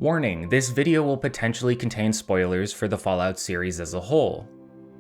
Warning, this video will potentially contain spoilers for the Fallout series as a whole.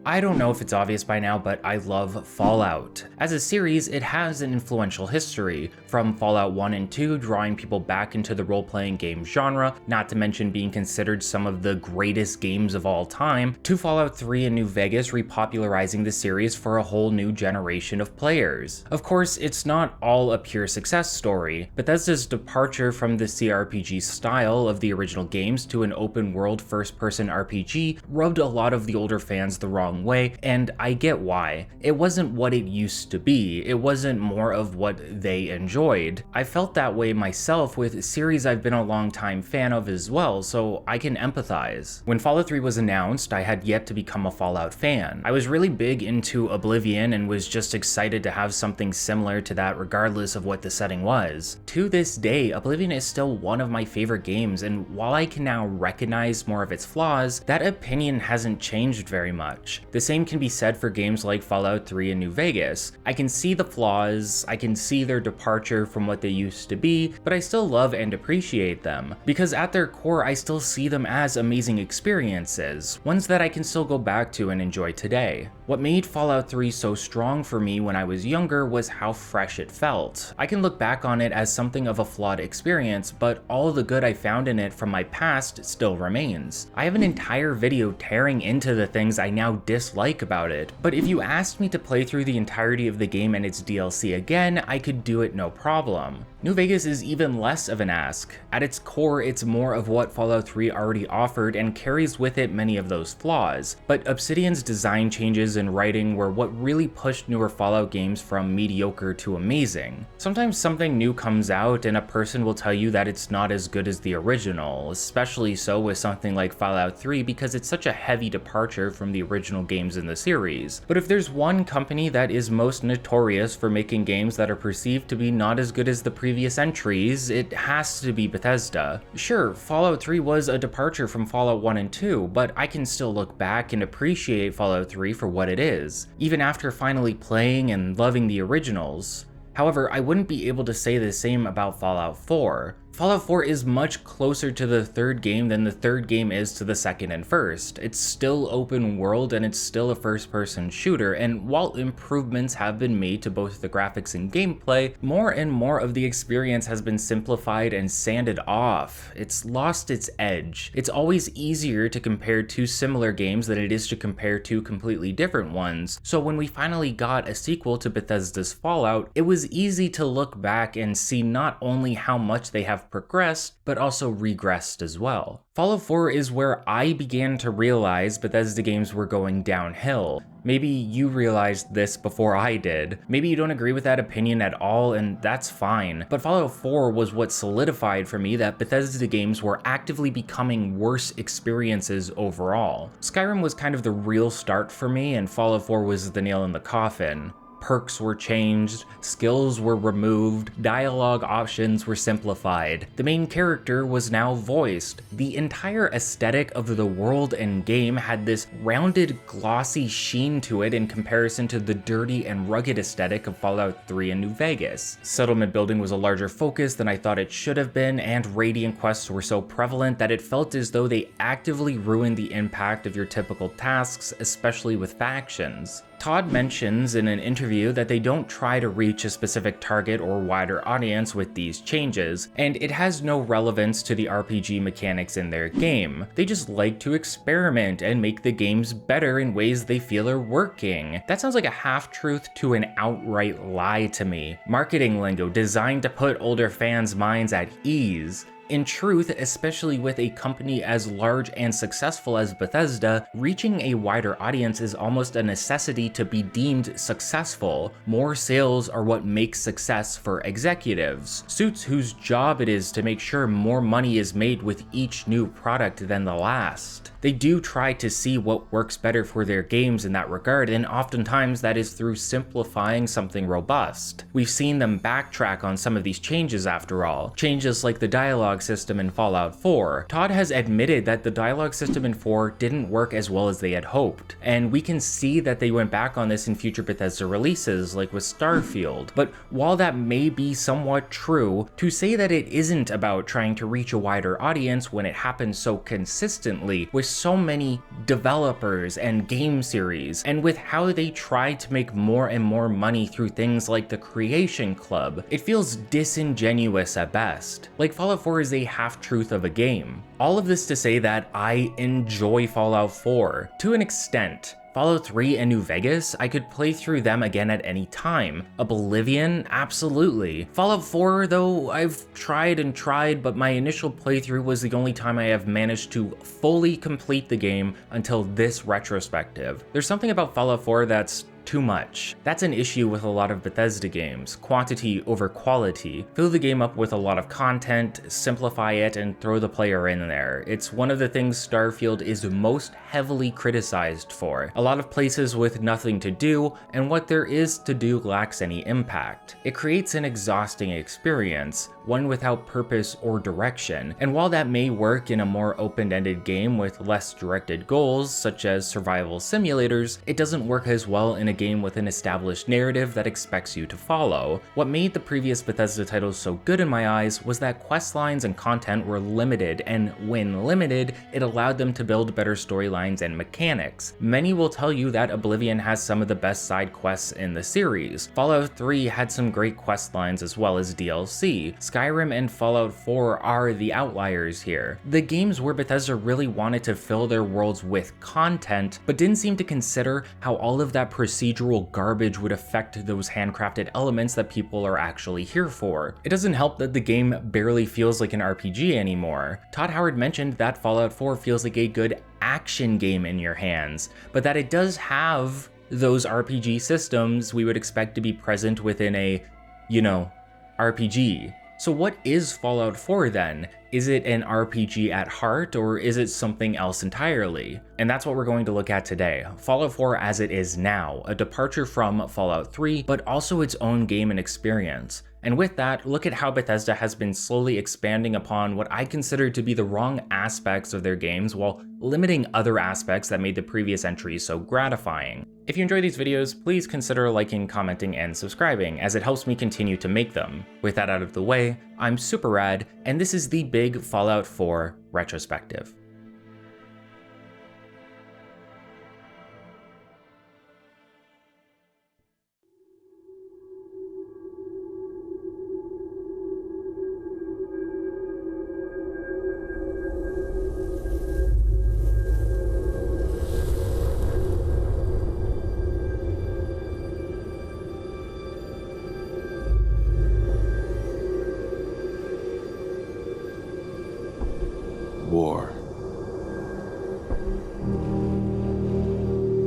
I don't know if it's obvious by now, but I love Fallout. As a series, it has an influential history, from Fallout 1 and 2 drawing people back into the role-playing game genre, not to mention being considered some of the greatest games of all time, to Fallout 3 and New Vegas repopularizing the series for a whole new generation of players. Of course, it's not all a pure success story. Bethesda's departure from the CRPG style of the original games to an open-world first-person RPG rubbed a lot of the older fans the wrong way, and I get why. It wasn't what it used to be, it wasn't more of what they enjoyed. I felt that way myself with a series I've been a long-time fan of as well, so I can empathize. When Fallout 3 was announced, I had yet to become a Fallout fan. I was really big into Oblivion and was just excited to have something similar to that regardless of what the setting was. To this day, Oblivion is still one of my favorite games, and while I can now recognize more of its flaws, that opinion hasn't changed very much. The same can be said for games like Fallout 3 and New Vegas. I can see the flaws, I can see their departure from what they used to be, but I still love and appreciate them, because at their core I still see them as amazing experiences, ones that I can still go back to and enjoy today. What made Fallout 3 so strong for me when I was younger was how fresh it felt. I can look back on it as something of a flawed experience, but all the good I found in it from my past still remains. I have an entire video tearing into the things I now dislike about it, but if you asked me to play through the entirety of the game and its DLC again, I could do it no problem. New Vegas is even less of an ask. At its core, it's more of what Fallout 3 already offered and carries with it many of those flaws, but Obsidian's design changes and writing were what really pushed newer Fallout games from mediocre to amazing. Sometimes something new comes out and a person will tell you that it's not as good as the original, especially so with something like Fallout 3 because it's such a heavy departure from the original games in the series. But if there's one company that is most notorious for making games that are perceived to be not as good as the previous entries, it has to be Bethesda. Sure, Fallout 3 was a departure from Fallout 1 and 2, but I can still look back and appreciate Fallout 3 for what it is, even after finally playing and loving the originals. However, I wouldn't be able to say the same about Fallout 4. Fallout 4 is much closer to the third game than the third game is to the second and first. It's still open world and it's still a first-person shooter, and while improvements have been made to both the graphics and gameplay, more and more of the experience has been simplified and sanded off. It's lost its edge. It's always easier to compare two similar games than it is to compare two completely different ones, so when we finally got a sequel to Bethesda's Fallout, it was easy to look back and see not only how much they have progressed, but also regressed as well. Fallout 4 is where I began to realize Bethesda games were going downhill. Maybe you realized this before I did. Maybe you don't agree with that opinion at all, and that's fine. But Fallout 4 was what solidified for me that Bethesda games were actively becoming worse experiences overall. Skyrim was kind of the real start for me, and Fallout 4 was the nail in the coffin. Perks were changed, skills were removed, dialogue options were simplified. The main character was now voiced. The entire aesthetic of the world and game had this rounded, glossy sheen to it in comparison to the dirty and rugged aesthetic of Fallout 3 and New Vegas. Settlement building was a larger focus than I thought it should have been, and radiant quests were so prevalent that it felt as though they actively ruined the impact of your typical tasks, especially with factions. Todd mentions in an interview that they don't try to reach a specific target or wider audience with these changes, and it has no relevance to the RPG mechanics in their game. They just like to experiment and make the games better in ways they feel are working. That sounds like a half-truth to an outright lie to me. Marketing lingo designed to put older fans' minds at ease. In truth, especially with a company as large and successful as Bethesda, reaching a wider audience is almost a necessity to be deemed successful. More sales are what makes success for executives, suits whose job it is to make sure more money is made with each new product than the last. They do try to see what works better for their games in that regard, and oftentimes that is through simplifying something robust. We've seen them backtrack on some of these changes after all. Changes like the dialogue dialogue system in Fallout 4. Todd has admitted that the dialogue system in 4 didn't work as well as they had hoped, and we can see that they went back on this in future Bethesda releases, like with Starfield. But while that may be somewhat true, to say that it isn't about trying to reach a wider audience when it happens so consistently with so many developers and game series, and with how they try to make more and more money through things like the Creation Club, it feels disingenuous at best. Like Fallout 4 is a half-truth of a game. All of this to say that I enjoy Fallout 4 to an extent. Fallout 3 and New Vegas, I could play through them again at any time. Oblivion, absolutely. Fallout 4, though, I've tried and tried, but my initial playthrough was the only time I have managed to fully complete the game until this retrospective. There's something about Fallout 4 that's too much. That's an issue with a lot of Bethesda games, quantity over quality. Fill the game up with a lot of content, simplify it, and throw the player in there. It's one of the things Starfield is most heavily criticized for. A lot of places with nothing to do, and what there is to do lacks any impact. It creates an exhausting experience, one without purpose or direction, and while that may work in a more open-ended game with less directed goals, such as survival simulators, it doesn't work as well in a game with an established narrative that expects you to follow. What made the previous Bethesda titles so good in my eyes was that quest lines and content were limited, and when limited, it allowed them to build better storylines and mechanics. Many will tell you that Oblivion has some of the best side quests in the series. Fallout 3 had some great quest lines as well as DLC. Skyrim and Fallout 4 are the outliers here. The games where Bethesda really wanted to fill their worlds with content, but didn't seem to consider how all of that procedural garbage would affect those handcrafted elements that people are actually here for. It doesn't help that the game barely feels like an RPG anymore. Todd Howard mentioned that Fallout 4 feels like a good action game in your hands, but that it does have those RPG systems we would expect to be present within a, RPG. So what is Fallout 4 then? Is it an RPG at heart, or is it something else entirely? And that's what we're going to look at today. Fallout 4 as it is now, a departure from Fallout 3, but also its own game and experience. And with that, look at how Bethesda has been slowly expanding upon what I consider to be the wrong aspects of their games while limiting other aspects that made the previous entries so gratifying. If you enjoy these videos, please consider liking, commenting, and subscribing, as it helps me continue to make them. With that out of the way, I'm Super Rad, and this is the big Fallout 4 retrospective.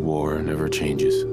War never changes.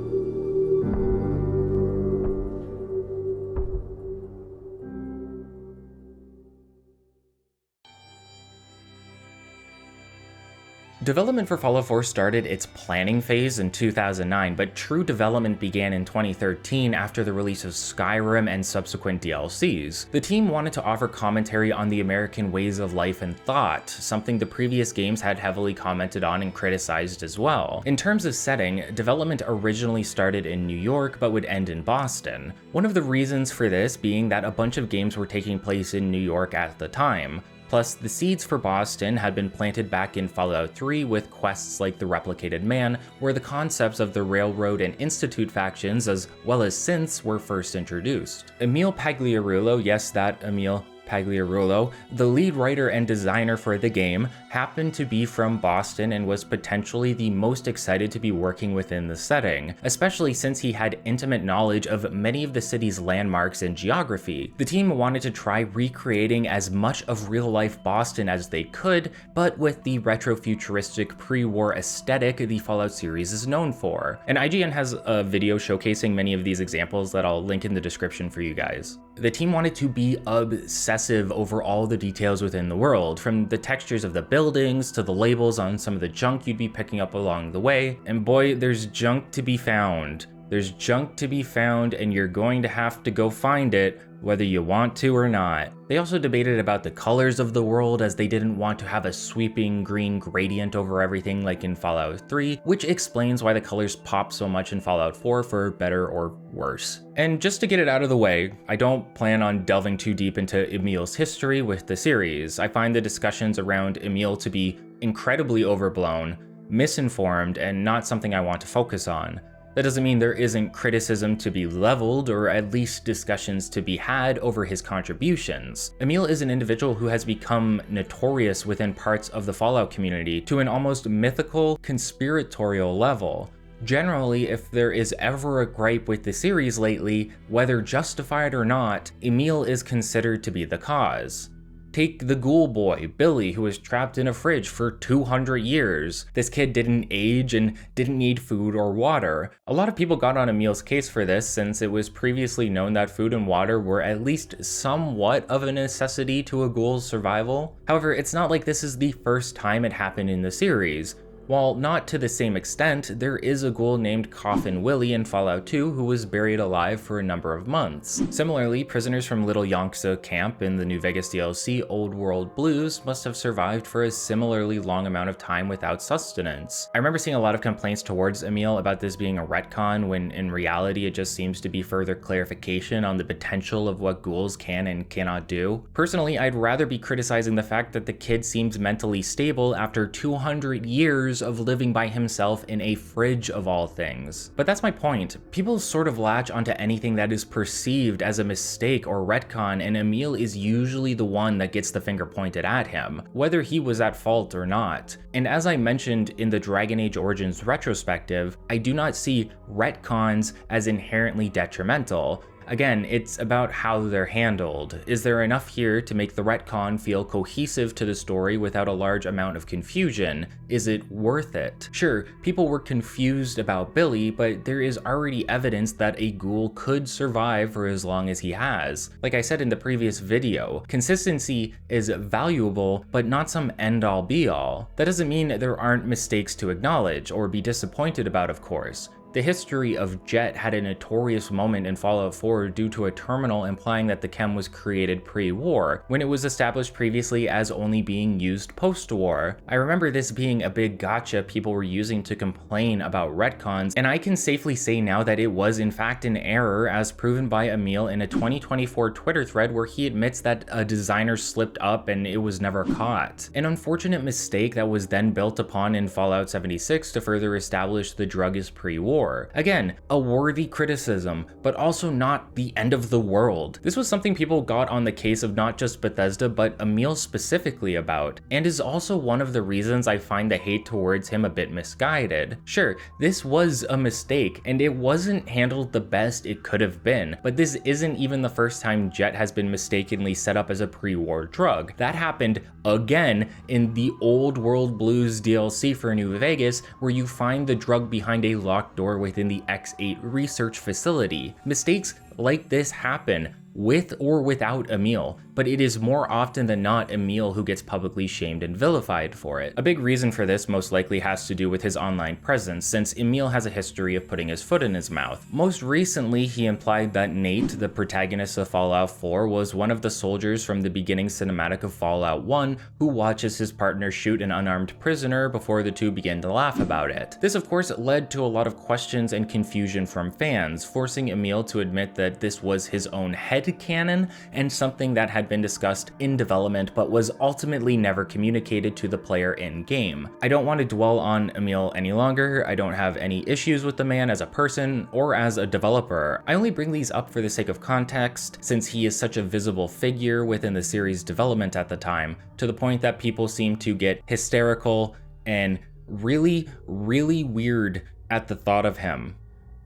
Development for Fallout 4 started its planning phase in 2009, but true development began in 2013 after the release of Skyrim and subsequent DLCs. The team wanted to offer commentary on the American ways of life and thought, something the previous games had heavily commented on and criticized as well. In terms of setting, development originally started in New York but would end in Boston. One of the reasons for this being that a bunch of games were taking place in New York at the time. Plus, the seeds for Boston had been planted back in Fallout 3 with quests like the Replicated Man, where the concepts of the Railroad and Institute factions, as well as synths, were first introduced. Emil Pagliarulo, yes, that Emil Pagliarulo, the lead writer and designer for the game, happened to be from Boston and was potentially the most excited to be working within the setting, especially since he had intimate knowledge of many of the city's landmarks and geography. The team wanted to try recreating as much of real-life Boston as they could, but with the retro-futuristic pre-war aesthetic the Fallout series is known for. And IGN has a video showcasing many of these examples that I'll link in the description for you guys. The team wanted to be obsessive over all the details within the world, from the textures of the buildings to the labels on some of the junk you'd be picking up along the way, and boy, there's junk to be found. There's junk to be found, and you're going to have to go find it, whether you want to or not. They also debated about the colors of the world, as they didn't want to have a sweeping green gradient over everything like in Fallout 3, which explains why the colors pop so much in Fallout 4 for better or worse. And just to get it out of the way, I don't plan on delving too deep into Emil's history with the series. I find the discussions around Emil to be incredibly overblown, misinformed, and not something I want to focus on. That doesn't mean there isn't criticism to be leveled, or at least discussions to be had over his contributions. Emil is an individual who has become notorious within parts of the Fallout community to an almost mythical, conspiratorial level. Generally, if there is ever a gripe with the series lately, whether justified or not, Emil is considered to be the cause. Take the ghoul boy, Billy, who was trapped in a fridge for 200 years. This kid didn't age and didn't need food or water. A lot of people got on Emil's case for this, since it was previously known that food and water were at least somewhat of a necessity to a ghoul's survival. However, it's not like this is the first time it happened in the series. While not to the same extent, there is a ghoul named Coffin Willie in Fallout 2 who was buried alive for a number of months. Similarly, prisoners from Little Yonxa camp in the New Vegas DLC Old World Blues must have survived for a similarly long amount of time without sustenance. I remember seeing a lot of complaints towards Emil about this being a retcon, when in reality it just seems to be further clarification on the potential of what ghouls can and cannot do. Personally, I'd rather be criticizing the fact that the kid seems mentally stable after 200 years of living by himself in a fridge of all things. But that's my point. People sort of latch onto anything that is perceived as a mistake or retcon, and Emil is usually the one that gets the finger pointed at him, whether he was at fault or not. And as I mentioned in the Dragon Age Origins retrospective, I do not see retcons as inherently detrimental. Again, it's about how they're handled. Is there enough here to make the retcon feel cohesive to the story without a large amount of confusion? Is it worth it? Sure, people were confused about Billy, but there is already evidence that a ghoul could survive for as long as he has. Like I said in the previous video, consistency is valuable, but not some end-all be-all. That doesn't mean there aren't mistakes to acknowledge or be disappointed about, of course. The history of Jet had a notorious moment in Fallout 4 due to a terminal implying that the chem was created pre-war, when it was established previously as only being used post-war. I remember this being a big gotcha people were using to complain about retcons, and I can safely say now that it was in fact an error, as proven by Emil in a 2024 Twitter thread where he admits that a designer slipped up and it was never caught. An unfortunate mistake that was then built upon in Fallout 76 to further establish the drug is pre-war. Again, a worthy criticism, but also not the end of the world. This was something people got on the case of not just Bethesda, but Emil specifically about, and is also one of the reasons I find the hate towards him a bit misguided. Sure, this was a mistake, and it wasn't handled the best it could have been, but this isn't even the first time Jet has been mistakenly set up as a pre-war drug. That happened again in the Old World Blues DLC for New Vegas, where you find the drug behind a locked door within the X8 research facility. Mistakes like this happen, with or without Emil, but it is more often than not Emil who gets publicly shamed and vilified for it. A big reason for this most likely has to do with his online presence, since Emil has a history of putting his foot in his mouth. Most recently, he implied that Nate, the protagonist of Fallout 4, was one of the soldiers from the beginning cinematic of Fallout 1 who watches his partner shoot an unarmed prisoner before the two begin to laugh about it. This of course led to a lot of questions and confusion from fans, forcing Emil to admit that this was his own headcanon and something that had been discussed in development but was ultimately never communicated to the player in-game. I don't want to dwell on Emil any longer. I don't have any issues with the man as a person or as a developer. I only bring these up for the sake of context, since he is such a visible figure within the series' development at the time, to the point that people seem to get hysterical and really weird at the thought of him.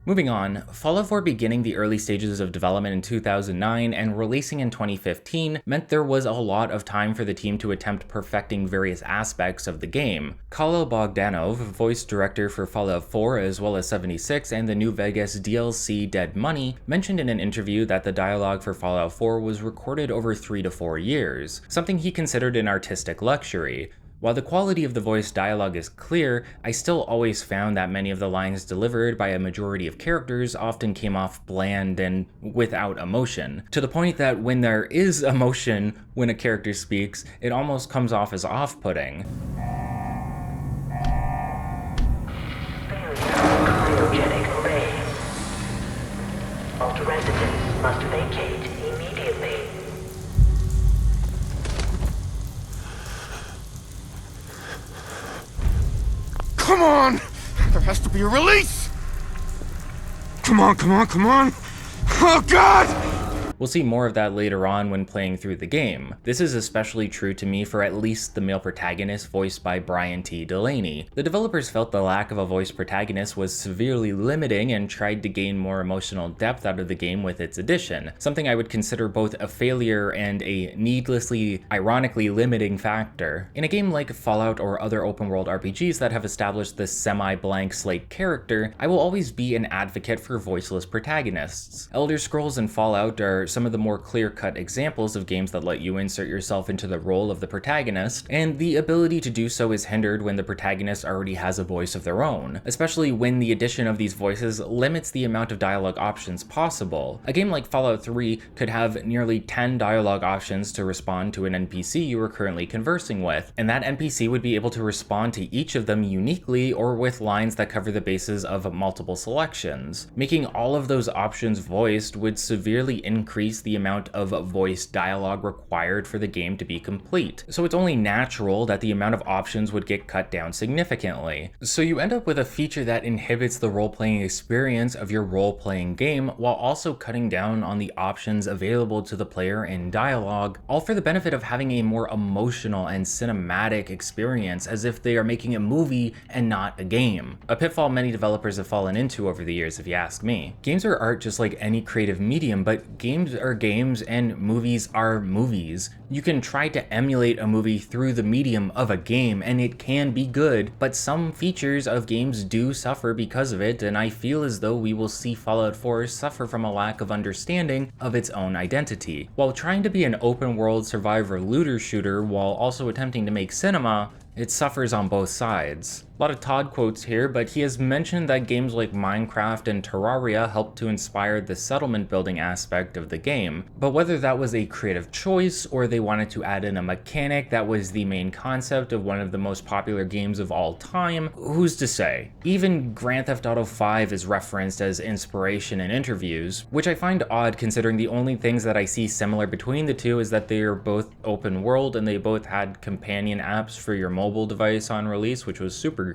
Moving on, Fallout 4 beginning the early stages of development in 2009 and releasing in 2015 meant there was a lot of time for the team to attempt perfecting various aspects of the game. Khalil Bogdanov, voice director for Fallout 4 as well as 76 and the New Vegas DLC Dead Money, mentioned in an interview that the dialogue for Fallout 4 was recorded over 3 to 4 years, something he considered an artistic luxury. While the quality of the voice dialogue is clear, I still always found that many of the lines delivered by a majority of characters often came off bland and without emotion, to the point that when there is emotion when a character speaks, it almost comes off as off-putting. Cryogenic array. All residents must vacate immediately. Come on! There has to be a release! Come on, come on, come on! Oh God! We'll see more of that later on when playing through the game. This is especially true to me for at least the male protagonist voiced by Brian T. Delaney. The developers felt the lack of a voice protagonist was severely limiting and tried to gain more emotional depth out of the game with its addition, something I would consider both a failure and a needlessly, ironically limiting factor. In a game like Fallout or other open world RPGs that have established this semi-blank slate character, I will always be an advocate for voiceless protagonists. Elder Scrolls and Fallout are some of the more clear-cut examples of games that let you insert yourself into the role of the protagonist, and the ability to do so is hindered when the protagonist already has a voice of their own, especially when the addition of these voices limits the amount of dialogue options possible. A game like Fallout 3 could have nearly 10 dialogue options to respond to an NPC you are currently conversing with, and that NPC would be able to respond to each of them uniquely or with lines that cover the bases of multiple selections. Making all of those options voiced would severely increase the amount of voice dialogue required for the game to be complete, so it's only natural that the amount of options would get cut down significantly. So you end up with a feature that inhibits the role-playing experience of your role-playing game while also cutting down on the options available to the player in dialogue, all for the benefit of having a more emotional and cinematic experience as if they are making a movie and not a game. A pitfall many developers have fallen into over the years, if you ask me. Games are art just like any creative medium, but games are games and movies are movies. You can try to emulate a movie through the medium of a game and it can be good, but some features of games do suffer because of it, and I feel as though we will see Fallout 4 suffer from a lack of understanding of its own identity. While trying to be an open world survivor looter shooter while also attempting to make cinema, it suffers on both sides. A lot of Todd quotes here, but he has mentioned that games like Minecraft and Terraria helped to inspire the settlement building aspect of the game. But whether that was a creative choice or they wanted to add in a mechanic that was the main concept of one of the most popular games of all time, who's to say? Even Grand Theft Auto 5 is referenced as inspiration in interviews, which I find odd considering the only things that I see similar between the two is that they are both open world and they both had companion apps for your mobile device on release, which was super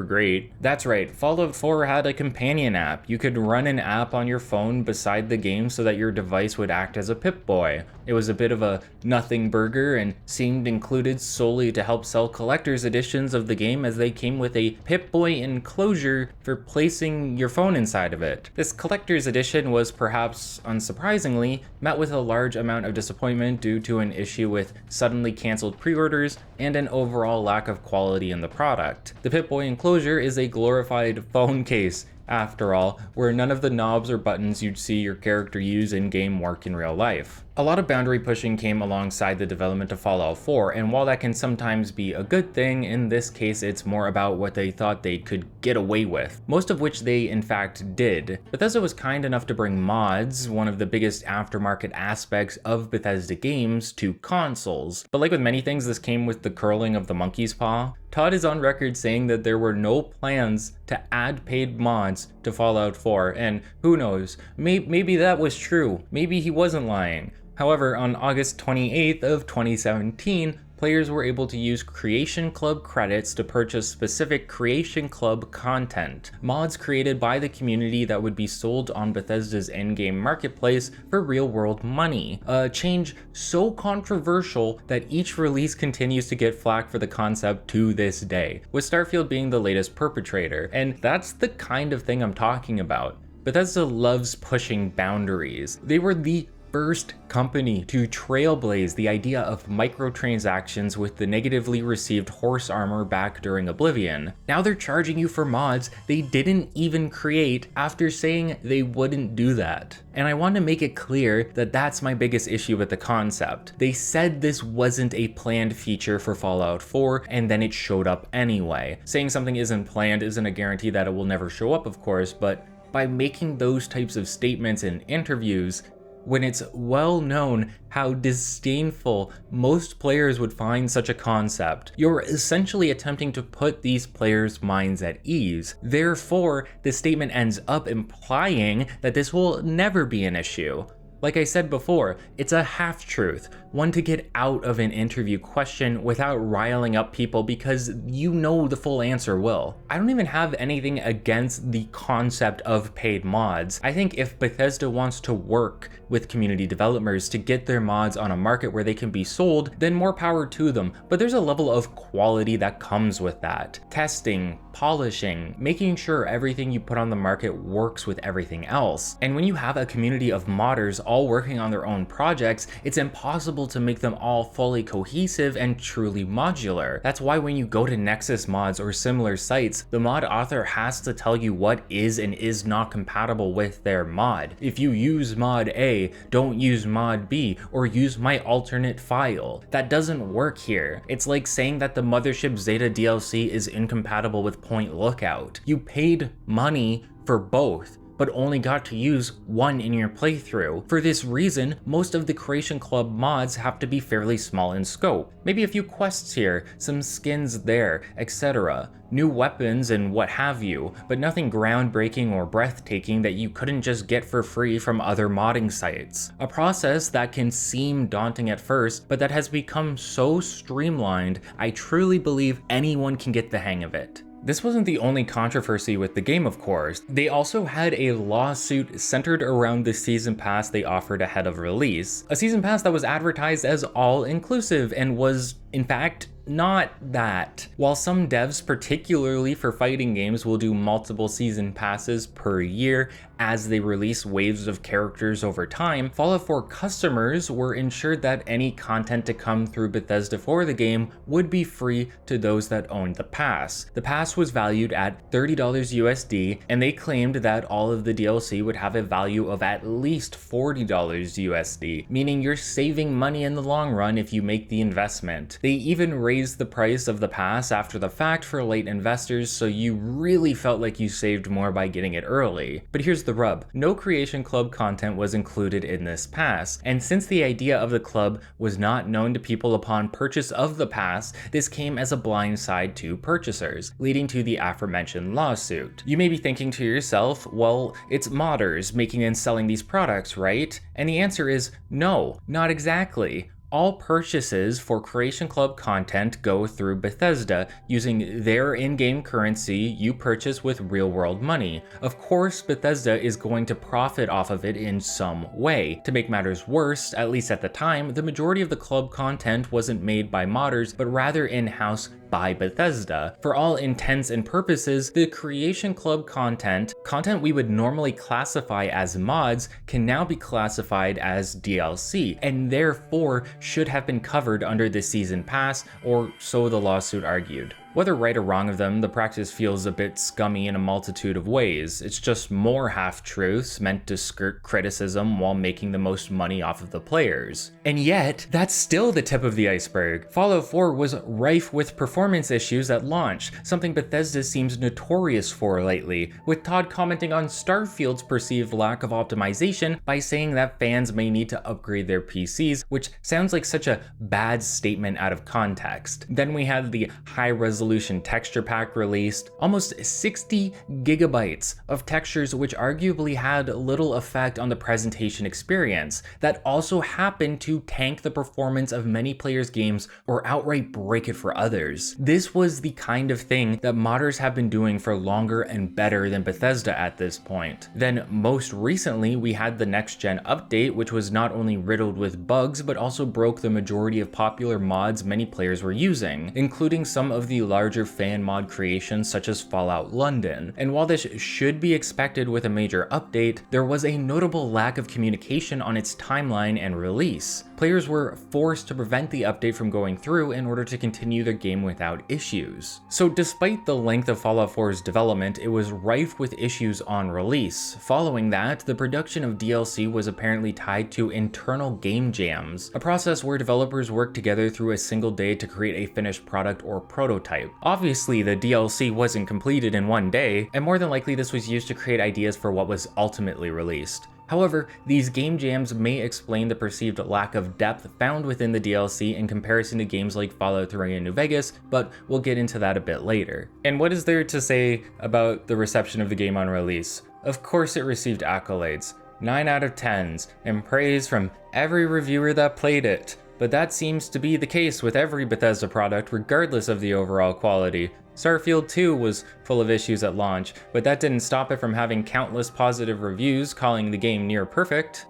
great. That's right, Fallout 4 had a companion app. You could run an app on your phone beside the game so that your device would act as a Pip-Boy. It was a bit of a nothing burger and seemed included solely to help sell collector's editions of the game, as they came with a Pip-Boy enclosure for placing your phone inside of it. This collector's edition was, perhaps unsurprisingly, met with a large amount of disappointment due to an issue with suddenly canceled pre-orders and an overall lack of quality in the product. The Pip-Boy enclosure is a glorified phone case, after all, where none of the knobs or buttons you'd see your character use in-game work in real life. A lot of boundary pushing came alongside the development of Fallout 4, and while that can sometimes be a good thing, in this case it's more about what they thought they could get away with, most of which they in fact did. Bethesda was kind enough to bring mods, one of the biggest aftermarket aspects of Bethesda games, to consoles. But like with many things, this came with the curling of the monkey's paw. Todd is on record saying that there were no plans to add paid mods to Fallout 4, and who knows, maybe that was true, maybe he wasn't lying. However, on August 28th of 2017, players were able to use Creation Club credits to purchase specific Creation Club content, mods created by the community that would be sold on Bethesda's in-game marketplace for real-world money. A change so controversial that each release continues to get flack for the concept to this day, with Starfield being the latest perpetrator, and that's the kind of thing I'm talking about. Bethesda loves pushing boundaries. They were the first company to trailblaze the idea of microtransactions with the negatively received horse armor back during Oblivion. Now they're charging you for mods they didn't even create after saying they wouldn't do that. And I want to make it clear that that's my biggest issue with the concept. They said this wasn't a planned feature for Fallout 4, and then it showed up anyway. Saying something isn't planned isn't a guarantee that it will never show up, of course, but by making those types of statements in interviews, when it's well known how disdainful most players would find such a concept, you're essentially attempting to put these players' minds at ease. Therefore, the statement ends up implying that this will never be an issue. Like I said before, it's a half-truth, one to get out of an interview question without riling up people because you know the full answer will. I don't even have anything against the concept of paid mods. I think if Bethesda wants to work with community developers to get their mods on a market where they can be sold, then more power to them. But there's a level of quality that comes with that. Testing, polishing, making sure everything you put on the market works with everything else. And when you have a community of modders all working on their own projects, it's impossible to make them all fully cohesive and truly modular. That's why when you go to Nexus mods or similar sites, the mod author has to tell you what is and is not compatible with their mod. If you use mod A, don't use mod B, or use my alternate file. That doesn't work here. It's like saying that the Mothership Zeta DLC is incompatible with Point Lookout. You paid money for both, but only got to use one in your playthrough. For this reason, most of the Creation Club mods have to be fairly small in scope. Maybe a few quests here, some skins there, etc. New weapons and what have you, but nothing groundbreaking or breathtaking that you couldn't just get for free from other modding sites. A process that can seem daunting at first, but that has become so streamlined, I truly believe anyone can get the hang of it. This wasn't the only controversy with the game, of course. They also had a lawsuit centered around the season pass they offered ahead of release. A season pass that was advertised as all-inclusive and was, in fact, not that. While some devs, particularly for fighting games, will do multiple season passes per year as they release waves of characters over time, Fallout 4 customers were ensured that any content to come through Bethesda for the game would be free to those that owned the pass. The pass was valued at $30 USD, and they claimed that all of the DLC would have a value of at least $40 USD, meaning you're saving money in the long run if you make the investment. They even raised the price of the pass after the fact for late investors, so you really felt like you saved more by getting it early. But here's the rub. No Creation Club content was included in this pass, and since the idea of the club was not known to people upon purchase of the pass, this came as a blindside to purchasers, leading to the aforementioned lawsuit. You may be thinking to yourself, well, it's modders making and selling these products, right? And the answer is no, not exactly. All purchases for Creation Club content go through Bethesda using their in-game currency you purchase with real-world money. Of course, Bethesda is going to profit off of it in some way. To make matters worse, at least at the time, the majority of the club content wasn't made by modders, but rather in-house by Bethesda. For all intents and purposes, the Creation Club content we would normally classify as mods can now be classified as DLC, and therefore should have been covered under the season pass, or so the lawsuit argued. Whether right or wrong of them, the practice feels a bit scummy in a multitude of ways. It's just more half-truths meant to skirt criticism while making the most money off of the players. And yet, that's still the tip of the iceberg. Fallout 4 was rife with performance issues at launch, something Bethesda seems notorious for lately, with Todd commenting on Starfield's perceived lack of optimization by saying that fans may need to upgrade their PCs, which sounds like such a bad statement out of context. Then we had the high-resolution texture pack released, almost 60 gigabytes of textures which arguably had little effect on the presentation experience, that also happened to tank the performance of many players' games or outright break it for others. This was the kind of thing that modders have been doing for longer and better than Bethesda at this point. Then most recently we had the next gen update, which was not only riddled with bugs but also broke the majority of popular mods many players were using, including some of the larger fan mod creations such as Fallout London. And while this should be expected with a major update, there was a notable lack of communication on its timeline and release. Players were forced to prevent the update from going through in order to continue their game without issues. So despite the length of Fallout 4's development, it was rife with issues on release. Following that, the production of DLC was apparently tied to internal game jams, a process where developers worked together through a single day to create a finished product or prototype. Obviously, the DLC wasn't completed in one day, and more than likely this was used to create ideas for what was ultimately released. However, these game jams may explain the perceived lack of depth found within the DLC in comparison to games like Fallout 3 and New Vegas, but we'll get into that a bit later. And what is there to say about the reception of the game on release? Of course it received accolades, 9 out of 10s, and praise from every reviewer that played it. But that seems to be the case with every Bethesda product regardless of the overall quality. Starfield 2 was full of issues at launch, but that didn't stop it from having countless positive reviews calling the game near perfect.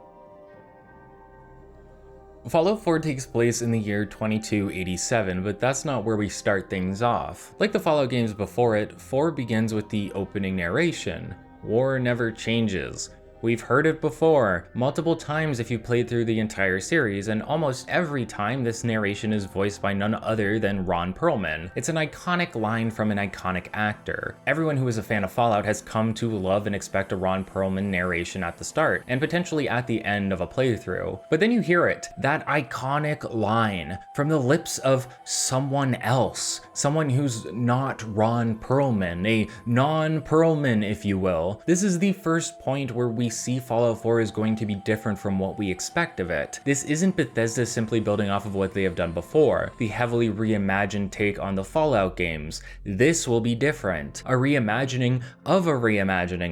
Fallout 4 takes place in the year 2287, but that's not where we start things off. Like the Fallout games before it, 4 begins with the opening narration. War never changes. We've heard it before, multiple times if you played through the entire series, and almost every time this narration is voiced by none other than Ron Perlman. It's an iconic line from an iconic actor. Everyone who is a fan of Fallout has come to love and expect a Ron Perlman narration at the start, and potentially at the end of a playthrough. But then you hear it, that iconic line, from the lips of someone else. Someone who's not Ron Perlman, a non-Perlman if you will. This is the first point where we see Fallout 4 is going to be different from what we expect of it. This isn't Bethesda simply building off of what they have done before, the heavily reimagined take on the Fallout games. This will be different, a reimagining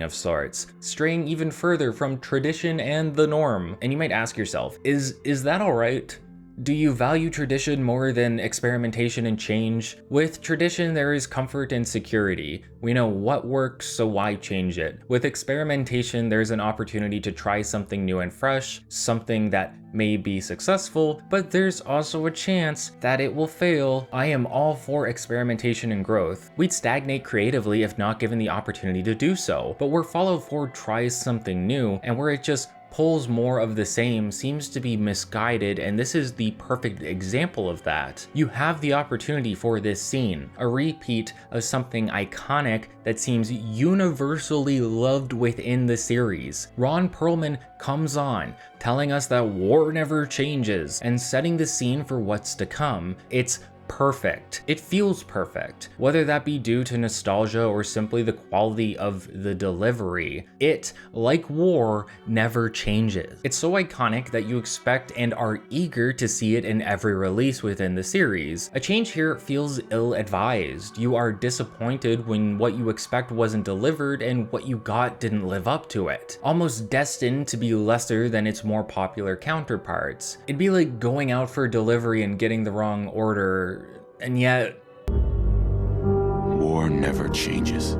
of sorts, straying even further from tradition and the norm. And you might ask yourself, is that alright? Do you value tradition more than experimentation and change? With tradition, there is comfort and security. We know what works, so why change it? With experimentation, there's an opportunity to try something new and fresh, something that may be successful, but there's also a chance that it will fail. I am all for experimentation and growth. We'd stagnate creatively if not given the opportunity to do so, but where Fallout 4 tries something new, and where it just pulls more of the same seems to be misguided, and this is the perfect example of that. You have the opportunity for this scene, a repeat of something iconic that seems universally loved within the series. Ron Perlman comes on, telling us that war never changes, and setting the scene for what's to come. It's perfect. It feels perfect, whether that be due to nostalgia or simply the quality of the delivery. It, like war, never changes. It's so iconic that you expect and are eager to see it in every release within the series. A change here feels ill-advised. You are disappointed when what you expect wasn't delivered and what you got didn't live up to it. Almost destined to be lesser than its more popular counterparts. It'd be like going out for delivery and getting the wrong order. And yet, war never changes.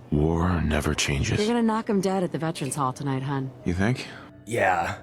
War never changes. You're gonna knock him dead at the Veterans Hall tonight, hun. You think? yeah.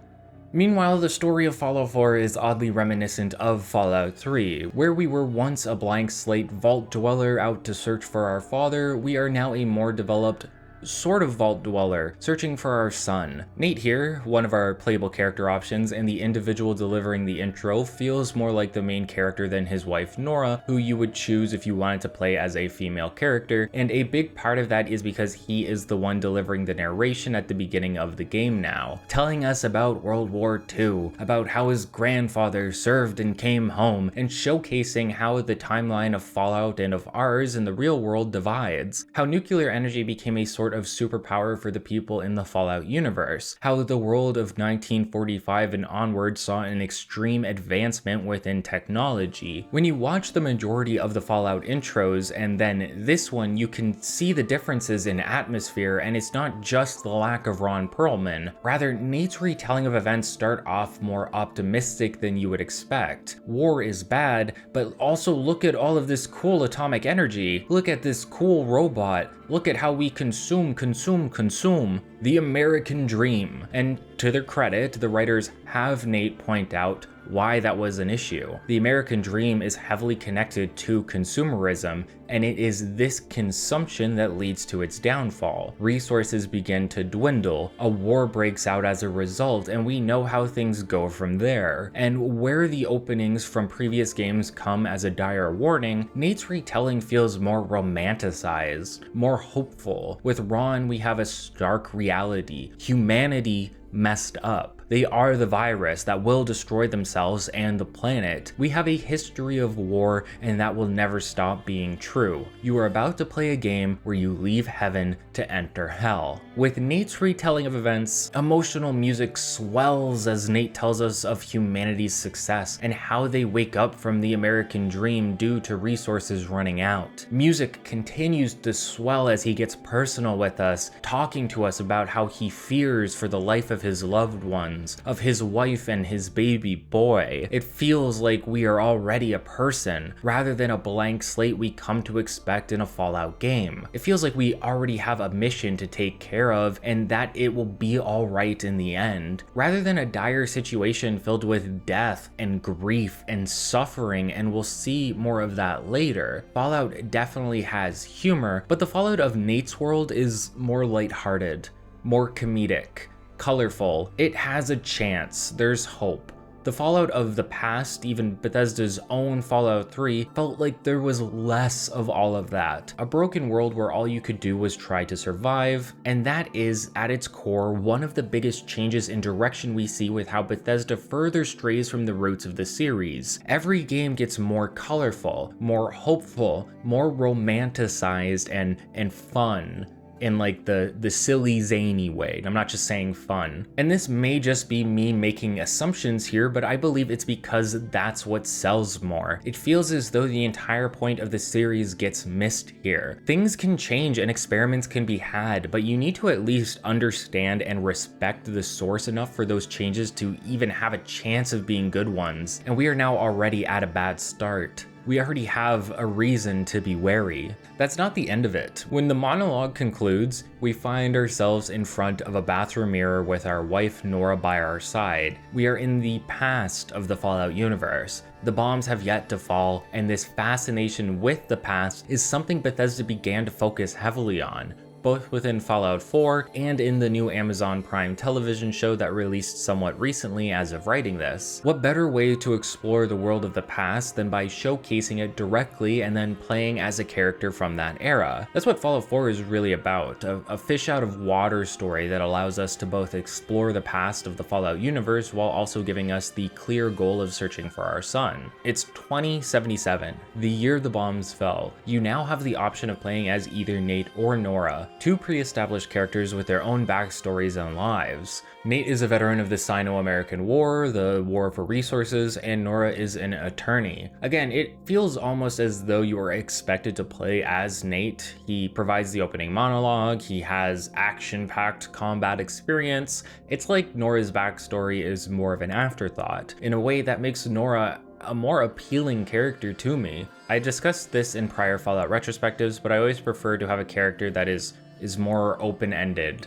Meanwhile, the story of Fallout 4 is oddly reminiscent of Fallout 3, where we were once a blank slate vault dweller out to search for our father. We are now a more developed sort of vault dweller, searching for our son. Nate here, one of our playable character options, and the individual delivering the intro feels more like the main character than his wife Nora, who you would choose if you wanted to play as a female character, and a big part of that is because he is the one delivering the narration at the beginning of the game now, telling us about World War II, about how his grandfather served and came home, and showcasing how the timeline of Fallout and of ours in the real world divides, how nuclear energy became a sort sort of superpower for the people in the Fallout universe, how the world of 1945 and onward saw an extreme advancement within technology. When you watch the majority of the Fallout intros and then this one, you can see the differences in atmosphere, and it's not just the lack of Ron Perlman. Rather, Nate's retelling of events start off more optimistic than you would expect. War is bad, but also look at all of this cool atomic energy. Look at this cool robot. Look at how we consume. The American dream. And to their credit, the writers have Nate point out why that was an issue. The American dream is heavily connected to consumerism, and it is this consumption that leads to its downfall. Resources begin to dwindle, a war breaks out as a result, and we know how things go from there. And where the openings from previous games come as a dire warning, Nate's retelling feels more romanticized, more hopeful. With Ron, we have a stark reality. Humanity messed up. They are the virus that will destroy themselves and the planet. We have a history of war, and that will never stop being true. You are about to play a game where you leave heaven to enter hell. With Nate's retelling of events, emotional music swells as Nate tells us of humanity's success and how they wake up from the American dream due to resources running out. Music continues to swell as he gets personal with us, talking to us about how he fears for the life of his loved ones, of his wife and his baby boy. It feels like we are already a person, rather than a blank slate we come to expect in a Fallout game. It feels like we already have a mission to take care of, and that it will be alright in the end, rather than a dire situation filled with death and grief and suffering, and we'll see more of that later. Fallout definitely has humor, but the Fallout of Nate's world is more lighthearted, more comedic, colorful. It has a chance. There's hope. The Fallout of the past, even Bethesda's own Fallout 3, felt like there was less of all of that. A broken world where all you could do was try to survive, and that is, at its core, one of the biggest changes in direction we see with how Bethesda further strays from the roots of the series. Every game gets more colorful, more hopeful, more romanticized and fun, in like the silly zany way. I'm not just saying fun. And this may just be me making assumptions here, but I believe it's because that's what sells more. It feels as though the entire point of the series gets missed here. Things can change and experiments can be had, but you need to at least understand and respect the source enough for those changes to even have a chance of being good ones. And we are now already at a bad start. We already have a reason to be wary. That's not the end of it. When the monologue concludes, we find ourselves in front of a bathroom mirror with our wife Nora by our side. We are in the past of the Fallout universe. The bombs have yet to fall, and this fascination with the past is something Bethesda began to focus heavily on, both within Fallout 4 and in the new Amazon Prime television show that released somewhat recently as of writing this. What better way to explore the world of the past than by showcasing it directly and then playing as a character from that era? That's what Fallout 4 is really about, a fish out of water story that allows us to both explore the past of the Fallout universe while also giving us the clear goal of searching for our son. It's 2077, the year the bombs fell. You now have the option of playing as either Nate or Nora, two pre-established characters with their own backstories and lives. Nate is a veteran of the Sino-American War, the War for Resources, and Nora is an attorney. Again, it feels almost as though you are expected to play as Nate. He provides the opening monologue, he has action-packed combat experience. It's like Nora's backstory is more of an afterthought, in a way that makes Nora a more appealing character to me. I discussed this in prior Fallout retrospectives, but I always prefer to have a character that is more open-ended,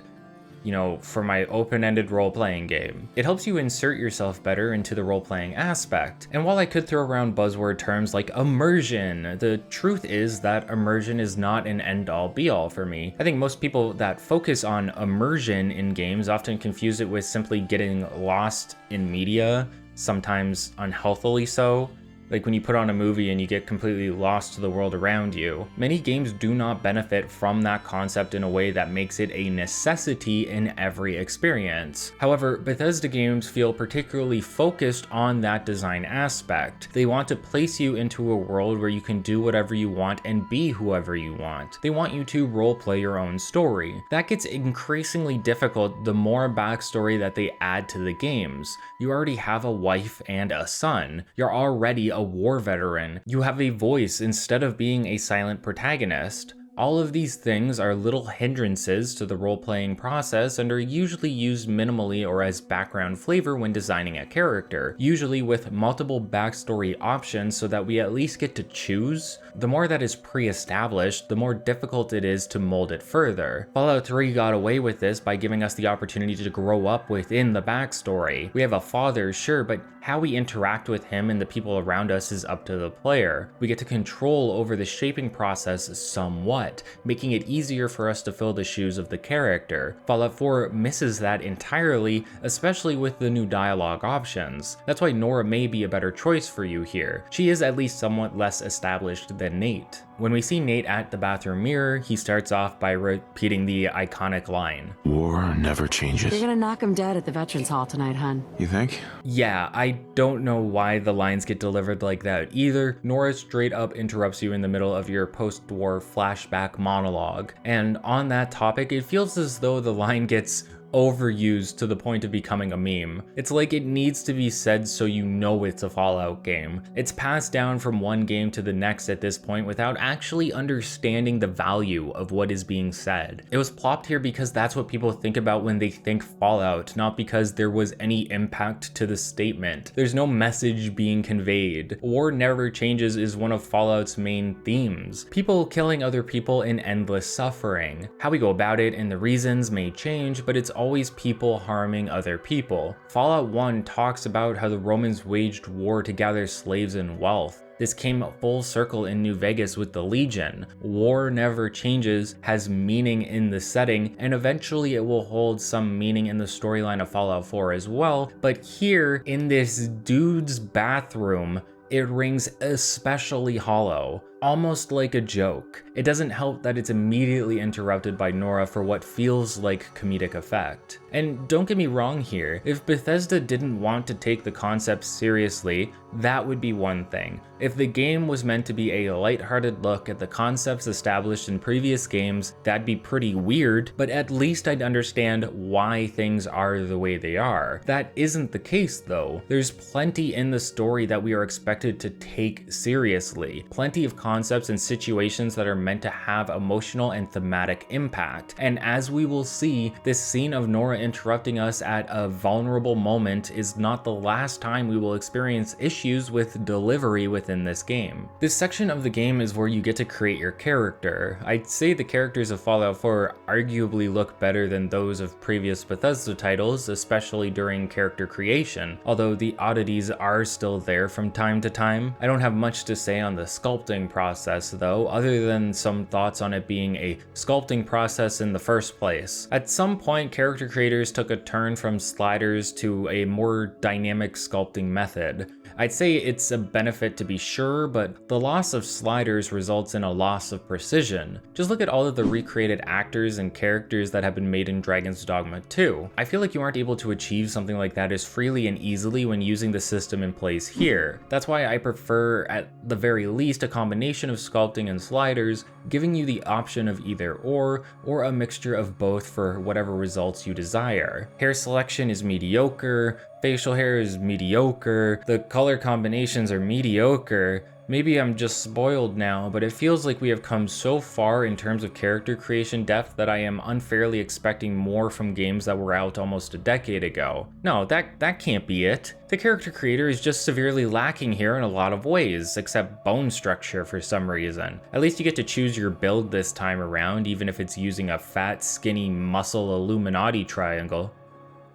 you know, for my open-ended role-playing game. It helps you insert yourself better into the role-playing aspect. And while I could throw around buzzword terms like immersion, the truth is that immersion is not an end-all be-all for me. I think most people that focus on immersion in games often confuse it with simply getting lost in media, sometimes unhealthily so. like when you put on a movie and you get completely lost to the world around you. Many games do not benefit from that concept in a way that makes it a necessity in every experience. However, Bethesda games feel particularly focused on that design aspect. They want to place you into a world where you can do whatever you want and be whoever you want. They want you to roleplay your own story. That gets increasingly difficult the more backstory that they add to the games. You already have a wife and a son. You're already a war veteran. You have a voice instead of being a silent protagonist. All of these things are little hindrances to the role-playing process and are usually used minimally or as background flavor when designing a character, usually with multiple backstory options so that we at least get to choose. The more that is pre-established, the more difficult it is to mold it further. Fallout 3 got away with this by giving us the opportunity to grow up within the backstory. We have a father, sure, but how we interact with him and the people around us is up to the player. We get to control over the shaping process somewhat, making it easier for us to fill the shoes of the character. Fallout 4 misses that entirely, especially with the new dialogue options. That's why Nora may be a better choice for you here. She is at least somewhat less established than Nate. When we see Nate at the bathroom mirror, he starts off by repeating the iconic line. War never changes. You're gonna knock him dead at the Veterans Hall tonight, hun. You think? Yeah, I don't know why the lines get delivered like that either. Nora straight up interrupts you in the middle of your post-war flashback monologue. And on that topic, it feels as though the line gets overused to the point of becoming a meme. It's like it needs to be said so you know it's a Fallout game. It's passed down from one game to the next at this point without actually understanding the value of what is being said. It was plopped here because that's what people think about when they think Fallout, not because there was any impact to the statement. There's no message being conveyed. War never changes is one of Fallout's main themes. People killing other people in endless suffering. How we go about it and the reasons may change, but it's always people harming other people. Fallout 1 talks about how the Romans waged war to gather slaves and wealth. This came full circle in New Vegas with the Legion. War never changes has meaning in the setting, and eventually it will hold some meaning in the storyline of Fallout 4 as well, but here, in this dude's bathroom, it rings especially hollow, almost like a joke. It doesn't help that it's immediately interrupted by Nora for what feels like comedic effect. And don't get me wrong here, if Bethesda didn't want to take the concept seriously, that would be one thing. If the game was meant to be a lighthearted look at the concepts established in previous games, that'd be pretty weird, but at least I'd understand why things are the way they are. That isn't the case though. There's plenty in the story that we are expected to take seriously. Plenty of concepts and situations that are meant to have emotional and thematic impact. And as we will see, this scene of Nora interrupting us at a vulnerable moment is not the last time we will experience issues with delivery within this game. This section of the game is where you get to create your character. I'd say the characters of Fallout 4 arguably look better than those of previous Bethesda titles, especially during character creation, although the oddities are still there from time to time. I don't have much to say on the sculpting process though, other than some thoughts on it being a sculpting process in the first place. At some point, character creators took a turn from sliders to a more dynamic sculpting method. I'd say it's a benefit to be sure, but the loss of sliders results in a loss of precision. Just look at all of the recreated actors and characters that have been made in Dragon's Dogma 2. I feel like you aren't able to achieve something like that as freely and easily when using the system in place here. That's why I prefer, at the very least, a combination of sculpting and sliders, giving you the option of either or a mixture of both for whatever results you desire. Hair selection is mediocre, facial hair is mediocre, the color combinations are mediocre. Maybe I'm just spoiled now, but it feels like we have come so far in terms of character creation depth that I am unfairly expecting more from games that were out almost a decade ago. No, that can't be it. The character creator is just severely lacking here in a lot of ways, except bone structure for some reason. At least you get to choose your build this time around, even if it's using a fat, skinny, muscle Illuminati triangle.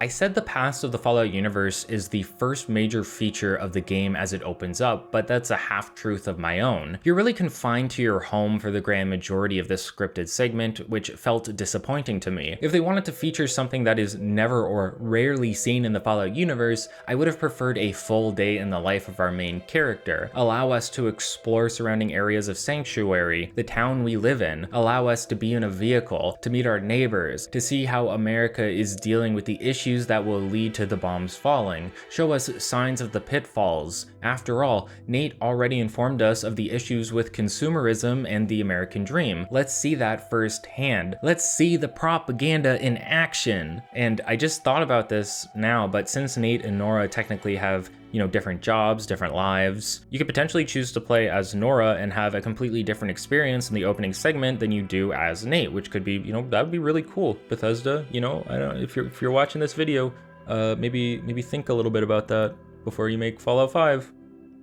I said the past of the Fallout universe is the first major feature of the game as it opens up, but that's a half-truth of my own. You're really confined to your home for the grand majority of this scripted segment, which felt disappointing to me. If they wanted to feature something that is never or rarely seen in the Fallout universe, I would have preferred a full day in the life of our main character, allow us to explore surrounding areas of Sanctuary, the town we live in, allow us to be in a vehicle, to meet our neighbors, to see how America is dealing with the issues that will lead to the bombs falling, show us signs of the pitfalls. After all, Nate already informed us of the issues with consumerism and the American dream. Let's see that firsthand. Let's see the propaganda in action. And I just thought about this now, but since Nate and Nora technically have different jobs, different lives, you could potentially choose to play as Nora and have a completely different experience in the opening segment than you do as Nate, which could be, that would be really cool. Bethesda, I don't know, if you're watching this video, maybe think a little bit about that before you make Fallout 5.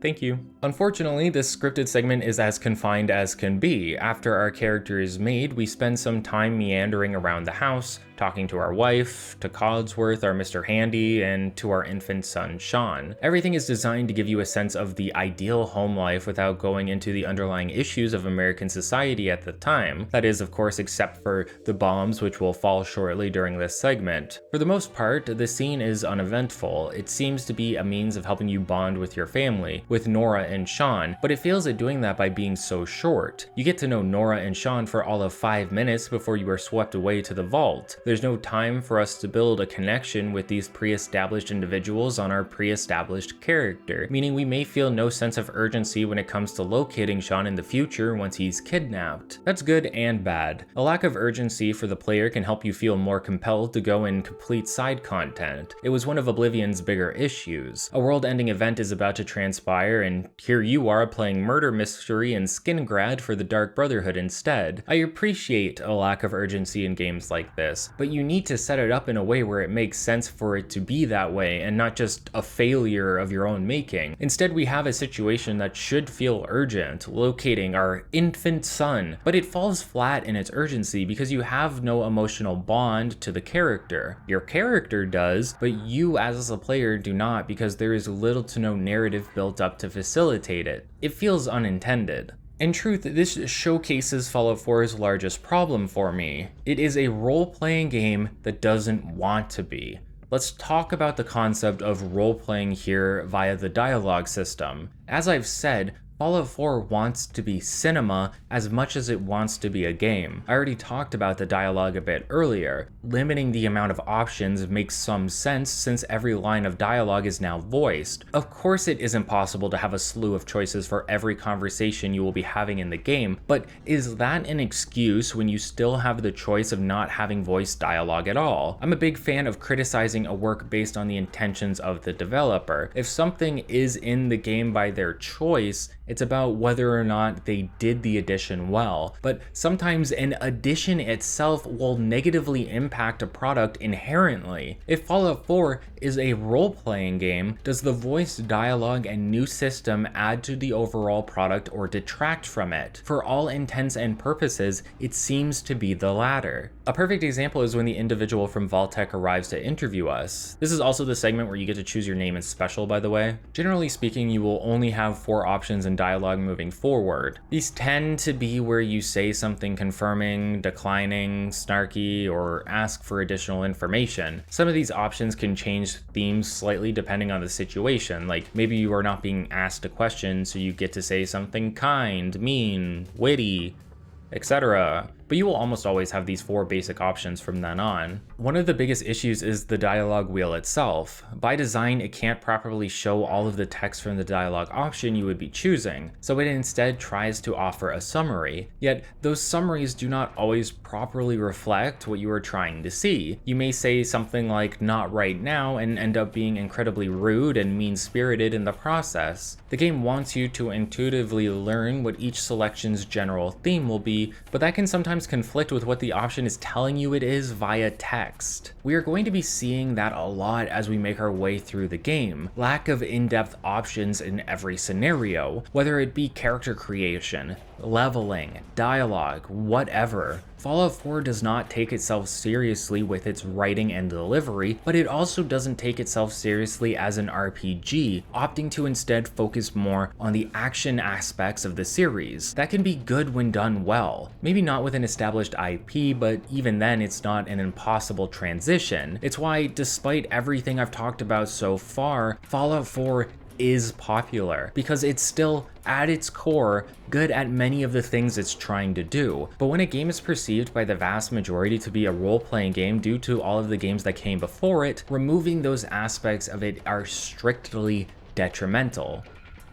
Thank you. Unfortunately, this scripted segment is as confined as can be. After our character is made, we spend some time meandering around the house, talking to our wife, to Codsworth, our Mr. Handy, and to our infant son, Sean. Everything is designed to give you a sense of the ideal home life without going into the underlying issues of American society at the time. That is, of course, except for the bombs, which will fall shortly during this segment. For the most part, the scene is uneventful. It seems to be a means of helping you bond with your family, with Nora and Sean, but it fails at doing that by being so short. You get to know Nora and Sean for all of 5 minutes before you are swept away to the vault. There's no time for us to build a connection with these pre-established individuals on our pre-established character, meaning we may feel no sense of urgency when it comes to locating Sean in the future once he's kidnapped. That's good and bad. A lack of urgency for the player can help you feel more compelled to go and complete side content. It was one of Oblivion's bigger issues. A world-ending event is about to transpire, and here you are playing murder mystery and skin grad for the Dark Brotherhood instead. I appreciate a lack of urgency in games like this, but you need to set it up in a way where it makes sense for it to be that way and not just a failure of your own making. Instead, we have a situation that should feel urgent, locating our infant son, but it falls flat in its urgency because you have no emotional bond to the character. Your character does, but you as a player do not, because there is little to no narrative built up to facilitate it. It feels unintended. In truth, this showcases Fallout 4's largest problem for me. It is a role-playing game that doesn't want to be. Let's talk about the concept of role-playing here via the dialogue system. As I've said, Fallout 4 wants to be cinema as much as it wants to be a game. I already talked about the dialogue a bit earlier. Limiting the amount of options makes some sense since every line of dialogue is now voiced. Of course it isn't possible to have a slew of choices for every conversation you will be having in the game, but is that an excuse when you still have the choice of not having voiced dialogue at all? I'm a big fan of criticizing a work based on the intentions of the developer. If something is in the game by their choice, it's about whether or not they did the addition well, but sometimes an addition itself will negatively impact a product inherently. If Fallout 4 is a role-playing game, does the voice dialogue and new system add to the overall product or detract from it? For all intents and purposes, it seems to be the latter. A perfect example is when the individual from Vault-Tec arrives to interview us. This is also the segment where you get to choose your name in special, by the way. Generally speaking, you will only have 4 options in dialogue moving forward. These tend to be where you say something confirming, declining, snarky, or ask for additional information. Some of these options can change themes slightly depending on the situation, like maybe you are not being asked a question, so you get to say something kind, mean, witty, etc. But you will almost always have these 4 basic options from then on. One of the biggest issues is the dialogue wheel itself. By design, it can't properly show all of the text from the dialogue option you would be choosing, so it instead tries to offer a summary. Yet, those summaries do not always properly reflect what you are trying to see. You may say something like, "not right now," and end up being incredibly rude and mean-spirited in the process. The game wants you to intuitively learn what each selection's general theme will be, but that can sometimes conflict with what the option is telling you it is via text. We are going to be seeing that a lot as we make our way through the game. Lack of in-depth options in every scenario, whether it be character creation, leveling, dialogue, whatever. Fallout 4 does not take itself seriously with its writing and delivery, but it also doesn't take itself seriously as an RPG, opting to instead focus more on the action aspects of the series. That can be good when done well. Maybe not with an established IP, but even then it's not an impossible transition. It's why, despite everything I've talked about so far, Fallout 4 is popular, because it's still, at its core, good at many of the things it's trying to do. But when a game is perceived by the vast majority to be a role-playing game due to all of the games that came before it, removing those aspects of it are strictly detrimental.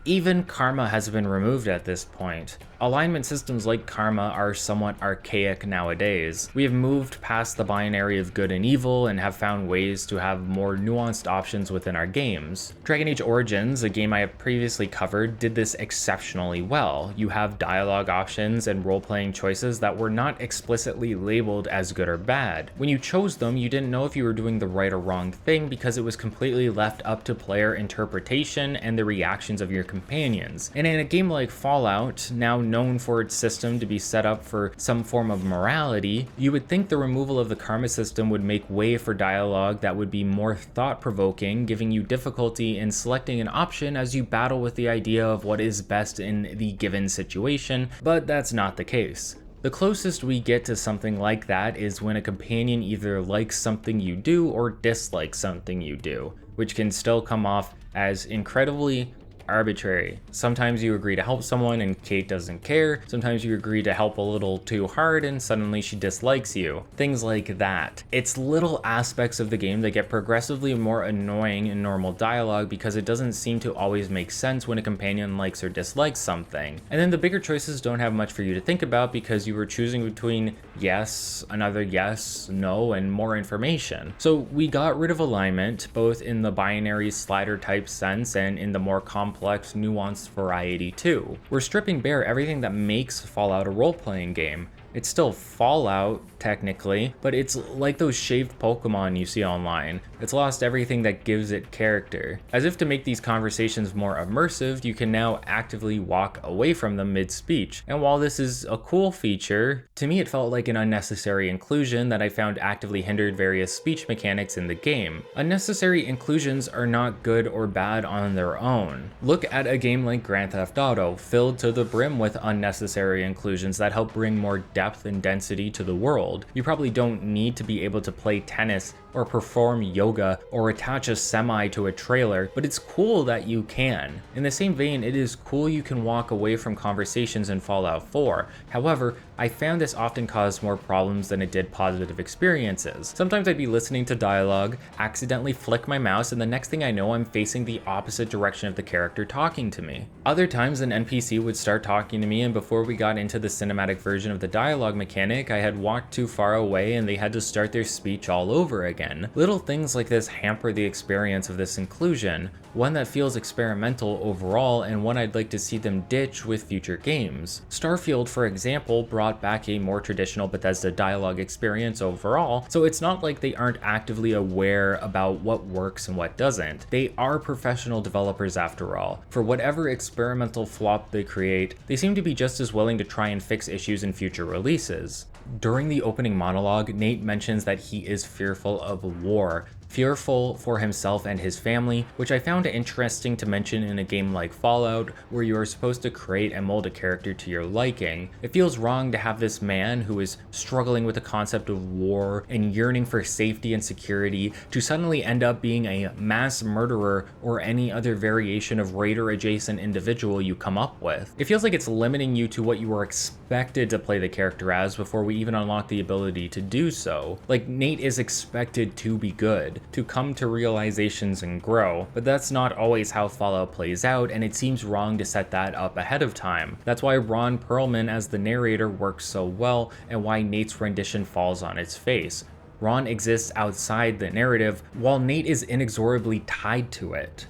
Even karma has been removed at this point. Alignment systems like karma are somewhat archaic nowadays. We have moved past the binary of good and evil and have found ways to have more nuanced options within our games. Dragon Age Origins, a game I have previously covered, did this exceptionally well. You have dialogue options and role-playing choices that were not explicitly labeled as good or bad. When you chose them, you didn't know if you were doing the right or wrong thing because it was completely left up to player interpretation and the reactions of your companions. And in a game like Fallout, now known for its system to be set up for some form of morality, you would think the removal of the karma system would make way for dialogue that would be more thought-provoking, giving you difficulty in selecting an option as you battle with the idea of what is best in the given situation, but that's not the case. The closest we get to something like that is when a companion either likes something you do or dislikes something you do, which can still come off as incredibly arbitrary. Sometimes you agree to help someone and Cait doesn't care. Sometimes you agree to help a little too hard and suddenly she dislikes you. Things like that. It's little aspects of the game that get progressively more annoying in normal dialogue because it doesn't seem to always make sense when a companion likes or dislikes something. And then the bigger choices don't have much for you to think about because you were choosing between yes, another yes, no, and more information. So we got rid of alignment, both in the binary slider type sense and in the more complex, nuanced variety too. We're stripping bare everything that makes Fallout a role-playing game. It's still Fallout, technically, but it's like those shaved Pokemon you see online. It's lost everything that gives it character. As if to make these conversations more immersive, you can now actively walk away from them mid-speech. And while this is a cool feature, to me it felt like an unnecessary inclusion that I found actively hindered various speech mechanics in the game. Unnecessary inclusions are not good or bad on their own. Look at a game like Grand Theft Auto, filled to the brim with unnecessary inclusions that help bring more depth and density to the world. You probably don't need to be able to play tennis or perform yoga or attach a semi to a trailer, but it's cool that you can. In the same vein, it is cool you can walk away from conversations in Fallout 4. However, I found this often caused more problems than it did positive experiences. Sometimes I'd be listening to dialogue, accidentally flick my mouse, and the next thing I know I'm facing the opposite direction of the character talking to me. Other times an NPC would start talking to me, and before we got into the cinematic version of the dialogue mechanic, I had walked too far away and they had to start their speech all over again. Little things like this hamper the experience of this inclusion, one that feels experimental overall and one I'd like to see them ditch with future games. Starfield, for example, brought back a more traditional Bethesda dialogue experience overall, so it's not like they aren't actively aware about what works and what doesn't. They are professional developers after all. For whatever experimental flop they create, they seem to be just as willing to try and fix issues in future releases. During the opening monologue, Nate mentions that he is fearful of war, fearful for himself and his family, which I found interesting to mention in a game like Fallout, where you are supposed to create and mold a character to your liking. It feels wrong to have this man who is struggling with the concept of war and yearning for safety and security to suddenly end up being a mass murderer or any other variation of raider adjacent individual you come up with. It feels like it's limiting you to what you were expected to play the character as before we even unlock the ability to do so. Like, Nate is expected to be good, to come to realizations and grow, but that's not always how Fallout plays out, and it seems wrong to set that up ahead of time. That's why Ron Perlman as the narrator works so well, and why Nate's rendition falls on its face. Ron exists outside the narrative, while Nate is inexorably tied to it.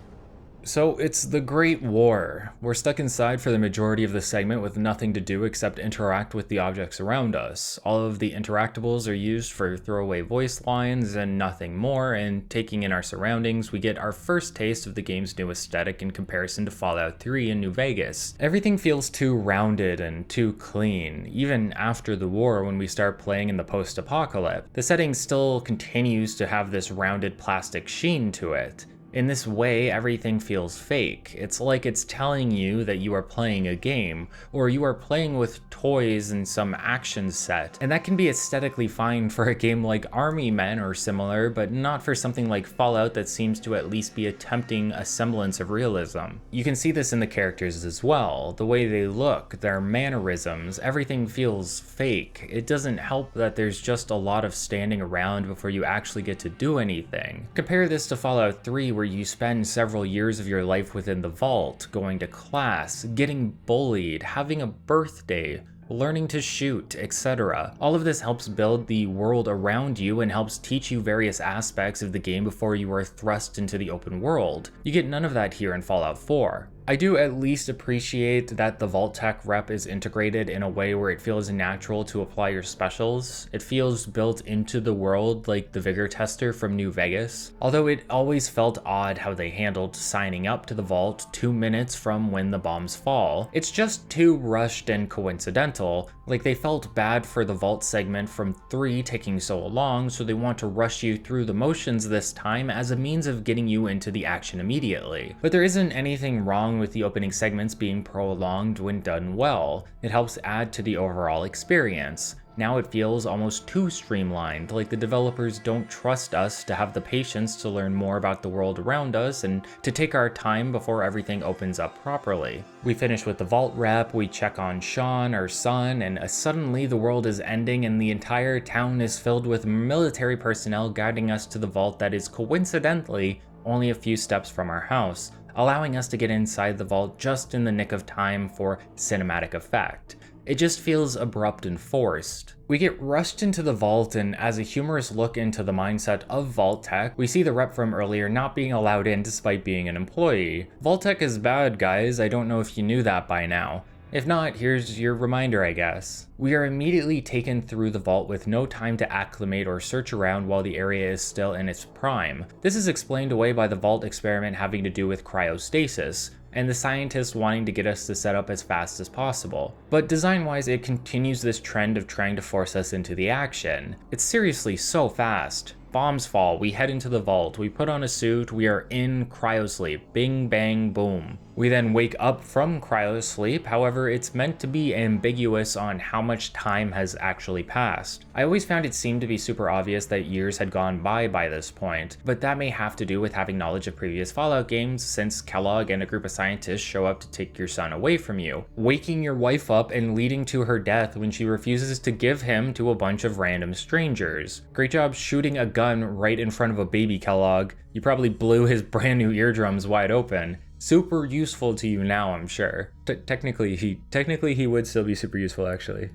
So it's the Great War. We're stuck inside for the majority of the segment with nothing to do except interact with the objects around us. All of the interactables are used for throwaway voice lines and nothing more, and taking in our surroundings, we get our first taste of the game's new aesthetic in comparison to Fallout 3 in New Vegas. Everything feels too rounded and too clean, even after the war when we start playing in the post-apocalypse. The setting still continues to have this rounded plastic sheen to it. In this way, everything feels fake. It's like it's telling you that you are playing a game, or you are playing with toys in some action set. And that can be aesthetically fine for a game like Army Men or similar, but not for something like Fallout that seems to at least be attempting a semblance of realism. You can see this in the characters as well. The way they look, their mannerisms, everything feels fake. It doesn't help that there's just a lot of standing around before you actually get to do anything. Compare this to Fallout 3, where you spend several years of your life within the vault, going to class, getting bullied, having a birthday, learning to shoot, etc. All of this helps build the world around you and helps teach you various aspects of the game before you are thrust into the open world. You get none of that here in Fallout 4. I do at least appreciate that the Vault-Tec rep is integrated in a way where it feels natural to apply your specials. It feels built into the world like the Vigor Tester from New Vegas. Although it always felt odd how they handled signing up to the vault 2 minutes from when the bombs fall. It's just too rushed and coincidental, like they felt bad for the vault segment from 3 taking so long, so they want to rush you through the motions this time as a means of getting you into the action immediately. But there isn't anything wrong with the opening segments being prolonged when done well. It helps add to the overall experience. Now it feels almost too streamlined, like the developers don't trust us to have the patience to learn more about the world around us and to take our time before everything opens up properly. We finish with the vault rep, we check on Sean, our son, and suddenly the world is ending and the entire town is filled with military personnel guiding us to the vault that is coincidentally only a few steps from our house, allowing us to get inside the vault just in the nick of time for cinematic effect. It just feels abrupt and forced. We get rushed into the vault, and as a humorous look into the mindset of Vault-Tec, we see the rep from earlier not being allowed in despite being an employee. Vault-Tec is bad, guys. I don't know if you knew that by now. If not, here's your reminder, I guess. We are immediately taken through the vault with no time to acclimate or search around while the area is still in its prime. This is explained away by the vault experiment having to do with cryostasis, and the scientists wanting to get us to set up as fast as possible. But design-wise, it continues this trend of trying to force us into the action. It's seriously so fast. Bombs fall, we head into the vault, we put on a suit, we are in cryosleep, bing bang boom. We then wake up from cryosleep, however it's meant to be ambiguous on how much time has actually passed. I always found it seemed to be super obvious that years had gone by this point, but that may have to do with having knowledge of previous Fallout games, since Kellogg and a group of scientists show up to take your son away from you, waking your wife up and leading to her death when she refuses to give him to a bunch of random strangers. Great job shooting a gun right in front of a baby, Kellogg. You probably blew his brand new eardrums wide open. Super useful to you now, I'm sure. Technically he would still be super useful, actually,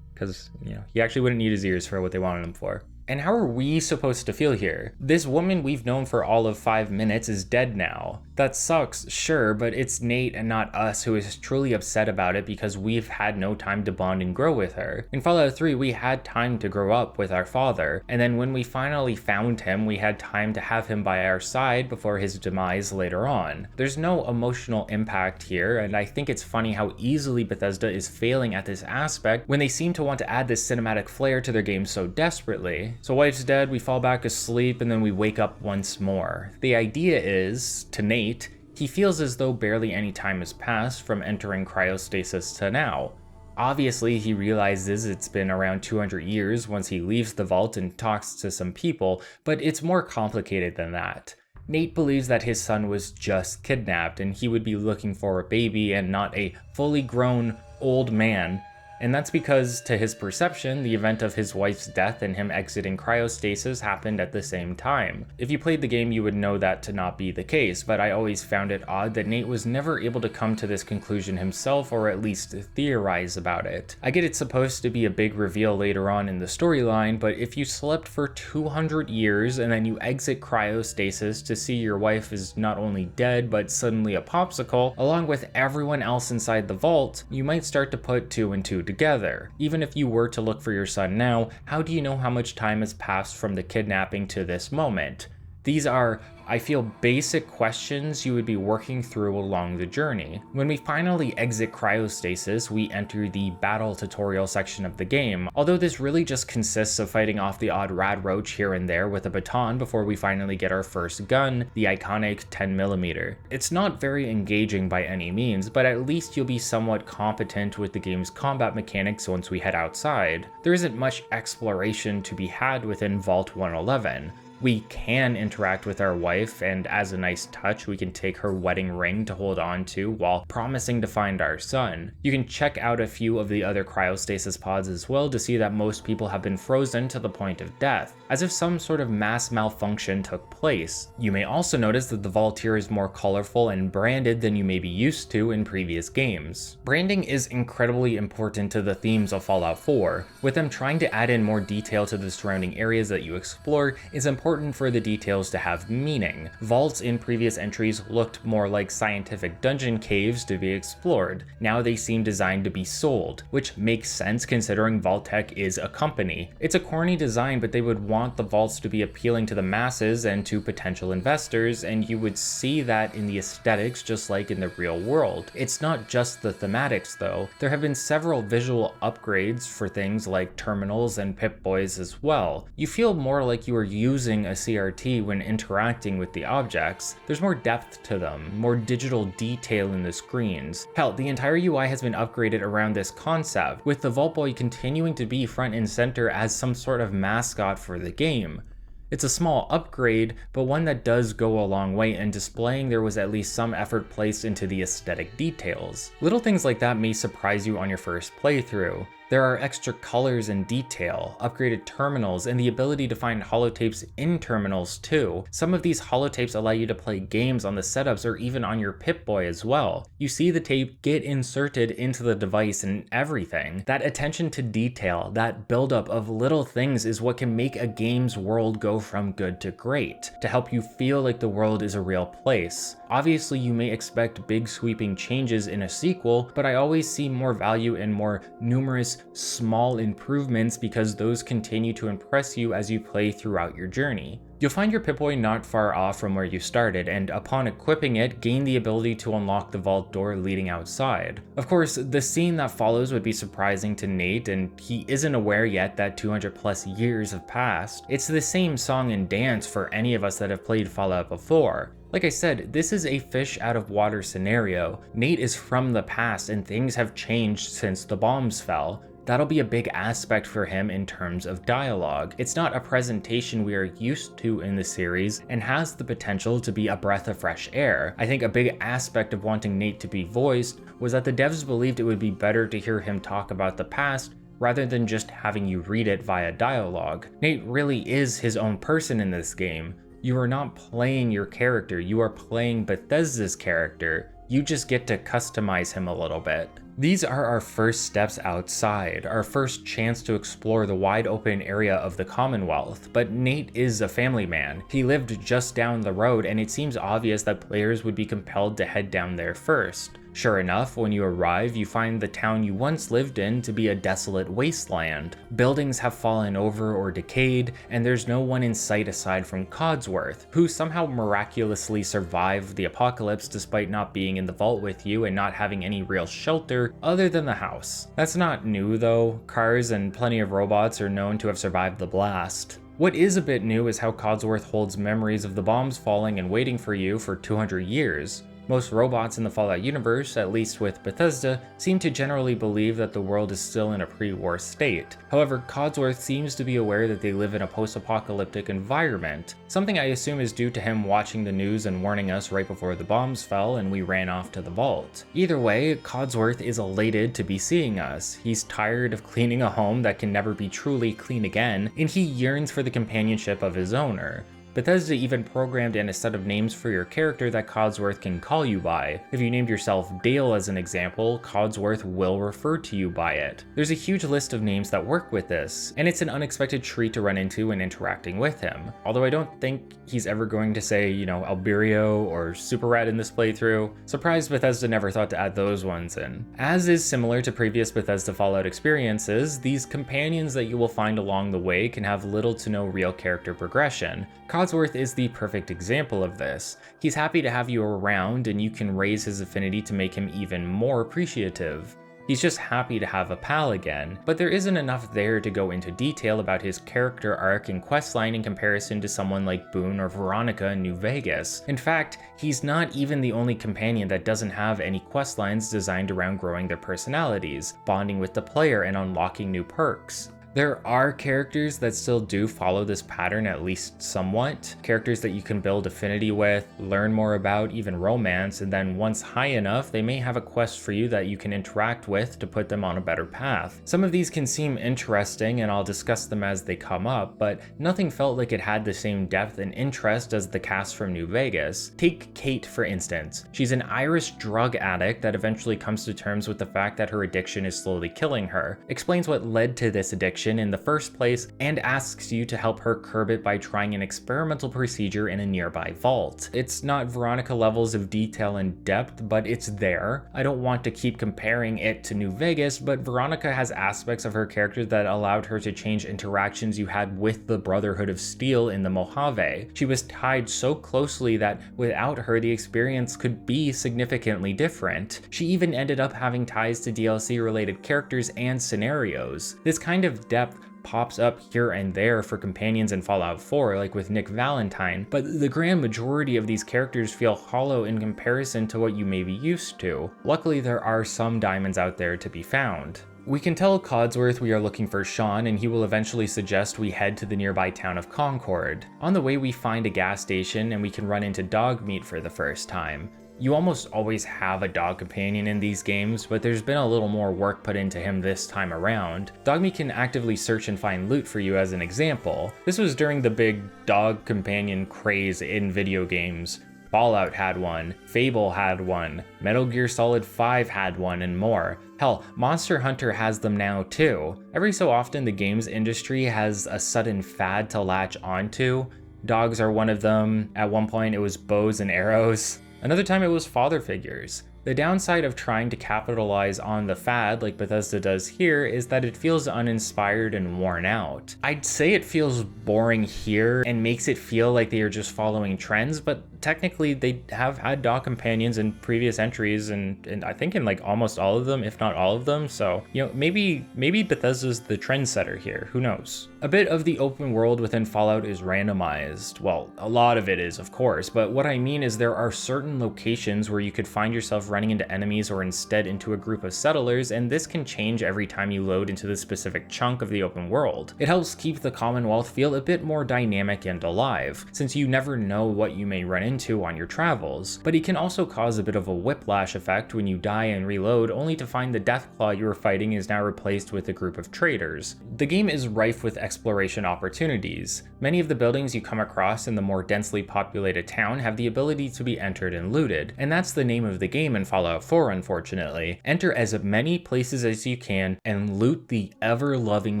because he actually wouldn't need his ears for what they wanted him for. And how are we supposed to feel here? This woman we've known for all of 5 minutes is dead now. That sucks, sure, but it's Nate and not us who is truly upset about it because we've had no time to bond and grow with her. In Fallout 3, we had time to grow up with our father, and then when we finally found him, we had time to have him by our side before his demise later on. There's no emotional impact here, and I think it's funny how easily Bethesda is failing at this aspect when they seem to want to add this cinematic flair to their game so desperately. So wife's dead, we fall back asleep, and then we wake up once more. The idea is, to Nate, he feels as though barely any time has passed from entering cryostasis to now. Obviously, he realizes it's been around 200 years once he leaves the vault and talks to some people, but it's more complicated than that. Nate believes that his son was just kidnapped and he would be looking for a baby and not a fully grown old man. and that's because, to his perception, the event of his wife's death and him exiting cryostasis happened at the same time. If you played the game, you would know that to not be the case, but I always found it odd that Nate was never able to come to this conclusion himself, or at least theorize about it. I get it's supposed to be a big reveal later on in the storyline, but if you slept for 200 years and then you exit cryostasis to see your wife is not only dead, but suddenly a popsicle, along with everyone else inside the vault, you might start to put 2 and 2 together. Even if you were to look for your son now, how do you know how much time has passed from the kidnapping to this moment? These are, I feel, basic questions you would be working through along the journey. When we finally exit cryostasis, we enter the battle tutorial section of the game, although this really just consists of fighting off the odd rad roach here and there with a baton before we finally get our first gun, the iconic 10mm. It's not very engaging by any means, but at least you'll be somewhat competent with the game's combat mechanics once we head outside. There isn't much exploration to be had within Vault 111. We can interact with our wife, and as a nice touch, we can take her wedding ring to hold on to while promising to find our son. You can check out a few of the other cryostasis pods as well to see that most people have been frozen to the point of death, as if some sort of mass malfunction took place. You may also notice that the vault here is more colorful and branded than you may be used to in previous games. Branding is incredibly important to the themes of Fallout 4. With them trying to add in more detail to the surrounding areas that you explore, it's important for the details to have meaning. Vaults in previous entries looked more like scientific dungeon caves to be explored. Now they seem designed to be sold, which makes sense considering Vault-Tec is a company. It's a corny design, but they would want the vaults to be appealing to the masses and to potential investors, and you would see that in the aesthetics just like in the real world. It's not just the thematics though. There have been several visual upgrades for things like terminals and Pip-Boys as well. You feel more like you are using a CRT when interacting with the objects. There's more depth to them, more digital detail in the screens. Hell, the entire UI has been upgraded around this concept, with the Vault Boy continuing to be front and center as some sort of mascot for the game. It's a small upgrade, but one that does go a long way in displaying there was at least some effort placed into the aesthetic details. Little things like that may surprise you on your first playthrough. There are extra colors and detail, upgraded terminals, and the ability to find holotapes in terminals too. Some of these holotapes allow you to play games on the setups or even on your Pip-Boy as well. You see the tape get inserted into the device and everything. That attention to detail, that buildup of little things is what can make a game's world go from good to great, to help you feel like the world is a real place. Obviously, you may expect big sweeping changes in a sequel, but I always see more value in more numerous small improvements because those continue to impress you as you play throughout your journey. You'll find your Pip-Boy not far off from where you started, and upon equipping it, gain the ability to unlock the vault door leading outside. Of course, the scene that follows would be surprising to Nate, and he isn't aware yet that 200 plus years have passed. It's the same song and dance for any of us that have played Fallout before. Like I said, this is a fish out of water scenario. Nate is from the past and things have changed since the bombs fell. That'll be a big aspect for him in terms of dialogue. It's not a presentation we are used to in the series and has the potential to be a breath of fresh air. I think a big aspect of wanting Nate to be voiced was that the devs believed it would be better to hear him talk about the past rather than just having you read it via dialogue. Nate really is his own person in this game. You are not playing your character, you are playing Bethesda's character. You just get to customize him a little bit. These are our first steps outside, our first chance to explore the wide open area of the Commonwealth, but Nate is a family man. He lived just down the road, and it seems obvious that players would be compelled to head down there first. Sure enough, when you arrive, you find the town you once lived in to be a desolate wasteland. Buildings have fallen over or decayed, and there's no one in sight aside from Codsworth, who somehow miraculously survived the apocalypse despite not being in the vault with you and not having any real shelter other than the house. That's not new though. Cars and plenty of robots are known to have survived the blast. What is a bit new is how Codsworth holds memories of the bombs falling and waiting for you for 200 years. Most robots in the Fallout universe, at least with Bethesda, seem to generally believe that the world is still in a pre-war state. However, Codsworth seems to be aware that they live in a post-apocalyptic environment, something I assume is due to him watching the news and warning us right before the bombs fell and we ran off to the vault. Either way, Codsworth is elated to be seeing us. He's tired of cleaning a home that can never be truly clean again, and he yearns for the companionship of his owner. Bethesda even programmed in a set of names for your character that Codsworth can call you by. If you named yourself Dale as an example, Codsworth will refer to you by it. There's a huge list of names that work with this, and it's an unexpected treat to run into when interacting with him. Although I don't think he's ever going to say, Alberio or Super Rat in this playthrough. Surprised Bethesda never thought to add those ones in. As is similar to previous Bethesda Fallout experiences, these companions that you will find along the way can have little to no real character progression. Codsworth is the perfect example of this. He's happy to have you around, and you can raise his affinity to make him even more appreciative. He's just happy to have a pal again, but there isn't enough there to go into detail about his character arc and questline in comparison to someone like Boone or Veronica in New Vegas. In fact, he's not even the only companion that doesn't have any questlines designed around growing their personalities, bonding with the player, and unlocking new perks. There are characters that still do follow this pattern at least somewhat, characters that you can build affinity with, learn more about, even romance, and then once high enough, they may have a quest for you that you can interact with to put them on a better path. Some of these can seem interesting, and I'll discuss them as they come up, but nothing felt like it had the same depth and interest as the cast from New Vegas. Take Cait, for instance. She's an Irish drug addict that eventually comes to terms with the fact that her addiction is slowly killing her, explains what led to this addiction in the first place, and asks you to help her curb it by trying an experimental procedure in a nearby vault. It's not Veronica levels of detail and depth, but it's there. I don't want to keep comparing it to New Vegas, but Veronica has aspects of her character that allowed her to change interactions you had with the Brotherhood of Steel in the Mojave. She was tied so closely that without her, the experience could be significantly different. She even ended up having ties to DLC related characters and scenarios. This kind of depth pops up here and there for companions in Fallout 4, like with Nick Valentine, but the grand majority of these characters feel hollow in comparison to what you may be used to. Luckily, there are some diamonds out there to be found. We can tell Codsworth we are looking for Sean, and he will eventually suggest we head to the nearby town of Concord. On the way, we find a gas station and we can run into Dogmeat for the first time. You almost always have a dog companion in these games, but there's been a little more work put into him this time around. Dogmeat can actively search and find loot for you as an example. This was during the big dog companion craze in video games. Fallout had one, Fable had one, Metal Gear Solid 5 had one, and more. Hell, Monster Hunter has them now too. Every so often the games industry has a sudden fad to latch onto. Dogs are one of them. At one point it was bows and arrows. Another time it was father figures. The downside of trying to capitalize on the fad like Bethesda does here is that it feels uninspired and worn out. I'd say it feels boring here and makes it feel like they are just following trends, but technically they have had dog companions in previous entries and I think in like almost all of them, if not all of them, so maybe Bethesda's the trendsetter here, who knows. A bit of the open world within Fallout is randomized. Well, a lot of it is, of course, but what I mean is there are certain locations where you could find yourself running into enemies or instead into a group of settlers, and this can change every time you load into the specific chunk of the open world. It helps keep the Commonwealth feel a bit more dynamic and alive, since you never know what you may run into on your travels, but it can also cause a bit of a whiplash effect when you die and reload only to find the Deathclaw you were fighting is now replaced with a group of traitors. The game is rife with exploration opportunities. Many of the buildings you come across in the more densely populated town have the ability to be entered and looted, and that's the name of the game in Fallout 4, unfortunately. Enter as many places as you can and loot the ever-loving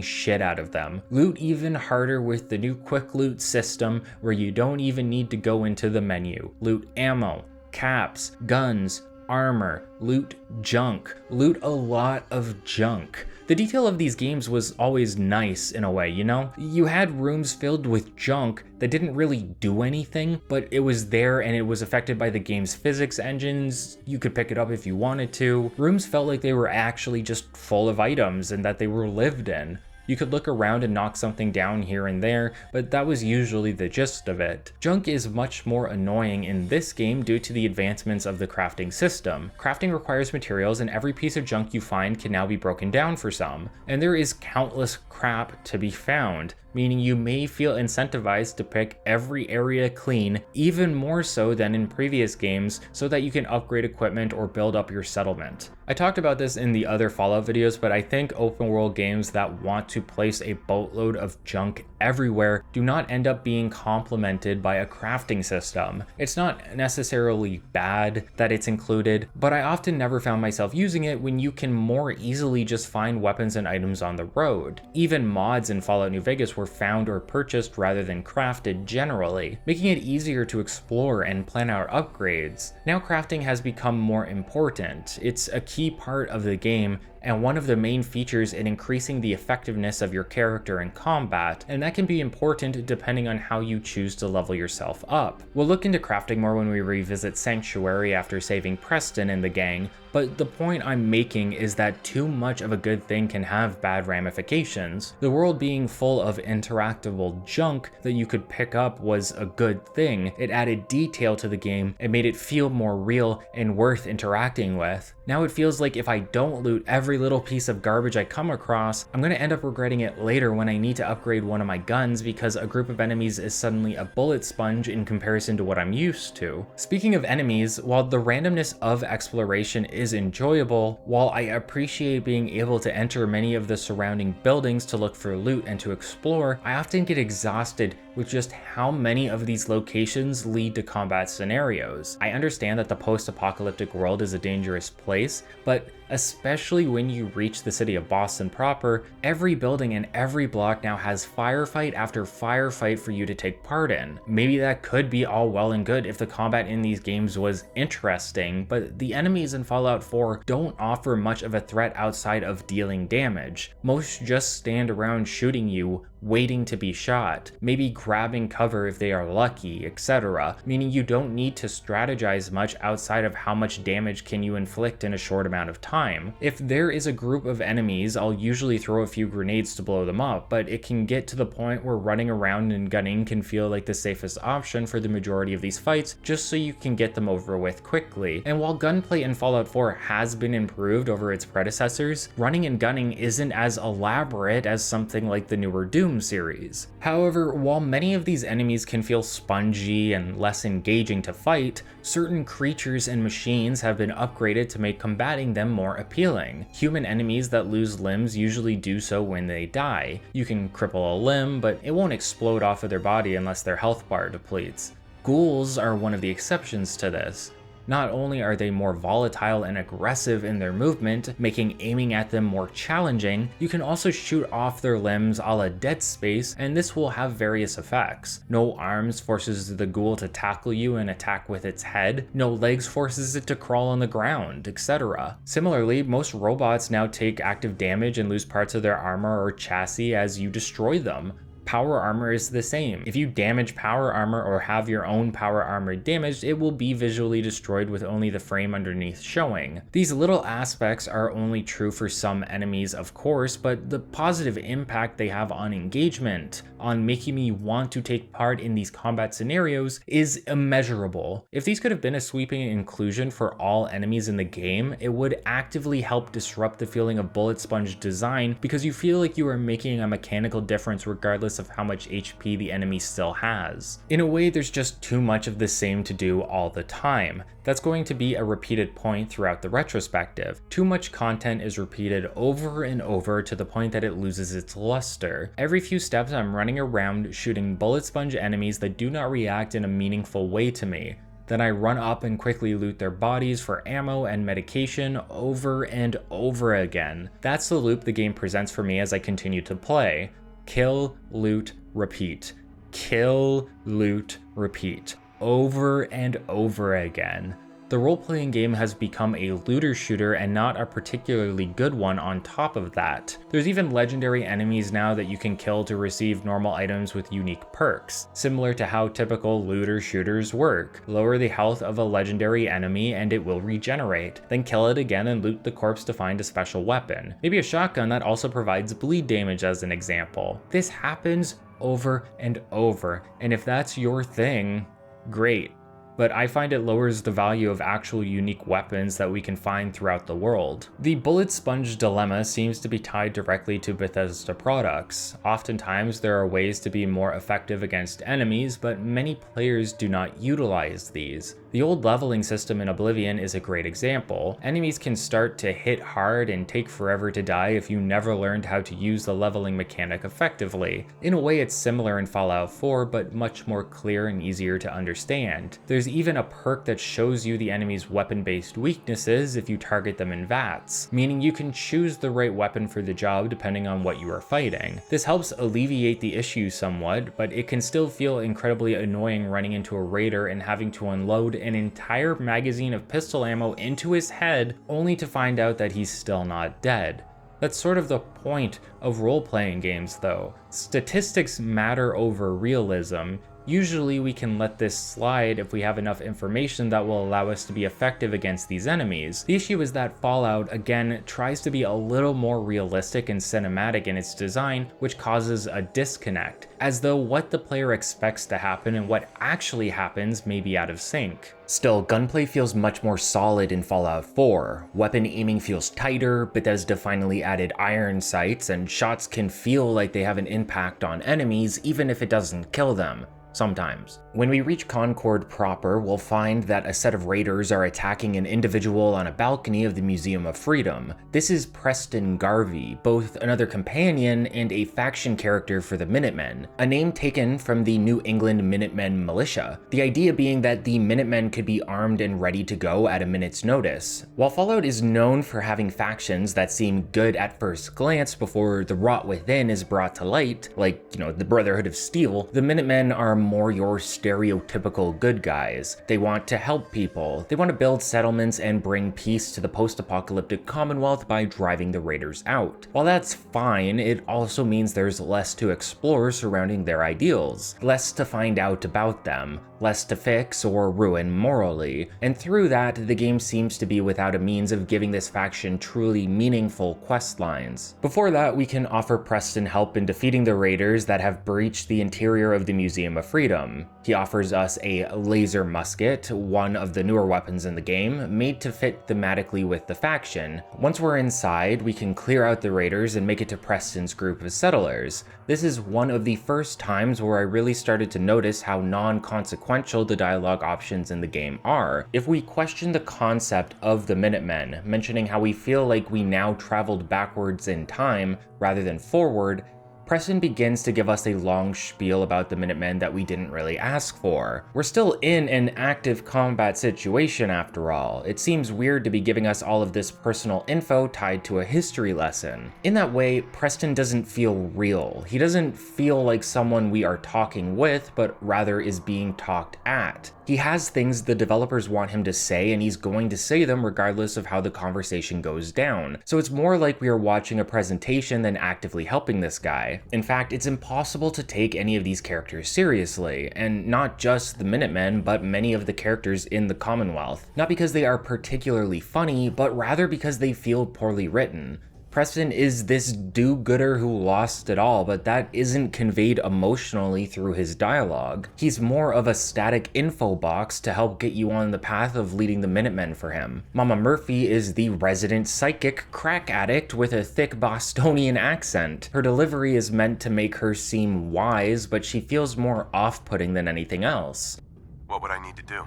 shit out of them. Loot even harder with the new quick loot system where you don't even need to go into the menu. Loot ammo, caps, guns, armor, loot junk, loot a lot of junk. The detail of these games was always nice in a way, You had rooms filled with junk that didn't really do anything, but it was there and it was affected by the game's physics engines. You could pick it up if you wanted to. Rooms felt like they were actually just full of items and that they were lived in. You could look around and knock something down here and there, but that was usually the gist of it. Junk is much more annoying in this game due to the advancements of the crafting system. Crafting requires materials, and every piece of junk you find can now be broken down for some. And there is countless crap to be found, meaning you may feel incentivized to pick every area clean, even more so than in previous games, so that you can upgrade equipment or build up your settlement. I talked about this in the other Fallout videos, but I think open world games that want to place a boatload of junk everywhere do not end up being complemented by a crafting system. It's not necessarily bad that it's included, but I often never found myself using it when you can more easily just find weapons and items on the road. Even mods in Fallout New Vegas were found or purchased rather than crafted generally, making it easier to explore and plan out upgrades. Now crafting has become more important. It's a key part of the game and one of the main features in increasing the effectiveness of your character in combat, and that can be important depending on how you choose to level yourself up. We'll look into crafting more when we revisit Sanctuary after saving Preston and the gang, but the point I'm making is that too much of a good thing can have bad ramifications. The world being full of interactable junk that you could pick up was a good thing. It added detail to the game and made it feel more real and worth interacting with. Now it feels like if I don't loot every little piece of garbage I come across, I'm going to end up regretting it later when I need to upgrade one of my guns because a group of enemies is suddenly a bullet sponge in comparison to what I'm used to. Speaking of enemies, while the randomness of exploration is enjoyable, while I appreciate being able to enter many of the surrounding buildings to look for loot and to explore, I often get exhausted with just how many of these locations lead to combat scenarios. I understand that the post-apocalyptic world is a dangerous place, but especially when you reach the city of Boston proper, every building and every block now has firefight after firefight for you to take part in. Maybe that could be all well and good if the combat in these games was interesting, but the enemies in Fallout 4 don't offer much of a threat outside of dealing damage. Most just stand around shooting you, waiting to be shot, maybe grabbing cover if they are lucky, etc., meaning you don't need to strategize much outside of how much damage can you inflict in a short amount of time. If there is a group of enemies, I'll usually throw a few grenades to blow them up, but it can get to the point where running around and gunning can feel like the safest option for the majority of these fights, just so you can get them over with quickly. And while gunplay in Fallout 4 has been improved over its predecessors, running and gunning isn't as elaborate as something like the newer Doom series. However, while many of these enemies can feel spongy and less engaging to fight, certain creatures and machines have been upgraded to make combating them more appealing. Human enemies that lose limbs usually do so when they die. You can cripple a limb, but it won't explode off of their body unless their health bar depletes. Ghouls are one of the exceptions to this. Not only are they more volatile and aggressive in their movement, making aiming at them more challenging, you can also shoot off their limbs a la Dead Space, and this will have various effects. No arms forces the ghoul to tackle you and attack with its head, no legs forces it to crawl on the ground, etc. Similarly, most robots now take active damage and lose parts of their armor or chassis as you destroy them. Power armor is the same. If you damage power armor or have your own power armor damaged, it will be visually destroyed with only the frame underneath showing. These little aspects are only true for some enemies, of course, but the positive impact they have on engagement, on making me want to take part in these combat scenarios, is immeasurable. If these could have been a sweeping inclusion for all enemies in the game, it would actively help disrupt the feeling of bullet sponge design because you feel like you are making a mechanical difference regardless of how much HP the enemy still has. In a way, there's just too much of the same to do all the time. That's going to be a repeated point throughout the retrospective. Too much content is repeated over and over to the point that it loses its luster. Every few steps I'm running around shooting bullet sponge enemies that do not react in a meaningful way to me. Then I run up and quickly loot their bodies for ammo and medication over and over again. That's the loop the game presents for me as I continue to play. Kill, loot, repeat. Kill, loot, repeat. Over and over again. The role-playing game has become a looter shooter and not a particularly good one on top of that. There's even legendary enemies now that you can kill to receive normal items with unique perks, similar to how typical looter shooters work. Lower the health of a legendary enemy and it will regenerate, then kill it again and loot the corpse to find a special weapon. Maybe a shotgun that also provides bleed damage as an example. This happens over and over, and if that's your thing, great. But I find it lowers the value of actual unique weapons that we can find throughout the world. The bullet sponge dilemma seems to be tied directly to Bethesda products. Oftentimes there are ways to be more effective against enemies, but many players do not utilize these. The old leveling system in Oblivion is a great example. Enemies can start to hit hard and take forever to die if you never learned how to use the leveling mechanic effectively. In a way it's similar in Fallout 4, but much more clear and easier to understand. There's even a perk that shows you the enemy's weapon-based weaknesses if you target them in VATS, meaning you can choose the right weapon for the job depending on what you are fighting. This helps alleviate the issue somewhat, but it can still feel incredibly annoying running into a raider and having to unload an entire magazine of pistol ammo into his head only to find out that he's still not dead. That's sort of the point of role-playing games though. Statistics matter over realism. Usually we can let this slide if we have enough information that will allow us to be effective against these enemies. The issue is that Fallout, again, tries to be a little more realistic and cinematic in its design, which causes a disconnect, as though what the player expects to happen and what actually happens may be out of sync. Still, gunplay feels much more solid in Fallout 4. Weapon aiming feels tighter, Bethesda finally added iron sights, and shots can feel like they have an impact on enemies even if it doesn't kill them. Sometimes. When we reach Concord proper, we'll find that a set of raiders are attacking an individual on a balcony of the Museum of Freedom. This is Preston Garvey, both another companion and a faction character for the Minutemen, a name taken from the New England Minutemen militia, the idea being that the Minutemen could be armed and ready to go at a minute's notice. While Fallout is known for having factions that seem good at first glance before the rot within is brought to light, like, the Brotherhood of Steel, the Minutemen are more your stereotypical good guys. They want to help people. They want to build settlements and bring peace to the post-apocalyptic Commonwealth by driving the raiders out. While that's fine, it also means there's less to explore surrounding their ideals, less to find out about them, less to fix or ruin morally, and through that, the game seems to be without a means of giving this faction truly meaningful quest lines. Before that, we can offer Preston help in defeating the raiders that have breached the interior of the Museum of Freedom. He offers us a laser musket, one of the newer weapons in the game, made to fit thematically with the faction. Once we're inside, we can clear out the raiders and make it to Preston's group of settlers. This is one of the first times where I really started to notice how non-consequential the dialogue options in the game are. If we question the concept of the Minutemen, mentioning how we feel like we now traveled backwards in time rather than forward, Preston begins to give us a long spiel about the Minutemen that we didn't really ask for. We're still in an active combat situation after all. It seems weird to be giving us all of this personal info tied to a history lesson. In that way, Preston doesn't feel real. He doesn't feel like someone we are talking with, but rather is being talked at. He has things the developers want him to say, and he's going to say them regardless of how the conversation goes down. So it's more like we are watching a presentation than actively helping this guy. In fact, it's impossible to take any of these characters seriously, and not just the Minutemen, but many of the characters in the Commonwealth. Not because they are particularly funny, but rather because they feel poorly written. Preston is this do-gooder who lost it all, but that isn't conveyed emotionally through his dialogue. He's more of a static info box to help get you on the path of leading the Minutemen for him. Mama Murphy is the resident psychic crack addict with a thick Bostonian accent. Her delivery is meant to make her seem wise, but she feels more off-putting than anything else. What would I need to do?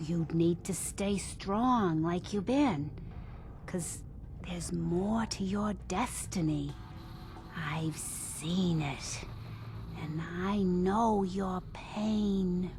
You'd need to stay strong like you've been, 'cause there's more to your destiny. I've seen it, and I know your pain.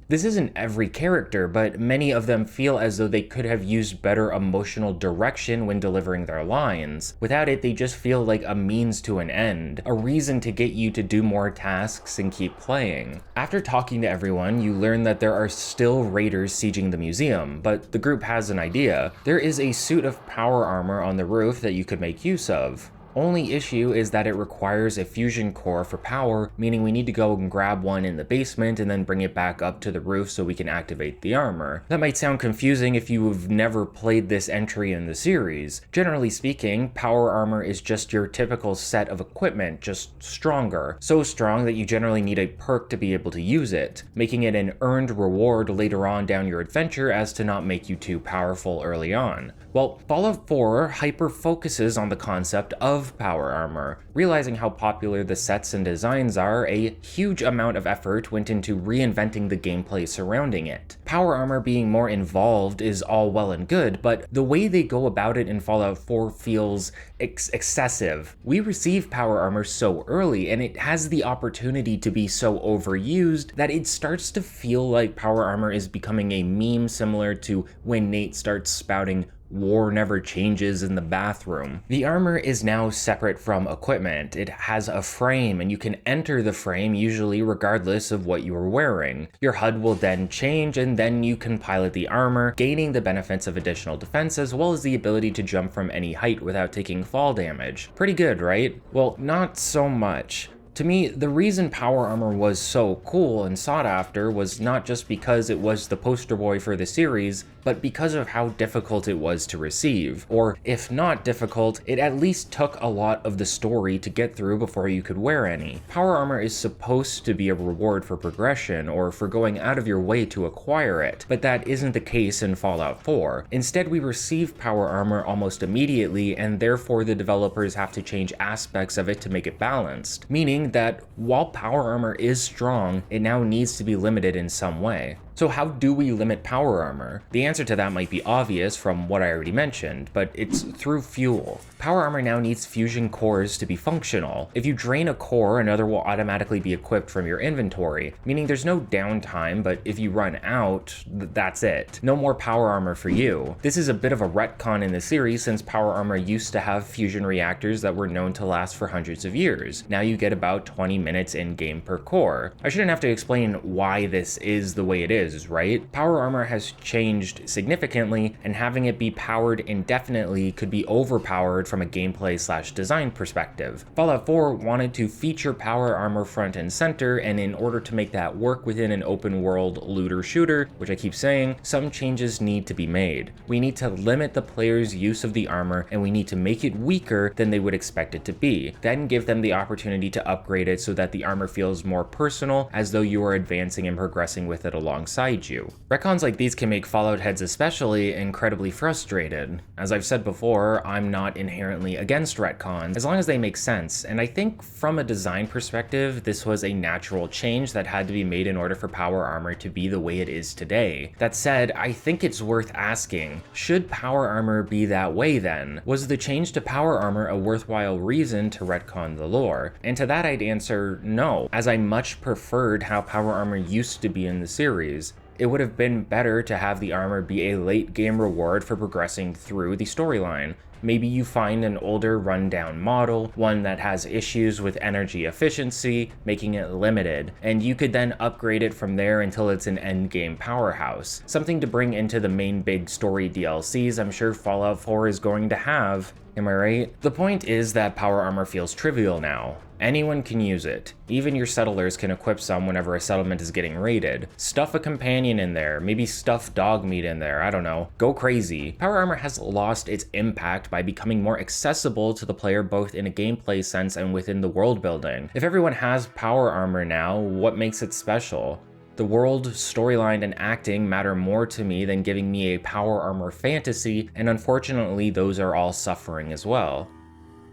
This isn't every character, but many of them feel as though they could have used better emotional direction when delivering their lines. Without it, they just feel like a means to an end, a reason to get you to do more tasks and keep playing. After talking to everyone, you learn that there are still raiders sieging the museum, but the group has an idea. There is a suit of power armor on the roof that you could make use of. Only issue is that it requires a fusion core for power, meaning we need to go and grab one in the basement and then bring it back up to the roof so we can activate the armor. That might sound confusing if you've never played this entry in the series. Generally speaking, power armor is just your typical set of equipment, just stronger. So strong that you generally need a perk to be able to use it, making it an earned reward later on down your adventure as to not make you too powerful early on. Well, Fallout 4 hyper-focuses on the concept of power armor. Realizing how popular the sets and designs are, a huge amount of effort went into reinventing the gameplay surrounding it. Power armor being more involved is all well and good, but the way they go about it in Fallout 4 feels excessive. We receive power armor so early, and it has the opportunity to be so overused that it starts to feel like power armor is becoming a meme similar to when Nate starts spouting "War never changes" in the bathroom. The armor is now separate from equipment. It has a frame, and you can enter the frame usually regardless of what you are wearing. Your HUD will then change, and then you can pilot the armor, gaining the benefits of additional defense as well as the ability to jump from any height without taking fall damage. Pretty good, right? Well, not so much. To me, the reason power armor was so cool and sought after was not just because it was the poster boy for the series, but because of how difficult it was to receive. Or, if not difficult, it at least took a lot of the story to get through before you could wear any. Power armor is supposed to be a reward for progression, or for going out of your way to acquire it, but that isn't the case in Fallout 4. Instead, we receive power armor almost immediately, and therefore the developers have to change aspects of it to make it balanced, meaning that while power armor is strong, it now needs to be limited in some way. So how do we limit power armor? The answer to that might be obvious from what I already mentioned, but it's through fuel. Power armor now needs fusion cores to be functional. If you drain a core, another will automatically be equipped from your inventory, meaning there's no downtime, but if you run out, that's it. No more power armor for you. This is a bit of a retcon in the series since power armor used to have fusion reactors that were known to last for hundreds of years. Now you get about 20 minutes in-game per core. I shouldn't have to explain why this is the way it is, right? Power armor has changed significantly, and having it be powered indefinitely could be overpowered from a gameplay/design perspective. Fallout 4 wanted to feature power armor front and center, and in order to make that work within an open world looter shooter, which I keep saying, some changes need to be made. We need to limit the player's use of the armor, and we need to make it weaker than they would expect it to be. Then give them the opportunity to upgrade it so that the armor feels more personal, as though you are advancing and progressing with it alongside you. Retcons like these can make Fallout heads especially incredibly frustrated. As I've said before, I'm not inherently against retcons, as long as they make sense, and I think from a design perspective, this was a natural change that had to be made in order for power armor to be the way it is today. That said, I think it's worth asking, should power armor be that way then? Was the change to power armor a worthwhile reason to retcon the lore? And to that I'd answer no, as I much preferred how power armor used to be in the series. It would have been better to have the armor be a late game reward for progressing through the storyline. Maybe you find an older rundown model, one that has issues with energy efficiency, making it limited, and you could then upgrade it from there until it's an endgame powerhouse. Something to bring into the main big story DLCs I'm sure Fallout 4 is going to have. Am I right? The point is that power armor feels trivial now. Anyone can use it. Even your settlers can equip some whenever a settlement is getting raided. Stuff a companion in there, maybe stuff dog meat in there, I don't know. Go crazy. Power armor has lost its impact by becoming more accessible to the player both in a gameplay sense and within the world building. If everyone has power armor now, what makes it special? The world, storyline, and acting matter more to me than giving me a power armor fantasy, and unfortunately those are all suffering as well.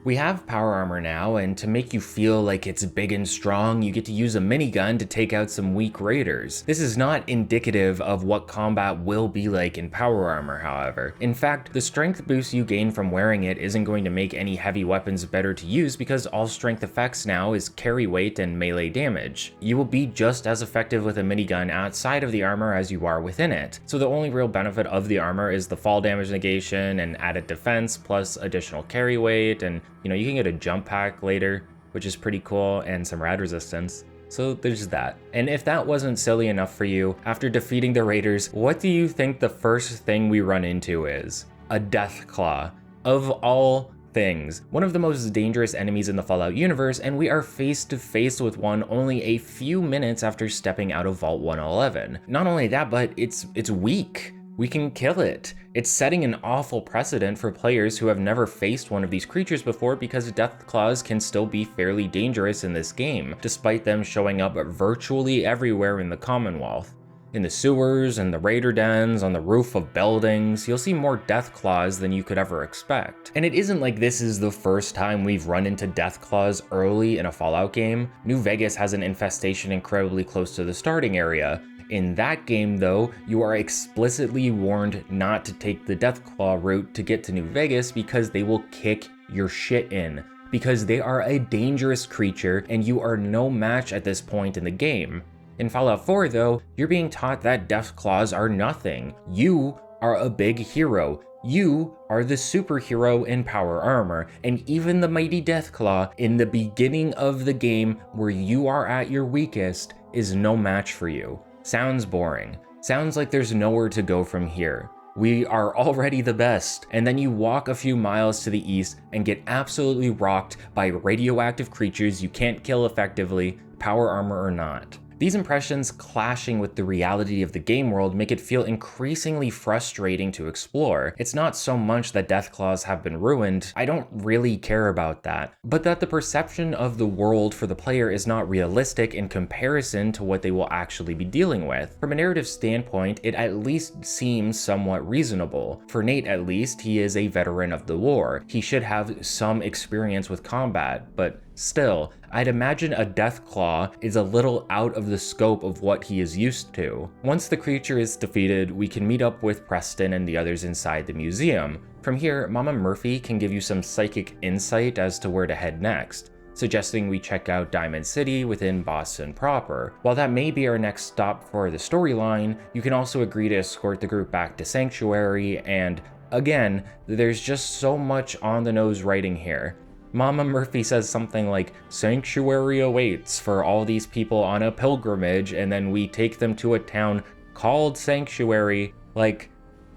We have power armor now, and to make you feel like it's big and strong, you get to use a minigun to take out some weak raiders. This is not indicative of what combat will be like in power armor, however. In fact, the strength boost you gain from wearing it isn't going to make any heavy weapons better to use because all strength effects now is carry weight and melee damage. You will be just as effective with a minigun outside of the armor as you are within it. So the only real benefit of the armor is the fall damage negation and added defense plus additional carry weight, and you can get a jump pack later, which is pretty cool, and some rad resistance. So there's that. And if that wasn't silly enough for you, after defeating the raiders, what do you think the first thing we run into is? A Deathclaw. Of all things, one of the most dangerous enemies in the Fallout universe, and we are face to face with one only a few minutes after stepping out of Vault 111. Not only that, but it's weak. We can kill it. It's setting an awful precedent for players who have never faced one of these creatures before because Deathclaws can still be fairly dangerous in this game, despite them showing up virtually everywhere in the Commonwealth. In the sewers and the raider dens, on the roof of buildings, you'll see more Deathclaws than you could ever expect. And it isn't like this is the first time we've run into Deathclaws early in a Fallout game. New Vegas has an infestation incredibly close to the starting area. In that game though, you are explicitly warned not to take the Deathclaw route to get to New Vegas because they will kick your shit in. Because they are a dangerous creature and you are no match at this point in the game. In Fallout 4 though, you're being taught that Deathclaws are nothing. You are a big hero. You are the superhero in power armor, and even the mighty Deathclaw in the beginning of the game where you are at your weakest is no match for you. Sounds boring. Sounds like there's nowhere to go from here. We are already the best, and then you walk a few miles to the east and get absolutely rocked by radioactive creatures you can't kill effectively, power armor or not. These impressions clashing with the reality of the game world make it feel increasingly frustrating to explore. It's not so much that Deathclaws have been ruined, I don't really care about that, but that the perception of the world for the player is not realistic in comparison to what they will actually be dealing with. From a narrative standpoint, it at least seems somewhat reasonable. For Nate at least, he is a veteran of the war. He should have some experience with combat, but still, I'd imagine a Deathclaw is a little out of the scope of what he is used to. Once the creature is defeated, we can meet up with Preston and the others inside the museum. From here, Mama Murphy can give you some psychic insight as to where to head next, suggesting we check out Diamond City within Boston proper. While that may be our next stop for the storyline, you can also agree to escort the group back to Sanctuary, and again, there's just so much on the nose writing here. Mama Murphy says something like, "Sanctuary awaits for all these people on a pilgrimage, and then we take them to a town called Sanctuary." Like,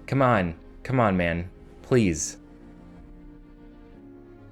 come on, man, please.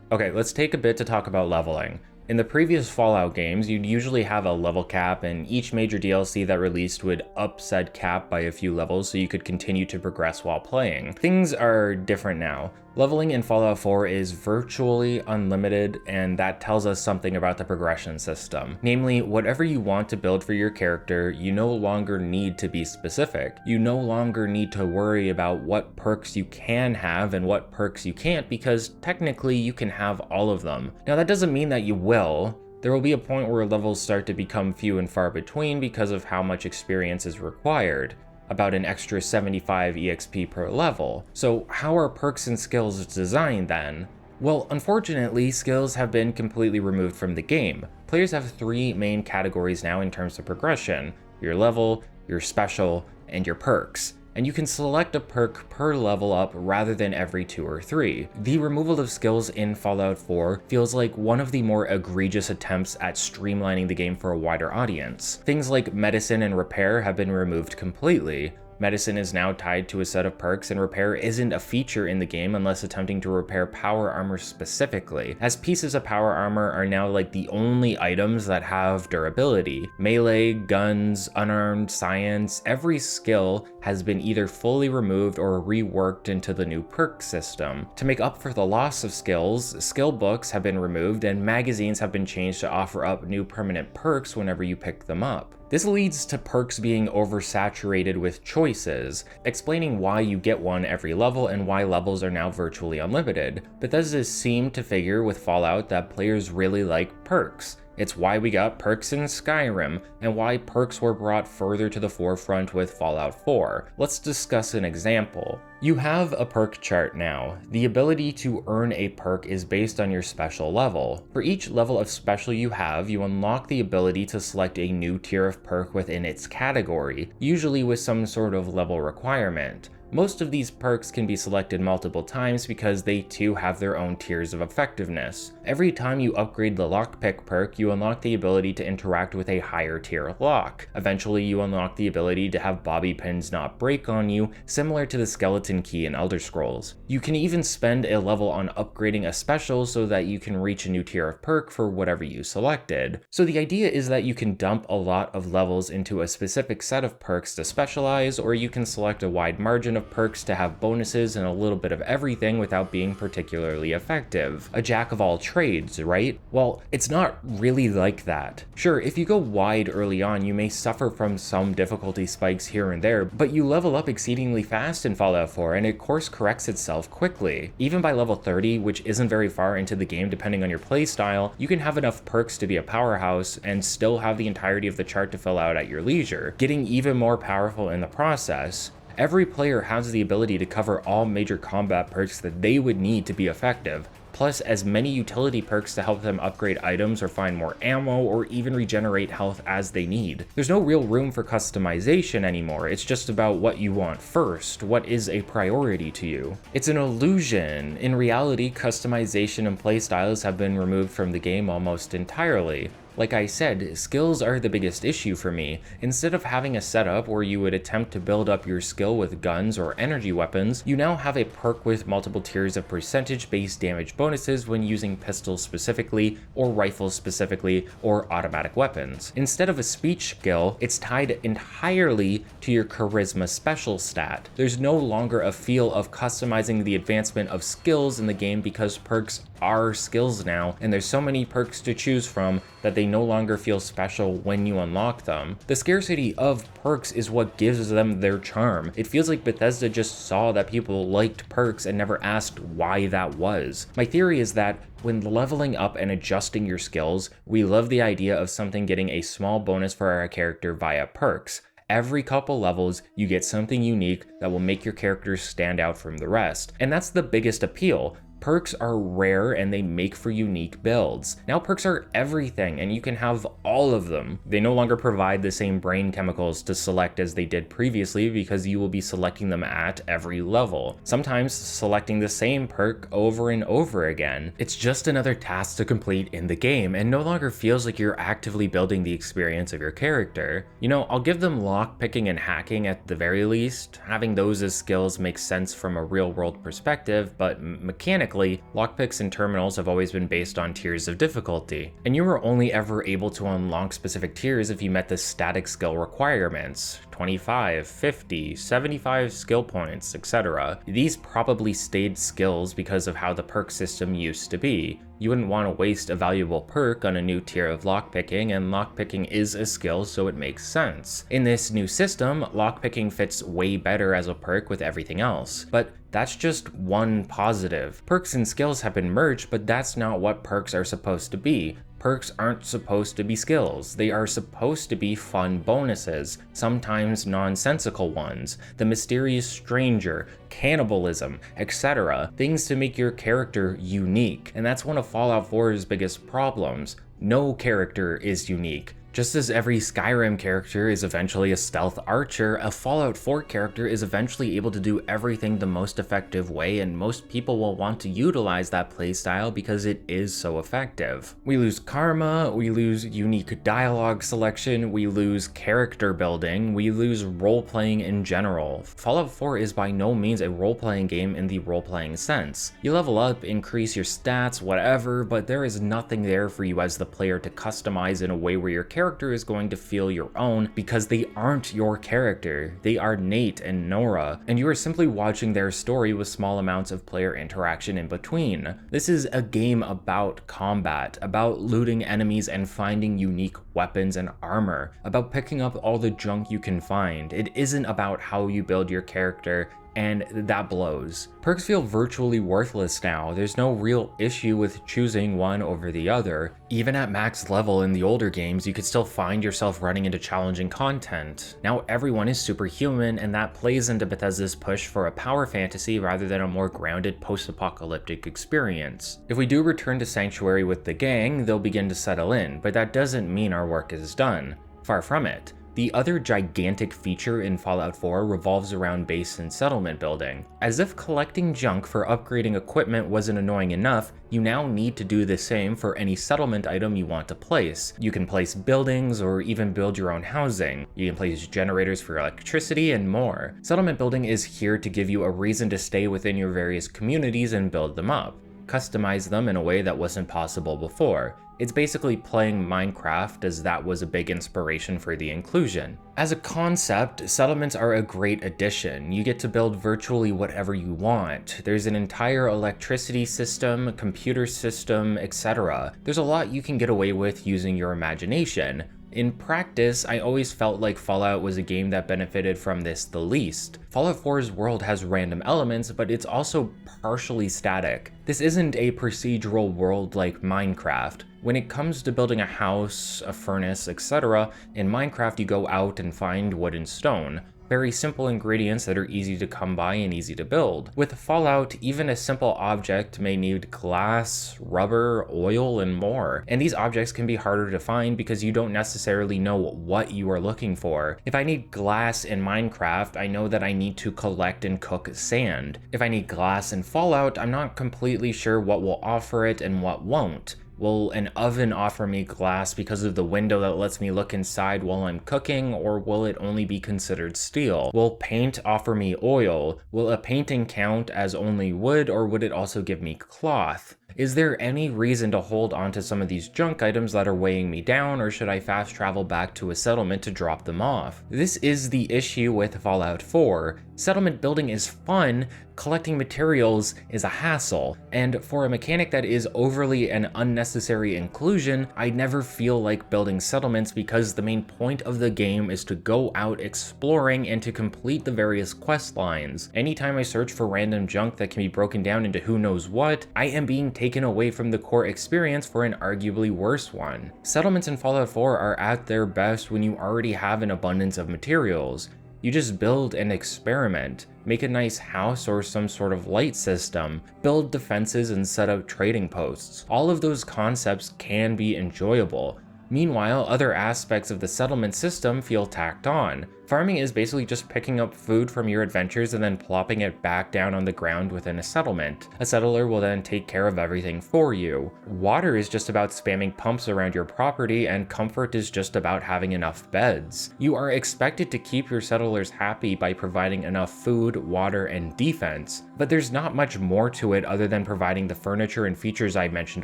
Okay, let's take a bit to talk about leveling. In the previous Fallout games, you'd usually have a level cap, and each major DLC that released would up said cap by a few levels so you could continue to progress while playing. Things are different now. Leveling in Fallout 4 is virtually unlimited, and that tells us something about the progression system. Namely, whatever you want to build for your character, you no longer need to be specific. You no longer need to worry about what perks you can have and what perks you can't, because technically you can have all of them. Now that doesn't mean that you will. There will be a point where levels start to become few and far between because of how much experience is required. About an extra 75 EXP per level. So how are perks and skills designed then? Well, unfortunately, skills have been completely removed from the game. Players have 3 main categories now in terms of progression: your level, your special, and your perks. And you can select a perk per level up rather than every 2 or 3. The removal of skills in Fallout 4 feels like one of the more egregious attempts at streamlining the game for a wider audience. Things like medicine and repair have been removed completely. Medicine is now tied to a set of perks, and repair isn't a feature in the game unless attempting to repair power armor specifically, as pieces of power armor are now like the only items that have durability. Melee, guns, unarmed, science, every skill has been either fully removed or reworked into the new perk system. To make up for the loss of skills, skill books have been removed and magazines have been changed to offer up new permanent perks whenever you pick them up. This leads to perks being oversaturated with choices, explaining why you get one every level and why levels are now virtually unlimited. Bethesda seemed to figure with Fallout that players really like perks. It's why we got perks in Skyrim, and why perks were brought further to the forefront with Fallout 4. Let's discuss an example. You have a perk chart now. The ability to earn a perk is based on your special level. For each level of special you have, you unlock the ability to select a new tier of perk within its category, usually with some sort of level requirement. Most of these perks can be selected multiple times because they too have their own tiers of effectiveness. Every time you upgrade the lockpick perk, you unlock the ability to interact with a higher tier lock. Eventually, you unlock the ability to have bobby pins not break on you, similar to the skeleton key in Elder Scrolls. You can even spend a level on upgrading a special so that you can reach a new tier of perk for whatever you selected. So the idea is that you can dump a lot of levels into a specific set of perks to specialize, or you can select a wide margin of perks to have bonuses and a little bit of everything without being particularly effective. A jack of all trades, right? Well, it's not really like that. Sure, if you go wide early on, you may suffer from some difficulty spikes here and there, but you level up exceedingly fast in Fallout 4 and it course corrects itself quickly. Even by level 30, which isn't very far into the game depending on your playstyle, you can have enough perks to be a powerhouse and still have the entirety of the chart to fill out at your leisure, getting even more powerful in the process. Every player has the ability to cover all major combat perks that they would need to be effective, plus as many utility perks to help them upgrade items or find more ammo or even regenerate health as they need. There's no real room for customization anymore, it's just about what you want first, what is a priority to you. It's an illusion. In reality, customization and playstyles have been removed from the game almost entirely. Like I said, skills are the biggest issue for me. Instead of having a setup where you would attempt to build up your skill with guns or energy weapons, you now have a perk with multiple tiers of percentage-based damage bonuses when using pistols specifically, or rifles specifically, or automatic weapons. Instead of a speech skill, it's tied entirely to your charisma special stat. There's no longer a feel of customizing the advancement of skills in the game because perks are skills now, and there's so many perks to choose from that they no longer feel special when you unlock them. The scarcity of perks is what gives them their charm. It feels like Bethesda just saw that people liked perks and never asked why that was. My theory is that when leveling up and adjusting your skills, we love the idea of something getting a small bonus for our character via perks. Every couple levels, you get something unique that will make your character stand out from the rest. And that's the biggest appeal. Perks are rare and they make for unique builds. Now perks are everything and you can have all of them. They no longer provide the same brain chemicals to select as they did previously because you will be selecting them at every level. Sometimes selecting the same perk over and over again. It's just another task to complete in the game and no longer feels like you're actively building the experience of your character. You know, I'll give them lockpicking and hacking at the very least. Having those as skills makes sense from a real world perspective, but mechanically, lockpicks and terminals have always been based on tiers of difficulty, and you were only ever able to unlock specific tiers if you met the static skill requirements. 25, 50, 75 skill points, etc. These probably stayed skills because of how the perk system used to be. You wouldn't want to waste a valuable perk on a new tier of lockpicking, and lockpicking is a skill, so it makes sense. In this new system, lockpicking fits way better as a perk with everything else, but that's just one positive. Perks and skills have been merged, but that's not what perks are supposed to be. Perks aren't supposed to be skills. They are supposed to be fun bonuses, sometimes nonsensical ones, the mysterious stranger, cannibalism, etc. Things to make your character unique. And that's one of Fallout 4's biggest problems. No character is unique. Just as every Skyrim character is eventually a stealth archer, a Fallout 4 character is eventually able to do everything the most effective way, and most people will want to utilize that playstyle because it is so effective. We lose karma, we lose unique dialogue selection, we lose character building, we lose role-playing in general. Fallout 4 is by no means a role-playing game in the role-playing sense. You level up, increase your stats, whatever, but there is nothing there for you as the player to customize in a way where your character character is going to feel your own because they aren't your character. They are Nate and Nora, and you are simply watching their story with small amounts of player interaction in between. This is a game about combat, about looting enemies and finding unique weapons and armor, about picking up all the junk you can find. It isn't about how you build your character, and that blows. Perks feel virtually worthless now. There's no real issue with choosing one over the other. Even at max level in the older games, you could still find yourself running into challenging content. Now everyone is superhuman, and that plays into Bethesda's push for a power fantasy rather than a more grounded post-apocalyptic experience. If we do return to Sanctuary with the gang, they'll begin to settle in, but that doesn't mean our work is done. Far from it. The other gigantic feature in Fallout 4 revolves around base and settlement building. As if collecting junk for upgrading equipment wasn't annoying enough, you now need to do the same for any settlement item you want to place. You can place buildings or even build your own housing. You can place generators for electricity and more. Settlement building is here to give you a reason to stay within your various communities and build them up. Customize them in a way that wasn't possible before. It's basically playing Minecraft, as that was a big inspiration for the inclusion. As a concept, settlements are a great addition. You get to build virtually whatever you want. There's an entire electricity system, computer system, etc. There's a lot you can get away with using your imagination. In practice, I always felt like Fallout was a game that benefited from this the least. Fallout 4's world has random elements, but it's also partially static. This isn't a procedural world like Minecraft. When it comes to building a house, a furnace, etc., in Minecraft you go out and find wood and stone. Very simple ingredients that are easy to come by and easy to build. With Fallout, even a simple object may need glass, rubber, oil, and more. And these objects can be harder to find because you don't necessarily know what you are looking for. If I need glass in Minecraft, I know that I need to collect and cook sand. If I need glass in Fallout, I'm not completely sure what will offer it and what won't. Will an oven offer me glass because of the window that lets me look inside while I'm cooking, or will it only be considered steel? Will paint offer me oil? Will a painting count as only wood, or would it also give me cloth? Is there any reason to hold on to some of these junk items that are weighing me down, or should I fast travel back to a settlement to drop them off? This is the issue with Fallout 4. Settlement building is fun, collecting materials is a hassle, and for a mechanic that is overly an unnecessary inclusion, I never feel like building settlements because the main point of the game is to go out exploring and to complete the various quest lines. Anytime I search for random junk that can be broken down into who knows what, I am being taken away from the core experience for an arguably worse one. Settlements in Fallout 4 are at their best when you already have an abundance of materials. You just build and experiment, make a nice house or some sort of light system, build defenses and set up trading posts. All of those concepts can be enjoyable. Meanwhile, other aspects of the settlement system feel tacked on. Farming is basically just picking up food from your adventures and then plopping it back down on the ground within a settlement. A settler will then take care of everything for you. Water is just about spamming pumps around your property, and comfort is just about having enough beds. You are expected to keep your settlers happy by providing enough food, water, and defense, but there's not much more to it other than providing the furniture and features I mentioned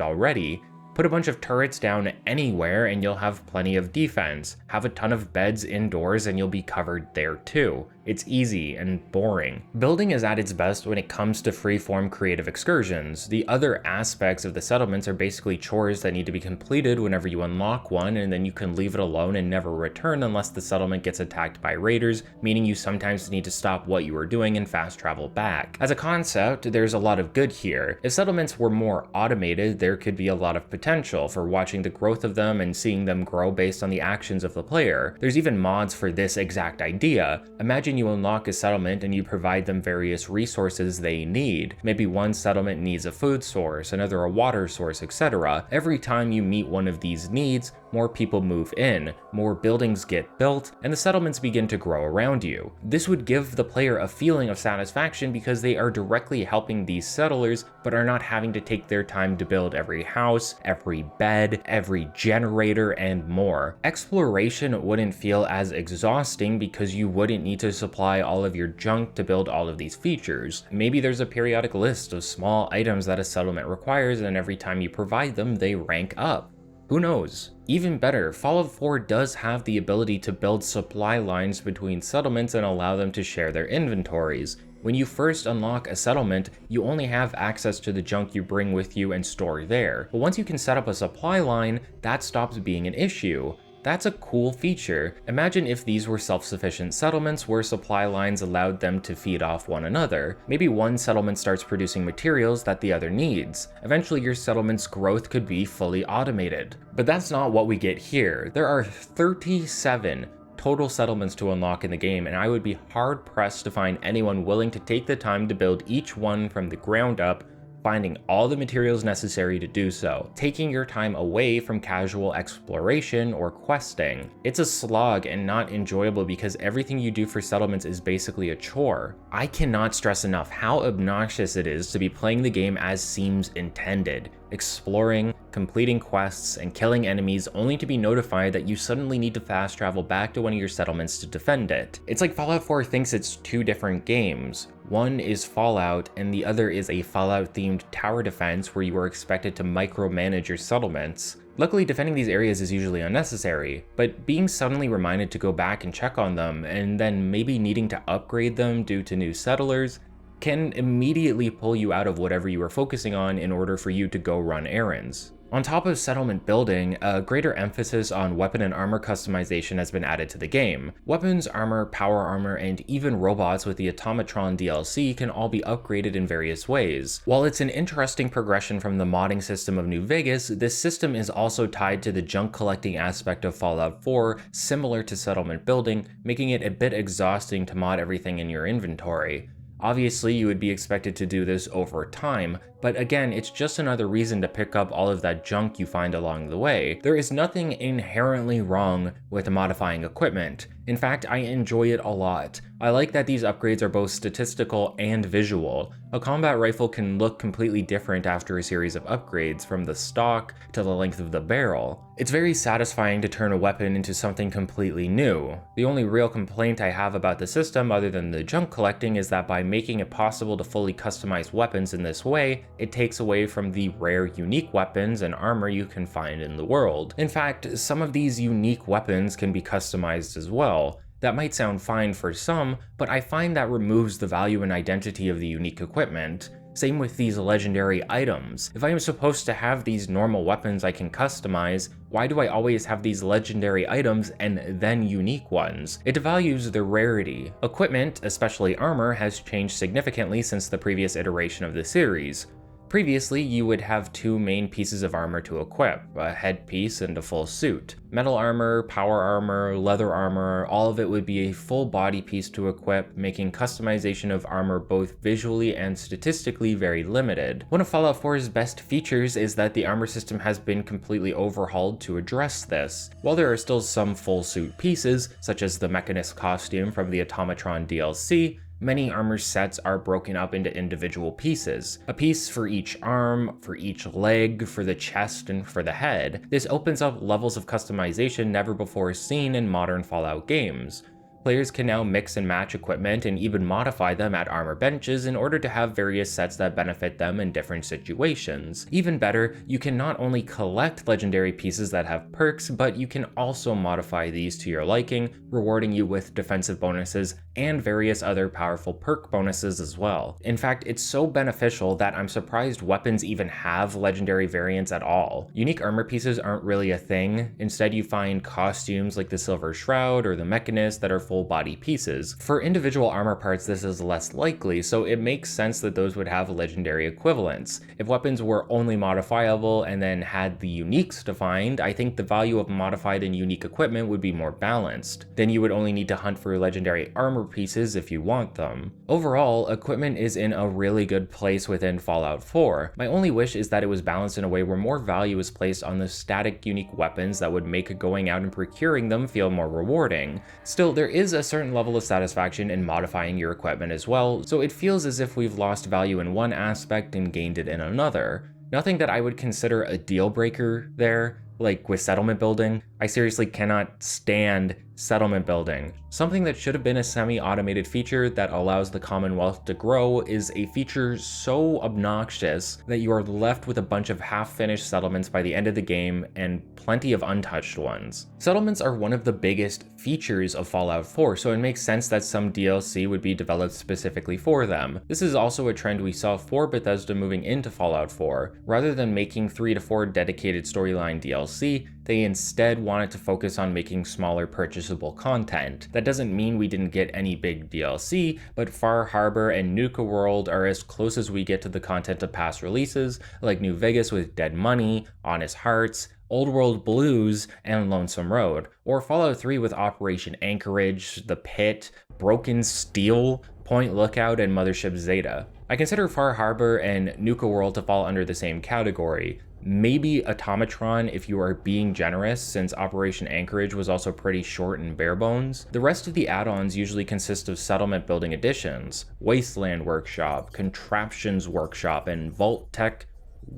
already. Put a bunch of turrets down anywhere and you'll have plenty of defense. Have a ton of beds indoors and you'll be covered there too. It's easy and boring. Building is at its best when it comes to free-form creative excursions. The other aspects of the settlements are basically chores that need to be completed whenever you unlock one, and then you can leave it alone and never return unless the settlement gets attacked by raiders, meaning you sometimes need to stop what you are doing and fast travel back. As a concept, there's a lot of good here. If settlements were more automated, there could be a lot of potential for watching the growth of them and seeing them grow based on the actions of the player. There's even mods for this exact idea. Imagine you unlock a settlement and you provide them various resources they need. Maybe one settlement needs a food source, another a water source, etc. Every time you meet one of these needs, more people move in, more buildings get built, and the settlements begin to grow around you. This would give the player a feeling of satisfaction because they are directly helping these settlers, but are not having to take their time to build every house, every bed, every generator, and more. Exploration wouldn't feel as exhausting because you wouldn't need to supply all of your junk to build all of these features. Maybe there's a periodic list of small items that a settlement requires, and every time you provide them, they rank up. Who knows? Even better, Fallout 4 does have the ability to build supply lines between settlements and allow them to share their inventories. When you first unlock a settlement, you only have access to the junk you bring with you and store there. But once you can set up a supply line, that stops being an issue. That's a cool feature. Imagine if these were self-sufficient settlements where supply lines allowed them to feed off one another. Maybe one settlement starts producing materials that the other needs. Eventually your settlement's growth could be fully automated. But that's not what we get here. There are 37 total settlements to unlock in the game, and I would be hard-pressed to find anyone willing to take the time to build each one from the ground up, finding all the materials necessary to do so, taking your time away from casual exploration or questing. It's a slog and not enjoyable because everything you do for settlements is basically a chore. I cannot stress enough how obnoxious it is to be playing the game as seems intended, exploring, completing quests, and killing enemies only to be notified that you suddenly need to fast travel back to one of your settlements to defend it. It's like Fallout 4 thinks it's two different games. One is Fallout, and the other is a Fallout-themed tower defense where you are expected to micromanage your settlements. Luckily, defending these areas is usually unnecessary, but being suddenly reminded to go back and check on them, and then maybe needing to upgrade them due to new settlers, can immediately pull you out of whatever you are focusing on in order for you to go run errands. On top of settlement building, a greater emphasis on weapon and armor customization has been added to the game. Weapons, armor, power armor, and even robots with the Automatron DLC can all be upgraded in various ways. While it's an interesting progression from the modding system of New Vegas, this system is also tied to the junk collecting aspect of Fallout 4, similar to settlement building, making it a bit exhausting to mod everything in your inventory. Obviously, you would be expected to do this over time, but again, it's just another reason to pick up all of that junk you find along the way. There is nothing inherently wrong with modifying equipment. In fact, I enjoy it a lot. I like that these upgrades are both statistical and visual. A combat rifle can look completely different after a series of upgrades, from the stock to the length of the barrel. It's very satisfying to turn a weapon into something completely new. The only real complaint I have about the system, other than the junk collecting, is that by making it possible to fully customize weapons in this way, it takes away from the rare unique weapons and armor you can find in the world. In fact, some of these unique weapons can be customized as well. That might sound fine for some, but I find that removes the value and identity of the unique equipment. Same with these legendary items. If I am supposed to have these normal weapons I can customize, why do I always have these legendary items and then unique ones? It devalues their rarity. Equipment, especially armor, has changed significantly since the previous iteration of the series. Previously, you would have two main pieces of armor to equip, a headpiece and a full suit. Metal armor, power armor, leather armor, all of it would be a full body piece to equip, making customization of armor both visually and statistically very limited. One of Fallout 4's best features is that the armor system has been completely overhauled to address this. While there are still some full suit pieces, such as the Mechanist costume from the Automatron DLC, many armor sets are broken up into individual pieces. A piece for each arm, for each leg, for the chest, and for the head. This opens up levels of customization never before seen in modern Fallout games. Players can now mix and match equipment and even modify them at armor benches in order to have various sets that benefit them in different situations. Even better, you can not only collect legendary pieces that have perks, but you can also modify these to your liking, rewarding you with defensive bonuses and various other powerful perk bonuses as well. In fact, it's so beneficial that I'm surprised weapons even have legendary variants at all. Unique armor pieces aren't really a thing. Instead, you find costumes like the Silver Shroud or the Mechanist that are full body pieces. For individual armor parts, this is less likely, so it makes sense that those would have legendary equivalents. If weapons were only modifiable and then had the uniques defined, I think the value of modified and unique equipment would be more balanced. Then you would only need to hunt for legendary armor pieces if you want them. Overall, equipment is in a really good place within Fallout 4. My only wish is that it was balanced in a way where more value is placed on the static unique weapons that would make going out and procuring them feel more rewarding. Still, there is a certain level of satisfaction in modifying your equipment as well, so it feels as if we've lost value in one aspect and gained it in another. Nothing that I would consider a deal breaker there. Like with settlement building, I seriously cannot stand settlement building. Something that should have been a semi-automated feature that allows the Commonwealth to grow is a feature so obnoxious that you are left with a bunch of half-finished settlements by the end of the game and plenty of untouched ones. Settlements are one of the biggest features of Fallout 4, so it makes sense that some DLC would be developed specifically for them. This is also a trend we saw for Bethesda moving into Fallout 4. Rather than making 3 to 4 dedicated storyline DLC, they instead wanted to focus on making smaller purchasable content. That doesn't mean we didn't get any big DLC, but Far Harbor and Nuka World are as close as we get to the content of past releases, like New Vegas with Dead Money, Honest Hearts, Old World Blues, and Lonesome Road, or Fallout 3 with Operation Anchorage, The Pit, Broken Steel, Point Lookout, and Mothership Zeta. I consider Far Harbor and Nuka World to fall under the same category. Maybe Automatron if you are being generous, since Operation Anchorage was also pretty short and bare bones. The rest of the add-ons usually consist of settlement building additions, Wasteland Workshop, Contraptions Workshop, and Vault Tech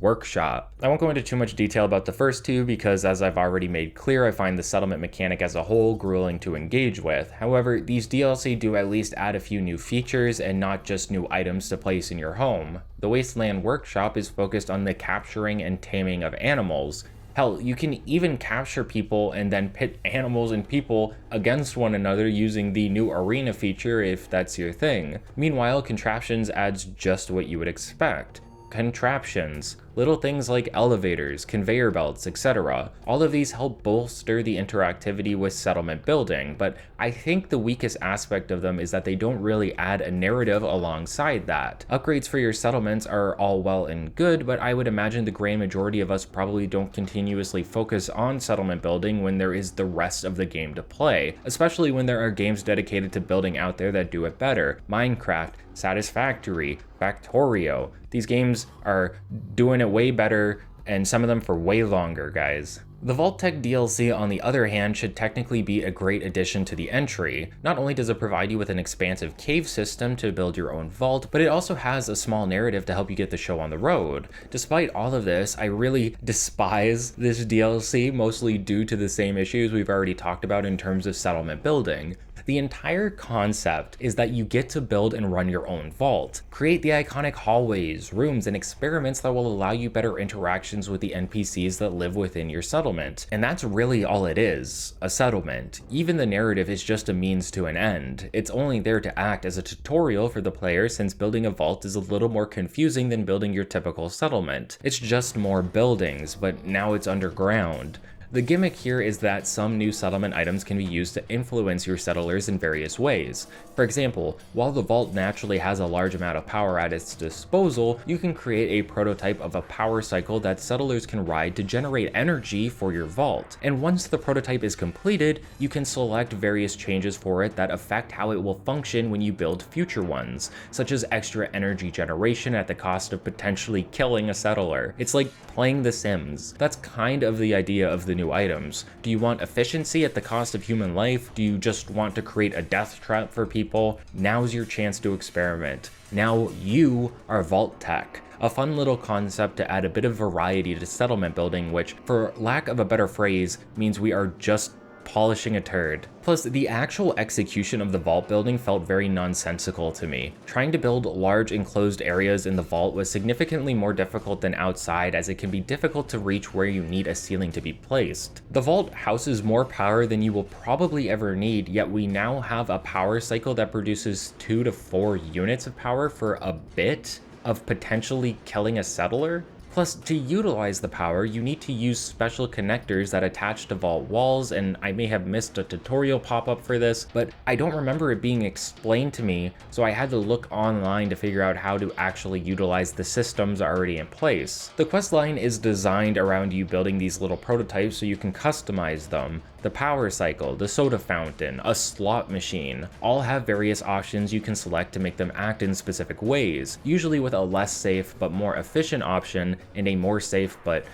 Workshop. I won't go into too much detail about the first two because, as I've already made clear, I find the settlement mechanic as a whole grueling to engage with. However, these DLC do at least add a few new features and not just new items to place in your home. The Wasteland Workshop is focused on the capturing and taming of animals. Hell, you can even capture people and then pit animals and people against one another using the new arena feature if that's your thing. Meanwhile, Contraptions adds just what you would expect. Contraptions, little things like elevators, conveyor belts, etc. All of these help bolster the interactivity with settlement building, but I think the weakest aspect of them is that they don't really add a narrative alongside that. Upgrades for your settlements are all well and good, but I would imagine the grand majority of us probably don't continuously focus on settlement building when there is the rest of the game to play, especially when there are games dedicated to building out there that do it better. Minecraft, Satisfactory, Factorio. These games are doing it way better, and some of them for way longer, guys. The Vault Tech DLC, on the other hand, should technically be a great addition to the entry. Not only does it provide you with an expansive cave system to build your own vault, but it also has a small narrative to help you get the show on the road. Despite all of this, I really despise this DLC, mostly due to the same issues we've already talked about in terms of settlement building. The entire concept is that you get to build and run your own vault. Create the iconic hallways, rooms, and experiments that will allow you better interactions with the NPCs that live within your settlement. And that's really all it is, a settlement. Even the narrative is just a means to an end. It's only there to act as a tutorial for the player, since building a vault is a little more confusing than building your typical settlement. It's just more buildings, but now it's underground. The gimmick here is that some new settlement items can be used to influence your settlers in various ways. For example, while the vault naturally has a large amount of power at its disposal, you can create a prototype of a power cycle that settlers can ride to generate energy for your vault. And once the prototype is completed, you can select various changes for it that affect how it will function when you build future ones, such as extra energy generation at the cost of potentially killing a settler. It's like playing The Sims. That's kind of the idea of the new items. Do you want efficiency at the cost of human life? Do you just want to create a death trap for people? Now's your chance to experiment. Now you are Vault Tech. A fun little concept to add a bit of variety to settlement building, which, for lack of a better phrase, means we are just polishing a turd. Plus, the actual execution of the vault building felt very nonsensical to me. Trying to build large enclosed areas in the vault was significantly more difficult than outside, as it can be difficult to reach where you need a ceiling to be placed. The vault houses more power than you will probably ever need, yet we now have a power cycle that produces 2 to 4 units of power for a bit of potentially killing a settler. Plus, to utilize the power, you need to use special connectors that attach to vault walls, and I may have missed a tutorial pop-up for this, but I don't remember it being explained to me, so I had to look online to figure out how to actually utilize the systems already in place. The questline is designed around you building these little prototypes so you can customize them. The power cycle, the soda fountain, a slot machine, all have various options you can select to make them act in specific ways, usually with a less safe but more efficient option and a more safe but,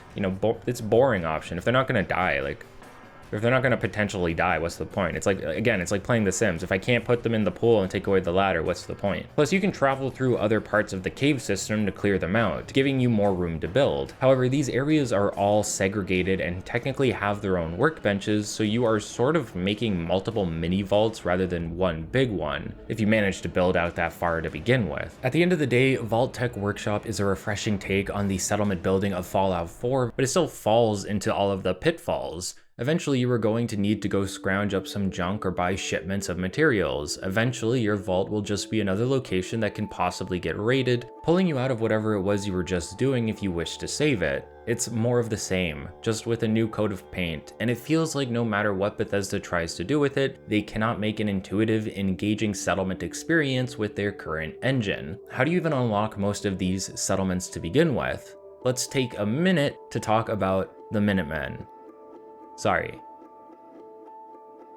it's boring option. If they're not gonna die, like, If they're not going to potentially die, what's the point? It's like, again, it's like playing The Sims. If I can't put them in the pool and take away the ladder, what's the point? Plus, you can travel through other parts of the cave system to clear them out, giving you more room to build. However, these areas are all segregated and technically have their own workbenches, so you are sort of making multiple mini vaults rather than one big one, if you manage to build out that far to begin with. At the end of the day, Vault Tech Workshop is a refreshing take on the settlement building of Fallout 4, but it still falls into all of the pitfalls. Eventually, you are going to need to go scrounge up some junk or buy shipments of materials. Eventually, your vault will just be another location that can possibly get raided, pulling you out of whatever it was you were just doing if you wish to save it. It's more of the same, just with a new coat of paint, and it feels like no matter what Bethesda tries to do with it, they cannot make an intuitive, engaging settlement experience with their current engine. How do you even unlock most of these settlements to begin with? Let's take a minute to talk about the Minutemen. Sorry.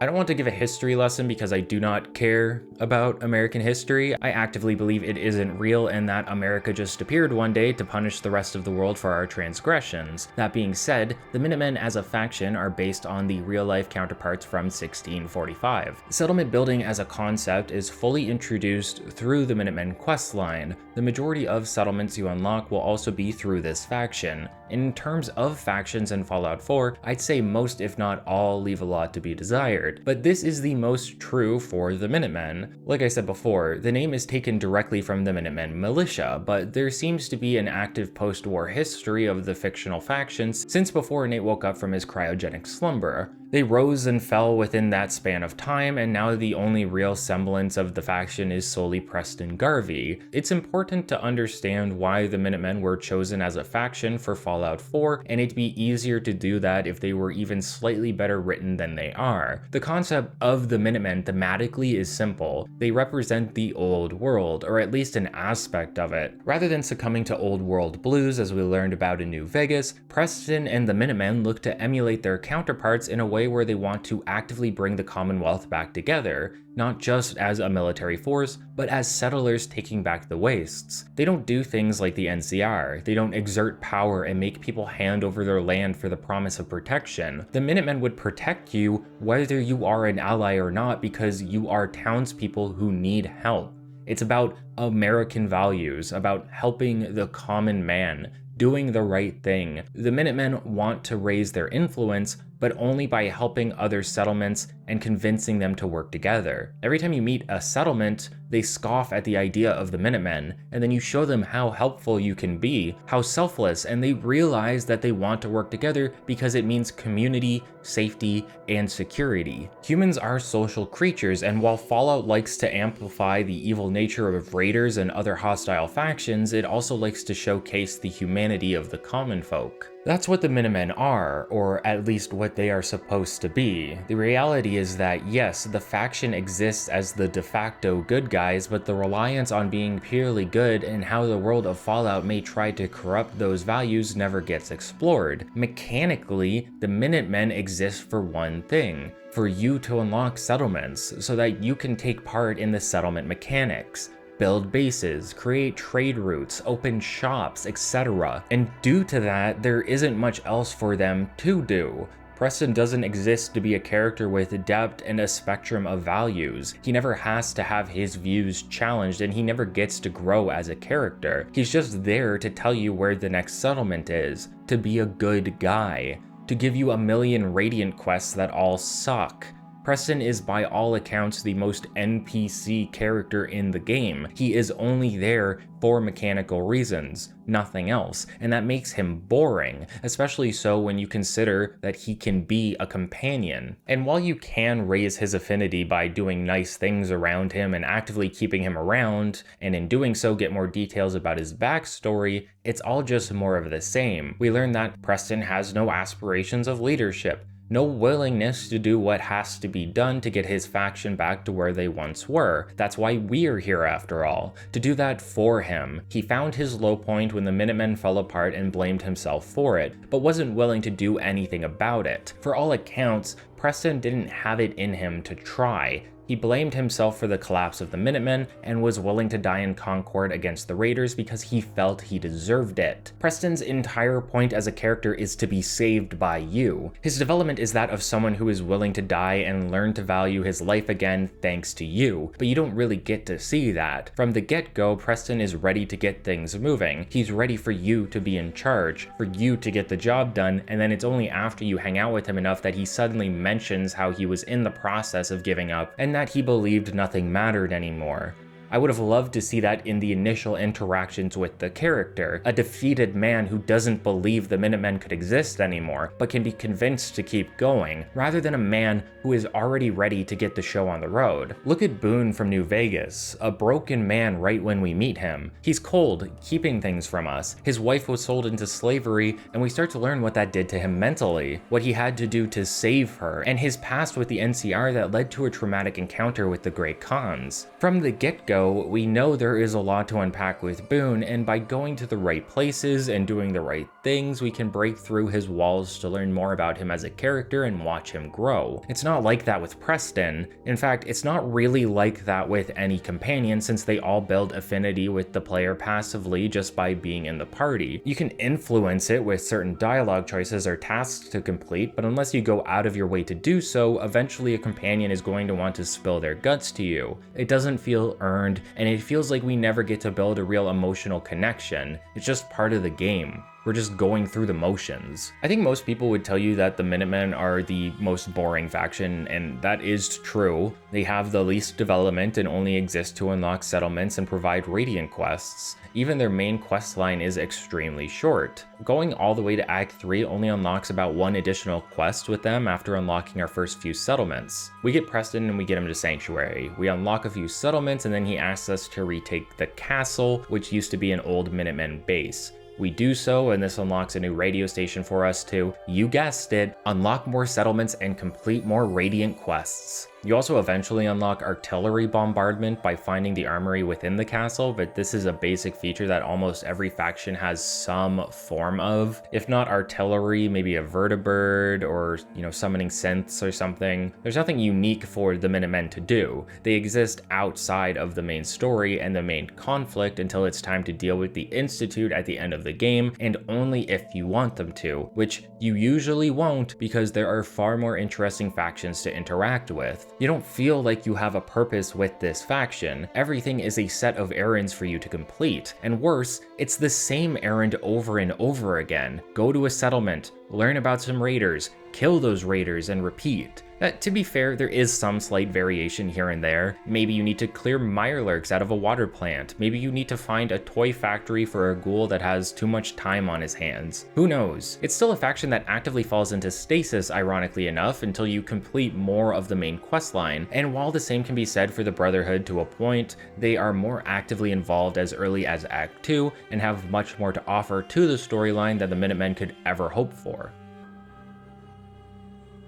I don't want to give a history lesson because I do not care about American history. I actively believe it isn't real and that America just appeared one day to punish the rest of the world for our transgressions. That being said, the Minutemen as a faction are based on the real-life counterparts from 1645. Settlement building as a concept is fully introduced through the Minutemen questline. The majority of settlements you unlock will also be through this faction. In terms of factions in Fallout 4, I'd say most if not all leave a lot to be desired, but this is the most true for the Minutemen. Like I said before, the name is taken directly from the Minutemen militia, but there seems to be an active post-war history of the fictional factions since before Nate woke up from his cryogenic slumber. They rose and fell within that span of time, and now the only real semblance of the faction is solely Preston Garvey. It's important to understand why the Minutemen were chosen as a faction for Fallout 4, and it'd be easier to do that if they were even slightly better written than they are. The concept of the Minutemen thematically is simple. They represent the old world, or at least an aspect of it. Rather than succumbing to old world blues as we learned about in New Vegas, Preston and the Minutemen look to emulate their counterparts in a way where they want to actively bring the Commonwealth back together, not just as a military force, but as settlers taking back the wastes. They don't do things like the NCR. They don't exert power and make people hand over their land for the promise of protection. The Minutemen would protect you whether you are an ally or not because you are townspeople who need help. It's about American values, about helping the common man, doing the right thing. The Minutemen want to raise their influence, but only by helping other settlements and convincing them to work together. Every time you meet a settlement, they scoff at the idea of the Minutemen, and then you show them how helpful you can be, how selfless, and they realize that they want to work together because it means community, safety, and security. Humans are social creatures, and while Fallout likes to amplify the evil nature of raiders and other hostile factions, it also likes to showcase the humanity of the common folk. That's what the Minutemen are, or at least what they are supposed to be. The reality is that yes, the faction exists as the de facto good guys, but the reliance on being purely good and how the world of Fallout may try to corrupt those values never gets explored. Mechanically, the Minutemen exist for one thing: for you to unlock settlements, so that you can take part in the settlement mechanics. Build bases, create trade routes, open shops, etc. And due to that, there isn't much else for them to do. Preston doesn't exist to be a character with depth and a spectrum of values. He never has to have his views challenged, and he never gets to grow as a character. He's just there to tell you where the next settlement is, to be a good guy, to give you a million Radiant quests that all suck. Preston is by all accounts the most NPC character in the game. He is only there for mechanical reasons, nothing else, and that makes him boring, especially so when you consider that he can be a companion. And while you can raise his affinity by doing nice things around him and actively keeping him around, and in doing so get more details about his backstory, it's all just more of the same. We learn that Preston has no aspirations of leadership, no willingness to do what has to be done to get his faction back to where they once were. That's why we're here after all, to do that for him. He found his low point when the Minutemen fell apart and blamed himself for it, but wasn't willing to do anything about it. For all accounts, Preston didn't have it in him to try. He blamed himself for the collapse of the Minutemen and was willing to die in Concord against the Raiders because he felt he deserved it. Preston's entire point as a character is to be saved by you. His development is that of someone who is willing to die and learn to value his life again thanks to you, but you don't really get to see that. From the get-go, Preston is ready to get things moving. He's ready for you to be in charge, for you to get the job done, and then it's only after you hang out with him enough that he suddenly mentions how he was in the process of giving up and that he believed nothing mattered anymore. I would have loved to see that in the initial interactions with the character, a defeated man who doesn't believe the Minutemen could exist anymore, but can be convinced to keep going, rather than a man who is already ready to get the show on the road. Look at Boone from New Vegas, a broken man right when we meet him. He's cold, keeping things from us. His wife was sold into slavery, and we start to learn what that did to him mentally, what he had to do to save her, and his past with the NCR that led to a traumatic encounter with the Great Khans. From the get-go, we know there is a lot to unpack with Boone, and by going to the right places and doing the right things, we can break through his walls to learn more about him as a character and watch him grow. It's not like that with Preston. In fact, it's not really like that with any companion, since they all build affinity with the player passively just by being in the party. You can influence it with certain dialogue choices or tasks to complete, but unless you go out of your way to do so, eventually a companion is going to want to spill their guts to you. It doesn't feel earned, and it feels like we never get to build a real emotional connection. It's just part of the game. We're just going through the motions. I think most people would tell you that the Minutemen are the most boring faction, and that is true. They have the least development and only exist to unlock settlements and provide Radiant quests. Even their main quest line is extremely short. Going all the way to Act 3 only unlocks about one additional quest with them after unlocking our first few settlements. We get Preston and we get him to Sanctuary. We unlock a few settlements and then he asks us to retake the castle, which used to be an old Minutemen base. We do so, and this unlocks a new radio station for us to, you guessed it, unlock more settlements and complete more Radiant quests. You also eventually unlock artillery bombardment by finding the armory within the castle, but this is a basic feature that almost every faction has some form of. If not artillery, maybe a vertibird or, summoning synths or something. There's nothing unique for the Minutemen to do. They exist outside of the main story and the main conflict until it's time to deal with the Institute at the end of the game, and only if you want them to, which you usually won't because there are far more interesting factions to interact with. You don't feel like you have a purpose with this faction. Everything is a set of errands for you to complete. And worse, it's the same errand over and over again. Go to a settlement, learn about some raiders, kill those raiders, and repeat. To be fair, there is some slight variation here and there. Maybe you need to clear mirelurks out of a water plant. Maybe you need to find a toy factory for a ghoul that has too much time on his hands. Who knows? It's still a faction that actively falls into stasis, ironically enough, until you complete more of the main questline. And while the same can be said for the Brotherhood to a point, they are more actively involved as early as Act 2 and have much more to offer to the storyline than the Minutemen could ever hope for.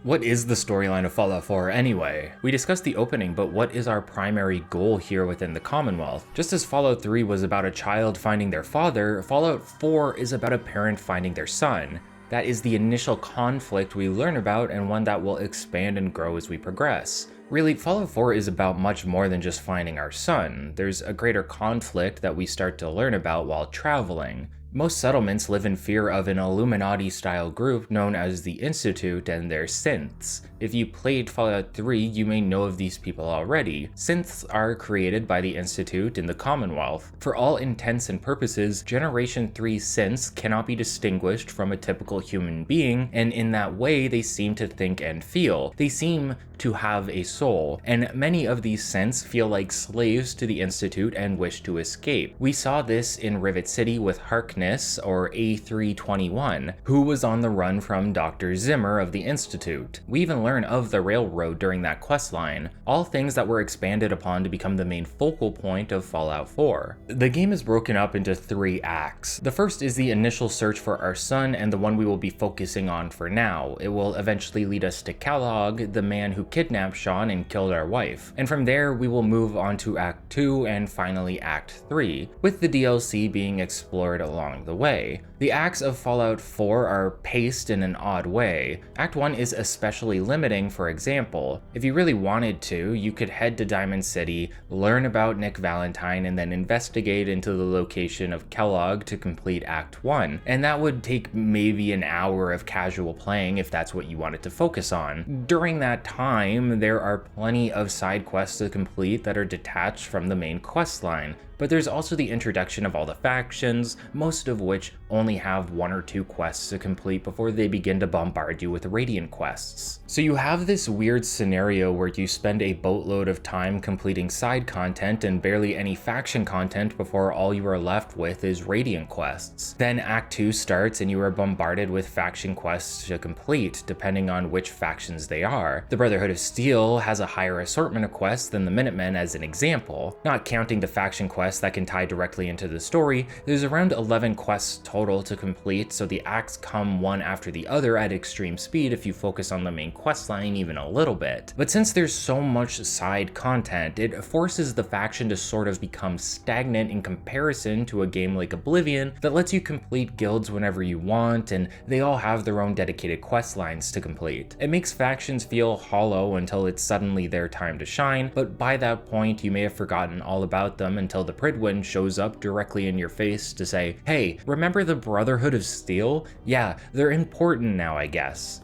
What is the storyline of Fallout 4 anyway? We discussed the opening, but what is our primary goal here within the Commonwealth? Just as Fallout 3 was about a child finding their father, Fallout 4 is about a parent finding their son. That is the initial conflict we learn about, and one that will expand and grow as we progress. Really, Fallout 4 is about much more than just finding our son. There's a greater conflict that we start to learn about while traveling. Most settlements live in fear of an Illuminati-style group known as the Institute and their synths. If you played Fallout 3, you may know of these people already. Synths are created by the Institute in the Commonwealth. For all intents and purposes, Generation 3 synths cannot be distinguished from a typical human being, and in that way they seem to think and feel. They seem to have a soul, and many of these synths feel like slaves to the Institute and wish to escape. We saw this in Rivet City with Harkness, or A321, who was on the run from Dr. Zimmer of the Institute. We even learn of the railroad during that questline, all things that were expanded upon to become the main focal point of Fallout 4. The game is broken up into 3 acts. The first is the initial search for our son, and the one we will be focusing on for now. It will eventually lead us to Kellogg, the man who kidnapped Sean and killed our wife. And from there, we will move on to Act 2 and finally Act 3, with the DLC being explored along along the way. The acts of Fallout 4 are paced in an odd way. Act 1 is especially limiting. For example, if you really wanted to, you could head to Diamond City, learn about Nick Valentine, and then investigate into the location of Kellogg to complete Act 1. And that would take maybe an hour of casual playing if that's what you wanted to focus on. During that time, there are plenty of side quests to complete that are detached from the main quest line. But there's also the introduction of all the factions, most of which only have 1 or 2 quests to complete before they begin to bombard you with Radiant quests. So you have this weird scenario where you spend a boatload of time completing side content and barely any faction content before all you are left with is Radiant quests. Then Act 2 starts and you are bombarded with faction quests to complete, depending on which factions they are. The Brotherhood of Steel has a higher assortment of quests than the Minutemen as an example. Not counting the faction quests that can tie directly into the story, there's around 11 quests total to complete, so the acts come one after the other at extreme speed if you focus on the main quest line even a little bit. But since there's so much side content, it forces the faction to sort of become stagnant in comparison to a game like Oblivion that lets you complete guilds whenever you want, and they all have their own dedicated quest lines to complete. It makes factions feel hollow until it's suddenly their time to shine, but by that point you may have forgotten all about them until the Pridwin shows up directly in your face to say, hey, remember the Brotherhood of Steel? Yeah, they're important now, I guess.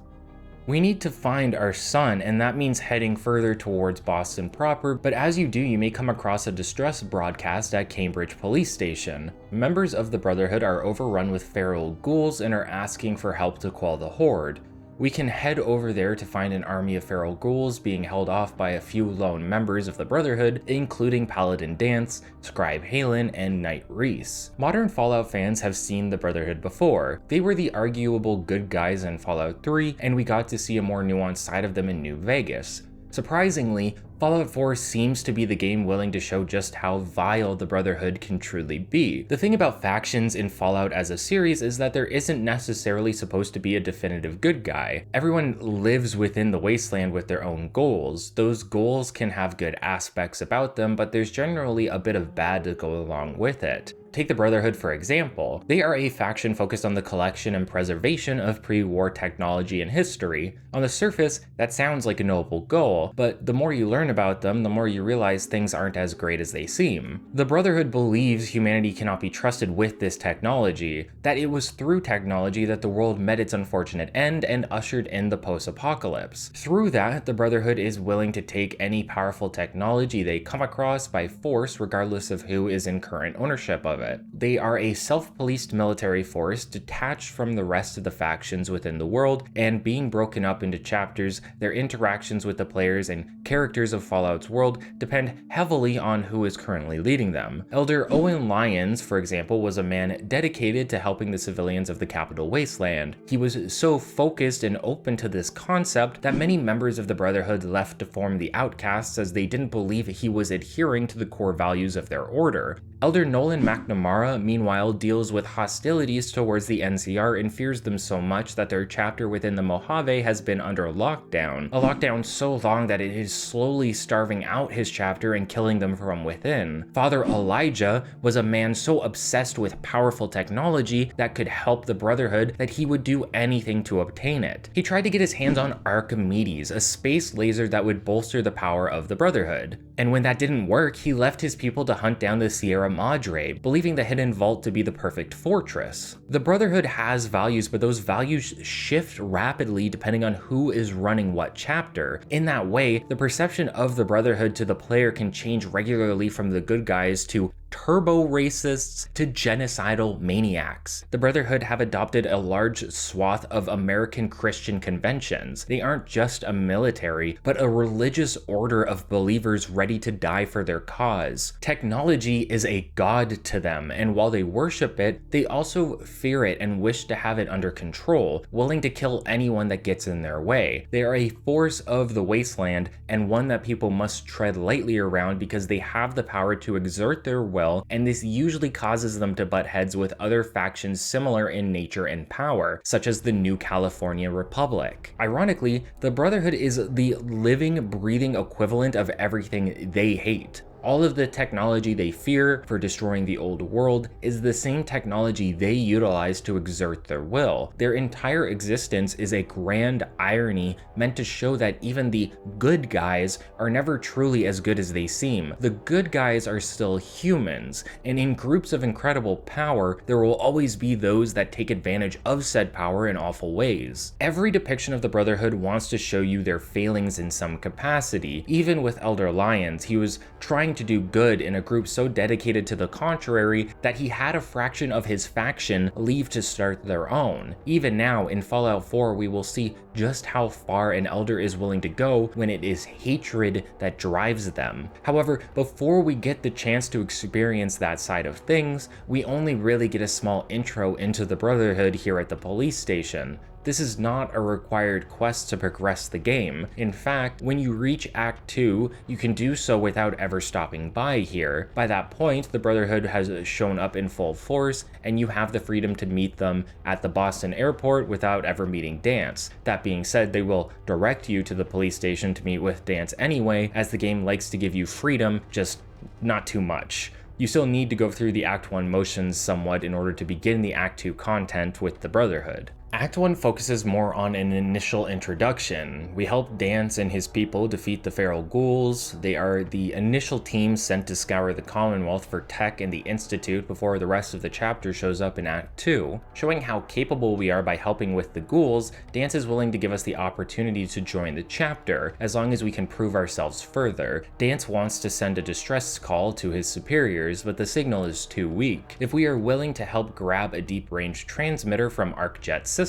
We need to find our son, and that means heading further towards Boston proper, but as you do, you may come across a distress broadcast at Cambridge Police Station. Members of the Brotherhood are overrun with feral ghouls and are asking for help to quell the horde. We can head over there to find an army of feral ghouls being held off by a few lone members of the Brotherhood, including Paladin Dance, Scribe Halen, and Knight Reese. Modern Fallout fans have seen the Brotherhood before. They were the arguable good guys in Fallout 3, and we got to see a more nuanced side of them in New Vegas. Surprisingly, Fallout 4 seems to be the game willing to show just how vile the Brotherhood can truly be. The thing about factions in Fallout as a series is that there isn't necessarily supposed to be a definitive good guy. Everyone lives within the wasteland with their own goals. Those goals can have good aspects about them, but there's generally a bit of bad to go along with it. Take the Brotherhood for example. They are a faction focused on the collection and preservation of pre-war technology and history. On the surface, that sounds like a noble goal, but the more you learn about them, the more you realize things aren't as great as they seem. The Brotherhood believes humanity cannot be trusted with this technology, that it was through technology that the world met its unfortunate end and ushered in the post-apocalypse. Through that, the Brotherhood is willing to take any powerful technology they come across by force regardless of who is in current ownership of it. They are a self-policed military force detached from the rest of the factions within the world, and being broken up into chapters, their interactions with the players and characters of Fallout's world depend heavily on who is currently leading them. Elder Owen Lyons, for example, was a man dedicated to helping the civilians of the Capital Wasteland. He was so focused and open to this concept that many members of the Brotherhood left to form the Outcasts as they didn't believe he was adhering to the core values of their order. Elder Nolan McNamara, meanwhile, deals with hostilities towards the NCR and fears them so much that their chapter within the Mojave has been under lockdown. A lockdown so long that it is slowly starving out his chapter and killing them from within. Father Elijah was a man so obsessed with powerful technology that could help the Brotherhood that he would do anything to obtain it. He tried to get his hands on Archimedes, a space laser that would bolster the power of the Brotherhood. And when that didn't work, he left his people to hunt down the Sierra Madre, believing the hidden vault to be the perfect fortress. The Brotherhood has values, but those values shift rapidly depending on who is running what chapter. In that way, the perception of the Brotherhood to the player can change regularly from the good guys to turbo racists to genocidal maniacs. The Brotherhood have adopted a large swath of American Christian conventions. They aren't just a military, but a religious order of believers ready to die for their cause. Technology is a god to them, and while they worship it, they also fear it and wish to have it under control, willing to kill anyone that gets in their way. They are a force of the wasteland, and one that people must tread lightly around because they have the power to exert their will, and this usually causes them to butt heads with other factions similar in nature and power, such as the New California Republic. Ironically, the Brotherhood is the living, breathing equivalent of everything they hate. All of the technology they fear for destroying the old world is the same technology they utilize to exert their will. Their entire existence is a grand irony meant to show that even the good guys are never truly as good as they seem. The good guys are still humans, and in groups of incredible power, there will always be those that take advantage of said power in awful ways. Every depiction of the Brotherhood wants to show you their failings in some capacity. Even with Elder Lyons, he was trying to do good in a group so dedicated to the contrary that he had a fraction of his faction leave to start their own. Even now, in Fallout 4, we will see just how far an Elder is willing to go when it is hatred that drives them. However, before we get the chance to experience that side of things, we only really get a small intro into the Brotherhood here at the police station. This is not a required quest to progress the game. In fact, when you reach Act 2, you can do so without ever stopping by here. By that point, the Brotherhood has shown up in full force, and you have the freedom to meet them at the Boston airport without ever meeting Dance. That being said, they will direct you to the police station to meet with Dance anyway, as the game likes to give you freedom, just not too much. You still need to go through the Act 1 motions somewhat in order to begin the Act 2 content with the Brotherhood. Act 1 focuses more on an initial introduction. We help Dance and his people defeat the feral ghouls. They are the initial team sent to scour the Commonwealth for tech and the Institute before the rest of the chapter shows up in Act 2. Showing how capable we are by helping with the ghouls, Dance is willing to give us the opportunity to join the chapter, as long as we can prove ourselves further. Dance wants to send a distress call to his superiors, but the signal is too weak. If we are willing to help grab a deep-range transmitter from ArcJet systems,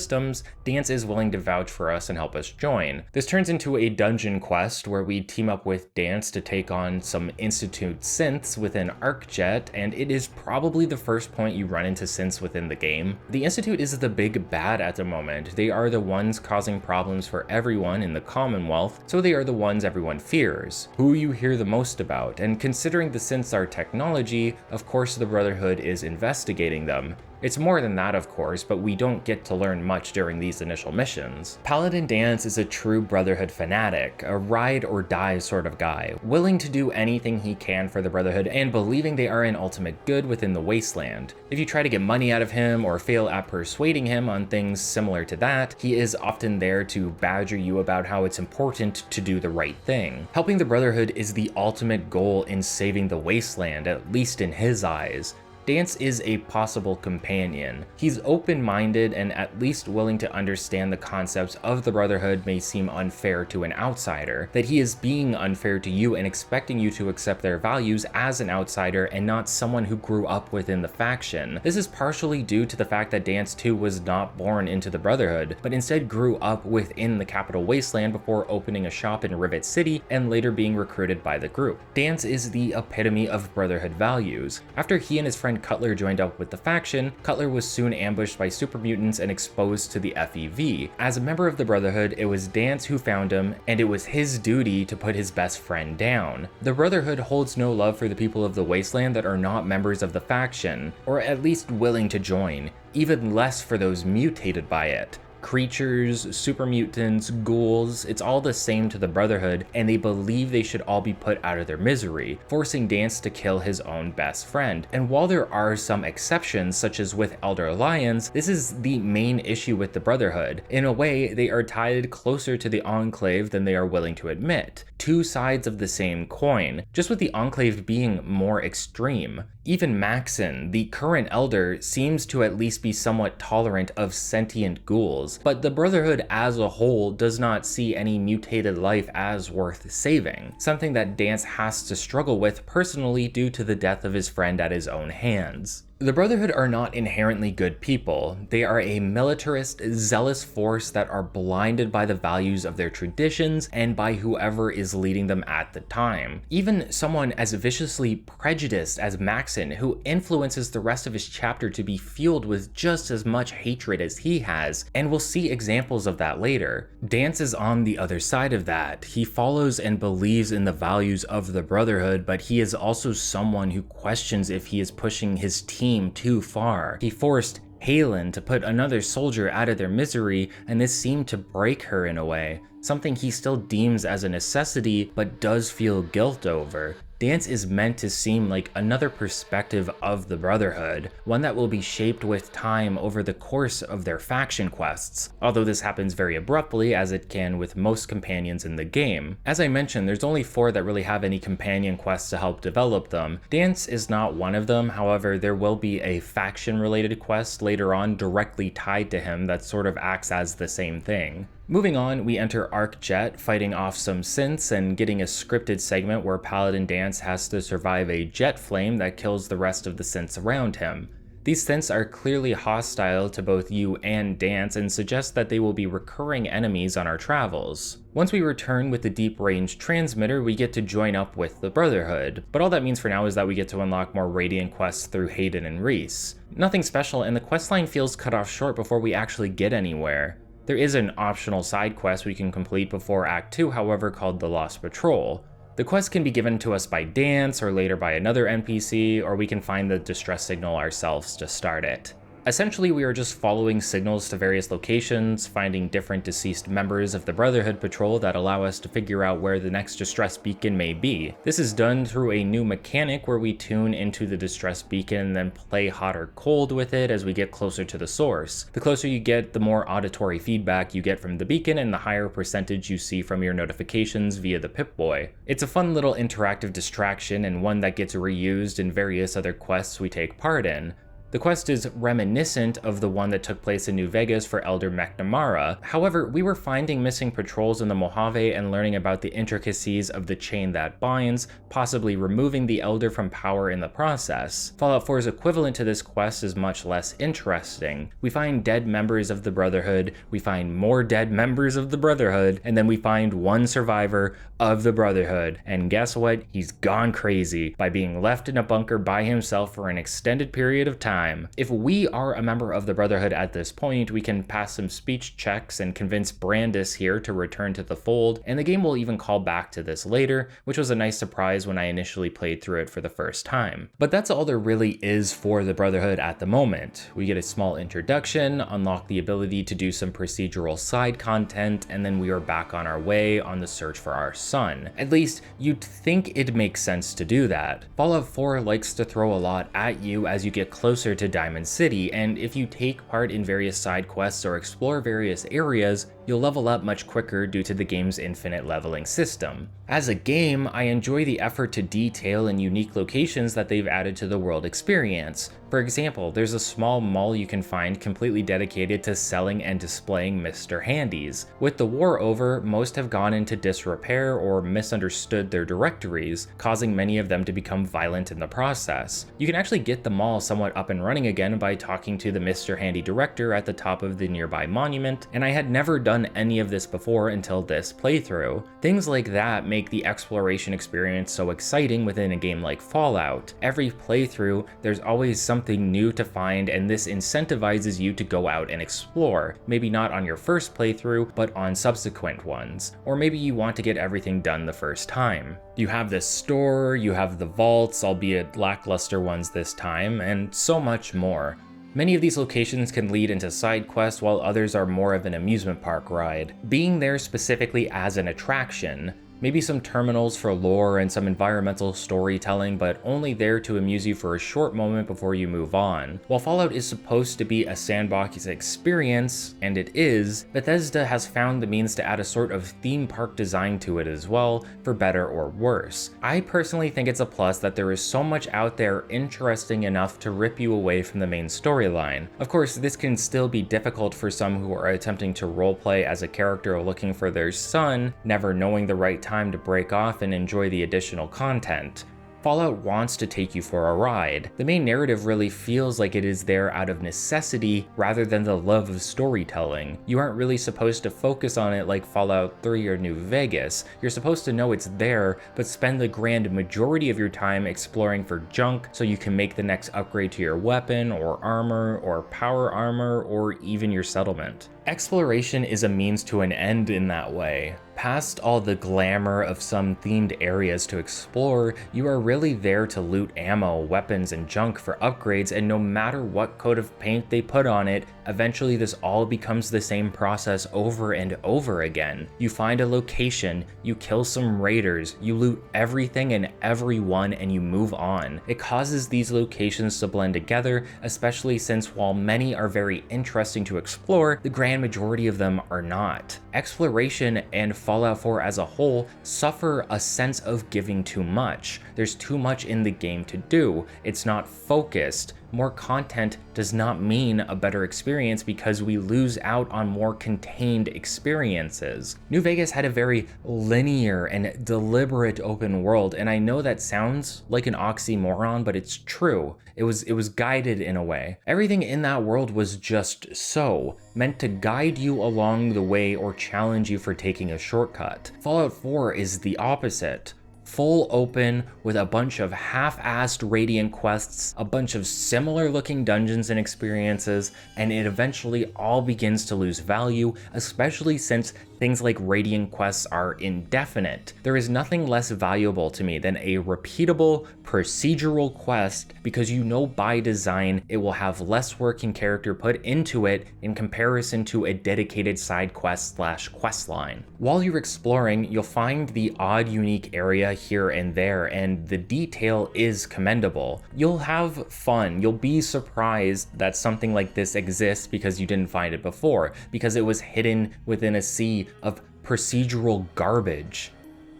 Dance is willing to vouch for us and help us join. This turns into a dungeon quest where we team up with Dance to take on some Institute synths within ArcJet, and it is probably the first point you run into synths within the game. The Institute is the big bad at the moment. They are the ones causing problems for everyone in the Commonwealth, so they are the ones everyone fears. Who you hear the most about, and considering the synths are technology, of course the Brotherhood is investigating them. It's more than that, of course, but we don't get to learn much during these initial missions. Paladin Dance is a true Brotherhood fanatic, a ride or die sort of guy, willing to do anything he can for the Brotherhood and believing they are an ultimate good within the wasteland. If you try to get money out of him or fail at persuading him on things similar to that, he is often there to badger you about how it's important to do the right thing. Helping the Brotherhood is the ultimate goal in saving the wasteland, at least in his eyes. Dance is a possible companion. He's open-minded and at least willing to understand the concepts of the Brotherhood may seem unfair to an outsider, that he is being unfair to you and expecting you to accept their values as an outsider and not someone who grew up within the faction. This is partially due to the fact that Dance 2 was not born into the Brotherhood, but instead grew up within the Capital Wasteland before opening a shop in Rivet City and later being recruited by the group. Dance is the epitome of Brotherhood values. After he and his friend Cutler joined up with the faction, Cutler was soon ambushed by super mutants and exposed to the FEV. As a member of the Brotherhood, it was Dance who found him, and it was his duty to put his best friend down. The Brotherhood holds no love for the people of the Wasteland that are not members of the faction, or at least willing to join, even less for those mutated by it. Creatures, super mutants, ghouls, it's all the same to the Brotherhood, and they believe they should all be put out of their misery, forcing Dance to kill his own best friend. And while there are some exceptions, such as with Elder Lyons, this is the main issue with the Brotherhood. In a way, they are tied closer to the Enclave than they are willing to admit. Two sides of the same coin, just with the Enclave being more extreme. Even Maxon, the current Elder, seems to at least be somewhat tolerant of sentient ghouls, but the Brotherhood as a whole does not see any mutated life as worth saving, something that Dance has to struggle with personally due to the death of his friend at his own hands. The Brotherhood are not inherently good people. They are a militarist, zealous force that are blinded by the values of their traditions and by whoever is leading them at the time. Even someone as viciously prejudiced as Maxon, who influences the rest of his chapter to be fueled with just as much hatred as he has, and we'll see examples of that later. Dance is on the other side of that. He follows and believes in the values of the Brotherhood, but he is also someone who questions if he is pushing his team too far. He forced Halen to put another soldier out of their misery, and this seemed to break her in a way, something he still deems as a necessity but does feel guilt over. Dance is meant to seem like another perspective of the Brotherhood, one that will be shaped with time over the course of their faction quests, although this happens very abruptly as it can with most companions in the game. As I mentioned, there's only 4 that really have any companion quests to help develop them. Dance is not one of them, however there will be a faction related quest later on directly tied to him that sort of acts as the same thing. Moving on, we enter Arc Jet, fighting off some synths and getting a scripted segment where Paladin Dance has to survive a jet flame that kills the rest of the synths around him. These synths are clearly hostile to both you and Dance and suggest that they will be recurring enemies on our travels. Once we return with the deep range transmitter, we get to join up with the Brotherhood, but all that means for now is that we get to unlock more Radiant quests through Hayden and Reese. Nothing special, and the questline feels cut off short before we actually get anywhere. There is an optional side quest we can complete before Act 2, however, called the Lost Patrol. The quest can be given to us by Dance, or later by another NPC, or we can find the distress signal ourselves to start it. Essentially, we are just following signals to various locations, finding different deceased members of the Brotherhood Patrol that allow us to figure out where the next distress beacon may be. This is done through a new mechanic where we tune into the distress beacon and then play hot or cold with it as we get closer to the source. The closer you get, the more auditory feedback you get from the beacon and the higher percentage you see from your notifications via the Pip-Boy. It's a fun little interactive distraction and one that gets reused in various other quests we take part in. The quest is reminiscent of the one that took place in New Vegas for Elder McNamara. However, we were finding missing patrols in the Mojave and learning about the intricacies of the chain that binds, possibly removing the Elder from power in the process. Fallout 4's equivalent to this quest is much less interesting. We find dead members of the Brotherhood, we find more dead members of the Brotherhood, and then we find one survivor of the Brotherhood. And guess what? He's gone crazy by being left in a bunker by himself for an extended period of time. If we are a member of the Brotherhood at this point, we can pass some speech checks and convince Brandis here to return to the fold, and the game will even call back to this later, which was a nice surprise when I initially played through it for the first time. But that's all there really is for the Brotherhood at the moment. We get a small introduction, unlock the ability to do some procedural side content, and then we are back on our way on the search for our son. At least, you'd think it makes sense to do that. Fallout 4 likes to throw a lot at you as you get closer to Diamond City, and if you take part in various side quests or explore various areas, you'll level up much quicker due to the game's infinite leveling system. As a game, I enjoy the effort to detail and unique locations that they've added to the world experience. For example, there's a small mall you can find completely dedicated to selling and displaying Mr. Handies. With the war over, most have gone into disrepair or misunderstood their directories, causing many of them to become violent in the process. You can actually get the mall somewhat up and running again by talking to the Mr. Handy director at the top of the nearby monument, and I had never done any of this before until this playthrough. Things like that make the exploration experience so exciting within a game like Fallout. Every playthrough, there's always something new to find, and this incentivizes you to go out and explore. Maybe not on your first playthrough, but on subsequent ones. Or maybe you want to get everything done the first time. You have this store, you have the vaults, albeit lackluster ones this time, and so much more. Many of these locations can lead into side quests, while others are more of an amusement park ride, being there specifically as an attraction. Maybe some terminals for lore and some environmental storytelling, but only there to amuse you for a short moment before you move on. While Fallout is supposed to be a sandbox experience, and it is, Bethesda has found the means to add a sort of theme park design to it as well, for better or worse. I personally think it's a plus that there is so much out there interesting enough to rip you away from the main storyline. Of course, this can still be difficult for some who are attempting to roleplay as a character looking for their son, never knowing the right time to break off and enjoy the additional content. Fallout wants to take you for a ride. The main narrative really feels like it is there out of necessity rather than the love of storytelling. You aren't really supposed to focus on it like Fallout 3 or New Vegas. You're supposed to know it's there, but spend the grand majority of your time exploring for junk so you can make the next upgrade to your weapon or armor or power armor or even your settlement. Exploration is a means to an end in that way. Past all the glamour of some themed areas to explore, you are really there to loot ammo, weapons, and junk for upgrades, and no matter what coat of paint they put on it, eventually this all becomes the same process over and over again. You find a location, you kill some raiders, you loot everything and everyone, and you move on. It causes these locations to blend together, especially since while many are very interesting to explore, the grand majority of them are not. Exploration and Fallout 4 as a whole suffer a sense of giving too much. There's too much in the game to do. It's not focused. More content does not mean a better experience because we lose out on more contained experiences. New Vegas had a very linear and deliberate open world, and I know that sounds like an oxymoron, but it's true. It was guided in a way. Everything in that world was just so, meant to guide you along the way or challenge you for taking a shortcut. Fallout 4 is the opposite. Full open with a bunch of half-assed Radiant quests, a bunch of similar looking dungeons and experiences, and it eventually all begins to lose value, especially since things like Radiant quests are indefinite. There is nothing less valuable to me than a repeatable procedural quest because you know by design it will have less work and character put into it in comparison to a dedicated side quest / quest line. While you're exploring, you'll find the odd unique area here and there, and the detail is commendable. You'll have fun. You'll be surprised that something like this exists because you didn't find it before, because it was hidden within a sea of procedural garbage.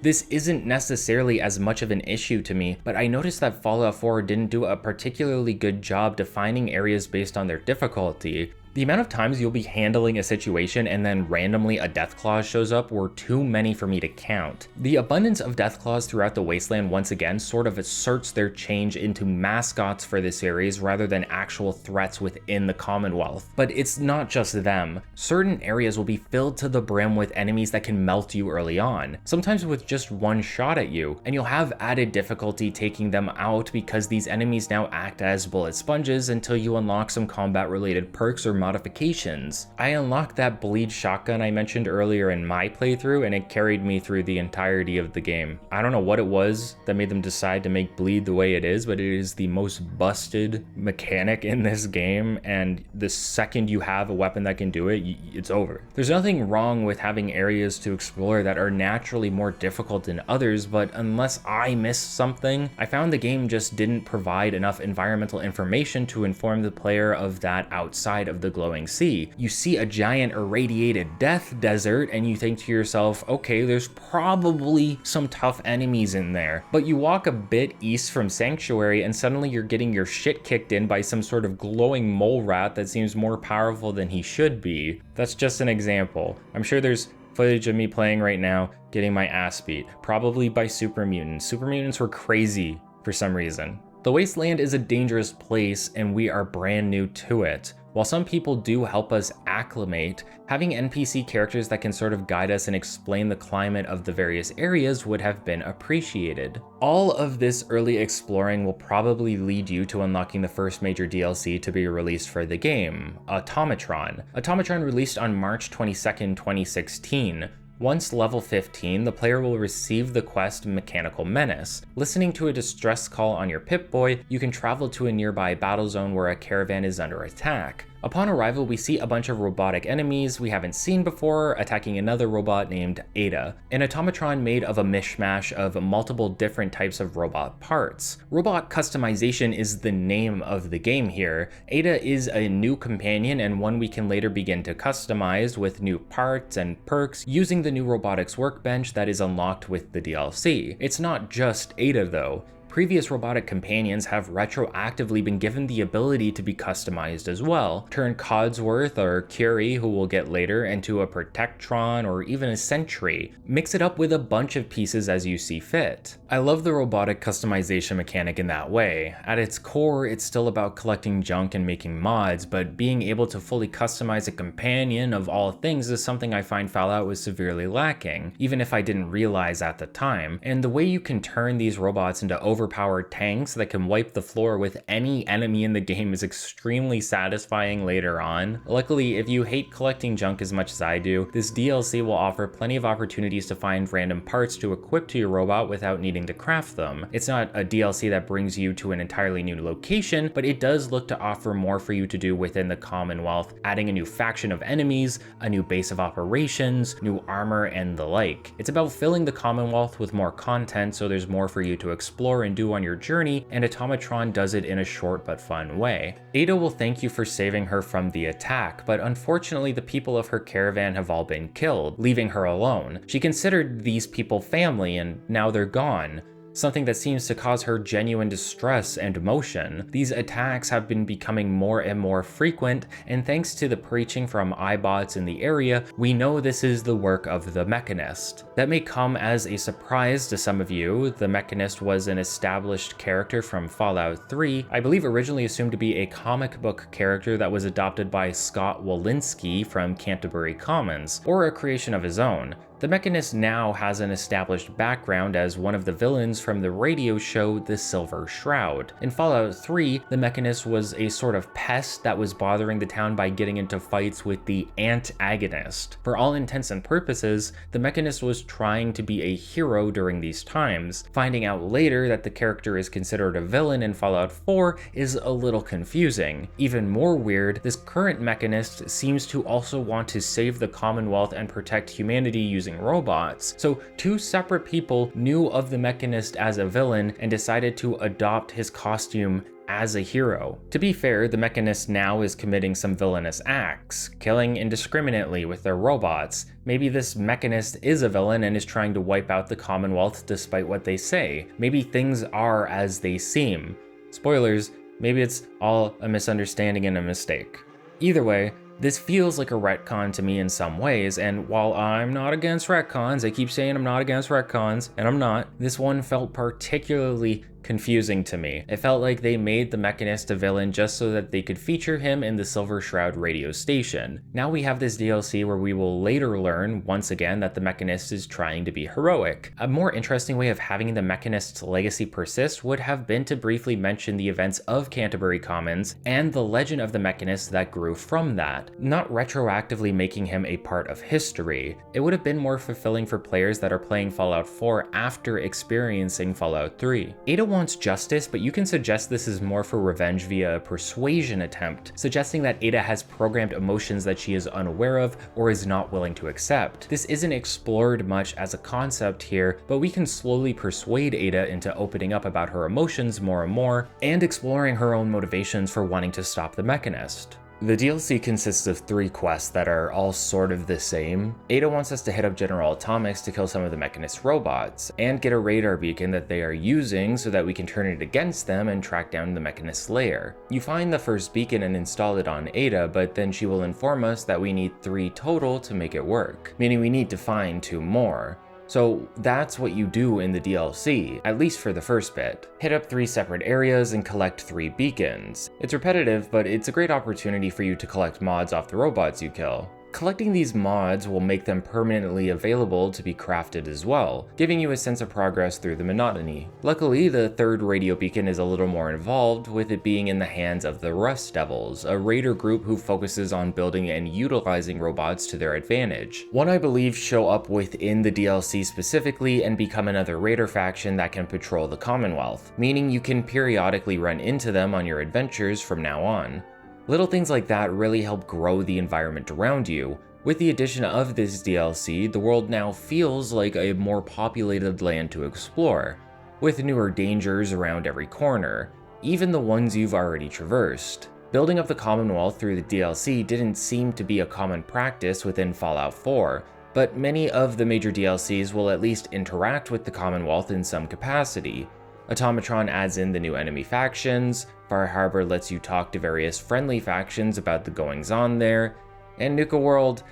This isn't necessarily as much of an issue to me, but I noticed that Fallout 4 didn't do a particularly good job defining areas based on their difficulty. The amount of times you'll be handling a situation and then randomly a death clause shows up were too many for me to count. The abundance of death clause throughout the wasteland once again sort of asserts their change into mascots for the series rather than actual threats within the Commonwealth. But it's not just them. Certain areas will be filled to the brim with enemies that can melt you early on, sometimes with just one shot at you, and you'll have added difficulty taking them out because these enemies now act as bullet sponges until you unlock some combat related perks or modifications. I unlocked that bleed shotgun I mentioned earlier in my playthrough, and it carried me through the entirety of the game. I don't know what it was that made them decide to make bleed the way it is, but it is the most busted mechanic in this game, and the second you have a weapon that can do it, it's over. There's nothing wrong with having areas to explore that are naturally more difficult than others, but unless I missed something, I found the game just didn't provide enough environmental information to inform the player of that outside of the glowing sea. You see a giant irradiated death desert and you think to yourself, okay, there's probably some tough enemies in there. But you walk a bit east from Sanctuary and suddenly you're getting your shit kicked in by some sort of glowing mole rat that seems more powerful than he should be. That's just an example. I'm sure there's footage of me playing right now getting my ass beat, probably by super mutants. Super mutants were crazy for some reason. The Wasteland is a dangerous place and we are brand new to it. While some people do help us acclimate, having NPC characters that can sort of guide us and explain the climate of the various areas would have been appreciated. All of this early exploring will probably lead you to unlocking the first major DLC to be released for the game, Automatron. Automatron released on March 22nd, 2016. Once level 15, the player will receive the quest Mechanical Menace. Listening to a distress call on your Pip-Boy, you can travel to a nearby battle zone where a caravan is under attack. Upon arrival, we see a bunch of robotic enemies we haven't seen before attacking another robot named Ada, an automatron made of a mishmash of multiple different types of robot parts. Robot customization is the name of the game here. Ada is a new companion and one we can later begin to customize with new parts and perks using the new robotics workbench that is unlocked with the DLC. It's not just Ada though. Previous robotic companions have retroactively been given the ability to be customized as well. Turn Codsworth or Curie, who we'll get later, into a Protectron or even a Sentry. Mix it up with a bunch of pieces as you see fit. I love the robotic customization mechanic in that way. At its core, it's still about collecting junk and making mods, but being able to fully customize a companion of all things is something I find Fallout was severely lacking, even if I didn't realize at the time. And the way you can turn these robots into overpowered tanks that can wipe the floor with any enemy in the game is extremely satisfying later on. Luckily, if you hate collecting junk as much as I do, this DLC will offer plenty of opportunities to find random parts to equip to your robot without needing to craft them. It's not a DLC that brings you to an entirely new location, but it does look to offer more for you to do within the Commonwealth, adding a new faction of enemies, a new base of operations, new armor, and the like. It's about filling the Commonwealth with more content so there's more for you to explore and do on your journey, and Automatron does it in a short but fun way. Ada will thank you for saving her from the attack, but unfortunately the people of her caravan have all been killed, leaving her alone. She considered these people family, and now they're gone. Something that seems to cause her genuine distress and emotion. These attacks have been becoming more and more frequent, and thanks to the preaching from iBots in the area, we know this is the work of the Mechanist. That may come as a surprise to some of you. The Mechanist was an established character from Fallout 3, I believe originally assumed to be a comic book character that was adopted by Scott Walensky from Canterbury Commons, or a creation of his own. The Mechanist now has an established background as one of the villains from the radio show The Silver Shroud. In Fallout 3, the Mechanist was a sort of pest that was bothering the town by getting into fights with the antagonist. For all intents and purposes, the Mechanist was trying to be a hero during these times. Finding out later that the character is considered a villain in Fallout 4 is a little confusing. Even more weird, this current Mechanist seems to also want to save the Commonwealth and protect humanity using robots. So two separate people knew of the Mechanist as a villain and decided to adopt his costume as a hero. To be fair, the Mechanist now is committing some villainous acts, killing indiscriminately with their robots. Maybe this Mechanist is a villain and is trying to wipe out the Commonwealth despite what they say. Maybe things are as they seem. Spoilers, maybe it's all a misunderstanding and a mistake. Either way, this feels like a retcon to me in some ways, and while I'm not against retcons, I keep saying I'm not against retcons, and I'm not, this one felt particularly confusing to me. It felt like they made the Mechanist a villain just so that they could feature him in the Silver Shroud radio station. Now we have this DLC where we will later learn, once again, that the Mechanist is trying to be heroic. A more interesting way of having the Mechanist's legacy persist would have been to briefly mention the events of Canterbury Commons and the legend of the Mechanist that grew from that, not retroactively making him a part of history. It would have been more fulfilling for players that are playing Fallout 4 after experiencing Fallout 3. Ada wants justice, but you can suggest this is more for revenge via a persuasion attempt, suggesting that Ada has programmed emotions that she is unaware of or is not willing to accept. This isn't explored much as a concept here, but we can slowly persuade Ada into opening up about her emotions more and more, and exploring her own motivations for wanting to stop the Mechanist. The DLC consists of 3 quests that are all sort of the same. Ada wants us to hit up General Atomics to kill some of the Mechanist robots, and get a radar beacon that they are using so that we can turn it against them and track down the Mechanist lair. You find the first beacon and install it on Ada, but then she will inform us that we need 3 total to make it work, meaning we need to find 2 more. So that's what you do in the DLC, at least for the first bit. Hit up 3 separate areas and collect 3 beacons. It's repetitive, but it's a great opportunity for you to collect mods off the robots you kill. Collecting these mods will make them permanently available to be crafted as well, giving you a sense of progress through the monotony. Luckily, the 3rd radio beacon is a little more involved, with it being in the hands of the Rust Devils, a raider group who focuses on building and utilizing robots to their advantage. One I believe show up within the DLC specifically and become another raider faction that can patrol the Commonwealth, meaning you can periodically run into them on your adventures from now on. Little things like that really help grow the environment around you. With the addition of this DLC, the world now feels like a more populated land to explore, with newer dangers around every corner, even the ones you've already traversed. Building up the Commonwealth through the DLC didn't seem to be a common practice within Fallout 4, but many of the major DLCs will at least interact with the Commonwealth in some capacity. Automatron adds in the new enemy factions, Far Harbor lets you talk to various friendly factions about the goings-on there, and Nuka World,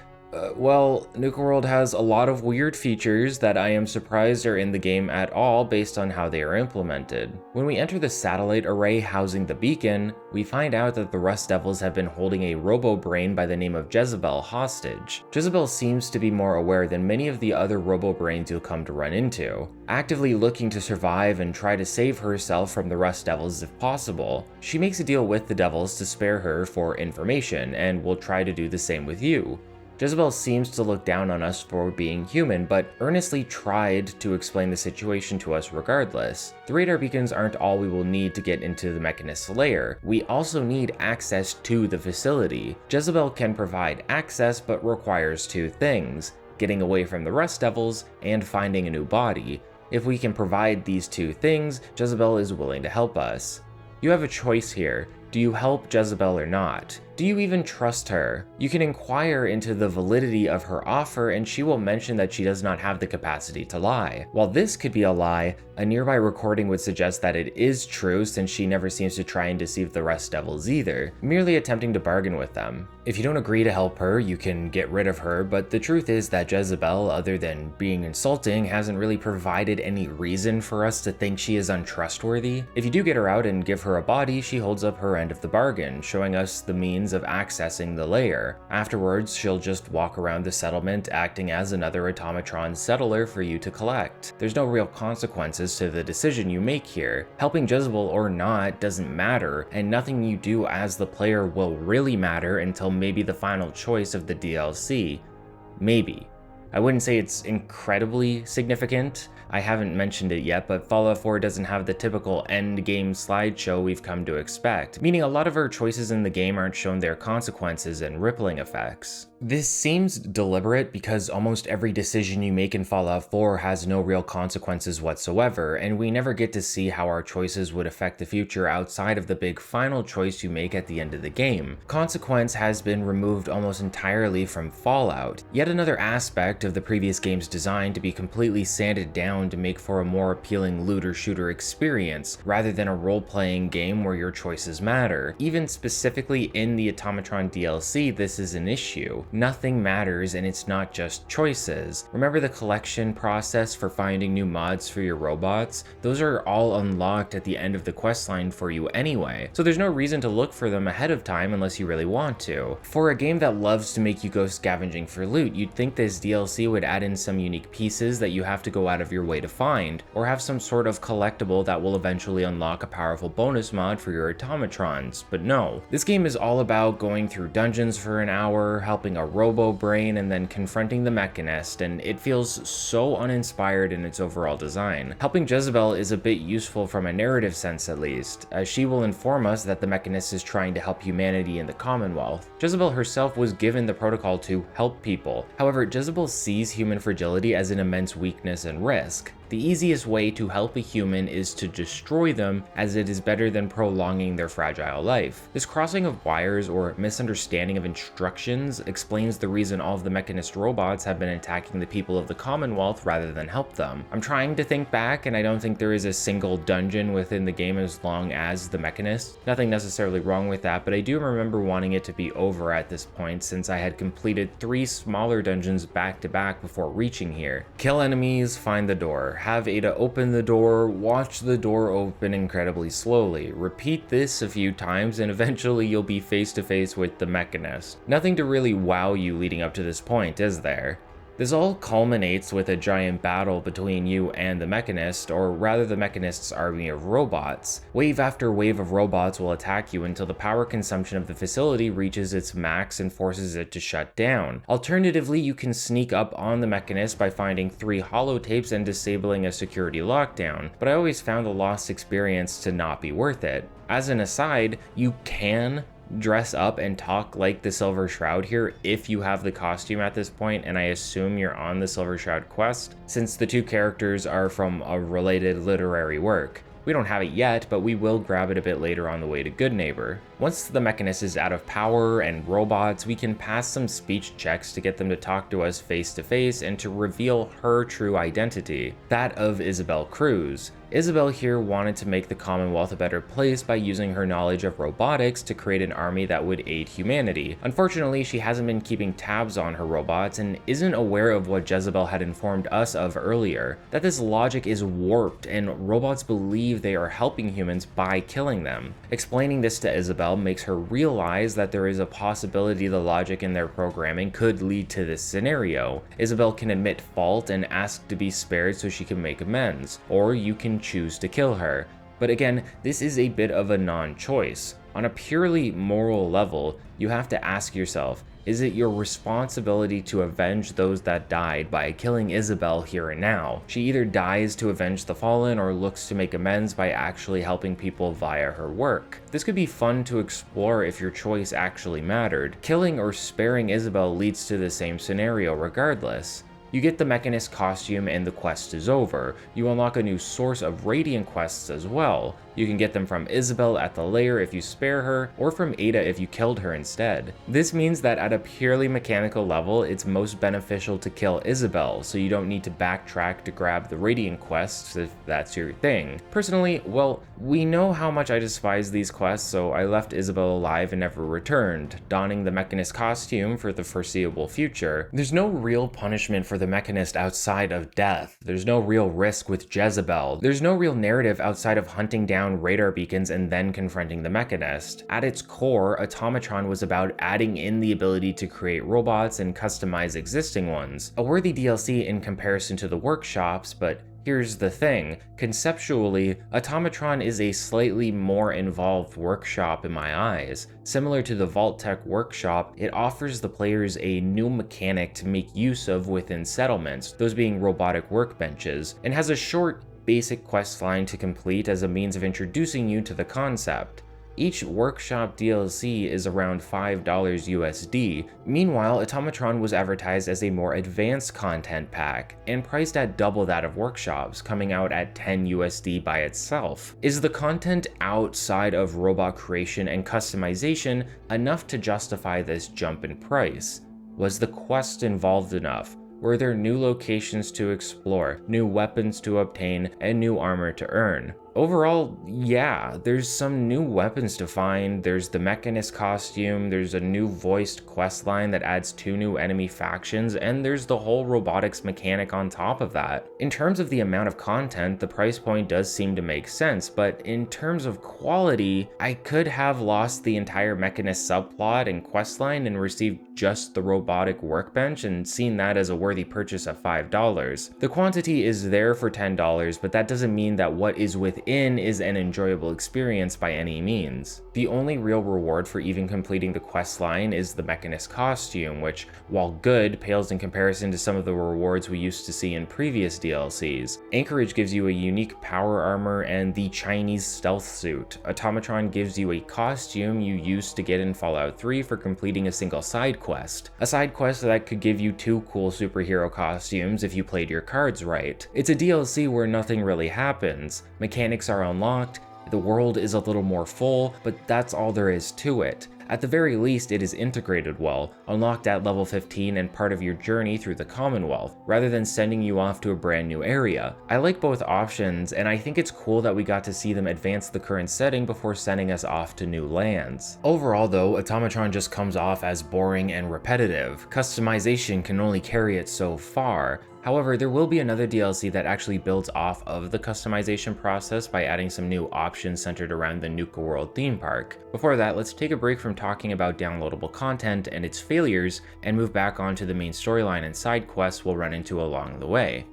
Well, Nuka World has a lot of weird features that I am surprised are in the game at all based on how they are implemented. When we enter the satellite array housing the beacon, we find out that the Rust Devils have been holding a robo-brain by the name of Jezebel hostage. Jezebel seems to be more aware than many of the other robo-brains you'll come to run into, actively looking to survive and try to save herself from the Rust Devils if possible. She makes a deal with the Devils to spare her for information, and will try to do the same with you. Jezebel seems to look down on us for being human, but earnestly tried to explain the situation to us regardless. The radar beacons aren't all we will need to get into the Mechanist's lair. We also need access to the facility. Jezebel can provide access, but requires two things: getting away from the Rust Devils and finding a new body. If we can provide these two things, Jezebel is willing to help us. You have a choice here. Do you help Jezebel or not? Do you even trust her? You can inquire into the validity of her offer, and she will mention that she does not have the capacity to lie. While this could be a lie, a nearby recording would suggest that it is true, since she never seems to try and deceive the Rust Devils either, merely attempting to bargain with them. If you don't agree to help her, you can get rid of her, but the truth is that Jezebel, other than being insulting, hasn't really provided any reason for us to think she is untrustworthy. If you do get her out and give her a body, she holds up her end of the bargain, showing us the means of accessing the lair. Afterwards, she'll just walk around the settlement acting as another Automatron settler for you to collect. There's no real consequences to the decision you make here. Helping Jezebel or not doesn't matter, and nothing you do as the player will really matter until maybe the final choice of the DLC. Maybe. I wouldn't say it's incredibly significant. I haven't mentioned it yet, but Fallout 4 doesn't have the typical end game slideshow we've come to expect, meaning a lot of our choices in the game aren't shown their consequences and rippling effects. This seems deliberate because almost every decision you make in Fallout 4 has no real consequences whatsoever, and we never get to see how our choices would affect the future outside of the big final choice you make at the end of the game. Consequence has been removed almost entirely from Fallout, yet another aspect of the previous game's design to be completely sanded down to make for a more appealing looter-shooter experience, rather than a role-playing game where your choices matter. Even specifically in the Automatron DLC, this is an issue. Nothing matters, and it's not just choices. Remember the collection process for finding new mods for your robots? Those are all unlocked at the end of the questline for you anyway, so there's no reason to look for them ahead of time unless you really want to. For a game that loves to make you go scavenging for loot, you'd think this DLC would add in some unique pieces that you have to go out of your way to find, or have some sort of collectible that will eventually unlock a powerful bonus mod for your Automatrons, but no. This game is all about going through dungeons for an hour, helping a robo-brain, and then confronting the Mechanist, and it feels so uninspired in its overall design. Helping Jezebel is a bit useful from a narrative sense at least, as she will inform us that the Mechanist is trying to help humanity in the Commonwealth. Jezebel herself was given the protocol to help people. However, Jezebel sees human fragility as an immense weakness and risk. The easiest way to help a human is to destroy them, as it is better than prolonging their fragile life. This crossing of wires or misunderstanding of instructions explains the reason all of the Mechanist robots have been attacking the people of the Commonwealth rather than help them. I'm trying to think back, and I don't think there is a single dungeon within the game as long as the Mechanist. Nothing necessarily wrong with that, but I do remember wanting it to be over at this point since I had completed 3 smaller dungeons back to back before reaching here. Kill enemies, find the door. Have Ada open the door, watch the door open incredibly slowly. Repeat this a few times and eventually you'll be face to face with the Mechanist. Nothing to really wow you leading up to this point, is there? This all culminates with a giant battle between you and the Mechanist, or rather the Mechanist's army of robots. Wave after wave of robots will attack you until the power consumption of the facility reaches its max and forces it to shut down. Alternatively, you can sneak up on the Mechanist by finding 3 holotapes and disabling a security lockdown, but I always found the lost experience to not be worth it. As an aside, you can dress up and talk like the Silver Shroud here if you have the costume at this point, and I assume you're on the Silver Shroud quest, since the 2 characters are from a related literary work. We don't have it yet, but we will grab it a bit later on the way to Goodneighbour. Once the Mechanist is out of power and robots, we can pass some speech checks to get them to talk to us face to face and to reveal her true identity, that of Isabel Cruz. Isabel here wanted to make the Commonwealth a better place by using her knowledge of robotics to create an army that would aid humanity. Unfortunately, she hasn't been keeping tabs on her robots and isn't aware of what Jezebel had informed us of earlier, that this logic is warped and robots believe they are helping humans by killing them. Explaining this to Isabel makes her realize that there is a possibility the logic in their programming could lead to this scenario. Isabel can admit fault and ask to be spared so she can make amends, or you can choose to kill her. But again, this is a bit of a non-choice. On a purely moral level, you have to ask yourself, is it your responsibility to avenge those that died by killing Isabel here and now? She either dies to avenge the fallen or looks to make amends by actually helping people via her work. This could be fun to explore if your choice actually mattered. Killing or sparing Isabel leads to the same scenario regardless. You get the Mechanist costume and the quest is over. You unlock a new source of Radiant quests as well. You can get them from Isabel at the lair if you spare her, or from Ada if you killed her instead. This means that at a purely mechanical level, it's most beneficial to kill Isabel, so you don't need to backtrack to grab the Radiant quests if that's your thing. Personally, well, we know how much I despise these quests, so I left Isabel alive and never returned, donning the Mechanist costume for the foreseeable future. There's no real punishment for the Mechanist outside of death. There's no real risk with Jezebel. There's no real narrative outside of hunting down radar beacons and then confronting the Mechanist. At its core, Automatron was about adding in the ability to create robots and customize existing ones. A worthy DLC in comparison to the workshops, but here's the thing, conceptually, Automatron is a slightly more involved workshop in my eyes. Similar to the Vault-Tec workshop, it offers the players a new mechanic to make use of within settlements, those being robotic workbenches, and has a short, basic quest line to complete as a means of introducing you to the concept. Each workshop DLC is around $5 USD. Meanwhile, Automatron was advertised as a more advanced content pack, and priced at double that of workshops, coming out at $10 USD by itself. Is the content outside of robot creation and customization enough to justify this jump in price? Was the quest involved enough? Were there new locations to explore, new weapons to obtain, and new armor to earn? Overall, yeah, there's some new weapons to find, there's the Mechanist costume, there's a new voiced quest line that adds 2 new enemy factions, and there's the whole robotics mechanic on top of that. In terms of the amount of content, the price point does seem to make sense, but in terms of quality, I could have lost the entire Mechanist subplot and quest line and received just the robotic workbench and seen that as a worthy purchase of $5. The quantity is there for $10, but that doesn't mean that what is within is an enjoyable experience by any means. The only real reward for even completing the quest line is the Mechanist costume, which, while good, pales in comparison to some of the rewards we used to see in previous DLCs. Anchorage gives you a unique power armor and the Chinese stealth suit. Automatron gives you a costume you used to get in Fallout 3 for completing a single side quest. A side quest that could give you 2 cool superhero costumes if you played your cards right. It's a DLC where nothing really happens. Mechanics are unlocked, the world is a little more full, but that's all there is to it. At the very least, it is integrated well, unlocked at level 15 and part of your journey through the Commonwealth, rather than sending you off to a brand new area. I like both options, and I think it's cool that we got to see them advance the current setting before sending us off to new lands. Overall though, Automatron just comes off as boring and repetitive. Customization can only carry it so far. However, there will be another DLC that actually builds off of the customization process by adding some new options centered around the Nuka World theme park. Before that, let's take a break from talking about downloadable content and its failures and move back onto the main storyline and side quests we'll run into along the way.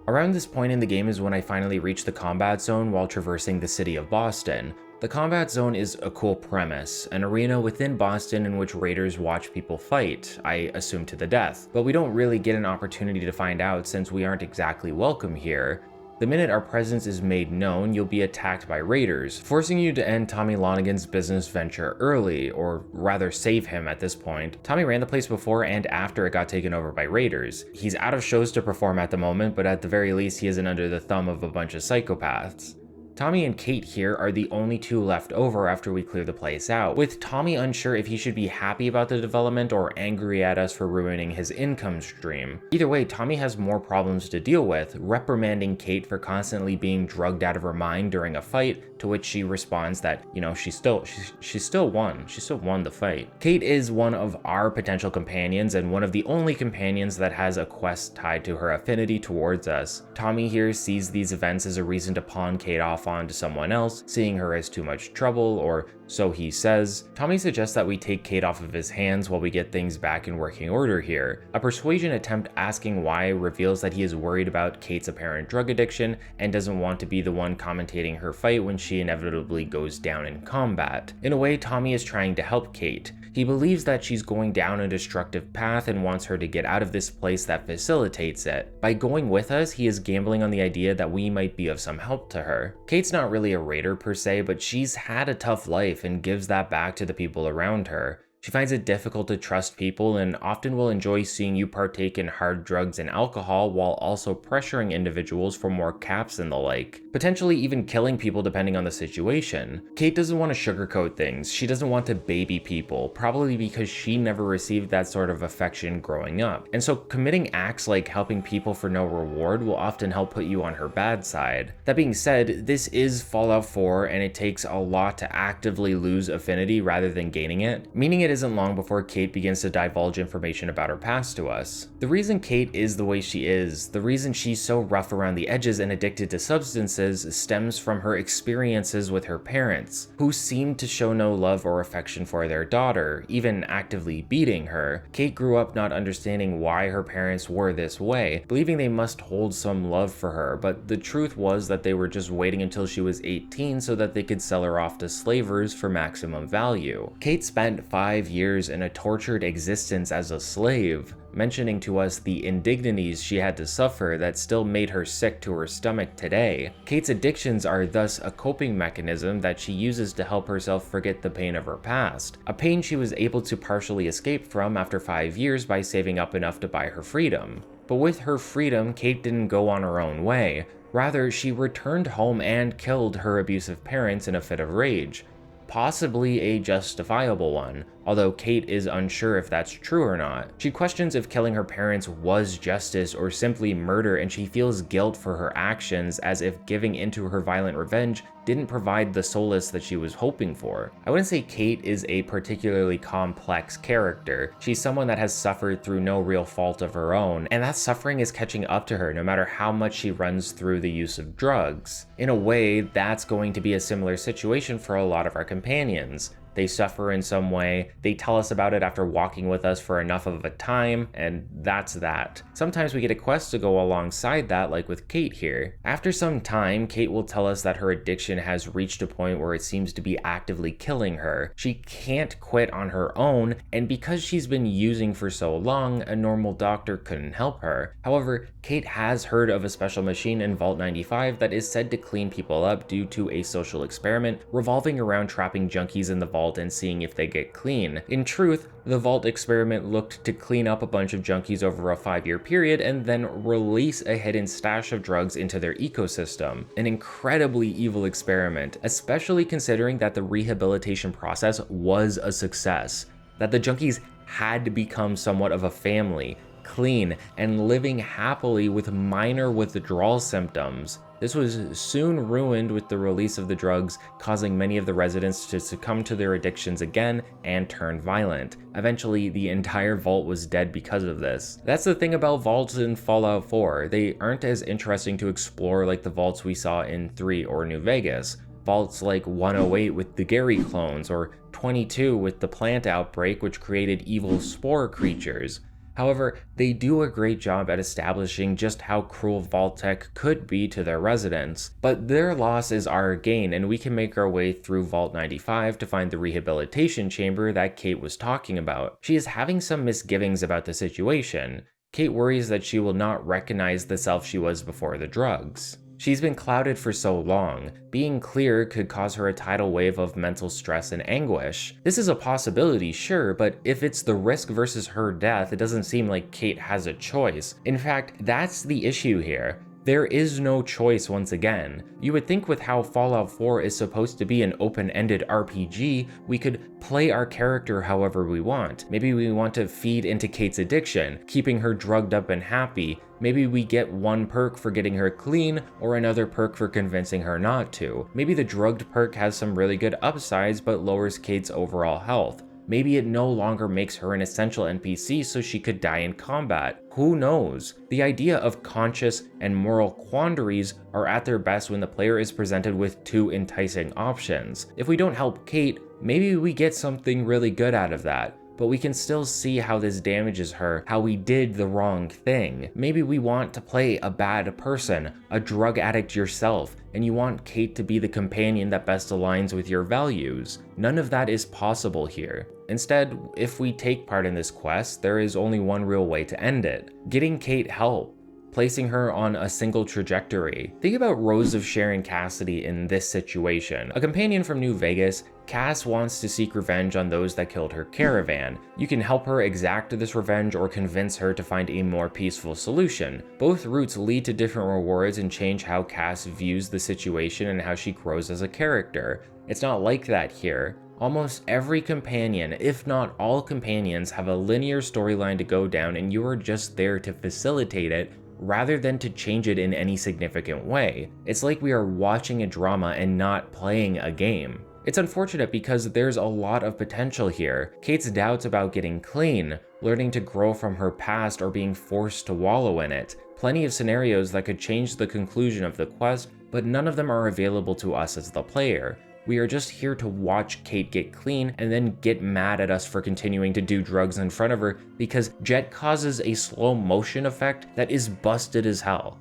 Around this point in the game is when I finally reach the combat zone while traversing the city of Boston. The combat zone is a cool premise, an arena within Boston in which raiders watch people fight, I assume to the death, but we don't really get an opportunity to find out since we aren't exactly welcome here. The minute our presence is made known, you'll be attacked by raiders, forcing you to end Tommy Lonigan's business venture early, or rather save him at this point. Tommy ran the place before and after it got taken over by raiders. He's out of shows to perform at the moment, but at the very least he isn't under the thumb of a bunch of psychopaths. Tommy and Cait here are the only two left over after we clear the place out, with Tommy unsure if he should be happy about the development or angry at us for ruining his income stream. Either way, Tommy has more problems to deal with, reprimanding Cait for constantly being drugged out of her mind during a fight, to which she responds that, you know, she still won the fight. Cait is one of our potential companions and one of the only companions that has a quest tied to her affinity towards us. Tommy here sees these events as a reason to pawn Cait off onto someone else, seeing her as too much trouble, or so he says. Tommy suggests that we take Cait off of his hands while we get things back in working order here. A persuasion attempt asking why reveals that he is worried about Cait's apparent drug addiction and doesn't want to be the one commentating her fight when she inevitably goes down in combat. In a way, Tommy is trying to help Cait. He believes that she's going down a destructive path and wants her to get out of this place that facilitates it. By going with us, he is gambling on the idea that we might be of some help to her. Cait's not really a raider per se, but she's had a tough life and gives that back to the people around her. She finds it difficult to trust people and often will enjoy seeing you partake in hard drugs and alcohol while also pressuring individuals for more caps and the like, potentially even killing people depending on the situation. Cait doesn't want to sugarcoat things. She doesn't want to baby people, probably because she never received that sort of affection growing up. And so committing acts like helping people for no reward will often help put you on her bad side. That being said, this is Fallout 4 and it takes a lot to actively lose affinity rather than gaining it, meaning it isn't long before Cait begins to divulge information about her past to us. The reason Cait is the way she is, the reason she's so rough around the edges and addicted to substances, stems from her experiences with her parents, who seemed to show no love or affection for their daughter, even actively beating her. Cait grew up not understanding why her parents were this way, believing they must hold some love for her, but the truth was that they were just waiting until she was 18 so that they could sell her off to slavers for maximum value. Cait spent 5 years in a tortured existence as a slave, mentioning to us the indignities she had to suffer that still made her sick to her stomach today. Cait's addictions are thus a coping mechanism that she uses to help herself forget the pain of her past, a pain she was able to partially escape from after 5 years by saving up enough to buy her freedom. But with her freedom, Cait didn't go on her own way. Rather, she returned home and killed her abusive parents in a fit of rage. Possibly a justifiable one, although Cait is unsure if that's true or not. She questions if killing her parents was justice or simply murder, and she feels guilt for her actions, as if giving into her violent revenge didn't provide the solace that she was hoping for. I wouldn't say Cait is a particularly complex character. She's someone that has suffered through no real fault of her own, and that suffering is catching up to her no matter how much she runs through the use of drugs. In a way, that's going to be a similar situation for a lot of our companions. They suffer in some way, they tell us about it after walking with us for enough of a time, and that's that. Sometimes we get a quest to go alongside that, like with Cait here. After some time, Cait will tell us that her addiction has reached a point where it seems to be actively killing her. She can't quit on her own, and because she's been using for so long, a normal doctor couldn't help her. However, Cait has heard of a special machine in Vault 95 that is said to clean people up due to a social experiment revolving around trapping junkies in the vault and seeing if they get clean. In truth, the vault experiment looked to clean up a bunch of junkies over a 5-year period and then release a hidden stash of drugs into their ecosystem. An incredibly evil experiment, especially considering that the rehabilitation process was a success, that the junkies had to become somewhat of a family, clean, and living happily with minor withdrawal symptoms. This was soon ruined with the release of the drugs, causing many of the residents to succumb to their addictions again and turn violent. Eventually, the entire vault was dead because of this. That's the thing about vaults in Fallout 4. They aren't as interesting to explore like the vaults we saw in 3 or New Vegas. Vaults like 108 with the Gary clones, or 22 with the plant outbreak which created evil spore creatures. However, they do a great job at establishing just how cruel Vault-Tec could be to their residents. But their loss is our gain, and we can make our way through Vault 95 to find the rehabilitation chamber that Cait was talking about. She is having some misgivings about the situation. Cait worries that she will not recognize the self she was before the drugs. She's been clouded for so long. Being clear could cause her a tidal wave of mental stress and anguish. This is a possibility, sure, but if it's the risk versus her death, it doesn't seem like Cait has a choice. In fact, that's the issue here. There is no choice once again. You would think with how Fallout 4 is supposed to be an open-ended RPG, we could play our character however we want. Maybe we want to feed into Cait's addiction, keeping her drugged up and happy. Maybe we get one perk for getting her clean, or another perk for convincing her not to. Maybe the drugged perk has some really good upsides but lowers Cait's overall health. Maybe it no longer makes her an essential NPC so she could die in combat. Who knows? The idea of conscious and moral quandaries are at their best when the player is presented with two enticing options. If we don't help Cait, maybe we get something really good out of that. But we can still see how this damages her, how we did the wrong thing. Maybe we want to play a bad person, a drug addict yourself, and you want Cait to be the companion that best aligns with your values. None of that is possible here. Instead, if we take part in this quest, there is only one real way to end it. Getting Cait help. Placing her on a single trajectory. Think about Rose of Sharon Cassidy in this situation. A companion from New Vegas, Cass wants to seek revenge on those that killed her caravan. You can help her exact this revenge or convince her to find a more peaceful solution. Both routes lead to different rewards and change how Cass views the situation and how she grows as a character. It's not like that here. Almost every companion, if not all companions, have a linear storyline to go down and you are just there to facilitate it rather than to change it in any significant way. It's like we are watching a drama and not playing a game. It's unfortunate because there's a lot of potential here. Cait's doubts about getting clean, learning to grow from her past, or being forced to wallow in it. Plenty of scenarios that could change the conclusion of the quest, but none of them are available to us as the player. We are just here to watch Cait get clean and then get mad at us for continuing to do drugs in front of her because Jet causes a slow motion effect that is busted as hell.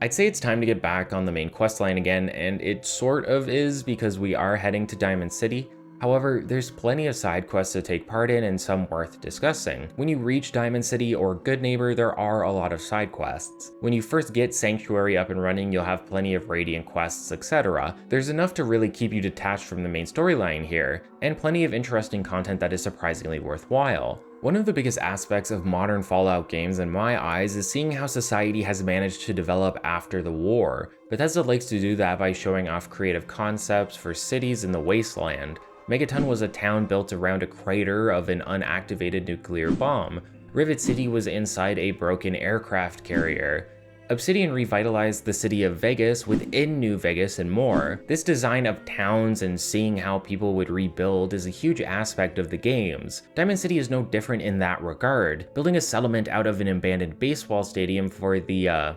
I'd say it's time to get back on the main questline again, and it sort of is because we are heading to Diamond City. However, there's plenty of side quests to take part in and some worth discussing. When you reach Diamond City or Goodneighbour, there are a lot of side quests. When you first get Sanctuary up and running, you'll have plenty of Radiant quests, etc. There's enough to really keep you detached from the main storyline here, and plenty of interesting content that is surprisingly worthwhile. One of the biggest aspects of modern Fallout games in my eyes is seeing how society has managed to develop after the war. Bethesda likes to do that by showing off creative concepts for cities in the wasteland. Megaton was a town built around a crater of an unactivated nuclear bomb. Rivet City was inside a broken aircraft carrier. Obsidian revitalized the city of Vegas within New Vegas and more. This design of towns and seeing how people would rebuild is a huge aspect of the games. Diamond City is no different in that regard. Building a settlement out of an abandoned baseball stadium for the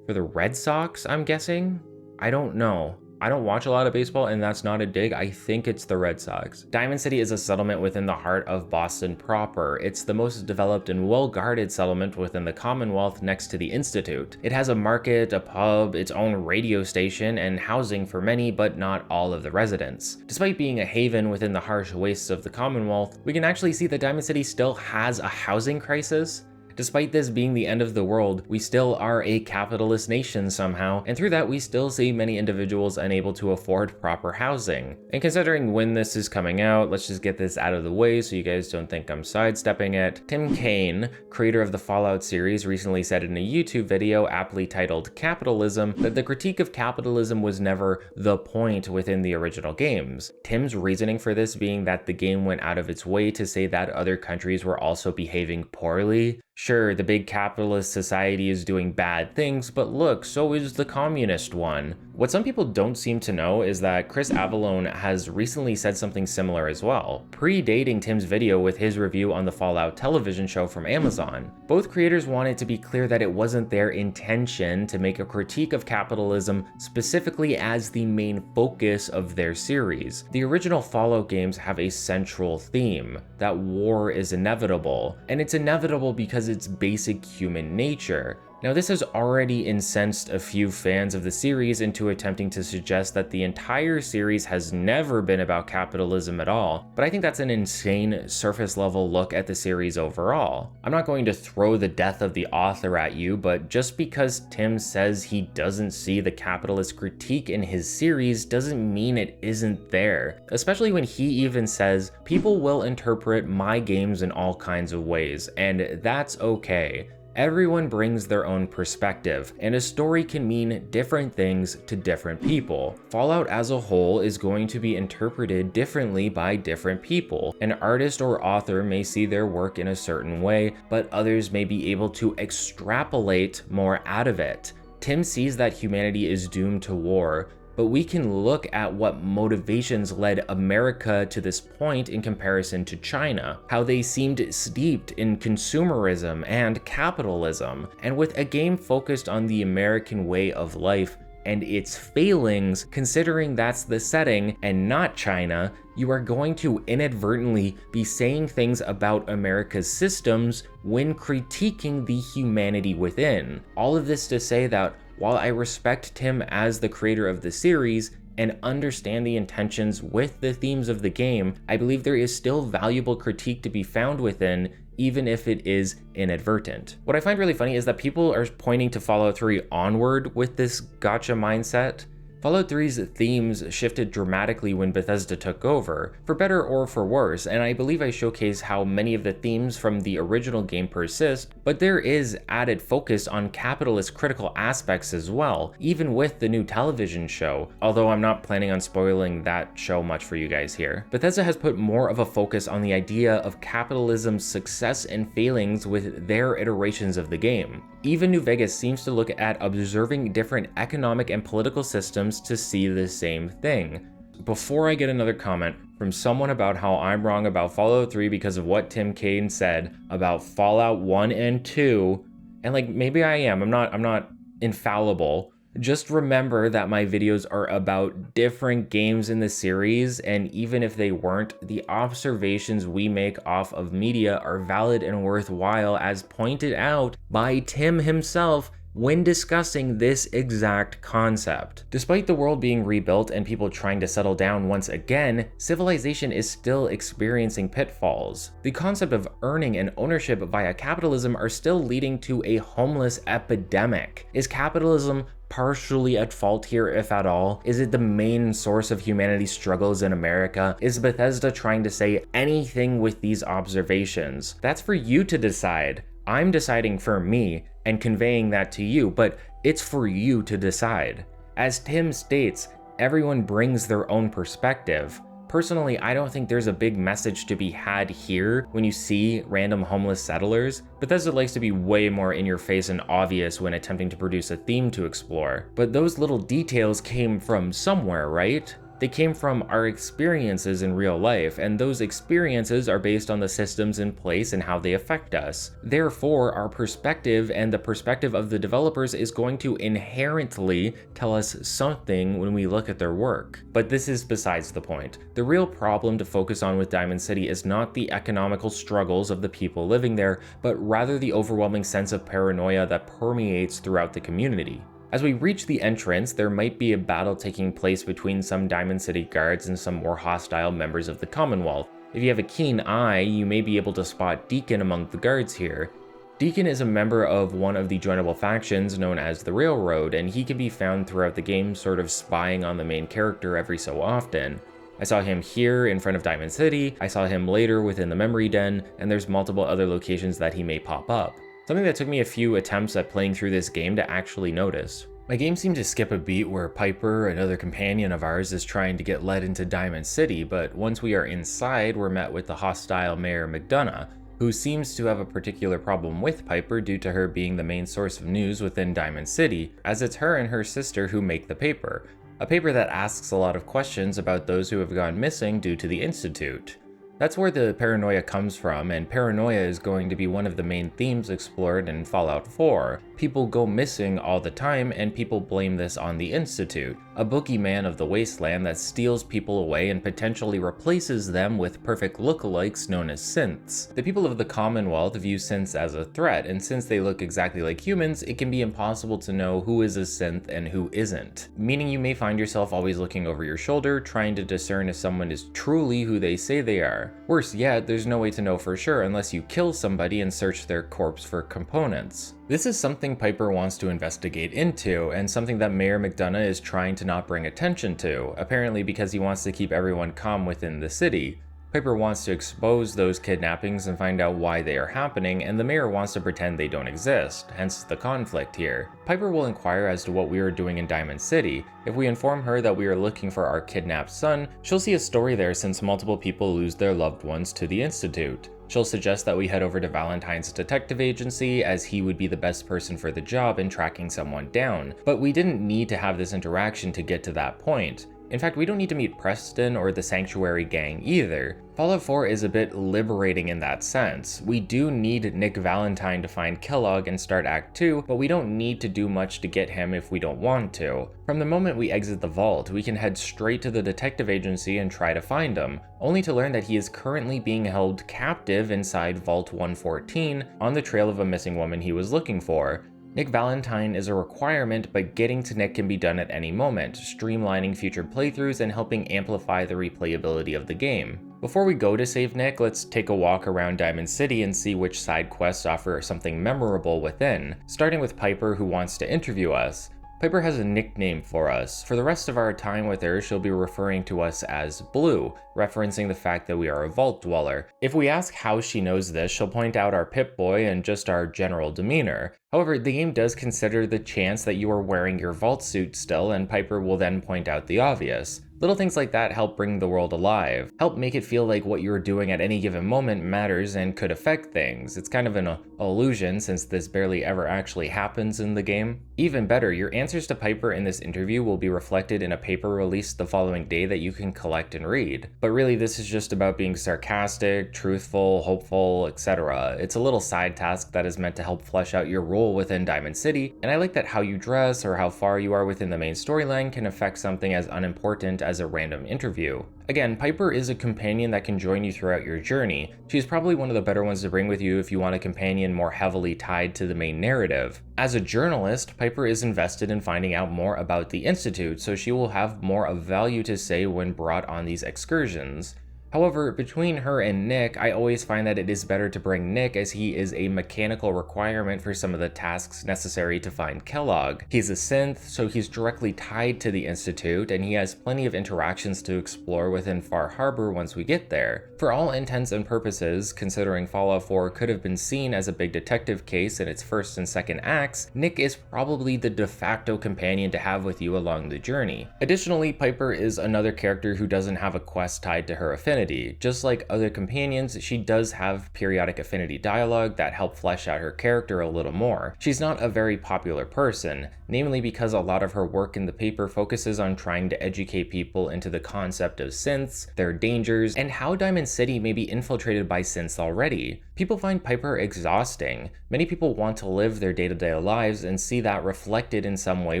Red Sox, I'm guessing? I don't know. I don't watch a lot of baseball, and that's not a dig. I think it's the Red Sox. Diamond City is a settlement within the heart of Boston proper. It's the most developed and well-guarded settlement within the Commonwealth next to the Institute. It has a market, a pub, its own radio station, and housing for many, but not all of the residents. Despite being a haven within the harsh wastes of the Commonwealth, we can actually see that Diamond City still has a housing crisis. Despite this being the end of the world, we still are a capitalist nation somehow, and through that we still see many individuals unable to afford proper housing. And considering when this is coming out, let's just get this out of the way so you guys don't think I'm sidestepping it. Tim Kaine, creator of the Fallout series, recently said in a YouTube video aptly titled Capitalism that the critique of capitalism was never the point within the original games. Tim's reasoning for this being that the game went out of its way to say that other countries were also behaving poorly. Sure, the big capitalist society is doing bad things, but look, so is the communist one. What some people don't seem to know is that Chris Avallone has recently said something similar as well, predating Tim's video with his review on the Fallout television show from Amazon. Both creators wanted to be clear that it wasn't their intention to make a critique of capitalism specifically as the main focus of their series. The original Fallout games have a central theme, that war is inevitable, and it's inevitable because it's basic human nature. Now, this has already incensed a few fans of the series into attempting to suggest that the entire series has never been about capitalism at all, but I think that's an insane surface level look at the series overall. I'm not going to throw the death of the author at you, but just because Tim says he doesn't see the capitalist critique in his series doesn't mean it isn't there, especially when he even says, people will interpret my games in all kinds of ways, and that's okay. Everyone brings their own perspective, and a story can mean different things to different people. Fallout as a whole is going to be interpreted differently by different people. An artist or author may see their work in a certain way, but others may be able to extrapolate more out of it. Tim sees that humanity is doomed to war, but we can look at what motivations led America to this point in comparison to China, how they seemed steeped in consumerism and capitalism, and with a game focused on the American way of life and its failings, considering that's the setting and not China, you are going to inadvertently be saying things about America's systems when critiquing the humanity within. All of this to say that while I respect Tim as the creator of the series and understand the intentions with the themes of the game, I believe there is still valuable critique to be found within, even if it is inadvertent. What I find really funny is that people are pointing to Fallout 3 onward with this gotcha mindset. Fallout 3's themes shifted dramatically when Bethesda took over, for better or for worse, and I believe I showcase how many of the themes from the original game persist, but there is added focus on capitalist critical aspects as well, even with the new television show, although I'm not planning on spoiling that show much for you guys here. Bethesda has put more of a focus on the idea of capitalism's success and failings with their iterations of the game. Even New Vegas seems to look at observing different economic and political systems to see the same thing. Before I get another comment from someone about how I'm wrong about Fallout 3 because of what Tim Cain said about Fallout 1 and 2, and like maybe I am, I'm not infallible. Just remember that my videos are about different games in the series, and even if they weren't, the observations we make off of media are valid and worthwhile, as pointed out by Tim himself when discussing this exact concept. Despite the world being rebuilt and people trying to settle down once again, civilization is still experiencing pitfalls. The concept of earning and ownership via capitalism are still leading to a homeless epidemic. Is capitalism partially at fault here, if at all? Is it the main source of humanity's struggles in America? Is Bethesda trying to say anything with these observations? That's for you to decide. I'm deciding for me and conveying that to you, but it's for you to decide. As Tim states, everyone brings their own perspective. Personally, I don't think there's a big message to be had here when you see random homeless settlers. Bethesda likes to be way more in your face and obvious when attempting to produce a theme to explore. But those little details came from somewhere, right? They came from our experiences in real life, and those experiences are based on the systems in place and how they affect us. Therefore, our perspective and the perspective of the developers is going to inherently tell us something when we look at their work. But this is besides the point. The real problem to focus on with Diamond City is not the economical struggles of the people living there, but rather the overwhelming sense of paranoia that permeates throughout the community. As we reach the entrance, there might be a battle taking place between some Diamond City guards and some more hostile members of the Commonwealth. If you have a keen eye, you may be able to spot Deacon among the guards here. Deacon is a member of one of the joinable factions known as the Railroad, and he can be found throughout the game sort of spying on the main character every so often. I saw him here in front of Diamond City, I saw him later within the Memory Den, and there's multiple other locations that he may pop up. Something that took me a few attempts at playing through this game to actually notice. My game seemed to skip a beat where Piper, another companion of ours, is trying to get led into Diamond City, but once we are inside, we're met with the hostile Mayor McDonough, who seems to have a particular problem with Piper due to her being the main source of news within Diamond City, as it's her and her sister who make the paper. A paper that asks a lot of questions about those who have gone missing due to the Institute. That's where the paranoia comes from, and paranoia is going to be one of the main themes explored in Fallout 4. People go missing all the time, and people blame this on the Institute, a boogeyman of the wasteland that steals people away and potentially replaces them with perfect lookalikes known as synths. The people of the Commonwealth view synths as a threat, and since they look exactly like humans, it can be impossible to know who is a synth and who isn't, meaning you may find yourself always looking over your shoulder, trying to discern if someone is truly who they say they are. Worse yet, there's no way to know for sure unless you kill somebody and search their corpse for components. This is something Piper wants to investigate into, and something that Mayor McDonough is trying to not bring attention to, apparently because he wants to keep everyone calm within the city. Piper wants to expose those kidnappings and find out why they are happening, and the mayor wants to pretend they don't exist, hence the conflict here. Piper will inquire as to what we are doing in Diamond City. If we inform her that we are looking for our kidnapped son, she'll see a story there since multiple people lose their loved ones to the Institute. She'll suggest that we head over to Valentine's detective agency, as he would be the best person for the job in tracking someone down, but we didn't need to have this interaction to get to that point. In fact, we don't need to meet Preston or the Sanctuary gang either. Fallout 4 is a bit liberating in that sense. We do need Nick Valentine to find Kellogg and start Act 2, but we don't need to do much to get him if we don't want to. From the moment we exit the vault, we can head straight to the detective agency and try to find him, only to learn that he is currently being held captive inside Vault 114 on the trail of a missing woman he was looking for. Nick Valentine is a requirement, but getting to Nick can be done at any moment, streamlining future playthroughs and helping amplify the replayability of the game. Before we go to save Nick, let's take a walk around Diamond City and see which side quests offer something memorable within, starting with Piper, who wants to interview us. Piper has a nickname for us. For the rest of our time with her, she'll be referring to us as Blue, referencing the fact that we are a vault dweller. If we ask how she knows this, she'll point out our Pip-Boy and just our general demeanor. However, the game does consider the chance that you are wearing your vault suit still, and Piper will then point out the obvious. Little things like that help bring the world alive, help make it feel like what you're doing at any given moment matters and could affect things. It's kind of an illusion since this barely ever actually happens in the game. Even better, your answers to Piper in this interview will be reflected in a paper released the following day that you can collect and read. But really, this is just about being sarcastic, truthful, hopeful, etc. It's a little side task that is meant to help flesh out your role within Diamond City, and I like that how you dress or how far you are within the main storyline can affect something as unimportant as a random interview. Again, Piper is a companion that can join you throughout your journey. She's probably one of the better ones to bring with you if you want a companion more heavily tied to the main narrative. As a journalist, Piper is invested in finding out more about the Institute, so she will have more of value to say when brought on these excursions. However, between her and Nick, I always find that it is better to bring Nick, as he is a mechanical requirement for some of the tasks necessary to find Kellogg. He's a synth, so he's directly tied to the Institute, and he has plenty of interactions to explore within Far Harbor once we get there. For all intents and purposes, considering Fallout 4 could have been seen as a big detective case in its first and second acts, Nick is probably the de facto companion to have with you along the journey. Additionally, Piper is another character who doesn't have a quest tied to her affinity. Just like other companions, she does have periodic affinity dialogue that help flesh out her character a little more. She's not a very popular person, namely because a lot of her work in the paper focuses on trying to educate people into the concept of synths, their dangers, and how Diamond City may be infiltrated by synths already. People find Piper exhausting. Many people want to live their day-to-day lives and see that reflected in some way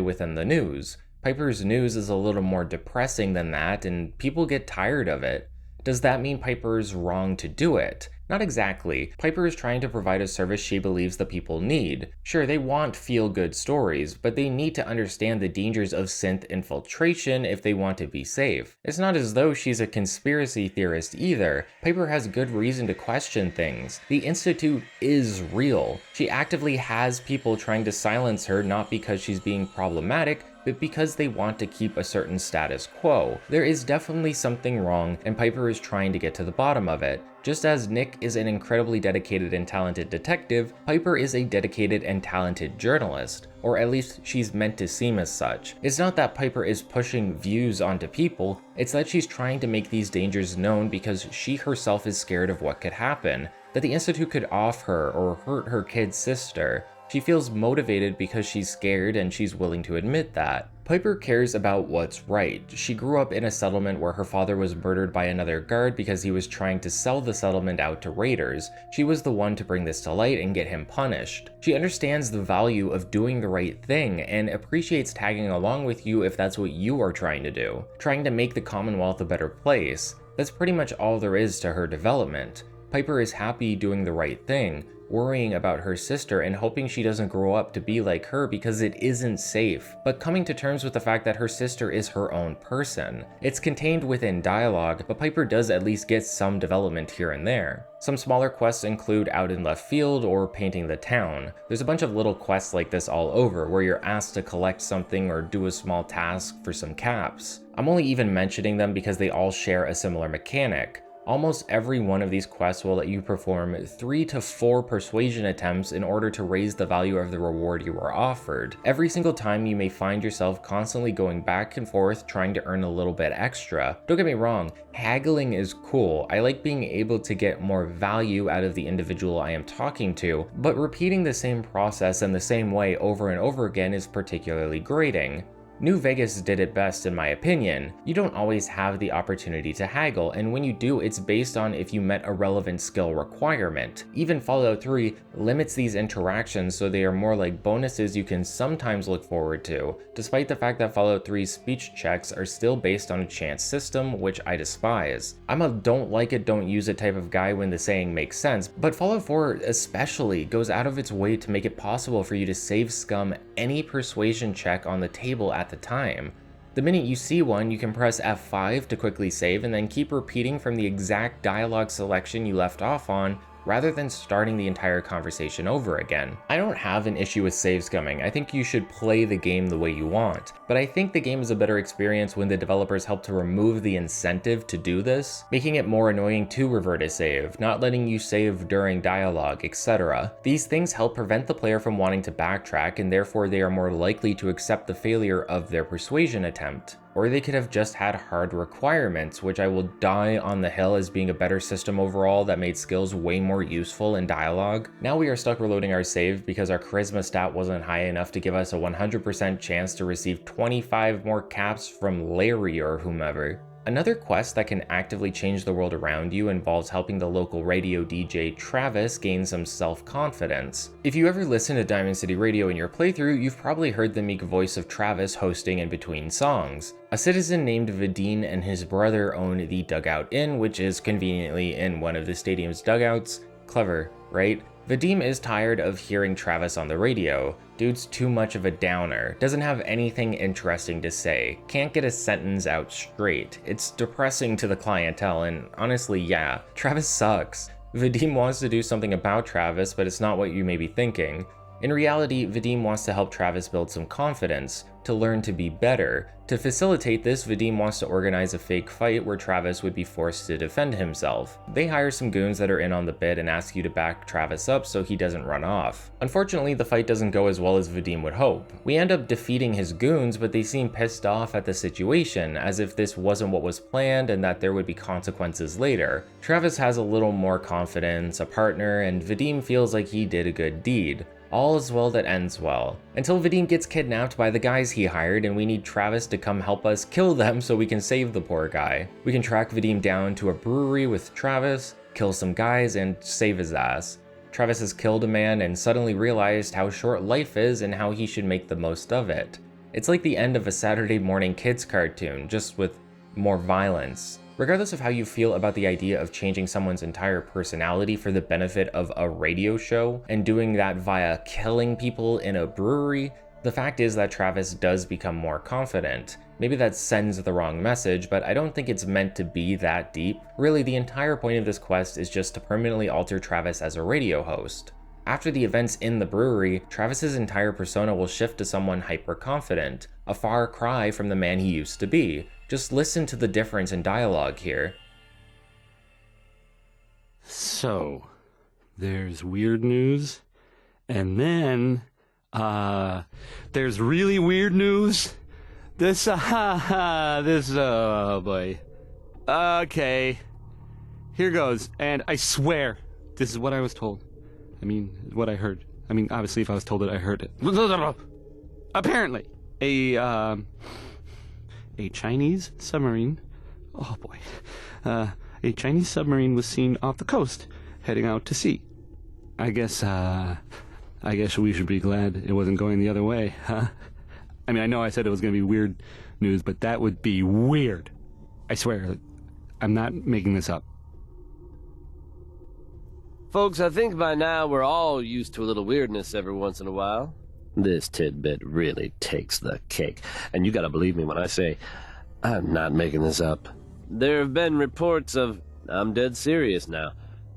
within the news. Piper's news is a little more depressing than that, and people get tired of it. Does that mean Piper's wrong to do it? Not exactly. Piper is trying to provide a service she believes the people need. Sure, they want feel-good stories, but they need to understand the dangers of synth infiltration if they want to be safe. It's not as though she's a conspiracy theorist either. Piper has good reason to question things. The Institute is real. She actively has people trying to silence her, not because she's being problematic, but because they want to keep a certain status quo. There is definitely something wrong, and Piper is trying to get to the bottom of it. Just as Nick is an incredibly dedicated and talented detective, Piper is a dedicated and talented journalist, or at least she's meant to seem as such. It's not that Piper is pushing views onto people, it's that she's trying to make these dangers known because she herself is scared of what could happen, that the Institute could off her or hurt her kid's sister. She feels motivated because she's scared, and she's willing to admit that. Piper cares about what's right. She grew up in a settlement where her father was murdered by another guard because he was trying to sell the settlement out to raiders. She was the one to bring this to light and get him punished. She understands the value of doing the right thing and appreciates tagging along with you if that's what you are trying to do, trying to make the Commonwealth a better place. That's pretty much all there is to her development. Piper is happy doing the right thing, worrying about her sister and hoping she doesn't grow up to be like her because it isn't safe, but coming to terms with the fact that her sister is her own person. It's contained within dialogue, but Piper does at least get some development here and there. Some smaller quests include Out in Left Field or Painting the Town. There's a bunch of little quests like this all over, where you're asked to collect something or do a small task for some caps. I'm only even mentioning them because they all share a similar mechanic. Almost every one of these quests will let you perform 3 to 4 persuasion attempts in order to raise the value of the reward you are offered. Every single time you may find yourself constantly going back and forth trying to earn a little bit extra. Don't get me wrong, haggling is cool. I like being able to get more value out of the individual I am talking to, but repeating the same process in the same way over and over again is particularly grating. New Vegas did it best in my opinion. You don't always have the opportunity to haggle, and when you do, it's based on if you met a relevant skill requirement. Even Fallout 3 limits these interactions so they are more like bonuses you can sometimes look forward to, despite the fact that Fallout 3's speech checks are still based on a chance system, which I despise. I'm a don't like it, don't use it type of guy when the saying makes sense, but Fallout 4 especially goes out of its way to make it possible for you to save scum any persuasion check on the table at the time. The minute you see one, you can press F5 to quickly save and then keep repeating from the exact dialogue selection you left off on, rather than starting the entire conversation over again. I don't have an issue with save scumming. I think you should play the game the way you want, but I think the game is a better experience when the developers help to remove the incentive to do this, making it more annoying to revert a save, not letting you save during dialogue, etc. These things help prevent the player from wanting to backtrack, and therefore they are more likely to accept the failure of their persuasion attempt. Or they could have just had hard requirements, which I will die on the hill as being a better system overall that made skills way more useful in dialogue. Now we are stuck reloading our save because our charisma stat wasn't high enough to give us a 100% chance to receive 25 more caps from Larry or whomever. Another quest that can actively change the world around you involves helping the local radio DJ Travis gain some self-confidence. If you ever listen to Diamond City Radio in your playthrough, you've probably heard the meek voice of Travis hosting in between songs. A citizen named Vadim and his brother own the Dugout Inn, which is conveniently in one of the stadium's dugouts. Clever, right? Vadim is tired of hearing Travis on the radio. Dude's too much of a downer, doesn't have anything interesting to say, can't get a sentence out straight. It's depressing to the clientele, and honestly, yeah, Travis sucks. Vadim wants to do something about Travis, but it's not what you may be thinking. In reality, Vadim wants to help Travis build some confidence, to learn to be better. To facilitate this, Vadim wants to organize a fake fight where Travis would be forced to defend himself. They hire some goons that are in on the bid and ask you to back Travis up so he doesn't run off. Unfortunately, the fight doesn't go as well as Vadim would hope. We end up defeating his goons, but they seem pissed off at the situation, as if this wasn't what was planned and that there would be consequences later. Travis has a little more confidence, a partner, and Vadim feels like he did a good deed. All is well that ends well. Until Vadim gets kidnapped by the guys he hired and we need Travis to come help us kill them so we can save the poor guy. We can track Vadim down to a brewery with Travis, kill some guys, and save his ass. Travis has killed a man and suddenly realized how short life is and how he should make the most of it. It's like the end of a Saturday morning kids cartoon, just with more violence. Regardless of how you feel about the idea of changing someone's entire personality for the benefit of a radio show, and doing that via killing people in a brewery, the fact is that Travis does become more confident. Maybe that sends the wrong message, but I don't think it's meant to be that deep. Really, the entire point of this quest is just to permanently alter Travis as a radio host. After the events in the brewery, Travis's entire persona will shift to someone hyper-confident, a far cry from the man he used to be. Just listen to the difference in dialogue here. So, there's weird news, and then, there's really weird news. Oh boy. Okay. Here goes, and I swear, this is what I was told. I mean, what I heard. I mean, obviously, if I was told it, I heard it. Apparently, a Chinese submarine, oh boy, a Chinese submarine was seen off the coast, heading out to sea. I guess we should be glad it wasn't going the other way, huh? I mean, I know I said it was going to be weird news, but that would be weird. I swear, I'm not making this up. Folks, I think by now we're all used to a little weirdness every once in a while. This tidbit really takes the cake, and you gotta believe me when I say I'm not making this up. There have been reports of, I'm dead serious now,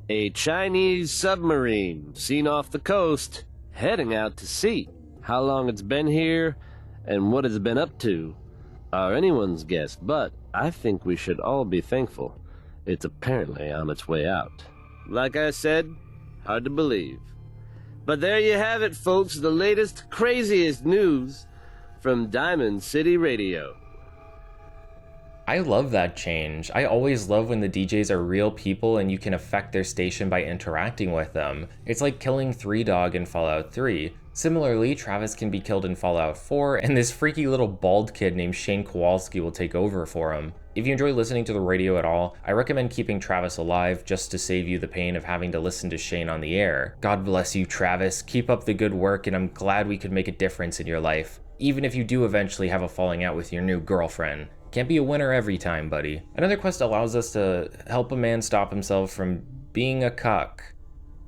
a Chinese submarine seen off the coast, heading out to sea. How long it's been here, and what it's been up to, are anyone's guess, but I think we should all be thankful It's apparently on its way out. Like I said, hard to believe. But there you have it, folks, the latest, craziest news from Diamond City Radio. I love that change. I always love when the DJs are real people and you can affect their station by interacting with them. It's like killing Three Dog in Fallout 3. Similarly, Travis can be killed in Fallout 4, and this freaky little bald kid named Shane Kowalski will take over for him. If you enjoy listening to the radio at all, I recommend keeping Travis alive just to save you the pain of having to listen to Shane on the air. God bless you, Travis. Keep up the good work, and I'm glad we could make a difference in your life, even if you do eventually have a falling out with your new girlfriend. Can't be a winner every time, buddy. Another quest allows us to help a man stop himself from being a cuck.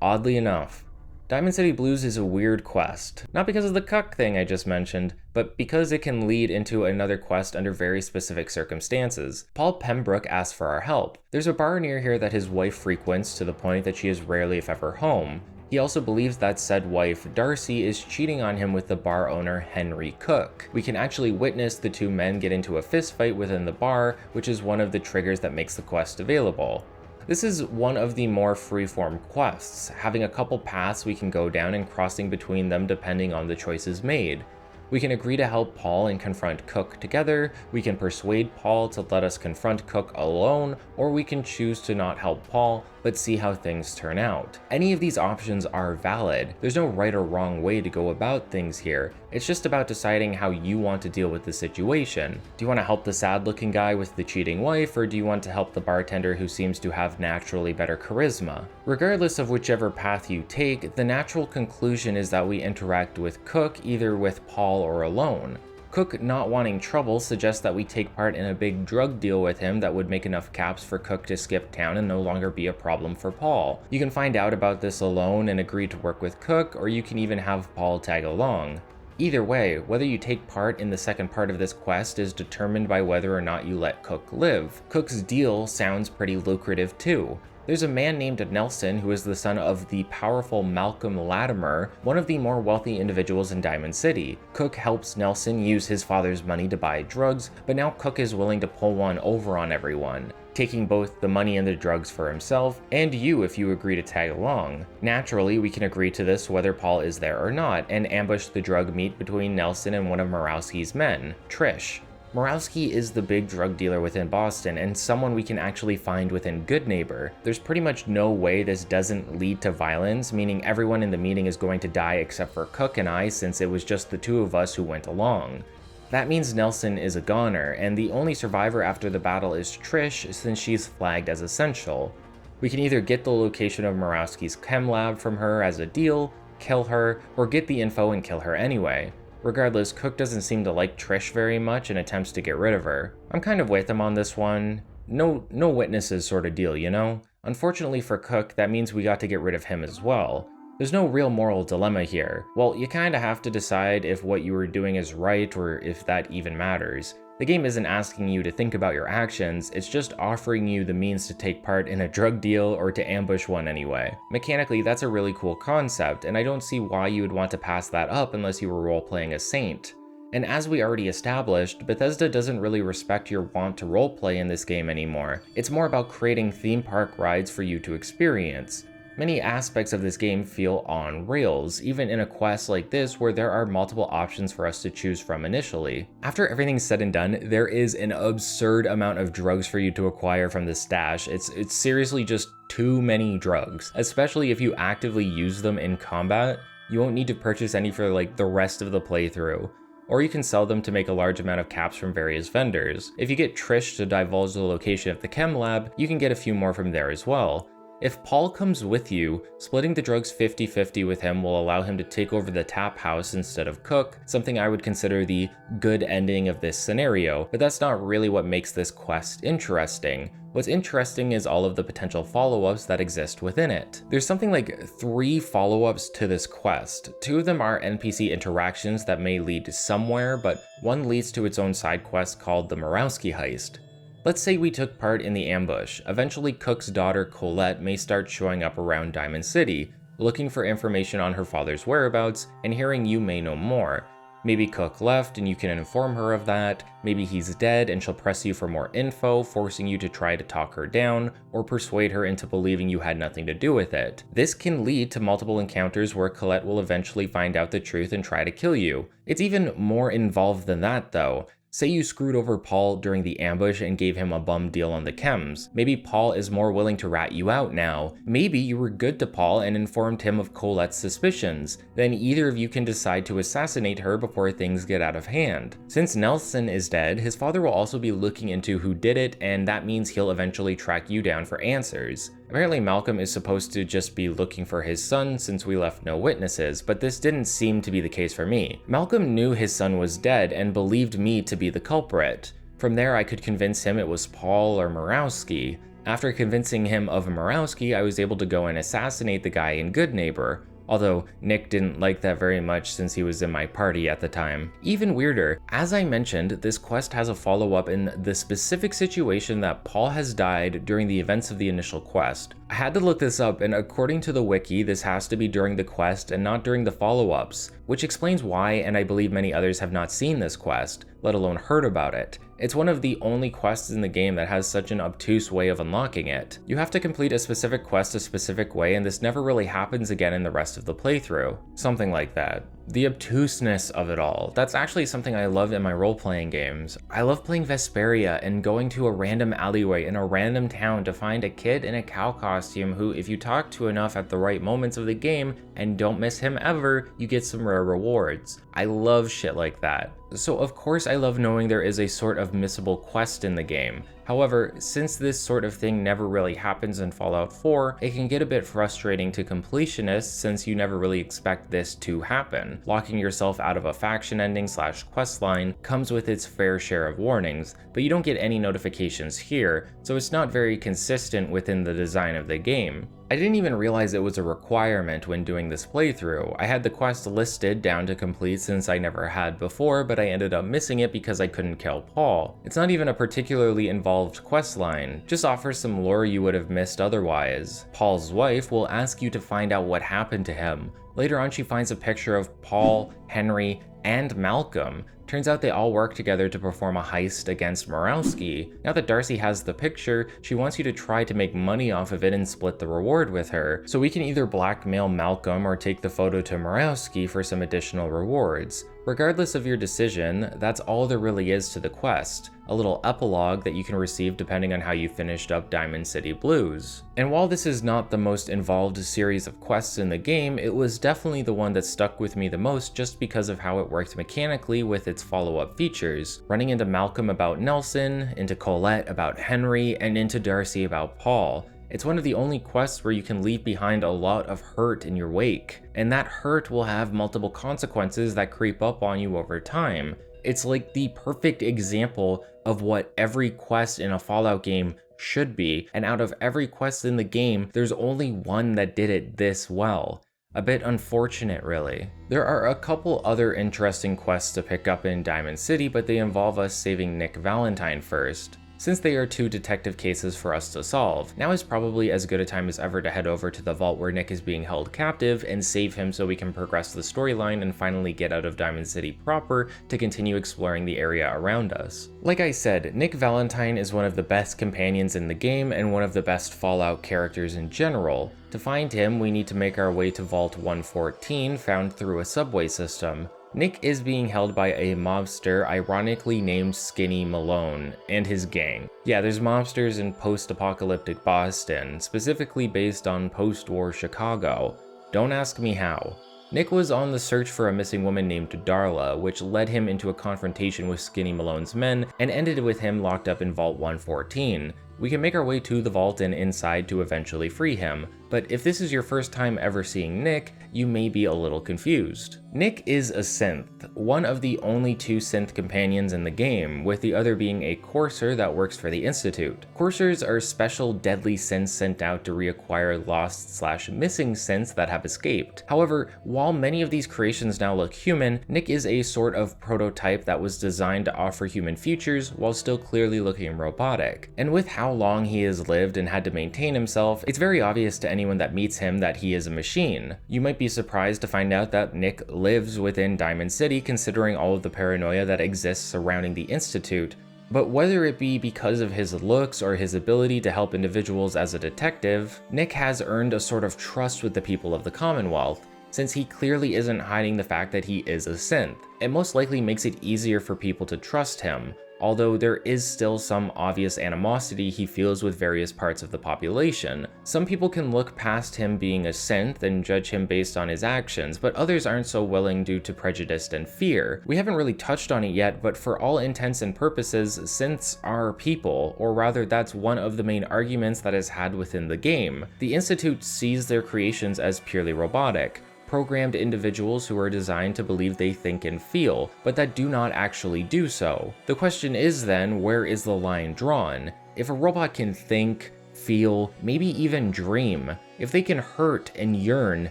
Oddly enough. Diamond City Blues is a weird quest, not because of the cuck thing I just mentioned, but because it can lead into another quest under very specific circumstances. Paul Pembroke asks for our help. There's a bar near here that his wife frequents to the point that she is rarely if ever home. He also believes that said wife, Darcy, is cheating on him with the bar owner, Henry Cook. We can actually witness the two men get into a fist fight within the bar, which is one of the triggers that makes the quest available. This is one of the more freeform quests, having a couple paths we can go down and crossing between them depending on the choices made. We can agree to help Paul and confront Cook together, we can persuade Paul to let us confront Cook alone, or we can choose to not help Paul, but see how things turn out. Any of these options are valid. There's no right or wrong way to go about things here. It's just about deciding how you want to deal with the situation. Do you want to help the sad-looking guy with the cheating wife, or do you want to help the bartender who seems to have naturally better charisma? Regardless of whichever path you take, the natural conclusion is that we interact with Cook either with Paul or alone. Cook not wanting trouble suggests that we take part in a big drug deal with him that would make enough caps for Cook to skip town and no longer be a problem for Paul. You can find out about this alone and agree to work with Cook, or you can even have Paul tag along. Either way, whether you take part in the second part of this quest is determined by whether or not you let Cook live. Cook's deal sounds pretty lucrative too. There's a man named Nelson who is the son of the powerful Malcolm Latimer, one of the more wealthy individuals in Diamond City. Cook helps Nelson use his father's money to buy drugs, but now Cook is willing to pull one over on everyone, taking both the money and the drugs for himself, and you if you agree to tag along. Naturally, we can agree to this whether Paul is there or not, and ambush the drug meet between Nelson and one of Morawski's men, Trish. Morawski is the big drug dealer within Boston and someone we can actually find within Goodneighbour. There's pretty much no way this doesn't lead to violence, meaning everyone in the meeting is going to die except for Cook and I, since it was just the two of us who went along. That means Nelson is a goner, and the only survivor after the battle is Trish, since she's flagged as essential. We can either get the location of Morawski's chem lab from her as a deal, kill her, or get the info and kill her anyway. Regardless, Cook doesn't seem to like Trish very much and attempts to get rid of her. I'm kind of with him on this one. No witnesses sort of deal, you know? Unfortunately for Cook, that means we got to get rid of him as well. There's no real moral dilemma here. Well, you kinda have to decide if what you were doing is right or if that even matters. The game isn't asking you to think about your actions, it's just offering you the means to take part in a drug deal or to ambush one anyway. Mechanically, that's a really cool concept, and I don't see why you would want to pass that up unless you were role-playing a saint. And as we already established, Bethesda doesn't really respect your want to roleplay in this game anymore. It's more about creating theme park rides for you to experience. Many aspects of this game feel on rails, even in a quest like this where there are multiple options for us to choose from initially. After everything's said and done, there is an absurd amount of drugs for you to acquire from the stash. It's seriously just too many drugs, especially if you actively use them in combat. You won't need to purchase any for like the rest of the playthrough. Or you can sell them to make a large amount of caps from various vendors. If you get Trish to divulge the location of the chem lab, you can get a few more from there as well. If Paul comes with you, splitting the drugs 50-50 with him will allow him to take over the tap house instead of Cook, something I would consider the good ending of this scenario, but that's not really what makes this quest interesting. What's interesting is all of the potential follow-ups that exist within it. There's something like 3 follow-ups to this quest. 2 of them are NPC interactions that may lead somewhere, but one leads to its own side quest called the Morawski heist. Let's say we took part in the ambush. Eventually, Cook's daughter Colette may start showing up around Diamond City, looking for information on her father's whereabouts, and hearing you may know more. Maybe Cook left and you can inform her of that, maybe he's dead and she'll press you for more info, forcing you to try to talk her down, or persuade her into believing you had nothing to do with it. This can lead to multiple encounters where Colette will eventually find out the truth and try to kill you. It's even more involved than that though. Say you screwed over Paul during the ambush and gave him a bum deal on the chems. Maybe Paul is more willing to rat you out now. Maybe you were good to Paul and informed him of Colette's suspicions. Then either of you can decide to assassinate her before things get out of hand. Since Nelson is dead, his father will also be looking into who did it, and that means he'll eventually track you down for answers. Apparently Malcolm is supposed to just be looking for his son since we left no witnesses, but this didn't seem to be the case for me. Malcolm knew his son was dead and believed me to be the culprit. From there I could convince him it was Paul or Murawski. After convincing him of Murawski, I was able to go and assassinate the guy in Goodneighbour. Although Nick didn't like that very much since he was in my party at the time. Even weirder, as I mentioned, this quest has a follow-up in the specific situation that Paul has died during the events of the initial quest. I had to look this up, and according to the wiki, this has to be during the quest and not during the follow-ups, which explains why, and I believe many others have not seen this quest, let alone heard about it. It's one of the only quests in the game that has such an obtuse way of unlocking it. You have to complete a specific quest a specific way, and this never really happens again in the rest of the playthrough. Something like that. The obtuseness of it all. That's actually something I love in my role-playing games. I love playing Vesperia and going to a random alleyway in a random town to find a kid in a cow costume who, if you talk to enough at the right moments of the game and don't miss him ever, you get some rare rewards. I love shit like that. So of course I love knowing there is a sort of missable quest in the game. However, since this sort of thing never really happens in Fallout 4, it can get a bit frustrating to completionists since you never really expect this to happen. Locking yourself out of a faction ending / questline comes with its fair share of warnings, but you don't get any notifications here, so it's not very consistent within the design of the game. I didn't even realize it was a requirement when doing this playthrough. I had the quest listed down to complete since I never had before, but I ended up missing it because I couldn't kill Paul. It's not even a particularly involved questline, just offers some lore you would have missed otherwise. Paul's wife will ask you to find out what happened to him. Later on she finds a picture of Paul, Henry, and Malcolm. Turns out they all work together to perform a heist against Murawski. Now that Darcy has the picture, she wants you to try to make money off of it and split the reward with her. So we can either blackmail Malcolm or take the photo to Murawski for some additional rewards. Regardless of your decision, that's all there really is to the quest. A little epilogue that you can receive depending on how you finished up Diamond City Blues. And while this is not the most involved series of quests in the game, it was definitely the one that stuck with me the most just because of how it worked mechanically with its follow-up features. Running into Malcolm about Nelson, into Colette about Henry, and into Darcy about Paul. It's one of the only quests where you can leave behind a lot of hurt in your wake, and that hurt will have multiple consequences that creep up on you over time. It's like the perfect example of what every quest in a Fallout game should be, and out of every quest in the game, there's only one that did it this well. A bit unfortunate, really. There are a couple other interesting quests to pick up in Diamond City, but they involve us saving Nick Valentine first. Since they are two detective cases for us to solve, now is probably as good a time as ever to head over to the vault where Nick is being held captive and save him so we can progress the storyline and finally get out of Diamond City proper to continue exploring the area around us. Like I said, Nick Valentine is one of the best companions in the game and one of the best Fallout characters in general. To find him, we need to make our way to Vault 114, found through a subway system. Nick is being held by a mobster ironically named Skinny Malone and his gang. Yeah, there's mobsters in post-apocalyptic Boston, specifically based on post-war Chicago. Don't ask me how. Nick was on the search for a missing woman named Darla, which led him into a confrontation with Skinny Malone's men and ended with him locked up in Vault 114. We can make our way to the vault and inside to eventually free him, but if this is your first time ever seeing Nick, you may be a little confused. Nick is a synth, one of the only two synth companions in the game, with the other being a courser that works for the Institute. Coursers are special deadly synths sent out to reacquire lost/missing synths that have escaped. However, while many of these creations now look human, Nick is a sort of prototype that was designed to offer human features while still clearly looking robotic. And with how how long he has lived and had to maintain himself, it's very obvious to anyone that meets him that he is a machine. You might be surprised to find out that Nick lives within Diamond City, considering all of the paranoia that exists surrounding the Institute. But whether it be because of his looks or his ability to help individuals as a detective, Nick has earned a sort of trust with the people of the Commonwealth, since he clearly isn't hiding the fact that he is a synth. It most likely makes it easier for people to trust him, although there is still some obvious animosity he feels with various parts of the population. Some people can look past him being a synth and judge him based on his actions, but others aren't so willing due to prejudice and fear. We haven't really touched on it yet, but for all intents and purposes, synths are people, or rather that's one of the main arguments that is had within the game. The Institute sees their creations as purely robotic, programmed individuals who are designed to believe they think and feel, but that do not actually do so. The question is then, where is the line drawn? If a robot can think, feel, maybe even dream, if they can hurt and yearn,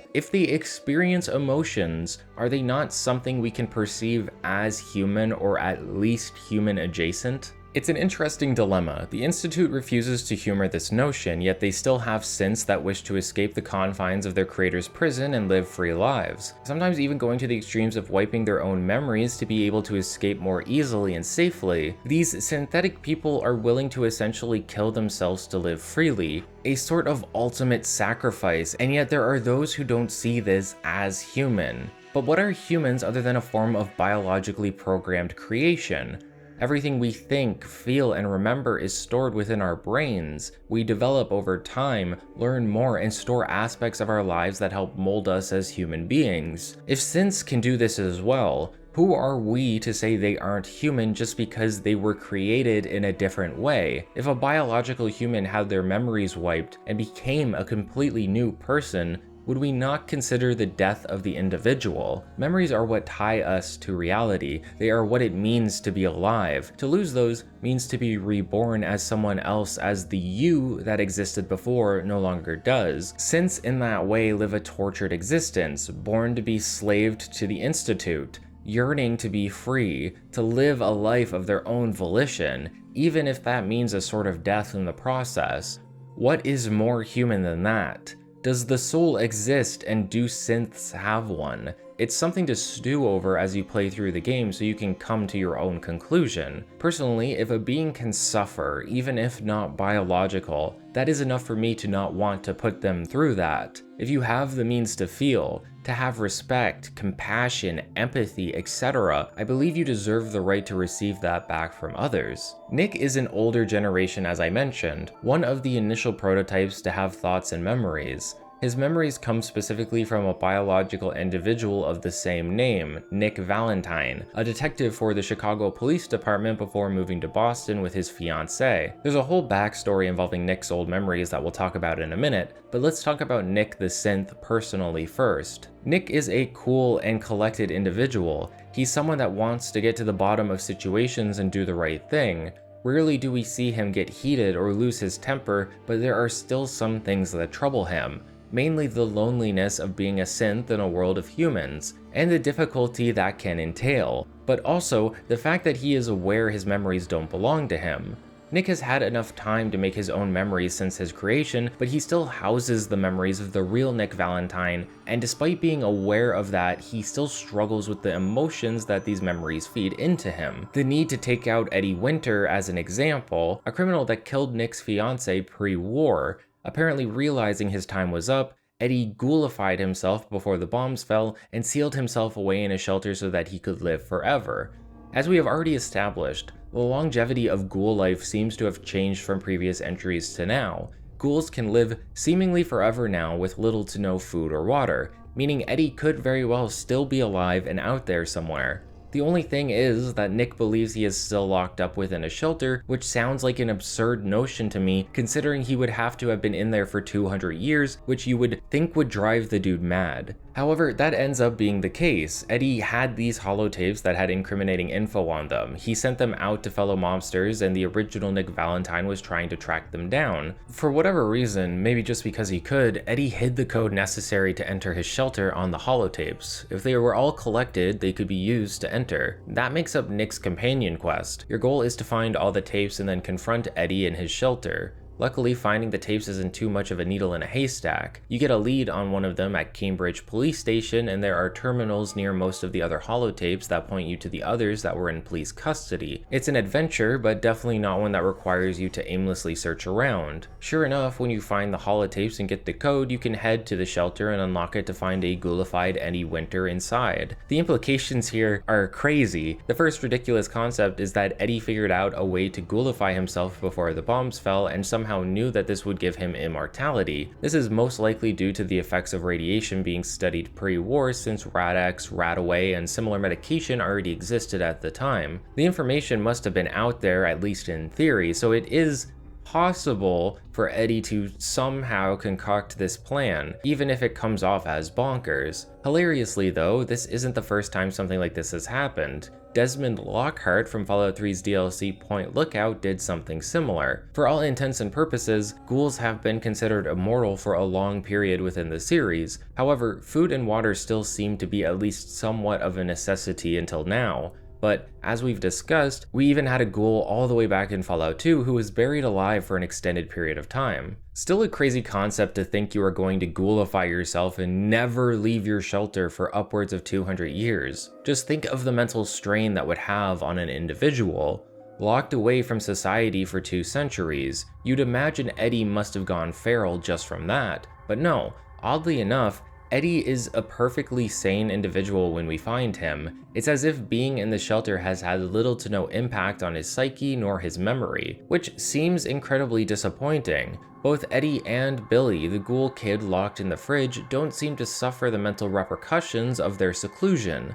if they experience emotions, are they not something we can perceive as human or at least human adjacent? It's an interesting dilemma. The Institute refuses to humor this notion, yet they still have synths that wish to escape the confines of their creator's prison and live free lives, sometimes even going to the extremes of wiping their own memories to be able to escape more easily and safely. These synthetic people are willing to essentially kill themselves to live freely, a sort of ultimate sacrifice, and yet there are those who don't see this as human. But what are humans other than a form of biologically programmed creation? Everything we think, feel, and remember is stored within our brains. We develop over time, learn more, and store aspects of our lives that help mold us as human beings. If synths can do this as well, who are we to say they aren't human just because they were created in a different way? If a biological human had their memories wiped and became a completely new person, would we not consider the death of the individual? Memories are what tie us to reality. They are what it means to be alive. To lose those means to be reborn as someone else, as the you that existed before no longer does. Synths in that way live a tortured existence, born to be slaved to the Institute, yearning to be free, to live a life of their own volition, even if that means a sort of death in the process. What is more human than that? Does the soul exist, and do synths have one? It's something to stew over as you play through the game so you can come to your own conclusion. Personally, if a being can suffer, even if not biological, that is enough for me to not want to put them through that. If you have the means to feel, to have respect, compassion, empathy, etc., I believe you deserve the right to receive that back from others. Nick is an older generation, as I mentioned, one of the initial prototypes to have thoughts and memories. His memories come specifically from a biological individual of the same name, Nick Valentine, a detective for the Chicago Police Department before moving to Boston with his fiancée. There's a whole backstory involving Nick's old memories that we'll talk about in a minute, but let's talk about Nick the Synth personally first. Nick is a cool and collected individual. He's someone that wants to get to the bottom of situations and do the right thing. Rarely do we see him get heated or lose his temper, but there are still some things that trouble him. Mainly the loneliness of being a synth in a world of humans, and the difficulty that can entail, but also the fact that he is aware his memories don't belong to him. Nick has had enough time to make his own memories since his creation, but he still houses the memories of the real Nick Valentine, and despite being aware of that, he still struggles with the emotions that these memories feed into him. The need to take out Eddie Winter as an example, a criminal that killed Nick's fiancée pre-war. Apparently realizing his time was up, Eddie ghoulified himself before the bombs fell and sealed himself away in a shelter so that he could live forever. As we have already established, the longevity of ghoul life seems to have changed from previous entries to now. Ghouls can live seemingly forever now with little to no food or water, meaning Eddie could very well still be alive and out there somewhere. The only thing is that Nick believes he is still locked up within a shelter, which sounds like an absurd notion to me, considering he would have to have been in there for 200 years, which you would think would drive the dude mad. However, that ends up being the case. Eddie had these holotapes that had incriminating info on them. He sent them out to fellow mobsters, and the original Nick Valentine was trying to track them down. For whatever reason, maybe just because he could, Eddie hid the code necessary to enter his shelter on the holotapes. If they were all collected, they could be used to enter. That makes up Nick's companion quest. Your goal is to find all the tapes and then confront Eddie in his shelter. Luckily, finding the tapes isn't too much of a needle in a haystack. You get a lead on one of them at Cambridge Police Station, and there are terminals near most of the other holotapes that point you to the others that were in police custody. It's an adventure, but definitely not one that requires you to aimlessly search around. Sure enough, when you find the holotapes and get the code, you can head to the shelter and unlock it to find a ghoulified Eddie Winter inside. The implications here are crazy. The first ridiculous concept is that Eddie figured out a way to ghoulified himself before the bombs fell, and somehow knew that this would give him immortality. This is most likely due to the effects of radiation being studied pre-war, since Rad-X, Rad-Away, and similar medication already existed at the time. The information must have been out there, at least in theory, so it is possible for Eddie to somehow concoct this plan, even if it comes off as bonkers. Hilariously though, this isn't the first time something like this has happened. Desmond Lockhart from Fallout 3's DLC Point Lookout did something similar. For all intents and purposes, ghouls have been considered immortal for a long period within the series. However, food and water still seem to be at least somewhat of a necessity until now. But as we've discussed, we even had a ghoul all the way back in Fallout 2 who was buried alive for an extended period of time. Still a crazy concept to think you are going to ghoulify yourself and never leave your shelter for upwards of 200 years. Just think of the mental strain that would have on an individual. Locked away from society for 2 centuries, you'd imagine Eddie must have gone feral just from that. But no, oddly enough, Eddie is a perfectly sane individual when we find him. It's as if being in the shelter has had little to no impact on his psyche nor his memory, which seems incredibly disappointing. Both Eddie and Billy, the ghoul kid locked in the fridge, don't seem to suffer the mental repercussions of their seclusion.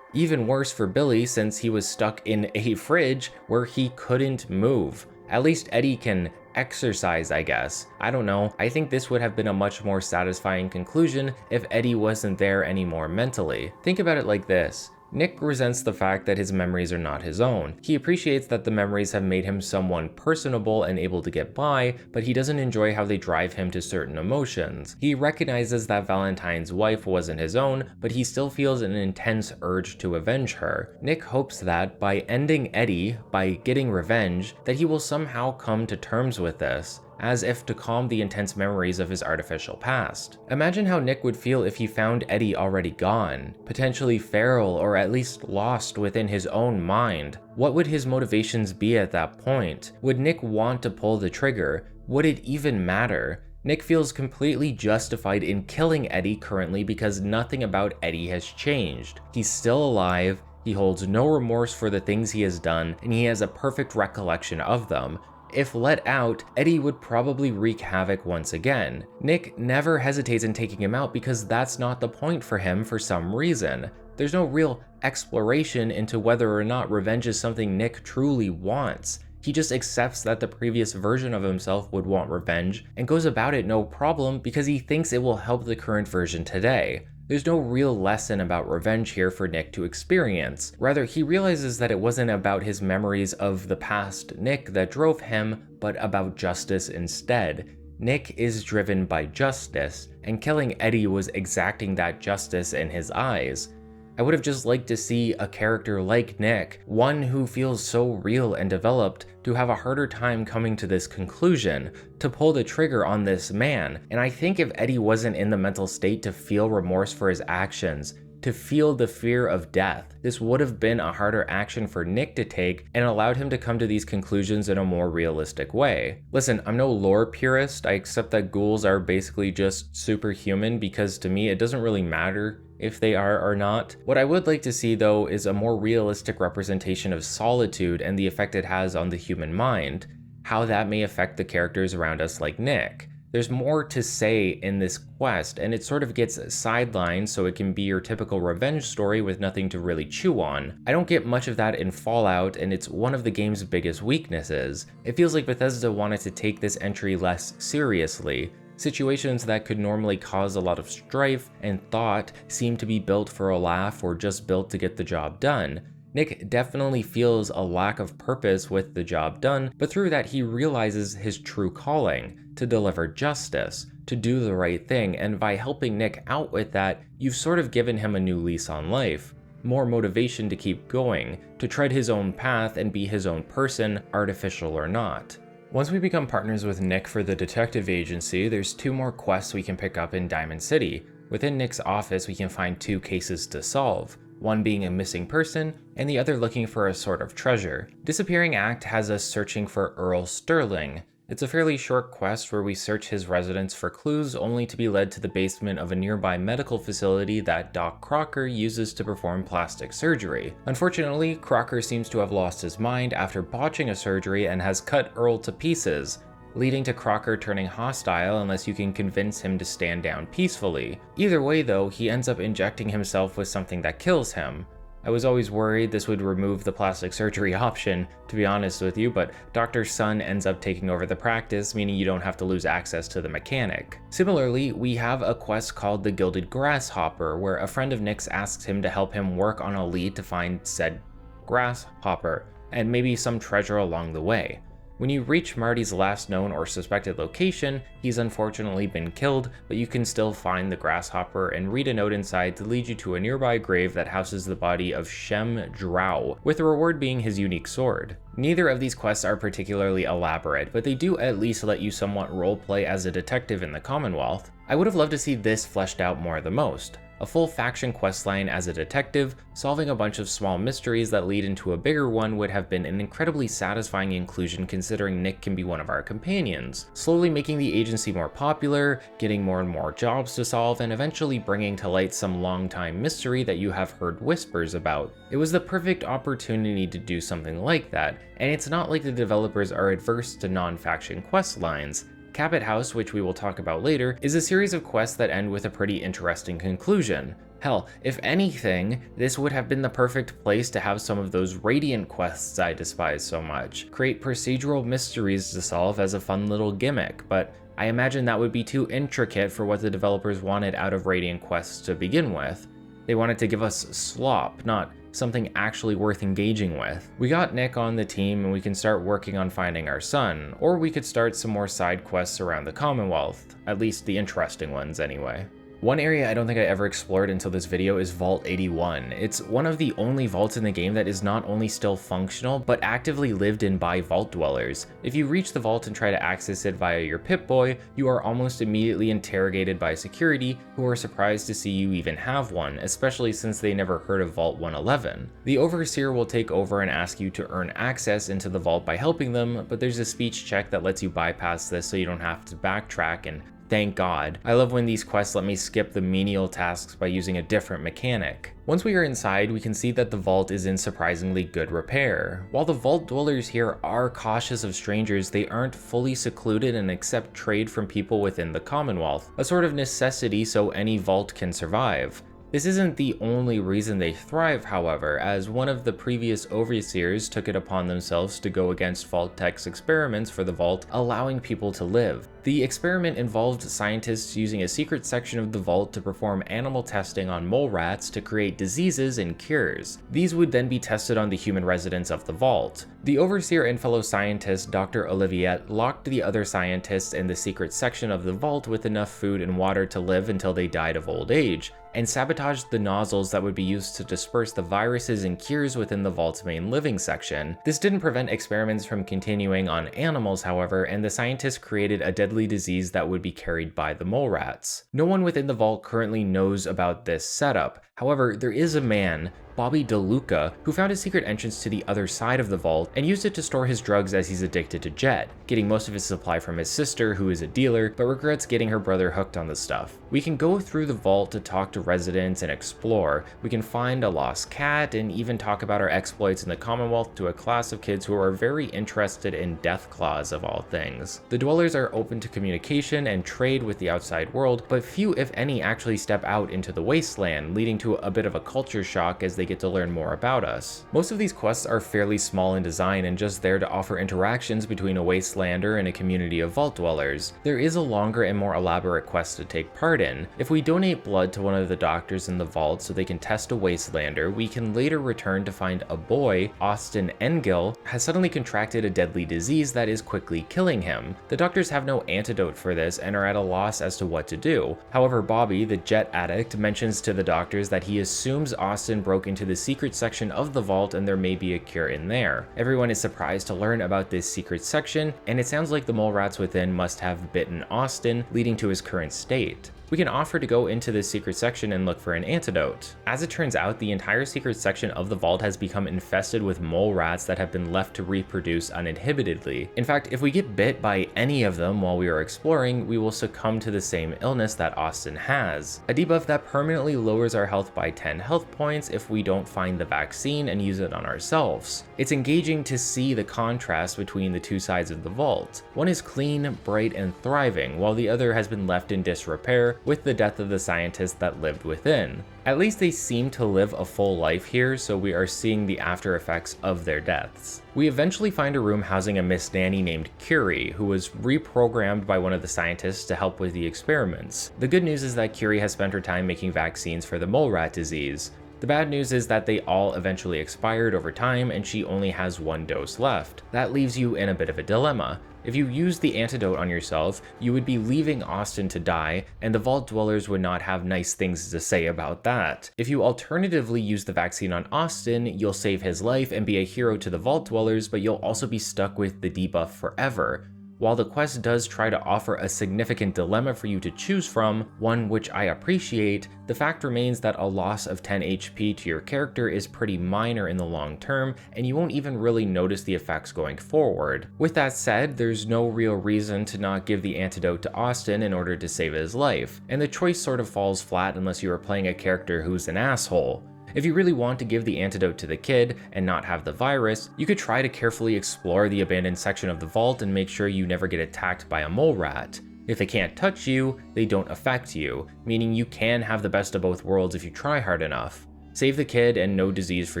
Even worse for Billy, since he was stuck in a fridge where he couldn't move. At least Eddie can exercise, I guess. I don't know, I think this would have been a much more satisfying conclusion if Eddie wasn't there anymore mentally. Think about it like this. Nick resents the fact that his memories are not his own. He appreciates that the memories have made him someone personable and able to get by, but he doesn't enjoy how they drive him to certain emotions. He recognizes that Valentine's wife wasn't his own, but he still feels an intense urge to avenge her. Nick hopes that by ending Eddie, by getting revenge, that he will somehow come to terms with this, as if to calm the intense memories of his artificial past. Imagine how Nick would feel if he found Eddie already gone, potentially feral or at least lost within his own mind. What would his motivations be at that point? Would Nick want to pull the trigger? Would it even matter? Nick feels completely justified in killing Eddie currently because nothing about Eddie has changed. He's still alive, he holds no remorse for the things he has done, and he has a perfect recollection of them. If let out, Eddie would probably wreak havoc once again. Nick never hesitates in taking him out because that's not the point for him for some reason. There's no real exploration into whether or not revenge is something Nick truly wants. He just accepts that the previous version of himself would want revenge and goes about it no problem because he thinks it will help the current version today. There's no real lesson about revenge here for Nick to experience. Rather, he realizes that it wasn't about his memories of the past Nick that drove him, but about justice instead. Nick is driven by justice, and killing Eddie was exacting that justice in his eyes. I would have just liked to see a character like Nick, one who feels so real and developed, to have a harder time coming to this conclusion, to pull the trigger on this man. And I think if Eddie wasn't in the mental state to feel remorse for his actions, to feel the fear of death, this would have been a harder action for Nick to take and allowed him to come to these conclusions in a more realistic way. Listen, I'm no lore purist. I accept that ghouls are basically just superhuman because to me it doesn't really matter if they are or not. What I would like to see though is a more realistic representation of solitude and the effect it has on the human mind, how that may affect the characters around us like Nick. There's more to say in this quest, and it sort of gets sidelined so it can be your typical revenge story with nothing to really chew on. I don't get much of that in Fallout, and it's one of the game's biggest weaknesses. It feels like Bethesda wanted to take this entry less seriously. Situations that could normally cause a lot of strife and thought seem to be built for a laugh or just built to get the job done. Nick definitely feels a lack of purpose with the job done, but through that he realizes his true calling, to deliver justice, to do the right thing, and by helping Nick out with that, you've sort of given him a new lease on life. More motivation to keep going, to tread his own path and be his own person, artificial or not. Once we become partners with Nick for the detective agency, there's 2 more quests we can pick up in Diamond City. Within Nick's office, we can find 2 cases to solve, one being a missing person, and the other looking for a sort of treasure. Disappearing Act has us searching for Earl Sterling. It's a fairly short quest where we search his residence for clues only to be led to the basement of a nearby medical facility that Doc Crocker uses to perform plastic surgery. Unfortunately, Crocker seems to have lost his mind after botching a surgery and has cut Earl to pieces, leading to Crocker turning hostile unless you can convince him to stand down peacefully. Either way though, he ends up injecting himself with something that kills him. I was always worried this would remove the plastic surgery option, to be honest with you, but Dr. Sun ends up taking over the practice, meaning you don't have to lose access to the mechanic. Similarly, we have a quest called the Gilded Grasshopper, where a friend of Nick's asks him to help him work on a lead to find said grasshopper, and maybe some treasure along the way. When you reach Marty's last known or suspected location, he's unfortunately been killed, but you can still find the grasshopper and read a note inside to lead you to a nearby grave that houses the body of Shem Drow, with the reward being his unique sword. Neither of these quests are particularly elaborate, but they do at least let you somewhat roleplay as a detective in the Commonwealth. I would have loved to see this fleshed out more the most. A full faction questline as a detective, solving a bunch of small mysteries that lead into a bigger one would have been an incredibly satisfying inclusion considering Nick can be one of our companions, slowly making the agency more popular, getting more and more jobs to solve, and eventually bringing to light some long-time mystery that you have heard whispers about. It was the perfect opportunity to do something like that, and it's not like the developers are adverse to non-faction quest lines. Cabot House, which we will talk about later, is a series of quests that end with a pretty interesting conclusion. Hell, if anything, this would have been the perfect place to have some of those Radiant quests I despise so much. Create procedural mysteries to solve as a fun little gimmick, but I imagine that would be too intricate for what the developers wanted out of Radiant quests to begin with. They wanted to give us slop, not something actually worth engaging with. We got Nick on the team and we can start working on finding our son, or we could start some more side quests around the Commonwealth, at least the interesting ones anyway. One area I don't think I ever explored until this video is Vault 81. It's one of the only vaults in the game that is not only still functional, but actively lived in by vault dwellers. If you reach the vault and try to access it via your Pip-Boy, you are almost immediately interrogated by security, who are surprised to see you even have one, especially since they never heard of Vault 111. The Overseer will take over and ask you to earn access into the vault by helping them, but there's a speech check that lets you bypass this so you don't have to backtrack, and thank God. I love when these quests let me skip the menial tasks by using a different mechanic. Once we are inside, we can see that the vault is in surprisingly good repair. While the vault dwellers here are cautious of strangers, they aren't fully secluded and accept trade from people within the Commonwealth, a sort of necessity so any vault can survive. This isn't the only reason they thrive, however, as one of the previous overseers took it upon themselves to go against Vault-Tech's experiments for the vault, allowing people to live. The experiment involved scientists using a secret section of the vault to perform animal testing on mole rats to create diseases and cures. These would then be tested on the human residents of the vault. The overseer and fellow scientist, Dr. Oliviette, locked the other scientists in the secret section of the vault with enough food and water to live until they died of old age, and sabotaged the nozzles that would be used to disperse the viruses and cures within the vault's main living section. This didn't prevent experiments from continuing on animals, however, and the scientists created a deadly disease that would be carried by the mole rats. No one within the vault currently knows about this setup. However, there is a man, Bobby DeLuca, who found a secret entrance to the other side of the vault and used it to store his drugs as he's addicted to Jet, getting most of his supply from his sister, who is a dealer, but regrets getting her brother hooked on the stuff. We can go through the vault to talk to residents and explore. We can find a lost cat and even talk about our exploits in the Commonwealth to a class of kids who are very interested in death claws of all things. The dwellers are open to communication and trade with the outside world, but few if any actually step out into the wasteland, leading to to a bit of a culture shock as they get to learn more about us. Most of these quests are fairly small in design and just there to offer interactions between a wastelander and a community of vault dwellers. There is a longer and more elaborate quest to take part in. If we donate blood to one of the doctors in the vault so they can test a wastelander, we can later return to find a boy, Austin Engel, has suddenly contracted a deadly disease that is quickly killing him. The doctors have no antidote for this and are at a loss as to what to do. However, Bobby, the jet addict, mentions to the doctors that he assumes Austin broke into the secret section of the vault and there may be a cure in there. Everyone is surprised to learn about this secret section, and it sounds like the mole rats within must have bitten Austin, leading to his current state. We can offer to go into this secret section and look for an antidote. As it turns out, the entire secret section of the vault has become infested with mole rats that have been left to reproduce uninhibitedly. In fact, if we get bit by any of them while we are exploring, we will succumb to the same illness that Austin has. A debuff that permanently lowers our health by 10 health points if we don't find the vaccine and use it on ourselves. It's engaging to see the contrast between the two sides of the vault. One is clean, bright, and thriving, while the other has been left in disrepair with the death of the scientists that lived within. At least they seem to live a full life here, so we are seeing the after effects of their deaths. We eventually find a room housing a Miss Nanny named Curie, who was reprogrammed by one of the scientists to help with the experiments. The good news is that Curie has spent her time making vaccines for the mole rat disease. The bad news is that they all eventually expired over time and she only has one dose left. That leaves you in a bit of a dilemma. If you use the antidote on yourself, you would be leaving Austin to die, and the vault dwellers would not have nice things to say about that. If you alternatively use the vaccine on Austin, you'll save his life and be a hero to the vault dwellers, but you'll also be stuck with the debuff forever. While the quest does try to offer a significant dilemma for you to choose from, one which I appreciate, the fact remains that a loss of 10 HP to your character is pretty minor in the long term, and you won't even really notice the effects going forward. With that said, there's no real reason to not give the antidote to Austin in order to save his life, and the choice sort of falls flat unless you are playing a character who's an asshole. If you really want to give the antidote to the kid and not have the virus, you could try to carefully explore the abandoned section of the vault and make sure you never get attacked by a mole rat. If they can't touch you, they don't affect you, meaning you can have the best of both worlds if you try hard enough. Save the kid and no disease for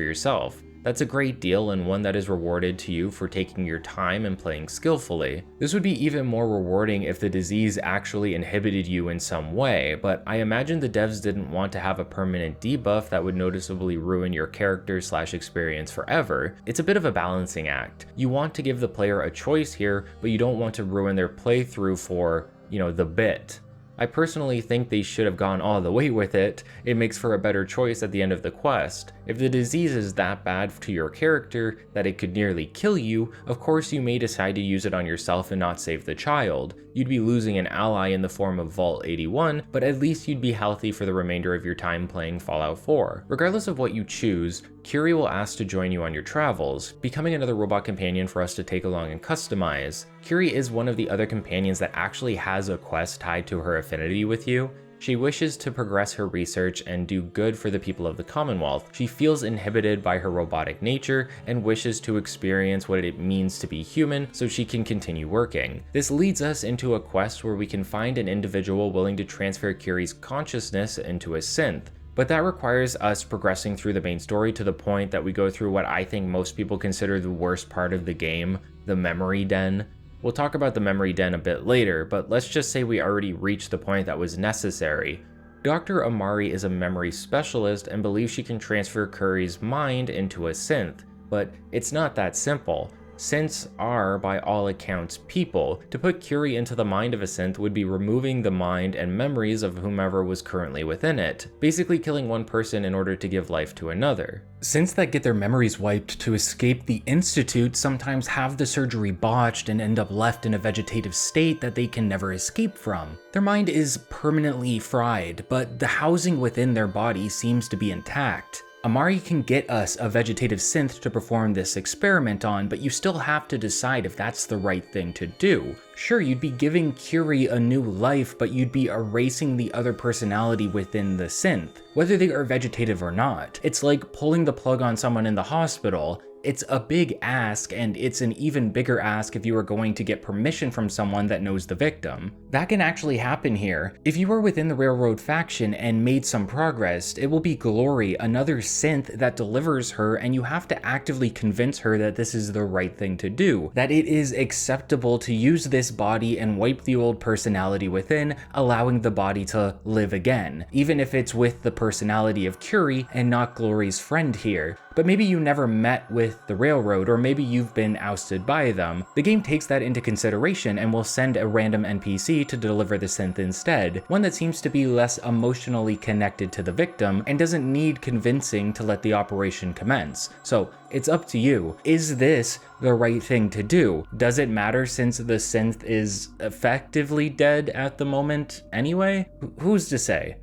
yourself. That's a great deal and one that is rewarded to you for taking your time and playing skillfully. This would be even more rewarding if the disease actually inhibited you in some way, but I imagine the devs didn't want to have a permanent debuff that would noticeably ruin your character/experience forever. It's a bit of a balancing act. You want to give the player a choice here, but you don't want to ruin their playthrough for, the bit. I personally think they should have gone all the way with it. It makes for a better choice at the end of the quest. If the disease is that bad to your character that it could nearly kill you, of course you may decide to use it on yourself and not save the child. You'd be losing an ally in the form of Vault 81, but at least you'd be healthy for the remainder of your time playing Fallout 4. Regardless of what you choose, Curie will ask to join you on your travels, becoming another robot companion for us to take along and customize. Curie is one of the other companions that actually has a quest tied to her affinity with you. She wishes to progress her research and do good for the people of the Commonwealth. She feels inhibited by her robotic nature and wishes to experience what it means to be human so she can continue working. This leads us into a quest where we can find an individual willing to transfer Curie's consciousness into a synth. But that requires us progressing through the main story to the point that we go through what I think most people consider the worst part of the game, the memory den. We'll talk about the memory den a bit later, but let's just say we already reached the point that was necessary. Dr. Amari is a memory specialist and believes she can transfer Curie's mind into a synth, but it's not that simple. Synths are, by all accounts, people. To put Curie into the mind of a synth would be removing the mind and memories of whomever was currently within it, basically killing one person in order to give life to another. Synths that get their memories wiped to escape the Institute sometimes have the surgery botched and end up left in a vegetative state that they can never escape from. Their mind is permanently fried, but the housing within their body seems to be intact. Amari can get us a vegetative synth to perform this experiment on, but you still have to decide if that's the right thing to do. Sure, you'd be giving Curie a new life, but you'd be erasing the other personality within the synth, whether they are vegetative or not. It's like pulling the plug on someone in the hospital. It's a big ask, and it's an even bigger ask if you are going to get permission from someone that knows the victim. That can actually happen here. If you are within the Railroad faction and made some progress, it will be Glory, another synth that delivers her, and you have to actively convince her that this is the right thing to do, that it is acceptable to use this body and wipe the old personality within, allowing the body to live again, even if it's with the personality of Curie and not Glory's friend here. But maybe you never met with the Railroad, or maybe you've been ousted by them. The game takes that into consideration and will send a random NPC to deliver the synth instead, one that seems to be less emotionally connected to the victim and doesn't need convincing to let the operation commence. So it's up to you. Is this the right thing to do? Does it matter since the synth is effectively dead at the moment anyway? Who's to say?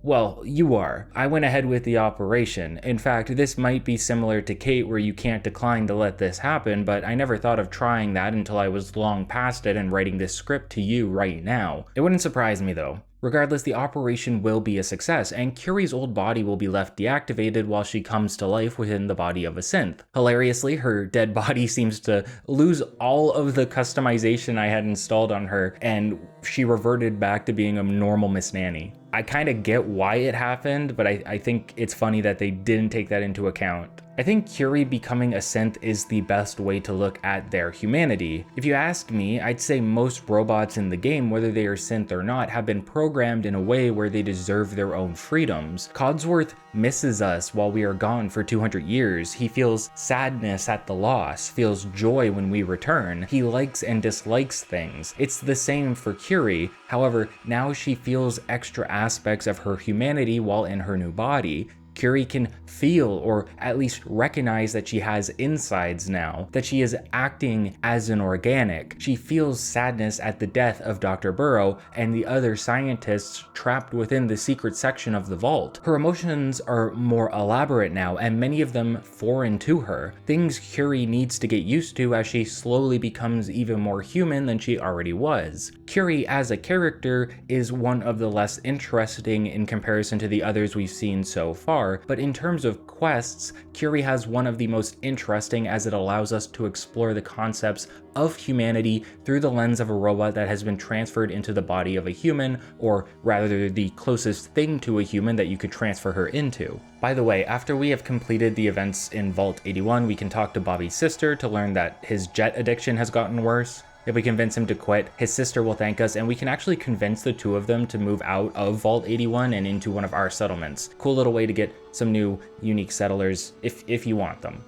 Well, you are. I went ahead with the operation. In fact, this might be similar to Cait where you can't decline to let this happen, but I never thought of trying that until I was long past it and writing this script to you right now. It wouldn't surprise me though. Regardless, the operation will be a success, and Curie's old body will be left deactivated while she comes to life within the body of a synth. Hilariously, her dead body seems to lose all of the customization I had installed on her, and she reverted back to being a normal Miss Nanny. I kind of get why it happened, but I think it's funny that they didn't take that into account. I think Curie becoming a synth is the best way to look at their humanity. If you ask me, I'd say most robots in the game, whether they are synth or not, have been programmed in a way where they deserve their own freedoms. Codsworth misses us while we are gone for 200 years. He feels sadness at the loss, feels joy when we return. He likes and dislikes things. It's the same for Curie. However, now she feels extra aspects of her humanity while in her new body. Curie can feel, or at least recognize, that she has insides now, that she is acting as an organic. She feels sadness at the death of Dr. Burrow and the other scientists trapped within the secret section of the vault. Her emotions are more elaborate now, and many of them foreign to her, things Curie needs to get used to as she slowly becomes even more human than she already was. Curie as a character is one of the less interesting in comparison to the others we've seen so far, but in terms of quests, Curie has one of the most interesting, as it allows us to explore the concepts of humanity through the lens of a robot that has been transferred into the body of a human, or rather the closest thing to a human that you could transfer her into. By the way, after we have completed the events in Vault 81, we can talk to Bobby's sister to learn that his jet addiction has gotten worse. If we convince him to quit, his sister will thank us, and we can actually convince the two of them to move out of Vault 81 and into one of our settlements. Cool little way to get some new, unique settlers if you want them.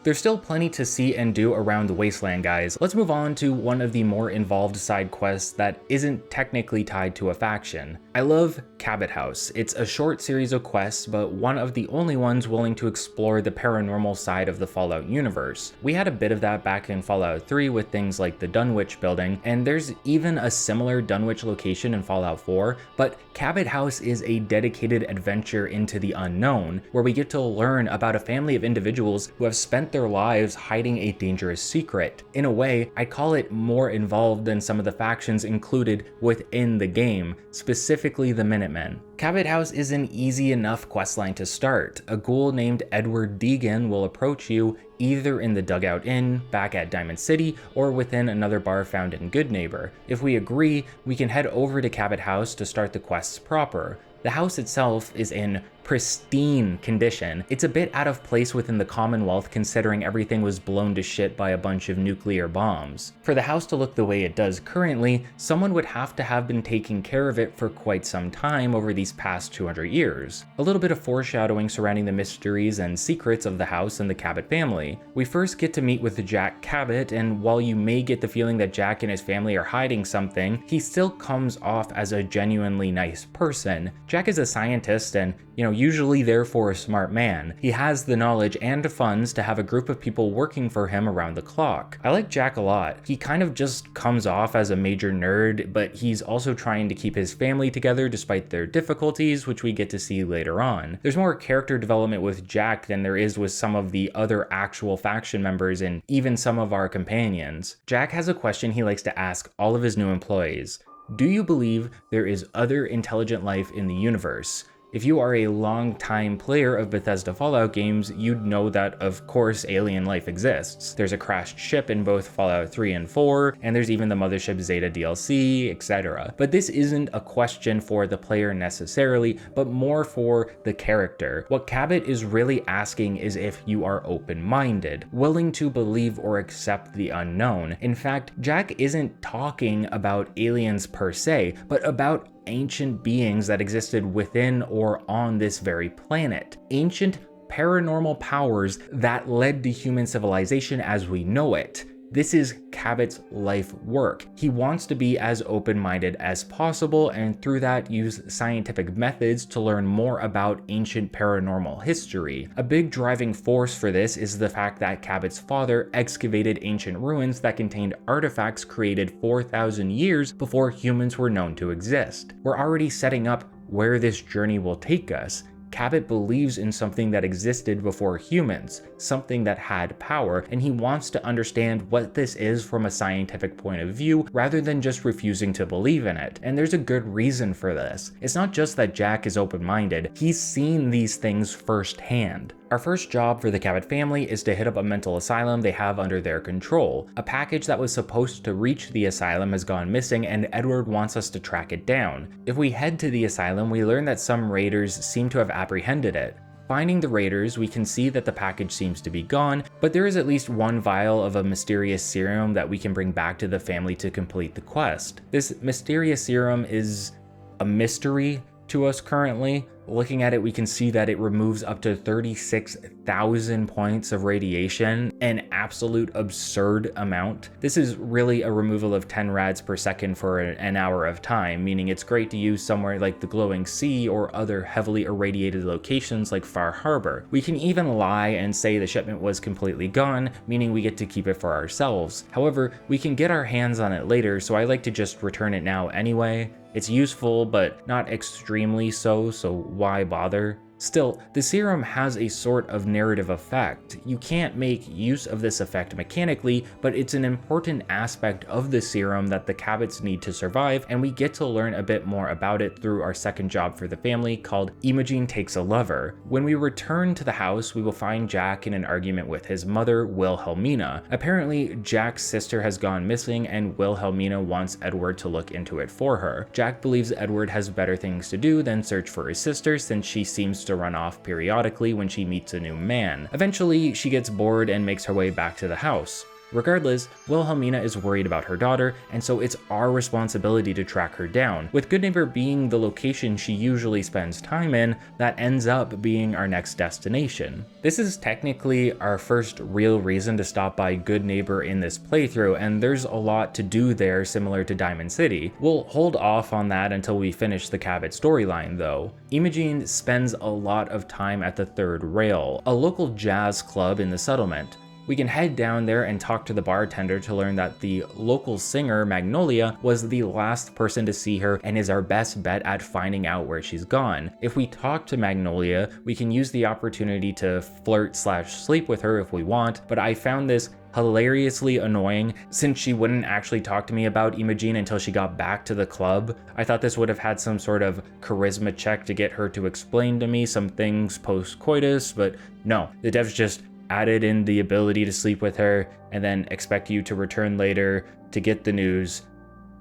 There's still plenty to see and do around the Wasteland, guys. Let's move on to one of the more involved side quests that isn't technically tied to a faction. I love Cabot House. It's a short series of quests, but one of the only ones willing to explore the paranormal side of the Fallout universe. We had a bit of that back in Fallout 3 with things like the Dunwich building, and there's even a similar Dunwich location in Fallout 4, but Cabot House is a dedicated adventure into the unknown, where we get to learn about a family of individuals who have spent their lives hiding a dangerous secret. In a way, I call it more involved than some of the factions included within the game, specifically the Minutemen. Cabot House is an easy enough questline to start. A ghoul named Edward Deegan will approach you either in the Dugout Inn, back at Diamond City, or within another bar found in Goodneighbour. If we agree, we can head over to Cabot House to start the quests proper. The house itself is in pristine condition. It's a bit out of place within the Commonwealth considering everything was blown to shit by a bunch of nuclear bombs. For the house to look the way it does currently, someone would have to have been taking care of it for quite some time over these past 200 years. A little bit of foreshadowing surrounding the mysteries and secrets of the house and the Cabot family. We first get to meet with Jack Cabot, and while you may get the feeling that Jack and his family are hiding something, he still comes off as a genuinely nice person. Jack is a scientist, and usually therefore a smart man. He has the knowledge and funds to have a group of people working for him around the clock. I like Jack a lot. He kind of just comes off as a major nerd, but he's also trying to keep his family together despite their difficulties, which we get to see later on. There's more character development with Jack than there is with some of the other actual faction members and even some of our companions. Jack has a question he likes to ask all of his new employees. Do you believe there is other intelligent life in the universe? If you are a long-time player of Bethesda Fallout games, you'd know that, of course, alien life exists. There's a crashed ship in both Fallout 3 and 4, and there's even the Mothership Zeta DLC, etc. But this isn't a question for the player necessarily, but more for the character. What Cabot is really asking is if you are open-minded, willing to believe or accept the unknown. In fact, Jack isn't talking about aliens per se, but about ancient beings that existed within or on this very planet. Ancient paranormal powers that led to human civilization as we know it. This is Cabot's life work. He wants to be as open-minded as possible and through that use scientific methods to learn more about ancient paranormal history. A big driving force for this is the fact that Cabot's father excavated ancient ruins that contained artifacts created 4,000 years before humans were known to exist. We're already setting up where this journey will take us. Cabot believes in something that existed before humans, something that had power, and he wants to understand what this is from a scientific point of view rather than just refusing to believe in it. And there's a good reason for this. It's not just that Jack is open-minded, he's seen these things firsthand. Our first job for the Cabot family is to hit up a mental asylum they have under their control. A package that was supposed to reach the asylum has gone missing and Edward wants us to track it down. If we head to the asylum, we learn that some raiders seem to have apprehended it. Finding the raiders, we can see that the package seems to be gone, but there is at least one vial of a mysterious serum that we can bring back to the family to complete the quest. This mysterious serum is a mystery to us currently. Looking at it, we can see that it removes up to 36,000 points of radiation, an absolute absurd amount. This is really a removal of 10 rads per second for an hour of time, meaning it's great to use somewhere like the glowing sea or other heavily irradiated locations like Far Harbor. We can even lie and say the shipment was completely gone, meaning we get to keep it for ourselves. However, we can get our hands on it later, so I like to just return it now anyway. It's useful, but not extremely so why bother? Still, the serum has a sort of narrative effect. You can't make use of this effect mechanically, but it's an important aspect of the serum that the Cabots need to survive, and we get to learn a bit more about it through our second job for the family called Imogen Takes a Lover. When we return to the house, we will find Jack in an argument with his mother, Wilhelmina. Apparently, Jack's sister has gone missing, and Wilhelmina wants Edward to look into it for her. Jack believes Edward has better things to do than search for his sister, since she seems to run off periodically when she meets a new man. Eventually, she gets bored and makes her way back to the house. Regardless, Wilhelmina is worried about her daughter, and so it's our responsibility to track her down. With Goodneighbour being the location she usually spends time in, that ends up being our next destination. This is technically our first real reason to stop by Goodneighbour in this playthrough, and there's a lot to do there similar to Diamond City. We'll hold off on that until we finish the Cabot storyline though. Imogen spends a lot of time at the Third Rail, a local jazz club in the settlement. We can head down there and talk to the bartender to learn that the local singer, Magnolia, was the last person to see her and is our best bet at finding out where she's gone. If we talk to Magnolia, we can use the opportunity to flirt/sleep with her if we want, but I found this hilariously annoying since she wouldn't actually talk to me about Imogen until she got back to the club. I thought this would have had some sort of charisma check to get her to explain to me some things post-coitus, but no, the devs just added in the ability to sleep with her and then expect you to return later to get the news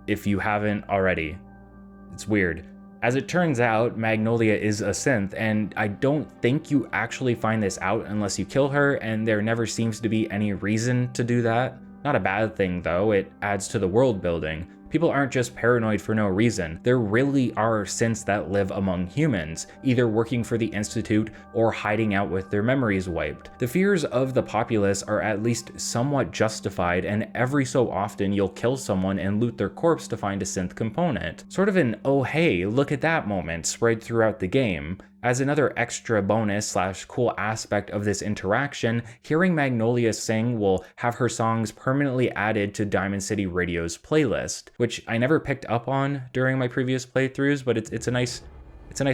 if you haven't already. It's weird. As it turns out, Magnolia is a synth, and I don't think you actually find this out unless you kill her, and there never seems to be any reason to do that. Not a bad thing though, it adds to the world building. People aren't just paranoid for no reason. There really are synths that live among humans, either working for the Institute or hiding out with their memories wiped. The fears of the populace are at least somewhat justified, and every so often you'll kill someone and loot their corpse to find a synth component. Sort of an oh hey, look at that moment spread throughout the game. As another extra bonus / cool aspect of this interaction, hearing Magnolia sing will have her songs permanently added to Diamond City Radio's playlist, which I never picked up on during my previous playthroughs, but it's a nice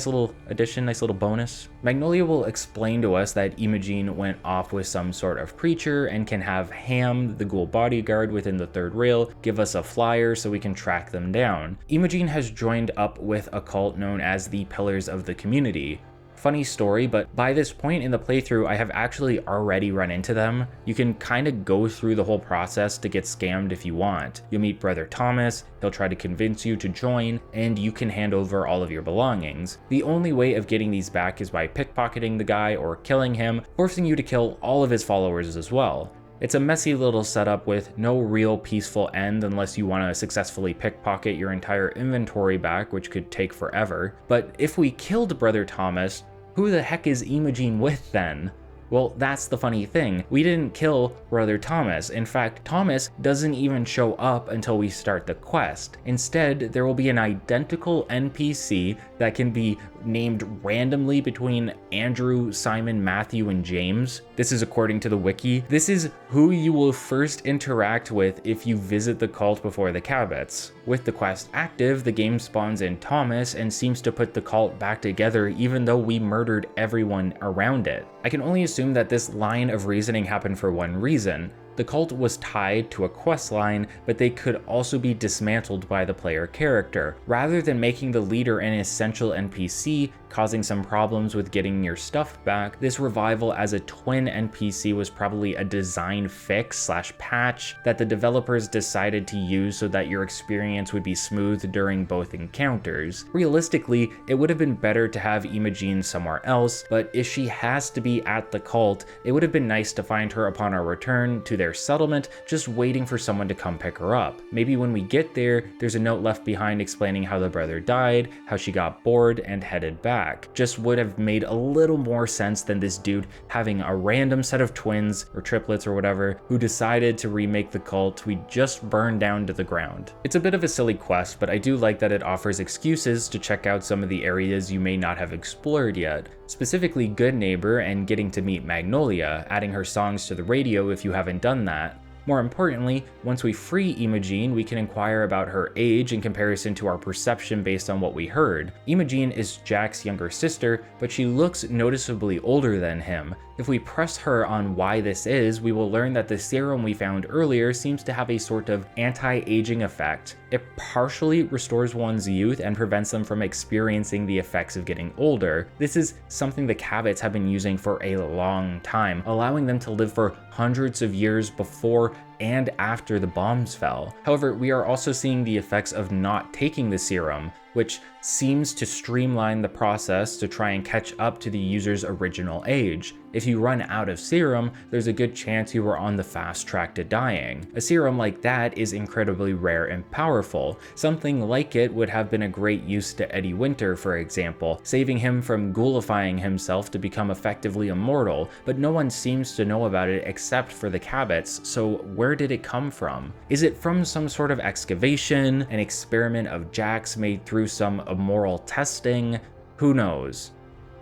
little addition, nice little bonus. Magnolia will explain to us that Imogene went off with some sort of preacher and can have Ham, the ghoul bodyguard within the third rail, give us a flyer so we can track them down. Imogene has joined up with a cult known as the Pillars of the Community. Funny story, but by this point in the playthrough, I have actually already run into them. You can kind of go through the whole process to get scammed if you want. You'll meet Brother Thomas, he'll try to convince you to join, and you can hand over all of your belongings. The only way of getting these back is by pickpocketing the guy or killing him, forcing you to kill all of his followers as well. It's a messy little setup with no real peaceful end unless you want to successfully pickpocket your entire inventory back, which could take forever. But if we killed Brother Thomas, who the heck is Imogene with then? Well, that's the funny thing. We didn't kill Brother Thomas. In fact, Thomas doesn't even show up until we start the quest. Instead, there will be an identical NPC that can be named randomly between Andrew, Simon, Matthew, and James. This is according to the wiki. This is who you will first interact with if you visit the cult before the Cabots. With the quest active, the game spawns in Thomas and seems to put the cult back together even though we murdered everyone around it. I can only assume that this line of reasoning happened for one reason. The cult was tied to a quest line, but they could also be dismantled by the player character. Rather than making the leader an essential NPC, causing some problems with getting your stuff back, this revival as a twin NPC was probably a design fix / patch that the developers decided to use so that your experience would be smooth during both encounters. Realistically, it would have been better to have Imogene somewhere else, but if she has to be at the cult, it would have been nice to find her upon our return to their settlement, just waiting for someone to come pick her up. Maybe when we get there, there's a note left behind explaining how the brother died, how she got bored and headed back. Just would have made a little more sense than this dude having a random set of twins or triplets or whatever who decided to remake the cult we just burned down to the ground. It's a bit of a silly quest, but I do like that it offers excuses to check out some of the areas you may not have explored yet. Specifically Goodneighbour and getting to meet Magnolia, adding her songs to the radio if you haven't done that. More importantly, once we free Imogene, we can inquire about her age in comparison to our perception based on what we heard. Imogene is Jack's younger sister, but she looks noticeably older than him. If we press her on why this is, we will learn that the serum we found earlier seems to have a sort of anti-aging effect. It partially restores one's youth and prevents them from experiencing the effects of getting older. This is something the Cabots have been using for a long time, allowing them to live for hundreds of years before and after the bombs fell. However, we are also seeing the effects of not taking the serum, which seems to streamline the process to try and catch up to the user's original age. If you run out of serum, there's a good chance you are on the fast track to dying. A serum like that is incredibly rare and powerful. Something like it would have been a great use to Eddie Winter, for example, saving him from ghoulifying himself to become effectively immortal, but no one seems to know about it except for the Cabots, so where did it come from? Is it from some sort of excavation, an experiment of Jack's made through some immoral testing? Who knows?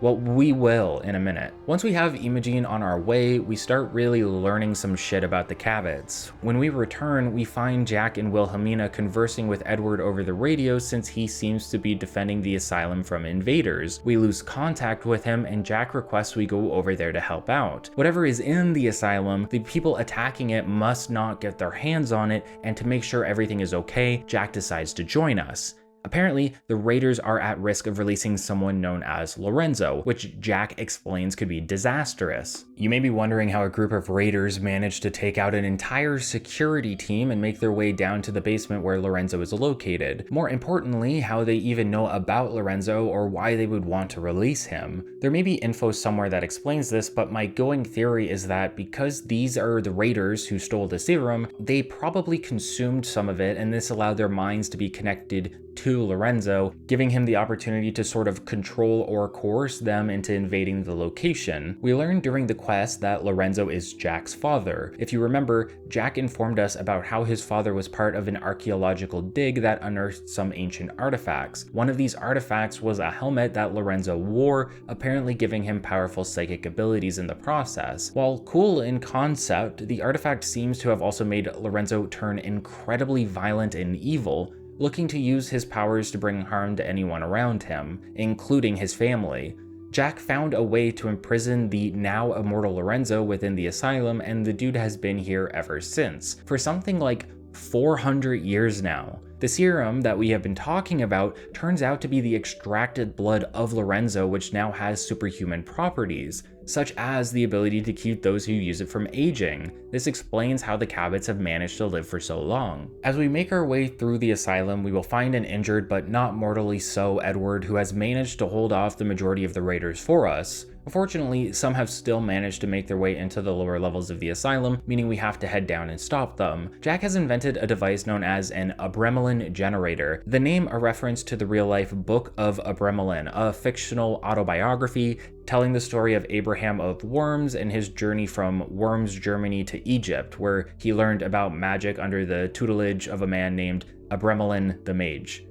Well, we will in a minute. Once we have Imogene on our way, we start really learning some shit about the Cabots. When we return, we find Jack and Wilhelmina conversing with Edward over the radio since he seems to be defending the asylum from invaders. We lose contact with him and Jack requests we go over there to help out. Whatever is in the asylum, the people attacking it must not get their hands on it, and to make sure everything is okay, Jack decides to join us. Apparently, the raiders are at risk of releasing someone known as Lorenzo, which Jack explains could be disastrous. You may be wondering how a group of raiders managed to take out an entire security team and make their way down to the basement where Lorenzo is located. More importantly, how they even know about Lorenzo or why they would want to release him. There may be info somewhere that explains this, but my going theory is that because these are the raiders who stole the serum, they probably consumed some of it and this allowed their minds to be connected to to Lorenzo, giving him the opportunity to sort of control or coerce them into invading the location. We learn during the quest that Lorenzo is Jack's father. If you remember, Jack informed us about how his father was part of an archaeological dig that unearthed some ancient artifacts. One of these artifacts was a helmet that Lorenzo wore, apparently giving him powerful psychic abilities in the process. While cool in concept, the artifact seems to have also made Lorenzo turn incredibly violent and evil, looking to use his powers to bring harm to anyone around him, including his family. Jack found a way to imprison the now immortal Lorenzo within the asylum, and the dude has been here ever since, for something like 400 years now. The serum that we have been talking about turns out to be the extracted blood of Lorenzo, which now has superhuman properties, such as the ability to keep those who use it from aging. This explains how the Cabots have managed to live for so long. As we make our way through the asylum, we will find an injured but not mortally so Edward, who has managed to hold off the majority of the raiders for us. Unfortunately, some have still managed to make their way into the lower levels of the asylum, meaning we have to head down and stop them. Jack has invented a device known as an Abremelin generator, the name a reference to the real-life Book of Abremelin, a fictional autobiography telling the story of Abraham of Worms and his journey from Worms, Germany to Egypt, where he learned about magic under the tutelage of a man named Abremelin the Mage.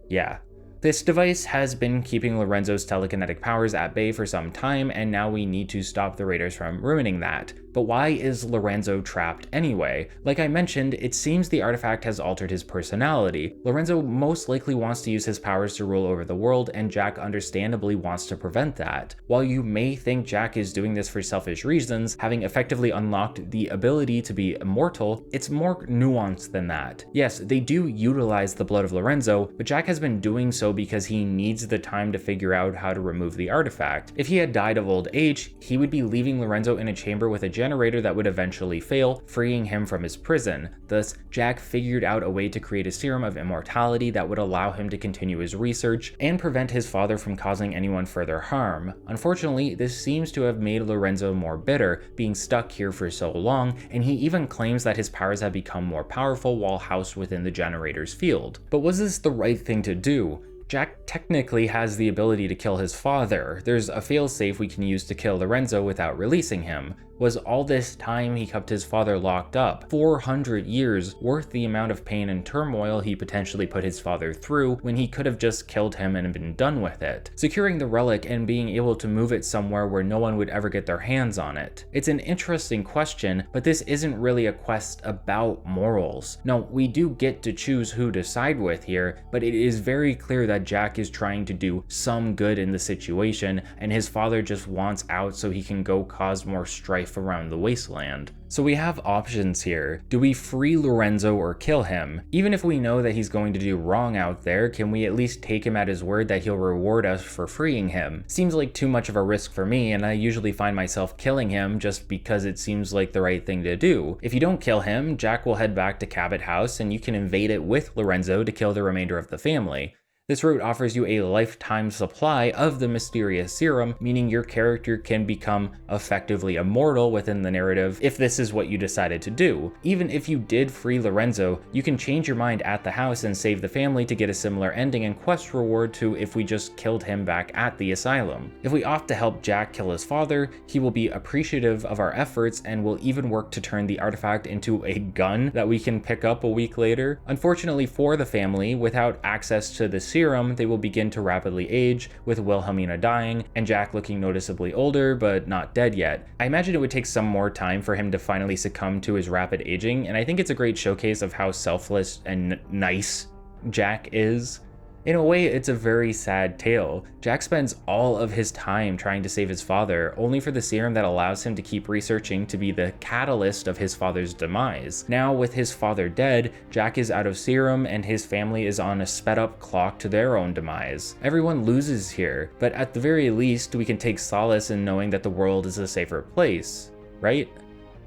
Yeah. This device has been keeping Lorenzo's telekinetic powers at bay for some time, and now we need to stop the raiders from ruining that. But why is Lorenzo trapped anyway? Like I mentioned, it seems the artifact has altered his personality. Lorenzo most likely wants to use his powers to rule over the world, and Jack understandably wants to prevent that. While you may think Jack is doing this for selfish reasons, having effectively unlocked the ability to be immortal, it's more nuanced than that. Yes, they do utilize the blood of Lorenzo, but Jack has been doing so because he needs the time to figure out how to remove the artifact. If he had died of old age, he would be leaving Lorenzo in a chamber with a generator that would eventually fail, freeing him from his prison. Thus, Jack figured out a way to create a serum of immortality that would allow him to continue his research and prevent his father from causing anyone further harm. Unfortunately, this seems to have made Lorenzo more bitter, being stuck here for so long, and he even claims that his powers have become more powerful while housed within the generator's field. But was this the right thing to do? Jack technically has the ability to kill his father. There's a failsafe we can use to kill Lorenzo without releasing him. Was all this time he kept his father locked up? 400 years, worth the amount of pain and turmoil he potentially put his father through when he could have just killed him and been done with it. Securing the relic and being able to move it somewhere where no one would ever get their hands on it. It's an interesting question, but this isn't really a quest about morals. No, we do get to choose who to side with here, but it is very clear that Jack is trying to do some good in the situation, and his father just wants out so he can go cause more strife around the wasteland. So we have options here. Do we free Lorenzo or kill him? Even if we know that he's going to do wrong out there, can we at least take him at his word that he'll reward us for freeing him? Seems like too much of a risk for me, and I usually find myself killing him just because it seems like the right thing to do. If you don't kill him, Jack will head back to Cabot House and you can invade it with Lorenzo to kill the remainder of the family. This route offers you a lifetime supply of the mysterious serum, meaning your character can become effectively immortal within the narrative if this is what you decided to do. Even if you did free Lorenzo, you can change your mind at the house and save the family to get a similar ending and quest reward to if we just killed him back at the asylum. If we opt to help Jack kill his father, he will be appreciative of our efforts and will even work to turn the artifact into a gun that we can pick up a week later. Unfortunately for the family, without access to the serum, they will begin to rapidly age, with Wilhelmina dying, and Jack looking noticeably older, but not dead yet. I imagine it would take some more time for him to finally succumb to his rapid aging, and I think it's a great showcase of how selfless and nice Jack is. In a way, it's a very sad tale. Jack spends all of his time trying to save his father, only for the serum that allows him to keep researching to be the catalyst of his father's demise. Now, with his father dead, Jack is out of serum and his family is on a sped up clock to their own demise. Everyone loses here, but at the very least, we can take solace in knowing that the world is a safer place, right?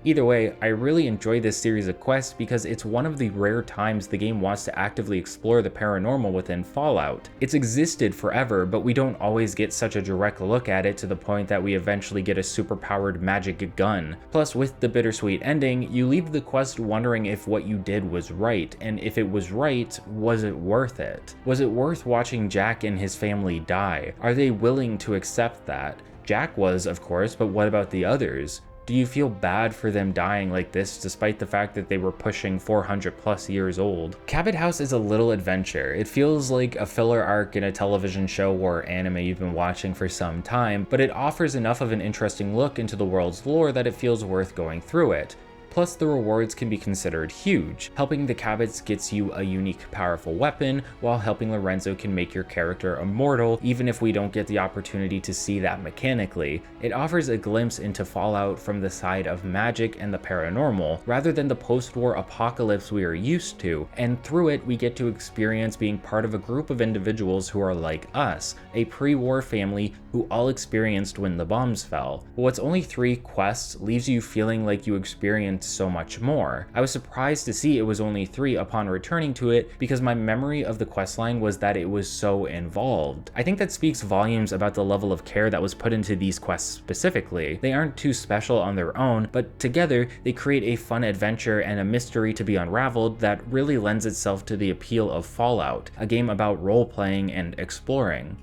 Either way, I really enjoy this series of quests because it's one of the rare times the game wants to actively explore the paranormal within Fallout. It's existed forever, but we don't always get such a direct look at it to the point that we eventually get a superpowered magic gun. Plus, with the bittersweet ending, you leave the quest wondering if what you did was right, and if it was right, was it worth it? Was it worth watching Jack and his family die? Are they willing to accept that? Jack was, of course, but what about the others? Do you feel bad for them dying like this despite the fact that they were pushing 400 plus years old? Cabot House is a little adventure. It feels like a filler arc in a television show or anime you've been watching for some time, but it offers enough of an interesting look into the world's lore that it feels worth going through it. Plus, the rewards can be considered huge. Helping the Cabots gets you a unique, powerful weapon, while helping Lorenzo can make your character immortal, even if we don't get the opportunity to see that mechanically. It offers a glimpse into Fallout from the side of magic and the paranormal, rather than the post-war apocalypse we are used to, and through it we get to experience being part of a group of individuals who are like us, a pre-war family who all experienced when the bombs fell. But what's only 3 quests leaves you feeling like you experienced so much more. I was surprised to see it was only 3 upon returning to it because my memory of the questline was that it was so involved. I think that speaks volumes about the level of care that was put into these quests specifically. They aren't too special on their own, but together they create a fun adventure and a mystery to be unraveled that really lends itself to the appeal of Fallout, a game about role-playing and exploring.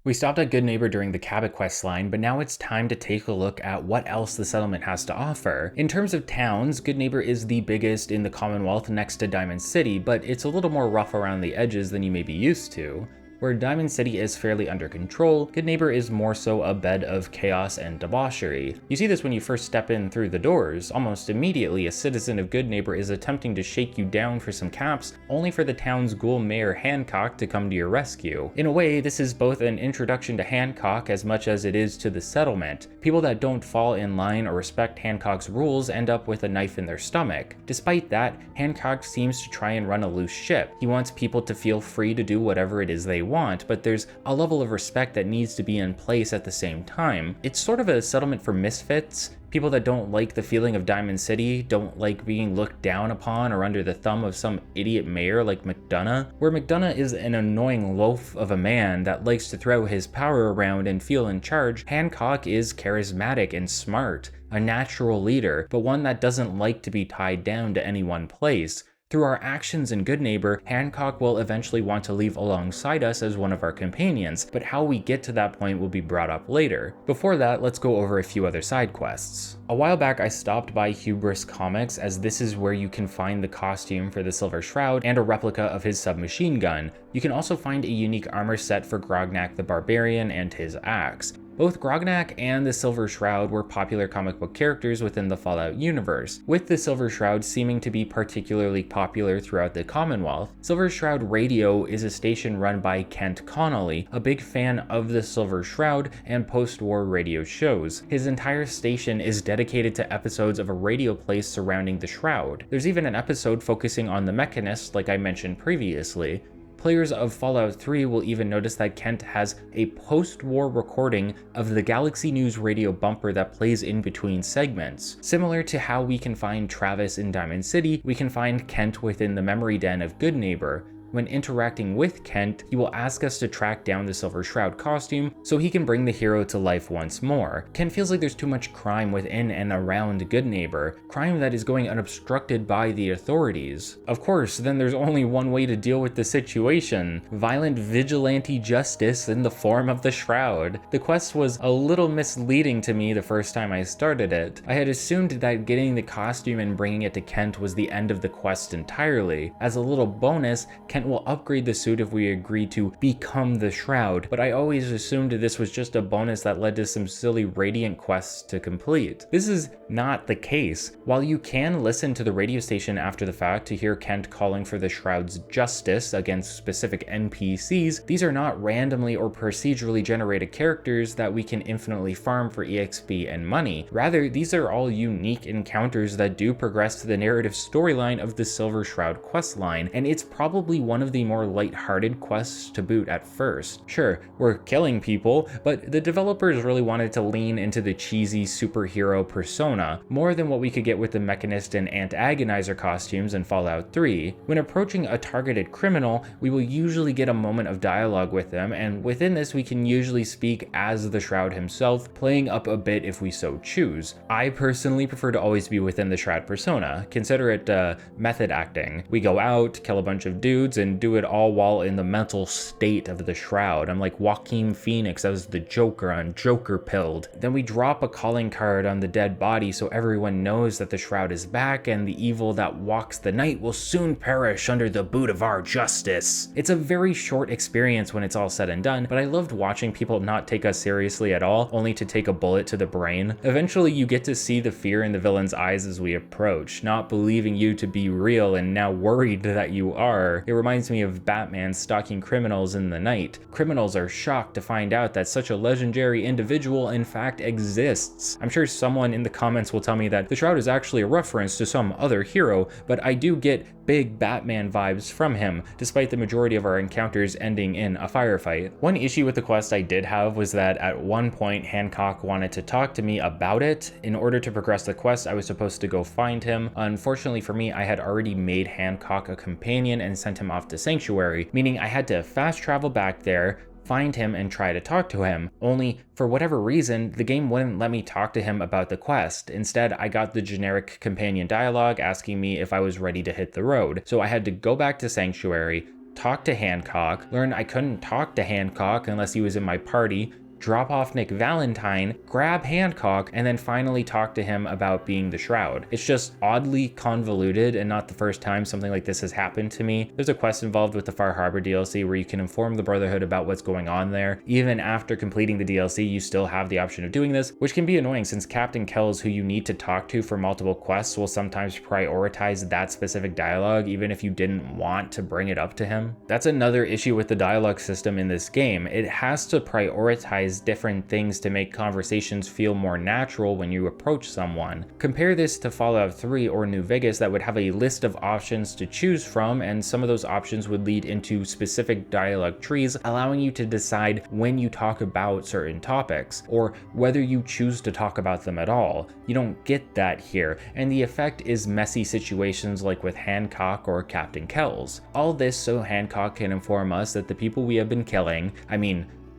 We stopped at Goodneighbour during the Cabot quest line, but now it's time to take a look at what else the settlement has to offer. In terms of towns, Goodneighbour is the biggest in the Commonwealth next to Diamond City, but it's a little more rough around the edges than you may be used to. Where Diamond City is fairly under control, Goodneighbour is more so a bed of chaos and debauchery. You see this when you first step in through the doors. Almost immediately, a citizen of Goodneighbour is attempting to shake you down for some caps, only for the town's ghoul mayor Hancock to come to your rescue. In a way, this is both an introduction to Hancock as much as it is to the settlement. People that don't fall in line or respect Hancock's rules end up with a knife in their stomach. Despite that, Hancock seems to try and run a loose ship. He wants people to feel free to do whatever it is they want, but there's a level of respect that needs to be in place at the same time. It's sort of a settlement for misfits. People that don't like the feeling of Diamond City, don't like being looked down upon or under the thumb of some idiot mayor like McDonough. Where McDonough is an annoying loaf of a man that likes to throw his power around and feel in charge, Hancock is charismatic and smart, a natural leader, but one that doesn't like to be tied down to any one place. Through our actions in Goodneighbour, Hancock will eventually want to leave alongside us as one of our companions, but how we get to that point will be brought up later. Before that, let's go over a few other side quests. A while back, I stopped by Hubris Comics, as this is where you can find the costume for the Silver Shroud and a replica of his submachine gun. You can also find a unique armor set for Grognak the Barbarian and his axe. Both Grognak and the Silver Shroud were popular comic book characters within the Fallout universe, with the Silver Shroud seeming to be particularly popular throughout the Commonwealth. Silver Shroud Radio is a station run by Kent Connolly, a big fan of the Silver Shroud and post-war radio shows. His entire station is dedicated to episodes of a radio play surrounding the Shroud. There's even an episode focusing on the Mechanist, like I mentioned previously. Players of Fallout 3 will even notice that Kent has a post-war recording of the Galaxy News radio bumper that plays in between segments. Similar to how we can find Travis in Diamond City, we can find Kent within the memory den of Goodneighbour. When interacting with Kent, he will ask us to track down the Silver Shroud costume so he can bring the hero to life once more. Kent feels like there's too much crime within and around Goodneighbour, crime that is going unobstructed by the authorities. Of course, then there's only one way to deal with the situation: violent vigilante justice in the form of the Shroud. The quest was a little misleading to me the first time I started it. I had assumed that getting the costume and bringing it to Kent was the end of the quest entirely. As a little bonus, Kent will upgrade the suit if we agree to become the Shroud, but I always assumed this was just a bonus that led to some silly Radiant quests to complete. This is not the case. While you can listen to the radio station after the fact to hear Kent calling for the Shroud's justice against specific NPCs, these are not randomly or procedurally generated characters that we can infinitely farm for EXP and money. Rather, these are all unique encounters that do progress to the narrative storyline of the Silver Shroud questline, and it's probably one of the more light-hearted quests to boot at first. Sure, we're killing people, but the developers really wanted to lean into the cheesy superhero persona, more than what we could get with the Mechanist and Antagonizer costumes in Fallout 3. When approaching a targeted criminal, we will usually get a moment of dialogue with them, and within this we can usually speak as the Shroud himself, playing up a bit if we so choose. I personally prefer to always be within the Shroud persona. Consider it method acting. We go out, kill a bunch of dudes, and do it all while in the mental state of the Shroud. I'm like Joaquin Phoenix as the Joker on Joker Pilled. Then we drop a calling card on the dead body so everyone knows that the Shroud is back and the evil that walks the night will soon perish under the boot of our justice. It's a very short experience when it's all said and done, but I loved watching people not take us seriously at all, only to take a bullet to the brain. Eventually you get to see the fear in the villain's eyes as we approach, not believing you to be real and now worried that you are. It reminds me of Batman stalking criminals in the night. Criminals are shocked to find out that such a legendary individual in fact exists. I'm sure someone in the comments will tell me that the Shroud is actually a reference to some other hero, but I do get big Batman vibes from him, despite the majority of our encounters ending in a firefight. One issue with the quest I did have was that at one point Hancock wanted to talk to me about it. In order to progress the quest, I was supposed to go find him. Unfortunately for me, I had already made Hancock a companion and sent him off to Sanctuary, meaning I had to fast travel back there, find him and try to talk to him. Only, for whatever reason, the game wouldn't let me talk to him about the quest. Instead, I got the generic companion dialogue asking me if I was ready to hit the road. So I had to go back to Sanctuary, talk to Hancock, learn I couldn't talk to Hancock unless he was in my party, drop off Nick Valentine, grab Hancock, and then finally talk to him about being the Shroud. It's just oddly convoluted and not the first time something like this has happened to me. There's a quest involved with the Far Harbor DLC where you can inform the Brotherhood about what's going on there. Even after completing the DLC, you still have the option of doing this, which can be annoying since Captain Kells, who you need to talk to for multiple quests, will sometimes prioritize that specific dialogue even if you didn't want to bring it up to him. That's another issue with the dialogue system in this game. It has to prioritize different things to make conversations feel more natural when you approach someone. Compare this to Fallout 3 or New Vegas that would have a list of options to choose from, and some of those options would lead into specific dialogue trees, allowing you to decide when you talk about certain topics, or whether you choose to talk about them at all. You don't get that here, and the effect is messy situations like with Hancock or Captain Kells. All this so Hancock can inform us that the people we have been killing,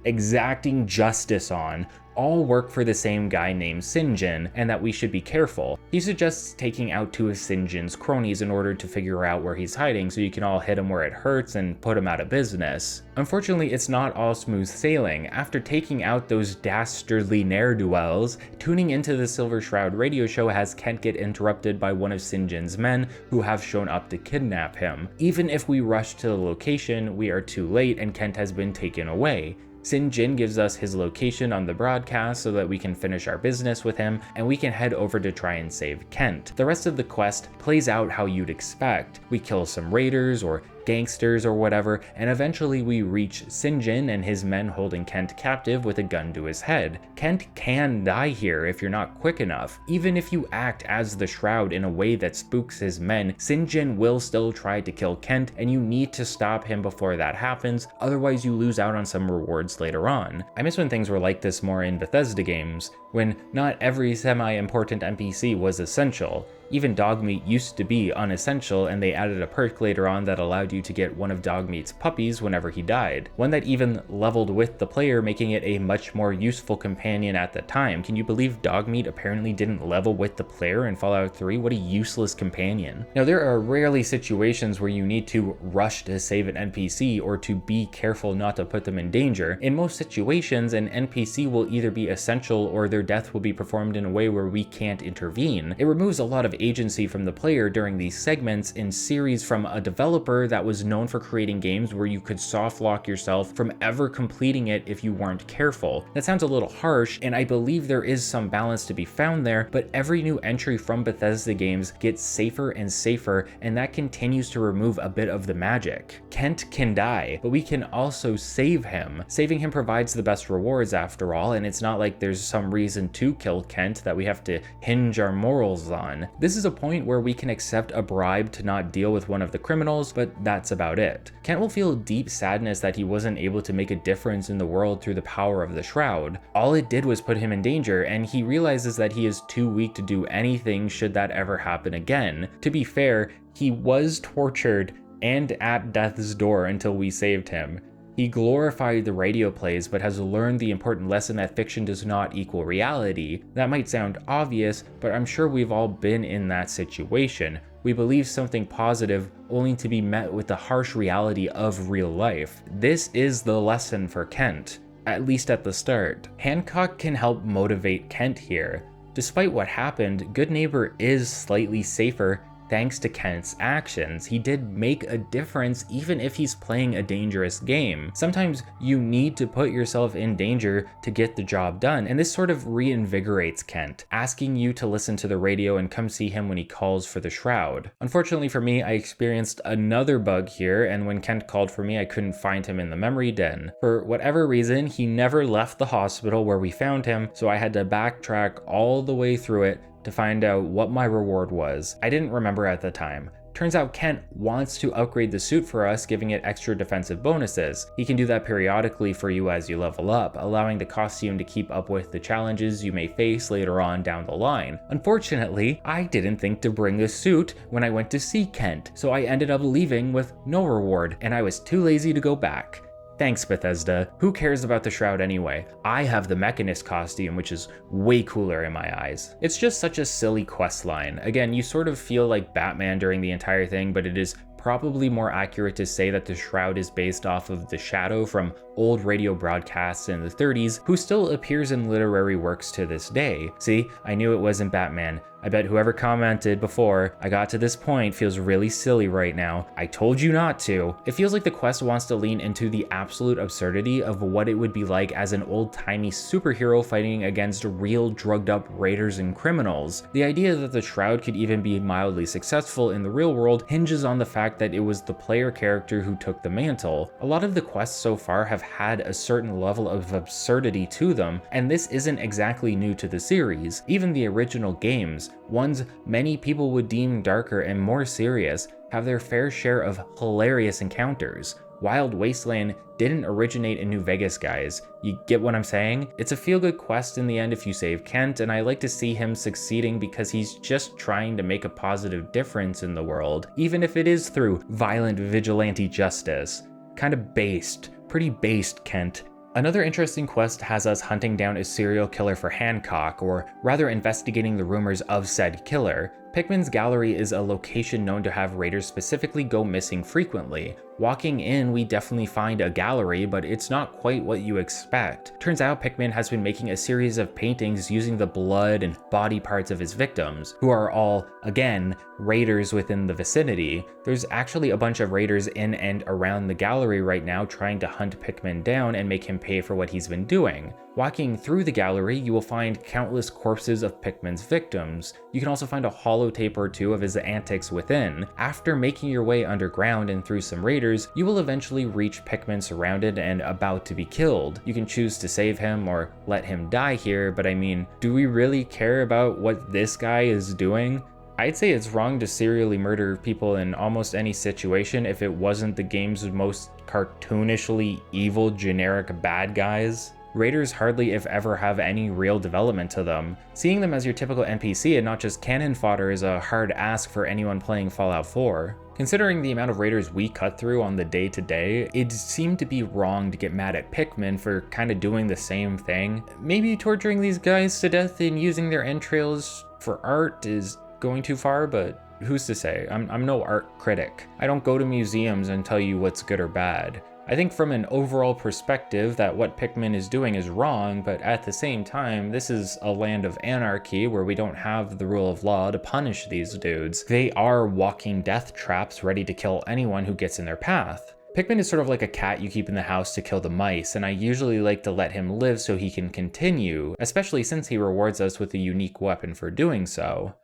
exacting justice on, all work for the same guy named Sinjin, and that we should be careful. He suggests taking out two of Sinjin's cronies in order to figure out where he's hiding so you can all hit him where it hurts and put him out of business. Unfortunately, it's not all smooth sailing. After taking out those dastardly ne'er-do-wells, tuning into the Silver Shroud radio show has Kent get interrupted by one of Sinjin's men who have shown up to kidnap him. Even if we rush to the location, we are too late and Kent has been taken away. Sinjin gives us his location on the broadcast so that we can finish our business with him and we can head over to try and save Kent. The rest of the quest plays out how you'd expect. We kill some raiders or gangsters or whatever, and eventually we reach Sinjin and his men holding Kent captive with a gun to his head. Kent can die here if you're not quick enough. Even if you act as the Shroud in a way that spooks his men, Sinjin will still try to kill Kent, and you need to stop him before that happens, otherwise you lose out on some rewards later on. I miss when things were like this more in Bethesda games, when not every semi-important NPC was essential. Even Dogmeat used to be unessential, and they added a perk later on that allowed you to get one of Dogmeat's puppies whenever he died. One that even leveled with the player, making it a much more useful companion at the time. Can you believe Dogmeat apparently didn't level with the player in Fallout 3? What a useless companion. Now, there are rarely situations where you need to rush to save an NPC or to be careful not to put them in danger. In most situations, an NPC will either be essential or their death will be performed in a way where we can't intervene. It removes a lot of agency from the player during these segments in series from a developer that was known for creating games where you could soft lock yourself from ever completing it if you weren't careful. That sounds a little harsh, and I believe there is some balance to be found there, but every new entry from Bethesda games gets safer and safer, and that continues to remove a bit of the magic. Kent can die, but we can also save him. Saving him provides the best rewards after all, and it's not like there's some reason reason to kill Kent that we have to hinge our morals on. This is a point where we can accept a bribe to not deal with one of the criminals, but that's about it. Kent will feel deep sadness that he wasn't able to make a difference in the world through the power of the Shroud. All it did was put him in danger, and he realizes that he is too weak to do anything should that ever happen again. To be fair, he was tortured and at death's door until we saved him. He glorified the radio plays, but has learned the important lesson that fiction does not equal reality. That might sound obvious, but I'm sure we've all been in that situation. We believe something positive only to be met with the harsh reality of real life. This is the lesson for Kent, at least at the start. Hancock can help motivate Kent here. Despite what happened, Goodneighbour is slightly safer thanks to Kent's actions. He did make a difference even if he's playing a dangerous game. Sometimes you need to put yourself in danger to get the job done, and this sort of reinvigorates Kent, asking you to listen to the radio and come see him when he calls for the Shroud. Unfortunately for me, I experienced another bug here, and when Kent called for me, I couldn't find him in the memory den. For whatever reason, he never left the hospital where we found him, so I had to backtrack all the way through it to find out what my reward was. I didn't remember at the time. Turns out Kent wants to upgrade the suit for us, giving it extra defensive bonuses. He can do that periodically for you as you level up, allowing the costume to keep up with the challenges you may face later on down the line. Unfortunately, I didn't think to bring the suit when I went to see Kent, so I ended up leaving with no reward, and I was too lazy to go back. Thanks, Bethesda. Who cares about the Shroud anyway? I have the Mechanist costume, which is way cooler in my eyes. It's just such a silly quest line. Again, you sort of feel like Batman during the entire thing, but it is probably more accurate to say that the Shroud is based off of the Shadow from old radio broadcasts in the 30s, who still appears in literary works to this day. See, I knew it wasn't Batman. I bet whoever commented before I got to this point feels really silly right now. I told you not to. It feels like the quest wants to lean into the absolute absurdity of what it would be like as an old-timey superhero fighting against real drugged-up raiders and criminals. The idea that the Shroud could even be mildly successful in the real world hinges on the fact that it was the player character who took the mantle. A lot of the quests so far have had a certain level of absurdity to them, and this isn't exactly new to the series. Even the original games, ones many people would deem darker and more serious, have their fair share of hilarious encounters. Wild Wasteland didn't originate in New Vegas, guys. You get what I'm saying? It's a feel-good quest in the end if you save Kent, and I like to see him succeeding because he's just trying to make a positive difference in the world, even if it is through violent vigilante justice. Kind of based. Pretty based, Kent. Another interesting quest has us hunting down a serial killer for Hancock, or rather investigating the rumors of said killer. Pickman's Gallery is a location known to have raiders specifically go missing frequently. Walking in, we definitely find a gallery, but it's not quite what you expect. Turns out Pickman has been making a series of paintings using the blood and body parts of his victims, who are all, again, raiders within the vicinity. There's actually a bunch of raiders in and around the gallery right now trying to hunt Pickman down and make him pay for what he's been doing. Walking through the gallery, you will find countless corpses of Pickman's victims. You can also find a holotape or two of his antics within. After making your way underground and through some raiders, you will eventually reach Pickman surrounded and about to be killed. You can choose to save him or let him die here, but I mean, do we really care about what this guy is doing? I'd say it's wrong to serially murder people in almost any situation if it wasn't the game's most cartoonishly evil generic bad guys. Raiders hardly if ever have any real development to them. Seeing them as your typical NPC and not just cannon fodder is a hard ask for anyone playing Fallout 4. Considering the amount of raiders we cut through on the day-to-day, it seemed to be wrong to get mad at Pickman for kind of doing the same thing. Maybe torturing these guys to death and using their entrails for art is going too far, but who's to say? I'm no art critic. I don't go to museums and tell you what's good or bad. I think from an overall perspective that what Pickman is doing is wrong, but at the same time, this is a land of anarchy where we don't have the rule of law to punish these dudes. They are walking death traps ready to kill anyone who gets in their path. Pickman is sort of like a cat you keep in the house to kill the mice, and I usually like to let him live so he can continue, especially since he rewards us with a unique weapon for doing so.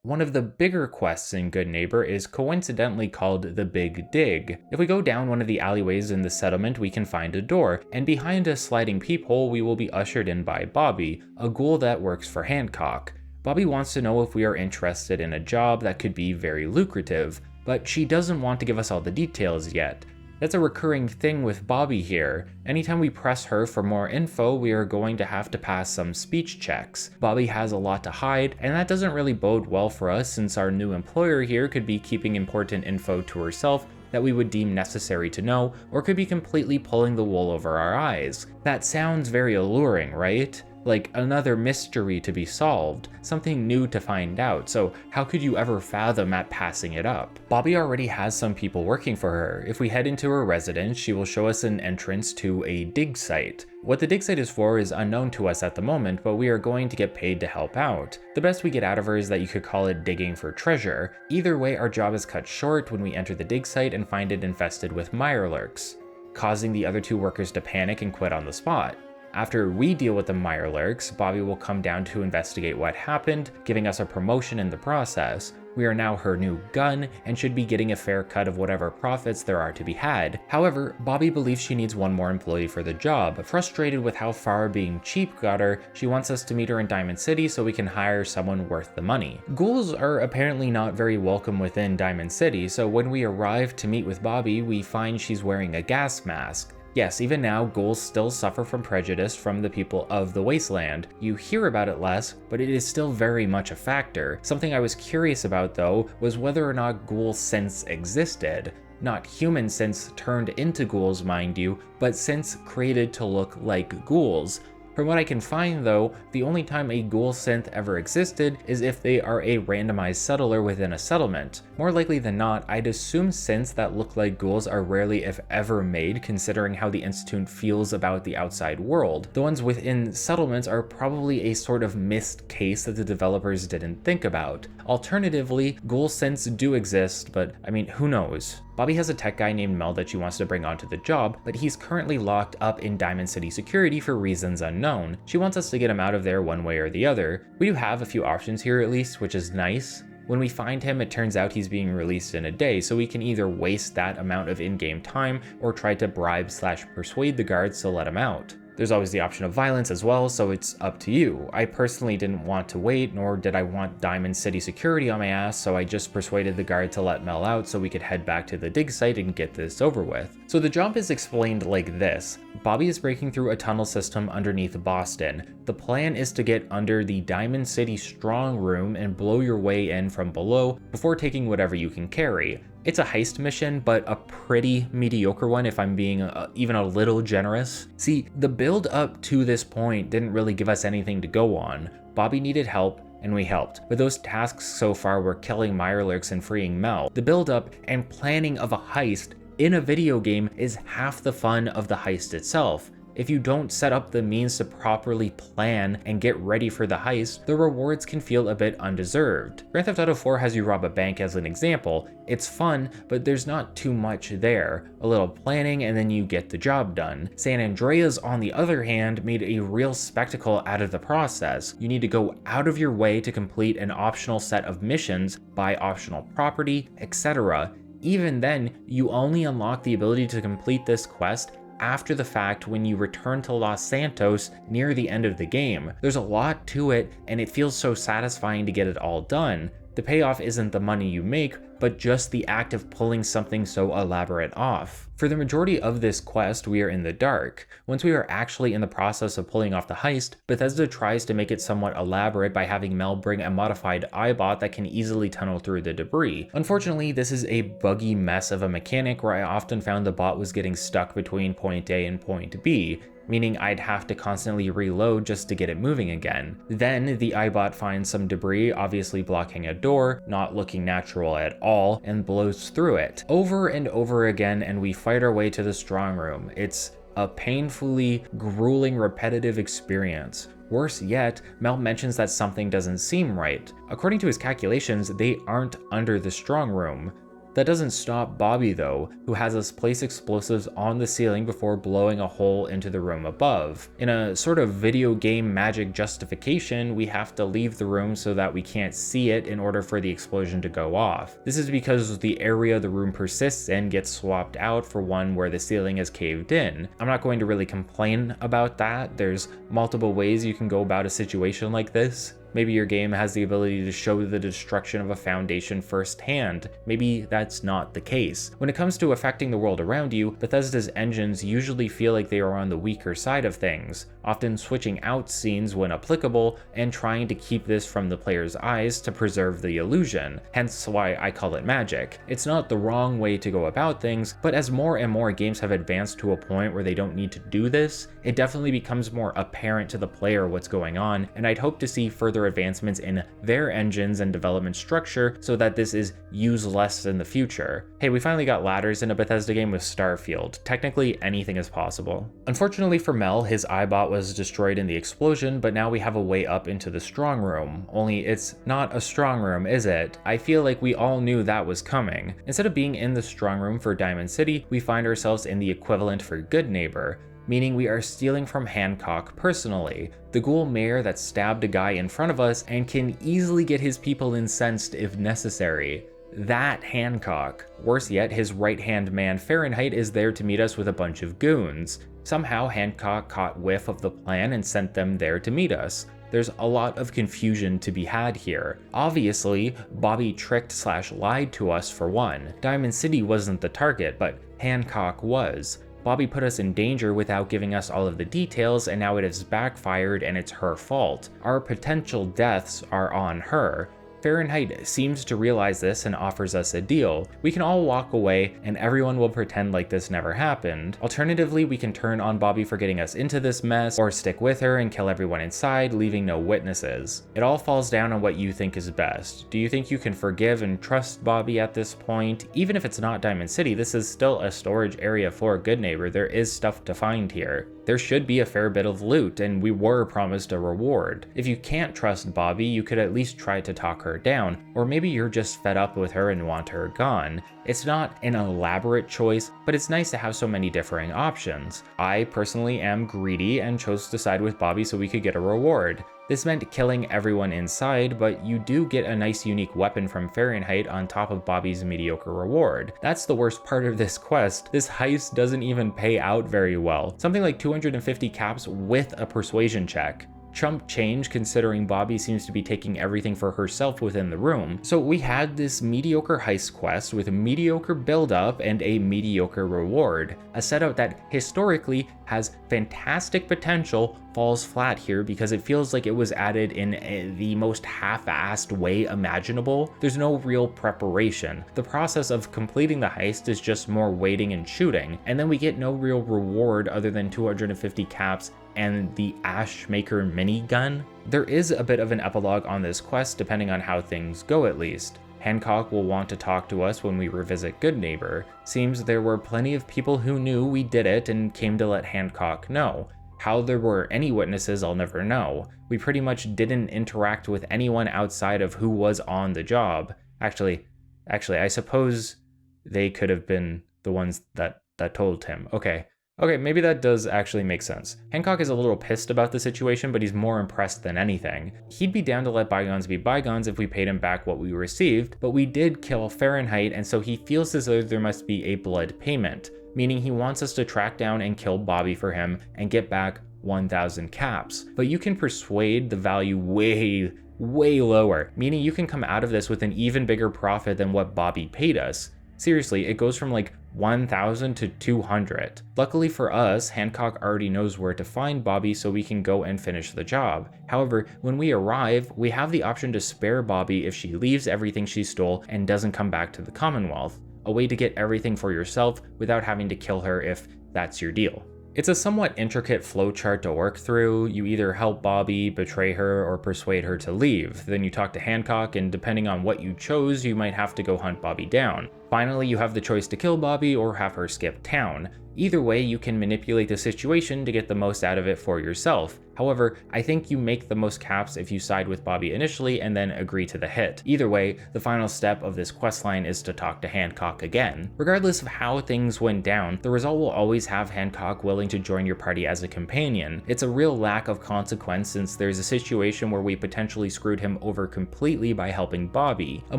One of the bigger quests in Goodneighbour is coincidentally called the Big Dig. If we go down one of the alleyways in the settlement, we can find a door, and behind a sliding peephole we will be ushered in by Bobby, a ghoul that works for Hancock. Bobby wants to know if we are interested in a job that could be very lucrative, but she doesn't want to give us all the details yet. That's a recurring thing with Bobby here. Anytime we press her for more info, we are going to have to pass some speech checks. Bobby has a lot to hide, and that doesn't really bode well for us since our new employer here could be keeping important info to herself that we would deem necessary to know, or could be completely pulling the wool over our eyes. That sounds very alluring, right? Like another mystery to be solved, something new to find out, so how could you ever fathom at passing it up? Bobby already has some people working for her. If we head into her residence, she will show us an entrance to a dig site. What the dig site is for is unknown to us at the moment, but we are going to get paid to help out. The best we get out of her is that you could call it digging for treasure. Either way, our job is cut short when we enter the dig site and find it infested with mirelurks, causing the other two workers to panic and quit on the spot. After we deal with the mirelurks, Bobby will come down to investigate what happened, giving us a promotion in the process. We are now her new gun and should be getting a fair cut of whatever profits there are to be had. However, Bobby believes she needs one more employee for the job. Frustrated with how far being cheap got her, she wants us to meet her in Diamond City so we can hire someone worth the money. Ghouls are apparently not very welcome within Diamond City, so when we arrive to meet with Bobby, we find she's wearing a gas mask. Yes, even now, ghouls still suffer from prejudice from the people of the wasteland. You hear about it less, but it is still very much a factor. Something I was curious about, though, was whether or not ghoul synths existed. Not human synths turned into ghouls, mind you, but synths created to look like ghouls. From what I can find though, the only time a ghoul synth ever existed is if they are a randomized settler within a settlement. More likely than not, I'd assume synths that look like ghouls are rarely if ever made, considering how the Institute feels about the outside world. The ones within settlements are probably a sort of missed case that the developers didn't think about. Alternatively, ghoul synths do exist, but I mean, who knows? Bobby has a tech guy named Mel that she wants to bring onto the job, but he's currently locked up in Diamond City security for reasons unknown. She wants us to get him out of there one way or the other. We do have a few options here at least, which is nice. When we find him, it turns out he's being released in a day, so we can either waste that amount of in-game time or try to bribe/persuade the guards to let him out. There's always the option of violence as well, so it's up to you. I personally didn't want to wait, nor did I want Diamond City security on my ass, so I just persuaded the guard to let Mel out so we could head back to the dig site and get this over with. So the job is explained like this. Bobby is breaking through a tunnel system underneath Boston. The plan is to get under the Diamond City strong room and blow your way in from below before taking whatever you can carry. It's a heist mission, but a pretty mediocre one if I'm being even a little generous. See, the build up to this point didn't really give us anything to go on. Bobby needed help, and we helped. But those tasks so far were killing mirelurks and freeing Mel. The build up and planning of a heist in a video game is half the fun of the heist itself. If you don't set up the means to properly plan and get ready for the heist, the rewards can feel a bit undeserved. Grand Theft Auto 4 has you rob a bank as an example. It's fun, but there's not too much there. A little planning and then you get the job done. San Andreas, on the other hand, made a real spectacle out of the process. You need to go out of your way to complete an optional set of missions, buy optional property, etc. Even then, you only unlock the ability to complete this quest after the fact when you return to Los Santos near the end of the game. There's a lot to it, and it feels so satisfying to get it all done. The payoff isn't the money you make, but just the act of pulling something so elaborate off. For the majority of this quest, we are in the dark. Once we are actually in the process of pulling off the heist, Bethesda tries to make it somewhat elaborate by having Mel bring a modified iBot that can easily tunnel through the debris. Unfortunately, this is a buggy mess of a mechanic where I often found the bot was getting stuck between point A and point B, meaning I'd have to constantly reload just to get it moving again. Then the iBot finds some debris, obviously blocking a door, not looking natural at all, and blows through it. Over and over again, and we fight our way to the strong room. It's a painfully grueling, repetitive experience. Worse yet, Mel mentions that something doesn't seem right. According to his calculations, they aren't under the strong room. That doesn't stop Bobby though, who has us place explosives on the ceiling before blowing a hole into the room above. In a sort of video game magic justification, we have to leave the room so that we can't see it in order for the explosion to go off. This is because the area the room persists in gets swapped out for one where the ceiling is caved in. I'm not going to really complain about that. There's multiple ways you can go about a situation like this. Maybe your game has the ability to show the destruction of a foundation firsthand. Maybe that's not the case. When it comes to affecting the world around you, Bethesda's engines usually feel like they are on the weaker side of things, often switching out scenes when applicable and trying to keep this from the player's eyes to preserve the illusion, hence why I call it magic. It's not the wrong way to go about things, but as more and more games have advanced to a point where they don't need to do this, it definitely becomes more apparent to the player what's going on, and I'd hope to see further advancements in their engines and development structure so that this is used less in the future. Hey, we finally got ladders in a Bethesda game with Starfield. Technically, anything is possible. Unfortunately for Mel, his iBot was destroyed in the explosion, but now we have a way up into the strong room. Only it's not a strong room, is it? I feel like we all knew that was coming. Instead of being in the strong room for Diamond City, we find ourselves in the equivalent for Goodneighbour, meaning we are stealing from Hancock personally, the ghoul mayor that stabbed a guy in front of us and can easily get his people incensed if necessary. That Hancock. Worse yet, his right-hand man Fahrenheit is there to meet us with a bunch of goons. Somehow Hancock caught whiff of the plan and sent them there to meet us. There's a lot of confusion to be had here. Obviously, Bobby tricked/lied to us for one. Diamond City wasn't the target, but Hancock was. Bobby put us in danger without giving us all of the details, and now it has backfired and it's her fault. Our potential deaths are on her. Fahrenheit seems to realize this and offers us a deal. We can all walk away and everyone will pretend like this never happened. Alternatively, we can turn on Bobby for getting us into this mess, or stick with her and kill everyone inside, leaving no witnesses. It all falls down on what you think is best. Do you think you can forgive and trust Bobby at this point? Even if it's not Diamond City, this is still a storage area for Goodneighbour. There is stuff to find here. There should be a fair bit of loot, and we were promised a reward. If you can't trust Bobby, you could at least try to talk her down, or maybe you're just fed up with her and want her gone. It's not an elaborate choice, but it's nice to have so many differing options. I personally am greedy and chose to side with Bobby so we could get a reward. This meant killing everyone inside, but you do get a nice unique weapon from Fahrenheit on top of Bobby's mediocre reward. That's the worst part of this quest. This heist doesn't even pay out very well. Something like 250 caps with a persuasion check. Chump change considering Bobby seems to be taking everything for herself within the room. So we had this mediocre heist quest with a mediocre build-up and a mediocre reward. A setup that historically has fantastic potential falls flat here because it feels like it was added in the most half-assed way imaginable. There's no real preparation. The process of completing the heist is just more waiting and shooting, and then we get no real reward other than 250 caps and the Ashmaker minigun. There is a bit of an epilogue on this quest depending on how things go at least. Hancock will want to talk to us when we revisit Goodneighbour. Seems there were plenty of people who knew we did it and came to let Hancock know. How there were any witnesses, I'll never know. We pretty much didn't interact with anyone outside of who was on the job. Actually, I suppose they could have been the ones that told him. Okay, maybe that does actually make sense. Hancock is a little pissed about the situation, but he's more impressed than anything. He'd be down to let bygones be bygones if we paid him back what we received, but we did kill Fahrenheit, and so he feels as though there must be a blood payment, meaning he wants us to track down and kill Bobby for him and get back 1,000 caps. But you can persuade the value way lower, meaning you can come out of this with an even bigger profit than what Bobby paid us. Seriously, it goes from like 1,000 to 200. Luckily for us, Hancock already knows where to find Bobby so we can go and finish the job. However, when we arrive, we have the option to spare Bobby if she leaves everything she stole and doesn't come back to the Commonwealth. A way to get everything for yourself without having to kill her if that's your deal. It's a somewhat intricate flowchart to work through. You either help Bobby, betray her, or persuade her to leave. Then you talk to Hancock, and depending on what you chose, you might have to go hunt Bobby down. Finally, you have the choice to kill Bobby or have her skip town. Either way, you can manipulate the situation to get the most out of it for yourself. However, I think you make the most caps if you side with Bobby initially and then agree to the hit. Either way, the final step of this questline is to talk to Hancock again. Regardless of how things went down, the result will always have Hancock willing to join your party as a companion. It's a real lack of consequence since there's a situation where we potentially screwed him over completely by helping Bobby. A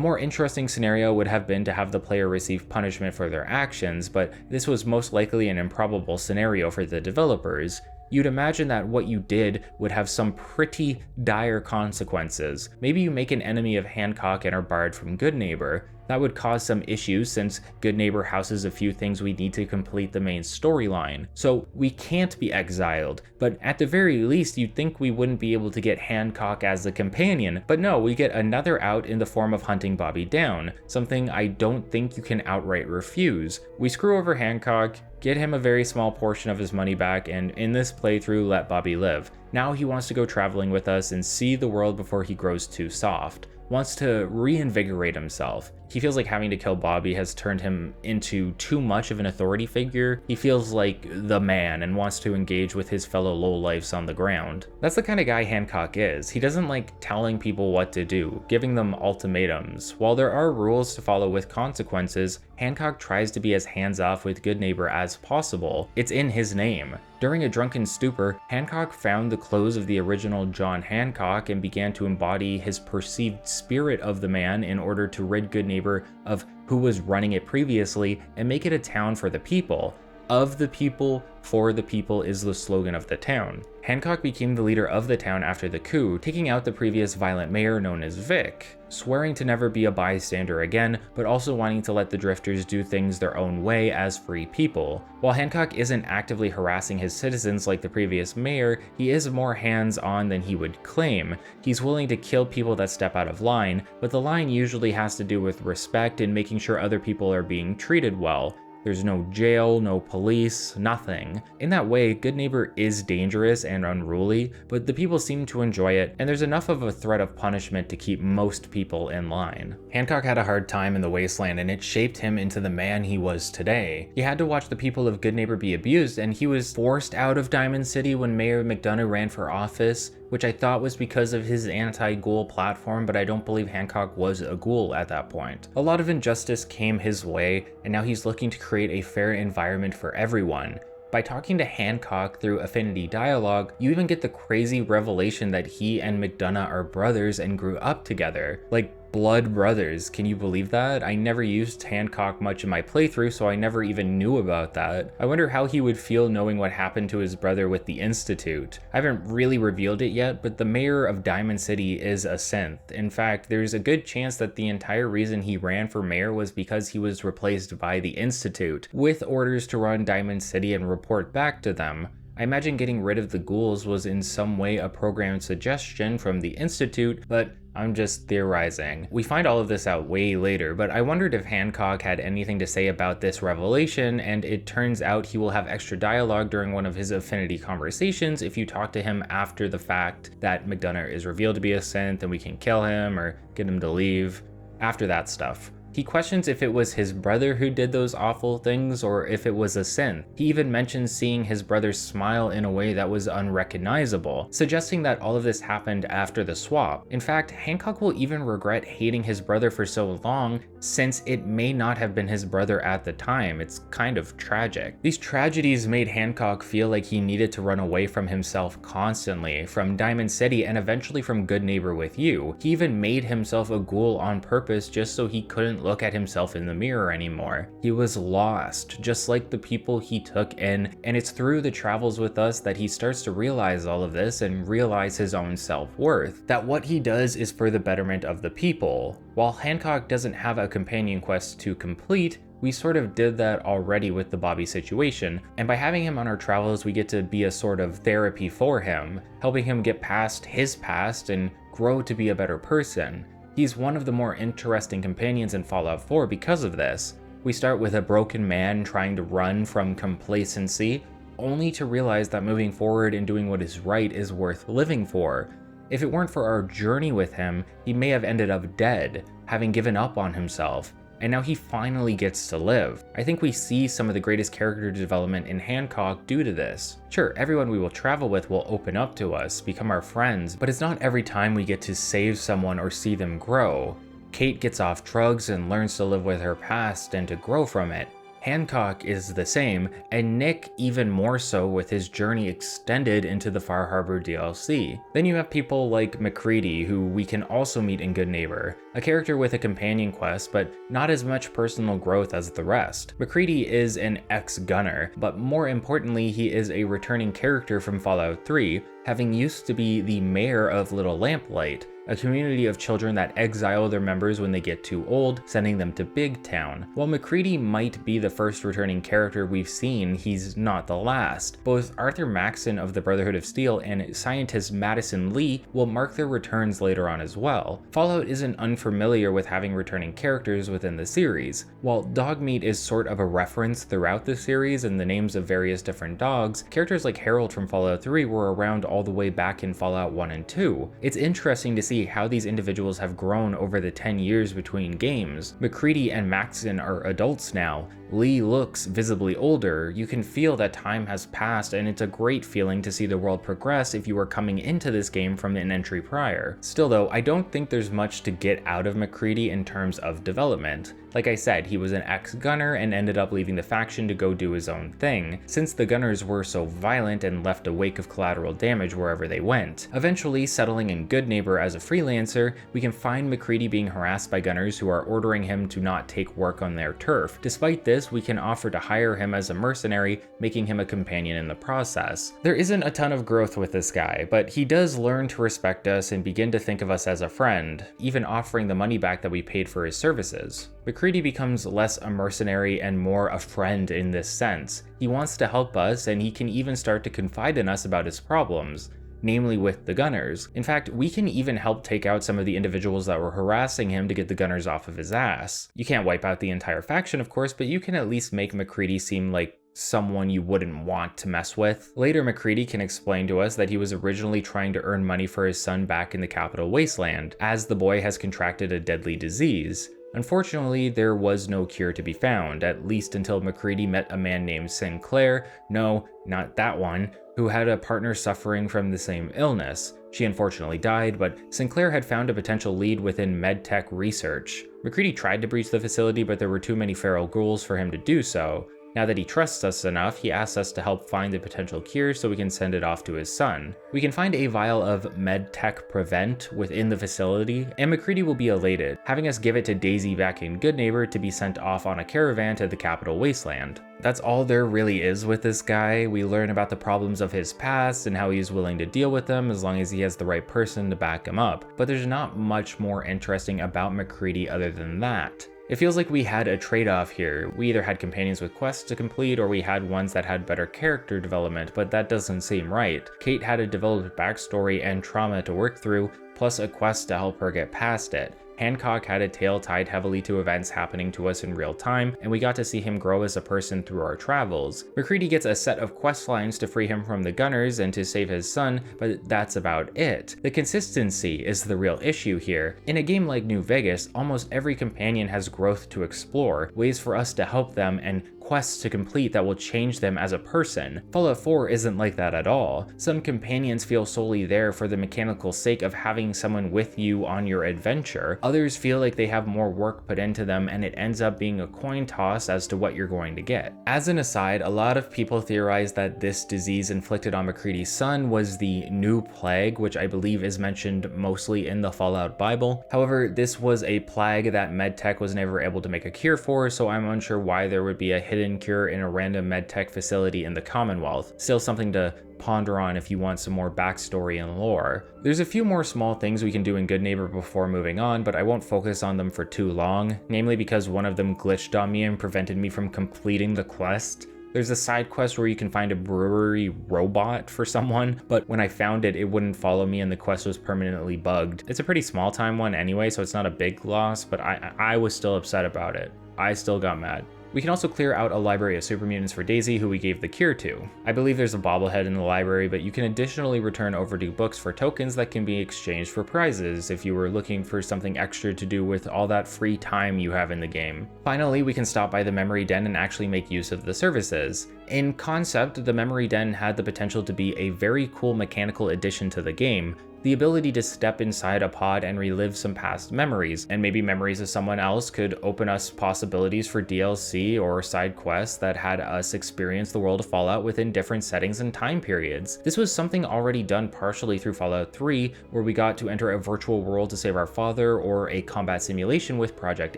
more interesting scenario would have been to have the player receive punishment for their actions, but this was most likely an improbable scenario for the developers. You'd imagine that what you did would have some pretty dire consequences. Maybe you make an enemy of Hancock and are barred from Goodneighbour. That would cause some issues since Goodneighbour houses a few things we need to complete the main storyline. So we can't be exiled, but at the very least you'd think we wouldn't be able to get Hancock as a companion, but no, we get another out in the form of hunting Bobby down, something I don't think you can outright refuse. We screw over Hancock, get him a very small portion of his money back, and in this playthrough let Bobby live. Now he wants to go traveling with us and see the world before he grows too soft. Wants to reinvigorate himself. He feels like having to kill Bobby has turned him into too much of an authority figure. He feels like the man and wants to engage with his fellow lowlifes on the ground. That's the kind of guy Hancock is. He doesn't like telling people what to do, giving them ultimatums. While there are rules to follow with consequences, Hancock tries to be as hands-off with Goodneighbour as possible. It's in his name. During a drunken stupor, Hancock found the clothes of the original John Hancock and began to embody his perceived spirit of the man in order to rid Goodneighbour of who was running it previously and make it a town for the people. Of the people, for the people is the slogan of the town. Hancock became the leader of the town after the coup, taking out the previous violent mayor known as Vic, swearing to never be a bystander again, but also wanting to let the drifters do things their own way as free people. While Hancock isn't actively harassing his citizens like the previous mayor, he is more hands-on than he would claim. He's willing to kill people that step out of line, but the line usually has to do with respect and making sure other people are being treated well. There's no jail, no police, nothing. In that way, Goodneighbour is dangerous and unruly, but the people seem to enjoy it, and there's enough of a threat of punishment to keep most people in line. Hancock had a hard time in the wasteland, and it shaped him into the man he was today. He had to watch the people of Goodneighbour be abused, and he was forced out of Diamond City when Mayor McDonough ran for office, which I thought was because of his anti-ghoul platform, but I don't believe Hancock was a ghoul at that point. A lot of injustice came his way, and now he's looking to create a fair environment for everyone. By talking to Hancock through affinity dialogue, you even get the crazy revelation that he and McDonough are brothers and grew up together. Like, blood brothers, can you believe that? I never used Hancock much in my playthrough, so I never even knew about that. I wonder how he would feel knowing what happened to his brother with the Institute. I haven't really revealed it yet, but the mayor of Diamond City is a synth. In fact, there's a good chance that the entire reason he ran for mayor was because he was replaced by the Institute, with orders to run Diamond City and report back to them. I imagine getting rid of the ghouls was in some way a programmed suggestion from the Institute, but I'm just theorizing. We find all of this out way later, but I wondered if Hancock had anything to say about this revelation, and it turns out he will have extra dialogue during one of his affinity conversations if you talk to him after the fact that McDonough is revealed to be a synth and we can kill him or get him to leave. After that stuff. He questions if it was his brother who did those awful things or if it was a synth. He even mentions seeing his brother smile in a way that was unrecognizable, suggesting that all of this happened after the swap. In fact, Hancock will even regret hating his brother for so long since it may not have been his brother at the time. It's kind of tragic. These tragedies made Hancock feel like he needed to run away from himself constantly, from Diamond City and eventually from Goodneighbour with you. He even made himself a ghoul on purpose just so he couldn't look at himself in the mirror anymore. He was lost, just like the people he took in, and it's through the travels with us that he starts to realize all of this and realize his own self-worth, that what he does is for the betterment of the people. While Hancock doesn't have a companion quest to complete, we sort of did that already with the Bobby situation, and by having him on our travels we get to be a sort of therapy for him, helping him get past his past and grow to be a better person. He's one of the more interesting companions in Fallout 4 because of this. We start with a broken man trying to run from complacency, only to realize that moving forward and doing what is right is worth living for. If it weren't for our journey with him, he may have ended up dead, having given up on himself. and now he finally gets to live. I think we see some of the greatest character development in Hancock due to this. Sure, everyone we will travel with will open up to us, become our friends, but it's not every time we get to save someone or see them grow. Cait gets off drugs and learns to live with her past and to grow from it. Hancock is the same, and Nick even more so with his journey extended into the Far Harbor DLC. Then you have people like MacCready, who we can also meet in Goodneighbour, a character with a companion quest, but not as much personal growth as the rest. MacCready is an ex-gunner, but more importantly, he is a returning character from Fallout 3, having used to be the mayor of Little Lamplight, a community of children that exile their members when they get too old, sending them to Big Town. While MacCready might be the first returning character we've seen, he's not the last. Both Arthur Maxson of the Brotherhood of Steel and scientist Madison Lee will mark their returns later on as well. Fallout isn't unfamiliar with having returning characters within the series. While Dogmeat is sort of a reference throughout the series and the names of various different dogs, characters like Harold from Fallout 3 were around all the way back in Fallout 1 and 2. It's interesting to see how these individuals have grown over the 10 years between games. MacCready and Maxson are adults now. Lee looks visibly older. You can feel that time has passed, and it's a great feeling to see the world progress if you were coming into this game from an entry prior. Still though, I don't think there's much to get out of MacCready in terms of development. Like I said, he was an ex-gunner and ended up leaving the faction to go do his own thing, since the gunners were so violent and left a wake of collateral damage wherever they went. Eventually settling in Goodneighbour as a freelancer, we can find MacCready being harassed by gunners who are ordering him to not take work on their turf. Despite this, we can offer to hire him as a mercenary, making him a companion in the process. There isn't a ton of growth with this guy, but he does learn to respect us and begin to think of us as a friend, even offering the money back that we paid for his services. MacCready becomes less a mercenary and more a friend in this sense. He wants to help us, and he can even start to confide in us about his problems, namely with the gunners. In fact, we can even help take out some of the individuals that were harassing him to get the gunners off of his ass. You can't wipe out the entire faction, of course, but you can at least make MacCready seem like someone you wouldn't want to mess with. Later, MacCready can explain to us that he was originally trying to earn money for his son back in the capital wasteland, as the boy has contracted a deadly disease. Unfortunately, there was no cure to be found, at least until MacCready met a man named Sinclair, no, not that one, who had a partner suffering from the same illness. She unfortunately died, but Sinclair had found a potential lead within medtech research. MacCready tried to breach the facility, but there were too many feral ghouls for him to do so. Now that he trusts us enough, he asks us to help find the potential cure so we can send it off to his son. We can find a vial of MedTech Prevent within the facility, and MacCready will be elated, having us give it to Daisy back in Goodneighbour to be sent off on a caravan to the capital wasteland. That's all there really is with this guy. We learn about the problems of his past and how he's willing to deal with them as long as he has the right person to back him up, but there's not much more interesting about MacCready other than that. It feels like we had a trade-off here. We either had companions with quests to complete, or we had ones that had better character development, but that doesn't seem right. Cait had a developed backstory and trauma to work through, plus a quest to help her get past it. Hancock had a tale tied heavily to events happening to us in real time, and we got to see him grow as a person through our travels. MacCready gets a set of quest lines to free him from the gunners and to save his son, but that's about it. The consistency is the real issue here. In a game like New Vegas, almost every companion has growth to explore, ways for us to help them, and quests to complete that will change them as a person. Fallout 4 isn't like that at all. Some companions feel solely there for the mechanical sake of having someone with you on your adventure. Others feel like they have more work put into them, and it ends up being a coin toss as to what you're going to get. As an aside, a lot of people theorize that this disease inflicted on MacCready's son was the new plague, which I believe is mentioned mostly in the Fallout Bible. However, this was a plague that MedTech was never able to make a cure for, so I'm unsure why there would be a hidden cure in a random medtech facility in the Commonwealth. Still something to ponder on if you want some more backstory and lore. There's a few more small things we can do in Goodneighbour before moving on, but I won't focus on them for too long, namely because one of them glitched on me and prevented me from completing the quest. There's a side quest where you can find a brewery robot for someone, but when I found it, it wouldn't follow me and the quest was permanently bugged. It's a pretty small time one anyway, so it's not a big loss, but I was still upset about it. I still got mad. We can also clear out a library of super mutants for Daisy, who we gave the cure to. I believe there's a bobblehead in the library, but you can additionally return overdue books for tokens that can be exchanged for prizes if you were looking for something extra to do with all that free time you have in the game. Finally, we can stop by the memory den and actually make use of the services. In concept, the memory den had the potential to be a very cool mechanical addition to the game. The ability to step inside a pod and relive some past memories, and maybe memories of someone else, could open us possibilities for DLC or side quests that had us experience the world of Fallout within different settings and time periods. This was something already done partially through Fallout 3, where we got to enter a virtual world to save our father, or a combat simulation with Project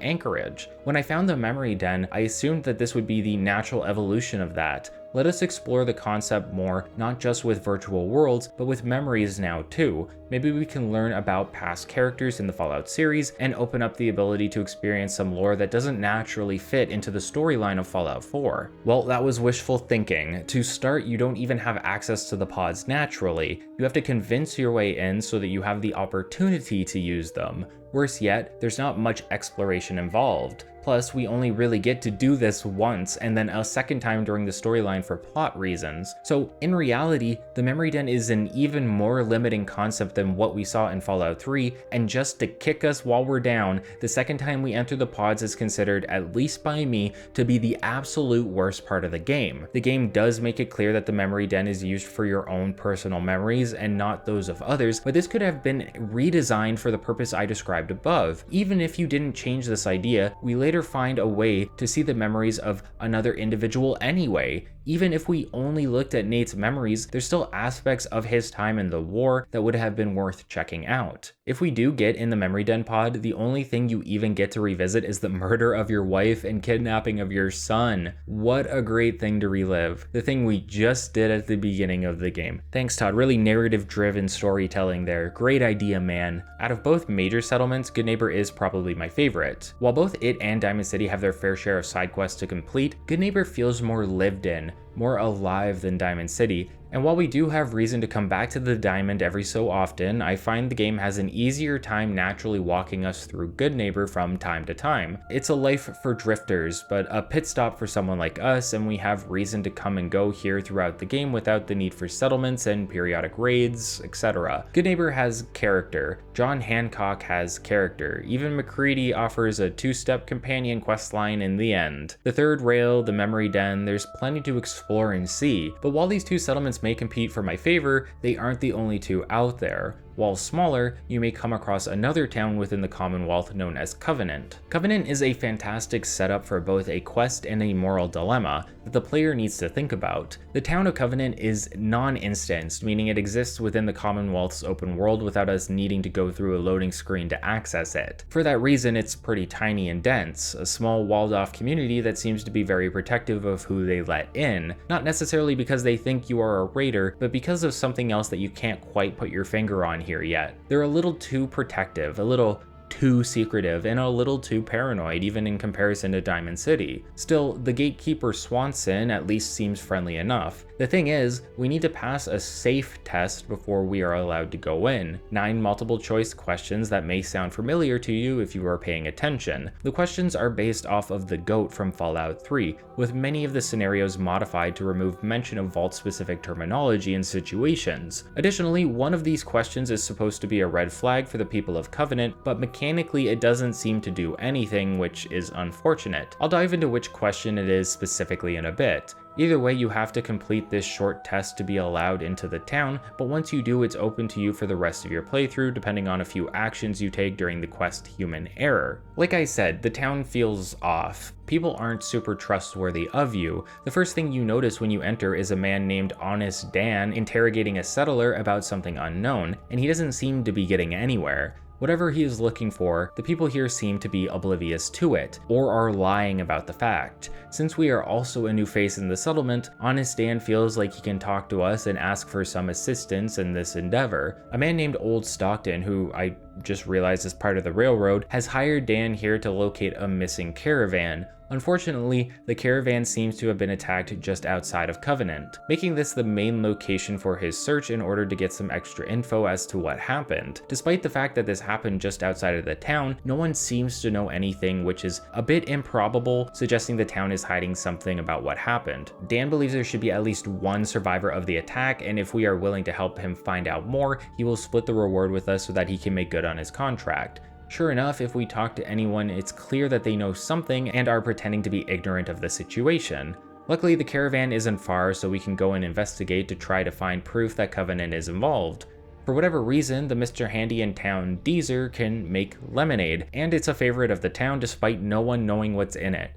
Anchorage. When I found the memory den, I assumed that this would be the natural evolution of that. Let us explore the concept more, not just with virtual worlds, but with memories now too. Maybe we can learn about past characters in the Fallout series and open up the ability to experience some lore that doesn't naturally fit into the storyline of Fallout 4. Well, that was wishful thinking. To start, you don't even have access to the pods naturally. You have to convince your way in so that you have the opportunity to use them. Worse yet, there's not much exploration involved. Plus, we only really get to do this once, and then a second time during the storyline for plot reasons. So in reality, the memory den is an even more limiting concept than what we saw in Fallout 3, and just to kick us while we're down, the second time we enter the pods is considered, at least by me, to be the absolute worst part of the game. The game does make it clear that the memory den is used for your own personal memories and not those of others, but this could have been redesigned for the purpose I described above. Even if you didn't change this idea, we later find a way to see the memories of another individual anyway. Even if we only looked at Nate's memories, there's still aspects of his time in the war that would have been worth checking out. If we do get in the memory den pod, the only thing you even get to revisit is the murder of your wife and kidnapping of your son. What a great thing to relive. The thing we just did at the beginning of the game. Thanks, Todd. Really narrative-driven storytelling there. Great idea, man. Out of both major settlements, Goodneighbour is probably my favorite. While both it and Diamond City have their fair share of side quests to complete, Goodneighbour feels more lived in, more alive than Diamond City. And while we do have reason to come back to the Diamond every so often, I find the game has an easier time naturally walking us through Goodneighbour from time to time. It's a life for drifters, but a pit stop for someone like us, and we have reason to come and go here throughout the game without the need for settlements and periodic raids, etc. Goodneighbour has character. John Hancock has character. Even MacCready offers a two-step companion questline in the end. The third rail, the memory den, there's plenty to explore and see, but while these two settlements may compete for my favor, they aren't the only two out there. While smaller, you may come across another town within the Commonwealth known as Covenant. Covenant is a fantastic setup for both a quest and a moral dilemma that the player needs to think about. The town of Covenant is non-instanced, meaning it exists within the Commonwealth's open world without us needing to go through a loading screen to access it. For that reason, it's pretty tiny and dense, a small walled-off community that seems to be very protective of who they let in, not necessarily because they think you are a raider, but because of something else that you can't quite put your finger on here yet. They're a little too protective, a little too secretive, and a little too paranoid even in comparison to Diamond City. Still, the gatekeeper Swanson at least seems friendly enough. The thing is, we need to pass a safe test before we are allowed to go in. 9 multiple choice questions that may sound familiar to you if you are paying attention. The questions are based off of the GOAT from Fallout 3, with many of the scenarios modified to remove mention of vault-specific terminology and situations. Additionally, one of these questions is supposed to be a red flag for the people of Covenant, but mechanically it doesn't seem to do anything, which is unfortunate. I'll dive into which question it is specifically in a bit. Either way, you have to complete this short test to be allowed into the town, but once you do, it's open to you for the rest of your playthrough depending on a few actions you take during the quest Human Error. Like I said, the town feels off. People aren't super trustworthy of you. The first thing you notice when you enter is a man named Honest Dan interrogating a settler about something unknown, and he doesn't seem to be getting anywhere. Whatever he is looking for, the people here seem to be oblivious to it, or are lying about the fact. Since we are also a new face in the settlement, Honest Dan feels like he can talk to us and ask for some assistance in this endeavor. A man named Old Stockton, who I just realized is part of the railroad, has hired Dan here to locate a missing caravan. Unfortunately, the caravan seems to have been attacked just outside of Covenant, making this the main location for his search in order to get some extra info as to what happened. Despite the fact that this happened just outside of the town, no one seems to know anything, which is a bit improbable, suggesting the town is hiding something about what happened. Dan believes there should be at least one survivor of the attack, and if we are willing to help him find out more, he will split the reward with us so that he can make good on his contract. Sure enough, if we talk to anyone, it's clear that they know something and are pretending to be ignorant of the situation. Luckily, the caravan isn't far, so we can go and investigate to try to find proof that Covenant is involved. For whatever reason, the Mr. Handy in town, Deezer, can make lemonade, and it's a favorite of the town despite no one knowing what's in it.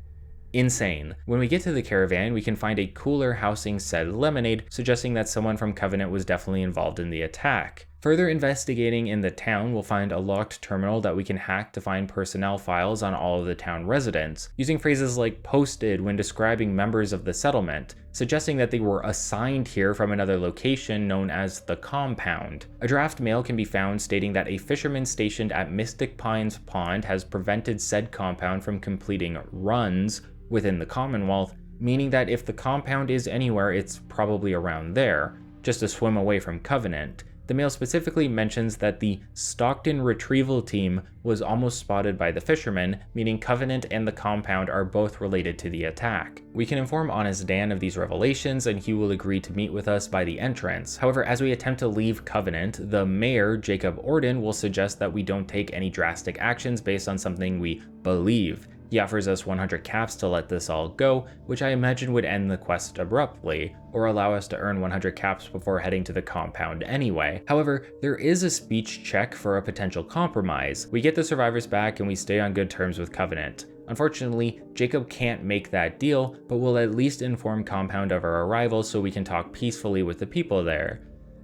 Insane. When we get to the caravan, we can find a cooler housing said lemonade, suggesting that someone from Covenant was definitely involved in the attack. Further investigating in the town, we'll find a locked terminal that we can hack to find personnel files on all of the town residents, using phrases like posted when describing members of the settlement, suggesting that they were assigned here from another location known as the compound. A draft mail can be found stating that a fisherman stationed at Mystic Pines Pond has prevented said compound from completing runs within the Commonwealth, meaning that if the compound is anywhere, it's probably around there, just a swim away from Covenant. The mail specifically mentions that the Stockton retrieval team was almost spotted by the fishermen, meaning Covenant and the compound are both related to the attack. We can inform Honest Dan of these revelations and he will agree to meet with us by the entrance. However, as we attempt to leave Covenant, the mayor, Jacob Orden, will suggest that we don't take any drastic actions based on something we believe. He offers us 100 caps to let this all go, which I imagine would end the quest abruptly, or allow us to earn 100 caps before heading to the compound anyway. However, there is a speech check for a potential compromise. We get the survivors back and we stay on good terms with Covenant. Unfortunately, Jacob can't make that deal, but will at least inform Compound of our arrival so we can talk peacefully with the people there.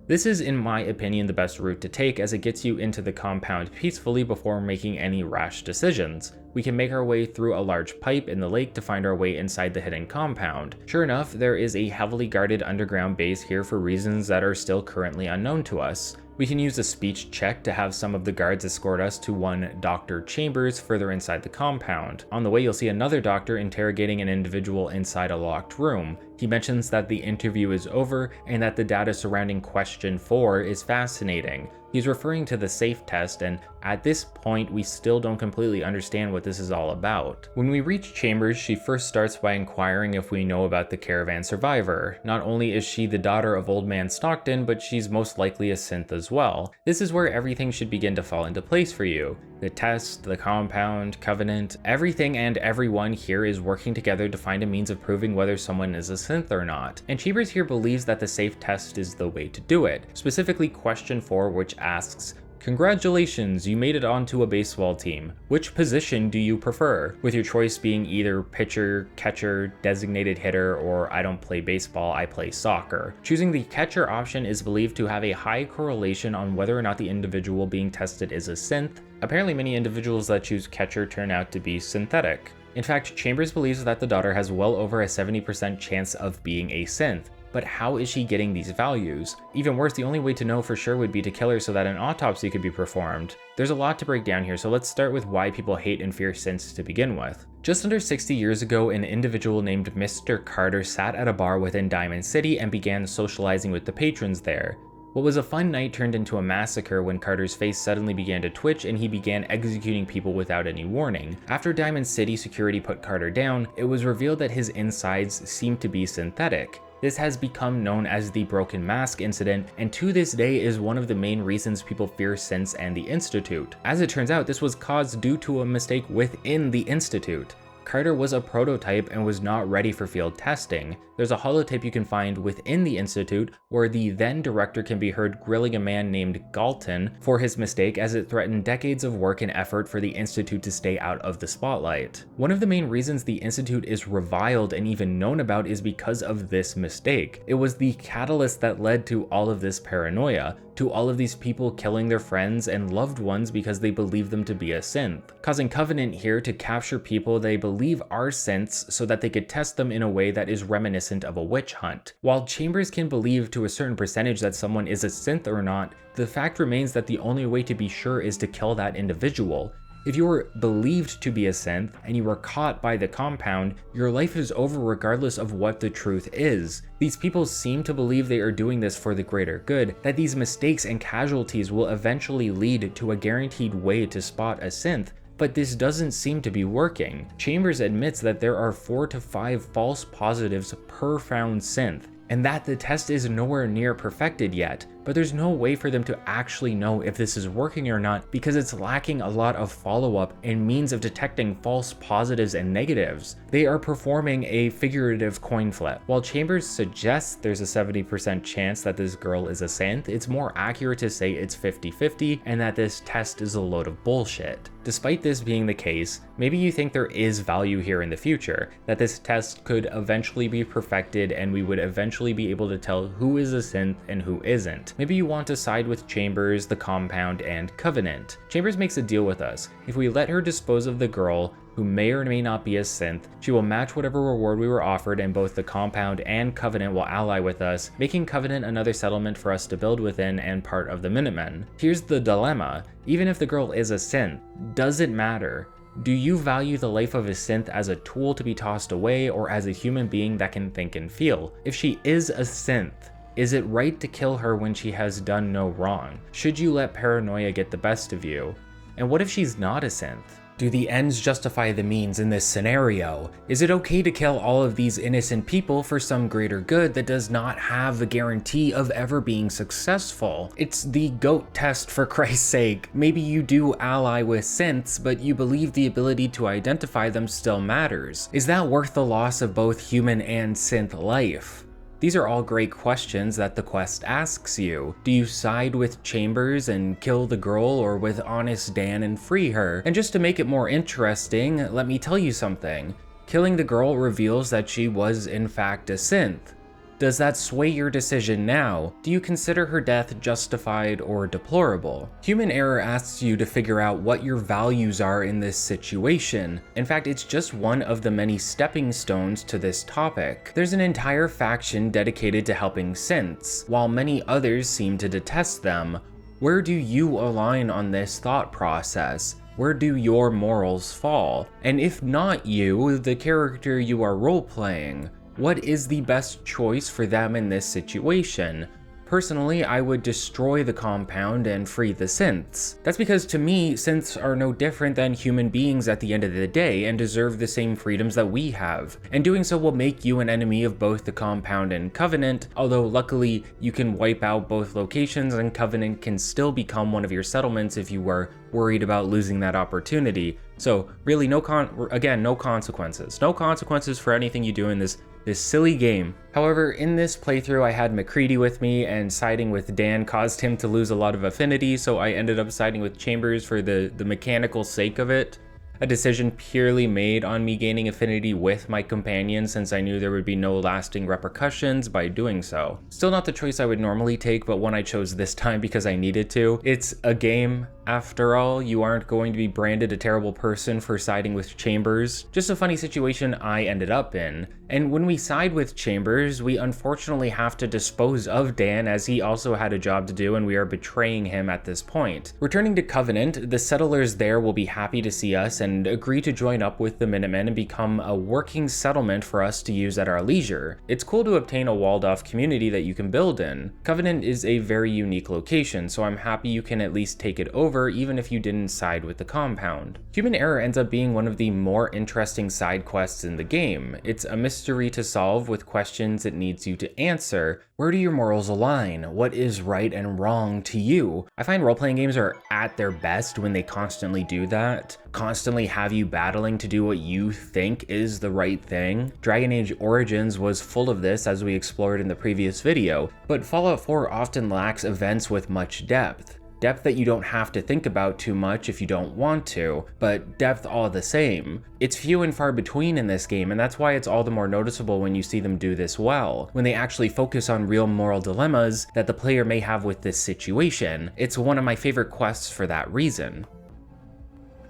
This is, in my opinion, the best route to take as it gets you into the compound peacefully before making any rash decisions. We can make our way through a large pipe in the lake to find our way inside the hidden compound. Sure enough, there is a heavily guarded underground base here for reasons that are still currently unknown to us. We can use a speech check to have some of the guards escort us to one Dr. Chambers further inside the compound. On the way, you'll see another doctor interrogating an individual inside a locked room. He mentions that the interview is over and that the data surrounding question 4 is fascinating. He's referring to the safe test, and at this point, we still don't completely understand what this is all about. When we reach Chambers, she first starts by inquiring if we know about the caravan survivor. Not only is she the daughter of Old Man Stockton, but she's most likely a synth as well. This is where everything should begin to fall into place for you. The test, the compound, Covenant, everything and everyone here is working together to find a means of proving whether someone is a synth or not. And Chambers here believes that the safe test is the way to do it. Specifically question 4, which asks, "Congratulations, you made it onto a baseball team. Which position do you prefer?" With your choice being either pitcher, catcher, designated hitter, or I don't play baseball, I play soccer. Choosing the catcher option is believed to have a high correlation on whether or not the individual being tested is a synth. Apparently many individuals that choose catcher turn out to be synthetic. In fact, Chambers believes that the daughter has well over a 70% chance of being a synth. But how is she getting these values? Even worse, the only way to know for sure would be to kill her so that an autopsy could be performed. There's a lot to break down here, so let's start with why people hate and fear synths to begin with. Just under 60 years ago, an individual named Mr. Carter sat at a bar within Diamond City and began socializing with the patrons there. What was a fun night turned into a massacre when Carter's face suddenly began to twitch and he began executing people without any warning. After Diamond City security put Carter down, it was revealed that his insides seemed to be synthetic. This has become known as the Broken Mask incident, and to this day is one of the main reasons people fear synths and the Institute. As it turns out, this was caused due to a mistake within the Institute. Carter was a prototype and was not ready for field testing. There's a holotape you can find within the Institute where the then director can be heard grilling a man named Galton for his mistake, as it threatened decades of work and effort for the Institute to stay out of the spotlight. One of the main reasons the Institute is reviled and even known about is because of this mistake. It was the catalyst that led to all of this paranoia, to all of these people killing their friends and loved ones because they believed them to be a synth, causing Covenant here to capture people they believe believe are synths so that they could test them in a way that is reminiscent of a witch hunt. While Chambers can believe to a certain percentage that someone is a synth or not, the fact remains that the only way to be sure is to kill that individual. If you were believed to be a synth and you were caught by the compound, your life is over regardless of what the truth is. These people seem to believe they are doing this for the greater good, that these mistakes and casualties will eventually lead to a guaranteed way to spot a synth, but this doesn't seem to be working. Chambers admits that there are 4 to 5 false positives per found synth, and that the test is nowhere near perfected yet, but there's no way for them to actually know if this is working or not because it's lacking a lot of follow-up and means of detecting false positives and negatives. They are performing a figurative coin flip. While Chambers suggests there's a 70% chance that this girl is a synth, it's more accurate to say it's 50-50 and that this test is a load of bullshit. Despite this being the case, maybe you think there is value here in the future, that this test could eventually be perfected and we would eventually be able to tell who is a synth and who isn't. Maybe you want to side with Chambers, the Compound, and Covenant. Chambers makes a deal with us. If we let her dispose of the girl, who may or may not be a synth, she will match whatever reward we were offered, and both the Compound and Covenant will ally with us, making Covenant another settlement for us to build within and part of the Minutemen. Here's the dilemma. Even if the girl is a synth, does it matter? Do you value the life of a synth as a tool to be tossed away or as a human being that can think and feel? If she is a synth, is it right to kill her when she has done no wrong? Should you let paranoia get the best of you? And what if she's not a synth? Do the ends justify the means in this scenario? Is it okay to kill all of these innocent people for some greater good that does not have the guarantee of ever being successful? It's the GOAT test, for Christ's sake. Maybe you do ally with synths, but you believe the ability to identify them still matters. Is that worth the loss of both human and synth life? These are all great questions that the quest asks you. Do you side with Chambers and kill the girl, or with honest Dan and free her? And just to make it more interesting, let me tell you something. Killing the girl reveals that she was in fact a synth. Does that sway your decision now? Do you consider her death justified or deplorable? Human Error asks you to figure out what your values are in this situation. In fact, it's just one of the many stepping stones to this topic. There's an entire faction dedicated to helping synths, while many others seem to detest them. Where do you align on this thought process? Where do your morals fall? And if not you, the character you are role-playing, what is the best choice for them in this situation? Personally, I would destroy the compound and free the synths. That's because to me, synths are no different than human beings at the end of the day and deserve the same freedoms that we have. And doing so will make you an enemy of both the compound and Covenant, although luckily you can wipe out both locations and Covenant can still become one of your settlements if you were worried about losing that opportunity. So really no consequences. No consequences for anything you do in this silly game. However, in this playthrough I had MacCready with me, and siding with Dan caused him to lose a lot of affinity, so I ended up siding with Chambers for the mechanical sake of it. A decision purely made on me gaining affinity with my companion, since I knew there would be no lasting repercussions by doing so. Still not the choice I would normally take, but one I chose this time because I needed to. It's a game. After all, you aren't going to be branded a terrible person for siding with Chambers. Just a funny situation I ended up in. And when we side with Chambers, we unfortunately have to dispose of Dan, as he also had a job to do and we are betraying him at this point. Returning to Covenant, the settlers there will be happy to see us and agree to join up with the Minutemen and become a working settlement for us to use at our leisure. It's cool to obtain a walled off community that you can build in. Covenant is a very unique location, so I'm happy you can at least take it over even if you didn't side with the compound. Human Error ends up being one of the more interesting side quests in the game. It's a mystery to solve with questions it needs you to answer. Where do your morals align? What is right and wrong to you? I find role-playing games are at their best when they constantly do that. Constantly have you battling to do what you think is the right thing. Dragon Age Origins was full of this, as we explored in the previous video, but Fallout 4 often lacks events with much depth. Depth that you don't have to think about too much if you don't want to, but depth all the same. It's few and far between in this game, and that's why it's all the more noticeable when you see them do this well, when they actually focus on real moral dilemmas that the player may have with this situation. It's one of my favorite quests for that reason.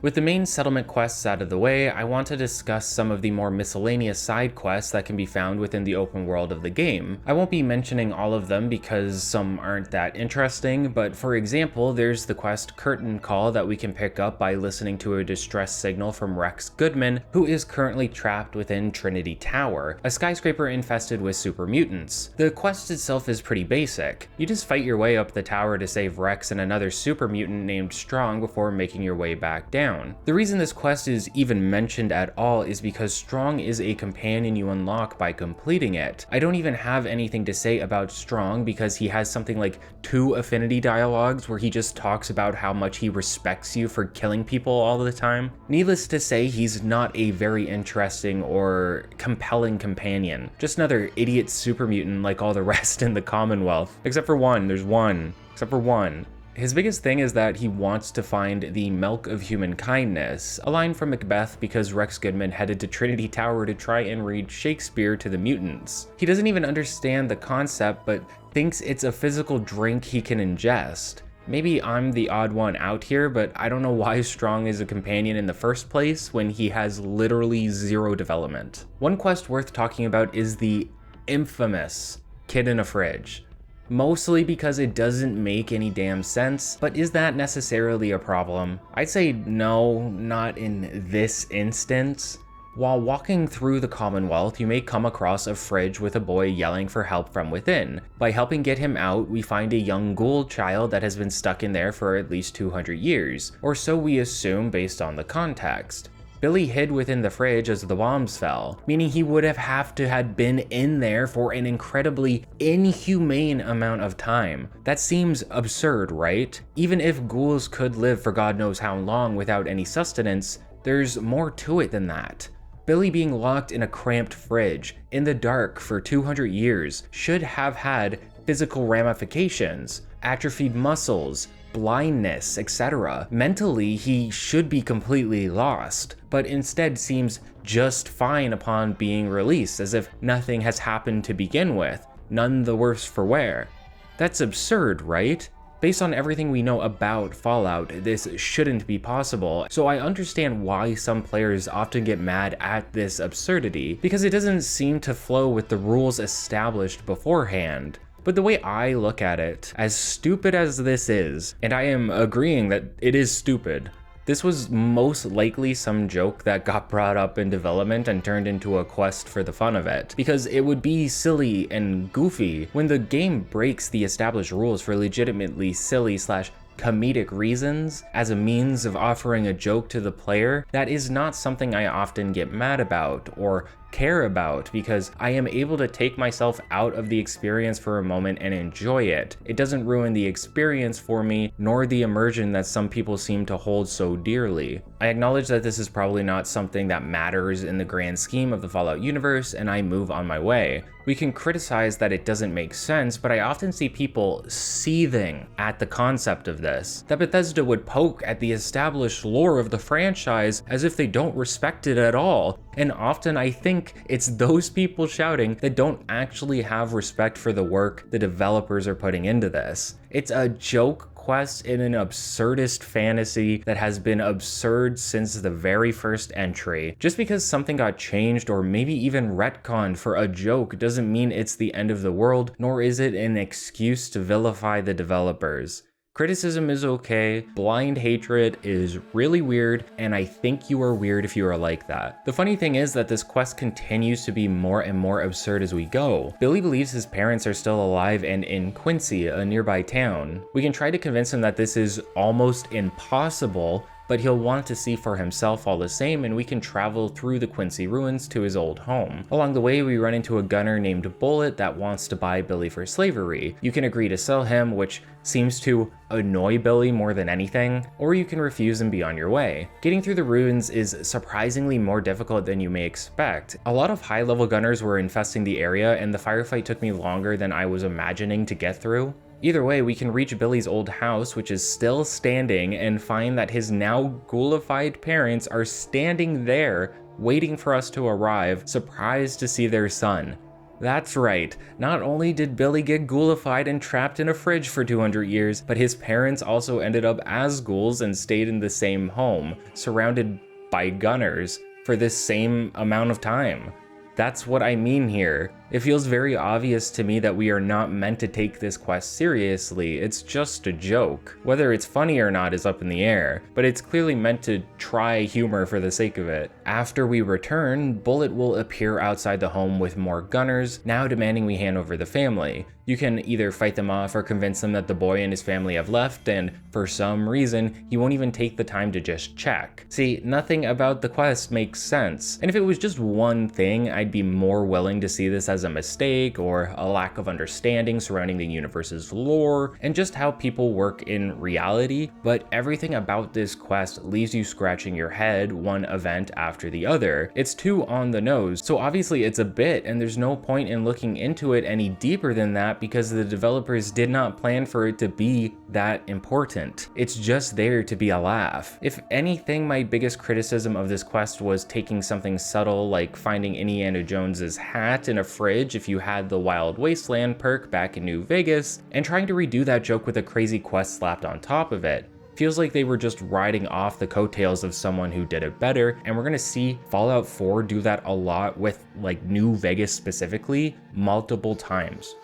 With the main settlement quests out of the way, I want to discuss some of the more miscellaneous side quests that can be found within the open world of the game. I won't be mentioning all of them because some aren't that interesting, but for example, there's the quest Curtain Call that we can pick up by listening to a distress signal from Rex Goodman, who is currently trapped within Trinity Tower, a skyscraper infested with super mutants. The quest itself is pretty basic. You just fight your way up the tower to save Rex and another super mutant named Strong before making your way back down. The reason this quest is even mentioned at all is because Strong is a companion you unlock by completing it. I don't even have anything to say about Strong because he has something like 2 affinity dialogues where he just talks about how much he respects you for killing people all the time. Needless to say, he's not a very interesting or compelling companion. Just another idiot super mutant like all the rest in the Commonwealth. Except for one, there's one. Except for one. His biggest thing is that he wants to find the milk of human kindness, a line from Macbeth because Rex Goodman headed to Trinity Tower to try and read Shakespeare to the mutants. He doesn't even understand the concept, but thinks it's a physical drink he can ingest. Maybe I'm the odd one out here, but I don't know why Strong is a companion in the first place when he has literally 0 development. One quest worth talking about is the infamous Kid in a Fridge. Mostly because it doesn't make any damn sense, but is that necessarily a problem? I'd say no, not in this instance. While walking through the Commonwealth, you may come across a fridge with a boy yelling for help from within. By helping get him out, we find a young ghoul child that has been stuck in there for at least 200 years, or so we assume based on the context. Billy hid within the fridge as the bombs fell, meaning he would have to had been in there for an incredibly inhumane amount of time. That seems absurd, right? Even if ghouls could live for God knows how long without any sustenance, there's more to it than that. Billy being locked in a cramped fridge, in the dark for 200 years, should have had physical ramifications, atrophied muscles, blindness, etc. Mentally, he should be completely lost, but instead seems just fine upon being released, as if nothing has happened to begin with, none the worse for wear. That's absurd, right? Based on everything we know about Fallout, this shouldn't be possible, so I understand why some players often get mad at this absurdity, because it doesn't seem to flow with the rules established beforehand. But the way I look at it, as stupid as this is, and I am agreeing that it is stupid, this was most likely some joke that got brought up in development and turned into a quest for the fun of it, because it would be silly and goofy when the game breaks the established rules for legitimately silly / comedic reasons as a means of offering a joke to the player. That is not something I often get mad about or care about, because I am able to take myself out of the experience for a moment and enjoy it. It doesn't ruin the experience for me, nor the immersion that some people seem to hold so dearly. I acknowledge that this is probably not something that matters in the grand scheme of the Fallout universe, and I move on my way. We can criticize that it doesn't make sense, but I often see people seething at the concept of this, that Bethesda would poke at the established lore of the franchise as if they don't respect it at all, and often I think it's those people shouting that don't actually have respect for the work the developers are putting into this. It's a joke quest in an absurdist fantasy that has been absurd since the very first entry. Just because something got changed or maybe even retconned for a joke doesn't mean it's the end of the world, nor is it an excuse to vilify the developers. Criticism is okay, blind hatred is really weird, and I think you are weird if you are like that. The funny thing is that this quest continues to be more and more absurd as we go. Billy believes his parents are still alive and in Quincy, a nearby town. We can try to convince him that this is almost impossible, but he'll want to see for himself all the same, and we can travel through the Quincy ruins to his old home. Along the way, we run into a gunner named Bullet that wants to buy Billy for slavery. You can agree to sell him, which seems to annoy Billy more than anything, or you can refuse and be on your way. Getting through the ruins is surprisingly more difficult than you may expect. A lot of high-level gunners were infesting the area, and the firefight took me longer than I was imagining to get through. Either way, we can reach Billy's old house, which is still standing, and find that his now ghoulified parents are standing there, waiting for us to arrive, surprised to see their son. That's right, not only did Billy get ghoulified and trapped in a fridge for 200 years, but his parents also ended up as ghouls and stayed in the same home, surrounded by gunners, for this same amount of time. That's what I mean here. It feels very obvious to me that we are not meant to take this quest seriously, it's just a joke. Whether it's funny or not is up in the air, but it's clearly meant to try humor for the sake of it. After we return, Bullet will appear outside the home with more gunners, now demanding we hand over the family. You can either fight them off or convince them that the boy and his family have left, and for some reason, he won't even take the time to just check. See, nothing about the quest makes sense, and if it was just one thing, I'd be more willing to see this as a mistake or a lack of understanding surrounding the universe's lore and just how people work in reality, but everything about this quest leaves you scratching your head one event after the other. It's too on the nose, so obviously it's a bit, and there's no point in looking into it any deeper than that because the developers did not plan for it to be that important. It's just there to be a laugh. If anything, my biggest criticism of this quest was taking something subtle like finding Indiana Jones's hat in a fridge if you had the Wild Wasteland perk back in New Vegas, and trying to redo that joke with a crazy quest slapped on top of it. Feels like they were just riding off the coattails of someone who did it better, and we're gonna see Fallout 4 do that a lot with like New Vegas specifically, multiple times.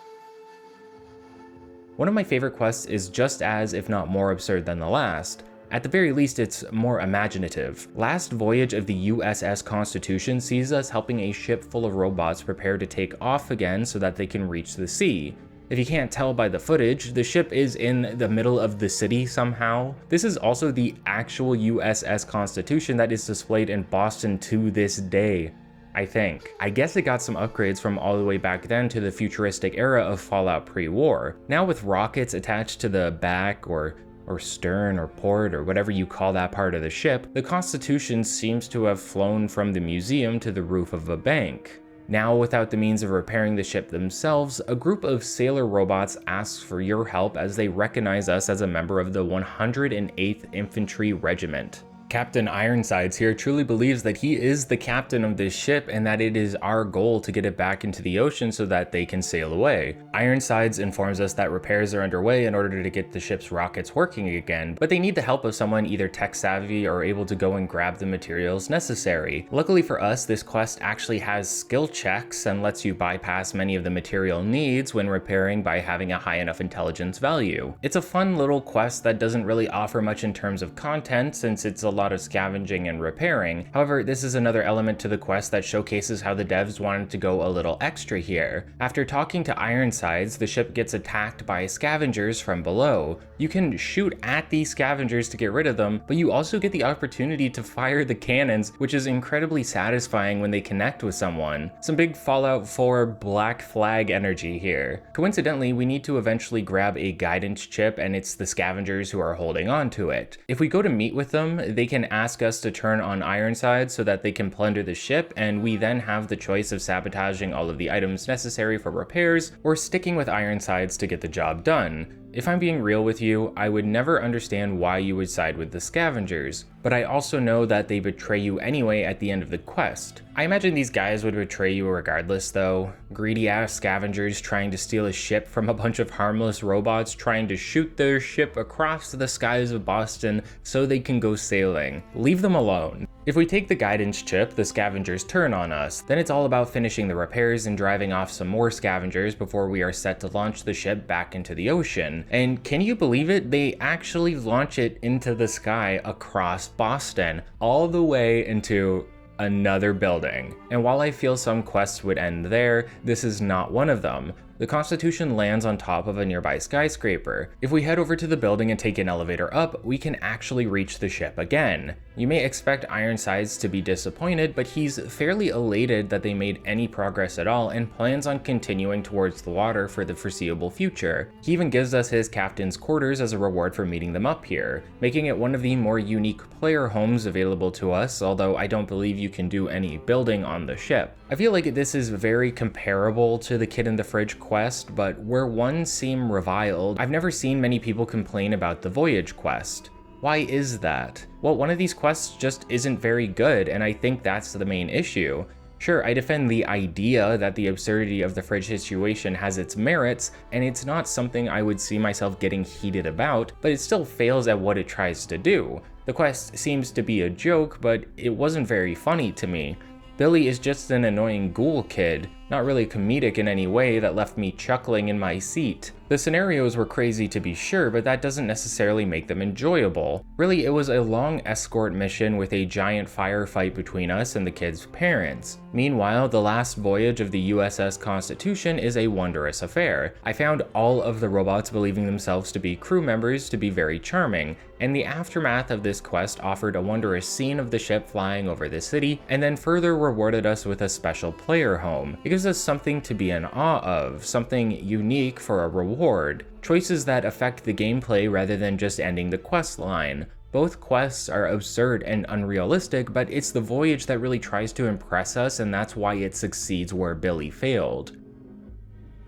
One of my favorite quests is just as, if not more absurd than the last. At the very least, it's more imaginative. Last voyage of the USS Constitution sees us helping a ship full of robots prepare to take off again so that they can reach the sea. If you can't tell by the footage, the ship is in the middle of the city somehow. This is also the actual USS Constitution that is displayed in Boston to this day, I think. I guess it got some upgrades from all the way back then to the futuristic era of Fallout pre-war. Now with rockets attached to the back or stern or port or whatever you call that part of the ship, the Constitution seems to have flown from the museum to the roof of a bank. Now, without the means of repairing the ship themselves, a group of sailor robots asks for your help as they recognize us as a member of the 108th Infantry Regiment. Captain Ironsides here truly believes that he is the captain of this ship and that it is our goal to get it back into the ocean so that they can sail away. Ironsides informs us that repairs are underway in order to get the ship's rockets working again, but they need the help of someone either tech savvy or able to go and grab the materials necessary. Luckily for us, this quest actually has skill checks and lets you bypass many of the material needs when repairing by having a high enough intelligence value. It's a fun little quest that doesn't really offer much in terms of content since it's a lot of scavenging and repairing. However, this is another element to the quest that showcases how the devs wanted to go a little extra here. After talking to Ironsides, the ship gets attacked by scavengers from below. You can shoot at these scavengers to get rid of them, but you also get the opportunity to fire the cannons, which is incredibly satisfying when they connect with someone. Some big Fallout 4 Black Flag energy here. Coincidentally, we need to eventually grab a guidance chip, and it's the scavengers who are holding on to it. If we go to meet with them, they can ask us to turn on Ironsides so that they can plunder the ship, and we then have the choice of sabotaging all of the items necessary for repairs or sticking with Ironsides to get the job done. If I'm being real with you, I would never understand why you would side with the scavengers, but I also know that they betray you anyway at the end of the quest. I imagine these guys would betray you regardless though. Greedy ass scavengers trying to steal a ship from a bunch of harmless robots trying to shoot their ship across the skies of Boston so they can go sailing. Leave them alone. If we take the guidance chip, the scavengers turn on us. Then it's all about finishing the repairs and driving off some more scavengers before we are set to launch the ship back into the ocean. And can you believe it? They actually launch it into the sky across Boston, all the way into another building. And while I feel some quests would end there, this is not one of them. The Constitution lands on top of a nearby skyscraper. If we head over to the building and take an elevator up, we can actually reach the ship again. You may expect Ironsides to be disappointed, but he's fairly elated that they made any progress at all and plans on continuing towards the water for the foreseeable future. He even gives us his captain's quarters as a reward for meeting them up here, making it one of the more unique player homes available to us, although I don't believe you can do any building on the ship. I feel like this is very comparable to the Kid in the Fridge quest, but where one seem reviled, I've never seen many people complain about the Voyage quest. Why is that? Well, one of these quests just isn't very good, and I think that's the main issue. Sure, I defend the idea that the absurdity of the fridge situation has its merits, and it's not something I would see myself getting heated about, but it still fails at what it tries to do. The quest seems to be a joke, but it wasn't very funny to me. Billy is just an annoying ghoul kid, not really comedic in any way, that left me chuckling in my seat. The scenarios were crazy to be sure, but that doesn't necessarily make them enjoyable. Really, it was a long escort mission with a giant firefight between us and the kid's parents. Meanwhile, the last voyage of the USS Constitution is a wondrous affair. I found all of the robots believing themselves to be crew members to be very charming, and the aftermath of this quest offered a wondrous scene of the ship flying over the city, and then further rewarded us with a special player home. It gives us something to be in awe of, something unique for a reward, choices that affect the gameplay rather than just ending the quest line. Both quests are absurd and unrealistic, but it's the voyage that really tries to impress us, and that's why it succeeds where Billy failed.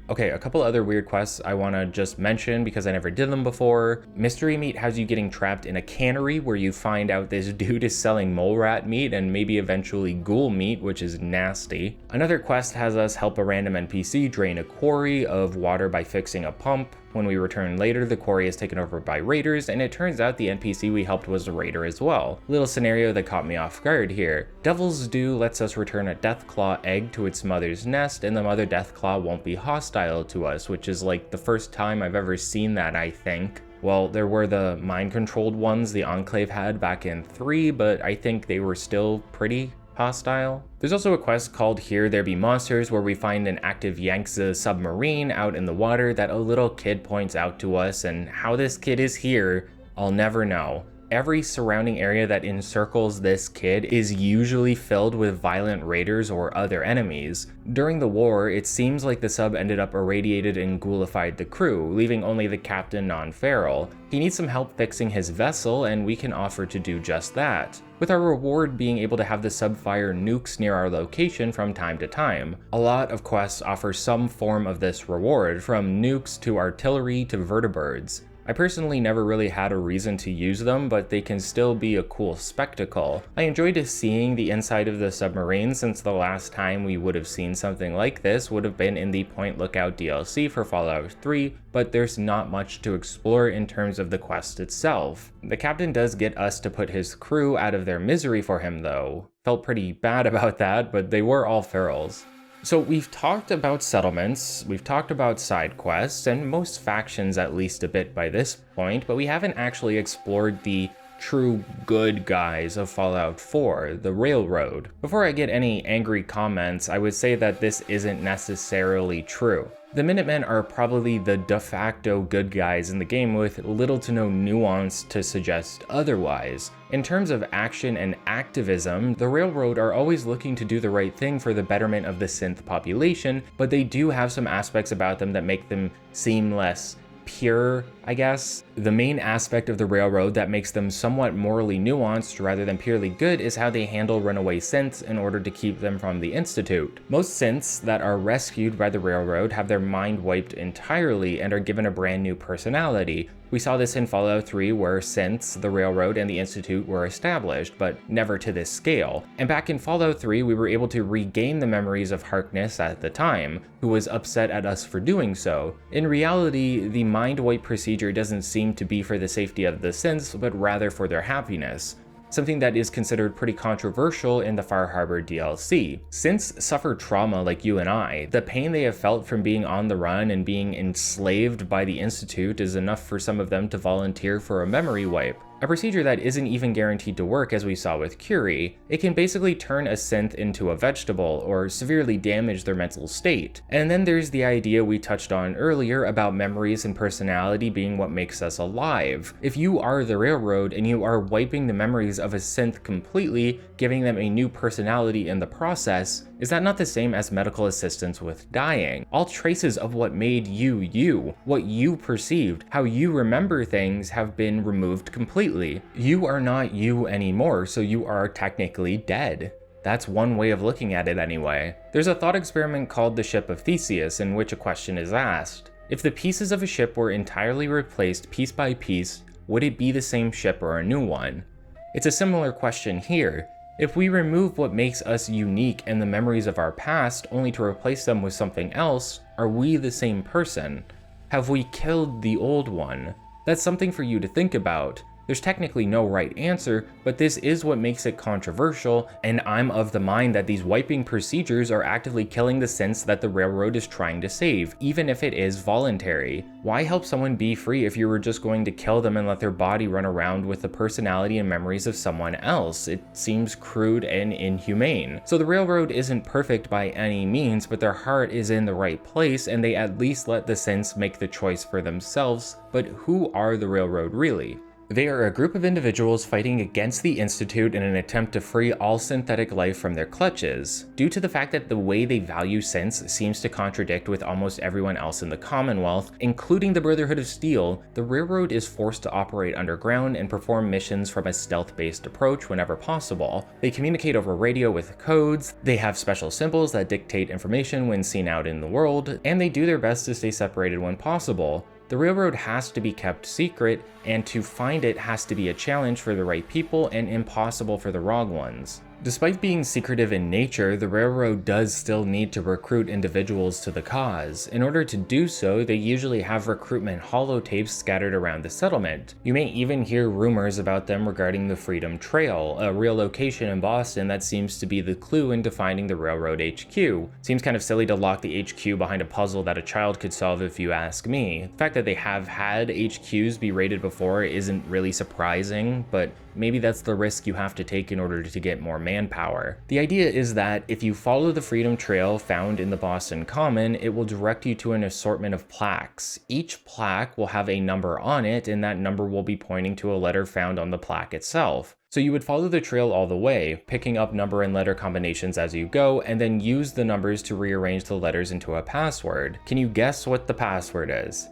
Okay, a couple other weird quests I want to just mention because I never did them before. Mystery Meat has you getting trapped in a cannery where you find out this dude is selling mole rat meat and maybe eventually ghoul meat, which is nasty. Another quest has us help a random NPC drain a quarry of water by fixing a pump. When we return later, the quarry is taken over by raiders, and it turns out the NPC we helped was a raider as well. Little scenario that caught me off guard here. Devil's Due lets us return a Deathclaw egg to its mother's nest, and the mother Deathclaw won't be hostile to us, which is like the first time I've ever seen that, I think. Well, there were the mind-controlled ones the Enclave had back in 3, but I think they were still pretty hostile. There's also a quest called Here There Be Monsters where we find an active Yangtze submarine out in the water that a little kid points out to us, and how this kid is here, I'll never know. Every surrounding area that encircles this kid is usually filled with violent raiders or other enemies. During the war, it seems like the sub ended up irradiated and ghoulified the crew, leaving only the captain non-feral. He needs some help fixing his vessel, and we can offer to do just that, with our reward being able to have the sub fire nukes near our location from time to time. A lot of quests offer some form of this reward, from nukes to artillery to vertibirds. I personally never really had a reason to use them, but they can still be a cool spectacle. I enjoyed seeing the inside of the submarine, since the last time we would have seen something like this would have been in the Point Lookout DLC for Fallout 3, but there's not much to explore in terms of the quest itself. The captain does get us to put his crew out of their misery for him though. Felt pretty bad about that, but they were all ferals. So we've talked about settlements, we've talked about side quests, and most factions at least a bit by this point, but we haven't actually explored the true good guys of Fallout 4, the Railroad. Before I get any angry comments, I would say that this isn't necessarily true. The Minutemen are probably the de facto good guys in the game with little to no nuance to suggest otherwise. In terms of action and activism, the Railroad are always looking to do the right thing for the betterment of the synth population, but they do have some aspects about them that make them seem less pure, I guess. The main aspect of the Railroad that makes them somewhat morally nuanced rather than purely good is how they handle runaway synths in order to keep them from the Institute. Most synths that are rescued by the Railroad have their mind wiped entirely and are given a brand new personality. We saw this in Fallout 3 where synths, the Railroad, and the Institute were established, but never to this scale. And back in Fallout 3, we were able to regain the memories of Harkness at the time, who was upset at us for doing so. In reality, the mind wipe procedure doesn't seem to be for the safety of the synths, but rather for their happiness. Something that is considered pretty controversial in the Far Harbor DLC. Synths suffer trauma like you and I. The pain they have felt from being on the run and being enslaved by the Institute is enough for some of them to volunteer for a memory wipe. A procedure that isn't even guaranteed to work, as we saw with Curie. It can basically turn a synth into a vegetable or severely damage their mental state. And then there's the idea we touched on earlier about memories and personality being what makes us alive. If you are the Railroad and you are wiping the memories of a synth completely, giving them a new personality in the process, is that not the same as medical assistance with dying? All traces of what made you you, what you perceived, how you remember things have been removed completely. You are not you anymore, so you are technically dead. That's one way of looking at it anyway. There's a thought experiment called the Ship of Theseus in which a question is asked. If the pieces of a ship were entirely replaced piece by piece, would it be the same ship or a new one? It's a similar question here. If we remove what makes us unique and the memories of our past only to replace them with something else, are we the same person? Have we killed the old one? That's something for you to think about. There's technically no right answer, but this is what makes it controversial, and I'm of the mind that these wiping procedures are actively killing the sense that the Railroad is trying to save, even if it is voluntary. Why help someone be free if you were just going to kill them and let their body run around with the personality and memories of someone else? It seems crude and inhumane. So the Railroad isn't perfect by any means, but their heart is in the right place, and they at least let the synths make the choice for themselves. But who are the Railroad really? They are a group of individuals fighting against the Institute in an attempt to free all synthetic life from their clutches. Due to the fact that the way they value synths seems to contradict with almost everyone else in the Commonwealth, including the Brotherhood of Steel, the Railroad is forced to operate underground and perform missions from a stealth-based approach whenever possible. They communicate over radio with codes, they have special symbols that dictate information when seen out in the world, and they do their best to stay separated when possible. The Railroad has to be kept secret, and to find it has to be a challenge for the right people and impossible for the wrong ones. Despite being secretive in nature, the Railroad does still need to recruit individuals to the cause. In order to do so, they usually have recruitment holotapes scattered around the settlement. You may even hear rumors about them regarding the Freedom Trail, a real location in Boston that seems to be the clue into finding the Railroad HQ. Seems kind of silly to lock the HQ behind a puzzle that a child could solve if you ask me. The fact that they have had HQs be raided before isn't really surprising, but maybe that's the risk you have to take in order to get more manpower. The idea is that if you follow the Freedom Trail found in the Boston Common, it will direct you to an assortment of plaques. Each plaque will have a number on it, and that number will be pointing to a letter found on the plaque itself. So you would follow the trail all the way, picking up number and letter combinations as you go, and then use the numbers to rearrange the letters into a password. Can you guess what the password is?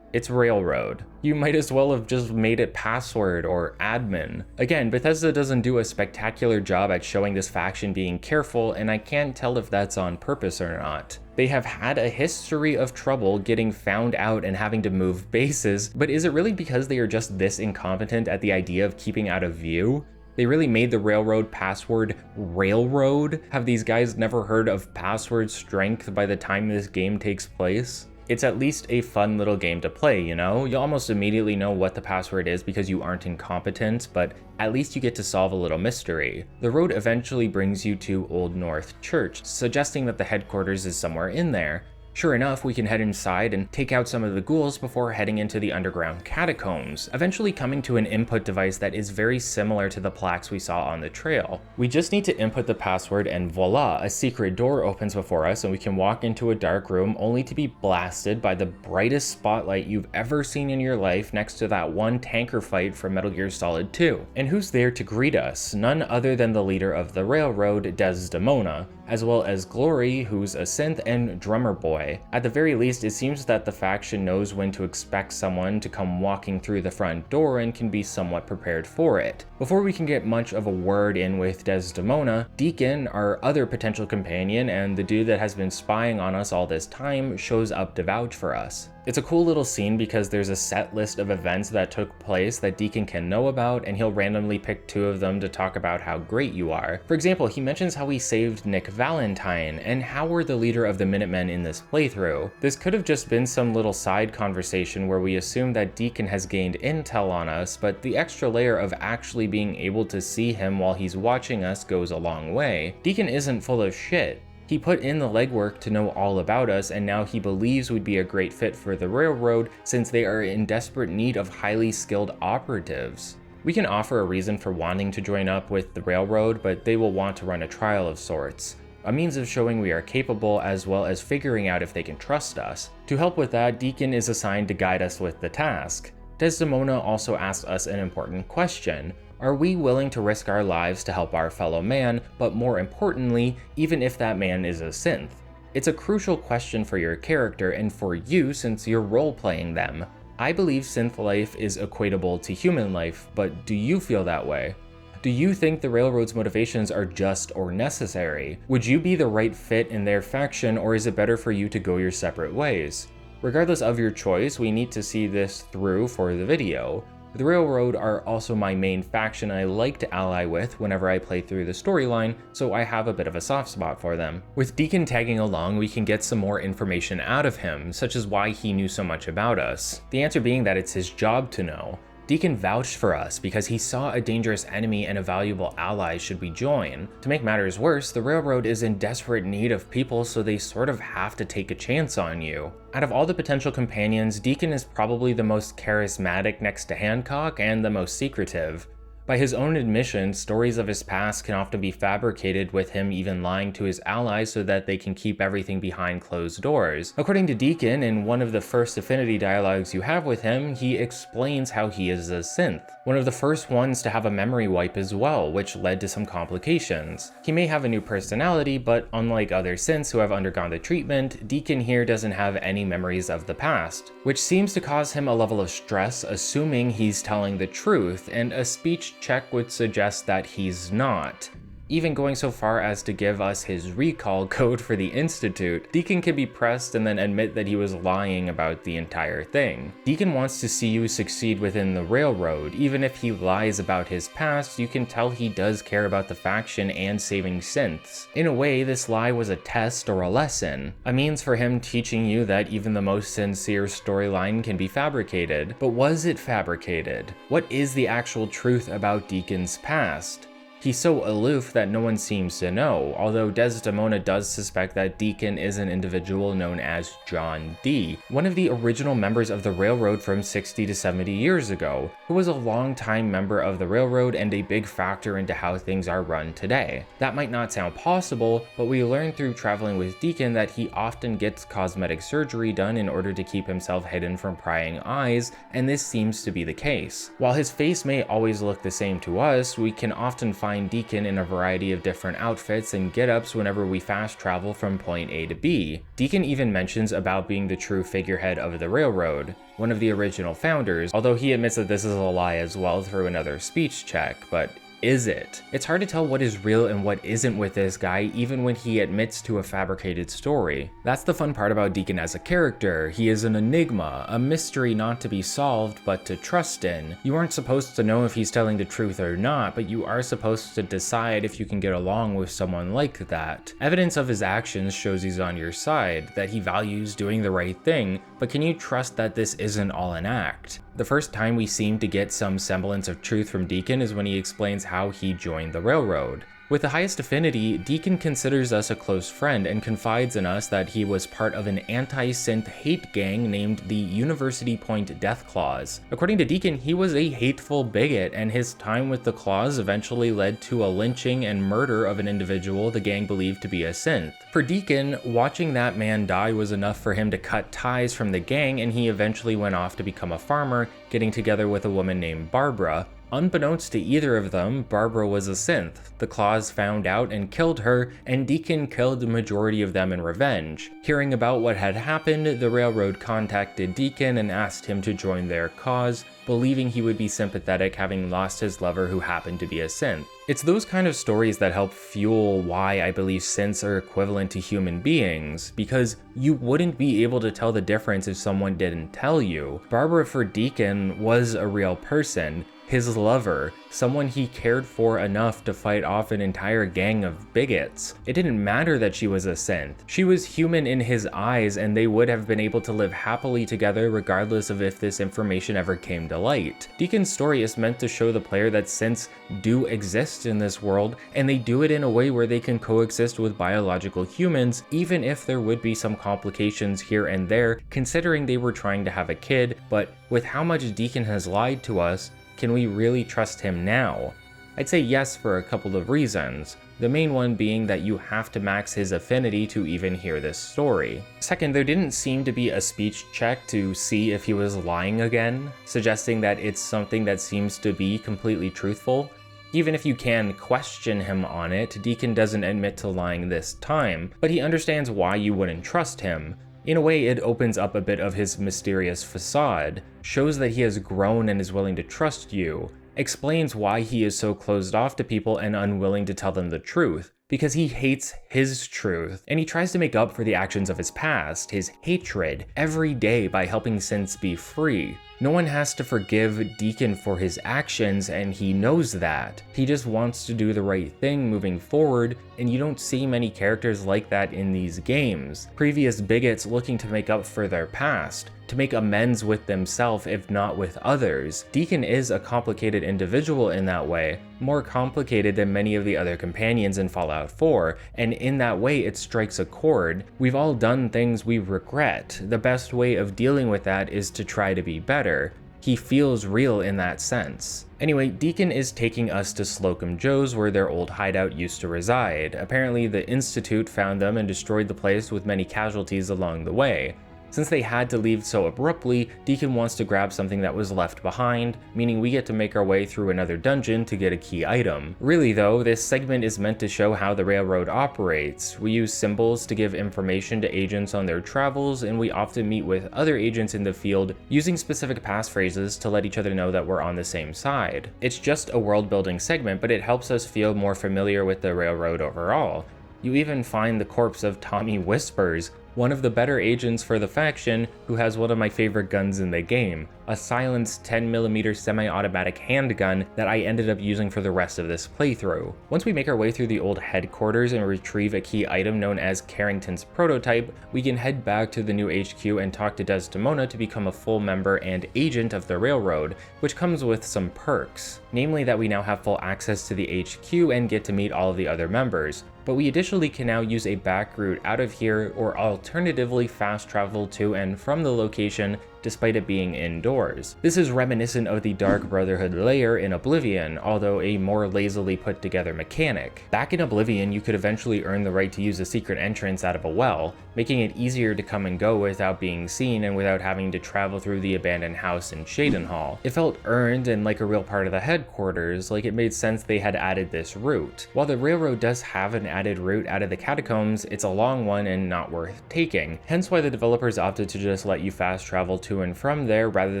It's Railroad. You might as well have just made it password or admin. Again, Bethesda doesn't do a spectacular job at showing this faction being careful, and I can't tell if that's on purpose or not. They have had a history of trouble getting found out and having to move bases, but is it really because they are just this incompetent at the idea of keeping out of view? They really made the Railroad password Railroad? Have these guys never heard of password strength by the time this game takes place? It's at least a fun little game to play, you know? You almost immediately know what the password is because you aren't incompetent, but at least you get to solve a little mystery. The road eventually brings you to Old North Church, suggesting that the headquarters is somewhere in there. Sure enough, we can head inside and take out some of the ghouls before heading into the underground catacombs, eventually coming to an input device that is very similar to the plaques we saw on the trail. We just need to input the password and voila, a secret door opens before us and we can walk into a dark room only to be blasted by the brightest spotlight you've ever seen in your life next to that one tanker fight from Metal Gear Solid 2. And who's there to greet us? None other than the leader of the Railroad, Desdemona, as well as Glory, who's a synth and drummer boy. At the very least, it seems that the faction knows when to expect someone to come walking through the front door and can be somewhat prepared for it. Before we can get much of a word in with Desdemona, Deacon, our other potential companion and the dude that has been spying on us all this time, shows up to vouch for us. It's a cool little scene because there's a set list of events that took place that Deacon can know about, and he'll randomly pick two of them to talk about how great you are. For example, he mentions how he saved Nick Valentine, and how we're the leader of the Minutemen in this playthrough. This could have just been some little side conversation where we assume that Deacon has gained intel on us, but the extra layer of actually being able to see him while he's watching us goes a long way. Deacon isn't full of shit. He put in the legwork to know all about us, and now he believes we'd be a great fit for the Railroad since they are in desperate need of highly skilled operatives. We can offer a reason for wanting to join up with the Railroad, but they will want to run a trial of sorts. A means of showing we are capable as well as figuring out if they can trust us. To help with that, Deacon is assigned to guide us with the task. Desdemona also asks us an important question. Are we willing to risk our lives to help our fellow man, but more importantly, even if that man is a synth? It's a crucial question for your character and for you since you're role-playing them. I believe synth life is equatable to human life, but do you feel that way? Do you think the Railroad's motivations are just or necessary? Would you be the right fit in their faction, or is it better for you to go your separate ways? Regardless of your choice, we need to see this through for the video. The Railroad are also my main faction I like to ally with whenever I play through the storyline, so I have a bit of a soft spot for them. With Deacon tagging along, we can get some more information out of him, such as why he knew so much about us. The answer being that it's his job to know. Deacon vouched for us because he saw a dangerous enemy and a valuable ally should we join. To make matters worse, the Railroad is in desperate need of people, so they sort of have to take a chance on you. Out of all the potential companions, Deacon is probably the most charismatic next to Hancock and the most secretive. By his own admission, stories of his past can often be fabricated, with him even lying to his allies so that they can keep everything behind closed doors. According to Deacon, in one of the first affinity dialogues you have with him, he explains how he is a synth. One of the first ones to have a memory wipe as well, which led to some complications. He may have a new personality, but unlike other synths who have undergone the treatment, Deacon here doesn't have any memories of the past, which seems to cause him a level of stress, assuming he's telling the truth, and a speech check would suggest that he's not. Even going so far as to give us his recall code for the Institute, Deacon can be pressed and then admit that he was lying about the entire thing. Deacon wants to see you succeed within the Railroad. Even if he lies about his past, you can tell he does care about the faction and saving synths. In a way, this lie was a test or a lesson, a means for him teaching you that even the most sincere storyline can be fabricated. But was it fabricated? What is the actual truth about Deacon's past? He's so aloof that no one seems to know, although Desdemona does suspect that Deacon is an individual known as John D., one of the original members of the Railroad from 60 to 70 years ago, who was a long-time member of the Railroad and a big factor into how things are run today. That might not sound possible, but we learned through traveling with Deacon that he often gets cosmetic surgery done in order to keep himself hidden from prying eyes, and this seems to be the case. While his face may always look the same to us, we can often find Deacon in a variety of different outfits and get-ups whenever we fast travel from point A to B. Deacon even mentions about being the true figurehead of the Railroad, one of the original founders, although he admits that this is a lie as well through another speech check, but is it? It's hard to tell what is real and what isn't with this guy, even when he admits to a fabricated story. That's the fun part about Deacon as a character. He is an enigma, a mystery not to be solved, but to trust in. You aren't supposed to know if he's telling the truth or not, but you are supposed to decide if you can get along with someone like that. Evidence of his actions shows he's on your side, that he values doing the right thing, but can you trust that this isn't all an act? The first time we seem to get some semblance of truth from Deacon is when he explains how he joined the Railroad. With the highest affinity, Deacon considers us a close friend and confides in us that he was part of an anti-synth hate gang named the University Point Death Claws. According to Deacon, he was a hateful bigot, and his time with the Claws eventually led to a lynching and murder of an individual the gang believed to be a synth. For Deacon, watching that man die was enough for him to cut ties from the gang, and he eventually went off to become a farmer, getting together with a woman named Barbara. Unbeknownst to either of them, Barbara was a synth. The Claws found out and killed her, and Deacon killed the majority of them in revenge. Hearing about what had happened, the Railroad contacted Deacon and asked him to join their cause, believing he would be sympathetic having lost his lover who happened to be a synth. It's those kind of stories that help fuel why I believe synths are equivalent to human beings, because you wouldn't be able to tell the difference if someone didn't tell you. Barbara for Deacon was a real person. His lover, someone he cared for enough to fight off an entire gang of bigots. It didn't matter that she was a synth. She was human in his eyes, and they would have been able to live happily together regardless of if this information ever came to light. Deacon's story is meant to show the player that synths do exist in this world, and they do it in a way where they can coexist with biological humans, even if there would be some complications here and there, considering they were trying to have a kid. But with how much Deacon has lied to us, can we really trust him now? I'd say yes for a couple of reasons. The main one being that you have to max his affinity to even hear this story. Second, there didn't seem to be a speech check to see if he was lying again, suggesting that it's something that seems to be completely truthful. Even if you can question him on it, Deacon doesn't admit to lying this time, but he understands why you wouldn't trust him. In a way, it opens up a bit of his mysterious facade, shows that he has grown and is willing to trust you, explains why he is so closed off to people and unwilling to tell them the truth. because he hates his truth, and he tries to make up for the actions of his past, his hatred, every day by helping synths be free. No one has to forgive Deacon for his actions, and he knows that. He just wants to do the right thing moving forward, and you don't see many characters like that in these games. Previous bigots looking to make up for their past, to make amends with themselves if not with others. Deacon is a complicated individual in that way, more complicated than many of the other companions in Fallout 4, and in that way it strikes a chord. We've all done things we regret. The best way of dealing with that is to try to be better. He feels real in that sense. Anyway, Deacon is taking us to Slocum Joe's, where their old hideout used to reside. Apparently the Institute found them and destroyed the place with many casualties along the way. Since they had to leave so abruptly, Deacon wants to grab something that was left behind, meaning we get to make our way through another dungeon to get a key item. Really though, this segment is meant to show how the railroad operates. We use symbols to give information to agents on their travels, and we often meet with other agents in the field using specific passphrases to let each other know that we're on the same side. It's just a world building segment, but it helps us feel more familiar with the railroad overall. You even find the corpse of Tommy Whispers, one of the better agents for the faction, who has one of my favorite guns in the game, a silenced 10mm semi-automatic handgun that I ended up using for the rest of this playthrough. Once we make our way through the old headquarters and retrieve a key item known as Carrington's prototype, we can head back to the new HQ and talk to Desdemona to become a full member and agent of the railroad, which comes with some perks. Namely that we now have full access to the HQ and get to meet all of the other members. But we additionally can now use a back route out of here, or alternatively fast travel to and from the location despite it being indoors. This is reminiscent of the Dark Brotherhood lair in Oblivion, although a more lazily put together mechanic. Back in Oblivion, you could eventually earn the right to use a secret entrance out of a well, making it easier to come and go without being seen and without having to travel through the abandoned house in Shadenhall. It felt earned and like a real part of the headquarters, like it made sense they had added this route. While the railroad does have an added route out of the catacombs, it's a long one and not worth taking, hence why the developers opted to just let you fast travel to and from there rather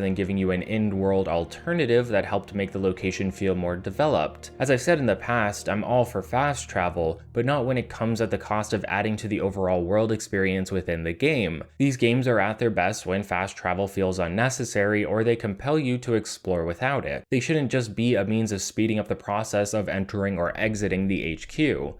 than giving you an in-world alternative that helped make the location feel more developed. As I've said in the past, I'm all for fast travel, but not when it comes at the cost of adding to the overall world experience within the game. These games are at their best when fast travel feels unnecessary or they compel you to explore without it. They shouldn't just be a means of speeding up the process of entering or exiting the HQ.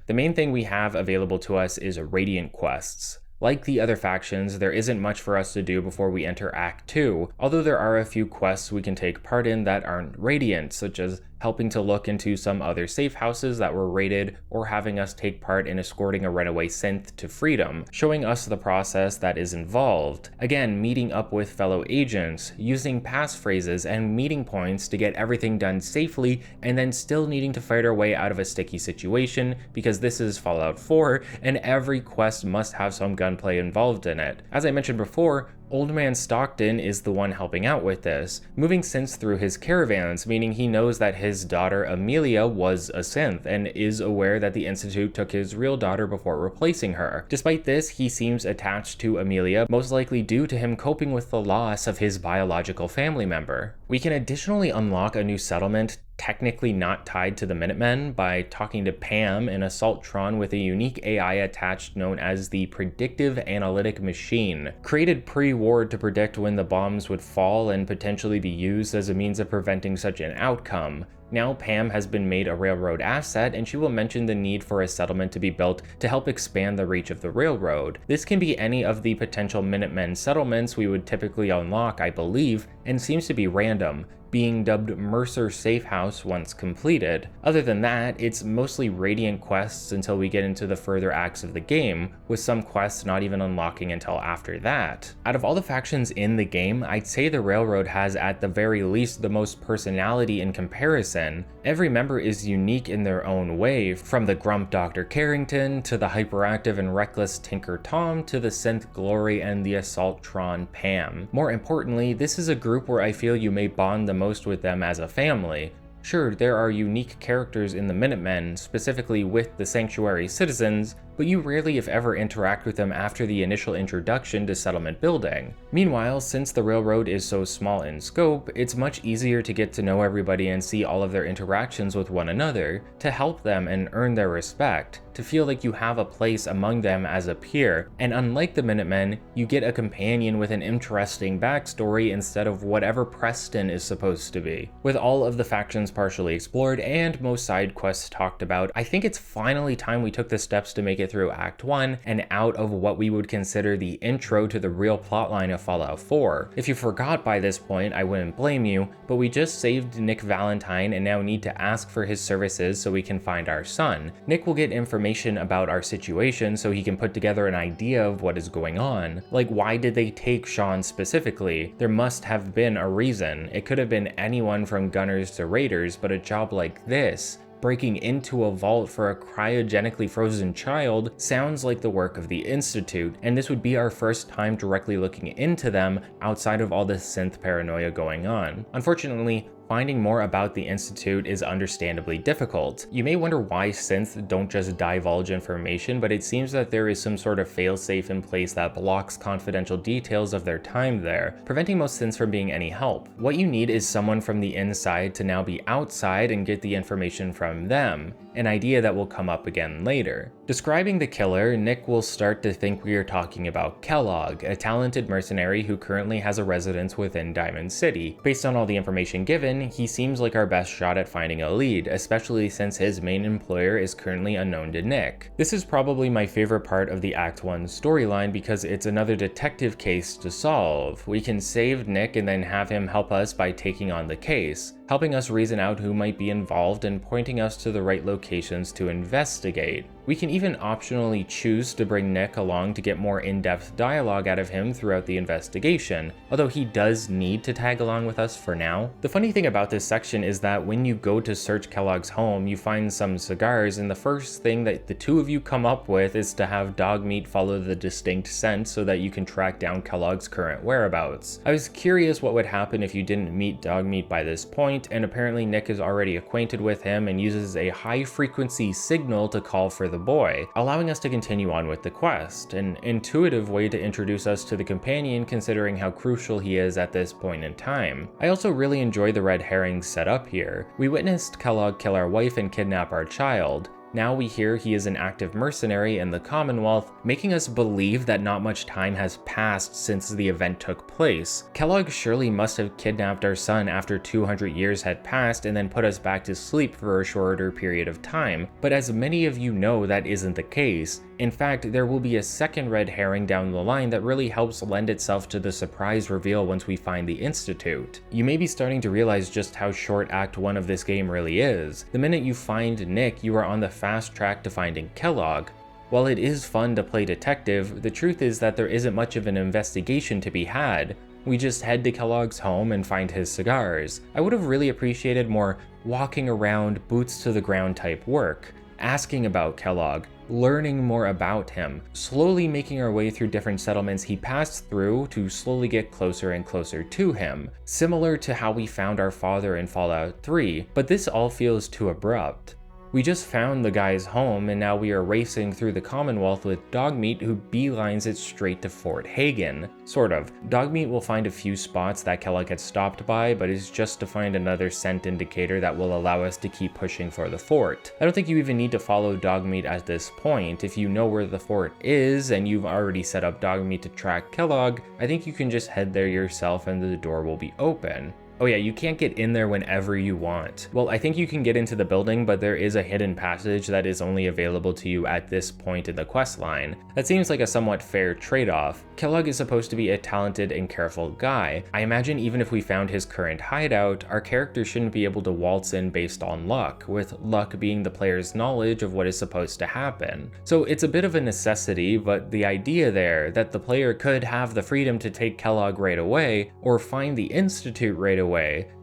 The main thing we have available to us is Radiant quests. Like the other factions, there isn't much for us to do before we enter Act 2, although there are a few quests we can take part in that aren't Radiant, such as helping to look into some other safe houses that were raided, or having us take part in escorting a runaway synth to freedom, showing us the process that is involved. Again, meeting up with fellow agents, using passphrases and meeting points to get everything done safely, and then still needing to fight our way out of a sticky situation, because this is Fallout 4, and every quest must have some gunplay involved in it. As I mentioned before, Old Man Stockton is the one helping out with this, moving synths through his caravans, meaning he knows that his daughter Amelia was a synth, and is aware that the Institute took his real daughter before replacing her. Despite this, he seems attached to Amelia, most likely due to him coping with the loss of his biological family member. We can additionally unlock a new settlement technically not tied to the Minutemen by talking to Pam, an Assaultron with a unique AI attached known as the Predictive Analytic Machine. Created pre-war to predict when the bombs would fall and potentially be used as a means of preventing such an outcome. Now Pam has been made a railroad asset, and she will mention the need for a settlement to be built to help expand the reach of the railroad. This can be any of the potential Minutemen settlements we would typically unlock, I believe, and seems to be random, being dubbed Mercer Safe House once completed. Other than that, it's mostly Radiant quests until we get into the further acts of the game, with some quests not even unlocking until after that. Out of all the factions in the game, I'd say the Railroad has at the very least the most personality in comparison. Every member is unique in their own way, from the grump Dr. Carrington, to the hyperactive and reckless Tinker Tom, to the synth Glory and the Assaultron Pam. More importantly, this is a group where I feel you may bond the most with them as a family. Sure, there are unique characters in the Minutemen, specifically with the Sanctuary citizens, but you rarely if ever interact with them after the initial introduction to settlement building. Meanwhile, since the railroad is so small in scope, it's much easier to get to know everybody and see all of their interactions with one another, to help them and earn their respect, to feel like you have a place among them as a peer, and unlike the Minutemen, you get a companion with an interesting backstory instead of whatever Preston is supposed to be. With all of the factions partially explored and most side quests talked about, I think it's finally time we took the steps to make it through Act 1 and out of what we would consider the intro to the real plotline of Fallout 4. If you forgot by this point, I wouldn't blame you, but we just saved Nick Valentine and now need to ask for his services so we can find our son. Nick will get information about our situation so he can put together an idea of what is going on. Like, why did they take Sean specifically? There must have been a reason. It could have been anyone from gunners to raiders, but a job like this, breaking into a vault for a cryogenically frozen child, sounds like the work of the Institute, and this would be our first time directly looking into them outside of all the synth paranoia going on. Unfortunately, finding more about the Institute is understandably difficult. You may wonder why synths don't just divulge information, but it seems that there is some sort of failsafe in place that blocks confidential details of their time there, preventing most synths from being any help. What you need is someone from the inside to now be outside and get the information from them, an idea that will come up again later. Describing the killer, Nick will start to think we are talking about Kellogg, a talented mercenary who currently has a residence within Diamond City. Based on all the information given, he seems like our best shot at finding a lead, especially since his main employer is currently unknown to Nick. This is probably my favorite part of the Act 1 storyline because it's another detective case to solve. We can save Nick and then have him help us by taking on the case, helping us reason out who might be involved and pointing us to the right locations to investigate. We can even optionally choose to bring Nick along to get more in-depth dialogue out of him throughout the investigation, although he does need to tag along with us for now. The funny thing about this section is that when you go to search Kellogg's home, you find some cigars, and the first thing that the two of you come up with is to have Dogmeat follow the distinct scent so that you can track down Kellogg's current whereabouts. I was curious what would happen if you didn't meet Dogmeat by this point, and apparently Nick is already acquainted with him and uses a high-frequency signal to call for the boy, allowing us to continue on with the quest, an intuitive way to introduce us to the companion considering how crucial he is at this point in time. I also really enjoy the red herrings set up here. We witnessed Kellogg kill our wife and kidnap our child. Now we hear he is an active mercenary in the Commonwealth, making us believe that not much time has passed since the event took place. Kellogg surely must have kidnapped our son after 200 years had passed and then put us back to sleep for a shorter period of time, but as many of you know, that isn't the case. In fact, there will be a second red herring down the line that really helps lend itself to the surprise reveal once we find the Institute. You may be starting to realize just how short Act 1 of this game really is. The minute you find Nick, you are on the fast track to finding Kellogg. While it is fun to play detective, the truth is that there isn't much of an investigation to be had. We just head to Kellogg's home and find his cigars. I would have really appreciated more walking around, boots to the ground type work, asking about Kellogg, learning more about him, slowly making our way through different settlements he passed through to slowly get closer and closer to him, similar to how we found our father in Fallout 3, but this all feels too abrupt. We just found the guy's home and now we are racing through the Commonwealth with Dogmeat who beelines it straight to Fort Hagen. Sort of. Dogmeat will find a few spots that Kellogg had stopped by, but it's just to find another scent indicator that will allow us to keep pushing for the fort. I don't think you even need to follow Dogmeat at this point. If you know where the fort is and you've already set up Dogmeat to track Kellogg, I think you can just head there yourself and the door will be open. Oh yeah, you can't get in there whenever you want. Well, I think you can get into the building, but there is a hidden passage that is only available to you at this point in the questline. That seems like a somewhat fair trade-off. Kellogg is supposed to be a talented and careful guy. I imagine even if we found his current hideout, our character shouldn't be able to waltz in based on luck, with luck being the player's knowledge of what is supposed to happen. So it's a bit of a necessity, but the idea there that the player could have the freedom to take Kellogg right away, or find the Institute right away,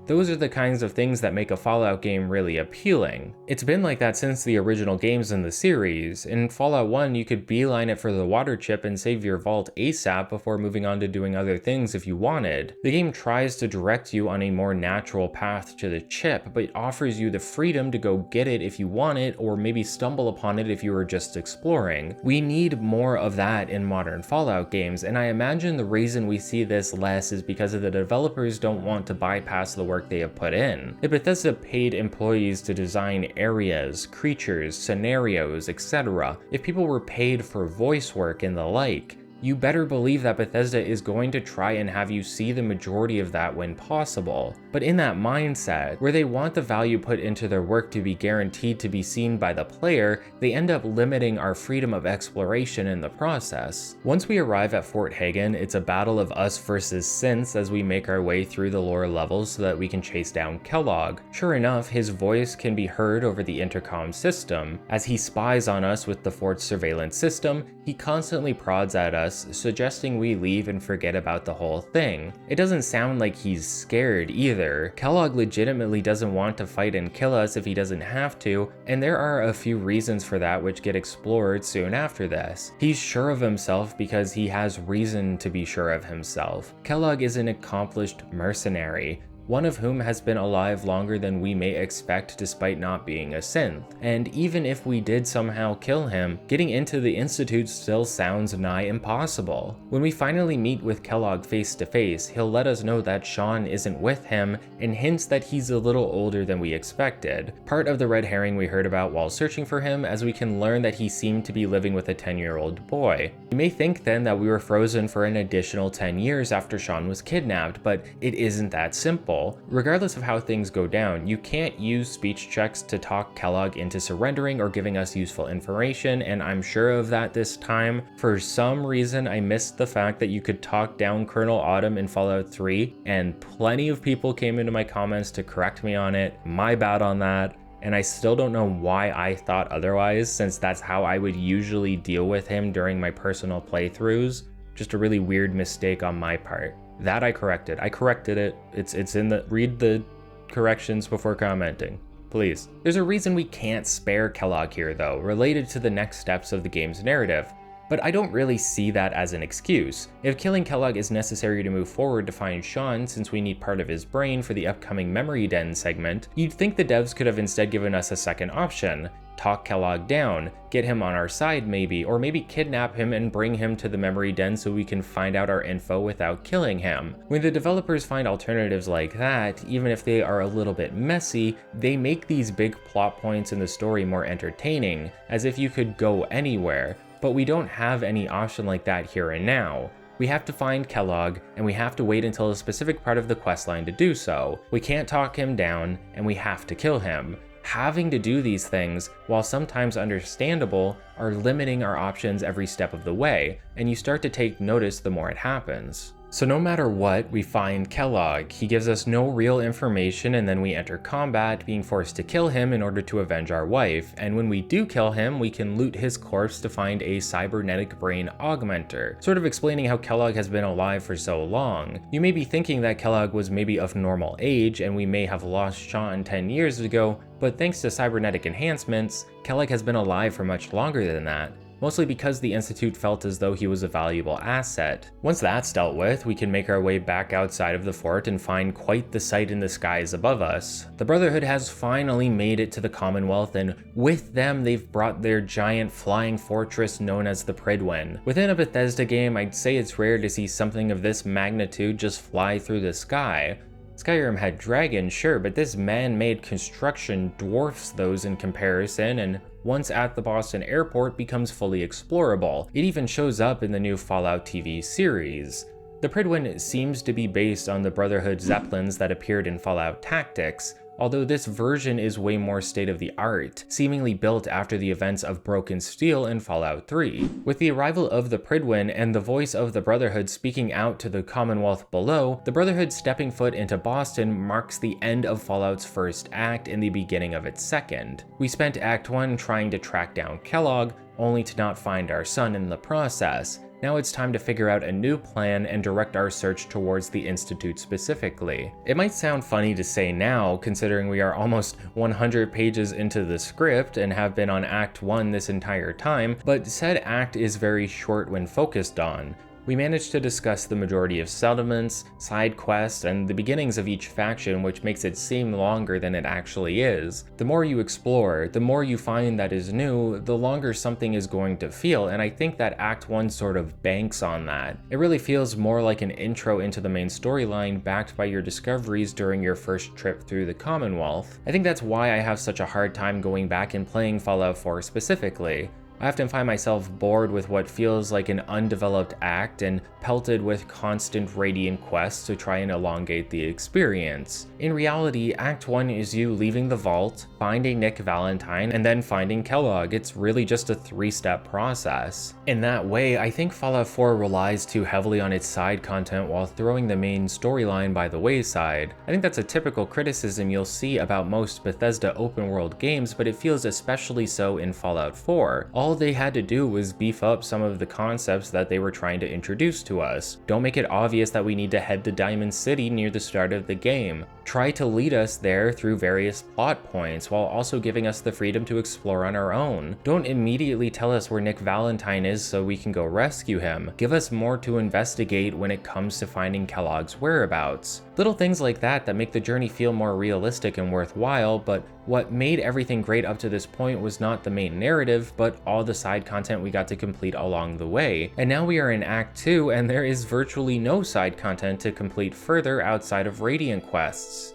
Those are the kinds of things that make a Fallout game really appealing. It's been like that since the original games in the series. In Fallout 1, you could beeline it for the water chip and save your vault ASAP before moving on to doing other things if you wanted. The game tries to direct you on a more natural path to the chip, but offers you the freedom to go get it if you want it, or maybe stumble upon it if you were just exploring. We need more of that in modern Fallout games, and I imagine the reason we see this less is because the developers don't want to bypass the work they have put in. If Bethesda paid employees to design areas, creatures, scenarios, etc., if people were paid for voice work and the like, you better believe that Bethesda is going to try and have you see the majority of that when possible. But in that mindset, where they want the value put into their work to be guaranteed to be seen by the player, they end up limiting our freedom of exploration in the process. Once we arrive at Fort Hagen, it's a battle of us versus synths as we make our way through the lore levels so that we can chase down Kellogg. Sure enough, his voice can be heard over the intercom system. As he spies on us with the fort's surveillance system, he constantly prods at us, suggesting we leave and forget about the whole thing. It doesn't sound like he's scared either. Kellogg legitimately doesn't want to fight and kill us if he doesn't have to, and there are a few reasons for that which get explored soon after this. He's sure of himself because he has reason to be sure of himself. Kellogg is an accomplished mercenary, one of whom has been alive longer than we may expect despite not being a synth. And even if we did somehow kill him, getting into the Institute still sounds nigh impossible. When we finally meet with Kellogg face to face, he'll let us know that Sean isn't with him and hints that he's a little older than we expected. Part of the red herring we heard about while searching for him, as we can learn that he seemed to be living with a 10-year-old boy. You may think then that we were frozen for an additional 10 years after Sean was kidnapped, but it isn't that simple. Regardless of how things go down, you can't use speech checks to talk Kellogg into surrendering or giving us useful information, and I'm sure of that this time. For some reason, I missed the fact that you could talk down Colonel Autumn in Fallout 3, and plenty of people came into my comments to correct me on it. My bad on that. And I still don't know why I thought otherwise, since that's how I would usually deal with him during my personal playthroughs. Just a really weird mistake on my part. That I corrected. I corrected it. It's in the, read the corrections before commenting, please. There's a reason we can't spare Kellogg here though, related to the next steps of the game's narrative. But I don't really see that as an excuse. If killing Kellogg is necessary to move forward to find Sean, since we need part of his brain for the upcoming Memory Den segment, you'd think the devs could have instead given us a second option. Talk Kellogg down, get him on our side maybe, or maybe kidnap him and bring him to the Memory Den so we can find out our info without killing him. When the developers find alternatives like that, even if they are a little bit messy, they make these big plot points in the story more entertaining, as if you could go anywhere. But we don't have any option like that here and now. We have to find Kellogg, and we have to wait until a specific part of the questline to do so. We can't talk him down, and we have to kill him. Having to do these things, while sometimes understandable, are limiting our options every step of the way, and you start to take notice the more it happens. So no matter what, we find Kellogg. He gives us no real information, and then we enter combat, being forced to kill him in order to avenge our wife. And when we do kill him, we can loot his corpse to find a cybernetic brain augmenter, sort of explaining how Kellogg has been alive for so long. You may be thinking that Kellogg was maybe of normal age, and we may have lost Sean 10 years ago, but thanks to cybernetic enhancements, Kellogg has been alive for much longer than that. Mostly because the Institute felt as though he was a valuable asset. Once that's dealt with, we can make our way back outside of the fort and find quite the sight in the skies above us. The Brotherhood has finally made it to the Commonwealth, and with them they've brought their giant flying fortress known as the Prydwen. Within a Bethesda game, I'd say it's rare to see something of this magnitude just fly through the sky. Skyrim had dragons, sure, but this man-made construction dwarfs those in comparison, and once at the Boston airport becomes fully explorable. It even shows up in the new Fallout TV series. The Prydwen seems to be based on the Brotherhood Zeppelins that appeared in Fallout Tactics, although this version is way more state-of-the-art, seemingly built after the events of Broken Steel in Fallout 3. With the arrival of the Prydwen and the voice of the Brotherhood speaking out to the Commonwealth below, the Brotherhood stepping foot into Boston marks the end of Fallout's first act and the beginning of its second. We spent Act 1 trying to track down Kellogg, only to not find our son in the process. Now it's time to figure out a new plan and direct our search towards the Institute specifically. It might sound funny to say now, considering we are almost 100 pages into the script and have been on Act 1 this entire time, but said act is very short when focused on. We managed to discuss the majority of settlements, side quests, and the beginnings of each faction, which makes it seem longer than it actually is. The more you explore, the more you find that is new, the longer something is going to feel, and I think that Act 1 sort of banks on that. It really feels more like an intro into the main storyline backed by your discoveries during your first trip through the Commonwealth. I think that's why I have such a hard time going back and playing Fallout 4 specifically. I often find myself bored with what feels like an undeveloped act and pelted with constant radiant quests to try and elongate the experience. In reality, Act 1 is you leaving the vault, finding Nick Valentine, and then finding Kellogg. It's really just a 3-step process. In that way, I think Fallout 4 relies too heavily on its side content while throwing the main storyline by the wayside. I think that's a typical criticism you'll see about most Bethesda open world games, but it feels especially so in Fallout 4. All they had to do was beef up some of the concepts that they were trying to introduce to us. Don't make it obvious that we need to head to Diamond City near the start of the game. Try to lead us there through various plot points while also giving us the freedom to explore on our own. Don't immediately tell us where Nick Valentine is so we can go rescue him. Give us more to investigate when it comes to finding Kellogg's whereabouts. Little things like that make the journey feel more realistic and worthwhile, but what made everything great up to this point was not the main narrative, but all the side content we got to complete along the way. And now we are in Act 2, and there is virtually no side content to complete further outside of Radiant quests.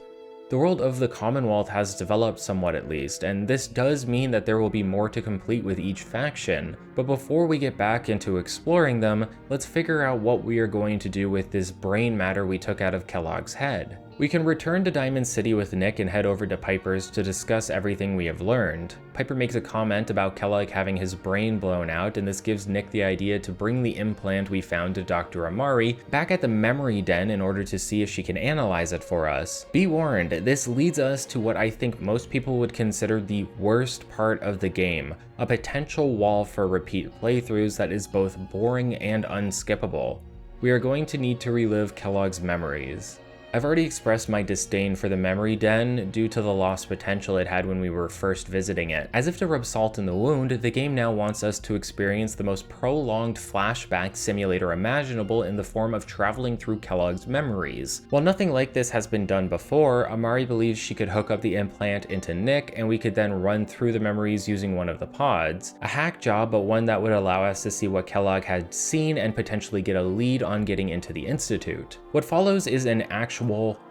The world of the Commonwealth has developed somewhat at least, and this does mean that there will be more to complete with each faction. But before we get back into exploring them, let's figure out what we are going to do with this brain matter we took out of Kellogg's head. We can return to Diamond City with Nick and head over to Piper's to discuss everything we have learned. Piper makes a comment about Kellogg having his brain blown out, and this gives Nick the idea to bring the implant we found to Dr. Amari back at the memory den in order to see if she can analyze it for us. Be warned, this leads us to what I think most people would consider the worst part of the game, a potential wall for repeat playthroughs that is both boring and unskippable. We are going to need to relive Kellogg's memories. I've already expressed my disdain for the memory den due to the lost potential it had when we were first visiting it. As if to rub salt in the wound, the game now wants us to experience the most prolonged flashback simulator imaginable in the form of traveling through Kellogg's memories. While nothing like this has been done before, Amari believes she could hook up the implant into Nick and we could then run through the memories using one of the pods. A hack job, but one that would allow us to see what Kellogg had seen and potentially get a lead on getting into the Institute. What follows is an actual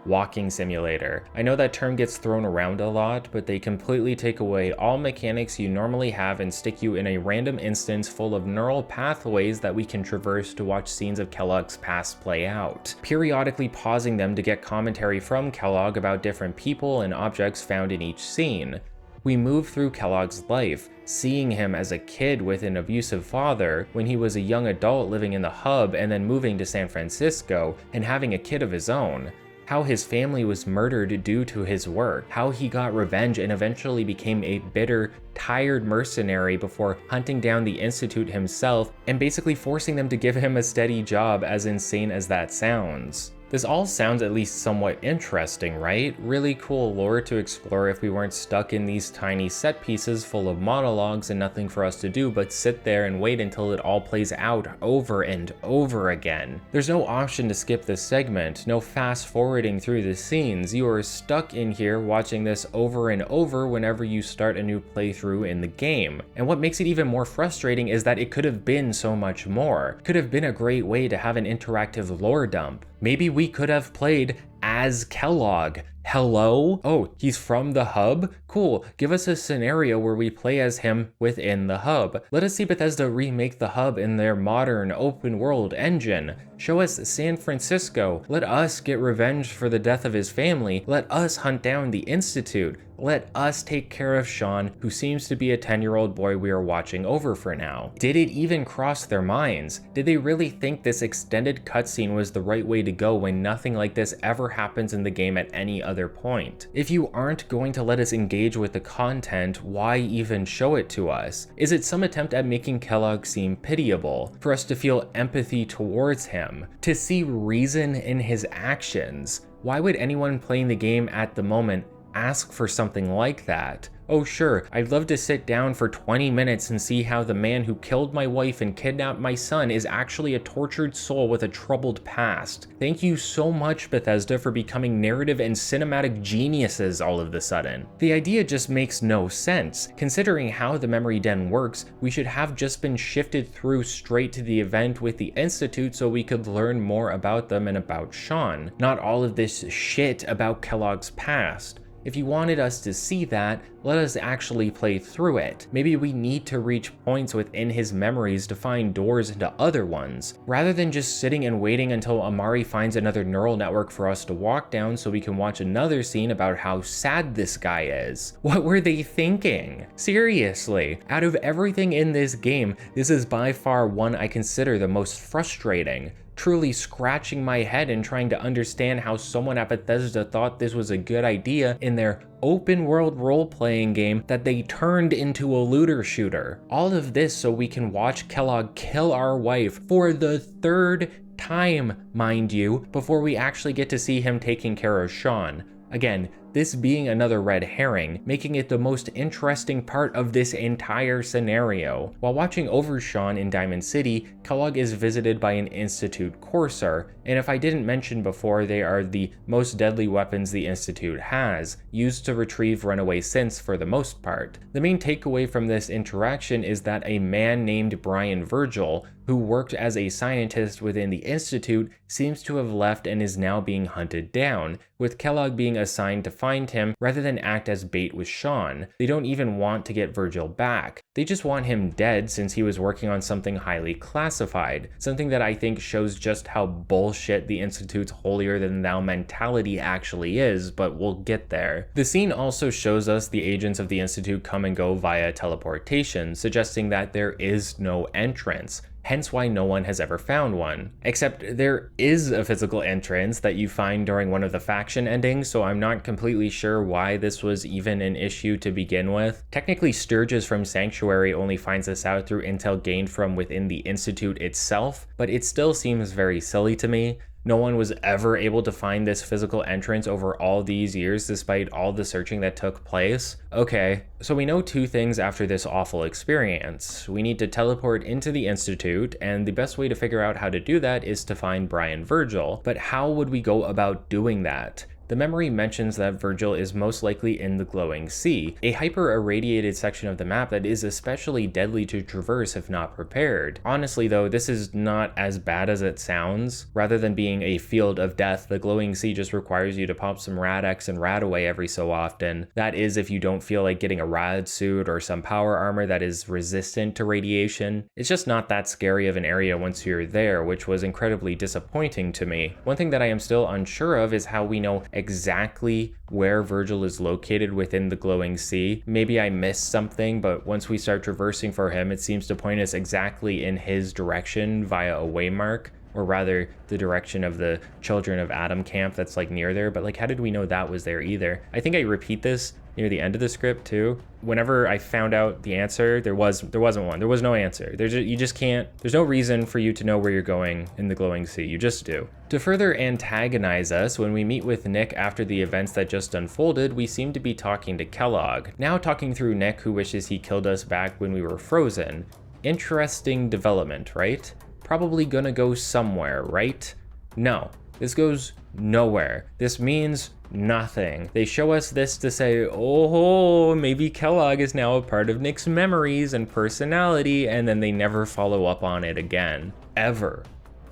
walking simulator. I know that term gets thrown around a lot, but they completely take away all mechanics you normally have and stick you in a random instance full of neural pathways that we can traverse to watch scenes of Kellogg's past play out, periodically pausing them to get commentary from Kellogg about different people and objects found in each scene. We move through Kellogg's life, seeing him as a kid with an abusive father, when he was a young adult living in the hub and then moving to San Francisco and having a kid of his own. How his family was murdered due to his work, how he got revenge and eventually became a bitter, tired mercenary before hunting down the Institute himself and basically forcing them to give him a steady job, as insane as that sounds. This all sounds at least somewhat interesting, right? Really cool lore to explore if we weren't stuck in these tiny set pieces full of monologues and nothing for us to do but sit there and wait until it all plays out over and over again. There's no option to skip this segment, no fast forwarding through the scenes. You are stuck in here watching this over and over whenever you start a new playthrough in the game. And what makes it even more frustrating is that it could have been so much more. Could have been a great way to have an interactive lore dump. Maybe we could have played as Kellogg. Hello? Oh, he's from the hub? Cool, give us a scenario where we play as him within the hub. Let us see Bethesda remake the hub in their modern open world engine. Show us San Francisco. Let us get revenge for the death of his family. Let us hunt down the Institute. Let us take care of Sean, who seems to be a 10-year-old boy we are watching over for now. Did it even cross their minds? Did they really think this extended cutscene was the right way to go when nothing like this ever happens in the game at any other point? If you aren't going to let us engage with the content, why even show it to us? Is it some attempt at making Kellogg seem pitiable, for us to feel empathy towards him, to see reason in his actions? Why would anyone playing the game at the moment ask for something like that? Oh sure, I'd love to sit down for 20 minutes and see how the man who killed my wife and kidnapped my son is actually a tortured soul with a troubled past. Thank you so much, Bethesda, for becoming narrative and cinematic geniuses all of a sudden. The idea just makes no sense. Considering how the memory den works, we should have just been shifted through straight to the event with the Institute so we could learn more about them and about Sean, not all of this shit about Kellogg's past. If you wanted us to see that, let us actually play through it. Maybe we need to reach points within his memories to find doors into other ones, rather than just sitting and waiting until Amari finds another neural network for us to walk down so we can watch another scene about how sad this guy is. What were they thinking? Seriously, out of everything in this game, this is by far one I consider the most frustrating. Truly scratching my head and trying to understand how someone at Bethesda thought this was a good idea in their open world role-playing game that they turned into a looter shooter. All of this so we can watch Kellogg kill our wife for the third time, mind you, before we actually get to see him taking care of Sean. Again, this being another red herring, making it the most interesting part of this entire scenario. While watching over Sean in Diamond City, Kellogg is visited by an Institute Courser, and if I didn't mention before, they are the most deadly weapons the Institute has, used to retrieve runaway synths for the most part. The main takeaway from this interaction is that a man named Brian Virgil, who worked as a scientist within the Institute, seems to have left and is now being hunted down, with Kellogg being assigned to find him rather than act as bait with Sean. They don't even want to get Virgil back. They just want him dead since he was working on something highly classified, something that I think shows just how bullshit the Institute's holier-than-thou mentality actually is, but we'll get there. The scene also shows us the agents of the Institute come and go via teleportation, suggesting that there is no entrance. Hence why no one has ever found one. Except there is a physical entrance that you find during one of the faction endings, so I'm not completely sure why this was even an issue to begin with. Technically, Sturgis from Sanctuary only finds this out through intel gained from within the Institute itself, but it still seems very silly to me. No one was ever able to find this physical entrance over all these years despite all the searching that took place. Okay, so we know two things after this awful experience. We need to teleport into the Institute, and the best way to figure out how to do that is to find Brian Virgil. But how would we go about doing that? The memory mentions that Virgil is most likely in the Glowing Sea, a hyper-irradiated section of the map that is especially deadly to traverse if not prepared. Honestly though, this is not as bad as it sounds. Rather than being a field of death, the Glowing Sea just requires you to pop some Rad-X and Rad-Away every so often. That is if you don't feel like getting a Rad suit or some power armor that is resistant to radiation. It's just not that scary of an area once you're there, which was incredibly disappointing to me. One thing that I am still unsure of is how we know exactly where Virgil is located within the Glowing Sea. Maybe I missed something, but once we start traversing for him, it seems to point us exactly in his direction via a waymark, or rather the direction of the Children of Adam camp that's like near there, but like how did we know that was there either? I think I repeat this near the end of the script too. Whenever I found out the answer, there wasn't one. There was no answer. You just can't, there's no reason for you to know where you're going in the Glowing Sea. You just do. To further antagonize us, when we meet with Nick after the events that just unfolded, we seem to be talking to Kellogg. Now talking through Nick, who wishes he killed us back when we were frozen. Interesting development, right? Probably gonna go somewhere, right? No, this goes nowhere. This means nothing. They show us this to say, oh, maybe Kellogg is now a part of Nick's memories and personality, and then they never follow up on it again. Ever.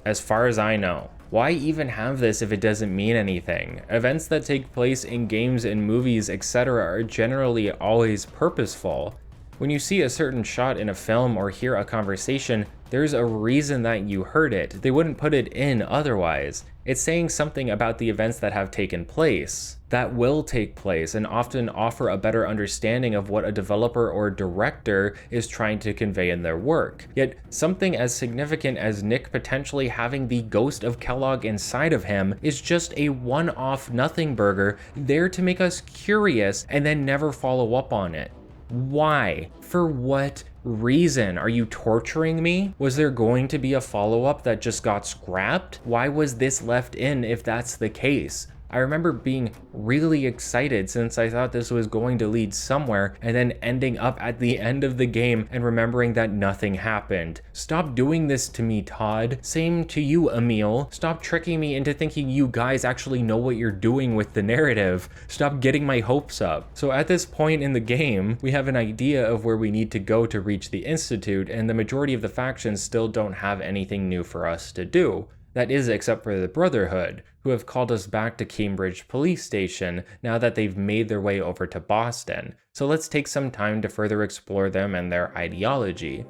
As far as I know. Why even have this if it doesn't mean anything? Events that take place in games and movies, etc. are generally always purposeful. When you see a certain shot in a film or hear a conversation, there's a reason that you heard it. They wouldn't put it in otherwise. It's saying something about the events that have taken place, that will take place, and often offer a better understanding of what a developer or director is trying to convey in their work. Yet something as significant as Nick potentially having the ghost of Kellogg inside of him is just a one-off nothing burger there to make us curious and then never follow up on it. Why? For what reason? Are you torturing me? Was there going to be a follow-up that just got scrapped? Why was this left in if that's the case? I remember being really excited since I thought this was going to lead somewhere and then ending up at the end of the game and remembering that nothing happened. Stop doing this to me, Todd. Same to you, Emil. Stop tricking me into thinking you guys actually know what you're doing with the narrative. Stop getting my hopes up. So at this point in the game, we have an idea of where we need to go to reach the Institute, and the majority of the factions still don't have anything new for us to do. That is, except for the Brotherhood, who have called us back to Cambridge Police Station now that they've made their way over to Boston. So let's take some time to further explore them and their ideology.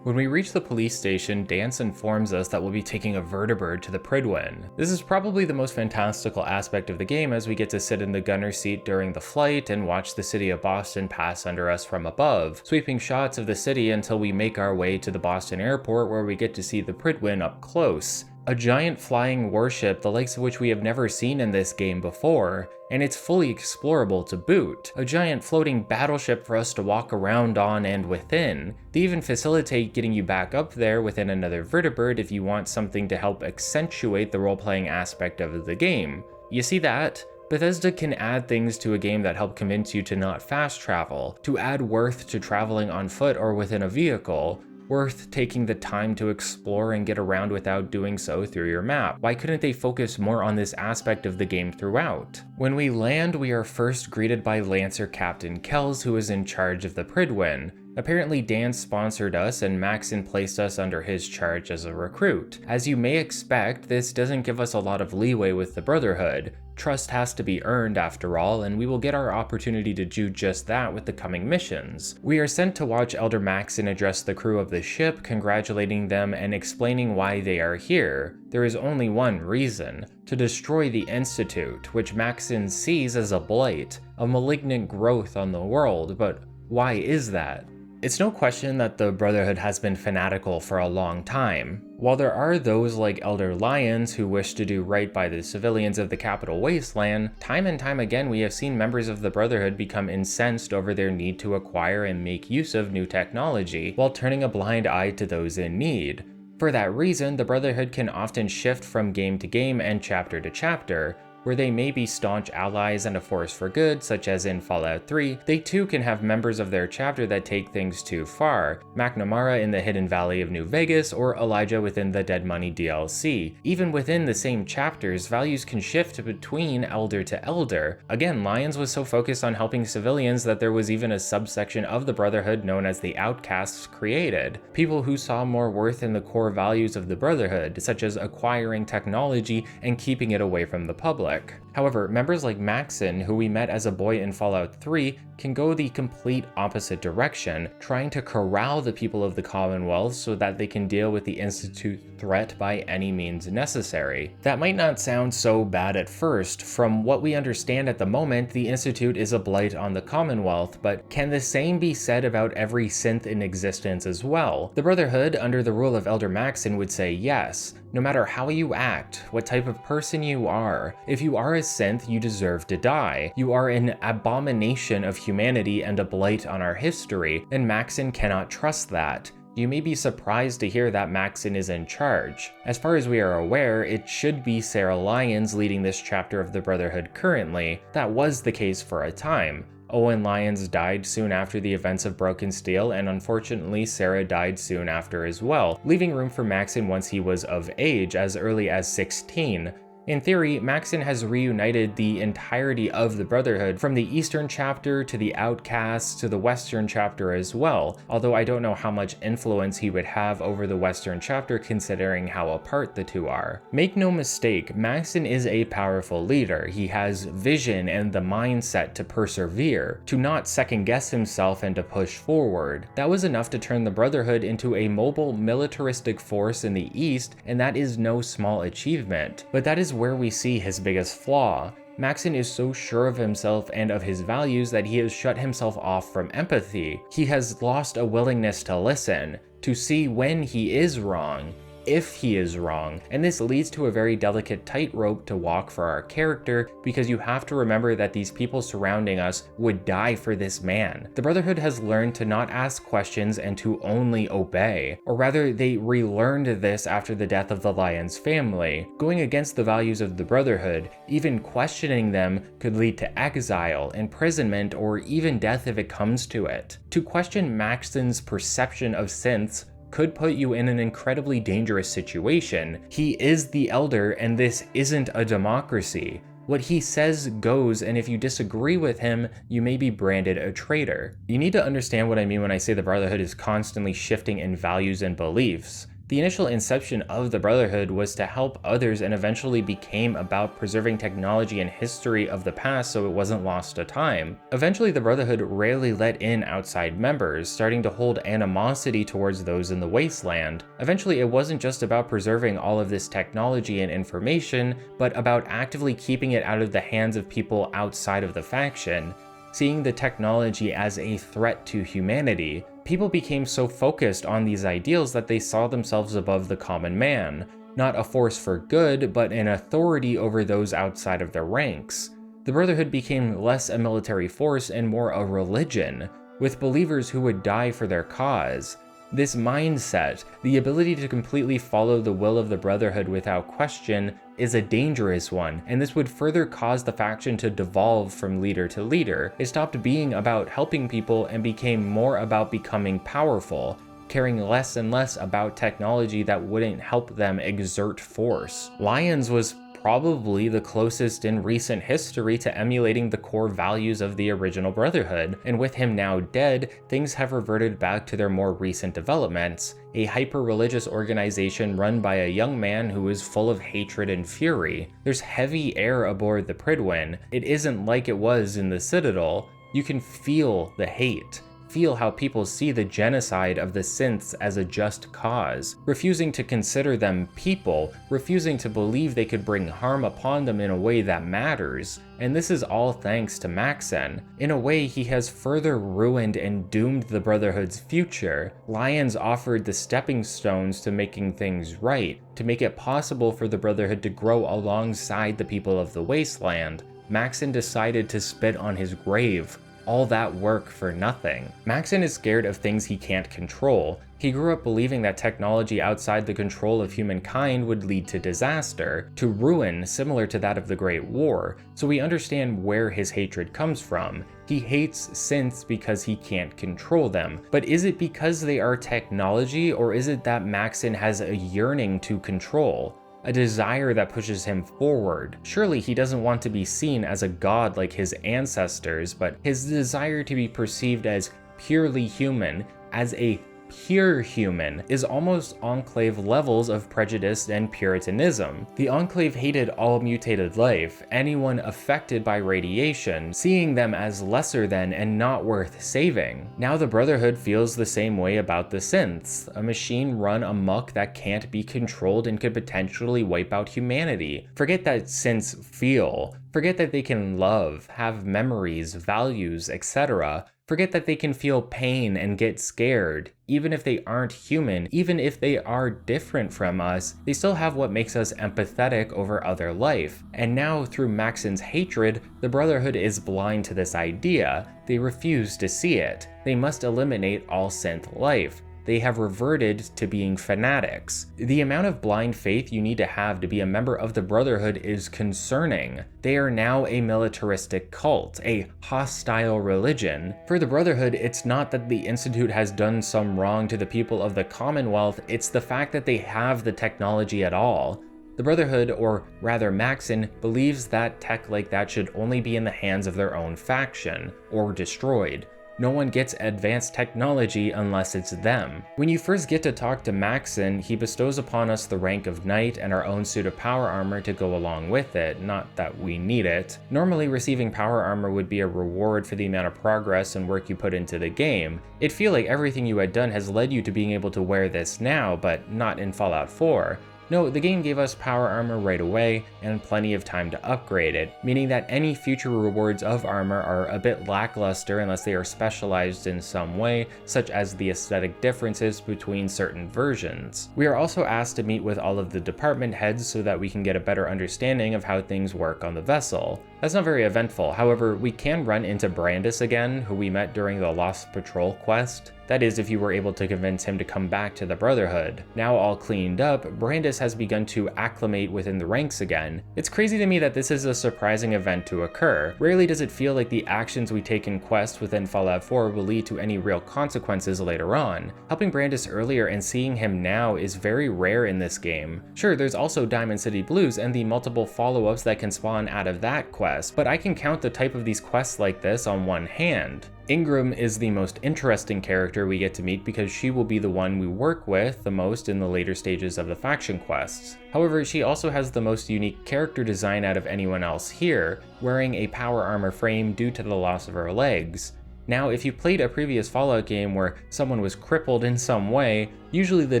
When we reach the police station, Dance informs us that we'll be taking a vertibird to the Prydwen. This is probably the most fantastical aspect of the game, as we get to sit in the gunner's seat during the flight and watch the city of Boston pass under us from above, sweeping shots of the city until we make our way to the Boston airport, where we get to see the Prydwen up close. A giant flying warship, the likes of which we have never seen in this game before, and it's fully explorable to boot. A giant floating battleship for us to walk around on and within. They even facilitate getting you back up there within another vertibird if you want something to help accentuate the role-playing aspect of the game. You see that? Bethesda can add things to a game that help convince you to not fast travel, to add worth to traveling on foot or within a vehicle, worth taking the time to explore and get around without doing so through your map. Why couldn't they focus more on this aspect of the game throughout? When we land, we are first greeted by Lancer Captain Kells, who is in charge of the Prydwen. Apparently Dan sponsored us and Maxon placed us under his charge as a recruit. As you may expect, this doesn't give us a lot of leeway with the Brotherhood. Trust has to be earned after all, and we will get our opportunity to do just that with the coming missions. We are sent to watch Elder Maxon address the crew of the ship, congratulating them and explaining why they are here. There is only one reason: to destroy the Institute, which Maxon sees as a blight, a malignant growth on the world. But why is that? It's no question that the Brotherhood has been fanatical for a long time. While there are those like Elder Lyons who wish to do right by the civilians of the Capital Wasteland, time and time again we have seen members of the Brotherhood become incensed over their need to acquire and make use of new technology, while turning a blind eye to those in need. For that reason, the Brotherhood can often shift from game to game and chapter to chapter. Where they may be staunch allies and a force for good, such as in Fallout 3, they too can have members of their chapter that take things too far. McNamara in the Hidden Valley of New Vegas, or Elijah within the Dead Money DLC. Even within the same chapters, values can shift between elder to elder. Again, Lyons was so focused on helping civilians that there was even a subsection of the Brotherhood known as the Outcasts created. People who saw more worth in the core values of the Brotherhood, such as acquiring technology and keeping it away from the public. However, members like Maxon, who we met as a boy in Fallout 3, can go the complete opposite direction, trying to corral the people of the Commonwealth so that they can deal with the Institute threat by any means necessary. That might not sound so bad at first. From what we understand at the moment, the Institute is a blight on the Commonwealth, but can the same be said about every synth in existence as well? The Brotherhood, under the rule of Elder Maxon, would say yes. No matter how you act, what type of person you are, if you are a synth, you deserve to die. You are an abomination of humanity and a blight on our history, and Maxon cannot trust that. You may be surprised to hear that Maxon is in charge. As far as we are aware, it should be Sarah Lyons leading this chapter of the Brotherhood currently. That was the case for a time. Owen Lyons died soon after the events of Broken Steel, and unfortunately Sarah died soon after as well, leaving room for Maxon once he was of age, as early as 16. In theory, Maxson has reunited the entirety of the Brotherhood, from the Eastern chapter to the Outcasts to the Western chapter as well, although I don't know how much influence he would have over the Western chapter considering how apart the two are. Make no mistake, Maxson is a powerful leader. He has vision and the mindset to persevere, to not second guess himself and to push forward. That was enough to turn the Brotherhood into a mobile militaristic force in the East, and that is no small achievement. But that is where we see his biggest flaw. Maxson is so sure of himself and of his values that he has shut himself off from empathy. He has lost a willingness to listen, to see when he is wrong, if he is wrong, and this leads to a very delicate tightrope to walk for our character, because you have to remember that these people surrounding us would die for this man. The Brotherhood has learned to not ask questions and to only obey, or rather they relearned this after the death of the Lion's family. Going against the values of the Brotherhood, even questioning them, could lead to exile, imprisonment, or even death if it comes to it. To question Maxson's perception of synths could put you in an incredibly dangerous situation. He is the Elder, and this isn't a democracy. What he says goes, and if you disagree with him, you may be branded a traitor. You need to understand what I mean when I say the Brotherhood is constantly shifting in values and beliefs. The initial inception of the Brotherhood was to help others and eventually became about preserving technology and history of the past so it wasn't lost to time. Eventually, the Brotherhood rarely let in outside members, starting to hold animosity towards those in the wasteland. Eventually, it wasn't just about preserving all of this technology and information, but about actively keeping it out of the hands of people outside of the faction. Seeing the technology as a threat to humanity, people became so focused on these ideals that they saw themselves above the common man, not a force for good, but an authority over those outside of their ranks. The Brotherhood became less a military force and more a religion, with believers who would die for their cause. This mindset, the ability to completely follow the will of the Brotherhood without question, is a dangerous one, and this would further cause the faction to devolve from leader to leader. It stopped being about helping people and became more about becoming powerful, caring less and less about technology that wouldn't help them exert force. Lions was probably the closest in recent history to emulating the core values of the original Brotherhood, and with him now dead, things have reverted back to their more recent developments, a hyper-religious organization run by a young man who is full of hatred and fury. There's heavy air aboard the Prydwen. It isn't like it was in the Citadel. You can feel the hate. Feel how people see the genocide of the synths as a just cause, refusing to consider them people, refusing to believe they could bring harm upon them in a way that matters. And this is all thanks to Maxson. In a way, he has further ruined and doomed the Brotherhood's future. Lions offered the stepping stones to making things right, to make it possible for the Brotherhood to grow alongside the people of the Wasteland. Maxson decided to spit on his grave. All that work for nothing. Maxson is scared of things he can't control. He grew up believing that technology outside the control of humankind would lead to disaster, to ruin similar to that of the Great War, so we understand where his hatred comes from. He hates synths because he can't control them. But is it because they are technology, or is it that Maxson has a yearning to control? A desire that pushes him forward. Surely he doesn't want to be seen as a god like his ancestors, but his desire to be perceived as purely human, as a pure human, is almost Enclave levels of prejudice and puritanism. The Enclave hated all mutated life, anyone affected by radiation, seeing them as lesser than and not worth saving. Now the Brotherhood feels the same way about the synths, a machine run amok that can't be controlled and could potentially wipe out humanity. Forget that synths feel. Forget that they can love, have memories, values, etc. Forget that they can feel pain and get scared. Even if they aren't human, even if they are different from us, they still have what makes us empathetic over other life. And now, through Maxson's hatred, the Brotherhood is blind to this idea. They refuse to see it. They must eliminate all synth life. They have reverted to being fanatics. The amount of blind faith you need to have to be a member of the Brotherhood is concerning. They are now a militaristic cult, a hostile religion. For the Brotherhood, it's not that the Institute has done some wrong to the people of the Commonwealth, it's the fact that they have the technology at all. The Brotherhood, or rather Maxon, believes that tech like that should only be in the hands of their own faction, or destroyed. No one gets advanced technology unless it's them. When you first get to talk to Maxon, he bestows upon us the rank of Knight and our own suit of power armor to go along with it, not that we need it. Normally receiving power armor would be a reward for the amount of progress and work you put into the game. It'd feel like everything you had done has led you to being able to wear this now, but not in Fallout 4. No, the game gave us power armor right away and plenty of time to upgrade it, meaning that any future rewards of armor are a bit lackluster unless they are specialized in some way, such as the aesthetic differences between certain versions. We are also asked to meet with all of the department heads so that we can get a better understanding of how things work on the vessel. That's not very eventful, however, we can run into Brandis again, who we met during the Lost Patrol quest. That is, if you were able to convince him to come back to the Brotherhood. Now all cleaned up, Brandis has begun to acclimate within the ranks again. It's crazy to me that this is a surprising event to occur. Rarely does it feel like the actions we take in quests within Fallout 4 will lead to any real consequences later on. Helping Brandis earlier and seeing him now is very rare in this game. Sure, there's also Diamond City Blues and the multiple follow-ups that can spawn out of that quest, but I can count the type of these quests like this on one hand. Ingram is the most interesting character we get to meet because she will be the one we work with the most in the later stages of the faction quests. However, she also has the most unique character design out of anyone else here, wearing a power armor frame due to the loss of her legs. Now, if you played a previous Fallout game where someone was crippled in some way, usually the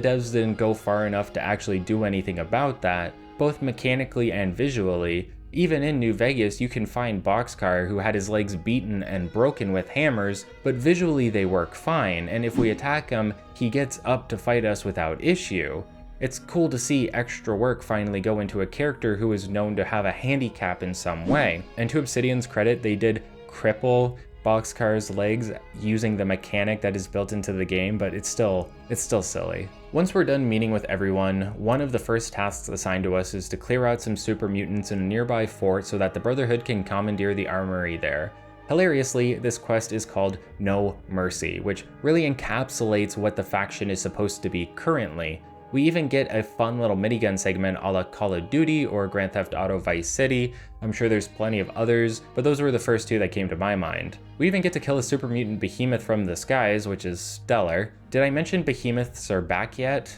devs didn't go far enough to actually do anything about that, both mechanically and visually. Even in New Vegas, you can find Boxcar who had his legs beaten and broken with hammers, but visually they work fine, and if we attack him, he gets up to fight us without issue. It's cool to see extra work finally go into a character who is known to have a handicap in some way, and to Obsidian's credit, they did cripple Boxcar's legs using the mechanic that is built into the game, but it's still silly. Once we're done meeting with everyone, one of the first tasks assigned to us is to clear out some super mutants in a nearby fort so that the Brotherhood can commandeer the armory there. Hilariously, this quest is called No Mercy, which really encapsulates what the faction is supposed to be currently. We even get a fun little minigun segment a la Call of Duty or Grand Theft Auto Vice City. I'm sure there's plenty of others, but those were the first two that came to my mind. We even get to kill a super mutant behemoth from the skies, which is stellar. Did I mention behemoths are back yet?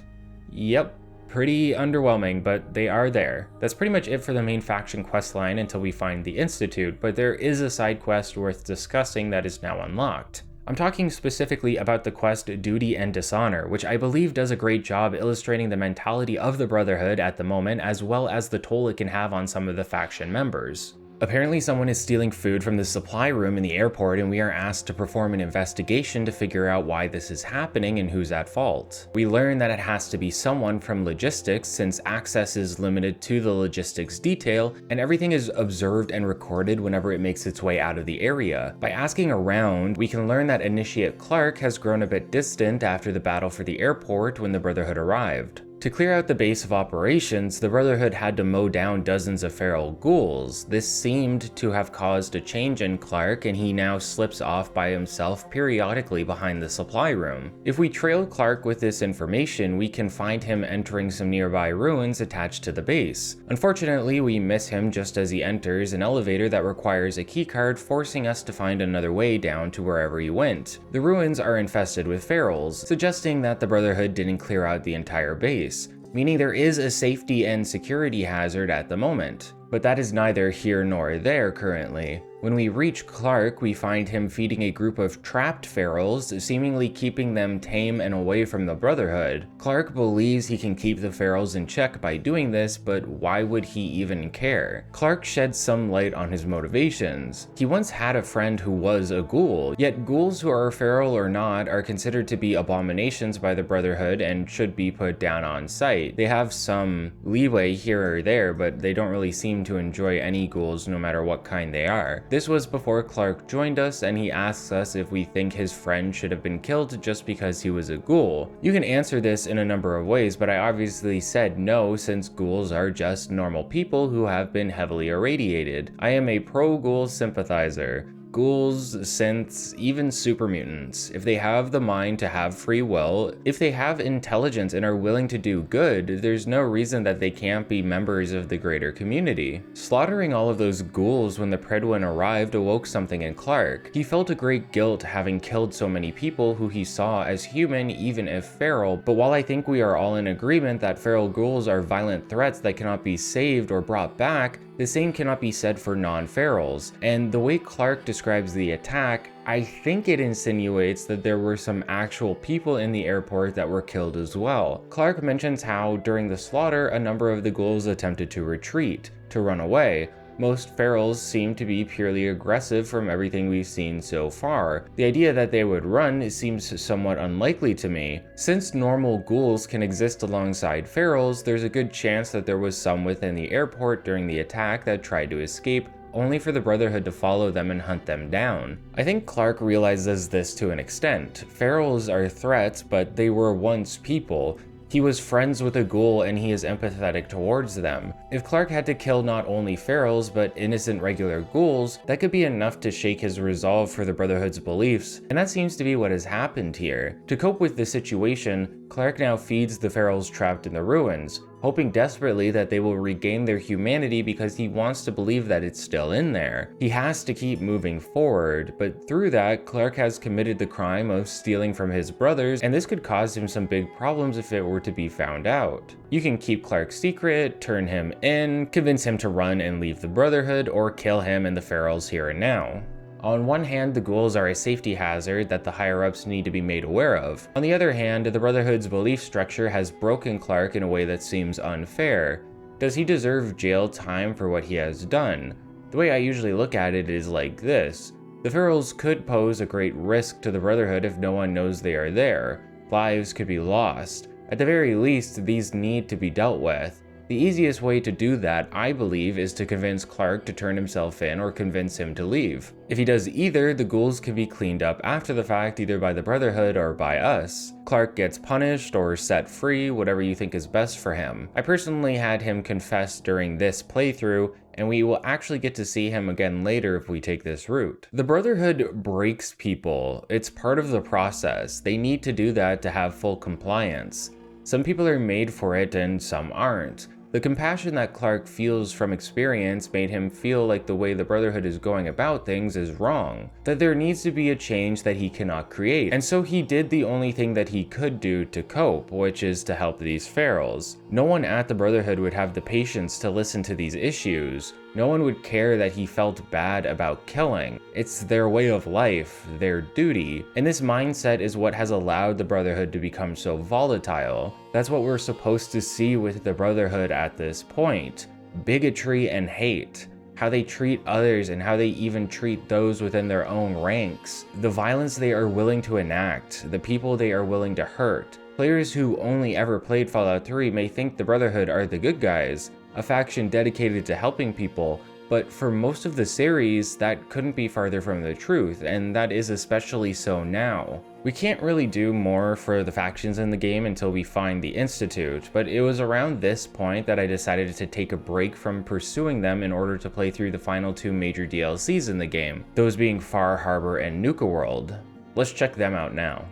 Yep. Pretty underwhelming, but they are there. That's pretty much it for the main faction questline until we find the Institute, but there is a side quest worth discussing that is now unlocked. I'm talking specifically about the quest Duty and Dishonor, which I believe does a great job illustrating the mentality of the Brotherhood at the moment, as well as the toll it can have on some of the faction members. Apparently someone is stealing food from the supply room in the airport, and we are asked to perform an investigation to figure out why this is happening and who's at fault. We learn that it has to be someone from logistics since access is limited to the logistics detail, and everything is observed and recorded whenever it makes its way out of the area. By asking around, we can learn that Initiate Clark has grown a bit distant after the battle for the airport when the Brotherhood arrived. To clear out the base of operations, the Brotherhood had to mow down dozens of feral ghouls. This seemed to have caused a change in Clark, and he now slips off by himself periodically behind the supply room. If we trail Clark with this information, we can find him entering some nearby ruins attached to the base. Unfortunately, we miss him just as he enters an elevator that requires a keycard, forcing us to find another way down to wherever he went. The ruins are infested with ferals, suggesting that the Brotherhood didn't clear out the entire base, meaning there is a safety and security hazard at the moment. But that is neither here nor there currently. When we reach Clark, we find him feeding a group of trapped ferals, seemingly keeping them tame and away from the Brotherhood. Clark believes he can keep the ferals in check by doing this, but why would he even care? Clark sheds some light on his motivations. He once had a friend who was a ghoul, yet ghouls who are feral or not are considered to be abominations by the Brotherhood and should be put down on sight. They have some leeway here or there, but they don't really seem to enjoy any ghouls no matter what kind they are. This was before Clark joined us, and he asks us if we think his friend should have been killed just because he was a ghoul. You can answer this in a number of ways, but I obviously said no, since ghouls are just normal people who have been heavily irradiated. I am a pro-ghoul sympathizer. ghouls, synths, even super mutants. If they have the mind to have free will, if they have intelligence and are willing to do good, there's no reason that they can't be members of the greater community. Slaughtering all of those ghouls when the Predwin arrived awoke something in Clark. He felt a great guilt having killed so many people who he saw as human, even if feral, but while I think we are all in agreement that feral ghouls are violent threats that cannot be saved or brought back, the same cannot be said for non-ferals, and the way Clark describes the attack, I think it insinuates that there were some actual people in the airport that were killed as well. Clark mentions how, during the slaughter, a number of the ghouls attempted to retreat, to run away. Most ferals seem to be purely aggressive from everything we've seen so far. The idea that they would run seems somewhat unlikely to me. Since normal ghouls can exist alongside ferals, there's a good chance that there was some within the airport during the attack that tried to escape, only for the Brotherhood to follow them and hunt them down. I think Clark realizes this to an extent. Ferals are threats, but they were once people. He was friends with a ghoul and he is empathetic towards them. If Clark had to kill not only ferals but innocent regular ghouls, that could be enough to shake his resolve for the Brotherhood's beliefs, and that seems to be what has happened here. To cope with the situation, Clark now feeds the ferals trapped in the ruins, hoping desperately that they will regain their humanity because he wants to believe that it's still in there. He has to keep moving forward, but through that, Clark has committed the crime of stealing from his brothers, and this could cause him some big problems if it were to be found out. You can keep Clark's secret, turn him in, convince him to run and leave the Brotherhood, or kill him and the ferals here and now. On one hand, the ghouls are a safety hazard that the higher-ups need to be made aware of. On the other hand, the Brotherhood's belief structure has broken Clark in a way that seems unfair. Does he deserve jail time for what he has done? The way I usually look at it is like this. The ferals could pose a great risk to the Brotherhood if no one knows they are there. Lives could be lost. At the very least, these need to be dealt with. The easiest way to do that, I believe, is to convince Clark to turn himself in or convince him to leave. If he does either, the ghouls can be cleaned up after the fact either by the Brotherhood or by us. Clark gets punished or set free, whatever you think is best for him. I personally had him confess during this playthrough, and we will actually get to see him again later if we take this route. The Brotherhood breaks people. It's part of the process. They need to do that to have full compliance. Some people are made for it and some aren't. The compassion that Clark feels from experience made him feel like the way the Brotherhood is going about things is wrong, that there needs to be a change that he cannot create, and so he did the only thing that he could do to cope, which is to help these ferals. No one at the Brotherhood would have the patience to listen to these issues. No one would care that he felt bad about killing. It's their way of life, their duty, and this mindset is what has allowed the Brotherhood to become so volatile. That's what we're supposed to see with the Brotherhood at this point. Bigotry and hate. How they treat others and how they even treat those within their own ranks. The violence they are willing to enact, the people they are willing to hurt. Players who only ever played Fallout 3 may think the Brotherhood are the good guys, a faction dedicated to helping people, but for most of the series, that couldn't be farther from the truth, and that is especially so now. We can't really do more for the factions in the game until we find the Institute, but it was around this point that I decided to take a break from pursuing them in order to play through the final 2 major DLCs in the game, those being Far Harbor and Nuka World. Let's check them out now.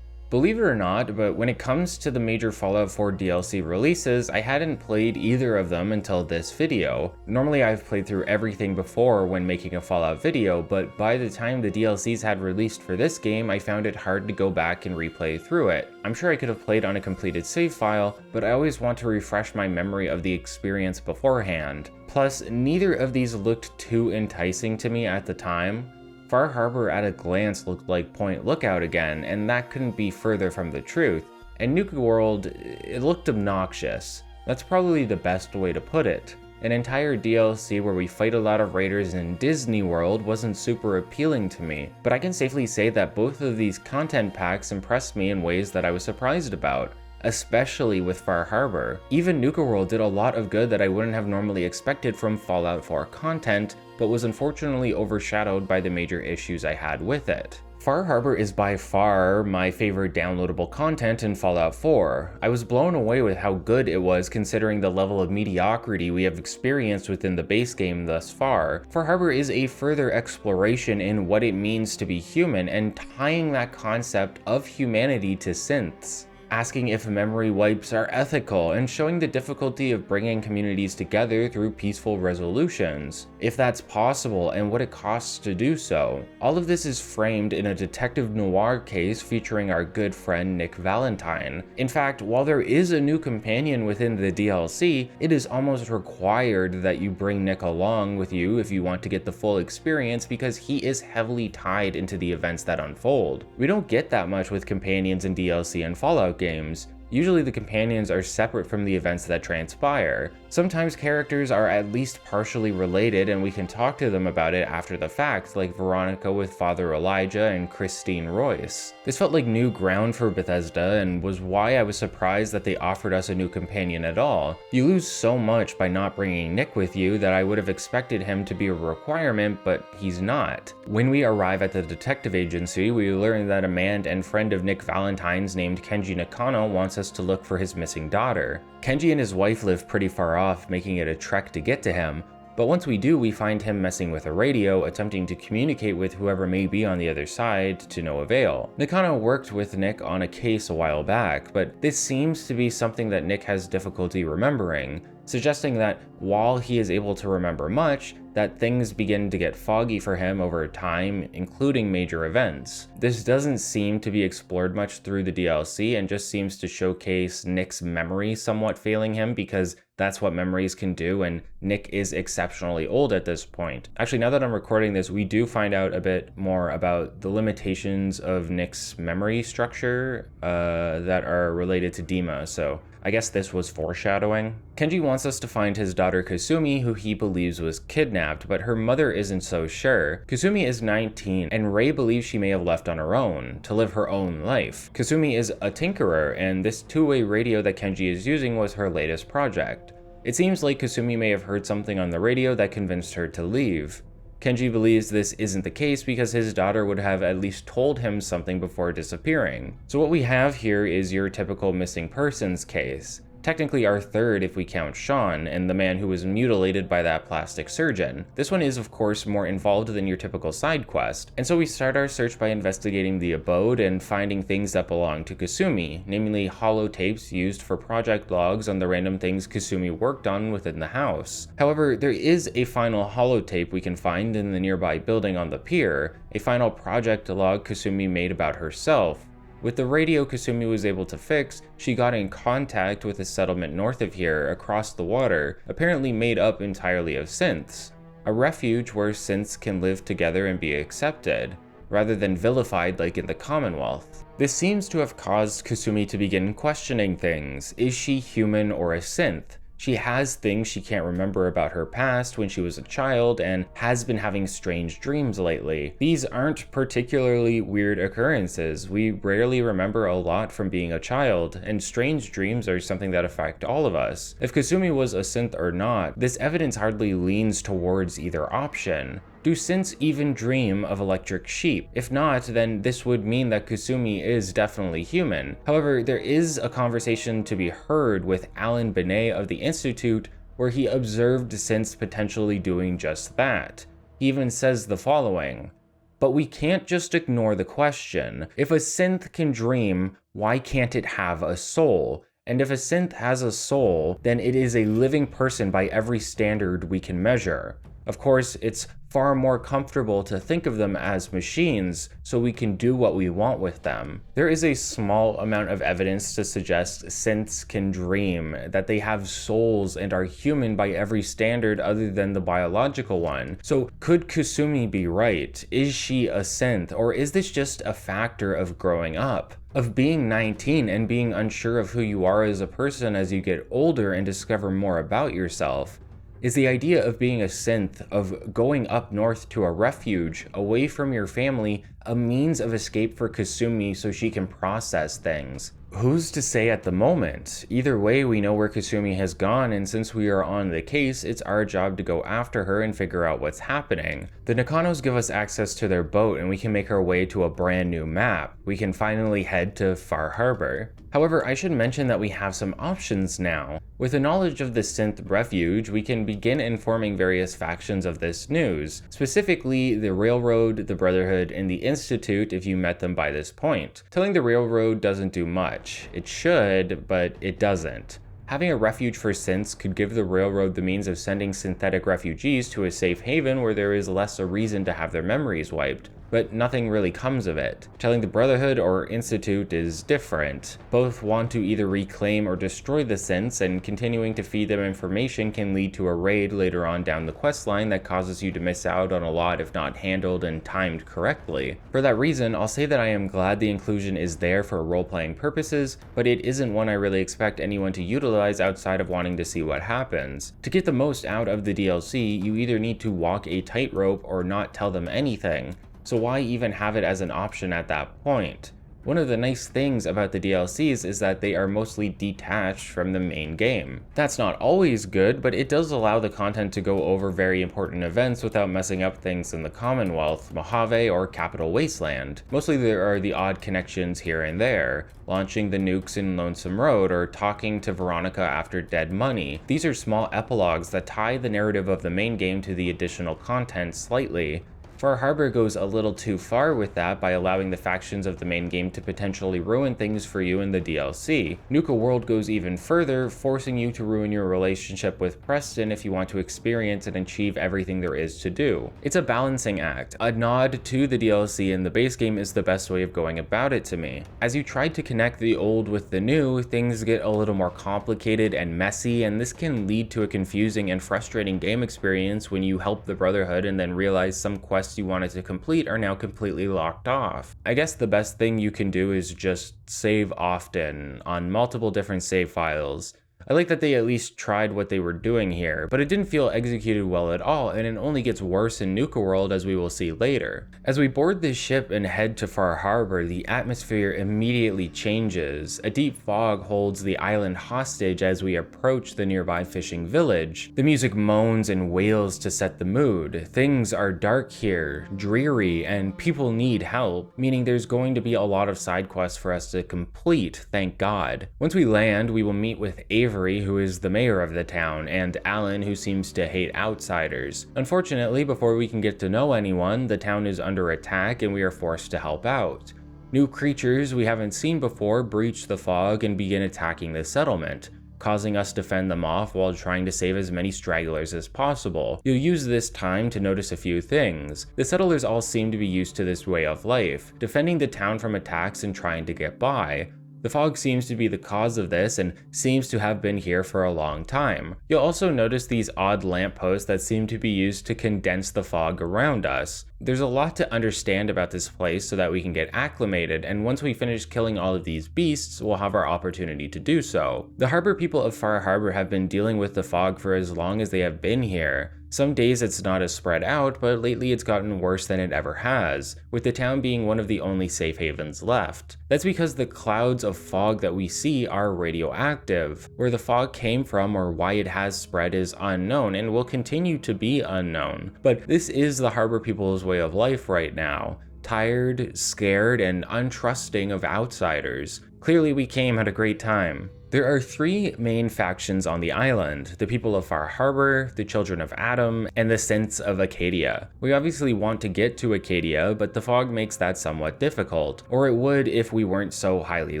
Believe it or not, but when it comes to the major Fallout 4 DLC releases, I hadn't played either of them until this video. Normally I've played through everything before when making a Fallout video, but by the time the DLCs had released for this game, I found it hard to go back and replay through it. I'm sure I could have played on a completed save file, but I always want to refresh my memory of the experience beforehand. Plus, neither of these looked too enticing to me at the time. Far Harbor at a glance looked like Point Lookout again, and that couldn't be further from the truth. And Nuka World, it looked obnoxious. That's probably the best way to put it. An entire DLC where we fight a lot of raiders in Disney World wasn't super appealing to me, but I can safely say that both of these content packs impressed me in ways that I was surprised about, especially with Far Harbor. Even Nuka World did a lot of good that I wouldn't have normally expected from Fallout 4 content, but was unfortunately overshadowed by the major issues I had with it. Far Harbor is by far my favorite downloadable content in Fallout 4. I was blown away with how good it was considering the level of mediocrity we have experienced within the base game thus far. Far Harbor is a further exploration in what it means to be human and tying that concept of humanity to synths. Asking if memory wipes are ethical, and showing the difficulty of bringing communities together through peaceful resolutions, if that's possible and what it costs to do so. All of this is framed in a detective noir case featuring our good friend Nick Valentine. In fact, while there is a new companion within the DLC, it is almost required that you bring Nick along with you if you want to get the full experience, because he is heavily tied into the events that unfold. We don't get that much with companions in DLC and Fallout games. Usually the companions are separate from the events that transpire. Sometimes characters are at least partially related and we can talk to them about it after the fact, like Veronica with Father Elijah and Christine Royce. This felt like new ground for Bethesda and was why I was surprised that they offered us a new companion at all. You lose so much by not bringing Nick with you that I would have expected him to be a requirement, but he's not. When we arrive at the detective agency, we learn that a man and friend of Nick Valentine's named Kenji Nakano wants us to look for his missing daughter. Kenji and his wife live pretty far off, making it a trek to get to him, but once we do, we find him messing with a radio, attempting to communicate with whoever may be on the other side, to no avail. Nakano worked with Nick on a case a while back, but this seems to be something that Nick has difficulty remembering, suggesting that while he is able to remember much, that things begin to get foggy for him over time, including major events. This doesn't seem to be explored much through the DLC and just seems to showcase Nick's memory somewhat failing him, because that's what memories can do, and Nick is exceptionally old at this point. Actually, now that I'm recording this, we do find out a bit more about the limitations of Nick's memory structure that are related to Dima, so I guess this was foreshadowing. Kenji wants us to find his daughter Kasumi, who he believes was kidnapped, but her mother isn't so sure. Kasumi is 19, and Rei believes she may have left on her own, to live her own life. Kasumi is a tinkerer, and this two-way radio that Kenji is using was her latest project. It seems like Kasumi may have heard something on the radio that convinced her to leave. Kenji believes this isn't the case because his daughter would have at least told him something before disappearing. So what we have here is your typical missing persons case. Technically our third if we count Sean, and the man who was mutilated by that plastic surgeon. This one is of course more involved than your typical side quest, and so we start our search by investigating the abode and finding things that belong to Kasumi, namely holotapes used for project logs on the random things Kasumi worked on within the house. However, there is a final holotape we can find in the nearby building on the pier, a final project log Kasumi made about herself. With the radio Kasumi was able to fix, she got in contact with a settlement north of here, across the water, apparently made up entirely of synths. A refuge where synths can live together and be accepted, rather than vilified like in the Commonwealth. This seems to have caused Kasumi to begin questioning things. Is she human or a synth? She has things she can't remember about her past when she was a child and has been having strange dreams lately. These aren't particularly weird occurrences. We rarely remember a lot from being a child, and strange dreams are something that affect all of us. If Kasumi was a synth or not, this evidence hardly leans towards either option. Do synths even dream of electric sheep? If not, then this would mean that Kasumi is definitely human. However, there is a conversation to be heard with Alan Benet of the Institute where he observed synths potentially doing just that. He even says the following: "But we can't just ignore the question. If a synth can dream, why can't it have a soul? And if a synth has a soul, then it is a living person by every standard we can measure. Of course, it's far more comfortable to think of them as machines, so we can do what we want with them." There is a small amount of evidence to suggest synths can dream, that they have souls and are human by every standard other than the biological one. So could Kasumi be right? Is she a synth, or is this just a factor of growing up? Of being 19 and being unsure of who you are as a person as you get older and discover more about yourself? Is the idea of being a synth, of going up north to a refuge, away from your family, a means of escape for Kasumi so she can process things? Who's to say at the moment? Either way, we know where Kasumi has gone, and since we are on the case, it's our job to go after her and figure out what's happening. The Nakanos give us access to their boat, and we can make our way to a brand new map. We can finally head to Far Harbor. However, I should mention that we have some options now. With the knowledge of the Synth Refuge, we can begin informing various factions of this news, specifically the Railroad, the Brotherhood, and the Institute if you met them by this point. Telling the Railroad doesn't do much. It should, but it doesn't. Having a refuge for synths could give the Railroad the means of sending synthetic refugees to a safe haven where there is less a reason to have their memories wiped, but nothing really comes of it. Telling the Brotherhood or Institute is different. Both want to either reclaim or destroy the synths, and continuing to feed them information can lead to a raid later on down the questline that causes you to miss out on a lot if not handled and timed correctly. For that reason, I'll say that I am glad the inclusion is there for role-playing purposes, but it isn't one I really expect anyone to utilize outside of wanting to see what happens. To get the most out of the DLC, you either need to walk a tightrope or not tell them anything. So why even have it as an option at that point? One of the nice things about the DLCs is that they are mostly detached from the main game. That's not always good, but it does allow the content to go over very important events without messing up things in the Commonwealth, Mojave, or Capital Wasteland. Mostly there are the odd connections here and there, launching the nukes in Lonesome Road or talking to Veronica after Dead Money. These are small epilogues that tie the narrative of the main game to the additional content slightly. Far Harbor goes a little too far with that by allowing the factions of the main game to potentially ruin things for you in the DLC. Nuka World goes even further, forcing you to ruin your relationship with Preston if you want to experience and achieve everything there is to do. It's a balancing act. A nod to the DLC in the base game is the best way of going about it to me. As you try to connect the old with the new, things get a little more complicated and messy, and this can lead to a confusing and frustrating game experience when you help the Brotherhood and then realize some quests you wanted to complete are now completely locked off. I guess the best thing you can do is just save often on multiple different save files. I like that they at least tried what they were doing here, but it didn't feel executed well at all, and it only gets worse in Nuka World as we will see later. As we board this ship and head to Far Harbor, the atmosphere immediately changes. A deep fog holds the island hostage as we approach the nearby fishing village. The music moans and wails to set the mood. Things are dark here, dreary, and people need help, meaning there's going to be a lot of side quests for us to complete, thank God. Once we land, we will meet with Avery, who is the mayor of the town, and Alan, who seems to hate outsiders. Unfortunately, before we can get to know anyone, the town is under attack and we are forced to help out. New creatures we haven't seen before breach the fog and begin attacking the settlement, causing us to fend them off while trying to save as many stragglers as possible. You'll use this time to notice a few things. The settlers all seem to be used to this way of life, defending the town from attacks and trying to get by. The fog seems to be the cause of this and seems to have been here for a long time. You'll also notice these odd lampposts that seem to be used to condense the fog around us. There's a lot to understand about this place so that we can get acclimated, and once we finish killing all of these beasts, we'll have our opportunity to do so. The harbor people of Far Harbor have been dealing with the fog for as long as they have been here. Some days it's not as spread out, but lately it's gotten worse than it ever has, with the town being one of the only safe havens left. That's because the clouds of fog that we see are radioactive. Where the fog came from or why it has spread is unknown and will continue to be unknown. But this is the harbor people's way of life right now. Tired, scared, and untrusting of outsiders. Clearly we came at a great time. There are three main factions on the island: the people of Far Harbor, the Children of Adam, and the Synths of Acadia. We obviously want to get to Acadia, but the fog makes that somewhat difficult, or it would if we weren't so highly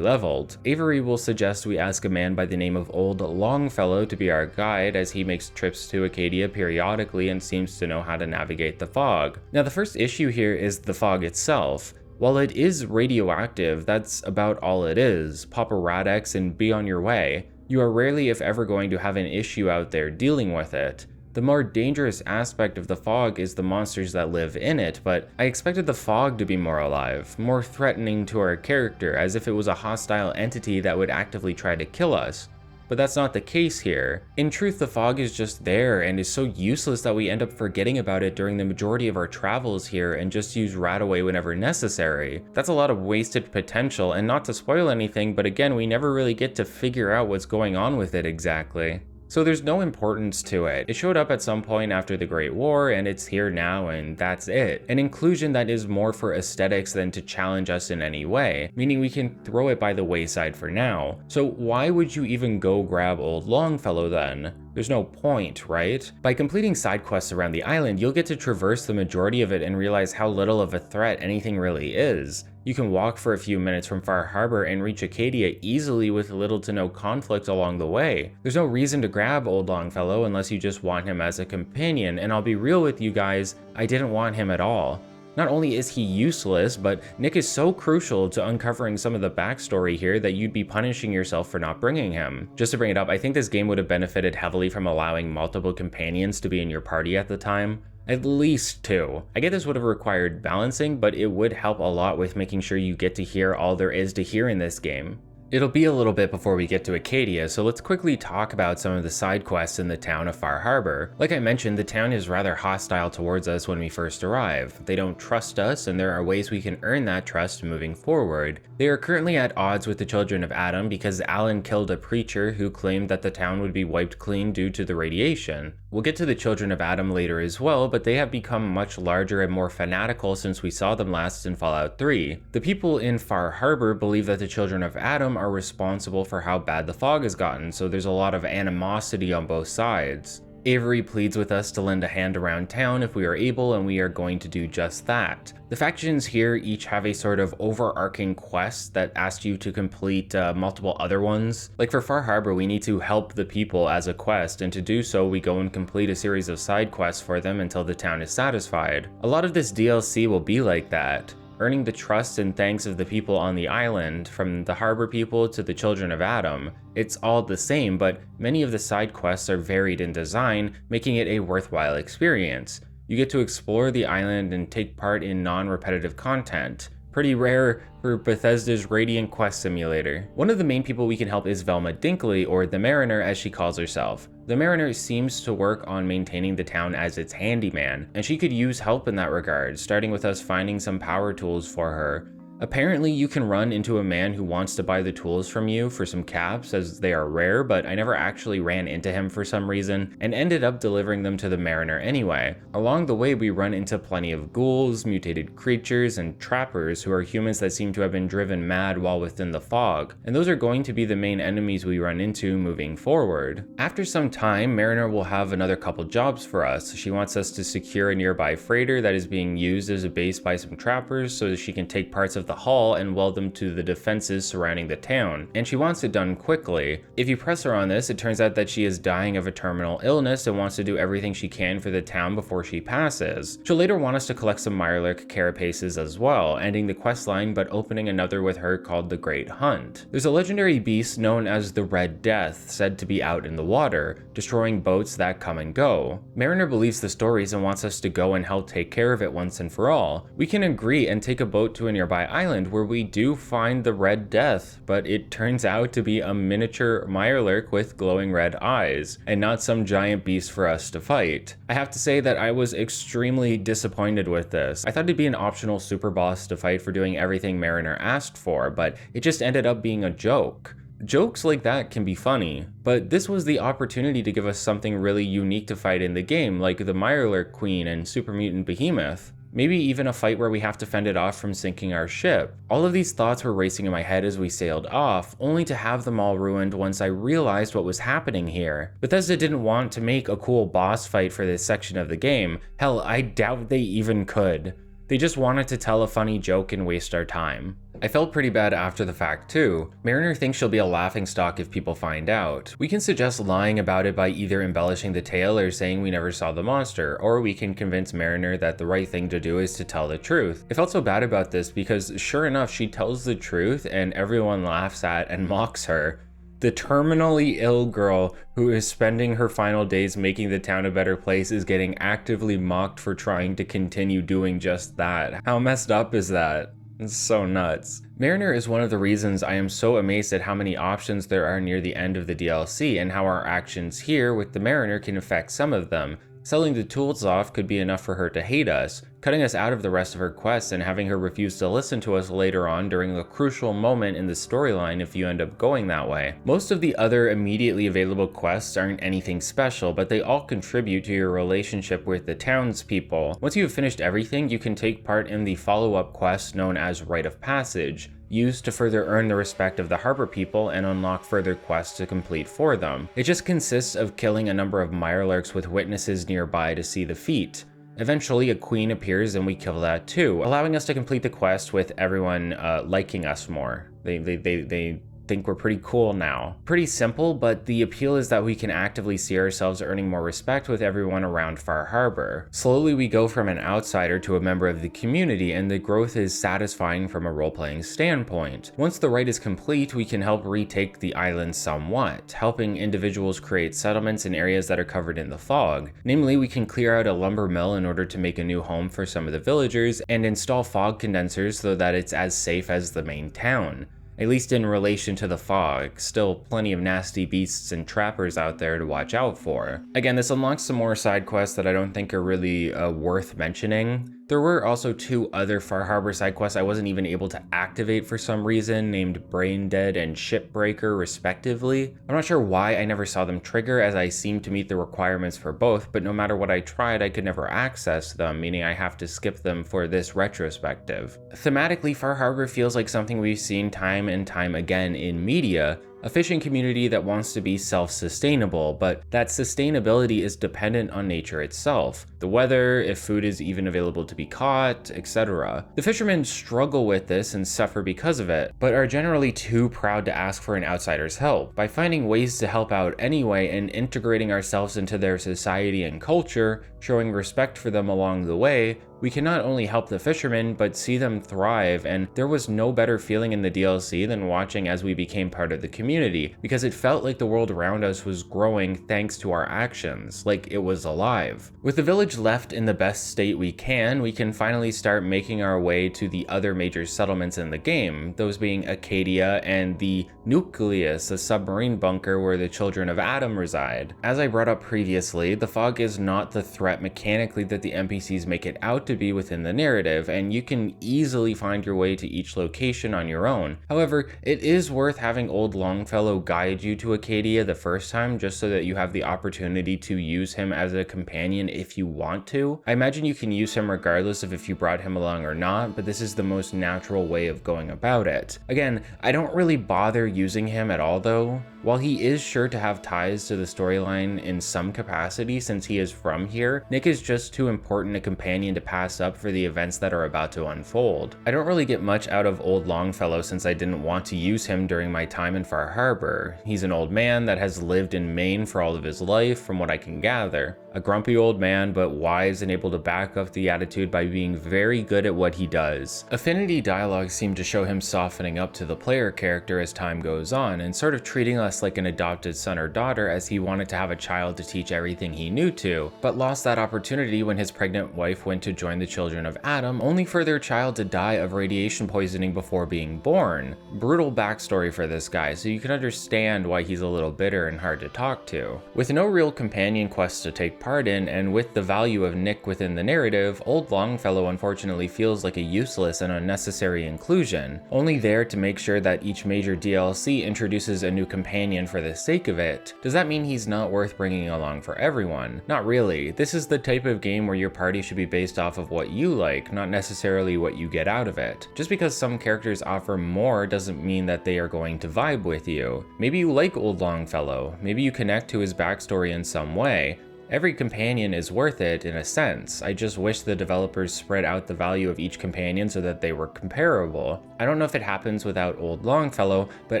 leveled. Avery will suggest we ask a man by the name of Old Longfellow to be our guide, as he makes trips to Acadia periodically and seems to know how to navigate the fog. Now the first issue here is the fog itself. While it is radioactive, that's about all it is. Pop a Radex and be on your way. You are rarely, if ever, going to have an issue out there dealing with it. The more dangerous aspect of the fog is the monsters that live in it, but I expected the fog to be more alive, more threatening to our character, as if it was a hostile entity that would actively try to kill us. but that's not the case here. In truth, the fog is just there and is so useless that we end up forgetting about it during the majority of our travels here and just use RadAway whenever necessary. That's a lot of wasted potential, and not to spoil anything, but again, we never really get to figure out what's going on with it exactly. So there's no importance to it. It showed up at some point after the Great War, and it's here now, and that's it. An inclusion that is more for aesthetics than to challenge us in any way, meaning we can throw it by the wayside for now. So why would you even go grab Old Longfellow then? There's no point, right? By completing side quests around the island, you'll get to traverse the majority of it and realize how little of a threat anything really is. You can walk for a few minutes from Far Harbor and reach Acadia easily with little to no conflict along the way. There's no reason to grab Old Longfellow unless you just want him as a companion, and I'll be real with you guys, I didn't want him at all. Not only is he useless, but Nick is so crucial to uncovering some of the backstory here that you'd be punishing yourself for not bringing him. Just to bring it up, I think this game would have benefited heavily from allowing multiple companions to be in your party at the time. At least 2. I get this would have required balancing, but it would help a lot with making sure you get to hear all there is to hear in this game. It'll be a little bit before we get to Acadia, so let's quickly talk about some of the side quests in the town of Far Harbor. Like I mentioned, the town is rather hostile towards us when we first arrive. They don't trust us, and there are ways we can earn that trust moving forward. They are currently at odds with the Children of Adam because Alan killed a preacher who claimed that the town would be wiped clean due to the radiation. We'll get to the Children of Adam later as well, but they have become much larger and more fanatical since we saw them last in Fallout 3. The people in Far Harbor believe that the Children of Adam are responsible for how bad the fog has gotten, so there's a lot of animosity on both sides. Avery pleads with us to lend a hand around town if we are able, and we are going to do just that. The factions here each have a sort of overarching quest that asks you to complete multiple other ones. Like for Far Harbor, we need to help the people as a quest, and to do so we go and complete a series of side quests for them until the town is satisfied. A lot of this DLC will be like that. Earning the trust and thanks of the people on the island, from the harbor people to the Children of Adam. It's all the same, but many of the side quests are varied in design, making it a worthwhile experience. You get to explore the island and take part in non-repetitive content. Pretty rare for Bethesda's Radiant Quest Simulator. One of the main people we can help is Velma Dinkley, or the Mariner as she calls herself. The Mariner seems to work on maintaining the town as its handyman, and she could use help in that regard, starting with us finding some power tools for her. Apparently you can run into a man who wants to buy the tools from you for some caps, as they are rare, but I never actually ran into him for some reason, and ended up delivering them to the Mariner anyway. Along the way we run into plenty of ghouls, mutated creatures, and trappers who are humans that seem to have been driven mad while within the fog, and those are going to be the main enemies we run into moving forward. After some time, Mariner will have another couple jobs for us. She wants us to secure a nearby freighter that is being used as a base by some trappers so that she can take parts of the hull and weld them to the defenses surrounding the town, and she wants it done quickly. If you press her on this, it turns out that she is dying of a terminal illness and wants to do everything she can for the town before she passes. She'll later want us to collect some Mirelurk carapaces as well, ending the quest line but opening another with her called the Great Hunt. There's a legendary beast known as the Red Death, said to be out in the water, destroying boats that come and go. Mariner believes the stories and wants us to go and help take care of it once and for all. We can agree and take a boat to a nearby island where we do find the Red Death, but it turns out to be a miniature Mirelurk with glowing red eyes, and not some giant beast for us to fight. I have to say that I was extremely disappointed with this. I thought it'd be an optional super boss to fight for doing everything Mariner asked for, but it just ended up being a joke. Jokes like that can be funny, but this was the opportunity to give us something really unique to fight in the game, like the Mirelurk Queen and Super Mutant Behemoth. Maybe even a fight where we have to fend it off from sinking our ship. All of these thoughts were racing in my head as we sailed off, only to have them all ruined once I realized what was happening here. Bethesda didn't want to make a cool boss fight for this section of the game. Hell, I doubt they even could. They just wanted to tell a funny joke and waste our time. I felt pretty bad after the fact too. Mariner thinks she'll be a laughingstock if people find out. We can suggest lying about it by either embellishing the tale or saying we never saw the monster, or we can convince Mariner that the right thing to do is to tell the truth. I felt so bad about this because sure enough she tells the truth and everyone laughs at and mocks her. The terminally ill girl who is spending her final days making the town a better place is getting actively mocked for trying to continue doing just that. How messed up is that? It's so nuts. Mariner is one of the reasons I am so amazed at how many options there are near the end of the DLC and how our actions here with the Mariner can affect some of them. Selling the tools off could be enough for her to hate us, cutting us out of the rest of her quests and having her refuse to listen to us later on during a crucial moment in the storyline if you end up going that way. Most of the other immediately available quests aren't anything special, but they all contribute to your relationship with the townspeople. Once you have finished everything, you can take part in the follow-up quest known as Rite of Passage, used to further earn the respect of the harbor people and unlock further quests to complete for them. It just consists of killing a number of mirelurks with witnesses nearby to see the feat. Eventually, a queen appears and we kill that too, allowing us to complete the quest with everyone liking us more. They think we're pretty cool now. Pretty simple, but the appeal is that we can actively see ourselves earning more respect with everyone around Far Harbor. Slowly we go from an outsider to a member of the community, and the growth is satisfying from a role-playing standpoint. Once the rite is complete, we can help retake the island somewhat, helping individuals create settlements in areas that are covered in the fog. Namely, we can clear out a lumber mill in order to make a new home for some of the villagers, and install fog condensers so that it's as safe as the main town. At least in relation to the fog, still plenty of nasty beasts and trappers out there to watch out for. Again, this unlocks some more side quests that I don't think are really worth mentioning. There were also 2 other Far Harbor side quests I wasn't even able to activate for some reason, named Brain Dead and Shipbreaker respectively. I'm not sure why I never saw them trigger, as I seemed to meet the requirements for both, but no matter what I tried, I could never access them, meaning I have to skip them for this retrospective. Thematically, Far Harbor feels like something we've seen time and time again in media, a fishing community that wants to be self-sustainable, but that sustainability is dependent on nature itself. The weather, if food is even available to be caught, etc. The fishermen struggle with this and suffer because of it, but are generally too proud to ask for an outsider's help. By finding ways to help out anyway and integrating ourselves into their society and culture, showing respect for them along the way, we can not only help the fishermen, but see them thrive, and there was no better feeling in the DLC than watching as we became part of the community, because it felt like the world around us was growing thanks to our actions, like it was alive. With the village left in the best state we can finally start making our way to the other major settlements in the game, those being Acadia and the Nucleus, a submarine bunker where the children of Adam reside. As I brought up previously, the fog is not the threat mechanically that the NPCs make it out to be within the narrative, and you can easily find your way to each location on your own. However, it is worth having old Longfellow guide you to Acadia the first time, just so that you have the opportunity to use him as a companion if you want to. I imagine you can use him regardless of if you brought him along or not, but this is the most natural way of going about it. Again, I don't really bother using him at all though. While he is sure to have ties to the storyline in some capacity since he is from here, Nick is just too important a companion to pass up for the events that are about to unfold. I don't really get much out of old Longfellow since I didn't want to use him during my time in Far Harbor. He's an old man that has lived in Maine for all of his life, from what I can gather. A grumpy old man, but wise and able to back up the attitude by being very good at what he does. Affinity dialogue seemed to show him softening up to the player character as time goes on, and sort of treating us like an adopted son or daughter, as he wanted to have a child to teach everything he knew to, but lost that opportunity when his pregnant wife went to join the children of Adam, only for their child to die of radiation poisoning before being born. Brutal backstory for this guy, so you can understand why he's a little bitter and hard to talk to. With no real companion quests to take part in, and with the value of Nick within the narrative, old Longfellow unfortunately feels like a useless and unnecessary inclusion, only there to make sure that each major DLC introduces a new companion for the sake of it. Does that mean he's not worth bringing along for everyone? Not really. This is the type of game where your party should be based off of what you like, not necessarily what you get out of it. Just because some characters offer more doesn't mean that they are going to vibe with you. Maybe you like old Longfellow, maybe you connect to his backstory in some way. Every companion is worth it in a sense. I just wish the developers spread out the value of each companion so that they were comparable. I don't know if it happens without old Longfellow, but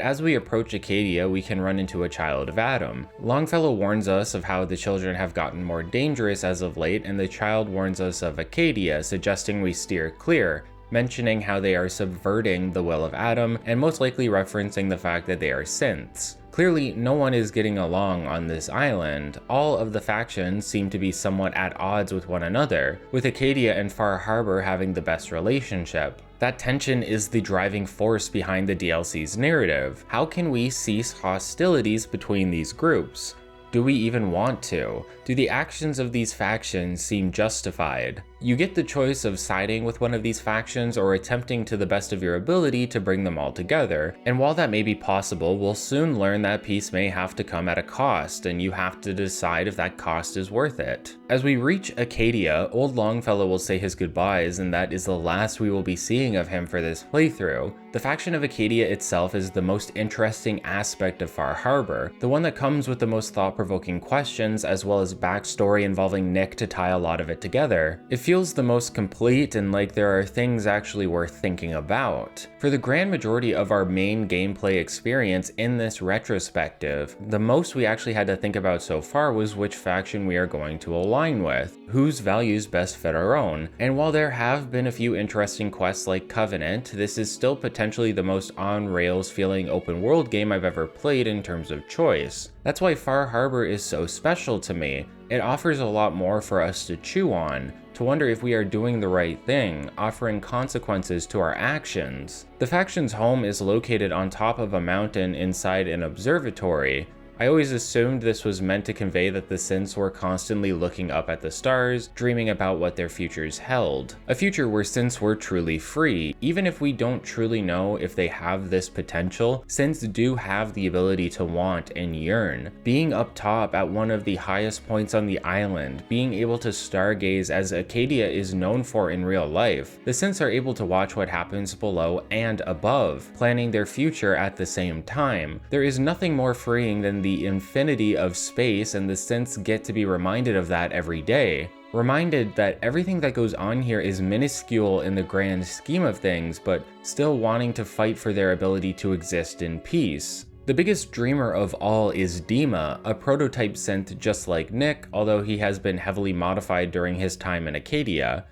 as we approach Acadia, we can run into a child of Adam. Longfellow warns us of how the children have gotten more dangerous as of late, and the child warns us of Acadia, suggesting we steer clear, mentioning how they are subverting the will of Adam, and most likely referencing the fact that they are synths. Clearly, no one is getting along on this island. All of the factions seem to be somewhat at odds with one another, with Acadia and Far Harbor having the best relationship. That tension is the driving force behind the DLC's narrative. How can we cease hostilities between these groups? Do we even want to? Do the actions of these factions seem justified? You get the choice of siding with one of these factions or attempting to the best of your ability to bring them all together, and while that may be possible, we'll soon learn that peace may have to come at a cost, and you have to decide if that cost is worth it. As we reach Acadia, Old Longfellow will say his goodbyes, and that is the last we will be seeing of him for this playthrough. The faction of Acadia itself is the most interesting aspect of Far Harbor, the one that comes with the most thought-provoking questions, as well as backstory involving Nick to tie a lot of it together. It feels the most complete and like there are things actually worth thinking about. For the grand majority of our main gameplay experience in this retrospective, the most we actually had to think about so far was which faction we are going to align with, whose values best fit our own, and while there have been a few interesting quests like Covenant, this is still potentially the most on-rails feeling open world game I've ever played in terms of choice. That's why Far Harbor is so special to me. It offers a lot more for us to chew on, to wonder if we are doing the right thing, offering consequences to our actions. The faction's home is located on top of a mountain inside an observatory. I always assumed this was meant to convey that the synths were constantly looking up at the stars, dreaming about what their futures held. A future where synths were truly free. Even if we don't truly know if they have this potential, synths do have the ability to want and yearn. Being up top at one of the highest points on the island, being able to stargaze as Acadia is known for in real life, the synths are able to watch what happens below and above, planning their future at the same time. There is nothing more freeing than the infinity of space, and the synths get to be reminded of that every day. Reminded that everything that goes on here is minuscule in the grand scheme of things, but still wanting to fight for their ability to exist in peace. The biggest dreamer of all is Dima, a prototype synth just like Nick, although he has been heavily modified during his time in Acadia.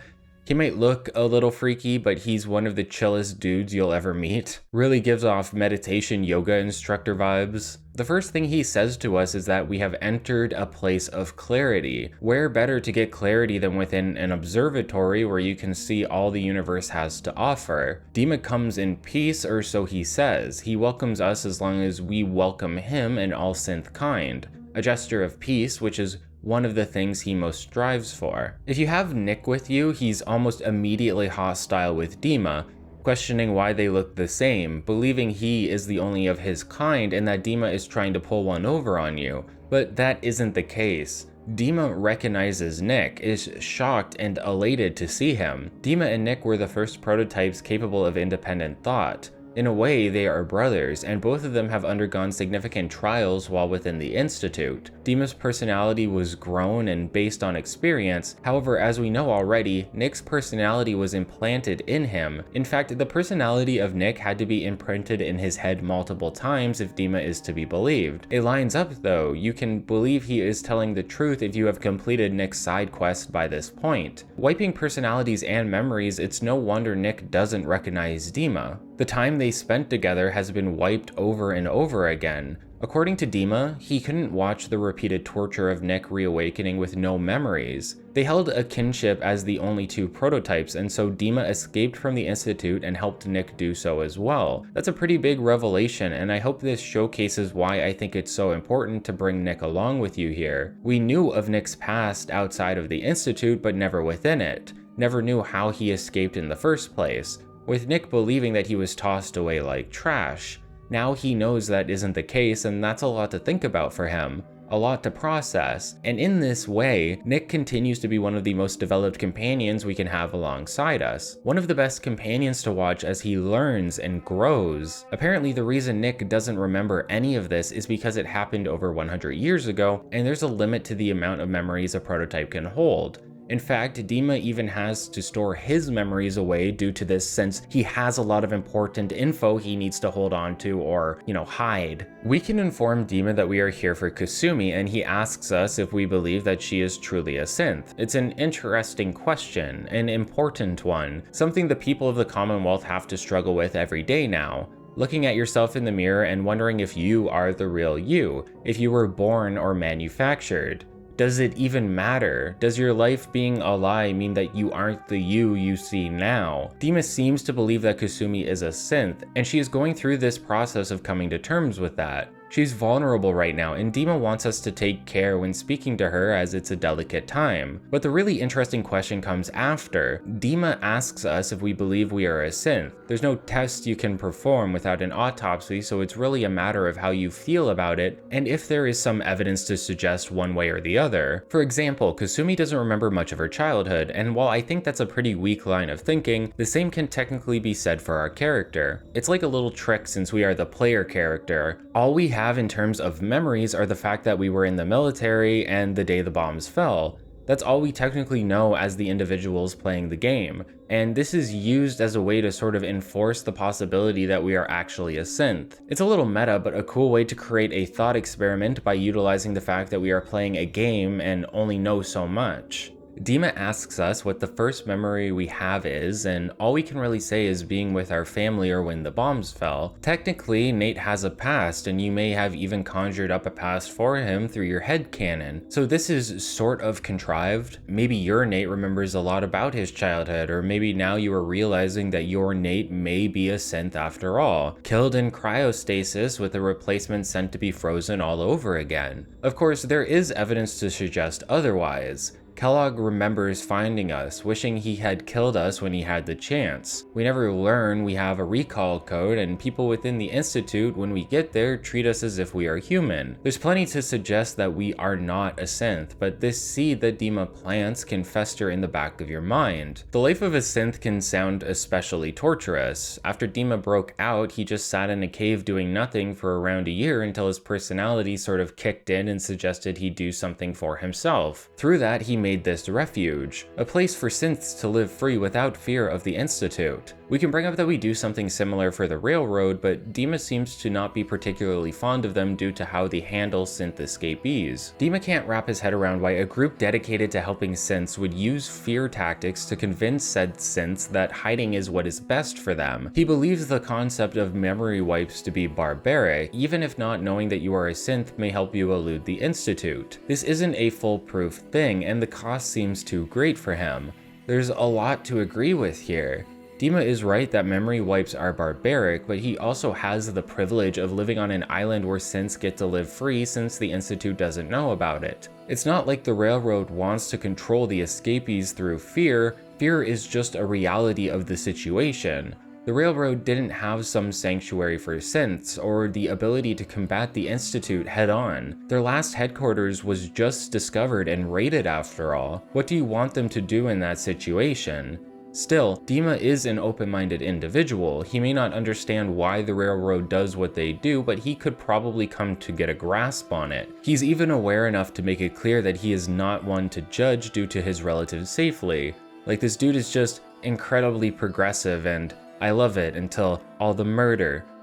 He might look a little freaky, but he's one of the chillest dudes you'll ever meet. Really gives off meditation yoga instructor vibes. The first thing he says to us is that we have entered a place of clarity. Where better to get clarity than within an observatory where you can see all the universe has to offer? Dima comes in peace, or so he says. He welcomes us as long as we welcome him and all synth kind. A gesture of peace, which is one of the things he most strives for. If you have Nick with you, he's almost immediately hostile with Dima, questioning why they look the same, believing he is the only of his kind and that Dima is trying to pull one over on you. But that isn't the case. Dima recognizes Nick, is shocked and elated to see him. Dima and Nick were the first prototypes capable of independent thought. In a way, they are brothers, and both of them have undergone significant trials while within the Institute. Dima's personality was grown and based on experience. However, as we know already, Nick's personality was implanted in him. In fact, the personality of Nick had to be imprinted in his head multiple times if Dima is to be believed. It lines up though. You can believe he is telling the truth if you have completed Nick's side quest by this point. Wiping personalities and memories, it's no wonder Nick doesn't recognize Dima. The time they spent together has been wiped over and over again. According to Dima, he couldn't watch the repeated torture of Nick reawakening with no memories. They held a kinship as the only two prototypes, and so Dima escaped from the Institute and helped Nick do so as well. That's a pretty big revelation, and I hope this showcases why I think it's so important to bring Nick along with you here. We knew of Nick's past outside of the Institute, but never within it. Never knew how he escaped in the first place, with Nick believing that he was tossed away like trash. Now he knows that isn't the case, and that's a lot to think about for him. A lot to process, and in this way, Nick continues to be one of the most developed companions we can have alongside us. One of the best companions to watch as he learns and grows. Apparently the reason Nick doesn't remember any of this is because it happened over 100 years ago, and there's a limit to the amount of memories a prototype can hold. In fact, Dima even has to store his memories away due to this, since he has a lot of important info he needs to hold on to or, hide. We can inform Dima that we are here for Kasumi, and he asks us if we believe that she is truly a synth. It's an interesting question, an important one, something the people of the Commonwealth have to struggle with every day now. Looking at yourself in the mirror and wondering if you are the real you, if you were born or manufactured. Does it even matter? Does your life being a lie mean that you aren't the you see now? Dima seems to believe that Kasumi is a synth, and she is going through this process of coming to terms with that. She's vulnerable right now, and Dima wants us to take care when speaking to her as it's a delicate time. But the really interesting question comes after. Dima asks us if we believe we are a synth. There's no test you can perform without an autopsy, so it's really a matter of how you feel about it, and if there is some evidence to suggest one way or the other. For example, Kasumi doesn't remember much of her childhood, and while I think that's a pretty weak line of thinking, the same can technically be said for our character. It's like a little trick since we are the player character. All we have in terms of memories are the fact that we were in the military and the day the bombs fell. That's all we technically know as the individuals playing the game, and this is used as a way to sort of enforce the possibility that we are actually a synth. It's a little meta, but a cool way to create a thought experiment by utilizing the fact that we are playing a game and only know so much. Dima asks us what the first memory we have is, and all we can really say is being with our family or when the bombs fell. Technically, Nate has a past, and you may have even conjured up a past for him through your headcanon. So this is sort of contrived. Maybe your Nate remembers a lot about his childhood, or maybe now you are realizing that your Nate may be a synth after all, killed in cryostasis with a replacement sent to be frozen all over again. Of course, there is evidence to suggest otherwise. Kellogg remembers finding us, wishing he had killed us when he had the chance. We never learn we have a recall code, and people within the Institute, when we get there, treat us as if we are human. There's plenty to suggest that we are not a synth, but this seed that Dima plants can fester in the back of your mind. The life of a synth can sound especially torturous. After Dima broke out, he just sat in a cave doing nothing for around a year until his personality sort of kicked in and suggested he do something for himself. Through that, he made this refuge, a place for synths to live free without fear of the Institute. We can bring up that we do something similar for the Railroad, but Dima seems to not be particularly fond of them due to how they handle synth escapees. Dima can't wrap his head around why a group dedicated to helping synths would use fear tactics to convince said synths that hiding is what is best for them. He believes the concept of memory wipes to be barbaric, even if not knowing that you are a synth may help you elude the Institute. This isn't a foolproof thing, and the cost seems too great for him. There's a lot to agree with here. Dima is right that memory wipes are barbaric, but he also has the privilege of living on an island where synths get to live free since the Institute doesn't know about it. It's not like the Railroad wants to control the escapees through fear. Fear is just a reality of the situation. The Railroad didn't have some sanctuary for synths, or the ability to combat the Institute head-on. Their last headquarters was just discovered and raided after all. What do you want them to do in that situation? Still, Dima is an open-minded individual. He may not understand why the Railroad does what they do, but he could probably come to get a grasp on it. He's even aware enough to make it clear that he is not one to judge due to his relative safety. Like, this dude is just incredibly progressive, and I love it until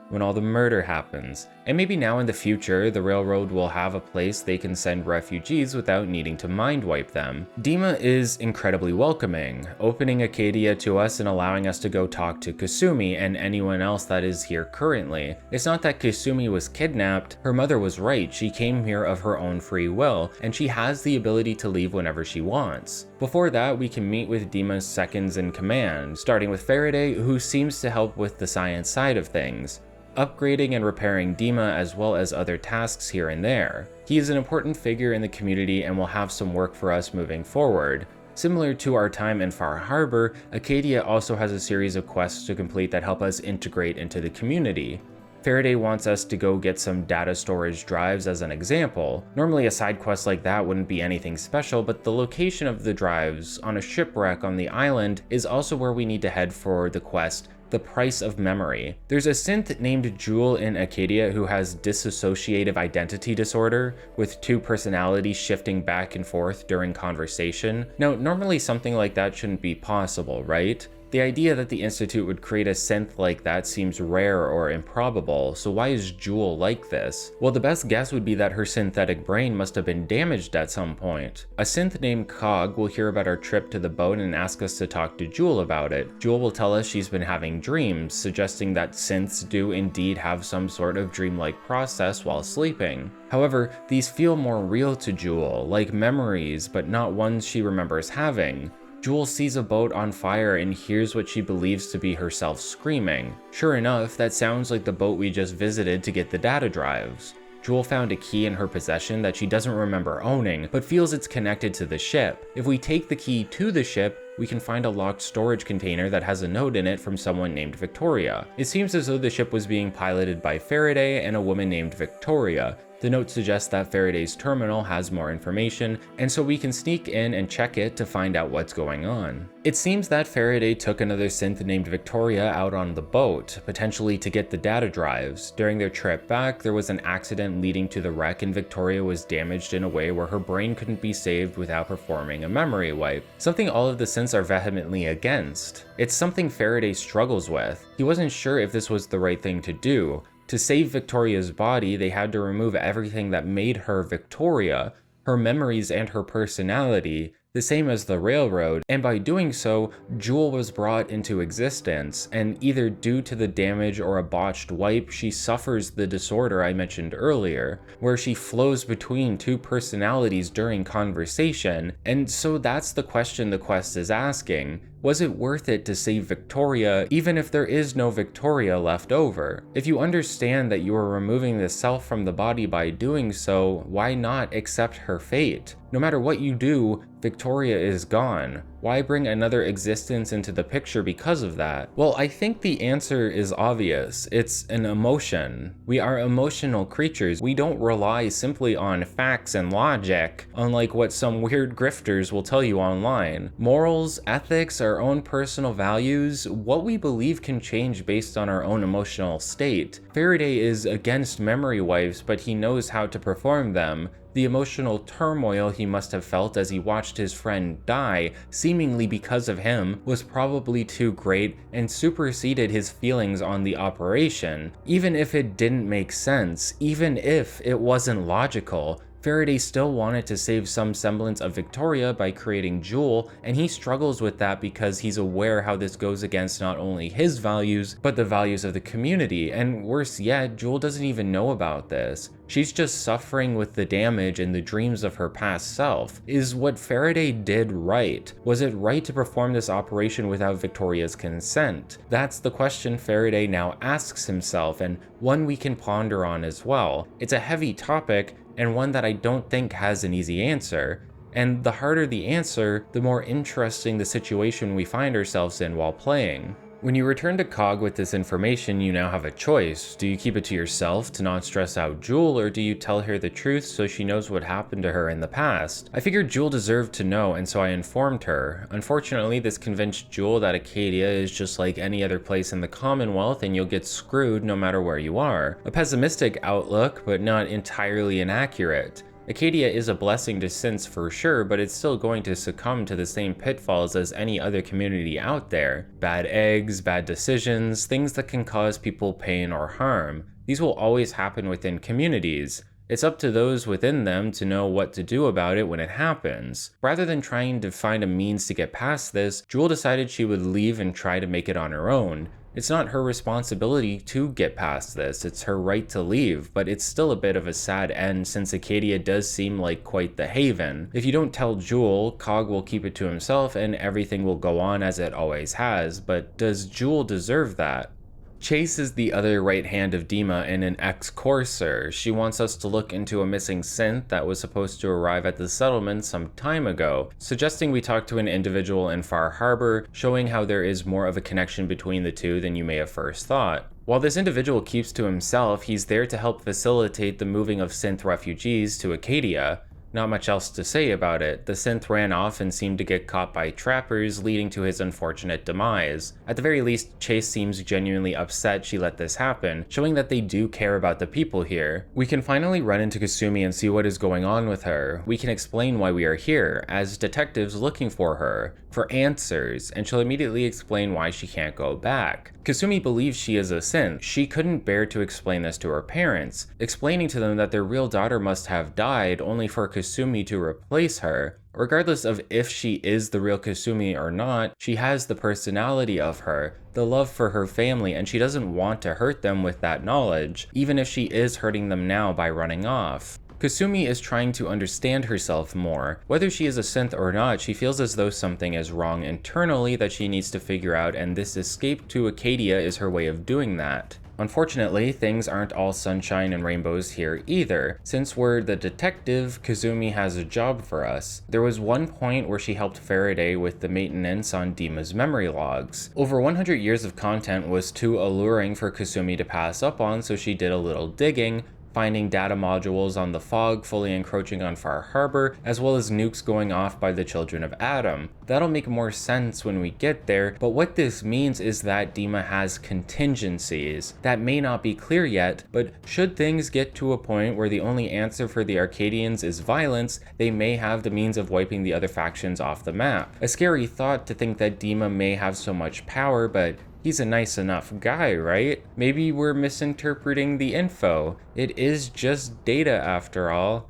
when all the murder happens. And maybe now in the future, the Railroad will have a place they can send refugees without needing to mind wipe them. Dima is incredibly welcoming, opening Acadia to us and allowing us to go talk to Kasumi and anyone else that is here currently. It's not that Kasumi was kidnapped. Her mother was right. She came here of her own free will, and she has the ability to leave whenever she wants. Before that, we can meet with Dima's seconds in command, starting with Faraday, who seems to help with the science side of things, upgrading and repairing Dima as well as other tasks here and there. He is an important figure in the community and will have some work for us moving forward. Similar to our time in Far Harbor, Acadia also has a series of quests to complete that help us integrate into the community. Faraday wants us to go get some data storage drives as an example. Normally a side quest like that wouldn't be anything special, but the location of the drives on a shipwreck on the island is also where we need to head for the quest, The Price of Memory. There's a synth named Jewel in Acadia who has dissociative identity disorder, with two personalities shifting back and forth during conversation. Now, normally something like that shouldn't be possible, right? The idea that the Institute would create a synth like that seems rare or improbable, so why is Jewel like this? Well, the best guess would be that her synthetic brain must have been damaged at some point. A synth named Cog will hear about our trip to the boat and ask us to talk to Jewel about it. Jewel will tell us she's been having dreams, suggesting that synths do indeed have some sort of dreamlike process while sleeping. However, these feel more real to Jewel, like memories, but not ones she remembers having. Jewel sees a boat on fire and hears what she believes to be herself screaming. Sure enough, that sounds like the boat we just visited to get the data drives. Jewel found a key in her possession that she doesn't remember owning, but feels it's connected to the ship. If we take the key to the ship, we can find a locked storage container that has a note in it from someone named Victoria. It seems as though the ship was being piloted by Faraday and a woman named Victoria. The note suggests that Faraday's terminal has more information, and so we can sneak in and check it to find out what's going on. It seems that Faraday took another synth named Victoria out on the boat, potentially to get the data drives. During their trip back, there was an accident leading to the wreck and Victoria was damaged in a way where her brain couldn't be saved without performing a memory wipe, something all of the synths are vehemently against. It's something Faraday struggles with. He wasn't sure if this was the right thing to do. To save Victoria's body, they had to remove everything that made her Victoria, her memories and her personality, the same as the railroad, and by doing so, Jewel was brought into existence, and either due to the damage or a botched wipe, she suffers the disorder I mentioned earlier, where she flows between two personalities during conversation, and so that's the question the quest is asking. Was it worth it to save Victoria, even if there is no Victoria left over? If you understand that you are removing the self from the body by doing so, why not accept her fate? No matter what you do, Victoria is gone. Why bring another existence into the picture because of that? Well, I think the answer is obvious. It's an emotion. We are emotional creatures. We don't rely simply on facts and logic, unlike what some weird grifters will tell you online. Morals, ethics, our own personal values, what we believe can change based on our own emotional state. Faraday is against memory wipes, but he knows how to perform them. The emotional turmoil he must have felt as he watched his friend die, seemingly because of him, was probably too great and superseded his feelings on the operation. Even if it didn't make sense, even if it wasn't logical, Faraday still wanted to save some semblance of Victoria by creating Jewel, and he struggles with that because he's aware how this goes against not only his values, but the values of the community, and worse yet, Jewel doesn't even know about this. She's just suffering with the damage and the dreams of her past self. Is what Faraday did right? Was it right to perform this operation without Victoria's consent? That's the question Faraday now asks himself, and one we can ponder on as well. It's a heavy topic, and one that I don't think has an easy answer. And the harder the answer, the more interesting the situation we find ourselves in while playing. When you return to Cog with this information, you now have a choice. Do you keep it to yourself to not stress out Jewel, or do you tell her the truth so she knows what happened to her in the past? I figured Jewel deserved to know, and so I informed her. Unfortunately, this convinced Jewel that Acadia is just like any other place in the Commonwealth and you'll get screwed no matter where you are. A pessimistic outlook, but not entirely inaccurate. Acadia is a blessing to synths for sure, but it's still going to succumb to the same pitfalls as any other community out there. Bad eggs, bad decisions, things that can cause people pain or harm. These will always happen within communities. It's up to those within them to know what to do about it when it happens. Rather than trying to find a means to get past this, Jewel decided she would leave and try to make it on her own. It's not her responsibility to get past this, it's her right to leave, but it's still a bit of a sad end since Acadia does seem like quite the haven. If you don't tell Jewel, Cog will keep it to himself and everything will go on as it always has, but does Jewel deserve that? Chase is the other right hand of Dima in an ex-Courser. She wants us to look into a missing synth that was supposed to arrive at the settlement some time ago, suggesting we talk to an individual in Far Harbor, showing how there is more of a connection between the two than you may have first thought. While this individual keeps to himself, he's there to help facilitate the moving of synth refugees to Acadia. Not much else to say about it. The synth ran off and seemed to get caught by trappers, leading to his unfortunate demise. At the very least, Chase seems genuinely upset she let this happen, showing that they do care about the people here. We can finally run into Kasumi and see what is going on with her. We can explain why we are here, as detectives looking for her, for answers, and she'll immediately explain why she can't go back. Kasumi believes she is a synth. She couldn't bear to explain this to her parents, explaining to them that their real daughter must have died only for Kasumi to replace her. Regardless of if she is the real Kasumi or not, she has the personality of her, the love for her family, and she doesn't want to hurt them with that knowledge, even if she is hurting them now by running off. Kasumi is trying to understand herself more. Whether she is a synth or not, she feels as though something is wrong internally that she needs to figure out, and this escape to Acadia is her way of doing that. Unfortunately, things aren't all sunshine and rainbows here either. Since we're the detective, Kasumi has a job for us. There was one point where she helped Faraday with the maintenance on Dima's memory logs. Over 100 years of content was too alluring for Kasumi to pass up on, so she did a little digging, finding data modules on the fog fully encroaching on Far Harbor, as well as nukes going off by the children of Adam. That'll make more sense when we get there, but what this means is that Dima has contingencies. That may not be clear yet, but should things get to a point where the only answer for the Arcadians is violence, they may have the means of wiping the other factions off the map. A scary thought to think that Dima may have so much power, but he's a nice enough guy, right? Maybe we're misinterpreting the info. It is just data after all.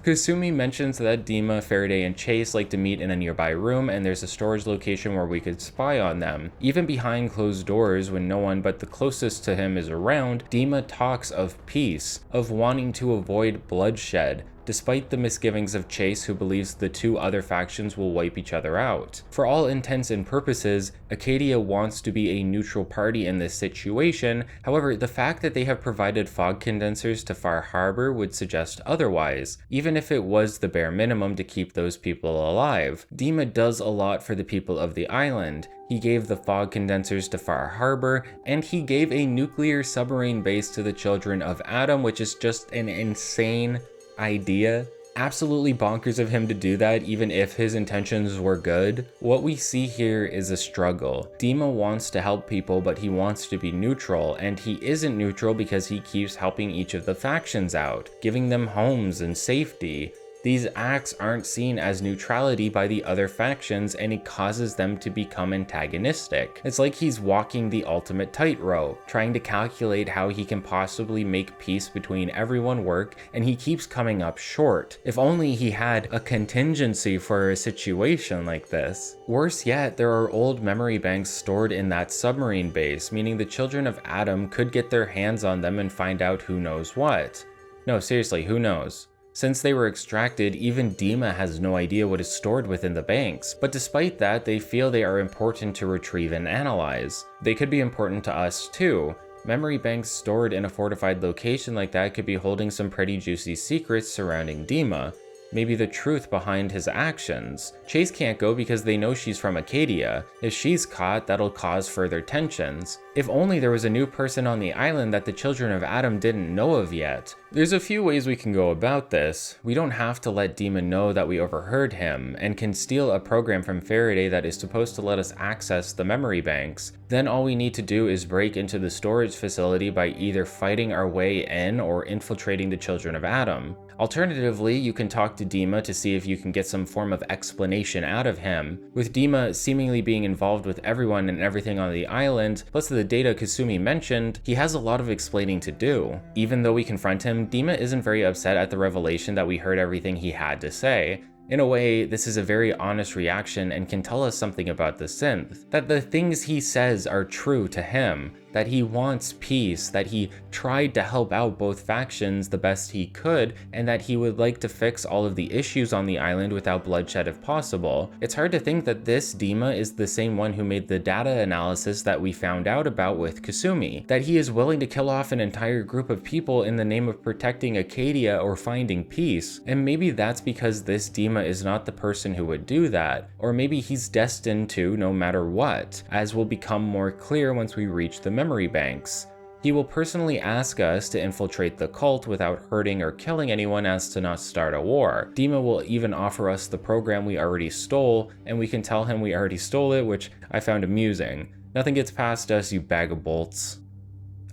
Kasumi mentions that Dima, Faraday, and Chase like to meet in a nearby room, and there's a storage location where we could spy on them. Even behind closed doors, when no one but the closest to him is around, Dima talks of peace, of wanting to avoid bloodshed, despite the misgivings of Chase, who believes the two other factions will wipe each other out. For all intents and purposes, Acadia wants to be a neutral party in this situation. However, the fact that they have provided fog condensers to Far Harbor would suggest otherwise, even if it was the bare minimum to keep those people alive. Dima does a lot for the people of the island. He gave the fog condensers to Far Harbor, and he gave a nuclear submarine base to the children of Adam, which is just an insane idea. Absolutely bonkers of him to do that, even if his intentions were good. What we see here is a struggle. Dima wants to help people, but he wants to be neutral, and he isn't neutral because he keeps helping each of the factions out, giving them homes and safety. These acts aren't seen as neutrality by the other factions, and it causes them to become antagonistic. It's like he's walking the ultimate tightrope, trying to calculate how he can possibly make peace between everyone work, and he keeps coming up short. If only he had a contingency for a situation like this. Worse yet, there are old memory banks stored in that submarine base, meaning the children of Adam could get their hands on them and find out who knows what. No, seriously, who knows? Since they were extracted, even Dima has no idea what is stored within the banks, but despite that, they feel they are important to retrieve and analyze. They could be important to us too. Memory banks stored in a fortified location like that could be holding some pretty juicy secrets surrounding Dima. Maybe the truth behind his actions. Chase can't go because they know she's from Acadia. If she's caught, that'll cause further tensions. If only there was a new person on the island that the children of Adam didn't know of yet. There's a few ways we can go about this. We don't have to let Dima know that we overheard him, and can steal a program from Faraday that is supposed to let us access the memory banks. Then all we need to do is break into the storage facility by either fighting our way in or infiltrating the children of Adam. Alternatively, you can talk to Dima to see if you can get some form of explanation out of him. With Dima seemingly being involved with everyone and everything on the island, plus the data Kasumi mentioned, he has a lot of explaining to do. Even though we confront him, Dima isn't very upset at the revelation that we heard everything he had to say. In a way, this is a very honest reaction and can tell us something about the synth. That the things he says are true to him, that he wants peace, that he tried to help out both factions the best he could, and that he would like to fix all of the issues on the island without bloodshed if possible. It's hard to think that this Dima is the same one who made the data analysis that we found out about with Kasumi, that he is willing to kill off an entire group of people in the name of protecting Acadia or finding peace. And maybe that's because this Dima is not the person who would do that, or maybe he's destined to no matter what, as will become more clear once we reach the memory banks. He will personally ask us to infiltrate the cult without hurting or killing anyone as to not start a war. Dima will even offer us the program we already stole, and we can tell him we already stole it, which I found amusing. Nothing gets past us, you bag of bolts.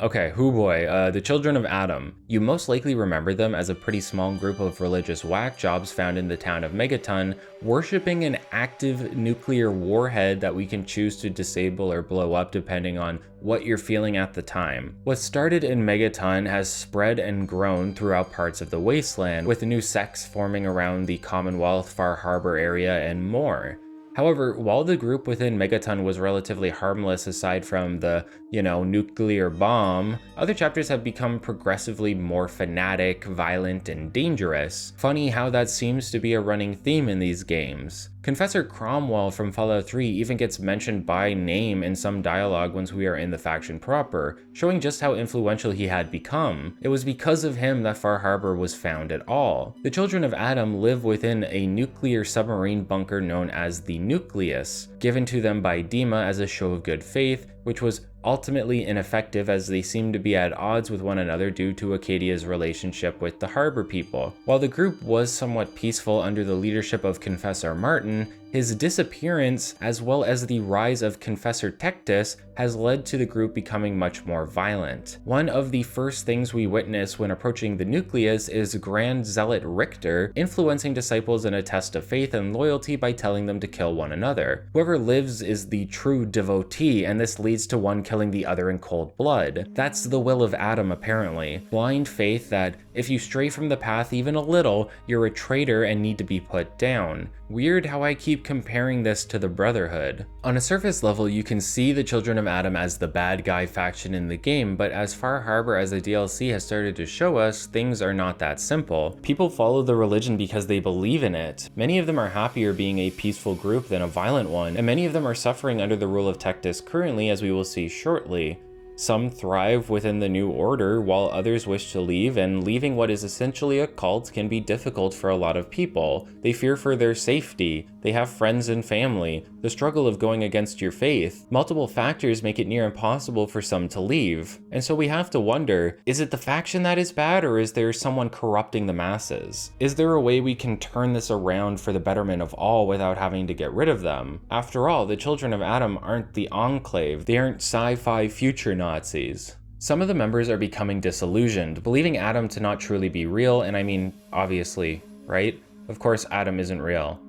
Okay, hoo boy, the Children of Adam. You most likely remember them as a pretty small group of religious whack jobs found in the town of Megaton, worshipping an active nuclear warhead that we can choose to disable or blow up depending on what you're feeling at the time. What started in Megaton has spread and grown throughout parts of the wasteland, with new sects forming around the Commonwealth, Far Harbor area, and more. However, while the group within Megaton was relatively harmless aside from the, nuclear bomb, other chapters have become progressively more fanatic, violent, and dangerous. Funny how that seems to be a running theme in these games. Confessor Cromwell from Fallout 3 even gets mentioned by name in some dialogue once we are in the faction proper, showing just how influential he had become. It was because of him that Far Harbor was found at all. The Children of Adam live within a nuclear submarine bunker known as the Nucleus, given to them by Dima as a show of good faith, which was ultimately ineffective as they seemed to be at odds with one another due to Acadia's relationship with the Harbor people. While the group was somewhat peaceful under the leadership of Confessor Martin, his disappearance, as well as the rise of Confessor Tectus, has led to the group becoming much more violent. One of the first things we witness when approaching the Nucleus is Grand Zealot Richter influencing disciples in a test of faith and loyalty by telling them to kill one another. Whoever lives is the true devotee, and this leads to one killing the other in cold blood. That's the will of Adam, apparently. Blind faith that if you stray from the path even a little, you're a traitor and need to be put down. Weird how I keep comparing this to the Brotherhood. On a surface level, you can see the Children of Adam as the bad guy faction in the game, but as Far Harbor as a DLC has started to show us, things are not that simple. People follow the religion because they believe in it. Many of them are happier being a peaceful group than a violent one, and many of them are suffering under the rule of Tectus currently, as we will see shortly. Some thrive within the new order, while others wish to leave, and leaving what is essentially a cult can be difficult for a lot of people. They fear for their safety, they have friends and family, the struggle of going against your faith. Multiple factors make it near impossible for some to leave. And so we have to wonder, is it the faction that is bad, or is there someone corrupting the masses? Is there a way we can turn this around for the betterment of all without having to get rid of them? After all, the Children of Adam aren't the Enclave, they aren't sci-fi future Nazis. Some of the members are becoming disillusioned, believing Adam to not truly be real, and I mean, obviously, right? Of course Adam isn't real.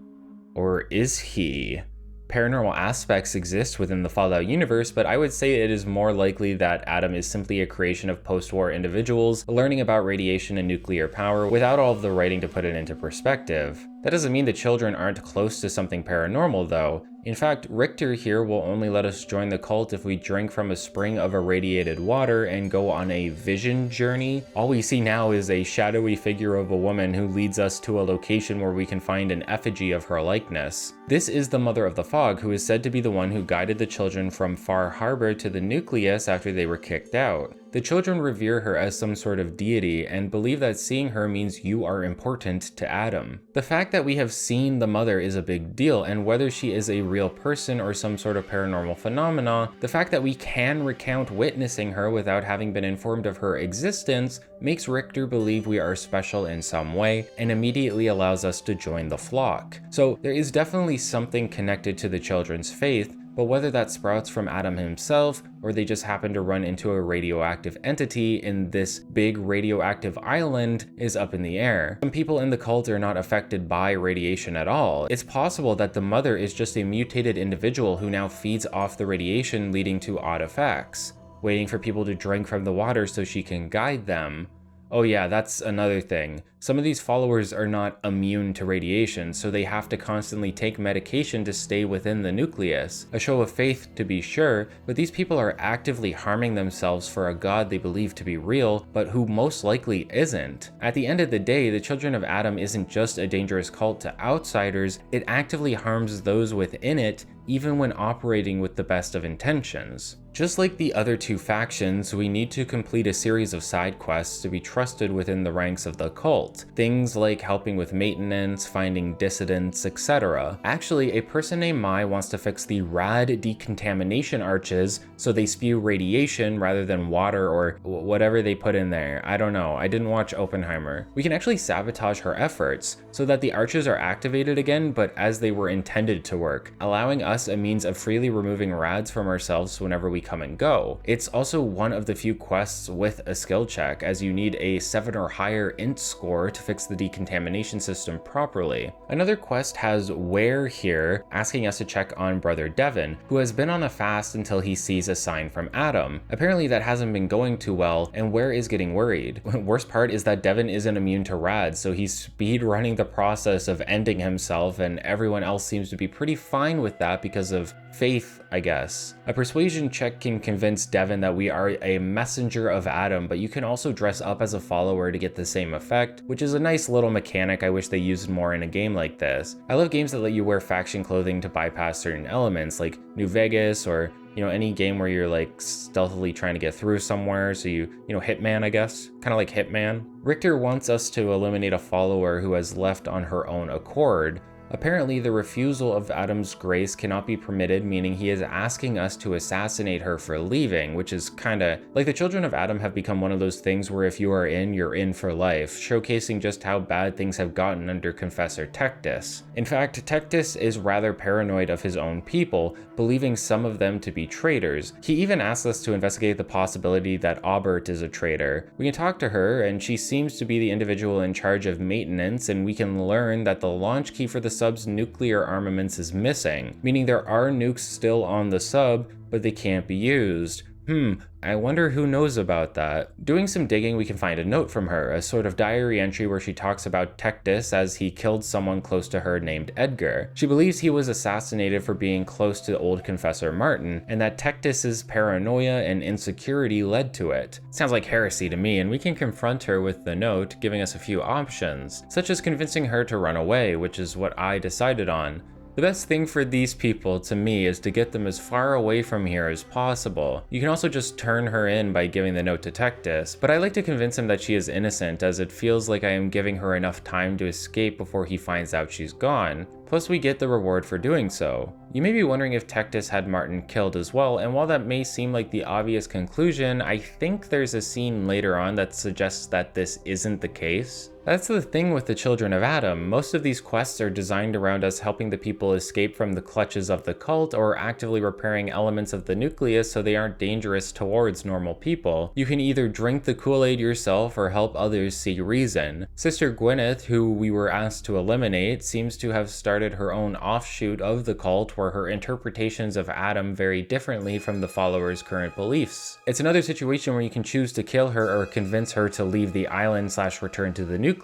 Or is he? Paranormal aspects exist within the Fallout universe, but I would say it is more likely that Adam is simply a creation of post-war individuals learning about radiation and nuclear power without all of the writing to put it into perspective. That doesn't mean the children aren't close to something paranormal though. In fact, Richter here will only let us join the cult if we drink from a spring of irradiated water and go on a vision journey. All we see now is a shadowy figure of a woman who leads us to a location where we can find an effigy of her likeness. This is the Mother of the Fog, who is said to be the one who guided the children from Far Harbor to the Nucleus after they were kicked out. The children revere her as some sort of deity and believe that seeing her means you are important to Adam. The fact that we have seen the mother is a big deal, and whether she is a real person or some sort of paranormal phenomena, the fact that we can recount witnessing her without having been informed of her existence makes Richter believe we are special in some way and immediately allows us to join the flock. So there is definitely something connected to the children's faith, but whether that sprouts from Adam himself, or they just happen to run into a radioactive entity in this big radioactive island, is up in the air. Some people in the cult are not affected by radiation at all. It's possible that the mother is just a mutated individual who now feeds off the radiation, leading to odd effects, waiting for people to drink from the water so she can guide them. Oh yeah, that's another thing. Some of these followers are not immune to radiation, so they have to constantly take medication to stay within the nucleus. A show of faith to be sure, but these people are actively harming themselves for a god they believe to be real, but who most likely isn't. At the end of the day, the Children of Adam isn't just a dangerous cult to outsiders, it actively harms those within it, even when operating with the best of intentions. Just like the other two factions, we need to complete a series of side quests to be trusted within the ranks of the cult. Things like helping with maintenance, finding dissidents, etc. Actually, a person named Mai wants to fix the rad decontamination arches so they spew radiation rather than water or whatever they put in there. I don't know, I didn't watch Oppenheimer. We can actually sabotage her efforts so that the arches are activated again, but as they were intended to work, allowing us a means of freely removing rads from ourselves whenever we come and go. It's also one of the few quests with a skill check, as you need a 7 or higher int score to fix the decontamination system properly. Another quest has Where here, asking us to check on brother Devin, who has been on a fast until he sees a sign from Adam. Apparently that hasn't been going too well, and Where is getting worried. Worst part is that Devin isn't immune to rads, so he's speed running the process of ending himself, and everyone else seems to be pretty fine with that because of faith, I guess. A persuasion check can convince Devin that we are a messenger of Adam, but you can also dress up as a follower to get the same effect, which is a nice little mechanic I wish they used more in a game like this. I love games that let you wear faction clothing to bypass certain elements, like New Vegas, or any game where you're like stealthily trying to get through somewhere, so Hitman, I guess, kind of like Hitman. Richter wants us to eliminate a follower who has left on her own accord. Apparently, the refusal of Adam's grace cannot be permitted, meaning he is asking us to assassinate her for leaving, which is kinda like the children of Adam have become one of those things where if you are in, you're in for life, showcasing just how bad things have gotten under Confessor Tectus. In fact, Tectus is rather paranoid of his own people, believing some of them to be traitors. He even asks us to investigate the possibility that Aubert is a traitor. We can talk to her, and she seems to be the individual in charge of maintenance, and we can learn that the launch key for the sub's nuclear armaments is missing, meaning there are nukes still on the sub, but they can't be used. I wonder who knows about that. Doing some digging, we can find a note from her, a sort of diary entry where she talks about Tectus as he killed someone close to her named Edgar. She believes he was assassinated for being close to old Confessor Martin, and that Tectus's paranoia and insecurity led to it. Sounds like heresy to me, and we can confront her with the note, giving us a few options, such as convincing her to run away, which is what I decided on. The best thing for these people, to me, is to get them as far away from here as possible. You can also just turn her in by giving the note to Tectus, but I like to convince him that she is innocent, as it feels like I am giving her enough time to escape before he finds out she's gone. Plus we get the reward for doing so. You may be wondering if Tectus had Martin killed as well, and while that may seem like the obvious conclusion, I think there's a scene later on that suggests that this isn't the case. That's the thing with the Children of Adam. Most of these quests are designed around us helping the people escape from the clutches of the cult or actively repairing elements of the nucleus so they aren't dangerous towards normal people. You can either drink the Kool-Aid yourself or help others see reason. Sister Gwyneth, who we were asked to eliminate, seems to have started her own offshoot of the cult where her interpretations of Adam vary differently from the followers' current beliefs. It's another situation where you can choose to kill her or convince her to leave the island / return to the nucleus.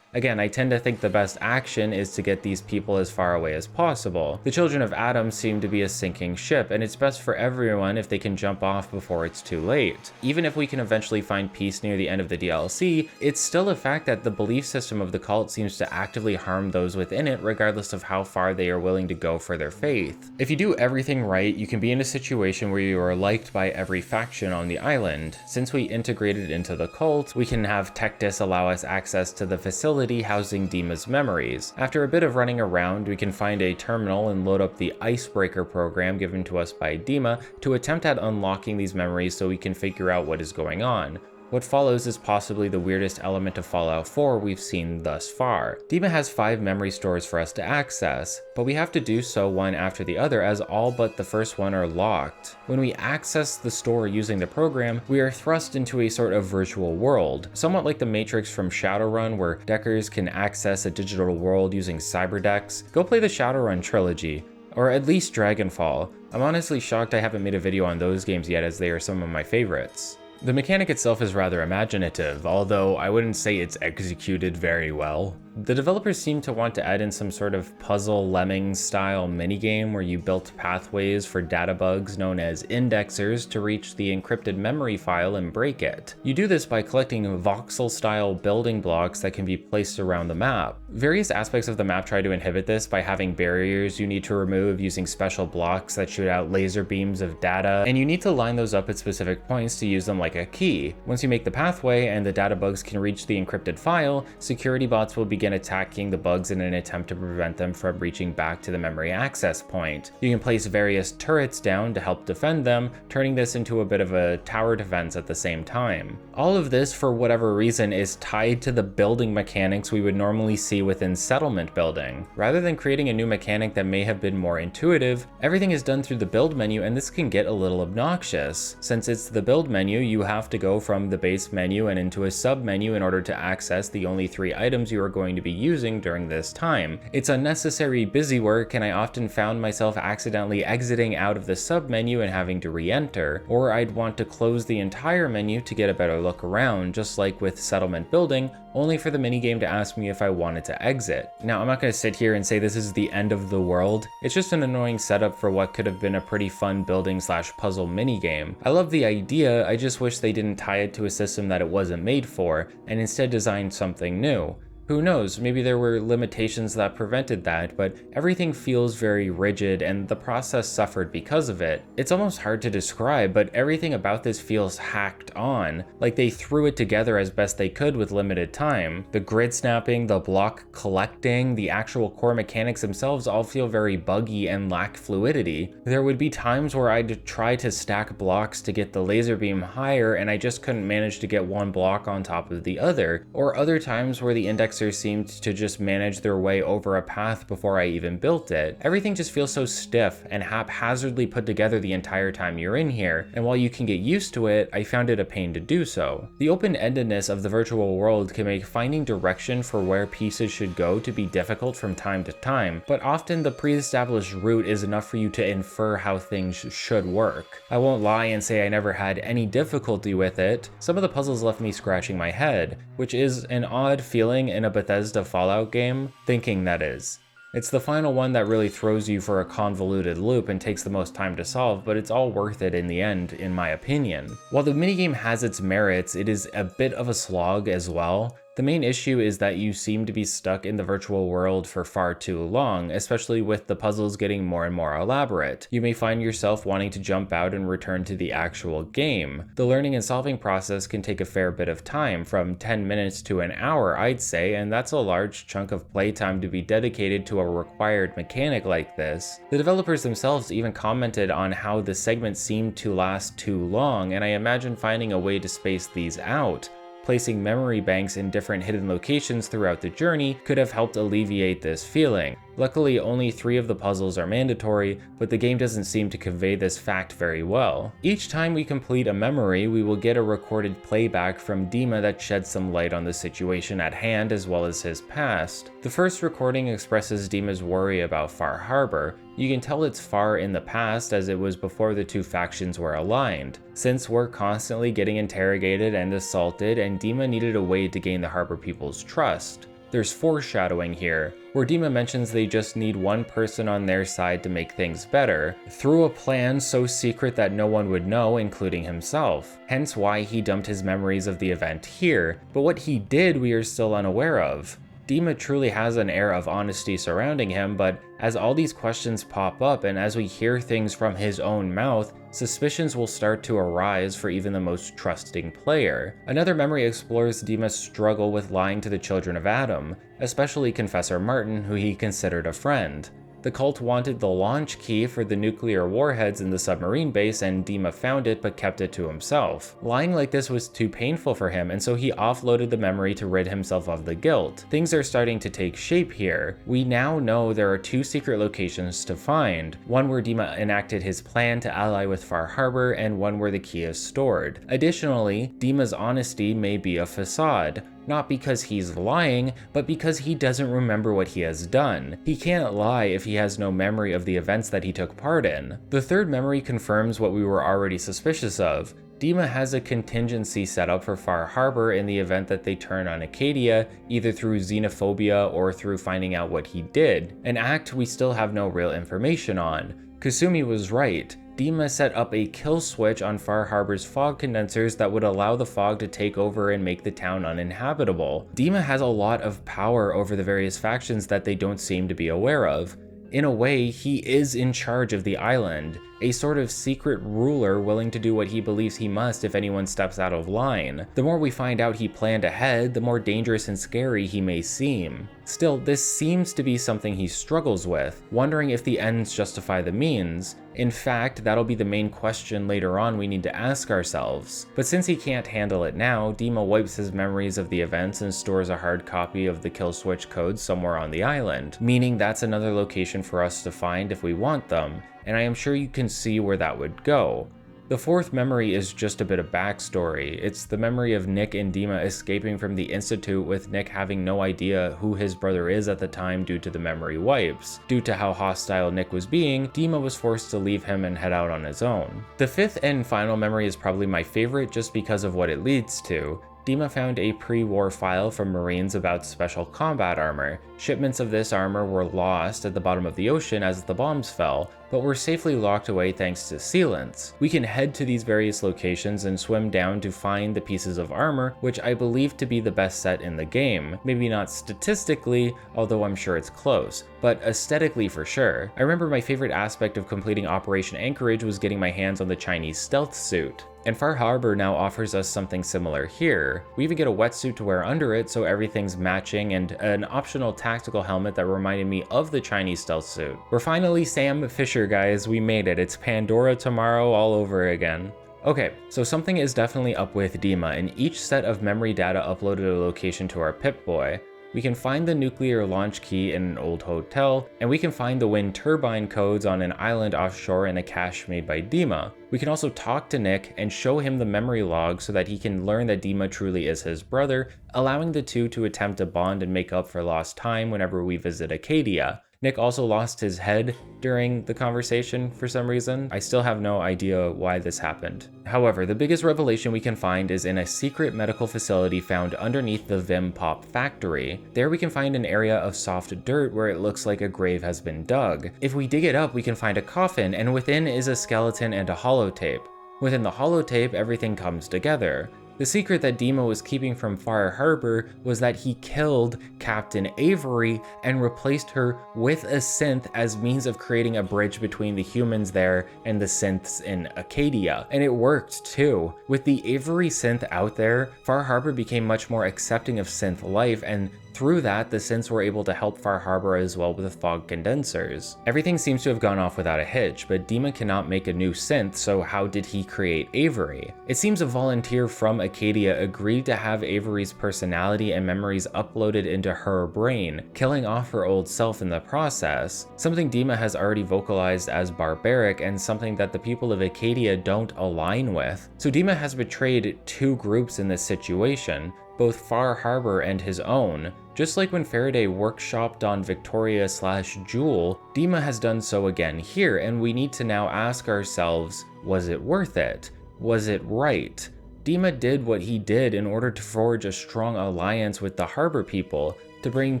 Again, I tend to think the best action is to get these people as far away as possible. The Children of Adam seem to be a sinking ship, and it's best for everyone if they can jump off before it's too late. Even if we can eventually find peace near the end of the DLC, it's still a fact that the belief system of the cult seems to actively harm those within it, regardless of how far they are willing to go for their faith. If you do everything right, you can be in a situation where you are liked by every faction on the island. Since we integrated into the cult, we can have Tectus allow us access to the facility housing Dima's memories. After a bit of running around, we can find a terminal and load up the Icebreaker program given to us by Dima to attempt at unlocking these memories so we can figure out what is going on. What follows is possibly the weirdest element of Fallout 4 we've seen thus far. Dima has 5 memory stores for us to access, but we have to do so one after the other as all but the first one are locked. When we access the store using the program, we are thrust into a sort of virtual world, somewhat like the Matrix from Shadowrun, where Deckers can access a digital world using cyberdecks. Go play the Shadowrun trilogy, or at least Dragonfall. I'm honestly shocked I haven't made a video on those games yet, as they are some of my favorites. The mechanic itself is rather imaginative, although I wouldn't say it's executed very well. The developers seem to want to add in some sort of puzzle lemming style minigame where you built pathways for data bugs known as indexers to reach the encrypted memory file and break it. You do this by collecting voxel style building blocks that can be placed around the map. Various aspects of the map try to inhibit this by having barriers you need to remove using special blocks that shoot out laser beams of data, and you need to line those up at specific points to use them like a key. Once you make the pathway and the data bugs can reach the encrypted file, security bots will begin attacking the bugs in an attempt to prevent them from reaching back to the memory access point. You can place various turrets down to help defend them, turning this into a bit of a tower defense at the same time. All of this, for whatever reason, is tied to the building mechanics we would normally see within settlement building. Rather than creating a new mechanic that may have been more intuitive, everything is done through the build menu, and this can get a little obnoxious. Since it's the build menu, you have to go from the base menu and into a sub menu in order to access the only 3 items you are going to be using during this time. It's unnecessary busy work, and I often found myself accidentally exiting out of the sub menu and having to re-enter, or I'd want to close the entire menu to get a better look around, just like with settlement building, only for the minigame to ask me if I wanted to exit. Now, I'm not going to sit here and say this is the end of the world. It's just an annoying setup for what could have been a pretty fun building / puzzle minigame. I love the idea, I just wish they didn't tie it to a system that it wasn't made for, and instead designed something new. Who knows, maybe there were limitations that prevented that, but everything feels very rigid and the process suffered because of it. It's almost hard to describe, but everything about this feels hacked on, like they threw it together as best they could with limited time. The grid snapping, the block collecting, the actual core mechanics themselves all feel very buggy and lack fluidity. There would be times where I'd try to stack blocks to get the laser beam higher and I just couldn't manage to get one block on top of the other, or other times where the indexers seemed to just manage their way over a path before I even built it. Everything just feels so stiff and haphazardly put together the entire time you're in here, and while you can get used to it, I found it a pain to do so. The open-endedness of the virtual world can make finding direction for where pieces should go to be difficult from time to time, but often the pre-established route is enough for you to infer how things should work. I won't lie and say I never had any difficulty with it. Some of the puzzles left me scratching my head, which is an odd feeling in a Bethesda Fallout game, thinking that is. It's the final one that really throws you for a convoluted loop and takes the most time to solve, but it's all worth it in the end, in my opinion. While the minigame has its merits, it is a bit of a slog as well. The main issue is that you seem to be stuck in the virtual world for far too long, especially with the puzzles getting more and more elaborate. You may find yourself wanting to jump out and return to the actual game. The learning and solving process can take a fair bit of time, from 10 minutes to an hour I'd say, and that's a large chunk of playtime to be dedicated to a required mechanic like this. The developers themselves even commented on how the segments seemed to last too long, and I imagine finding a way to space these out. Placing memory banks in different hidden locations throughout the journey could have helped alleviate this feeling. Luckily, only 3 of the puzzles are mandatory, but the game doesn't seem to convey this fact very well. Each time we complete a memory, we will get a recorded playback from Dima that sheds some light on the situation at hand as well as his past. The first recording expresses Dima's worry about Far Harbor. You can tell it's far in the past as it was before the 2 factions were aligned. Since we're constantly getting interrogated and assaulted, and Dima needed a way to gain the Harbor people's trust. There's foreshadowing here, where Dima mentions they just need one person on their side to make things better, through a plan so secret that no one would know, including himself. Hence why he dumped his memories of the event here, but what he did we are still unaware of. Dima truly has an air of honesty surrounding him, but as all these questions pop up and as we hear things from his own mouth, suspicions will start to arise for even the most trusting player. Another memory explores Dima's struggle with lying to the children of Adam, especially Confessor Martin, who he considered a friend. The cult wanted the launch key for the nuclear warheads in the submarine base, and Dima found it but kept it to himself. Lying like this was too painful for him, and so he offloaded the memory to rid himself of the guilt. Things are starting to take shape here. We now know there are 2 secret locations to find, one where Dima enacted his plan to ally with Far Harbor, and one where the key is stored. Additionally, Dima's honesty may be a facade. Not because he's lying, but because he doesn't remember what he has done. He can't lie if he has no memory of the events that he took part in. The third memory confirms what we were already suspicious of. Dima has a contingency set up for Far Harbor in the event that they turn on Acadia, either through xenophobia or through finding out what he did, an act we still have no real information on. Kasumi was right. Dima set up a kill switch on Far Harbor's fog condensers that would allow the fog to take over and make the town uninhabitable. Dima has a lot of power over the various factions that they don't seem to be aware of. In a way, he is in charge of the island, a sort of secret ruler willing to do what he believes he must if anyone steps out of line. The more we find out he planned ahead, the more dangerous and scary he may seem. Still, this seems to be something he struggles with, wondering if the ends justify the means. In fact, that'll be the main question later on we need to ask ourselves. But since he can't handle it now, Dima wipes his memories of the events and stores a hard copy of the kill switch codes somewhere on the island, meaning that's another location for us to find if we want them, and I am sure you can see where that would go. The fourth memory is just a bit of backstory. It's the memory of Nick and Dima escaping from the Institute, with Nick having no idea who his brother is at the time due to the memory wipes. Due to how hostile Nick was being, Dima was forced to leave him and head out on his own. The fifth and final memory is probably my favorite just because of what it leads to. Dima found a pre-war file from Marines about special combat armor. Shipments of this armor were lost at the bottom of the ocean as the bombs fell, but were safely locked away thanks to sealants. We can head to these various locations and swim down to find the pieces of armor, which I believe to be the best set in the game. Maybe not statistically, although I'm sure it's close, but aesthetically for sure. I remember my favorite aspect of completing Operation Anchorage was getting my hands on the Chinese stealth suit. And Far Harbor now offers us something similar here. We even get a wetsuit to wear under it so everything's matching, and an optional tactical helmet that reminded me of the Chinese stealth suit. We're finally Sam Fisher, guys. We made it. It's Pandora tomorrow all over again. Okay, so something is definitely up with Dima, and each set of memory data uploaded a location to our Pip-Boy. We can find the nuclear launch key in an old hotel, and we can find the wind turbine codes on an island offshore in a cache made by Dima. We can also talk to Nick and show him the memory log so that he can learn that Dima truly is his brother, allowing the two to attempt to bond and make up for lost time whenever we visit Acadia. Nick also lost his head during the conversation for some reason. I still have no idea why this happened. However, the biggest revelation we can find is in a secret medical facility found underneath the Vim Pop factory. There we can find an area of soft dirt where it looks like a grave has been dug. If we dig it up, we can find a coffin, and within is a skeleton and a holotape. Within the holotape, everything comes together. The secret that Dima was keeping from Far Harbor was that he killed Captain Avery and replaced her with a synth as means of creating a bridge between the humans there and the synths in Acadia. And it worked too. With the Avery synth out there, Far Harbor became much more accepting of synth life, and through that, the synths were able to help Far Harbor as well with fog condensers. Everything seems to have gone off without a hitch, but Dima cannot make a new synth, so how did he create Avery? It seems a volunteer from Acadia agreed to have Avery's personality and memories uploaded into her brain, killing off her old self in the process. Something Dima has already vocalized as barbaric, and something that the people of Acadia don't align with. So Dima has betrayed two groups in this situation, both Far Harbor and his own. Just like when Faraday workshopped on Victoria/Jewel, Dima has done so again here, and we need to now ask ourselves, was it worth it? Was it right? Dima did what he did in order to forge a strong alliance with the Harbor people, to bring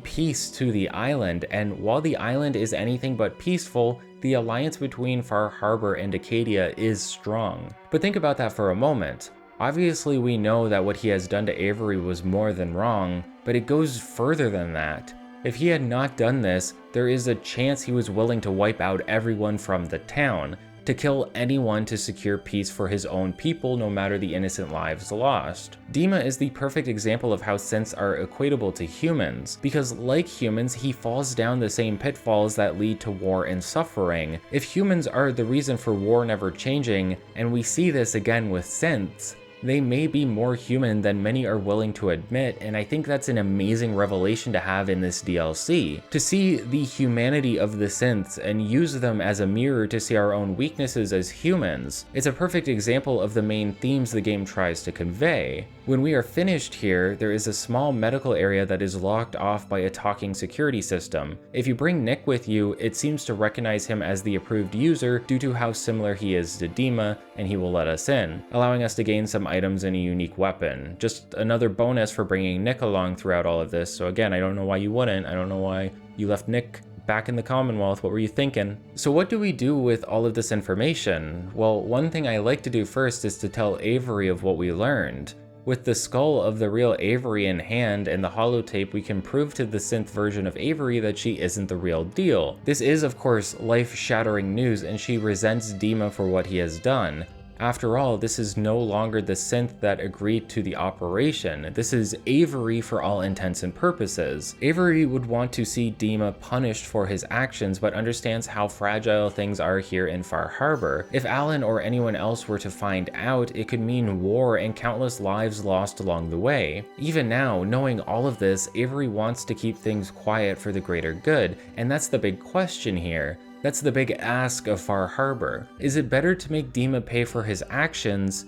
peace to the island, and while the island is anything but peaceful, the alliance between Far Harbor and Acadia is strong. But think about that for a moment. Obviously, we know that what he has done to Avery was more than wrong, but it goes further than that. If he had not done this, there is a chance he was willing to wipe out everyone from the town, to kill anyone to secure peace for his own people, no matter the innocent lives lost. Dima is the perfect example of how synths are equatable to humans, because like humans, he falls down the same pitfalls that lead to war and suffering. If humans are the reason for war never changing, and we see this again with synths, They may be more human than many are willing to admit, and I think that's an amazing revelation to have in this DLC. To see the humanity of the synths and use them as a mirror to see our own weaknesses as humans. It's a perfect example of the main themes the game tries to convey. When we are finished here, there is a small medical area that is locked off by a talking security system. If you bring Nick with you, it seems to recognize him as the approved user due to how similar he is to Dima, and he will let us in, allowing us to gain some items and a unique weapon. Just another bonus for bringing Nick along throughout all of this, so again, I don't know why you wouldn't. I don't know why you left Nick back in the Commonwealth. What were you thinking? So what do we do with all of this information? Well, one thing I like to do first is to tell Avery of what we learned. With the skull of the real Avery in hand and the holotape, we can prove to the synth version of Avery that she isn't the real deal. This is, of course, life-shattering news, and she resents Dima for what he has done. After all, this is no longer the synth that agreed to the operation. This is Avery for all intents and purposes. Avery would want to see Dima punished for his actions, but understands how fragile things are here in Far Harbor. If Alan or anyone else were to find out, it could mean war and countless lives lost along the way. Even now, knowing all of this, Avery wants to keep things quiet for the greater good, and that's the big question here. That's the big ask of Far Harbor. Is it better to make Dima pay for his actions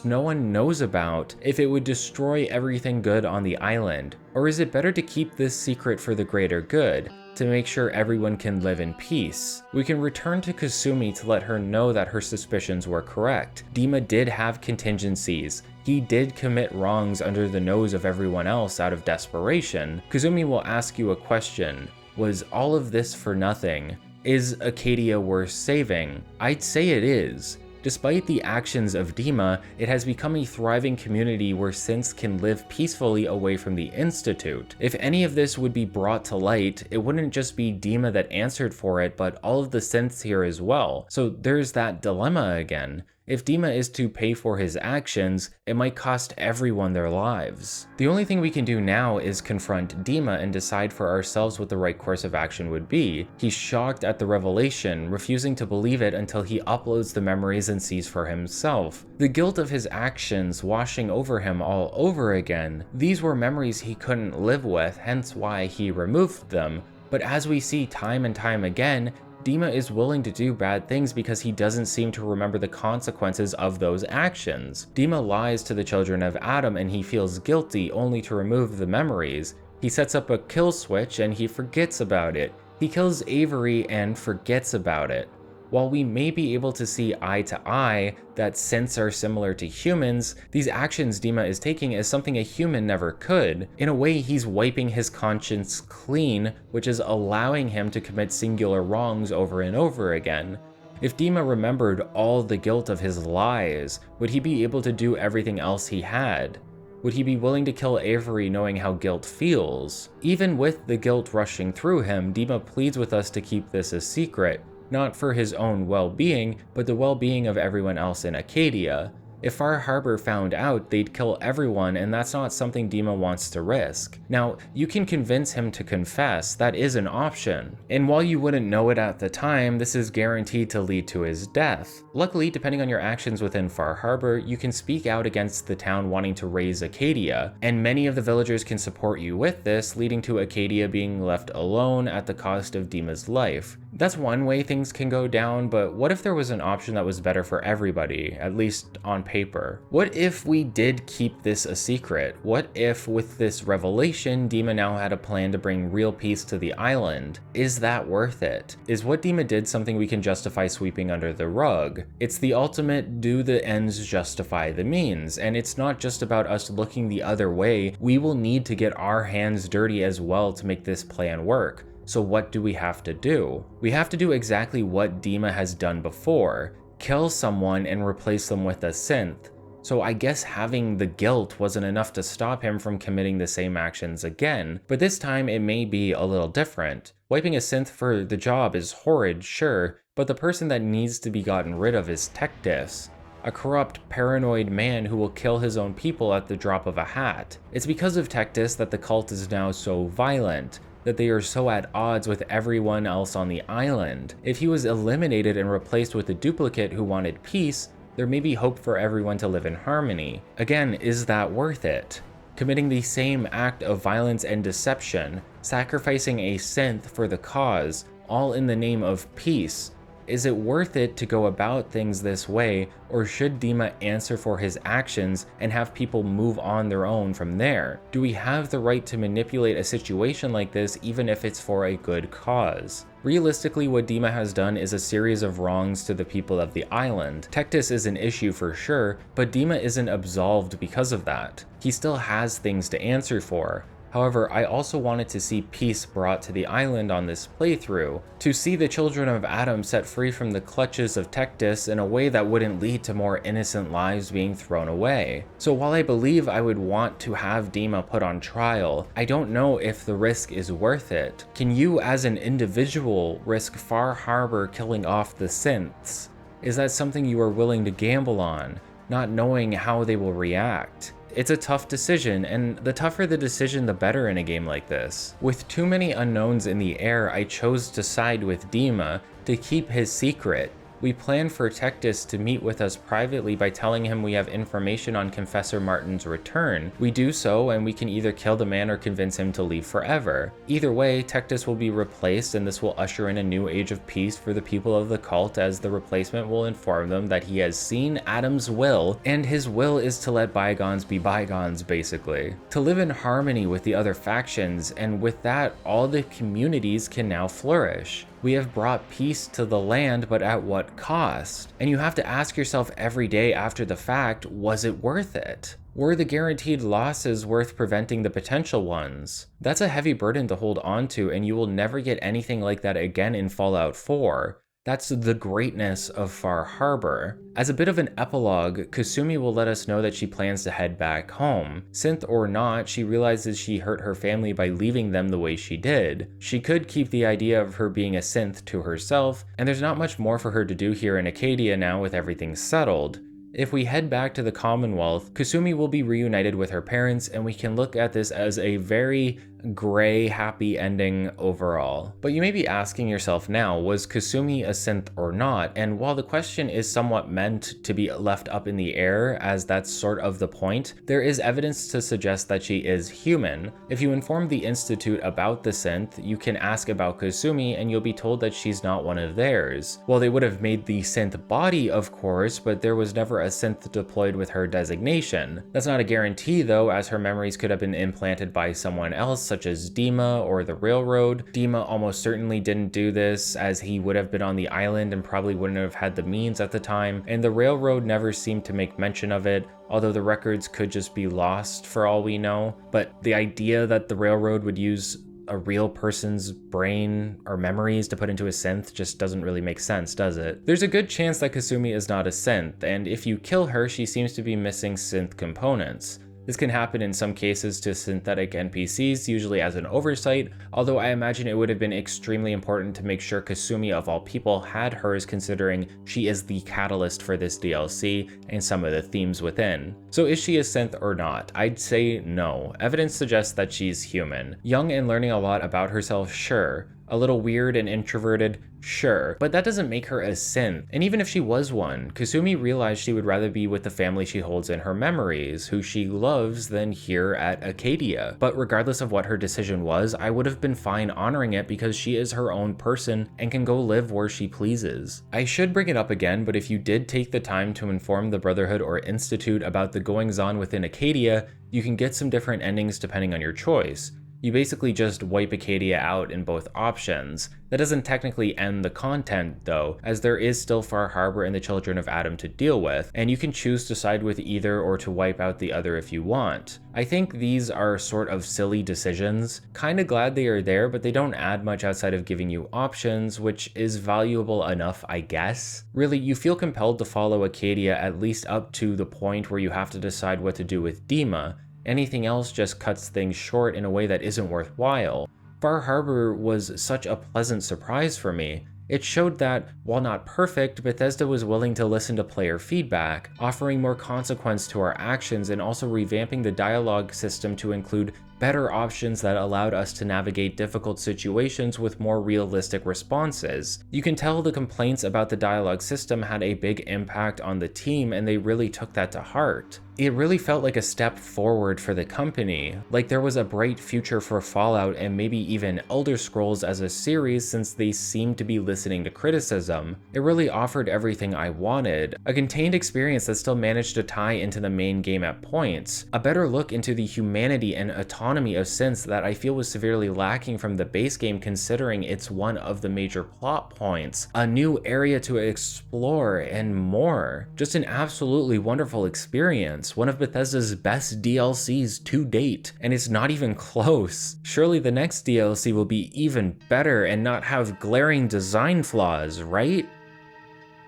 no one knows about, if it would destroy everything good on the island? Or is it better to keep this secret for the greater good, to make sure everyone can live in peace? We can return to Kasumi to let her know that her suspicions were correct. Dima did have contingencies. He did commit wrongs under the nose of everyone else out of desperation. Kasumi will ask you a question. Was all of this for nothing? Is Acadia worth saving? I'd say it is. Despite the actions of Dima, it has become a thriving community where synths can live peacefully away from the Institute. If any of this would be brought to light, it wouldn't just be Dima that answered for it, but all of the synths here as well. So there's that dilemma again. If Dima is to pay for his actions, it might cost everyone their lives. The only thing we can do now is confront Dima and decide for ourselves what the right course of action would be. He's shocked at the revelation, refusing to believe it until he uploads the memories and sees for himself. The guilt of his actions washing over him all over again. These were memories he couldn't live with, hence why he removed them. But as we see time and time again, Dima is willing to do bad things because he doesn't seem to remember the consequences of those actions. Dima lies to the children of Adam and he feels guilty only to remove the memories. He sets up a kill switch and he forgets about it. He kills Avery and forgets about it. While we may be able to see eye to eye that synths are similar to humans, these actions Dima is taking is something a human never could. In a way, he's wiping his conscience clean, which is allowing him to commit singular wrongs over and over again. If Dima remembered all the guilt of his lies, would he be able to do everything else he had? Would he be willing to kill Avery knowing how guilt feels? Even with the guilt rushing through him, Dima pleads with us to keep this a secret. Not for his own well-being, but the well-being of everyone else in Acadia. If Far Harbor found out, they'd kill everyone, and that's not something Dima wants to risk. Now, you can convince him to confess, that is an option. And while you wouldn't know it at the time, this is guaranteed to lead to his death. Luckily, depending on your actions within Far Harbor, you can speak out against the town wanting to raise Acadia, and many of the villagers can support you with this, leading to Acadia being left alone at the cost of Dima's life. That's one way things can go down, but what if there was an option that was better for everybody, at least on paper? What if we did keep this a secret? What if with this revelation, Dima now had a plan to bring real peace to the island? Is that worth it? Is what Dima did something we can justify sweeping under the rug? It's the ultimate do the ends justify the means, and it's not just about us looking the other way. We will need to get our hands dirty as well to make this plan work. So what do we have to do? We have to do exactly what Dima has done before. Kill someone and replace them with a synth. So I guess having the guilt wasn't enough to stop him from committing the same actions again, but this time it may be a little different. Wiping a synth for the job is horrid, sure, but the person that needs to be gotten rid of is Tectis. A corrupt, paranoid man who will kill his own people at the drop of a hat. It's because of Tectis that the cult is now so violent, that they are so at odds with everyone else on the island. If he was eliminated and replaced with a duplicate who wanted peace, There may be hope for everyone to live in harmony. Again, is that worth it? Committing the same act of violence and deception, sacrificing a synth for the cause, all in the name of peace. Is it worth it to go about things this way, or should Dima answer for his actions and have people move on their own from there? Do we have the right to manipulate a situation like this even if it's for a good cause? Realistically, what Dima has done is a series of wrongs to the people of the island. Tectis is an issue for sure, but Dima isn't absolved because of that. He still has things to answer for. However, I also wanted to see peace brought to the island on this playthrough, to see the children of Adam set free from the clutches of Tectis in a way that wouldn't lead to more innocent lives being thrown away. So while I believe I would want to have Dima put on trial, I don't know if the risk is worth it. Can you as an individual risk Far Harbor killing off the synths? Is that something you are willing to gamble on, not knowing how they will react? It's a tough decision, and the tougher the decision, the better in a game like this. With too many unknowns in the air, I chose to side with Dima to keep his secret. We plan for Tectis to meet with us privately by telling him we have information on Confessor Martin's return. We do so, and we can either kill the man or convince him to leave forever. Either way, Tectis will be replaced, and this will usher in a new age of peace for the people of the cult, as the replacement will inform them that he has seen Adam's will, and his will is to let bygones be bygones, basically. To live in harmony with the other factions, and with that, all the communities can now flourish. We have brought peace to the land, but at what cost? And you have to ask yourself every day after the fact, was it worth it? Were the guaranteed losses worth preventing the potential ones? That's a heavy burden to hold on to, and you will never get anything like that again in Fallout 4. That's the greatness of Far Harbor. As a bit of an epilogue, Kasumi will let us know that she plans to head back home. Synth or not, she realizes she hurt her family by leaving them the way she did. She could keep the idea of her being a synth to herself, and there's not much more for her to do here in Acadia now with everything settled. If we head back to the Commonwealth, Kasumi will be reunited with her parents, and we can look at this as a very gray, happy ending overall. But you may be asking yourself now, was Kasumi a synth or not? And while the question is somewhat meant to be left up in the air, as that's sort of the point, there is evidence to suggest that she is human. If you inform the Institute about the synth, you can ask about Kasumi and you'll be told that she's not one of theirs. Well, they would have made the synth body, of course, but there was never a synth deployed with her designation. That's not a guarantee though, as her memories could have been implanted by someone else, such as Dima or the Railroad. Dima almost certainly didn't do this, as he would have been on the island and probably wouldn't have had the means at the time, and the Railroad never seemed to make mention of it, although the records could just be lost for all we know. But the idea that the Railroad would use a real person's brain or memories to put into a synth just doesn't really make sense, does it? There's a good chance that Kasumi is not a synth, and if you kill her, she seems to be missing synth components. This can happen in some cases to synthetic NPCs, usually as an oversight, although I imagine it would have been extremely important to make sure Kasumi of all people had hers, considering she is the catalyst for this DLC and some of the themes within. So is she a synth or not? I'd say no. Evidence suggests that she's human. Young and learning a lot about herself, sure. A little weird and introverted, sure, but that doesn't make her a synth. And even if she was one, Kasumi realized she would rather be with the family she holds in her memories, who she loves, than here at Acadia. But regardless of what her decision was, I would have been fine honoring it because she is her own person and can go live where she pleases. I should bring it up again, but if you did take the time to inform the Brotherhood or Institute about the goings-on within Acadia, you can get some different endings depending on your choice. You basically just wipe Acadia out in both options. That doesn't technically end the content though, as there is still Far Harbor and the Children of Adam to deal with, and you can choose to side with either or to wipe out the other if you want. I think these are sort of silly decisions. Kinda glad they are there, but they don't add much outside of giving you options, which is valuable enough, I guess. Really, you feel compelled to follow Acadia at least up to the point where you have to decide what to do with Dima. Anything else just cuts things short in a way that isn't worthwhile. Far Harbor was such a pleasant surprise for me. It showed that, while not perfect, Bethesda was willing to listen to player feedback, offering more consequence to our actions and also revamping the dialogue system to include better options that allowed us to navigate difficult situations with more realistic responses. You can tell the complaints about the dialogue system had a big impact on the team, and they really took that to heart. It really felt like a step forward for the company, like there was a bright future for Fallout and maybe even Elder Scrolls as a series, since they seemed to be listening to criticism. It really offered everything I wanted, a contained experience that still managed to tie into the main game at points, a better look into the humanity and autonomy of synths that I feel was severely lacking from the base game considering it's one of the major plot points, a new area to explore, and more. Just an absolutely wonderful experience. One of Bethesda's best DLCs to date, and it's not even close. Surely the next DLC will be even better and not have glaring design flaws, right?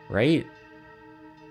Right?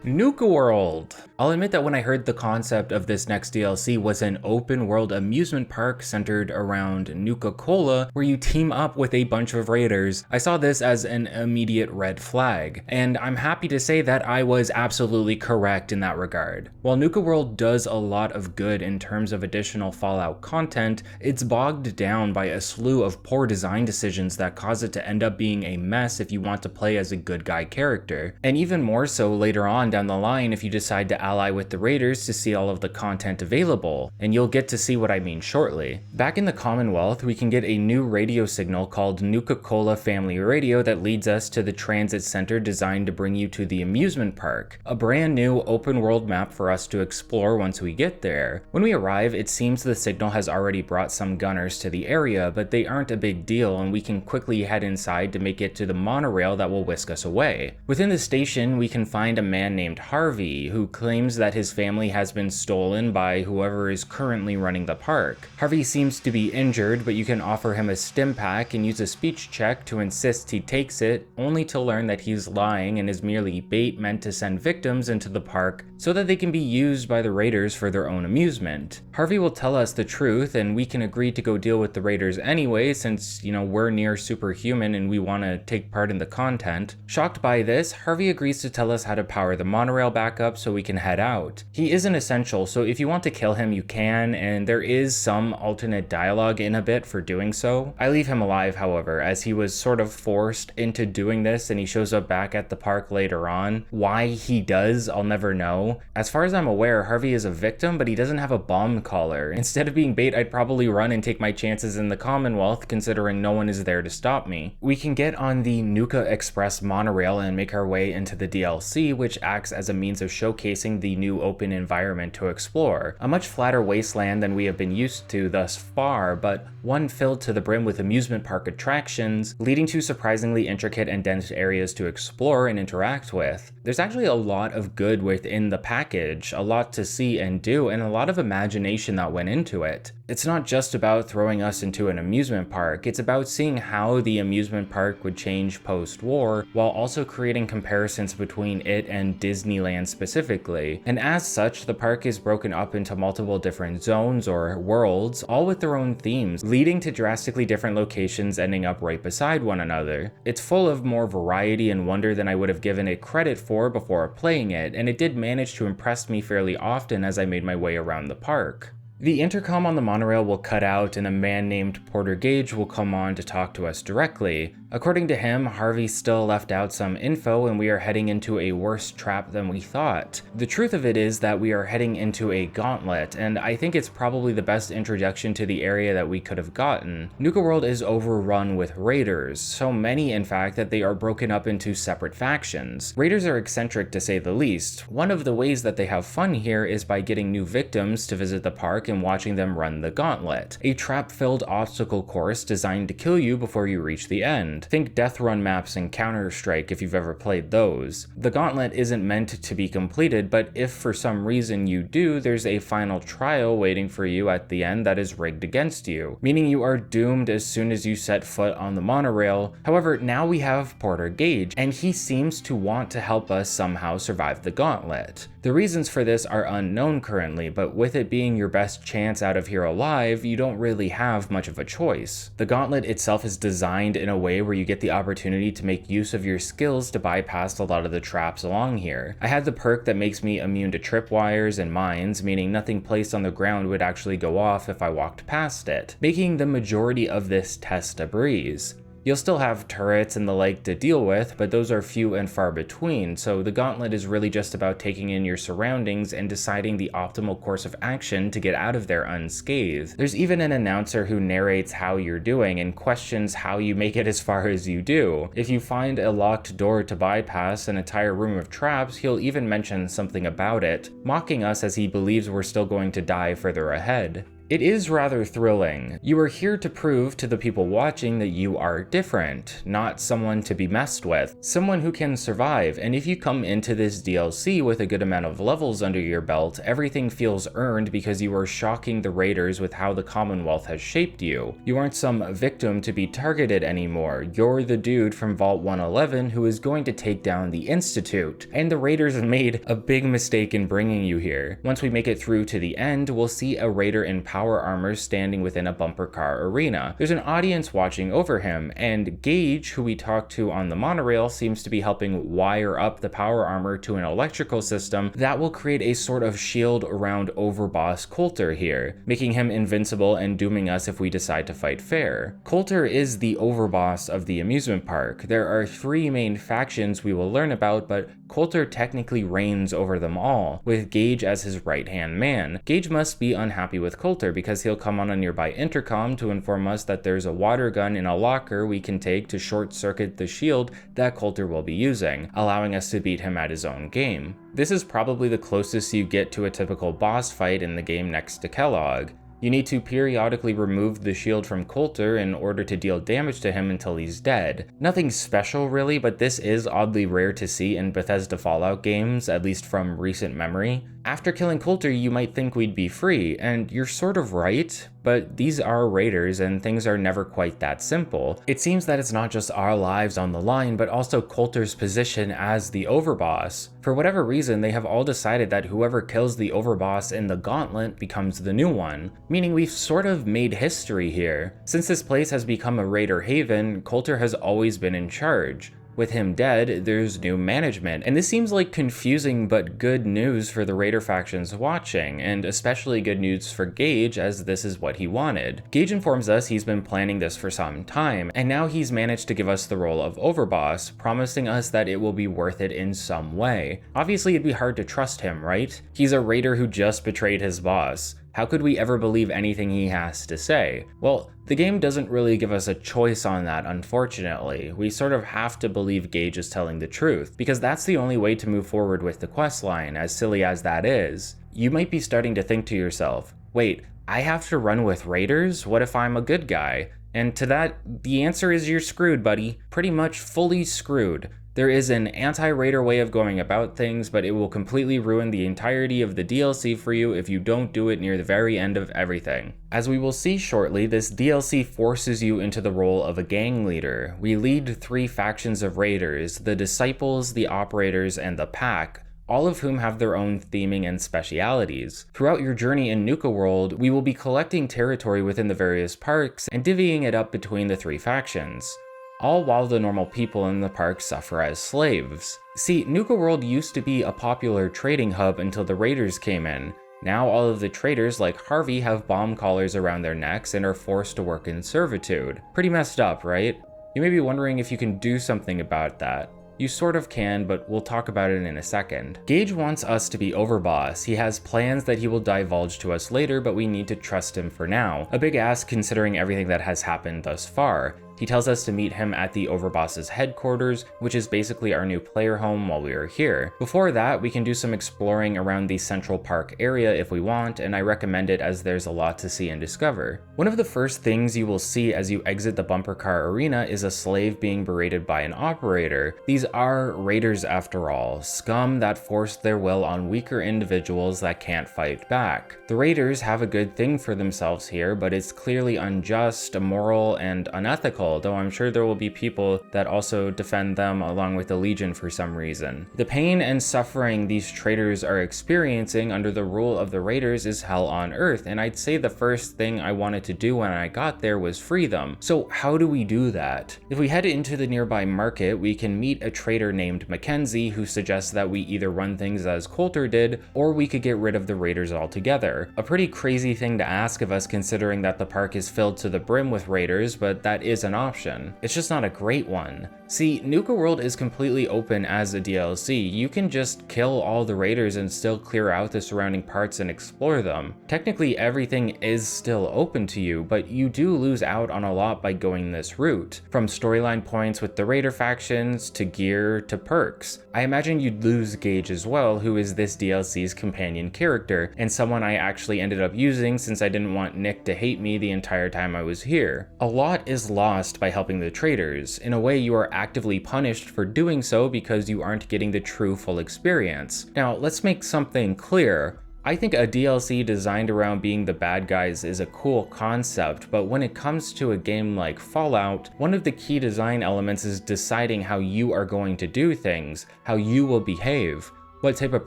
Nuka World! I'll admit that when I heard the concept of this next DLC was an open world amusement park centered around Nuka-Cola where you team up with a bunch of raiders, I saw this as an immediate red flag, and I'm happy to say that I was absolutely correct in that regard. While Nuka World does a lot of good in terms of additional Fallout content, it's bogged down by a slew of poor design decisions that cause it to end up being a mess if you want to play as a good guy character, and even more so later on down the line if you decide to ally with the raiders to see all of the content available, and you'll get to see what I mean shortly. Back in the Commonwealth, we can get a new radio signal called Nuka-Cola Family Radio that leads us to the transit center designed to bring you to the amusement park, a brand new open world map for us to explore once we get there. When we arrive, it seems the signal has already brought some gunners to the area, but they aren't a big deal and we can quickly head inside to make it to the monorail that will whisk us away. Within the station, we can find a man named Harvey, who claims that his family has been stolen by whoever is currently running the park. Harvey seems to be injured, but you can offer him a stim pack and use a speech check to insist he takes it, only to learn that he's lying and is merely bait meant to send victims into the park so that they can be used by the raiders for their own amusement. Harvey will tell us the truth, and we can agree to go deal with the raiders anyway, since, we're near superhuman and we want to take part in the content. Shocked by this, Harvey agrees to tell us how to power the monorail back up so we can head out. He isn't essential, so if you want to kill him you can, and there is some alternate dialogue in a bit for doing so. I leave him alive, however, as he was sort of forced into doing this and he shows up back at the park later on. Why he does, I'll never know. As far as I'm aware, Harvey is a victim, but he doesn't have a bomb collar. Instead of being bait, I'd probably run and take my chances in the Commonwealth, considering no one is there to stop me. We can get on the Nuka Express monorail and make our way into the DLC, which acts as a means of showcasing the new open environment to explore. A much flatter wasteland than we have been used to thus far, but one filled to the brim with amusement park attractions, leading to surprisingly intricate and dense areas to explore and interact with. There's actually a lot of good within the package, a lot to see and do, and a lot of imagination that went into it. It's not just about throwing us into an amusement park, it's about seeing how the amusement park would change post-war, while also creating comparisons between it and Disneyland specifically. And as such, the park is broken up into multiple different zones or worlds, all with their own themes, leading to drastically different locations ending up right beside one another. It's full of more variety and wonder than I would have given it credit for before playing it, and it did manage to impress me fairly often as I made my way around the park. The intercom on the monorail will cut out and a man named Porter Gage will come on to talk to us directly. According to him, Harvey still left out some info and we are heading into a worse trap than we thought. The truth of it is that we are heading into a gauntlet, and I think it's probably the best introduction to the area that we could have gotten. Nuka World is overrun with raiders, so many in fact that they are broken up into separate factions. Raiders are eccentric to say the least. One of the ways that they have fun here is by getting new victims to visit the park and watching them run the gauntlet, a trap-filled obstacle course designed to kill you before you reach the end. Think Death Run maps in Counter-Strike if you've ever played those. The gauntlet isn't meant to be completed, but if for some reason you do, there's a final trial waiting for you at the end that is rigged against you, meaning you are doomed as soon as you set foot on the monorail. However, now we have Porter Gage, and he seems to want to help us somehow survive the gauntlet. The reasons for this are unknown currently, but with it being your best chance out of here alive, you don't really have much of a choice. The gauntlet itself is designed in a way where you get the opportunity to make use of your skills to bypass a lot of the traps along here. I had the perk that makes me immune to tripwires and mines, meaning nothing placed on the ground would actually go off if I walked past it, making the majority of this test a breeze. You'll still have turrets and the like to deal with, but those are few and far between, so the gauntlet is really just about taking in your surroundings and deciding the optimal course of action to get out of there unscathed. There's even an announcer who narrates how you're doing and questions how you make it as far as you do. If you find a locked door to bypass an entire room of traps, he'll even mention something about it, mocking us as he believes we're still going to die further ahead. It is rather thrilling. You are here to prove to the people watching that you are different, not someone to be messed with, someone who can survive, and if you come into this DLC with a good amount of levels under your belt, everything feels earned because you are shocking the raiders with how the Commonwealth has shaped you. You aren't some victim to be targeted anymore, you're the dude from Vault 111 who is going to take down the Institute, and the raiders made a big mistake in bringing you here. Once we make it through to the end, we'll see a raider in power armor standing within a bumper car arena. There's an audience watching over him, and Gage, who we talked to on the monorail, seems to be helping wire up the power armor to an electrical system that will create a sort of shield around Overboss Coulter here, making him invincible and dooming us if we decide to fight fair. Coulter is the overboss of the amusement park. There are 3 main factions we will learn about, but Coulter technically reigns over them all, with Gage as his right-hand man. Gage must be unhappy with Coulter because he'll come on a nearby intercom to inform us that there's a water gun in a locker we can take to short-circuit the shield that Coulter will be using, allowing us to beat him at his own game. This is probably the closest you get to a typical boss fight in the game next to Kellogg. You need to periodically remove the shield from Coulter in order to deal damage to him until he's dead. Nothing special really, but this is oddly rare to see in Bethesda Fallout games, at least from recent memory. After killing Coulter, you might think we'd be free, and you're sort of right, but these are raiders and things are never quite that simple. It seems that it's not just our lives on the line, but also Coulter's position as the overboss. For whatever reason, they have all decided that whoever kills the overboss in the gauntlet becomes the new one, meaning we've sort of made history here. Since this place has become a raider haven, Coulter has always been in charge. With him dead, there's new management, and this seems like confusing but good news for the raider factions watching, and especially good news for Gage as this is what he wanted. Gage informs us he's been planning this for some time, and now he's managed to give us the role of overboss, promising us that it will be worth it in some way. Obviously it'd be hard to trust him, right? He's a raider who just betrayed his boss. How could we ever believe anything he has to say? Well, the game doesn't really give us a choice on that, unfortunately. We sort of have to believe Gage is telling the truth, because that's the only way to move forward with the questline, as silly as that is. You might be starting to think to yourself, wait, I have to run with raiders? What if I'm a good guy? And to that, the answer is you're screwed, buddy. Pretty much fully screwed. There is an anti-raider way of going about things, but it will completely ruin the entirety of the DLC for you if you don't do it near the very end of everything. As we will see shortly, this DLC forces you into the role of a gang leader. We lead 3 factions of raiders, the Disciples, the Operators, and the Pack, all of whom have their own theming and specialities. Throughout your journey in Nuka World, we will be collecting territory within the various parks and divvying it up between the 3 factions, all while the normal people in the park suffer as slaves. See, Nuka World used to be a popular trading hub until the raiders came in. Now all of the traders like Harvey have bomb collars around their necks and are forced to work in servitude. Pretty messed up, right? You may be wondering if you can do something about that. You sort of can, but we'll talk about it in a second. Gage wants us to be overboss. He has plans that he will divulge to us later, but we need to trust him for now. A big ask considering everything that has happened thus far. He tells us to meet him at the Overboss's headquarters, which is basically our new player home while we are here. Before that, we can do some exploring around the Central Park area if we want, and I recommend it as there's a lot to see and discover. One of the first things you will see as you exit the bumper car arena is a slave being berated by an operator. These are raiders after all, scum that forced their will on weaker individuals that can't fight back. The raiders have a good thing for themselves here, but it's clearly unjust, immoral, and unethical political, though I'm sure there will be people that also defend them along with the Legion for some reason. The pain and suffering these traitors are experiencing under the rule of the Raiders is hell on earth, and I'd say the first thing I wanted to do when I got there was free them. So how do we do that? If we head into the nearby market, we can meet a traitor named Mackenzie who suggests that we either run things as Coulter did, or we could get rid of the Raiders altogether. A pretty crazy thing to ask of us considering that the park is filled to the brim with Raiders, but that is an option. It's just not a great one. See, Nuka World is completely open as a DLC. You can just kill all the Raiders and still clear out the surrounding parts and explore them. Technically, everything is still open to you, but you do lose out on a lot by going this route. From storyline points with the Raider factions, to gear, to perks. I imagine you'd lose Gage as well, who is this DLC's companion character, and someone I actually ended up using since I didn't want Nick to hate me the entire time I was here. A lot is lost by helping the traitors. In a way, you are actively punished for doing so because you aren't getting the true full experience. Now, let's make something clear. I think a DLC designed around being the bad guys is a cool concept, but when it comes to a game like Fallout, one of the key design elements is deciding how you are going to do things, how you will behave. What type of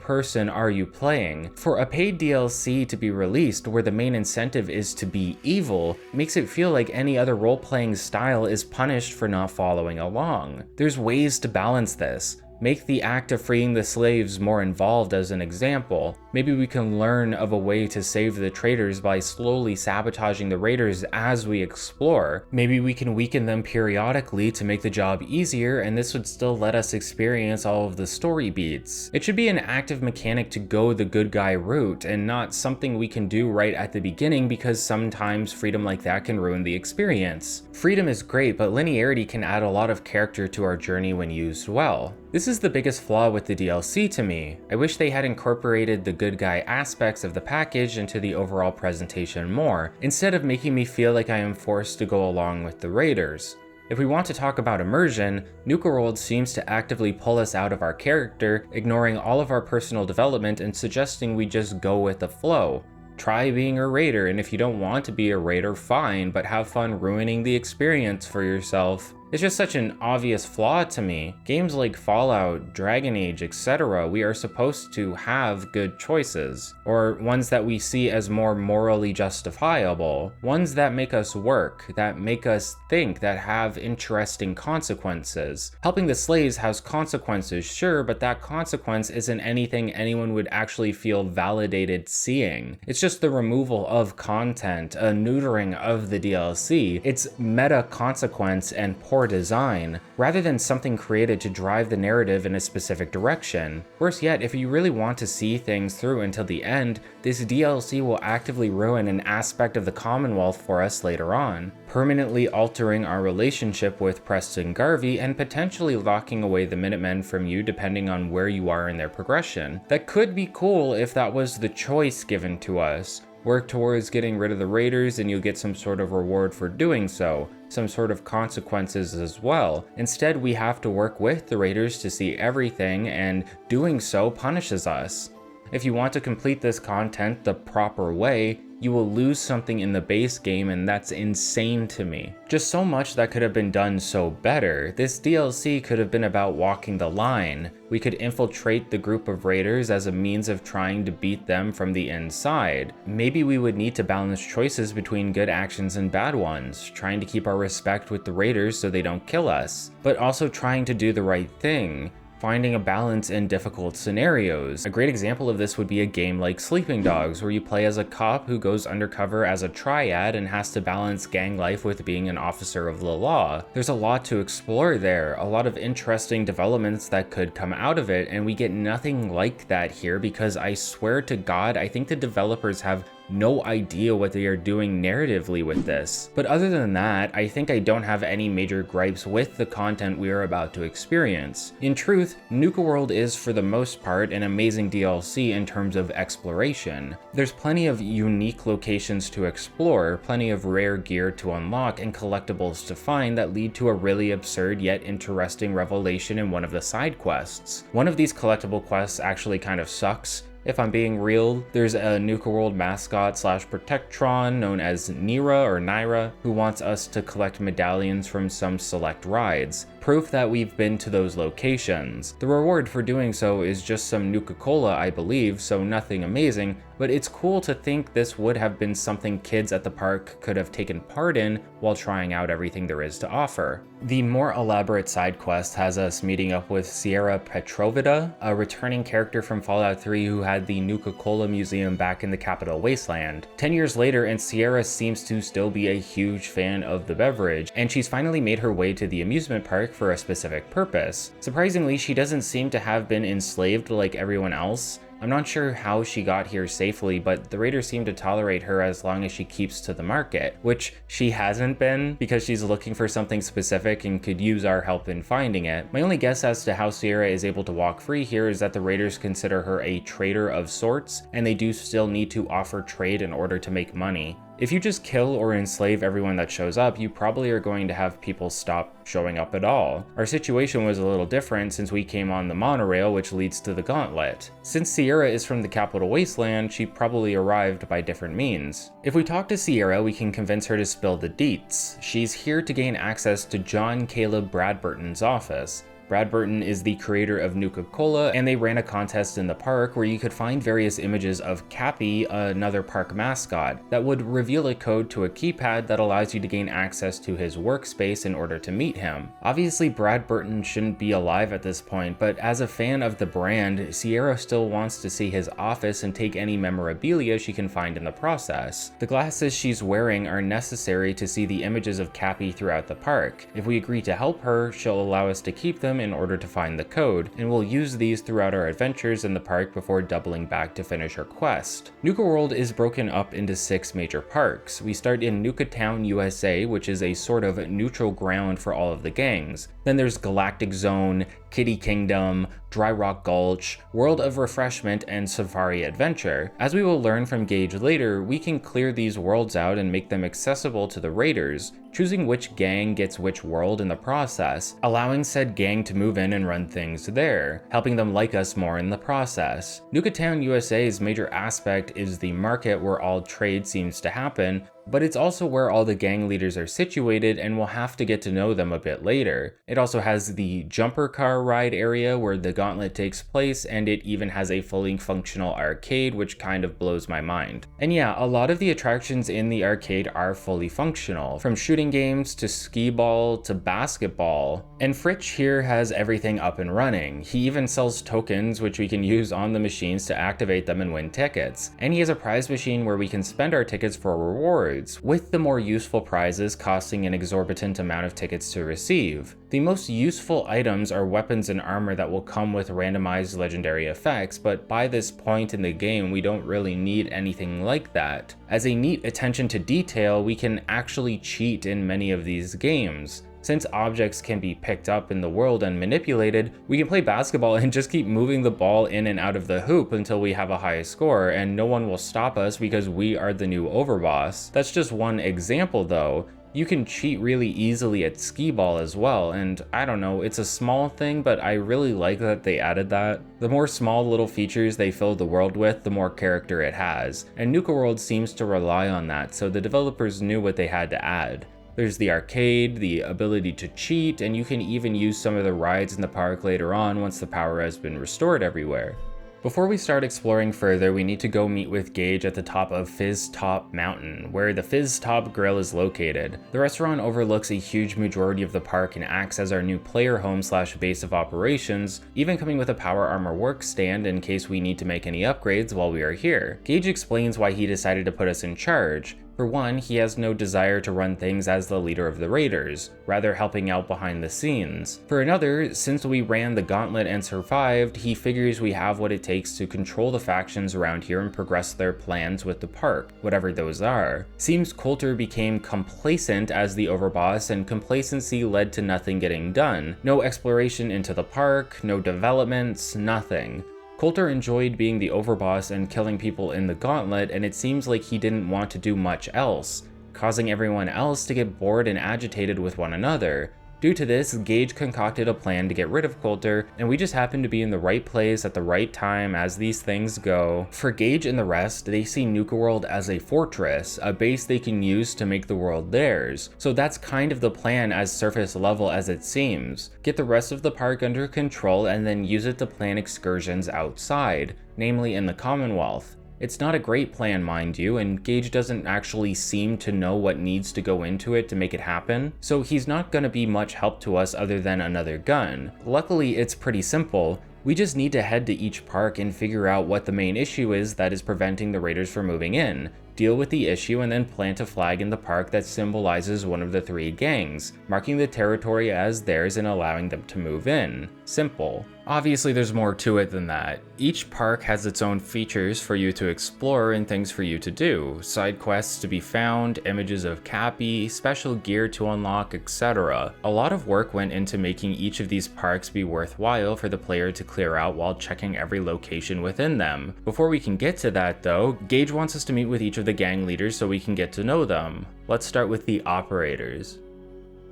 person are you playing? For a paid DLC to be released where the main incentive is to be evil makes it feel like any other role-playing style is punished for not following along. There's ways to balance this. Make the act of freeing the slaves more involved as an example. Maybe we can learn of a way to save the traitors by slowly sabotaging the Raiders as we explore. Maybe we can weaken them periodically to make the job easier, and this would still let us experience all of the story beats. It should be an active mechanic to go the good guy route, and not something we can do right at the beginning because sometimes freedom like that can ruin the experience. Freedom is great, but linearity can add a lot of character to our journey when used well. This is the biggest flaw with the DLC to me. I wish they had incorporated the good guy aspects of the package into the overall presentation more, instead of making me feel like I am forced to go along with the Raiders. If we want to talk about immersion, Nuka World seems to actively pull us out of our character, ignoring all of our personal development and suggesting we just go with the flow. Try being a Raider, and if you don't want to be a Raider, fine, but have fun ruining the experience for yourself. It's just such an obvious flaw to me. Games like Fallout, Dragon Age, etc., we are supposed to have good choices, or ones that we see as more morally justifiable, ones that make us work, that make us think, that have interesting consequences. Helping the slaves has consequences, sure, but that consequence isn't anything anyone would actually feel validated seeing. It's just the removal of content, a neutering of the DLC. It's meta consequence and poor design, rather than something created to drive the narrative in a specific direction. Worse yet, if you really want to see things through until the end, this DLC will actively ruin an aspect of the Commonwealth for us later on, permanently altering our relationship with Preston Garvey and potentially locking away the Minutemen from you depending on where you are in their progression. That could be cool if that was the choice given to us. Work towards getting rid of the Raiders and you'll get some sort of reward for doing so, some sort of consequences as well. Instead, we have to work with the Raiders to see everything, and doing so punishes us. If you want to complete this content the proper way, you will lose something in the base game, and that's insane to me. Just so much that could have been done so better. This DLC could have been about walking the line. We could infiltrate the group of Raiders as a means of trying to beat them from the inside. Maybe we would need to balance choices between good actions and bad ones, trying to keep our respect with the Raiders so they don't kill us, but also trying to do the right thing. Finding a balance in difficult scenarios. A great example of this would be a game like Sleeping Dogs, where you play as a cop who goes undercover as a triad and has to balance gang life with being an officer of the law. There's a lot to explore there, a lot of interesting developments that could come out of it, and we get nothing like that here because I swear to God, I think the developers have no idea what they are doing narratively with this. But other than that, I think I don't have any major gripes with the content we are about to experience. In truth, Nuka World is for the most part an amazing DLC in terms of exploration. There's plenty of unique locations to explore, plenty of rare gear to unlock, and collectibles to find that lead to a really absurd yet interesting revelation in one of the side quests. One of these collectible quests actually kind of sucks. If I'm being real, there's a Nuka World mascot slash protectron known as Nyra, who wants us to collect medallions from some select rides, proof that we've been to those locations. The reward for doing so is just some Nuka-Cola, I believe, so nothing amazing, but it's cool to think this would have been something kids at the park could have taken part in while trying out everything there is to offer. The more elaborate side quest has us meeting up with Sierra Petrovita, a returning character from Fallout 3 who had the Nuka-Cola Museum back in the Capital Wasteland. 10 years later, and Sierra seems to still be a huge fan of the beverage, and she's finally made her way to the amusement park for a specific purpose. Surprisingly, she doesn't seem to have been enslaved like everyone else. I'm not sure how she got here safely, but the raiders seem to tolerate her as long as she keeps to the market, which she hasn't been because she's looking for something specific and could use our help in finding it. My only guess as to how Sierra is able to walk free here is that the raiders consider her a trader of sorts, and they do still need to offer trade in order to make money. If you just kill or enslave everyone that shows up, you probably are going to have people stop showing up at all. Our situation was a little different since we came on the monorail, which leads to the gauntlet. Since Sierra is from the Capital Wasteland, she probably arrived by different means. If we talk to Sierra, we can convince her to spill the deets. She's here to gain access to John Caleb Bradburton's office. Bradburton is the creator of Nuka-Cola, and they ran a contest in the park where you could find various images of Cappy, another park mascot, that would reveal a code to a keypad that allows you to gain access to his workspace in order to meet him. Obviously, Bradburton shouldn't be alive at this point, but as a fan of the brand, Sierra still wants to see his office and take any memorabilia she can find in the process. The glasses she's wearing are necessary to see the images of Cappy throughout the park. If we agree to help her, she'll allow us to keep them in order to find the code, and we'll use these throughout our adventures in the park before doubling back to finish her quest. Nuka World is broken up into 6 major parks. We start in Nuka Town, USA, which is a sort of neutral ground for all of the gangs. Then there's Galactic Zone, Kitty Kingdom, Dry Rock Gulch, World of Refreshment, and Safari Adventure. As we will learn from Gage later, we can clear these worlds out and make them accessible to the raiders, choosing which gang gets which world in the process, allowing said gang to move in and run things there, helping them like us more in the process. Nuka Town USA's major aspect is the market where all trade seems to happen, but it's also where all the gang leaders are situated, and we'll have to get to know them a bit later. It also has the jumper car ride area where the gauntlet takes place, and it even has a fully functional arcade, which kind of blows my mind. And yeah, a lot of the attractions in the arcade are fully functional, from shooting games to skee ball to basketball. And Fritch here has everything up and running. He even sells tokens which we can use on the machines to activate them and win tickets. And he has a prize machine where we can spend our tickets for rewards, with the more useful prizes costing an exorbitant amount of tickets to receive. The most useful items are weapons and armor that will come with randomized legendary effects, but by this point in the game we don't really need anything like that. As a neat attention to detail, we can actually cheat in many of these games. Since objects can be picked up in the world and manipulated, we can play basketball and just keep moving the ball in and out of the hoop until we have a high score, and no one will stop us because we are the new overboss. That's just one example though. You can cheat really easily at skee ball as well, and I don't know, it's a small thing, but I really like that they added that. The more small little features they fill the world with, the more character it has, and Nuka World seems to rely on that, so the developers knew what they had to add. There's the arcade, the ability to cheat, and you can even use some of the rides in the park later on once the power has been restored everywhere. Before we start exploring further, we need to go meet with Gage at the top of Fizz Top Mountain, where the Fizz Top Grill is located. The restaurant overlooks a huge majority of the park and acts as our new player home slash base of operations, even coming with a power armor work stand in case we need to make any upgrades while we are here. Gage explains why he decided to put us in charge. For one, he has no desire to run things as the leader of the raiders, rather helping out behind the scenes. For another, since we ran the gauntlet and survived, he figures we have what it takes to control the factions around here and progress their plans with the park, whatever those are. Seems Coulter became complacent as the overboss, and complacency led to nothing getting done. No exploration into the park, no developments, nothing. Coulter enjoyed being the overboss and killing people in the gauntlet, and it seems like he didn't want to do much else, causing everyone else to get bored and agitated with one another. Due to this, Gage concocted a plan to get rid of Coulter, and we just happened to be in the right place at the right time as these things go. For Gage and the rest, they see Nuka World as a fortress, a base they can use to make the world theirs. So that's kind of the plan as surface level as it seems. Get the rest of the park under control and then use it to plan excursions outside, namely in the Commonwealth. It's not a great plan, mind you, and Gage doesn't actually seem to know what needs to go into it to make it happen, so he's not gonna be much help to us other than another gun. Luckily, it's pretty simple. We just need to head to each park and figure out what the main issue is that is preventing the raiders from moving in, deal with the issue, and then plant a flag in the park that symbolizes one of the 3 gangs, marking the territory as theirs and allowing them to move in. Simple. Obviously there's more to it than that. Each park has its own features for you to explore and things for you to do, side quests to be found, images of Cappy, special gear to unlock, etc. A lot of work went into making each of these parks be worthwhile for the player to clear out while checking every location within them. Before we can get to that though, Gage wants us to meet with each of the gang leaders so we can get to know them. Let's start with the Operators.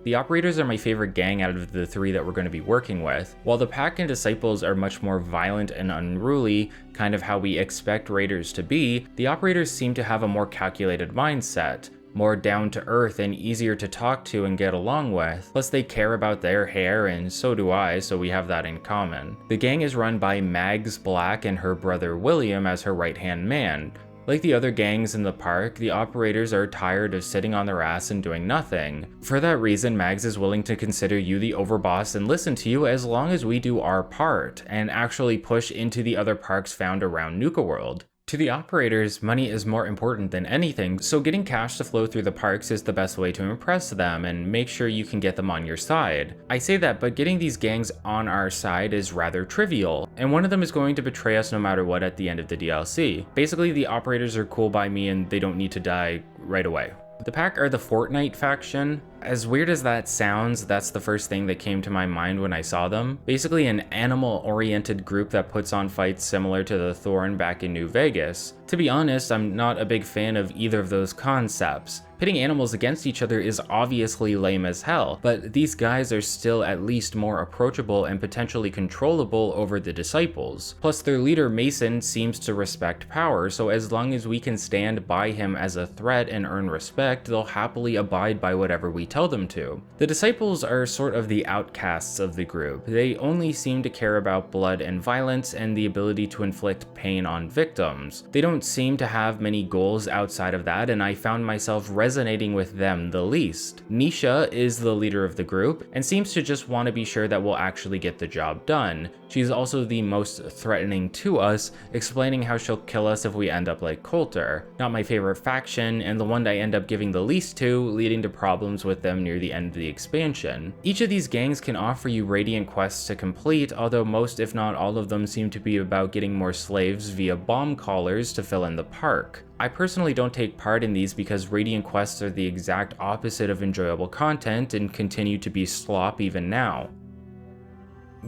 The Operators are my favorite gang out of the 3 that we're going to be working with. While the Pack and Disciples are much more violent and unruly, kind of how we expect raiders to be, the Operators seem to have a more calculated mindset, more down to earth and easier to talk to and get along with. Plus they care about their hair, and so do I, so we have that in common. The gang is run by Mags Black and her brother William as her right-hand man. Like the other gangs in the park, the Operators are tired of sitting on their ass and doing nothing. For that reason, Mags is willing to consider you the overboss and listen to you as long as we do our part, and actually push into the other parks found around Nuka World. To the Operators, money is more important than anything, so getting cash to flow through the parks is the best way to impress them and make sure you can get them on your side. I say that, but getting these gangs on our side is rather trivial, and one of them is going to betray us no matter what at the end of the DLC. Basically, the Operators are cool by me and they don't need to die right away. The Pack are the Fortnite faction. As weird as that sounds, that's the first thing that came to my mind when I saw them. Basically an animal-oriented group that puts on fights similar to the Thorn back in New Vegas. To be honest, I'm not a big fan of either of those concepts. Pitting animals against each other is obviously lame as hell, but these guys are still at least more approachable and potentially controllable over the Disciples. Plus their leader Mason seems to respect power, so as long as we can stand by him as a threat and earn respect, they'll happily abide by whatever we tell them to. The Disciples are sort of the outcasts of the group. They only seem to care about blood and violence and the ability to inflict pain on victims. They don't seem to have many goals outside of that, and I found myself resonating with them the least. Nisha is the leader of the group and seems to just want to be sure that we'll actually get the job done. She's also the most threatening to us, explaining how she'll kill us if we end up like Coulter. Not my favorite faction, and the one I end up giving the least to, leading to problems with them near the end of the expansion. Each of these gangs can offer you Radiant quests to complete, although most if not all of them seem to be about getting more slaves via bomb callers to fill in the park. I personally don't take part in these because Radiant quests are the exact opposite of enjoyable content and continue to be slop even now.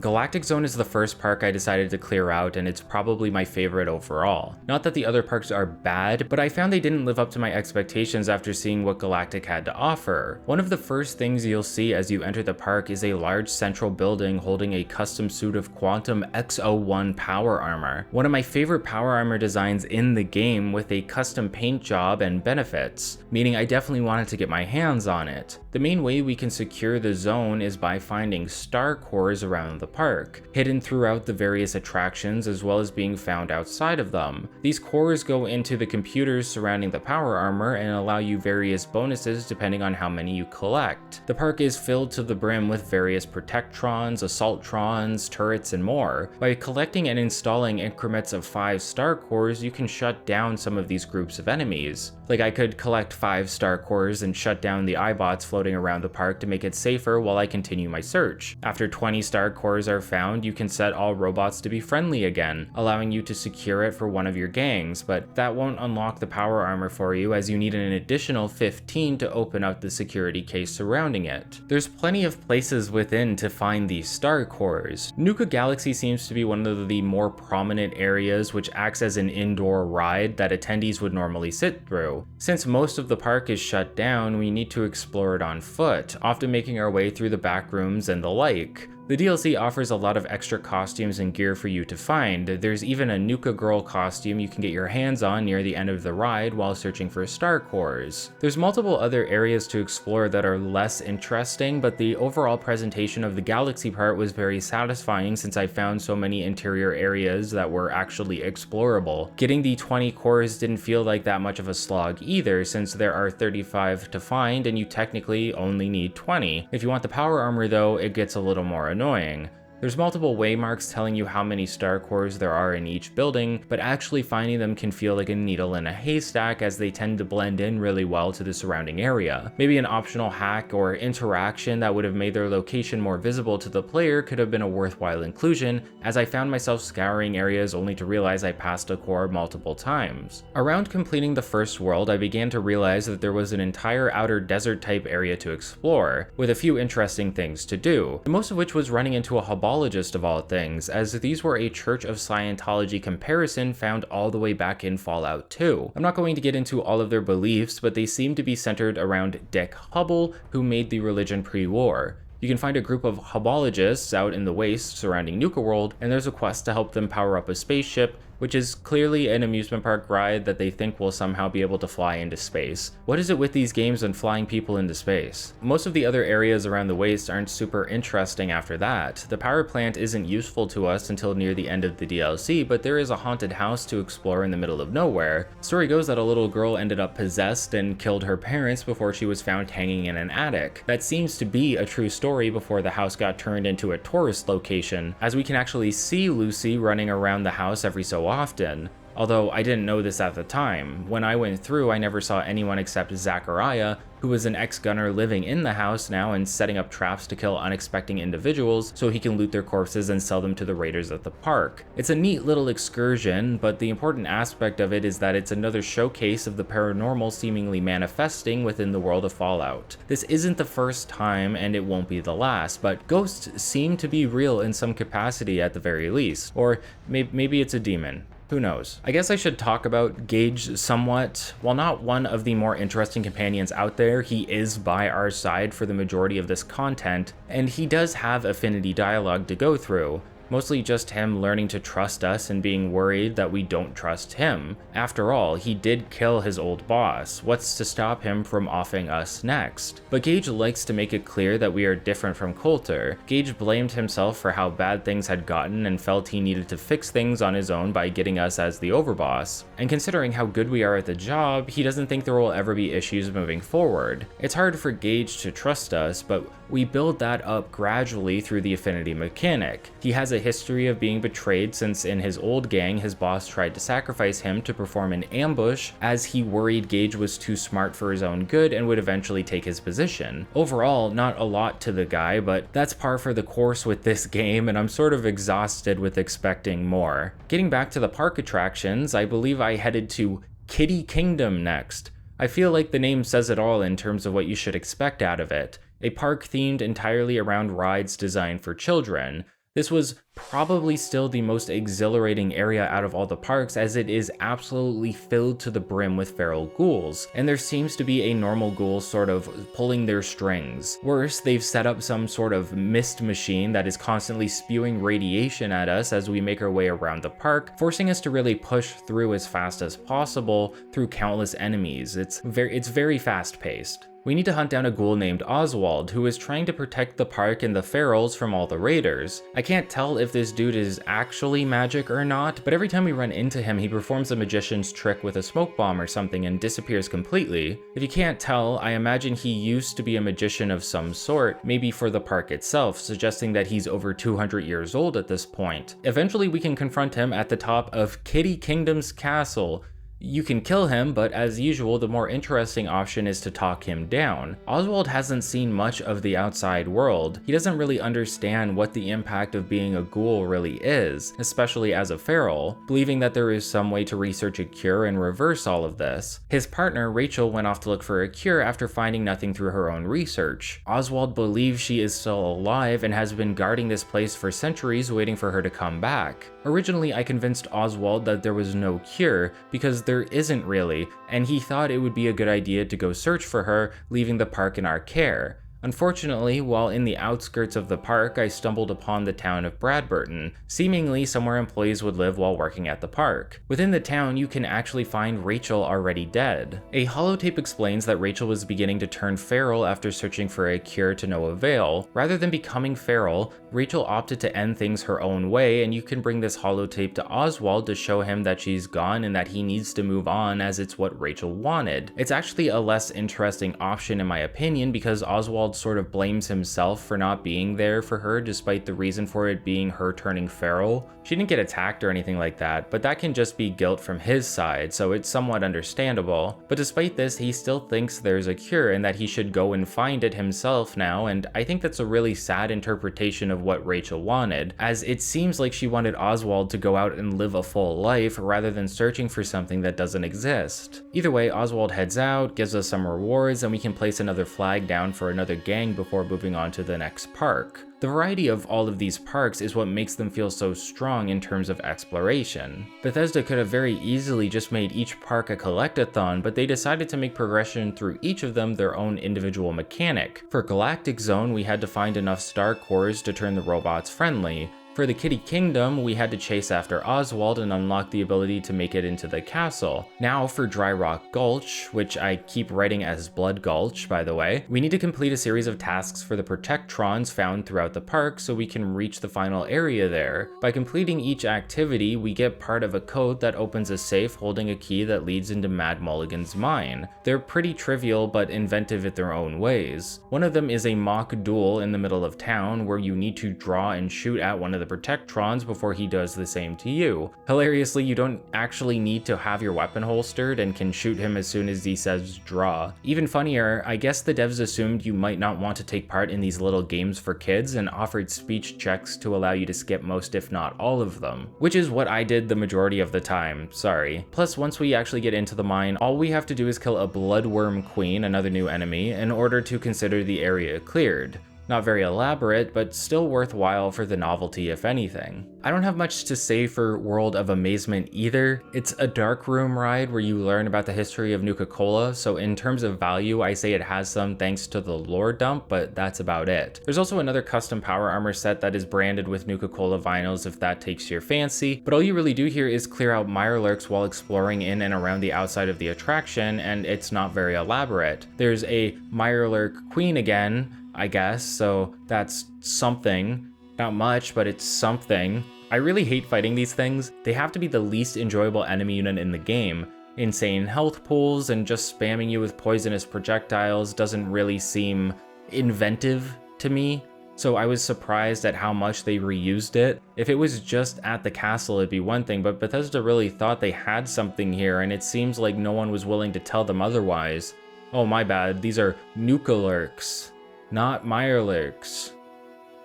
Galactic Zone is the first park I decided to clear out, and it's probably my favorite overall. Not that the other parks are bad, but I found they didn't live up to my expectations after seeing what Galactic had to offer. One of the first things you'll see as you enter the park is a large central building holding a custom suit of Quantum X01 power armor. One of my favorite power armor designs in the game, with a custom paint job and benefits, meaning I definitely wanted to get my hands on it. The main way we can secure the zone is by finding star cores around the park, hidden throughout the various attractions as well as being found outside of them. These cores go into the computers surrounding the power armor and allow you various bonuses depending on how many you collect. The park is filled to the brim with various protectrons, assaultrons, turrets, and more. By collecting and installing increments of 5 star cores, you can shut down some of these groups of enemies. Like I could collect 5 star cores and shut down the iBots floating around the park to make it safer while I continue my search. After 20 star cores cores are found, you can set all robots to be friendly again, allowing you to secure it for one of your gangs, but that won't unlock the power armor for you as you need an additional 15 to open up the security case surrounding it. There's plenty of places within to find these star cores. Nuka Galaxy seems to be one of the more prominent areas, which acts as an indoor ride that attendees would normally sit through. Since most of the park is shut down, we need to explore it on foot, often making our way through the back rooms and the like. The DLC offers a lot of extra costumes and gear for you to find. There's even a Nuka Girl costume you can get your hands on near the end of the ride while searching for star cores. There's multiple other areas to explore that are less interesting, but the overall presentation of the Galaxy part was very satisfying since I found so many interior areas that were actually explorable. Getting the 20 cores didn't feel like that much of a slog either, since there are 35 to find and you technically only need 20. If you want the power armor though, it gets a little more annoying. There's multiple waymarks telling you how many star cores there are in each building, but actually finding them can feel like a needle in a haystack as they tend to blend in really well to the surrounding area. Maybe an optional hack or interaction that would have made their location more visible to the player could have been a worthwhile inclusion, as I found myself scouring areas only to realize I passed a core multiple times. Around completing the first world, I began to realize that there was an entire outer desert type area to explore, with a few interesting things to do, most of which was running into a of all things, as these were a Church of Scientology comparison found all the way back in Fallout 2. I'm not going to get into all of their beliefs, but they seem to be centered around Dick Hubble, who made the religion pre-war. You can find a group of Hubbologists out in the waste surrounding Nuka World, and there's a quest to help them power up a spaceship, which is clearly an amusement park ride that they think will somehow be able to fly into space. What is it with these games and flying people into space? Most of the other areas around the waste aren't super interesting after that. The power plant isn't useful to us until near the end of the DLC, but there is a haunted house to explore in the middle of nowhere. Story goes that a little girl ended up possessed and killed her parents before she was found hanging in an attic. That seems to be a true story before the house got turned into a tourist location, as we can actually see Lucy running around the house every so often. Although I didn't know this at the time. When I went through, I never saw anyone except Zachariah, who was an ex-gunner living in the house now and setting up traps to kill unexpected individuals so he can loot their corpses and sell them to the raiders at the park. It's a neat little excursion, but the important aspect of it is that it's another showcase of the paranormal seemingly manifesting within the world of Fallout. This isn't the first time, and it won't be the last, but ghosts seem to be real in some capacity at the very least. Or maybe it's a demon. Who knows? I guess I should talk about Gage somewhat. While not one of the more interesting companions out there, he is by our side for the majority of this content, and he does have affinity dialogue to go through. Mostly just him learning to trust us and being worried that we don't trust him. After all, he did kill his old boss. What's to stop him from offing us next? But Gage likes to make it clear that we are different from Coulter. Gage blamed himself for how bad things had gotten and felt he needed to fix things on his own by getting us as the overboss. And considering how good we are at the job, he doesn't think there will ever be issues moving forward. It's hard for Gage to trust us, but we build that up gradually through the affinity mechanic. He has a history of being betrayed since in his old gang, his boss tried to sacrifice him to perform an ambush as he worried Gage was too smart for his own good and would eventually take his position. Overall, not a lot to the guy, but that's par for the course with this game, and I'm sort of exhausted with expecting more. Getting back to the park attractions, I believe I headed to Kitty Kingdom next. I feel like the name says it all in terms of what you should expect out of it. A park themed entirely around rides designed for children. This was probably still the most exhilarating area out of all the parks, as it is absolutely filled to the brim with feral ghouls, and there seems to be a normal ghoul sort of pulling their strings. Worse, they've set up some sort of mist machine that is constantly spewing radiation at us as we make our way around the park, forcing us to really push through as fast as possible through countless enemies. It's very fast-paced. We need to hunt down a ghoul named Oswald, who is trying to protect the park and the ferals from all the raiders. I can't tell if this dude is actually magic or not, but every time we run into him, he performs a magician's trick with a smoke bomb or something and disappears completely. If you can't tell, I imagine he used to be a magician of some sort, maybe for the park itself, suggesting that he's over 200 years old at this point. Eventually, we can confront him at the top of Kitty Kingdom's castle. You can kill him, but as usual, the more interesting option is to talk him down. Oswald hasn't seen much of the outside world. He doesn't really understand what the impact of being a ghoul really is, especially as a feral, believing that there is some way to research a cure and reverse all of this. His partner, Rachel, went off to look for a cure after finding nothing through her own research. Oswald believes she is still alive and has been guarding this place for centuries, waiting for her to come back. Originally, I convinced Oswald that there was no cure, because there isn't really, and he thought it would be a good idea to go search for her, leaving the park in our care. Unfortunately, while in the outskirts of the park, I stumbled upon the town of Bradburton, seemingly somewhere employees would live while working at the park. Within the town, you can actually find Rachel already dead. A holotape explains that Rachel was beginning to turn feral after searching for a cure to no avail. Rather than becoming feral, Rachel opted to end things her own way, and you can bring this holotape to Oswald to show him that she's gone and that he needs to move on, as it's what Rachel wanted. It's actually a less interesting option in my opinion, because Oswald sort of blames himself for not being there for her despite the reason for it being her turning feral. She didn't get attacked or anything like that, but that can just be guilt from his side, so it's somewhat understandable. But despite this, he still thinks there's a cure and that he should go and find it himself now, and I think that's a really sad interpretation of what Rachel wanted, as it seems like she wanted Oswald to go out and live a full life rather than searching for something that doesn't exist. Either way, Oswald heads out, gives us some rewards, and we can place another flag down for another gang before moving on to the next park. The variety of all of these parks is what makes them feel so strong in terms of exploration. Bethesda could have very easily just made each park a collectathon, but they decided to make progression through each of them their own individual mechanic. For Galactic Zone, we had to find enough star cores to turn the robots friendly. For the Kitty Kingdom, we had to chase after Oswald and unlock the ability to make it into the castle. Now for Dry Rock Gulch, which I keep writing as Blood Gulch by the way, we need to complete a series of tasks for the Protectrons found throughout the park so we can reach the final area there. By completing each activity, we get part of a code that opens a safe holding a key that leads into Mad Mulligan's mine. They're pretty trivial but inventive in their own ways. One of them is a mock duel in the middle of town where you need to draw and shoot at one of the Protectrons before he does the same to you. Hilariously, you don't actually need to have your weapon holstered and can shoot him as soon as he says draw. Even funnier, I guess the devs assumed you might not want to take part in these little games for kids and offered speech checks to allow you to skip most if not all of them. Which is what I did the majority of the time, sorry. Plus, once we actually get into the mine, all we have to do is kill a Bloodworm Queen, another new enemy, in order to consider the area cleared. Not very elaborate, but still worthwhile for the novelty if anything. I don't have much to say for World of Amazement either. It's a dark room ride where you learn about the history of Nuka-Cola, so in terms of value, I say it has some thanks to the lore dump, but that's about it. There's also another custom power armor set that is branded with Nuka-Cola vinyls if that takes your fancy, but all you really do here is clear out Mirelurks while exploring in and around the outside of the attraction, and it's not very elaborate. There's a Mirelurk Queen again, I guess, so that's something. Not much, but it's something. I really hate fighting these things. They have to be the least enjoyable enemy unit in the game. Insane health pools and just spamming you with poisonous projectiles doesn't really seem inventive to me. So I was surprised at how much they reused it. If it was just at the castle, it'd be one thing, but Bethesda really thought they had something here, and it seems like no one was willing to tell them otherwise. Oh, my bad, these are Nuka-Lurks, not Mirelurks.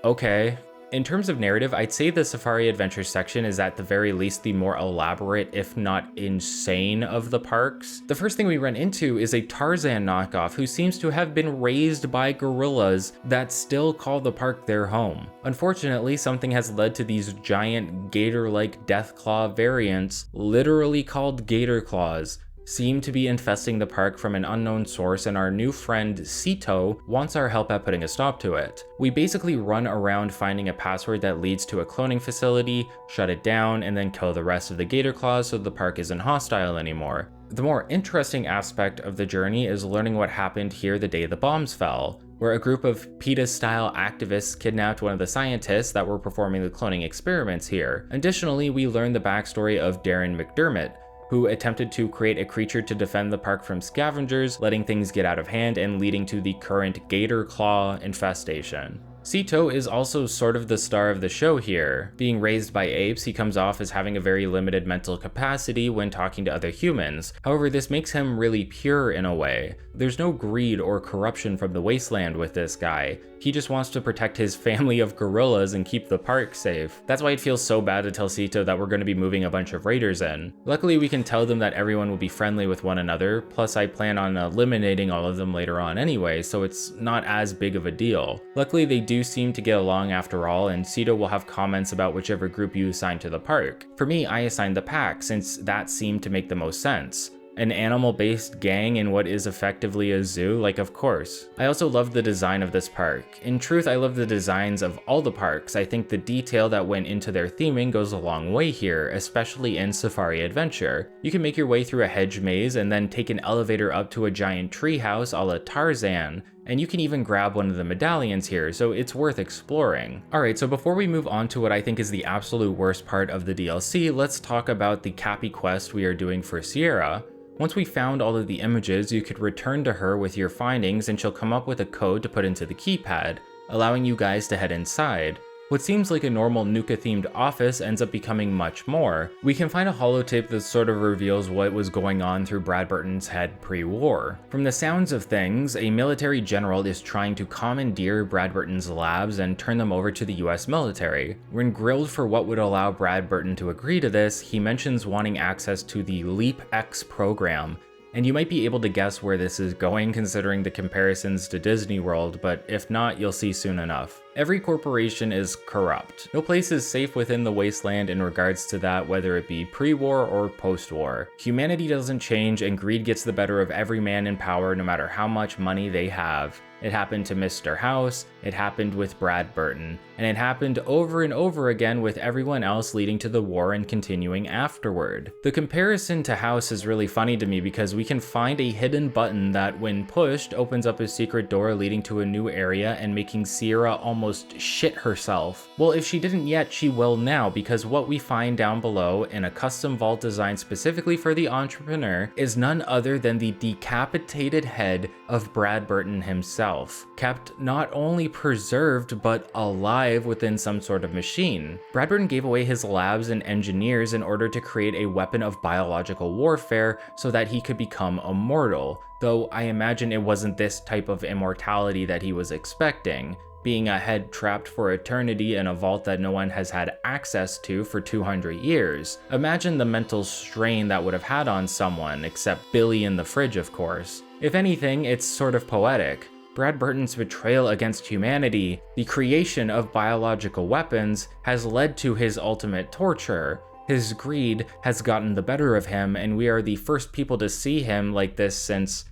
Okay. In terms of narrative, I'd say the Safari Adventure section is at the very least the more elaborate, if not insane, of the parks. The first thing we run into is a Tarzan knockoff who seems to have been raised by gorillas that still call the park their home. Unfortunately, something has led to these giant gator-like Deathclaw variants, literally called Gator Claws, seem to be infesting the park from an unknown source, and our new friend Sito wants our help at putting a stop to it. We basically run around finding a password that leads to a cloning facility, shut it down, and then kill the rest of the Gator Claws so the park isn't hostile anymore. The more interesting aspect of the journey is learning what happened here the day the bombs fell, where a group of PETA-style activists kidnapped one of the scientists that were performing the cloning experiments here. Additionally, we learn the backstory of Darren McDermott, who attempted to create a creature to defend the park from scavengers, letting things get out of hand and leading to the current Gator Claw infestation. Cito is also sort of the star of the show here. Being raised by apes, he comes off as having a very limited mental capacity when talking to other humans. However, this makes him really pure in a way. There's no greed or corruption from the wasteland with this guy. He just wants to protect his family of gorillas and keep the park safe. That's why it feels so bad to tell Cito that we're going to be moving a bunch of raiders in. Luckily, we can tell them that everyone will be friendly with one another, plus I plan on eliminating all of them later on anyway, so it's not as big of a deal. Luckily, they do seem to get along after all, and Cito will have comments about whichever group you assign to the park. For me, I assigned the pack, since that seemed to make the most sense. An animal-based gang in what is effectively a zoo, like of course. I also love the design of this park. In truth, I love the designs of all the parks. I think the detail that went into their theming goes a long way here, especially in Safari Adventure. You can make your way through a hedge maze and then take an elevator up to a giant treehouse a la Tarzan. And you can even grab one of the medallions here, so it's worth exploring. Alright, so before we move on to what I think is the absolute worst part of the DLC, let's talk about the Cappy quest we are doing for Sierra. Once we found all of the images, you could return to her with your findings and she'll come up with a code to put into the keypad, allowing you guys to head inside. What seems like a normal Nuka-themed office ends up becoming much more. We can find a holotape that sort of reveals what was going on through Brad Burton's head pre-war. From the sounds of things, a military general is trying to commandeer Brad Burton's labs and turn them over to the US military. When grilled for what would allow Brad Burton to agree to this, he mentions wanting access to the Leap-X program. And you might be able to guess where this is going considering the comparisons to Disney World, but if not, you'll see soon enough. Every corporation is corrupt. No place is safe within the wasteland in regards to that, whether it be pre-war or post-war. Humanity doesn't change and greed gets the better of every man in power no matter how much money they have. It happened to Mr. House, it happened with Brad Burton, and it happened over and over again with everyone else, leading to the war and continuing afterward. The comparison to House is really funny to me because we can find a hidden button that, when pushed, opens up a secret door leading to a new area and making Sierra almost shit herself. Well, if she didn't yet, she will now, because what we find down below in a custom vault designed specifically for the entrepreneur is none other than the decapitated head of Brad Burton himself, kept not only preserved but alive within some sort of machine. Brad Burton gave away his labs and engineers in order to create a weapon of biological warfare so that he could become immortal, though I imagine it wasn't this type of immortality that he was expecting, being a head trapped for eternity in a vault that no one has had access to for 200 years. Imagine the mental strain that would have had on someone, except Billy in the fridge of course. If anything, it's sort of poetic. Brad Burton's betrayal against humanity, the creation of biological weapons, has led to his ultimate torture. His greed has gotten the better of him, and we are the first people to see him like this since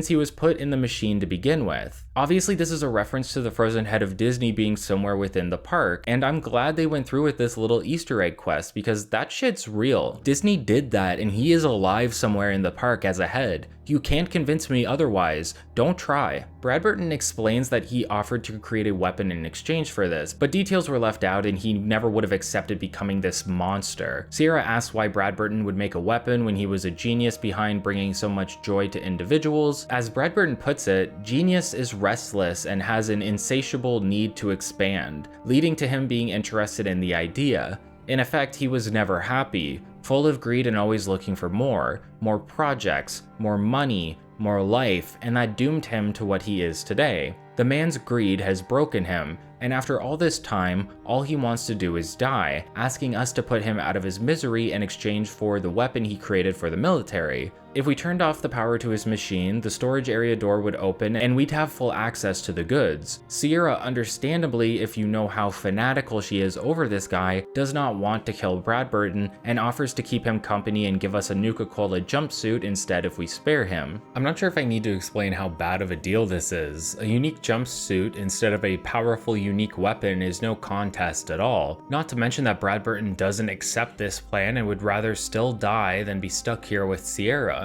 he was put in the machine to begin with. Obviously, this is a reference to the frozen head of Disney being somewhere within the park, and I'm glad they went through with this little Easter egg quest because that shit's real. Disney did that, and he is alive somewhere in the park as a head. You can't convince me otherwise. Don't try. Brad Burton explains that he offered to create a weapon in exchange for this, but details were left out and he never would have accepted becoming this monster. Sierra asks why Brad Burton would make a weapon when he was a genius behind bringing so much joy to individuals. As Brad Burton puts it, genius is restless and has an insatiable need to expand, leading to him being interested in the idea. In effect, he was never happy, full of greed and always looking for more projects, more money, more life, and that doomed him to what he is today. The man's greed has broken him, and after all this time, all he wants to do is die, asking us to put him out of his misery in exchange for the weapon he created for the military. If we turned off the power to his machine, the storage area door would open and we'd have full access to the goods. Sierra, understandably, if you know how fanatical she is over this guy, does not want to kill Brad Burton and offers to keep him company and give us a Nuka-Cola jumpsuit instead if we spare him. I'm not sure if I need to explain how bad of a deal this is. A unique jumpsuit instead of a powerful unique weapon is no contest at all. Not to mention that Brad Burton doesn't accept this plan and would rather still die than be stuck here with Sierra.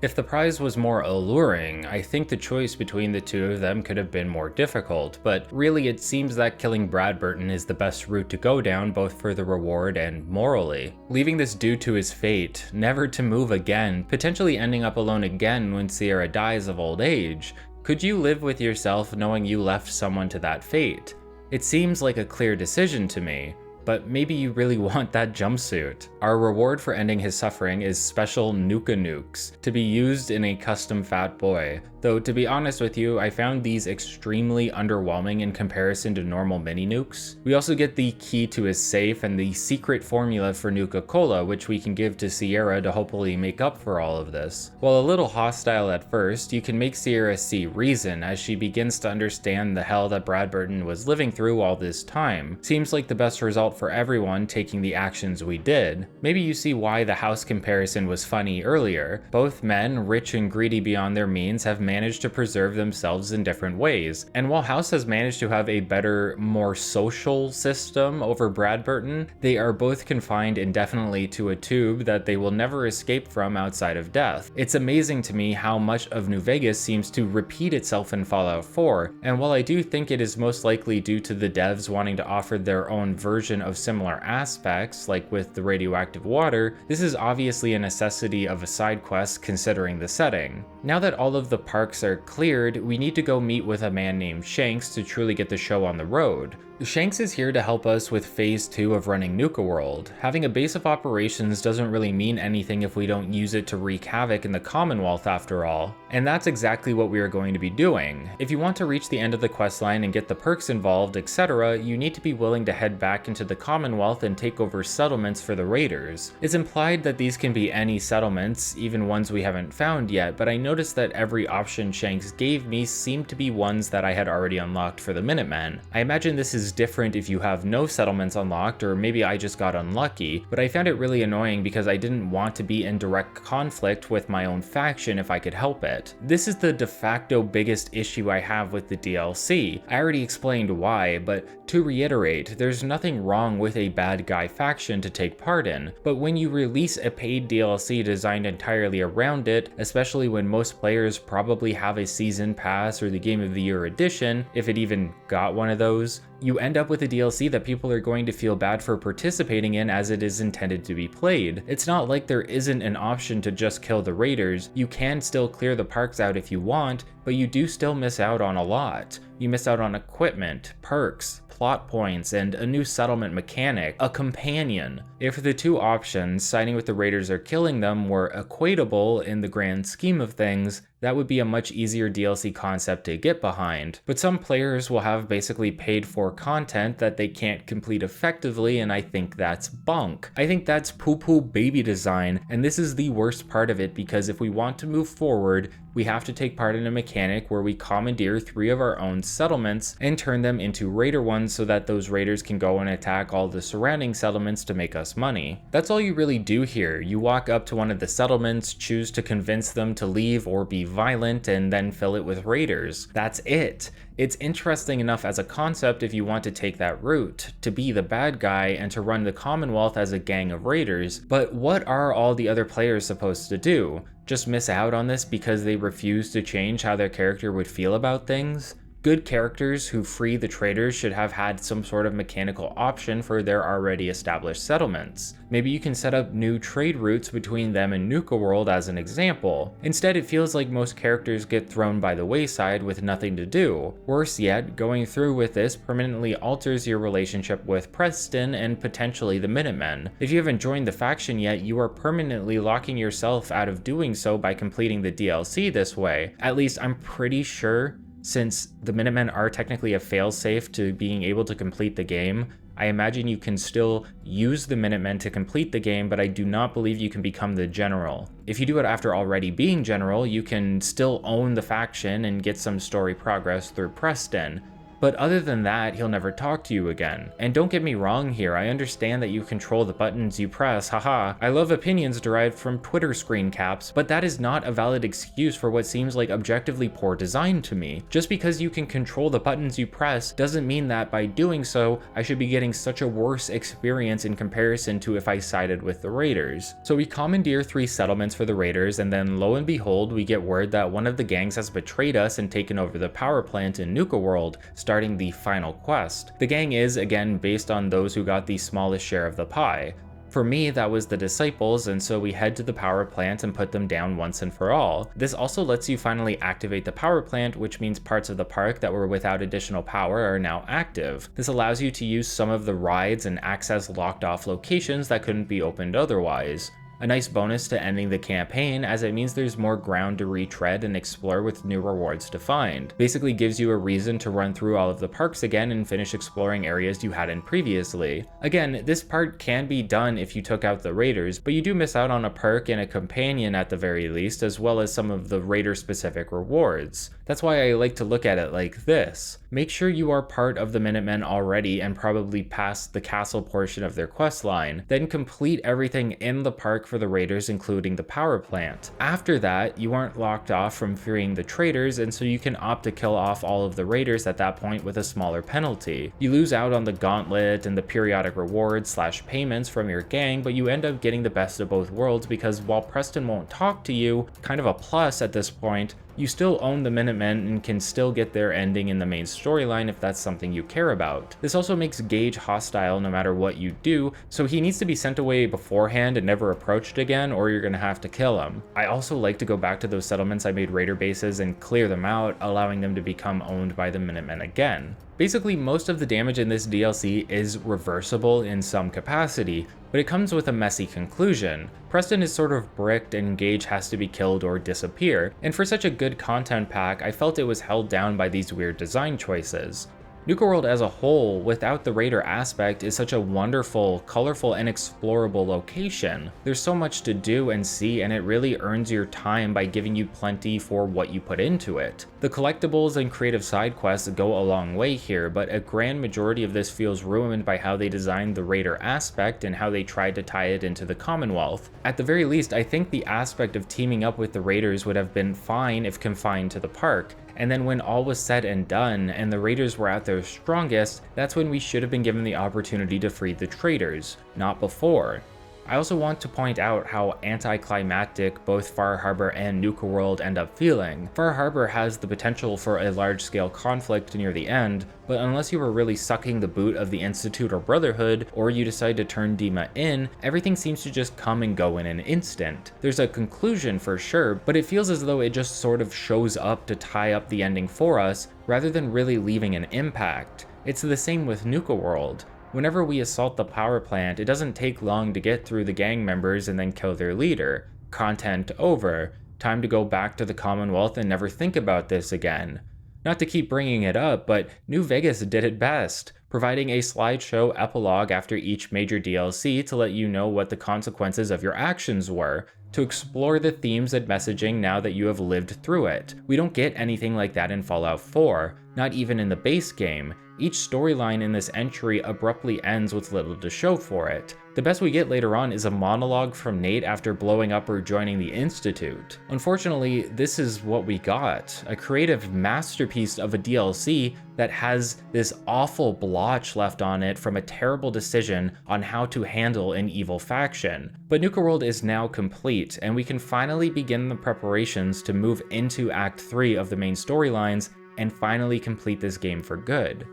If the prize was more alluring, I think the choice between the two of them could have been more difficult, but really it seems that killing Brad Burton is the best route to go down, both for the reward and morally. Leaving this dude to his fate, never to move again, potentially ending up alone again when Sierra dies of old age. Could you live with yourself knowing you left someone to that fate? It seems like a clear decision to me, but maybe you really want that jumpsuit. Our reward for ending his suffering is special Nuka Nukes, to be used in a custom Fat Boy. Though to be honest with you, I found these extremely underwhelming in comparison to normal mini nukes. We also get the key to his safe and the secret formula for Nuka Cola, which we can give to Sierra to hopefully make up for all of this. While a little hostile at first, you can make Sierra see reason as she begins to understand the hell that Bradburton was living through all this time. Seems like the best result for everyone taking the actions we did. Maybe you see why the house comparison was funny earlier. Both men, rich and greedy beyond their means, have managed to preserve themselves in different ways. And while House has managed to have a better, more social system over Bradburton, they are both confined indefinitely to a tube that they will never escape from outside of death. It's amazing to me how much of New Vegas seems to repeat itself in Fallout 4, and while I do think it is most likely due to the devs wanting to offer their own version of similar aspects, like with the radioactive water, this is obviously a necessity of a side quest considering the setting. Now that all of the parks are cleared, we need to go meet with a man named Shanks to truly get the show on the road. Shanks is here to help us with phase 2 of running Nuka World. Having a base of operations doesn't really mean anything if we don't use it to wreak havoc in the Commonwealth after all, and that's exactly what we are going to be doing. If you want to reach the end of the questline and get the perks involved, etc., you need to be willing to head back into the Commonwealth and take over settlements for the raiders. It's implied that these can be any settlements, even ones we haven't found yet, but I noticed that every option Shanks gave me seemed to be ones that I had already unlocked for the Minutemen. I imagine this is different if you have no settlements unlocked, or maybe I just got unlucky, but I found it really annoying because I didn't want to be in direct conflict with my own faction if I could help it. This is the de facto biggest issue I have with the DLC. I already explained why, but to reiterate, there's nothing wrong with a bad guy faction to take part in, but when you release a paid DLC designed entirely around it, especially when most players probably have a season pass or the Game of the Year edition, if it even got one of those, you end up with a DLC that people are going to feel bad for participating in as it is intended to be played. It's not like there isn't an option to just kill the raiders. You can still clear the parks out if you want, but you do still miss out on a lot. You miss out on equipment, perks, plot points, and a new settlement mechanic, a companion. If the two options, siding with the raiders or killing them, were equatable in the grand scheme of things, that would be a much easier DLC concept to get behind. But some players will have basically paid for content that they can't complete effectively, and I think that's bunk. I think that's poo-poo baby design, and this is the worst part of it because if we want to move forward, we have to take part in a mechanic where we commandeer 3 of our own settlements and turn them into raider ones so that those raiders can go and attack all the surrounding settlements to make us money. That's all you really do here. You walk up to one of the settlements, choose to convince them to leave or be violent, and then fill it with raiders. That's it. It's interesting enough as a concept if you want to take that route, to be the bad guy and to run the Commonwealth as a gang of raiders, but what are all the other players supposed to do? Just miss out on this because they refuse to change how their character would feel about things? Good characters who free the traders should have had some sort of mechanical option for their already established settlements. Maybe you can set up new trade routes between them and Nuka World as an example. Instead, it feels like most characters get thrown by the wayside with nothing to do. Worse yet, going through with this permanently alters your relationship with Preston and potentially the Minutemen. If you haven't joined the faction yet, you are permanently locking yourself out of doing so by completing the DLC this way. At least I'm pretty sure, since the Minutemen are technically a failsafe to being able to complete the game, I imagine you can still use the Minutemen to complete the game, but I do not believe you can become the general. If you do it after already being general, you can still own the faction and get some story progress through Preston. But other than that, he'll never talk to you again. And don't get me wrong here, I understand that you control the buttons you press, haha. I love opinions derived from Twitter screen caps, but that is not a valid excuse for what seems like objectively poor design to me. Just because you can control the buttons you press doesn't mean that by doing so, I should be getting such a worse experience in comparison to if I sided with the raiders. So we commandeer 3 settlements for the raiders, and then lo and behold, we get word that one of the gangs has betrayed us and taken over the power plant in Nuka World, starting the final quest. The gang is, again, based on those who got the smallest share of the pie. For me, that was the Disciples, and so we head to the power plant and put them down once and for all. This also lets you finally activate the power plant, which means parts of the park that were without additional power are now active. This allows you to use some of the rides and access locked off locations that couldn't be opened otherwise. A nice bonus to ending the campaign, as it means there's more ground to retread and explore with new rewards to find. Basically gives you a reason to run through all of the parks again and finish exploring areas you hadn't previously. Again, this part can be done if you took out the raiders, but you do miss out on a perk and a companion at the very least, as well as some of the raider specific rewards. That's why I like to look at it like this. Make sure you are part of the Minutemen already and probably past the castle portion of their quest line, then complete everything in the park for the raiders, including the power plant. After that, you aren't locked off from freeing the traitors, and so you can opt to kill off all of the raiders at that point with a smaller penalty. You lose out on the gauntlet and the periodic rewards / payments from your gang, but you end up getting the best of both worlds because while Preston won't talk to you, kind of a plus at this point, you still own the Minutemen and can still get their ending in the main storyline if that's something you care about. This also makes Gage hostile no matter what you do, so he needs to be sent away beforehand and never approached again, or you're gonna have to kill him. I also like to go back to those settlements I made raider bases and clear them out, allowing them to become owned by the Minutemen again. Basically, most of the damage in this DLC is reversible in some capacity, but it comes with a messy conclusion. Preston is sort of bricked and Gage has to be killed or disappear, and for such a good content pack, I felt it was held down by these weird design choices. Nuka World as a whole, without the raider aspect, is such a wonderful, colorful, and explorable location. There's so much to do and see, and it really earns your time by giving you plenty for what you put into it. The collectibles and creative side quests go a long way here, but a grand majority of this feels ruined by how they designed the raider aspect and how they tried to tie it into the Commonwealth. At the very least, I think the aspect of teaming up with the raiders would have been fine if confined to the park. And then when all was said and done, and the raiders were at their strongest, that's when we should have been given the opportunity to free the traitors, not before. I also want to point out how anticlimactic both Far Harbor and Nuka World end up feeling. Far Harbor has the potential for a large-scale conflict near the end, but unless you were really sucking the boot of the Institute or Brotherhood, or you decide to turn Dima in, everything seems to just come and go in an instant. There's a conclusion for sure, but it feels as though it just sort of shows up to tie up the ending for us, rather than really leaving an impact. It's the same with Nuka World. Whenever we assault the power plant, it doesn't take long to get through the gang members and then kill their leader. Content over. Time to go back to the Commonwealth and never think about this again. Not to keep bringing it up, but New Vegas did it best, providing a slideshow epilogue after each major DLC to let you know what the consequences of your actions were, to explore the themes and messaging now that you have lived through it. We don't get anything like that in Fallout 4, not even in the base game. Each storyline in this entry abruptly ends with little to show for it. The best we get later on is a monologue from Nate after blowing up or joining the Institute. Unfortunately, this is what we got, a creative masterpiece of a DLC that has this awful blotch left on it from a terrible decision on how to handle an evil faction. But Nuka World is now complete, and we can finally begin the preparations to move into Act 3 of the main storylines and finally complete this game for good.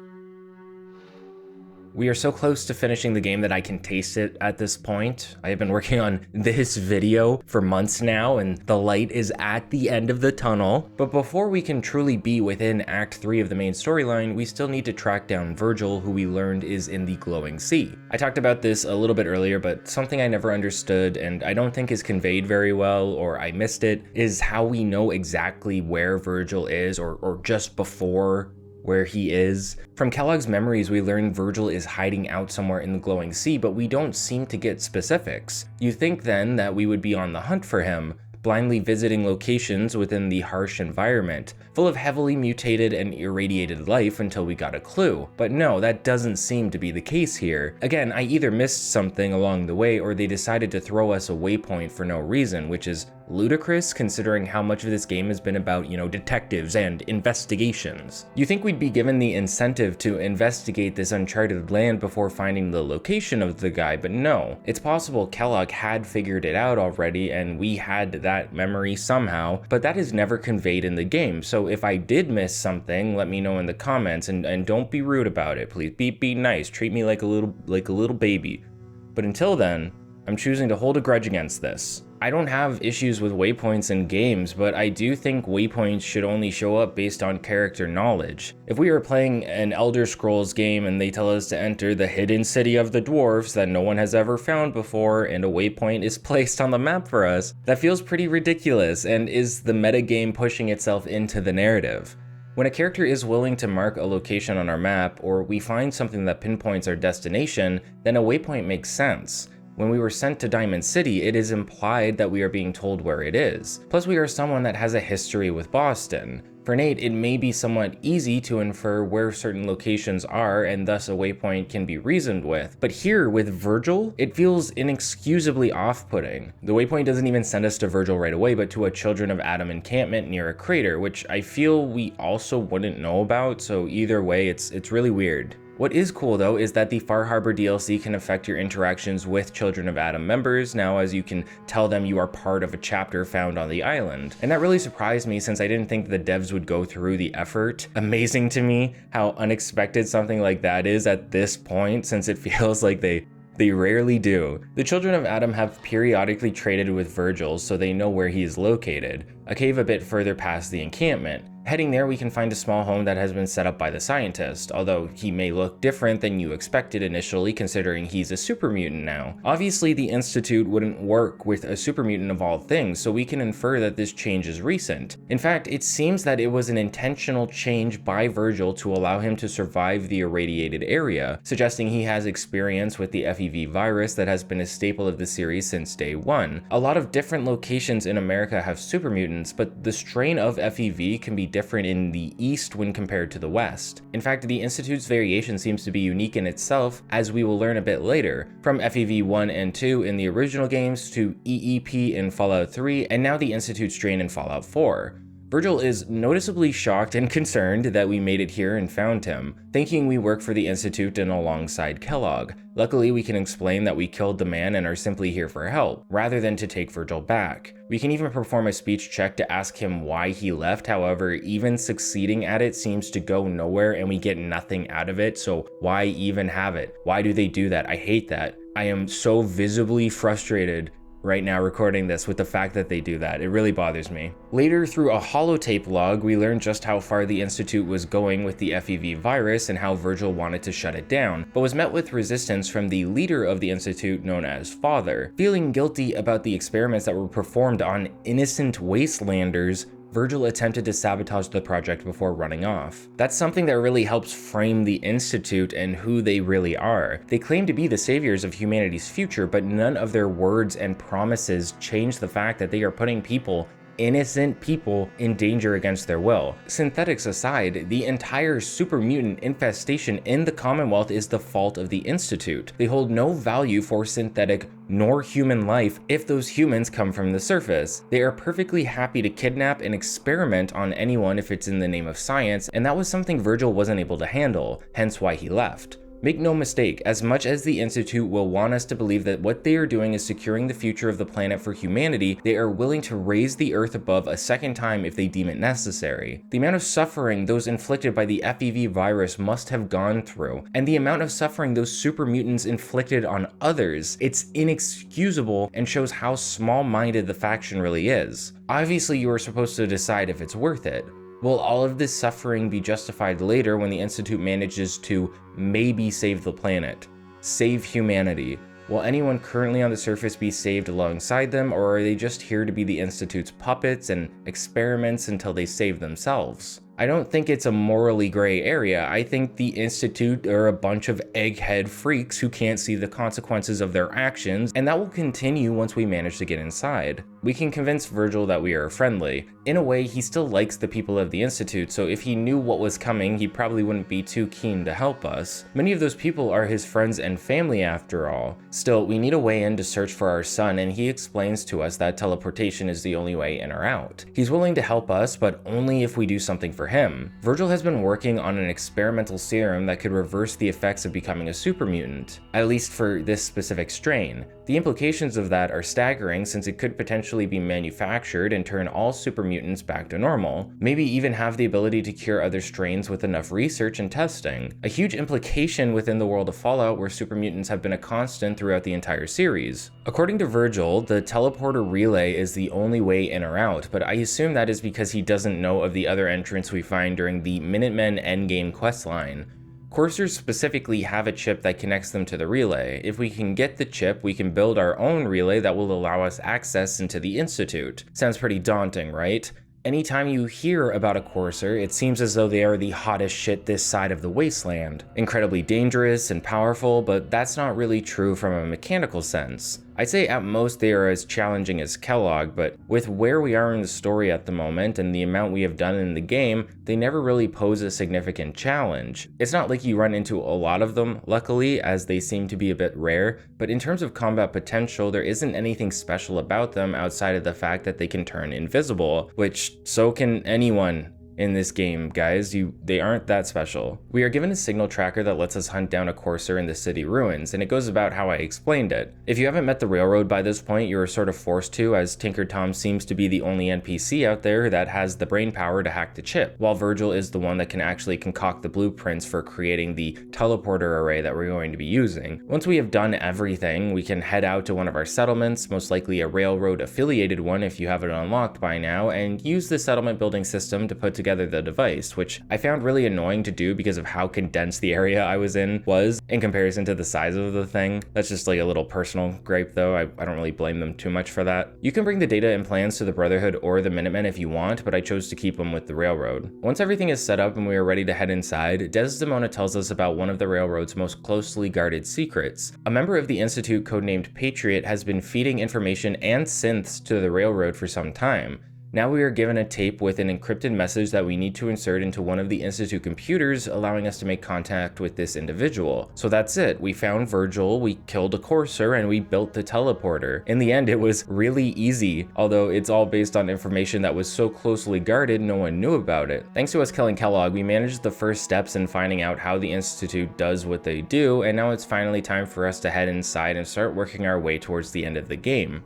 We are so close to finishing the game that I can taste it at this point. I have been working on this video for months now, and the light is at the end of the tunnel. But before we can truly be within Act 3 of the main storyline, we still need to track down Virgil, who we learned is in the Glowing Sea. I talked about this a little bit earlier, but something I never understood and I don't think is conveyed very well, or I missed it, is how we know exactly where Virgil is, or just before where he is. From Kellogg's memories, we learn Virgil is hiding out somewhere in the Glowing Sea, but we don't seem to get specifics. You think then that we would be on the hunt for him, blindly visiting locations within the harsh environment, full of heavily mutated and irradiated life until we got a clue. But no, that doesn't seem to be the case here. Again, I either missed something along the way or they decided to throw us a waypoint for no reason, which is ludicrous considering how much of this game has been about, detectives and investigations. You think we'd be given the incentive to investigate this uncharted land before finding the location of the guy, but no. It's possible Kellogg had figured it out already and we had that memory somehow, but that is never conveyed in the game. So if I did miss something, let me know in the comments, and don't be rude about it, please. Be nice, treat me like a little baby. But until then, I'm choosing to hold a grudge against this. I don't have issues with waypoints in games, but I do think waypoints should only show up based on character knowledge. If we are playing an Elder Scrolls game and they tell us to enter the hidden city of the dwarves that no one has ever found before and a waypoint is placed on the map for us, that feels pretty ridiculous and is the metagame pushing itself into the narrative. When a character is willing to mark a location on our map, or we find something that pinpoints our destination, then a waypoint makes sense. When we were sent to Diamond City, it is implied that we are being told where it is. Plus, we are someone that has a history with Boston. For Nate, it may be somewhat easy to infer where certain locations are, and thus a waypoint can be reasoned with. But here, with Virgil, it feels inexcusably off-putting. The waypoint doesn't even send us to Virgil right away, but to a Children of Atom encampment near a crater, which I feel we also wouldn't know about, so either way, it's really weird. What is cool though is that the Far Harbor DLC can affect your interactions with Children of Atom members now, as you can tell them you are part of a chapter found on the island. And that really surprised me since I didn't think the devs would go through the effort. Amazing to me how unexpected something like that is at this point, since it feels like they rarely do. The Children of Atom have periodically traded with Virgil so they know where he is located, a cave a bit further past the encampment. Heading there, we can find a small home that has been set up by the scientist, although he may look different than you expected initially considering he's a super mutant now. Obviously, the Institute wouldn't work with a super mutant of all things, so we can infer that this change is recent. In fact, it seems that it was an intentional change by Virgil to allow him to survive the irradiated area, suggesting he has experience with the FEV virus that has been a staple of the series since day one. A lot of different locations in America have super mutants, but the strain of FEV can be different in the East when compared to the West. In fact, the Institute's variation seems to be unique in itself, as we will learn a bit later, from FEV 1 and 2 in the original games to EEP in Fallout 3, and now the Institute strain in Fallout 4. Virgil is noticeably shocked and concerned that we made it here and found him, thinking we work for the Institute and alongside Kellogg. Luckily, we can explain that we killed the man and are simply here for help, rather than to take Virgil back. We can even perform a speech check to ask him why he left, however, even succeeding at it seems to go nowhere and we get nothing out of it, so why even have it? Why do they do that? I hate that. I am so visibly frustrated right now recording this with the fact that they do that. It really bothers me. Later, through a holotape log, we learned just how far the Institute was going with the FEV virus and how Virgil wanted to shut it down, but was met with resistance from the leader of the Institute known as Father. Feeling guilty about the experiments that were performed on innocent wastelanders, Virgil attempted to sabotage the project before running off. That's something that really helps frame the Institute and who they really are. They claim to be the saviors of humanity's future, but none of their words and promises change the fact that they are putting people, innocent people, in danger against their will. Synthetics aside, the entire super mutant infestation in the Commonwealth is the fault of the Institute. They hold no value for synthetic nor human life if those humans come from the surface. They are perfectly happy to kidnap and experiment on anyone if it's in the name of science, and that was something Virgil wasn't able to handle, hence why he left. Make no mistake, as much as the Institute will want us to believe that what they are doing is securing the future of the planet for humanity, they are willing to raise the Earth above a second time if they deem it necessary. The amount of suffering those inflicted by the FEV virus must have gone through, and the amount of suffering those super mutants inflicted on others, it's inexcusable and shows how small-minded the faction really is. Obviously, you are supposed to decide if it's worth it. Will all of this suffering be justified later when the Institute manages to maybe save the planet? Save humanity? Will anyone currently on the surface be saved alongside them, or are they just here to be the Institute's puppets and experiments until they save themselves? I don't think it's a morally gray area. I think the Institute are a bunch of egghead freaks who can't see the consequences of their actions, and that will continue once we manage to get inside. We can convince Virgil that we are friendly. In a way, he still likes the people of the Institute, so if he knew what was coming, he probably wouldn't be too keen to help us. Many of those people are his friends and family after all. Still, we need a way in to search for our son, and he explains to us that teleportation is the only way in or out. He's willing to help us, but only if we do something for him. Virgil has been working on an experimental serum that could reverse the effects of becoming a super mutant, at least for this specific strain. The The implications of that are staggering, since it could potentially be manufactured and turn all super mutants back to normal, maybe even have the ability to cure other strains with enough research and testing. A huge implication within the world of Fallout, where super mutants have been a constant throughout the entire series. According to Virgil, the teleporter relay is the only way in or out, but I assume that is because he doesn't know of the other entrants we find during the Minutemen endgame questline. Coursers specifically have a chip that connects them to the relay. If we can get the chip, we can build our own relay that will allow us access into the Institute. Sounds pretty daunting, right? Anytime you hear about a Courser, it seems as though they are the hottest shit this side of the wasteland. Incredibly dangerous and powerful, but that's not really true from a mechanical sense. I'd say at most they are as challenging as Kellogg, but with where we are in the story at the moment and the amount we have done in the game, they never really pose a significant challenge. It's not like you run into a lot of them, luckily, as they seem to be a bit rare, but in terms of combat potential, there isn't anything special about them outside of the fact that they can turn invisible, which so can anyone in this game, guys. They aren't that special. We are given a signal tracker that lets us hunt down a Courser in the city ruins, and it goes about how I explained it. If you haven't met the Railroad by this point, you are sort of forced to, as Tinker Tom seems to be the only NPC out there that has the brain power to hack the chip, while Virgil is the one that can actually concoct the blueprints for creating the teleporter array that we're going to be using. Once we have done everything, we can head out to one of our settlements, most likely a Railroad affiliated one if you have it unlocked by now, and use the settlement building system to put together the device, which I found really annoying to do because of how condensed the area I was in comparison to the size of the thing. That's just like a little personal gripe though. I don't really blame them too much for that. You can bring the data and plans to the Brotherhood or the Minutemen if you want, but I chose to keep them with the Railroad. Once everything is set up and we are ready to head inside, Desdemona tells us about one of the Railroad's most closely guarded secrets. A member of the Institute codenamed Patriot has been feeding information and synths to the Railroad for some time. Now we are given a tape with an encrypted message that we need to insert into one of the Institute computers, allowing us to make contact with this individual. So that's it. We found Virgil, we killed a Courser, and we built the teleporter. In the end, it was really easy, although it's all based on information that was so closely guarded no one knew about it. Thanks to us killing Kellogg, we managed the first steps in finding out how the Institute does what they do, and now it's finally time for us to head inside and start working our way towards the end of the game.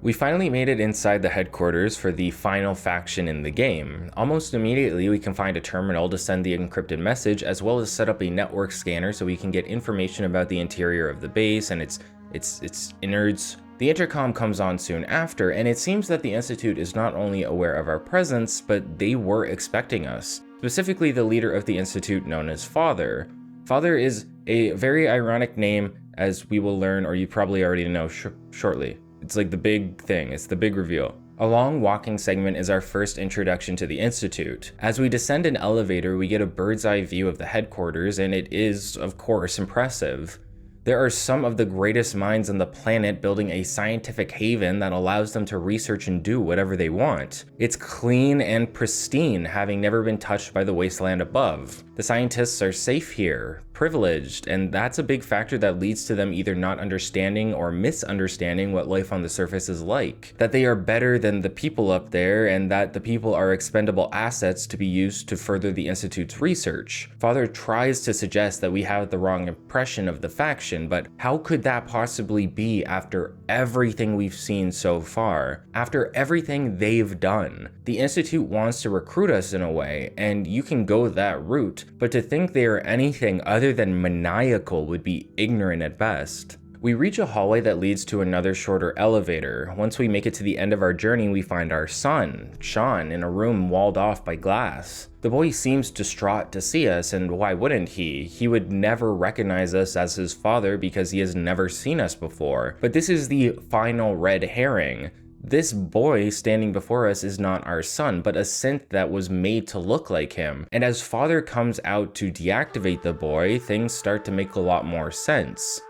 We finally made it inside the headquarters for the final faction in the game. Almost immediately, we can find a terminal to send the encrypted message, as well as set up a network scanner so we can get information about the interior of the base and its innards. The intercom comes on soon after, and it seems that the Institute is not only aware of our presence, but they were expecting us. Specifically, the leader of the Institute, known as Father. Father is a very ironic name, as we will learn, or you probably already know shortly. It's like the big thing, it's the big reveal. A long walking segment is our first introduction to the Institute. As we descend an elevator, we get a bird's eye view of the headquarters, and it is, of course, impressive. There are some of the greatest minds on the planet building a scientific haven that allows them to research and do whatever they want. It's clean and pristine, having never been touched by the wasteland above. The scientists are safe here, privileged, and that's a big factor that leads to them either not understanding or misunderstanding what life on the surface is like. That they are better than the people up there, and that the people are expendable assets to be used to further the Institute's research. Father tries to suggest that we have the wrong impression of the faction, but how could that possibly be after everything we've seen so far? After everything they've done? The Institute wants to recruit us in a way, and you can go that route, but to think they are anything other than maniacal would be ignorant at best. We reach a hallway that leads to another shorter elevator. Once we make it to the end of our journey, we find our son, Sean, in a room walled off by glass. The boy seems distraught to see us, and why wouldn't he? He would never recognize us as his father because he has never seen us before. But this is the final red herring. This boy standing before us is not our son, but a synth that was made to look like him. And as Father comes out to deactivate the boy, things start to make a lot more sense.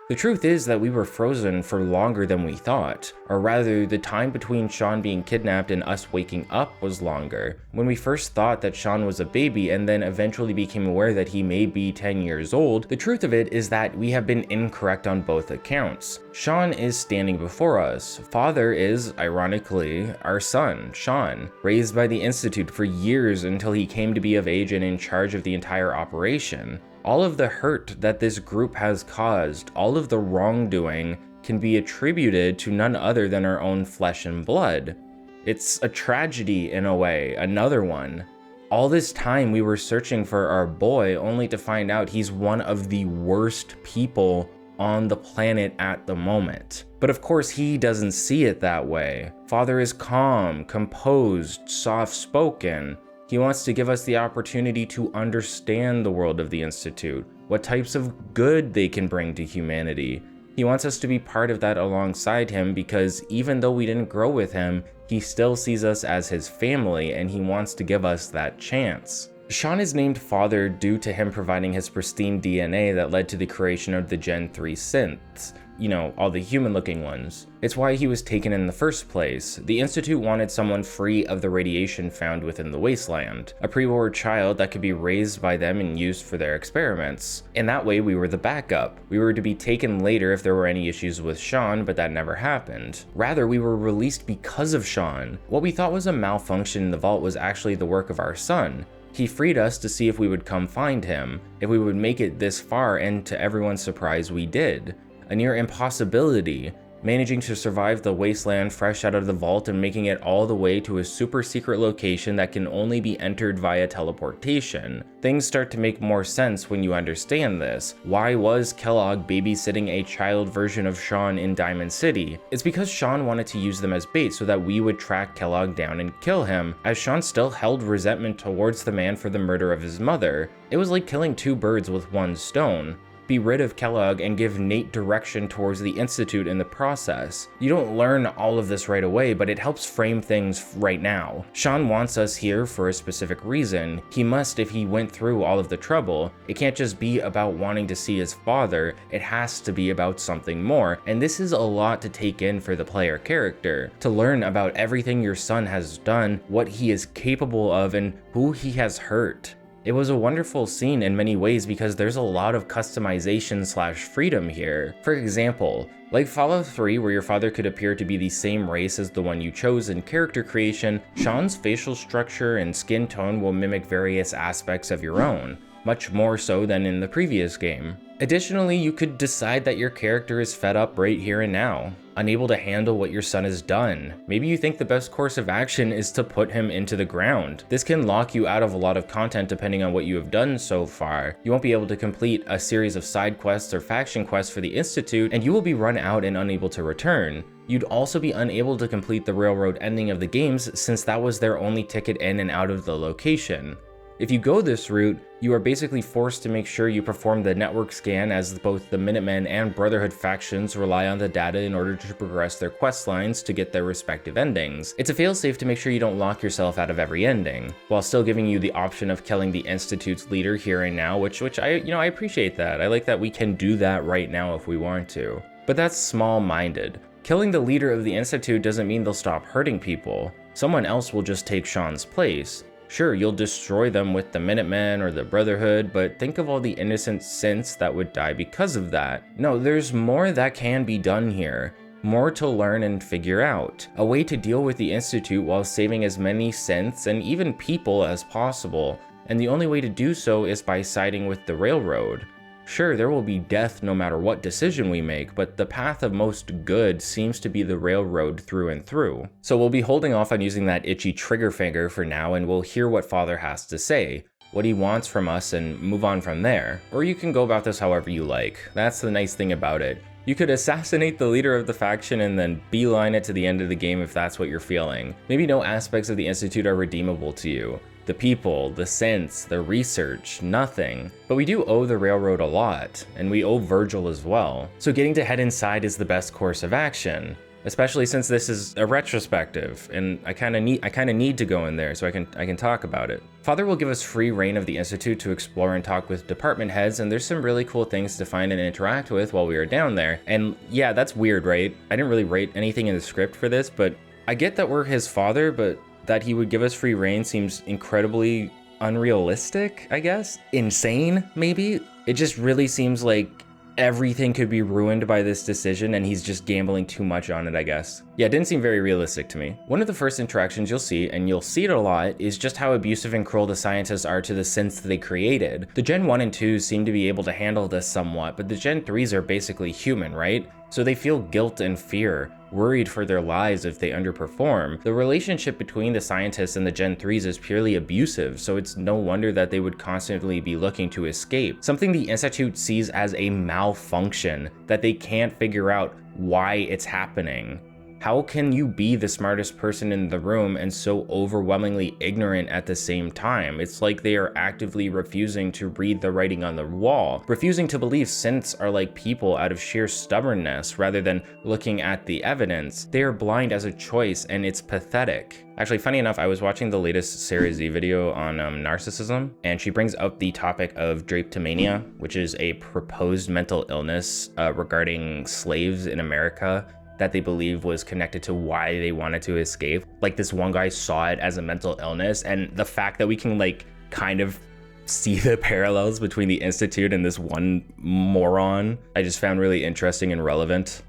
The truth is that we were frozen for longer than we thought, or rather, the time between Sean being kidnapped and us waking up was longer. When we first thought that Sean was a baby and then eventually became aware that he may be 10 years old, the truth of it is that we have been incorrect on both accounts. Sean is standing before us. Father is, ironically, our son, Sean, raised by the Institute for years until he came to be of age and in charge of the entire operation. All of the hurt that this group has caused, all of the wrongdoing, can be attributed to none other than our own flesh and blood. It's a tragedy in a way, another one. All this time we were searching for our boy, only to find out he's one of the worst people on the planet at the moment. But of course he doesn't see it that way. Father is calm, composed, soft-spoken. He wants to give us the opportunity to understand the world of the Institute, what types of good they can bring to humanity. He wants us to be part of that alongside him because even though we didn't grow with him, he still sees us as his family and he wants to give us that chance. Sean is named Father due to him providing his pristine DNA that led to the creation of the Gen 3 synths. You know, all the human-looking ones. It's why he was taken in the first place. The Institute wanted someone free of the radiation found within the wasteland, a pre-war child that could be raised by them and used for their experiments. In that way, we were the backup. We were to be taken later if there were any issues with Sean, but that never happened. Rather, we were released because of Sean. What we thought was a malfunction in the vault was actually the work of our son. He freed us to see if we would come find him, if we would make it this far, and to everyone's surprise, we did. A near impossibility, managing to survive the wasteland fresh out of the vault and making it all the way to a super secret location that can only be entered via teleportation. Things start to make more sense when you understand this. Why was Kellogg babysitting a child version of Sean in Diamond City? It's because Sean wanted to use them as bait so that we would track Kellogg down and kill him, as Sean still held resentment towards the man for the murder of his mother. It was like killing two birds with one stone. Be rid of Kellogg and give Nate direction towards the Institute in the process. You don't learn all of this right away, but it helps frame things right now. Sean wants us here for a specific reason. He must if he went through all of the trouble. It can't just be about wanting to see his father, it has to be about something more, and this is a lot to take in for the player character. To learn about everything your son has done, what he is capable of, and who he has hurt. It was a wonderful scene in many ways because there's a lot of customization / freedom here. For example, like Fallout 3 where your father could appear to be the same race as the one you chose in character creation, Sean's facial structure and skin tone will mimic various aspects of your own, much more so than in the previous game. Additionally, you could decide that your character is fed up right here and now, unable to handle what your son has done. Maybe you think the best course of action is to put him into the ground. This can lock you out of a lot of content depending on what you have done so far. You won't be able to complete a series of side quests or faction quests for the Institute, and you will be run out and unable to return. You'd also be unable to complete the railroad ending of the games since that was their only ticket in and out of the location. If you go this route, you are basically forced to make sure you perform the network scan as both the Minutemen and Brotherhood factions rely on the data in order to progress their quest lines to get their respective endings. It's a failsafe to make sure you don't lock yourself out of every ending, while still giving you the option of killing the Institute's leader here and now, which I appreciate that. I like that we can do that right now if we want to. But that's small-minded. Killing the leader of the Institute doesn't mean they'll stop hurting people. Someone else will just take Sean's place. Sure, you'll destroy them with the Minutemen or the Brotherhood, but think of all the innocent synths that would die because of that. No, there's more that can be done here. More to learn and figure out. A way to deal with the Institute while saving as many synths and even people as possible. And the only way to do so is by siding with the Railroad. Sure, there will be death no matter what decision we make, but the path of most good seems to be the Railroad through and through. So we'll be holding off on using that itchy trigger finger for now, and we'll hear what Father has to say, what he wants from us, and move on from there. Or you can go about this however you like. That's the nice thing about it. You could assassinate the leader of the faction and then beeline it to the end of the game if that's what you're feeling. Maybe no aspects of the Institute are redeemable to you. The people, the synths, the research, nothing. But we do owe the Railroad a lot, and we owe Virgil as well. So getting to head inside is the best course of action, especially since this is a retrospective, and I kind of need to go in there so I can talk about it. Father will give us free reign of the Institute to explore and talk with department heads, and there's some really cool things to find and interact with while we are down there. And yeah, that's weird, right? I didn't really write anything in the script for this, but I get that we're his father, but that he would give us free reign seems incredibly unrealistic, I guess? Insane, maybe? It just really seems like everything could be ruined by this decision and he's just gambling too much on it, I guess. Yeah, it didn't seem very realistic to me. One of the first interactions you'll see, and you'll see it a lot, is just how abusive and cruel the scientists are to the synths they created. The Gen 1 and 2 seem to be able to handle this somewhat, but the Gen 3s are basically human, right? So they feel guilt and fear, worried for their lives if they underperform. The relationship between the scientists and the Gen 3s is purely abusive, so it's no wonder that they would constantly be looking to escape. Something the Institute sees as a malfunction that they can't figure out why it's happening. How can you be the smartest person in the room and so overwhelmingly ignorant at the same time? It's like they are actively refusing to read the writing on the wall, refusing to believe synths are like people out of sheer stubbornness rather than looking at the evidence. They are blind as a choice, and it's pathetic. Actually, funny enough, I was watching the latest Sarah Z video on narcissism, and she brings up the topic of drapetomania, which is a proposed mental illness regarding slaves in America that they believe was connected to why they wanted to escape. Like, this one guy saw it as a mental illness, and the fact that we can like kind of see the parallels between the Institute and this one moron, I just found really interesting and relevant.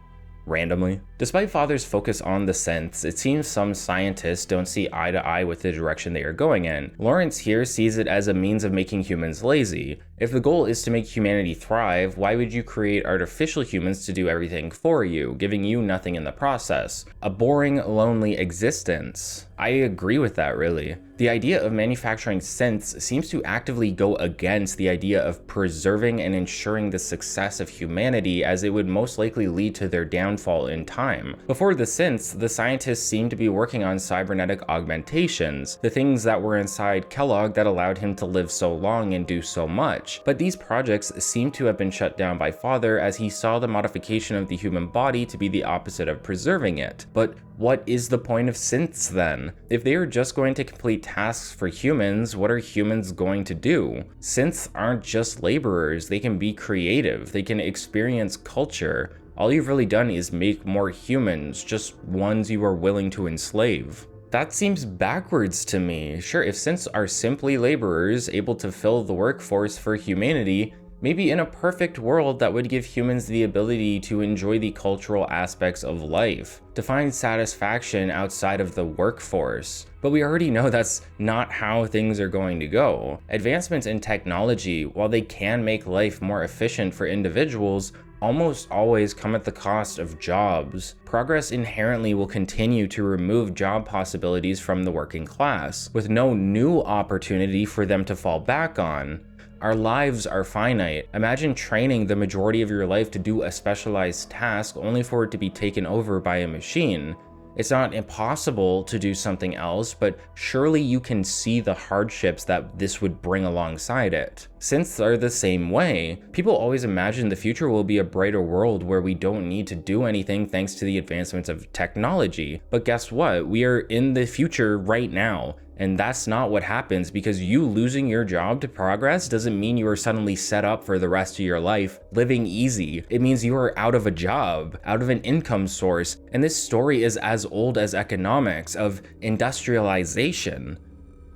Randomly. Despite Father's focus on the synths, it seems some scientists don't see eye to eye with the direction they are going in. Lawrence here sees it as a means of making humans lazy. If the goal is to make humanity thrive, why would you create artificial humans to do everything for you, giving you nothing in the process? A boring, lonely existence. I agree with that, really. The idea of manufacturing synths seems to actively go against the idea of preserving and ensuring the success of humanity, as it would most likely lead to their downfall in time. Before the synths, the scientists seemed to be working on cybernetic augmentations, the things that were inside Kellogg that allowed him to live so long and do so much. But these projects seem to have been shut down by Father, as he saw the modification of the human body to be the opposite of preserving it. But what is the point of synths then? If they are just going to complete tasks for humans, what are humans going to do? Synths aren't just laborers, they can be creative, they can experience culture. All you've really done is make more humans, just ones you are willing to enslave. That seems backwards to me. Sure, if synths are simply laborers able to fill the workforce for humanity, maybe in a perfect world that would give humans the ability to enjoy the cultural aspects of life, to find satisfaction outside of the workforce. But we already know that's not how things are going to go. Advancements in technology, while they can make life more efficient for individuals, almost always come at the cost of jobs. Progress inherently will continue to remove job possibilities from the working class, with no new opportunity for them to fall back on. Our lives are finite. Imagine training the majority of your life to do a specialized task only for it to be taken over by a machine. It's not impossible to do something else, but surely you can see the hardships that this would bring alongside it. Synths are the same way. People always imagine the future will be a brighter world where we don't need to do anything thanks to the advancements of technology. But guess what? We are in the future right now. And that's not what happens, because you losing your job to progress doesn't mean you are suddenly set up for the rest of your life living easy. It means you are out of a job, out of an income source. And this story is as old as economics, of industrialization.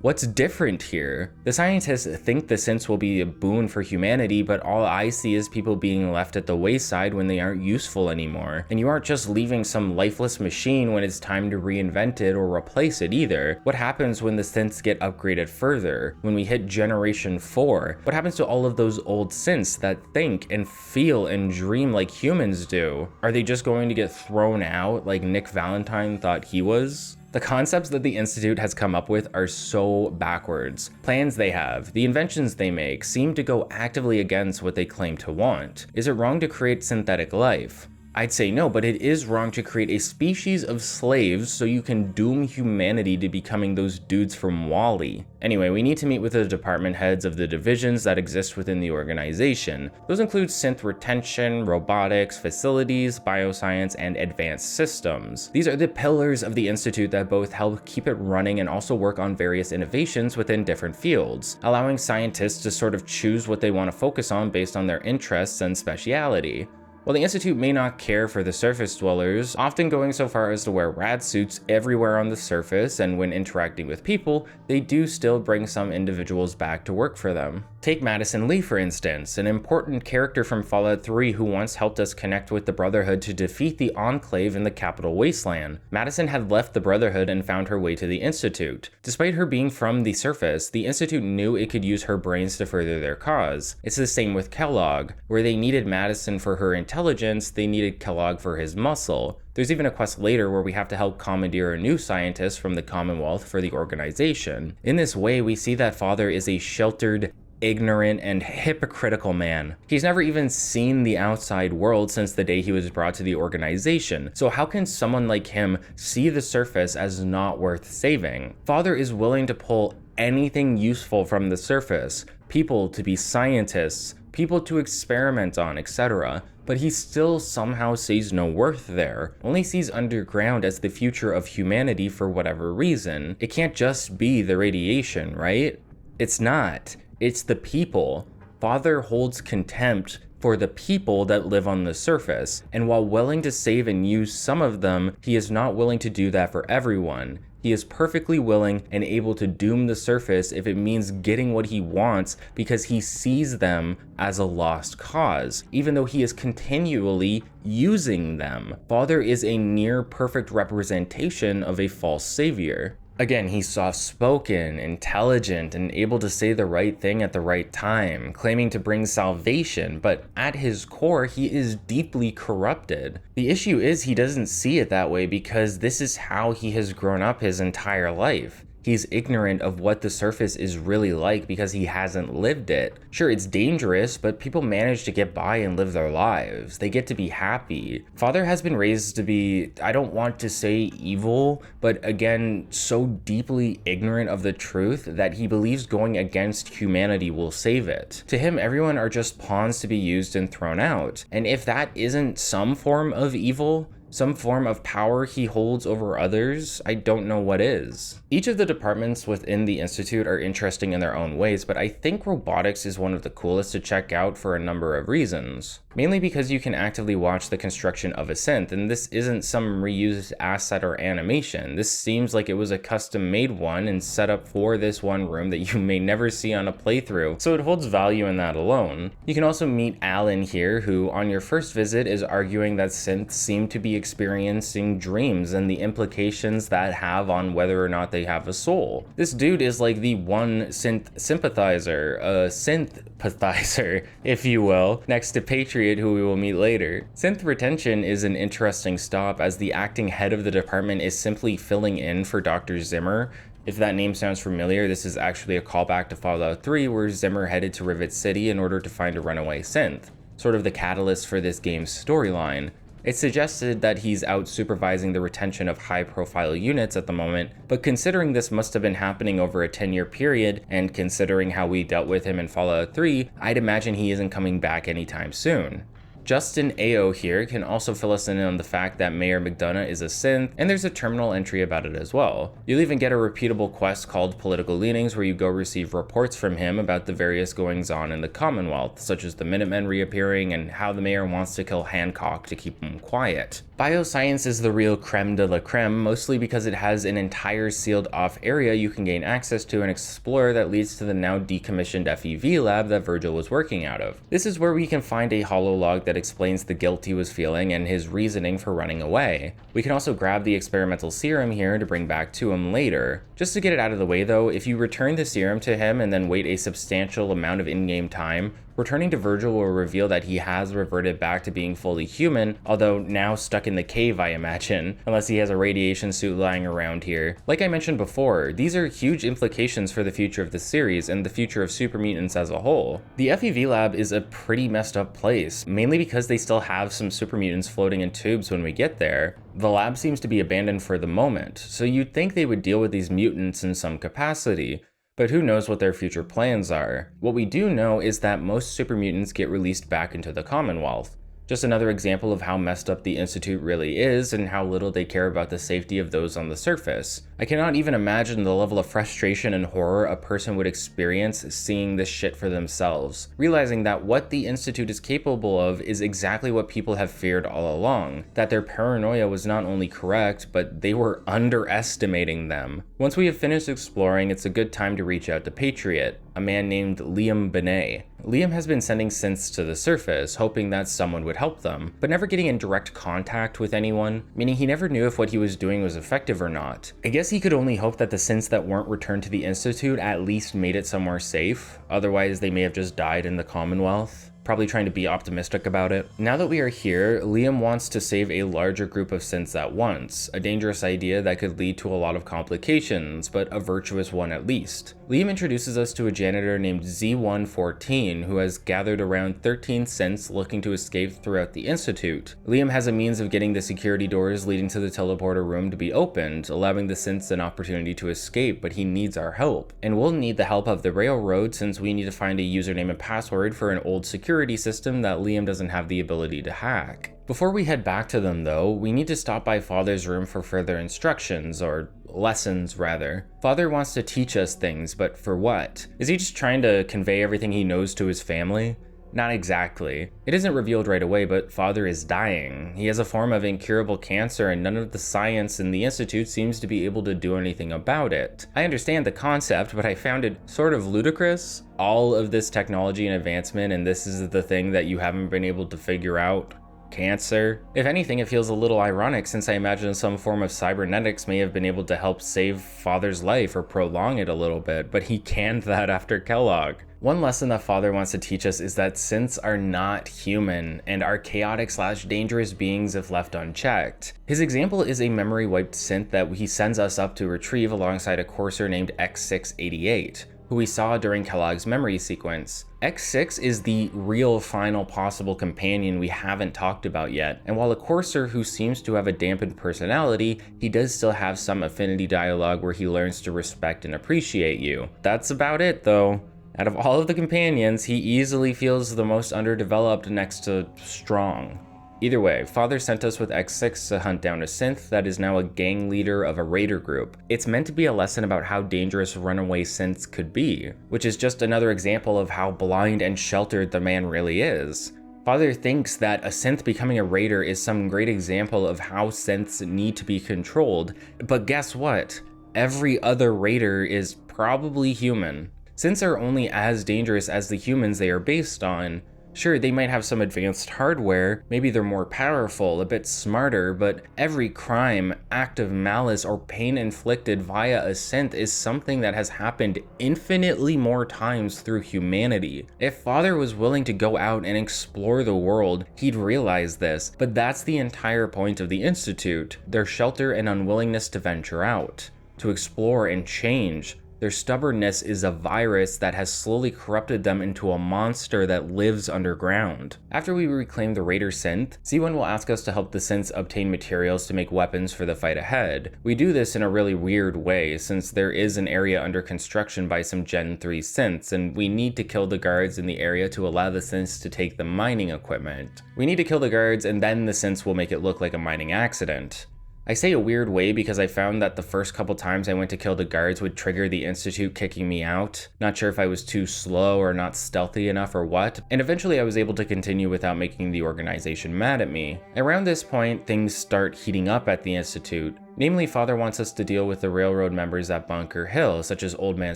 What's different here? The scientists think the synths will be a boon for humanity, but all I see is people being left at the wayside when they aren't useful anymore. And you aren't just leaving some lifeless machine when it's time to reinvent it or replace it either. What happens when the synths get upgraded further? When we hit generation 4? What happens to all of those old synths that think and feel and dream like humans do? Are they just going to get thrown out like Nick Valentine thought he was? The concepts that the Institute has come up with are so backwards. Plans they have, the inventions they make, seem to go actively against what they claim to want. Is it wrong to create synthetic life? I'd say no, but it is wrong to create a species of slaves so you can doom humanity to becoming those dudes from WALL-E. Anyway, we need to meet with the department heads of the divisions that exist within the organization. Those include synth retention, robotics, facilities, bioscience, and advanced systems. These are the pillars of the Institute that both help keep it running and also work on various innovations within different fields, allowing scientists to sort of choose what they want to focus on based on their interests and speciality. While the Institute may not care for the surface dwellers, often going so far as to wear rad suits everywhere on the surface, and when interacting with people, they do still bring some individuals back to work for them. Take Madison Lee, for instance, an important character from Fallout 3 who once helped us connect with the Brotherhood to defeat the Enclave in the Capital Wasteland. Madison had left the Brotherhood and found her way to the Institute. Despite her being from the surface, the Institute knew it could use her brains to further their cause. It's the same with Kellogg, where they needed Madison for her intelligence, they needed Kellogg for his muscle. There's even a quest later where we have to help commandeer a new scientist from the Commonwealth for the organization. In this way, we see that Father is a sheltered, ignorant, and hypocritical man. He's never even seen the outside world since the day he was brought to the organization. So how can someone like him see the surface as not worth saving? Father is willing to pull anything useful from the surface, people to be scientists, people to experiment on, etc. But he still somehow sees no worth there, only sees underground as the future of humanity for whatever reason. It can't just be the radiation, right? It's not. It's the people. Father holds contempt for the people that live on the surface, and while willing to save and use some of them, he is not willing to do that for everyone. He is perfectly willing and able to doom the surface if it means getting what he wants because he sees them as a lost cause, even though he is continually using them. Father is a near perfect representation of a false savior. Again, he's soft-spoken, intelligent, and able to say the right thing at the right time, claiming to bring salvation, but at his core, he is deeply corrupted. The issue is he doesn't see it that way because this is how he has grown up his entire life. He's ignorant of what the surface is really like because he hasn't lived it. Sure, it's dangerous, but people manage to get by and live their lives. They get to be happy. Father has been raised to be, I don't want to say evil, but again, so deeply ignorant of the truth that he believes going against humanity will save it. To him, everyone are just pawns to be used and thrown out. And if that isn't some form of evil, some form of power he holds over others, I don't know what is. Each of the departments within the Institute are interesting in their own ways, but I think robotics is one of the coolest to check out for a number of reasons. Mainly because you can actively watch the construction of a synth, and this isn't some reused asset or animation. This seems like it was a custom-made one and set up for this one room that you may never see on a playthrough, so it holds value in that alone. You can also meet Alan here, who on your first visit is arguing that synths seem to be experiencing dreams and the implications that have on whether or not they have a soul. This dude is like the one synth sympathizer, a synth-pathizer, if you will, next to Patriot, who we will meet later. Synth retention is an interesting stop as the acting head of the department is simply filling in for Dr. Zimmer. If that name sounds familiar, this is actually a callback to Fallout 3 where Zimmer headed to Rivet City in order to find a runaway synth, sort of the catalyst for this game's storyline. It's suggested that he's out supervising the retention of high-profile units at the moment, but considering this must have been happening over a 10-year period, and considering how we dealt with him in Fallout 3, I'd imagine he isn't coming back anytime soon. Justin AO here can also fill us in on the fact that Mayor McDonough is a synth, and there's a terminal entry about it as well. You'll even get a repeatable quest called Political Leanings where you go receive reports from him about the various goings-on in the Commonwealth, such as the Minutemen reappearing and how the mayor wants to kill Hancock to keep him quiet. Bioscience is the real creme de la creme, mostly because it has an entire sealed off area you can gain access to and explore that leads to the now decommissioned FEV lab that Virgil was working out of. This is where we can find a hololog that explains the guilt he was feeling and his reasoning for running away. We can also grab the experimental serum here to bring back to him later. Just to get it out of the way though, if you return the serum to him and then wait a substantial amount of in-game time, returning to Virgil will reveal that he has reverted back to being fully human, although now stuck in the cave, I imagine, unless he has a radiation suit lying around here. Like I mentioned before, these are huge implications for the future of the series and the future of super mutants as a whole. The FEV lab is a pretty messed up place, mainly because they still have some super mutants floating in tubes when we get there. The lab seems to be abandoned for the moment, so you'd think they would deal with these mutants in some capacity. But who knows what their future plans are. What we do know is that most super mutants get released back into the Commonwealth. Just another example of how messed up the Institute really is and how little they care about the safety of those on the surface. I cannot even imagine the level of frustration and horror a person would experience seeing this shit for themselves, realizing that what the Institute is capable of is exactly what people have feared all along, that their paranoia was not only correct, but they were underestimating them. Once we have finished exploring, it's a good time to reach out to Patriot, a man named Liam Benet. Liam has been sending synths to the surface, hoping that someone would help them, but never getting in direct contact with anyone, meaning he never knew if what he was doing was effective or not. I guess he could only hope that the synths that weren't returned to the Institute at least made it somewhere safe, otherwise they may have just died in the Commonwealth. Probably trying to be optimistic about it. Now that we are here, Liam wants to save a larger group of synths at once, a dangerous idea that could lead to a lot of complications, but a virtuous one at least. Liam introduces us to a janitor named Z114 who has gathered around 13 synths looking to escape throughout the Institute. Liam has a means of getting the security doors leading to the teleporter room to be opened, allowing the synths an opportunity to escape, but he needs our help. And we'll need the help of the Railroad since we need to find a username and password for an old security system that Liam doesn't have the ability to hack. Before we head back to them though, we need to stop by Father's room for further instructions, or lessons rather. Father wants to teach us things, but for what? Is he just trying to convey everything he knows to his family? Not exactly. It isn't revealed right away, but Father is dying. He has a form of incurable cancer and none of the science in the Institute seems to be able to do anything about it. I understand the concept, but I found it sort of ludicrous. All of this technology and advancement, and this is the thing that you haven't been able to figure out. Cancer. If anything, it feels a little ironic since I imagine some form of cybernetics may have been able to help save Father's life or prolong it a little bit, but he canned that after Kellogg. One lesson that Father wants to teach us is that synths are not human and are chaotic/dangerous beings if left unchecked. His example is a memory wiped synth that he sends us up to retrieve alongside a courser named X688. Who we saw during Kellogg's memory sequence. X6 is the real final possible companion we haven't talked about yet, and while a courser who seems to have a dampened personality, he does still have some affinity dialogue where he learns to respect and appreciate you. That's about it though. Out of all of the companions, he easily feels the most underdeveloped next to strong. Either way, Father sent us with X6 to hunt down a synth that is now a gang leader of a raider group. It's meant to be a lesson about how dangerous runaway synths could be, which is just another example of how blind and sheltered the man really is. Father thinks that a synth becoming a raider is some great example of how synths need to be controlled, but guess what? Every other raider is probably human. Synths are only as dangerous as the humans they are based on. Sure, they might have some advanced hardware, maybe they're more powerful, a bit smarter, but every crime, act of malice, or pain inflicted via a synth is something that has happened infinitely more times through humanity. If Father was willing to go out and explore the world, he'd realize this, but that's the entire point of the Institute, their shelter and unwillingness to venture out, to explore and change. Their stubbornness is a virus that has slowly corrupted them into a monster that lives underground. After we reclaim the Raider synth, C1 will ask us to help the synths obtain materials to make weapons for the fight ahead. We do this in a really weird way, since there is an area under construction by some Gen 3 synths, and we need to kill the guards in the area to allow the synths to take the mining equipment. We need to kill the guards, and then the synths will make it look like a mining accident. I say a weird way because I found that the first couple times I went to kill the guards would trigger the Institute kicking me out. Not sure if I was too slow or not stealthy enough or what, and eventually I was able to continue without making the organization mad at me. Around this point, things start heating up at the Institute. Namely, Father wants us to deal with the Railroad members at Bunker Hill, such as Old Man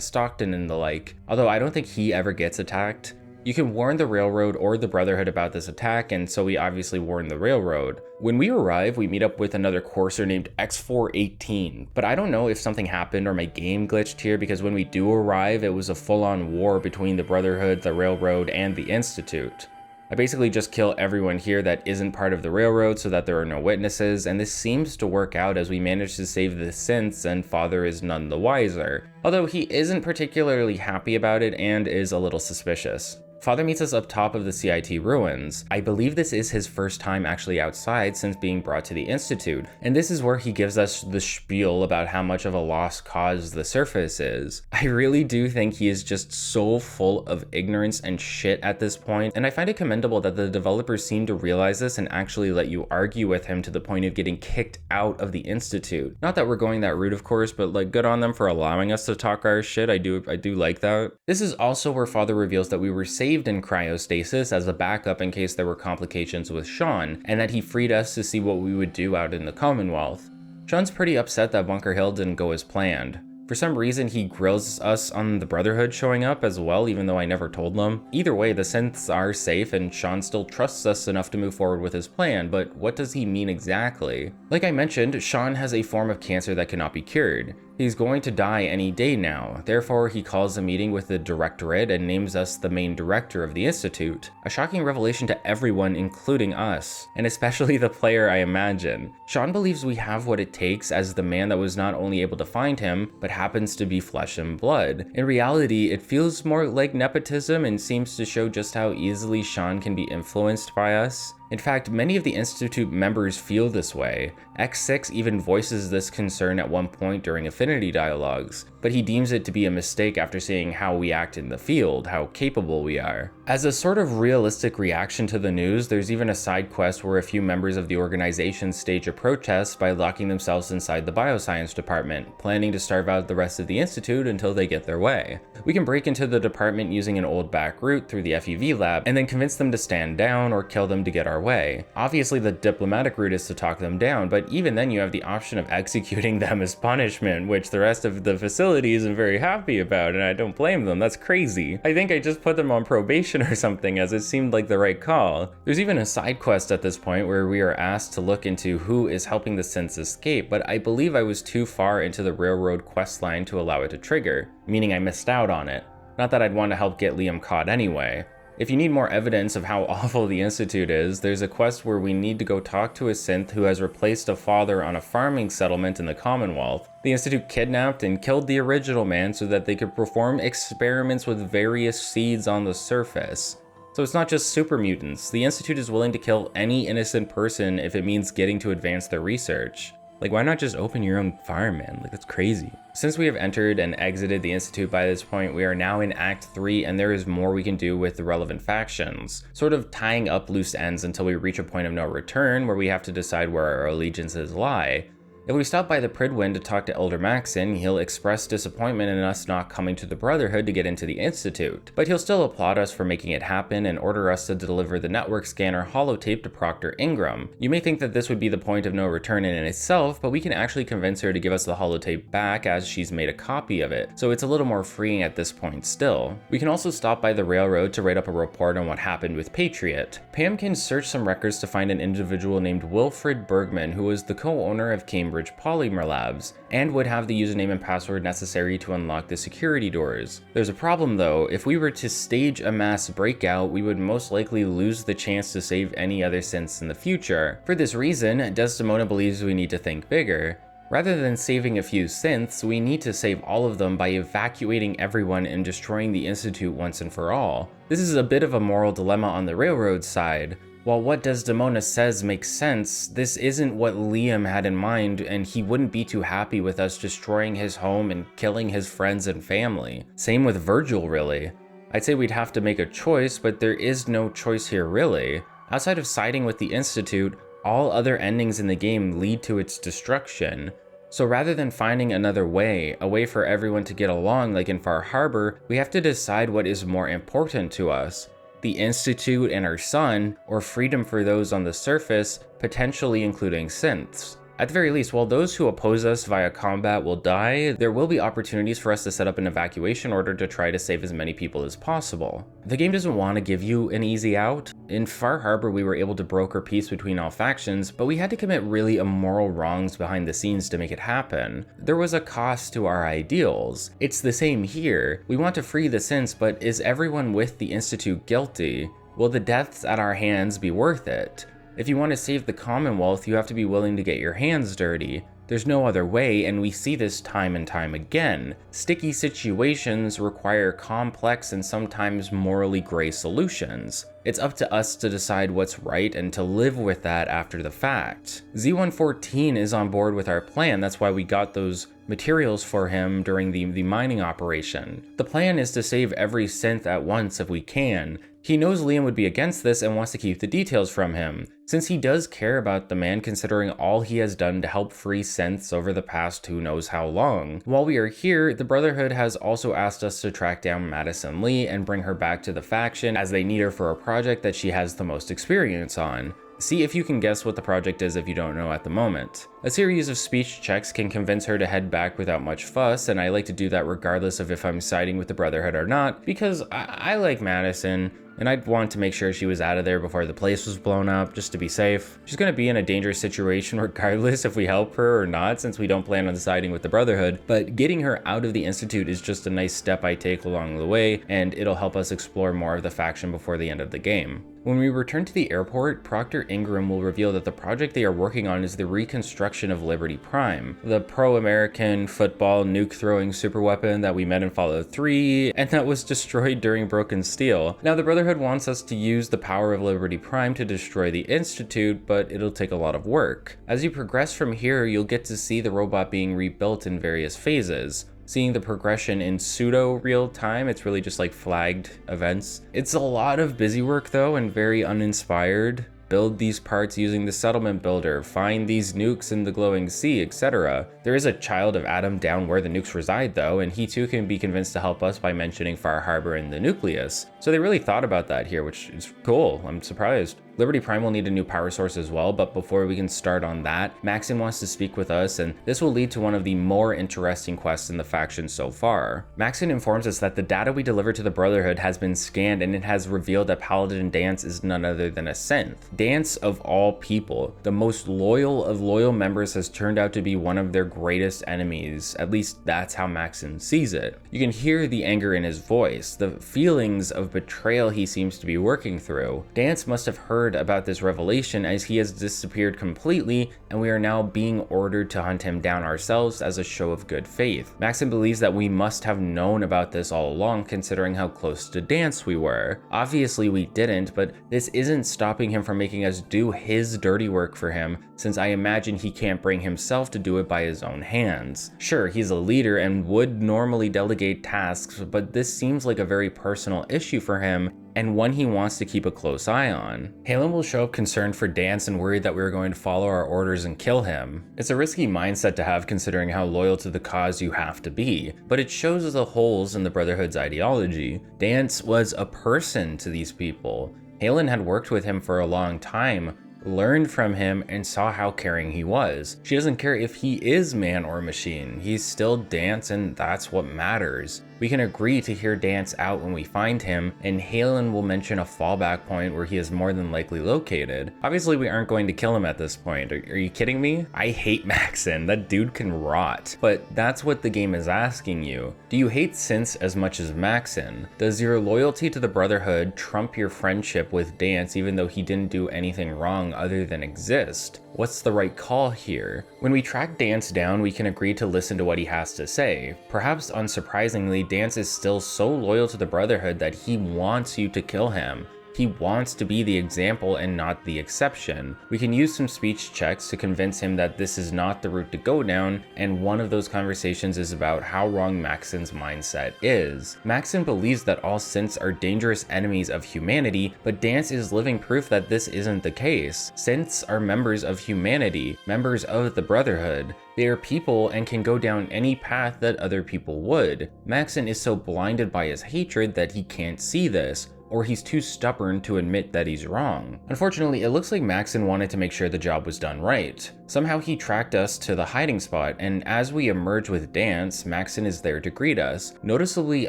Stockton and the like, although I don't think he ever gets attacked. You can warn the Railroad or the Brotherhood about this attack, and so we obviously warn the Railroad. When we arrive, we meet up with another courser named X418, but I don't know if something happened or my game glitched here because when we do arrive, it was a full-on war between the Brotherhood, the Railroad, and the Institute. I basically just kill everyone here that isn't part of the Railroad so that there are no witnesses, and this seems to work out as we manage to save the synths and Father is none the wiser. Although he isn't particularly happy about it and is a little suspicious. Father meets us up top of the CIT ruins. I believe this is his first time actually outside since being brought to the Institute, and this is where he gives us the spiel about how much of a lost cause the surface is. I really do think he is just so full of ignorance and shit at this point, and I find it commendable that the developers seem to realize this and actually let you argue with him to the point of getting kicked out of the Institute. Not that we're going that route, of course, but like, good on them for allowing us to talk our shit. I do like that. This is also where Father reveals that we were saved in cryostasis as a backup in case there were complications with Sean, and that he freed us to see what we would do out in the Commonwealth. Sean's pretty upset that Bunker Hill didn't go as planned. For some reason, he grills us on the Brotherhood showing up as well, even though I never told them. Either way, the synths are safe and Sean still trusts us enough to move forward with his plan, but what does he mean exactly? Like I mentioned, Sean has a form of cancer that cannot be cured. He's going to die any day now, therefore he calls a meeting with the Directorate and names us the main director of the Institute. A shocking revelation to everyone, including us, and especially the player, I imagine. Sean believes we have what it takes as the man that was not only able to find him, but happens to be flesh and blood. In reality, it feels more like nepotism and seems to show just how easily Sean can be influenced by us. In fact, many of the Institute members feel this way. X6 even voices this concern at one point during Affinity dialogues, but he deems it to be a mistake after seeing how we act in the field, how capable we are. As a sort of realistic reaction to the news, there's even a side quest where a few members of the organization stage a protest by locking themselves inside the bioscience department, planning to starve out the rest of the Institute until they get their way. We can break into the department using an old back route through the FEV lab, and then convince them to stand down or kill them to get our way. Obviously the diplomatic route is to talk them down, but even then you have the option of executing them as punishment, which the rest of the facility isn't very happy about, and I don't blame them. That's crazy. I think I just put them on probation or something, as it seemed like the right call. There's even a side quest at this point where we are asked to look into who is helping the synths escape, but I believe I was too far into the railroad quest line to allow it to trigger, meaning I missed out on it. Not that I'd want to help get Liam caught anyway. If you need more evidence of how awful the Institute is, there's a quest where we need to go talk to a synth who has replaced a father on a farming settlement in the Commonwealth. The Institute kidnapped and killed the original man so that they could perform experiments with various seeds on the surface. So it's not just super mutants. The Institute is willing to kill any innocent person if it means getting to advance their research. Like, why not just open your own farm, man? Like, that's crazy. Since we have entered and exited the Institute by this point, we are now in Act 3, and there is more we can do with the relevant factions, sort of tying up loose ends until we reach a point of no return where we have to decide where our allegiances lie. If we stop by the Pridwin to talk to Elder Maxon, he'll express disappointment in us not coming to the Brotherhood to get into the Institute, but he'll still applaud us for making it happen and order us to deliver the network scanner holotape to Proctor Ingram. You may think that this would be the point of no return in itself, but we can actually convince her to give us the holotape back as she's made a copy of it, so it's a little more freeing at this point still. We can also stop by the railroad to write up a report on what happened with Patriot. Pam can search some records to find an individual named Wilfred Bergman who was the co-owner of Cambridge Polymer Labs, and would have the username and password necessary to unlock the security doors. There's a problem though. If we were to stage a mass breakout, we would most likely lose the chance to save any other synths in the future. For this reason, Desdemona believes we need to think bigger. Rather than saving a few synths, we need to save all of them by evacuating everyone and destroying the Institute once and for all. This is a bit of a moral dilemma on the railroad side. While what Desdemona says makes sense, this isn't what Liam had in mind, and he wouldn't be too happy with us destroying his home and killing his friends and family. Same with Virgil, really. I'd say we'd have to make a choice, but there is no choice here really. Outside of siding with the Institute, all other endings in the game lead to its destruction. So rather than finding another way, a way for everyone to get along like in Far Harbor, we have to decide what is more important to us. The Institute and our sun, or freedom for those on the surface, potentially including synths. At the very least, while those who oppose us via combat will die, there will be opportunities for us to set up an evacuation order to try to save as many people as possible. The game doesn't want to give you an easy out. In Far Harbor, we were able to broker peace between all factions, but we had to commit really immoral wrongs behind the scenes to make it happen. There was a cost to our ideals. It's the same here. We want to free the synths, but is everyone with the Institute guilty? Will the deaths at our hands be worth it? If you want to save the Commonwealth, you have to be willing to get your hands dirty. There's no other way, and we see this time and time again. Sticky situations require complex and sometimes morally gray solutions. It's up to us to decide what's right and to live with that after the fact. Z114 is on board with our plan, that's why we got those materials for him during the mining operation. The plan is to save every synth at once if we can. He knows Liam would be against this and wants to keep the details from him, since he does care about the man considering all he has done to help free synths over the past who knows how long. While we are here, the Brotherhood has also asked us to track down Madison Lee and bring her back to the faction as they need her for a project that she has the most experience on. See if you can guess what the project is if you don't know at the moment. A series of speech checks can convince her to head back without much fuss, and I like to do that regardless of if I'm siding with the Brotherhood or not, because I like Madison, and I'd want to make sure she was out of there before the place was blown up, just to be safe. She's gonna be in a dangerous situation regardless if we help her or not, since we don't plan on siding with the Brotherhood, but getting her out of the Institute is just a nice step I take along the way, and it'll help us explore more of the faction before the end of the game. When we return to the airport, Proctor Ingram will reveal that the project they are working on is the reconstruction of Liberty Prime, the pro-American football nuke-throwing superweapon that we met in Fallout 3, and that was destroyed during Broken Steel. Now, the Brotherhood wants us to use the power of Liberty Prime to destroy the Institute, but it'll take a lot of work. As you progress from here, you'll get to see the robot being rebuilt in various phases. Seeing the progression in pseudo real time, it's really just like flagged events. It's a lot of busy work though, and very uninspired. Build these parts using the settlement builder, find these nukes in the glowing sea, etc. There is a child of Adam down where the nukes reside though, and he too can be convinced to help us by mentioning Far Harbor and the nucleus. So they really thought about that here, which is cool. I'm surprised. Liberty Prime will need a new power source as well, but before we can start on that, Maxon wants to speak with us, and this will lead to one of the more interesting quests in the faction so far. Maxon informs us that the data we delivered to the Brotherhood has been scanned, and it has revealed that Paladin Dance is none other than a synth. Dance, of all people, the most loyal of loyal members, has turned out to be one of their greatest enemies. At least that's how Maxon sees it. You can hear the anger in his voice, the feelings of betrayal he seems to be working through. Dance must have heard about this revelation as he has disappeared completely, and we are now being ordered to hunt him down ourselves as a show of good faith. Maxon believes that we must have known about this all along, considering how close to Dance we were. Obviously we didn't, but this isn't stopping him from making us do his dirty work for him, since I imagine he can't bring himself to do it by his own hands. Sure, he's a leader and would normally delegate tasks, but this seems like a very personal issue for him, and one he wants to keep a close eye on. Halen will show up concerned for Dance and worried that we are going to follow our orders and kill him. It's a risky mindset to have considering how loyal to the cause you have to be, but it shows the holes in the Brotherhood's ideology. Dance was a person to these people. Halen had worked with him for a long time, learned from him, and saw how caring he was. She doesn't care if he is man or machine, he's still Dance, and that's what matters. We can agree to hear Dance out when we find him, and Halen will mention a fallback point where he is more than likely located. Obviously we aren't going to kill him at this point, are you kidding me? I hate Maxon, that dude can rot. But that's what the game is asking you. Do you hate synths as much as Maxon? Does your loyalty to the Brotherhood trump your friendship with Dance even though he didn't do anything wrong other than exist? What's the right call here? When we track Dance down, we can agree to listen to what he has to say. Perhaps unsurprisingly, Dance is still so loyal to the Brotherhood that he wants you to kill him. He wants to be the example and not the exception. We can use some speech checks to convince him that this is not the route to go down, and one of those conversations is about how wrong Maxon's mindset is. Maxon believes that all synths are dangerous enemies of humanity, but Dance is living proof that this isn't the case. Synths are members of humanity, members of the Brotherhood. They are people and can go down any path that other people would. Maxon is so blinded by his hatred that he can't see this, or he's too stubborn to admit that he's wrong. Unfortunately, it looks like Maxon wanted to make sure the job was done right. Somehow he tracked us to the hiding spot, and as we emerge with Dance, Maxon is there to greet us, noticeably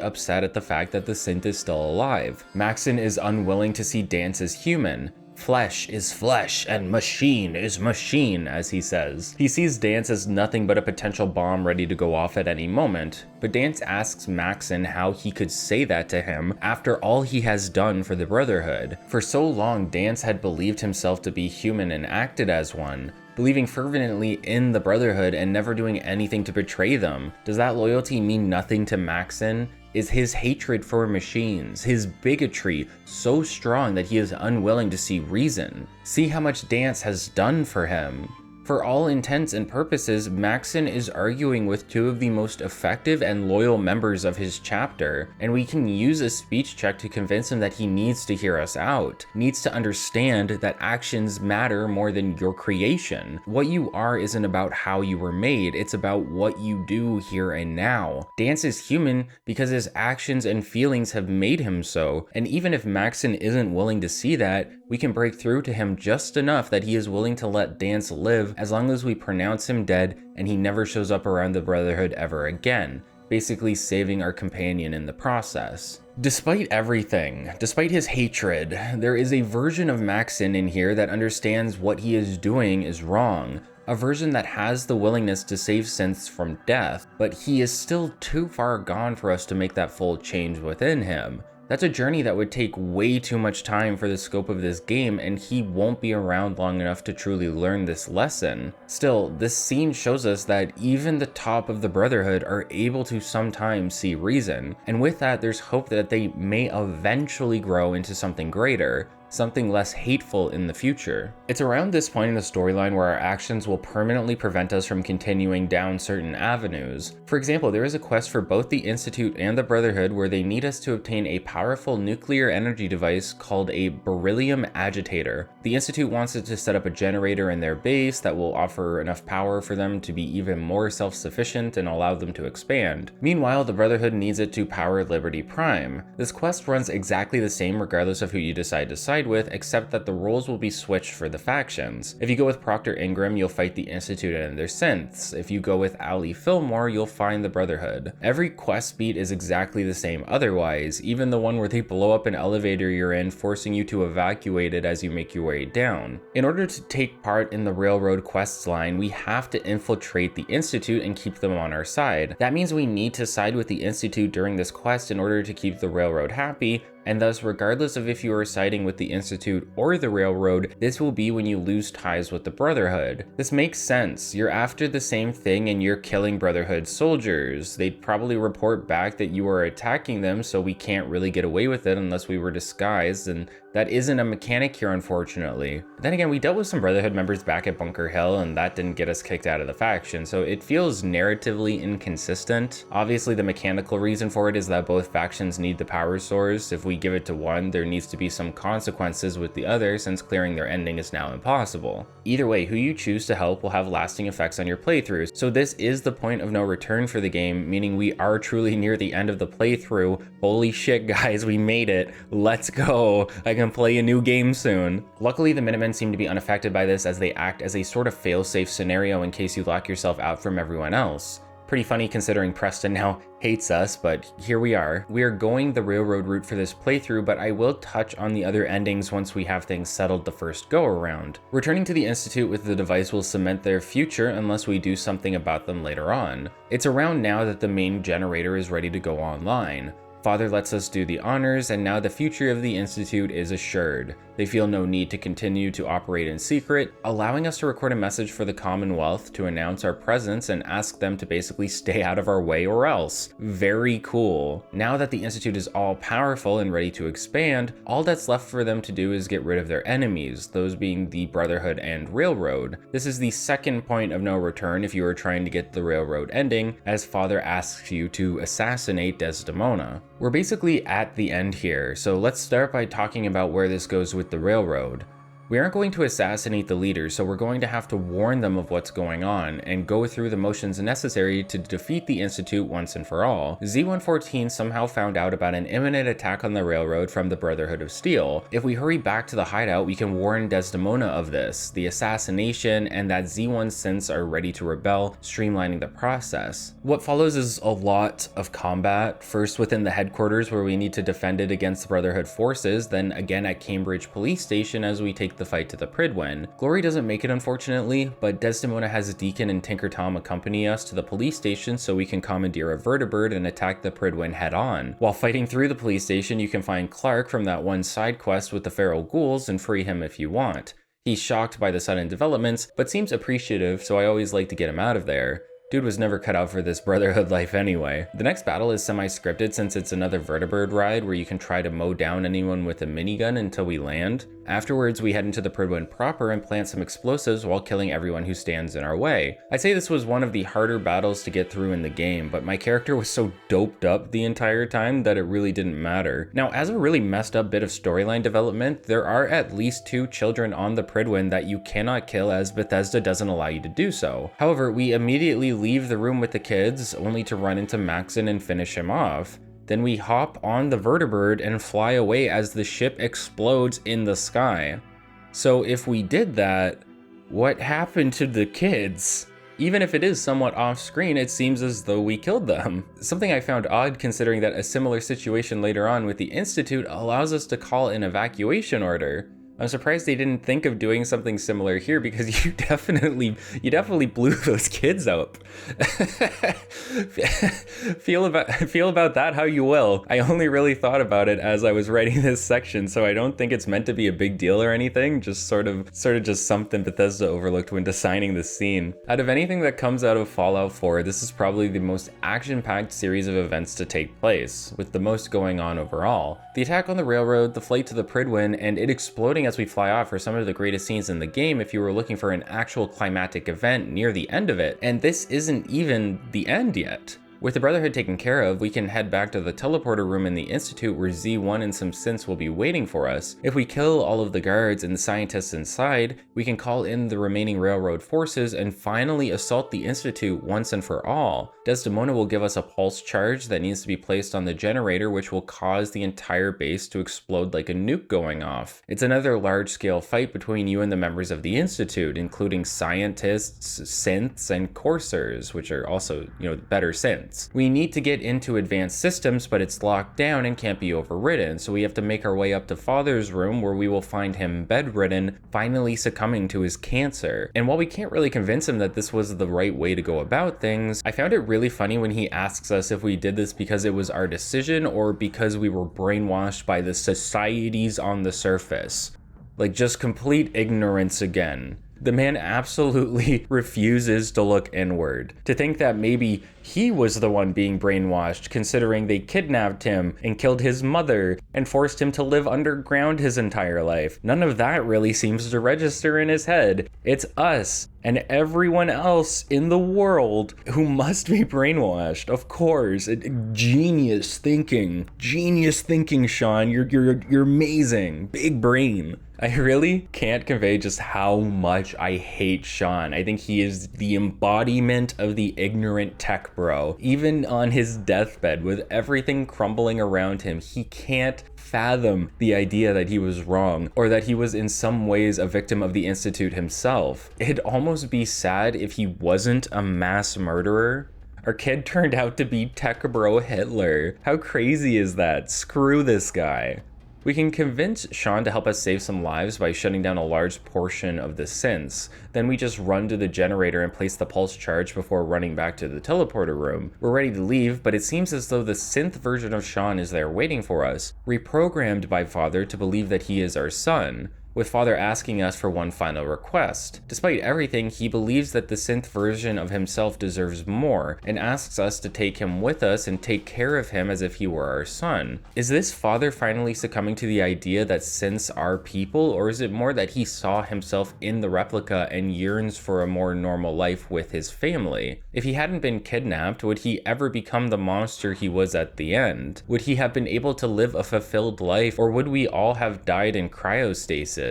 upset at the fact that the synth is still alive. Maxon is unwilling to see Dance as human. Flesh is flesh and machine is machine, as he says. He sees Dance as nothing but a potential bomb ready to go off at any moment, but Dance asks Maxon how he could say that to him after all he has done for the Brotherhood. For so long, Dance had believed himself to be human and acted as one. believing fervently in the Brotherhood and never doing anything to betray them. Does that loyalty mean nothing to Maxon? Is his hatred for machines, his bigotry, so strong that he is unwilling to see reason? See how much Dance has done for him. For all intents and purposes, Maxon is arguing with two of the most effective and loyal members of his chapter, and we can use a speech check to convince him that he needs to hear us out, needs to understand that actions matter more than your creation. What you are isn't about how you were made, it's about what you do here and now. Dance is human because his actions and feelings have made him so, and even if Maxon isn't willing to see that, we can break through to him just enough that he is willing to let Dance live as long as we pronounce him dead and he never shows up around the Brotherhood ever again, basically saving our companion in the process. Despite everything, despite his hatred, there is a version of Maxon in here that understands what he is doing is wrong. A version that has the willingness to save synths from death, but he is still too far gone for us to make that full change within him. That's a journey that would take way too much time for the scope of this game, and he won't be around long enough to truly learn this lesson. Still, this scene shows us that even the top of the Brotherhood are able to sometimes see reason, and with that there's hope that they may eventually grow into something greater, something less hateful in the future. It's around this point in the storyline where our actions will permanently prevent us from continuing down certain avenues. For example, there is a quest for both the Institute and the Brotherhood where they need us to obtain a powerful nuclear energy device called a beryllium agitator. The Institute wants it to set up a generator in their base that will offer enough power for them to be even more self-sufficient and allow them to expand. Meanwhile, the Brotherhood needs it to power Liberty Prime. This quest runs exactly the same regardless of who you decide to side with, except that the roles will be switched for the factions. If you go with Proctor Ingram, you'll fight the Institute and their synths. If you go with Ali Fillmore, you'll find the Brotherhood. Every quest beat is exactly the same otherwise, even the one where they blow up an elevator you're in, forcing you to evacuate it as you make your way down. In order to take part in the Railroad quests line, we have to infiltrate the Institute and keep them on our side. That means we need to side with the Institute during this quest in order to keep the Railroad happy, and thus regardless of if you are siding with the Institute or the Railroad, this will be when you lose ties with the Brotherhood. This makes sense. You're after the same thing and you're killing Brotherhood soldiers. They'd probably report back that you are attacking them, so we can't really get away with it unless we were disguised, and that isn't a mechanic here, unfortunately. But then again, we dealt with some Brotherhood members back at Bunker Hill, and that didn't get us kicked out of the faction, so it feels narratively inconsistent. Obviously, the mechanical reason for it is that both factions need the power source. If we give it to one, there needs to be some consequences with the other, since clearing their ending is now impossible. Either way, who you choose to help will have lasting effects on your playthroughs, so this is the point of no return for the game, meaning we are truly near the end of the playthrough. Holy shit, guys, we made it. Let's go. I can play a new game soon. Luckily, the Minutemen seem to be unaffected by this, as they act as a sort of fail-safe scenario in case you lock yourself out from everyone else. Pretty funny considering Preston now hates us, but here we are. We are going the Railroad route for this playthrough, but I will touch on the other endings once we have things settled the first go around. Returning to the Institute with the device will cement their future unless we do something about them later on. It's around now that the main generator is ready to go online. Father lets us do the honors, and now the future of the Institute is assured. They feel no need to continue to operate in secret, allowing us to record a message for the Commonwealth to announce our presence and ask them to basically stay out of our way or else. Very cool. Now that the Institute is all powerful and ready to expand, all that's left for them to do is get rid of their enemies, those being the Brotherhood and Railroad. This is the second point of no return if you are trying to get the Railroad ending, as Father asks you to assassinate Desdemona. We're basically at the end here, so let's start by talking about where this goes with the Railroad. We aren't going to assassinate the leaders, so we're going to have to warn them of what's going on and go through the motions necessary to defeat the Institute once and for all. Z-114 somehow found out about an imminent attack on the Railroad from the Brotherhood of Steel. If we hurry back to the hideout, we can warn Desdemona of this, the assassination, and that Z1 synths are ready to rebel, streamlining the process. What follows is a lot of combat, first within the headquarters where we need to defend it against the Brotherhood forces, then again at Cambridge Police Station as we take the fight to the Pridwen. Glory doesn't make it, unfortunately, but Desdemona has Deacon and Tinker Tom accompany us to the police station so we can commandeer a vertibird and attack the Pridwen head on. While fighting through the police station, you can find Clark from that one side quest with the feral ghouls and free him if you want. He's shocked by the sudden developments, but seems appreciative, so I always like to get him out of there. Dude was never cut out for this Brotherhood life anyway. The next battle is semi-scripted since it's another vertibird ride where you can try to mow down anyone with a minigun until we land. Afterwards, we head into the Pridwin proper and plant some explosives while killing everyone who stands in our way. I'd say this was one of the harder battles to get through in the game, but my character was so doped up the entire time that it really didn't matter. Now, as a really messed up bit of storyline development, there are at least 2 children on the Pridwin that you cannot kill as Bethesda doesn't allow you to do so. However, we immediately leave the room with the kids, only to run into Maxon and finish him off. Then we hop on the vertibird and fly away as the ship explodes in the sky. So if we did that, what happened to the kids? Even if it is somewhat off screen, it seems as though we killed them. Something I found odd considering that a similar situation later on with the Institute allows us to call an evacuation order. I'm surprised they didn't think of doing something similar here because you definitely blew those kids up. Feel about that how you will. I only really thought about it as I was writing this section, so I don't think it's meant to be a big deal or anything, just sort of just something Bethesda overlooked when designing this scene. Out of anything that comes out of Fallout 4, this is probably the most action-packed series of events to take place, with the most going on overall. The attack on the railroad, the flight to the Pridwin, and it exploding as we fly off are some of the greatest scenes in the game if you were looking for an actual climactic event near the end of it, and this isn't even the end yet. With the Brotherhood taken care of, we can head back to the teleporter room in the Institute where Z1 and some synths will be waiting for us. If we kill all of the guards and the scientists inside, we can call in the remaining railroad forces and finally assault the Institute once and for all. Desdemona will give us a pulse charge that needs to be placed on the generator, which will cause the entire base to explode like a nuke going off. It's another large-scale fight between you and the members of the Institute, including scientists, synths, and coursers, which are also, better synths. We need to get into advanced systems, but it's locked down and can't be overridden, so we have to make our way up to Father's room where we will find him bedridden, finally succumbing to his cancer. And while we can't really convince him that this was the right way to go about things, I found it really funny when he asks us if we did this because it was our decision or because we were brainwashed by the societies on the surface. Like, just complete ignorance again. The man absolutely refuses to look inward. To think that maybe he was the one being brainwashed, considering they kidnapped him and killed his mother and forced him to live underground his entire life. None of that really seems to register in his head. It's us and everyone else in the world who must be brainwashed. Of course, genius thinking, Sean. You're amazing, big brain. I really can't convey just how much I hate Sean. I think he is the embodiment of the ignorant tech bro. Even on his deathbed, with everything crumbling around him, he can't fathom the idea that he was wrong or that he was in some ways a victim of the Institute himself. It'd almost be sad if he wasn't a mass murderer. Our kid turned out to be tech bro Hitler. How crazy is that? Screw this guy. We can convince Sean to help us save some lives by shutting down a large portion of the synths. Then we just run to the generator and place the pulse charge before running back to the teleporter room. We're ready to leave, but it seems as though the synth version of Sean is there waiting for us, reprogrammed by Father to believe that he is our son, with Father asking us for one final request. Despite everything, he believes that the synth version of himself deserves more, and asks us to take him with us and take care of him as if he were our son. Is this Father finally succumbing to the idea that synths are people, or is it more that he saw himself in the replica and yearns for a more normal life with his family? If he hadn't been kidnapped, would he ever become the monster he was at the end? Would he have been able to live a fulfilled life, or would we all have died in cryostasis?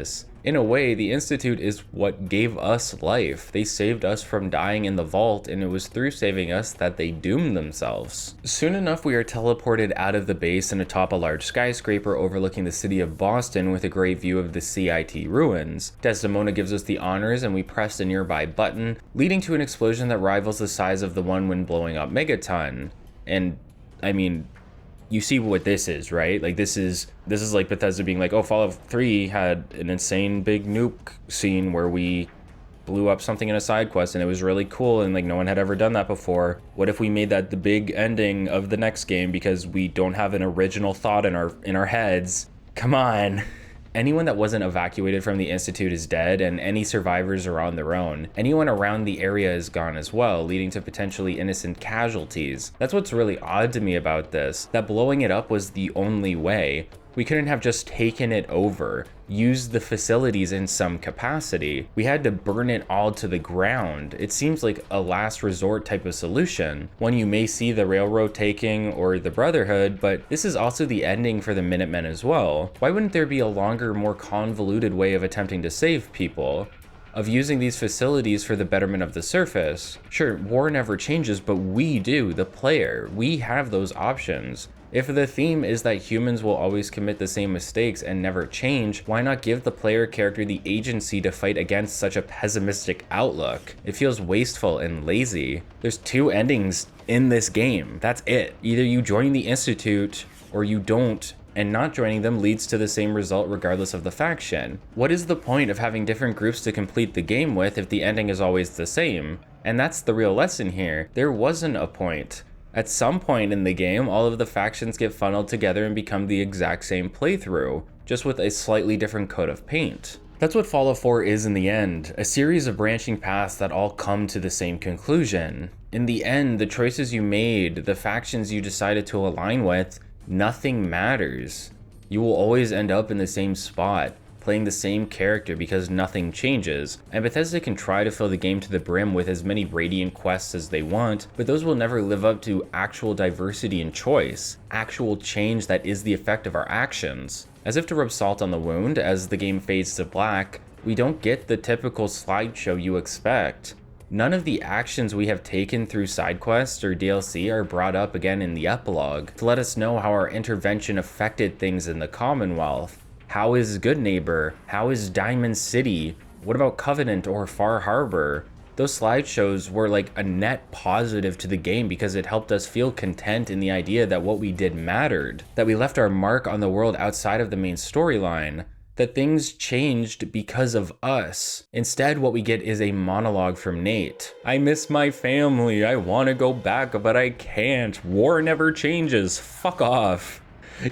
In a way, the Institute is what gave us life. They saved us from dying in the vault, and it was through saving us that they doomed themselves. Soon enough, we are teleported out of the base and atop a large skyscraper overlooking the city of Boston with a great view of the CIT ruins. Desdemona gives us the honors, and we press a nearby button, leading to an explosion that rivals the size of the one when blowing up Megaton. And, I mean, you see what this is, right? Like, this is like Bethesda being like, oh, Fallout 3 had an insane big nuke scene where we blew up something in a side quest and it was really cool and like no one had ever done that before. What if we made that the big ending of the next game because we don't have an original thought in our heads? Come on. Anyone that wasn't evacuated from the Institute is dead, and any survivors are on their own. Anyone around the area is gone as well, leading to potentially innocent casualties. That's what's really odd to me about this, that blowing it up was the only way. We couldn't have just taken it over, used the facilities in some capacity. We had to burn it all to the ground. It seems like a last resort type of solution, one you may see the Railroad taking or the Brotherhood, but this is also the ending for the Minutemen as well. Why wouldn't there be a longer, more convoluted way of attempting to save people? Of using these facilities for the betterment of the surface? Sure, war never changes, but we do, the player. We have those options. If the theme is that humans will always commit the same mistakes and never change, why not give the player character the agency to fight against such a pessimistic outlook? It feels wasteful and lazy. There's two endings in this game. That's it. Either you join the Institute or you don't, and not joining them leads to the same result regardless of the faction. What is the point of having different groups to complete the game with if the ending is always the same? And that's the real lesson here. There wasn't a point. At some point in the game, all of the factions get funneled together and become the exact same playthrough, just with a slightly different coat of paint. That's what Fallout 4 is in the end, a series of branching paths that all come to the same conclusion. In the end, the choices you made, the factions you decided to align with, nothing matters. You will always end up in the same spot, playing the same character because nothing changes, and Bethesda can try to fill the game to the brim with as many Radiant quests as they want, but those will never live up to actual diversity and choice, actual change that is the effect of our actions. As if to rub salt on the wound, as the game fades to black, we don't get the typical slideshow you expect. None of the actions we have taken through Sidequests or DLC are brought up again in the epilogue to let us know how our intervention affected things in the Commonwealth. How is Goodneighbour? How is Diamond City? What about Covenant or Far Harbor? Those slideshows were like a net positive to the game because it helped us feel content in the idea that what we did mattered, that we left our mark on the world outside of the main storyline, that things changed because of us. Instead, what we get is a monologue from Nate. I miss my family. I want to go back, but I can't. War never changes. Fuck off.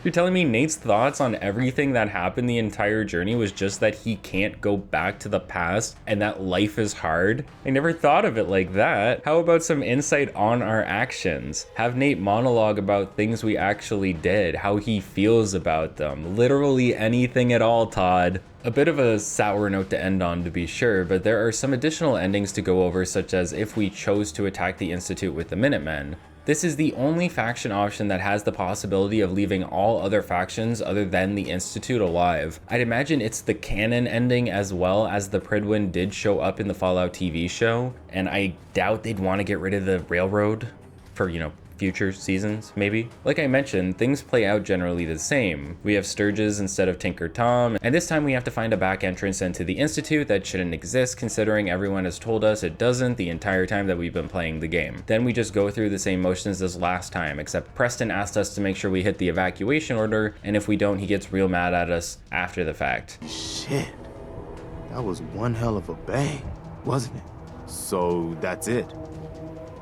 You're telling me Nate's thoughts on everything that happened the entire journey was just that he can't go back to the past and that life is hard? I never thought of it like that. How about some insight on our actions? Have Nate monologue about things we actually did, how he feels about them. Literally anything at all, Todd. A bit of a sour note to end on, to be sure, but there are some additional endings to go over, such as if we chose to attack the Institute with the Minutemen. This is the only faction option that has the possibility of leaving all other factions other than the Institute alive. I'd imagine it's the canon ending as well, as the Prydwen did show up in the Fallout TV show, and I doubt they'd want to get rid of the Railroad for, future seasons, maybe. Like I mentioned, things play out generally the same. We have Sturges instead of Tinker Tom, and this time we have to find a back entrance into the Institute that shouldn't exist, considering everyone has told us it doesn't the entire time that we've been playing the game. Then we just go through the same motions as last time, except Preston asked us to make sure we hit the evacuation order, and if we don't, he gets real mad at us after the fact. Shit. That was one hell of a bang, wasn't it? So that's it.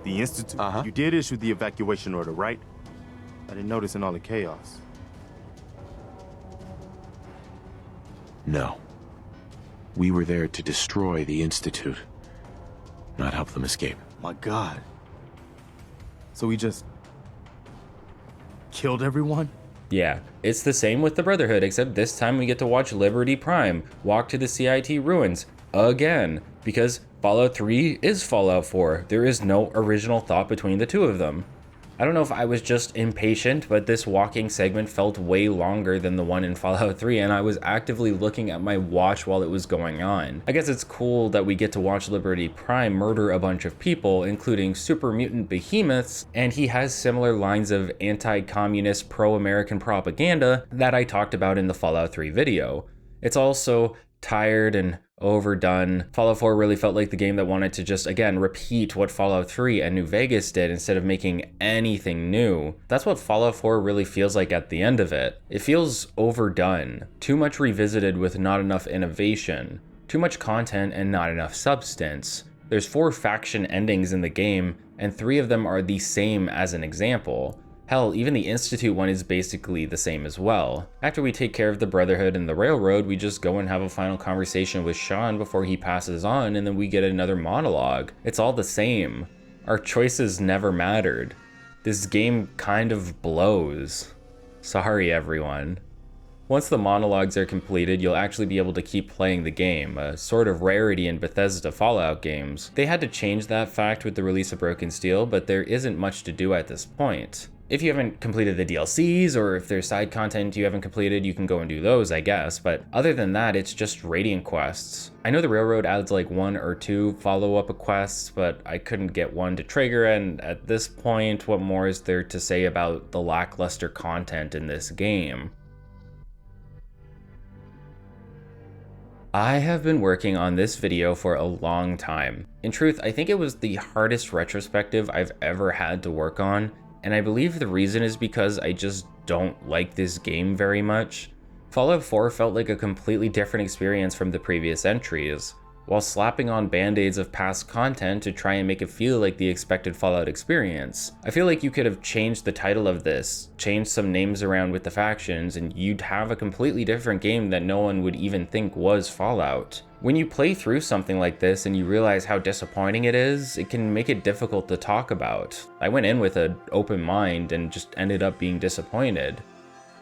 The Institute. You did issue the evacuation order, right? I didn't notice in all the chaos. No. We were there to destroy the Institute, not help them escape. My God. So we just killed everyone? Yeah, it's the same with the Brotherhood, except this time we get to watch Liberty Prime walk to the CIT ruins again, because Fallout 3 is Fallout 4. There is no original thought between the two of them. I don't know if I was just impatient, but this walking segment felt way longer than the one in Fallout 3, and I was actively looking at my watch while it was going on. I guess it's cool that we get to watch Liberty Prime murder a bunch of people, including super mutant behemoths, and he has similar lines of anti-communist, pro-American propaganda that I talked about in the Fallout 3 video. It's also tired and overdone. Fallout 4 really felt like the game that wanted to just, again, repeat what Fallout 3 and New Vegas did instead of making anything new. That's what Fallout 4 really feels like at the end of it. It feels overdone. Too much revisited with not enough innovation. Too much content and not enough substance. There's 4 faction endings in the game, and 3 of them are the same as an example. Hell, even the Institute one is basically the same as well. After we take care of the Brotherhood and the Railroad, we just go and have a final conversation with Sean before he passes on, and then we get another monologue. It's all the same. Our choices never mattered. This game kind of blows. Sorry, everyone. Once the monologues are completed, you'll actually be able to keep playing the game, a sort of rarity in Bethesda Fallout games. They had to change that fact with the release of Broken Steel, but there isn't much to do at this point. If you haven't completed the DLCs, or if there's side content you haven't completed, you can go and do those, I guess, but other than that, it's just raiding quests. I know the Railroad adds like 1 or 2 follow-up quests, but I couldn't get one to trigger, and at this point, what more is there to say about the lackluster content in this game? I have been working on this video for a long time. In truth, I think it was the hardest retrospective I've ever had to work on, and I believe the reason is because I just don't like this game very much. Fallout 4 felt like a completely different experience from the previous entries, while slapping on band-aids of past content to try and make it feel like the expected Fallout experience. I feel like you could have changed the title of this, changed some names around with the factions, and you'd have a completely different game that no one would even think was Fallout. When you play through something like this and you realize how disappointing it is, it can make it difficult to talk about. I went in with an open mind and just ended up being disappointed.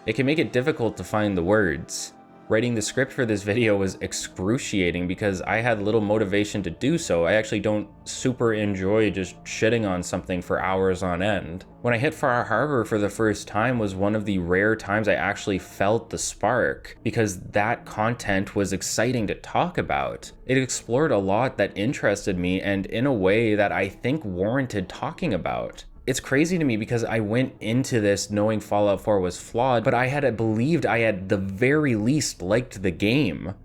It can make it difficult to find the words. Writing the script for this video was excruciating because I had little motivation to do so. I actually don't super enjoy just shitting on something for hours on end. When I hit Far Harbor for the first time was one of the rare times I actually felt the spark, because that content was exciting to talk about. It explored a lot that interested me and in a way that I think warranted talking about. It's crazy to me because I went into this knowing Fallout 4 was flawed, but I had believed I had the very least liked the game.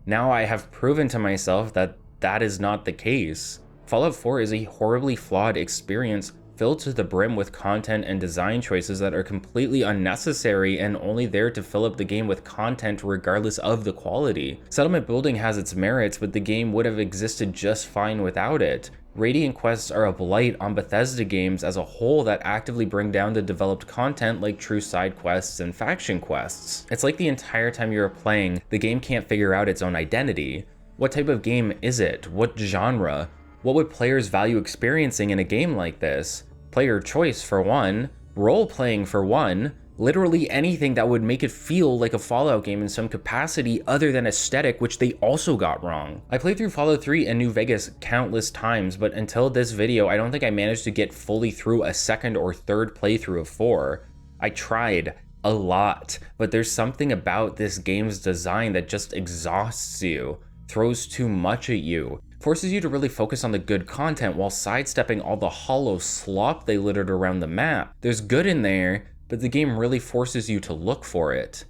Now I have proven to myself that that is not the case. Fallout 4 is a horribly flawed experience filled to the brim with content and design choices that are completely unnecessary and only there to fill up the game with content regardless of the quality. Settlement building has its merits, but the game would have existed just fine without it. Raiding quests are a blight on Bethesda games as a whole that actively bring down the developed content like true side quests and faction quests. It's like the entire time you're playing, the game can't figure out its own identity. What type of game is it? What genre? What would players value experiencing in a game like this? Player choice for one, role-playing for one, literally anything that would make it feel like a Fallout game in some capacity other than aesthetic, which they also got wrong. I played through Fallout 3 and New Vegas countless times, but until this video, I don't think I managed to get fully through a second or third playthrough of 4. I tried a lot, but there's something about this game's design that just exhausts you, throws too much at you, forces you to really focus on the good content while sidestepping all the hollow slop they littered around the map. There's good in there, but the game really forces you to look for it.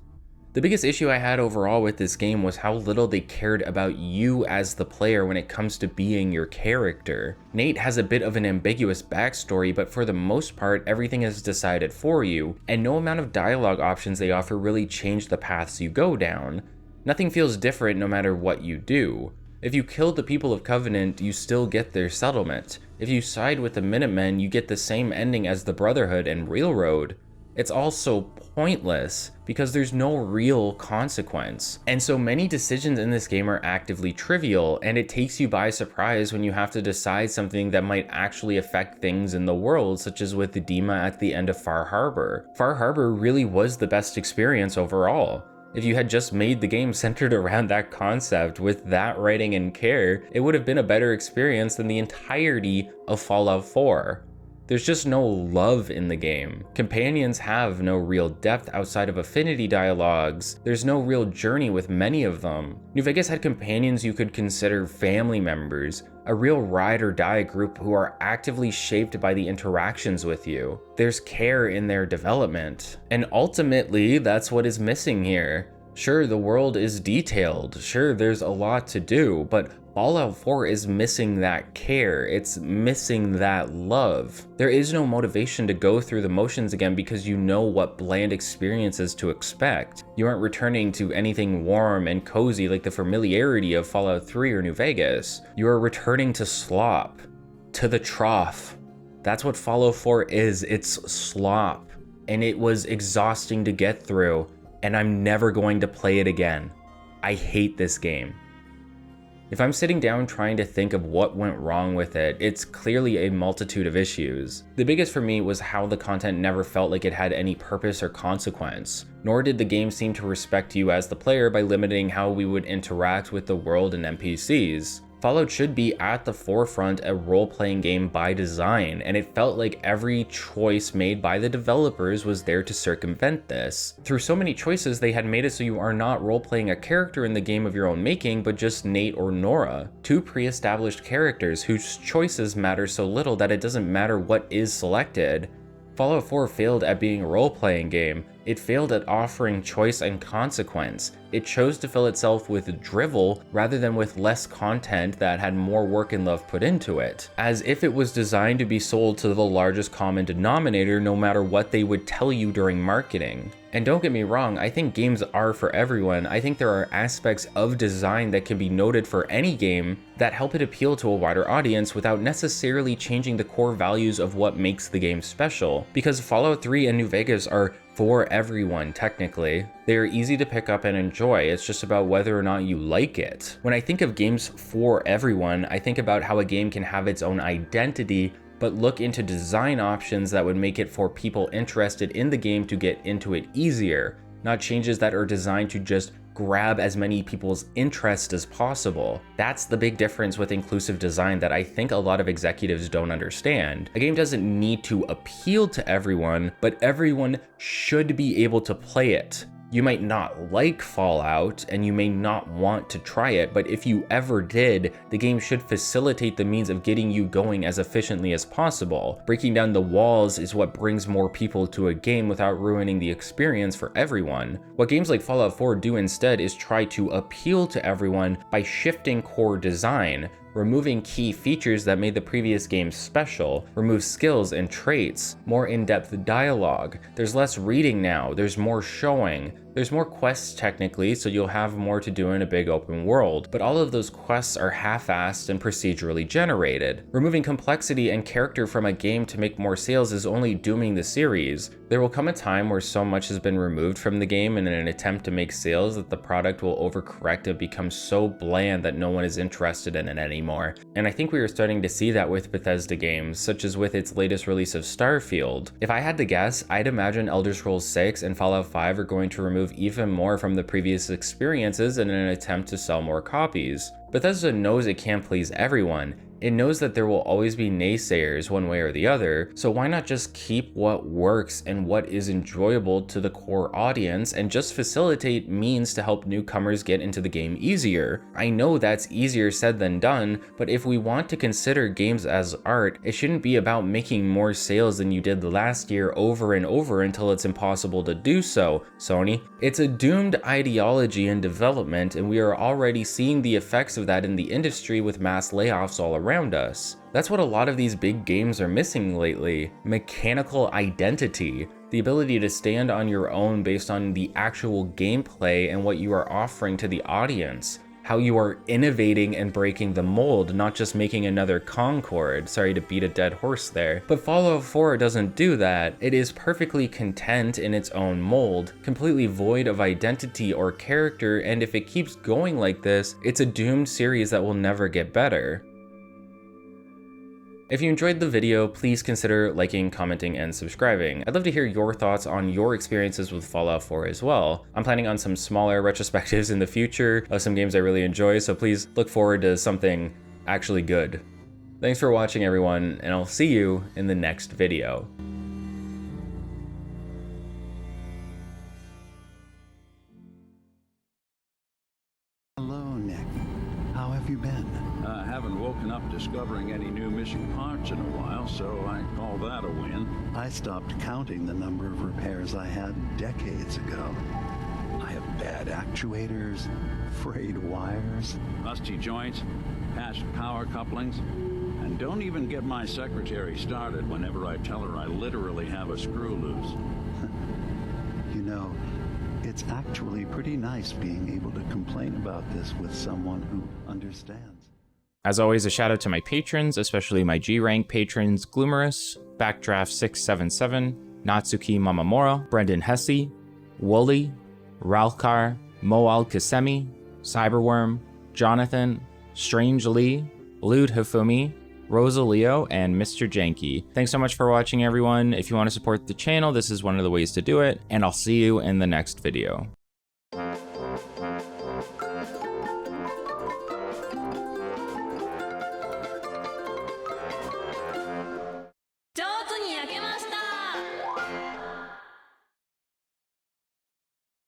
The biggest issue I had overall with this game was how little they cared about you as the player when it comes to being your character. Nate has a bit of an ambiguous backstory, but for the most part, everything is decided for you, and no amount of dialogue options they offer really change the paths you go down. Nothing feels different no matter what you do. If you kill the people of Covenant, you still get their settlement. If you side with the Minutemen, you get the same ending as the Brotherhood and Railroad. It's all so pointless because there's no real consequence. And so many decisions in this game are actively trivial, and it takes you by surprise when you have to decide something that might actually affect things in the world, such as with the Dima at the end of Far Harbor. Far Harbor really was the best experience overall. If you had just made the game centered around that concept with that writing and care, it would have been a better experience than the entirety of Fallout 4. There's just no love in the game. Companions have no real depth outside of affinity dialogues. There's no real journey with many of them. New Vegas had companions you could consider family members, a real ride or die group who are actively shaped by the interactions with you. There's care in their development. And ultimately, that's what is missing here. Sure, the world is detailed. Sure, there's a lot to do, but Fallout 4 is missing that care. It's missing that love. There is no motivation to go through the motions again because you know what bland experiences to expect. You aren't returning to anything warm and cozy like the familiarity of Fallout 3 or New Vegas. You are returning to slop, to the trough. That's what Fallout 4 is. It's slop. and it was exhausting to get through, and I'm never going to play it again. I hate this game. If I'm sitting down trying to think of what went wrong with it, it's clearly a multitude of issues. The biggest for me was how the content never felt like it had any purpose or consequence, nor did the game seem to respect you as the player by limiting how we would interact with the world and NPCs. Fallout should be at the forefront a role-playing game by design, and it felt like every choice made by the developers was there to circumvent this. Through so many choices, they had made it so you are not role-playing a character in the game of your own making, but just Nate or Nora, two pre-established characters whose choices matter so little that it doesn't matter what is selected. Fallout 4 failed at being a role-playing game. It failed at offering choice and consequence. It chose to fill itself with drivel rather than with less content that had more work and love put into it, as if it was designed to be sold to the largest common denominator no matter what they would tell you during marketing. And don't get me wrong, I think games are for everyone. I think there are aspects of design that can be noted for any game that help it appeal to a wider audience without necessarily changing the core values of what makes the game special. Because Fallout 3 and New Vegas are for everyone, technically. They are easy to pick up and enjoy, it's just about whether or not you like it. When I think of games for everyone, I think about how a game can have its own identity, but look into design options that would make it for people interested in the game to get into it easier, not changes that are designed to just grab as many people's interest as possible. That's the big difference with inclusive design that I think a lot of executives don't understand. A game doesn't need to appeal to everyone, but everyone should be able to play it. You might not like Fallout, and you may not want to try it, but if you ever did, the game should facilitate the means of getting you going as efficiently as possible. Breaking down the walls is what brings more people to a game without ruining the experience for everyone. What games like Fallout 4 do instead is try to appeal to everyone by shifting core design, removing key features that made the previous game special, remove skills and traits, more in-depth dialogue. There's less reading now, there's more showing. There's more quests technically, so you'll have more to do in a big open world, but all of those quests are half-assed and procedurally generated. Removing complexity and character from a game to make more sales is only dooming the series. There will come a time where so much has been removed from the game in an attempt to make sales that the product will overcorrect and become so bland that no one is interested in it anymore. And I think we are starting to see that with Bethesda games, such as with its latest release of Starfield. If I had to guess, I'd imagine Elder Scrolls 6 and Fallout 5 are going to remove even more from the previous experiences in an attempt to sell more copies. Bethesda knows it can't please everyone. It knows that there will always be naysayers one way or the other, so why not just keep what works and what is enjoyable to the core audience and just facilitate means to help newcomers get into the game easier? I know that's easier said than done, but if we want to consider games as art, it shouldn't be about making more sales than you did the last year over and over until it's impossible to do so, Sony. It's a doomed ideology in development, and we are already seeing the effects of that in the industry with mass layoffs all around us. That's what a lot of these big games are missing lately. Mechanical identity. The ability to stand on your own based on the actual gameplay and what you are offering to the audience. How you are innovating and breaking the mold, not just making another Concord. Sorry to beat a dead horse there. But Fallout 4 doesn't do that. It is perfectly content in its own mold, completely void of identity or character, and if it keeps going like this, it's a doomed series that will never get better. If you enjoyed the video, please consider liking, commenting, and subscribing. I'd love to hear your thoughts on your experiences with Fallout 4 as well. I'm planning on some smaller retrospectives in the future of some games I really enjoy, so please look forward to something actually good. Thanks for watching, everyone, and I'll see you in the next video. Hello, Nick. How have you been? I haven't woken up discovering any new missing parts in a while, so I call that a win. I stopped counting the number of repairs I had decades ago. I have bad actuators, frayed wires, Rusty joints, patched power couplings, and don't even get my secretary started whenever I tell her I literally have a screw loose. You know, it's actually pretty nice being able to complain about this with someone who understands. As always, a shout out to my patrons, especially my G-Rank patrons, Gloomerous, Backdraft677, Natsuki Mamamura, Brendan Hesse, Wooly, Ralkar, Moal Kisemi, Cyberworm, Jonathan, Strange Lee, Lude Hifumi, Rosaleo, and Mr. Janky. Thanks so much for watching, everyone. If you want to support the channel, this is one of the ways to do it, and I'll see you in the next video.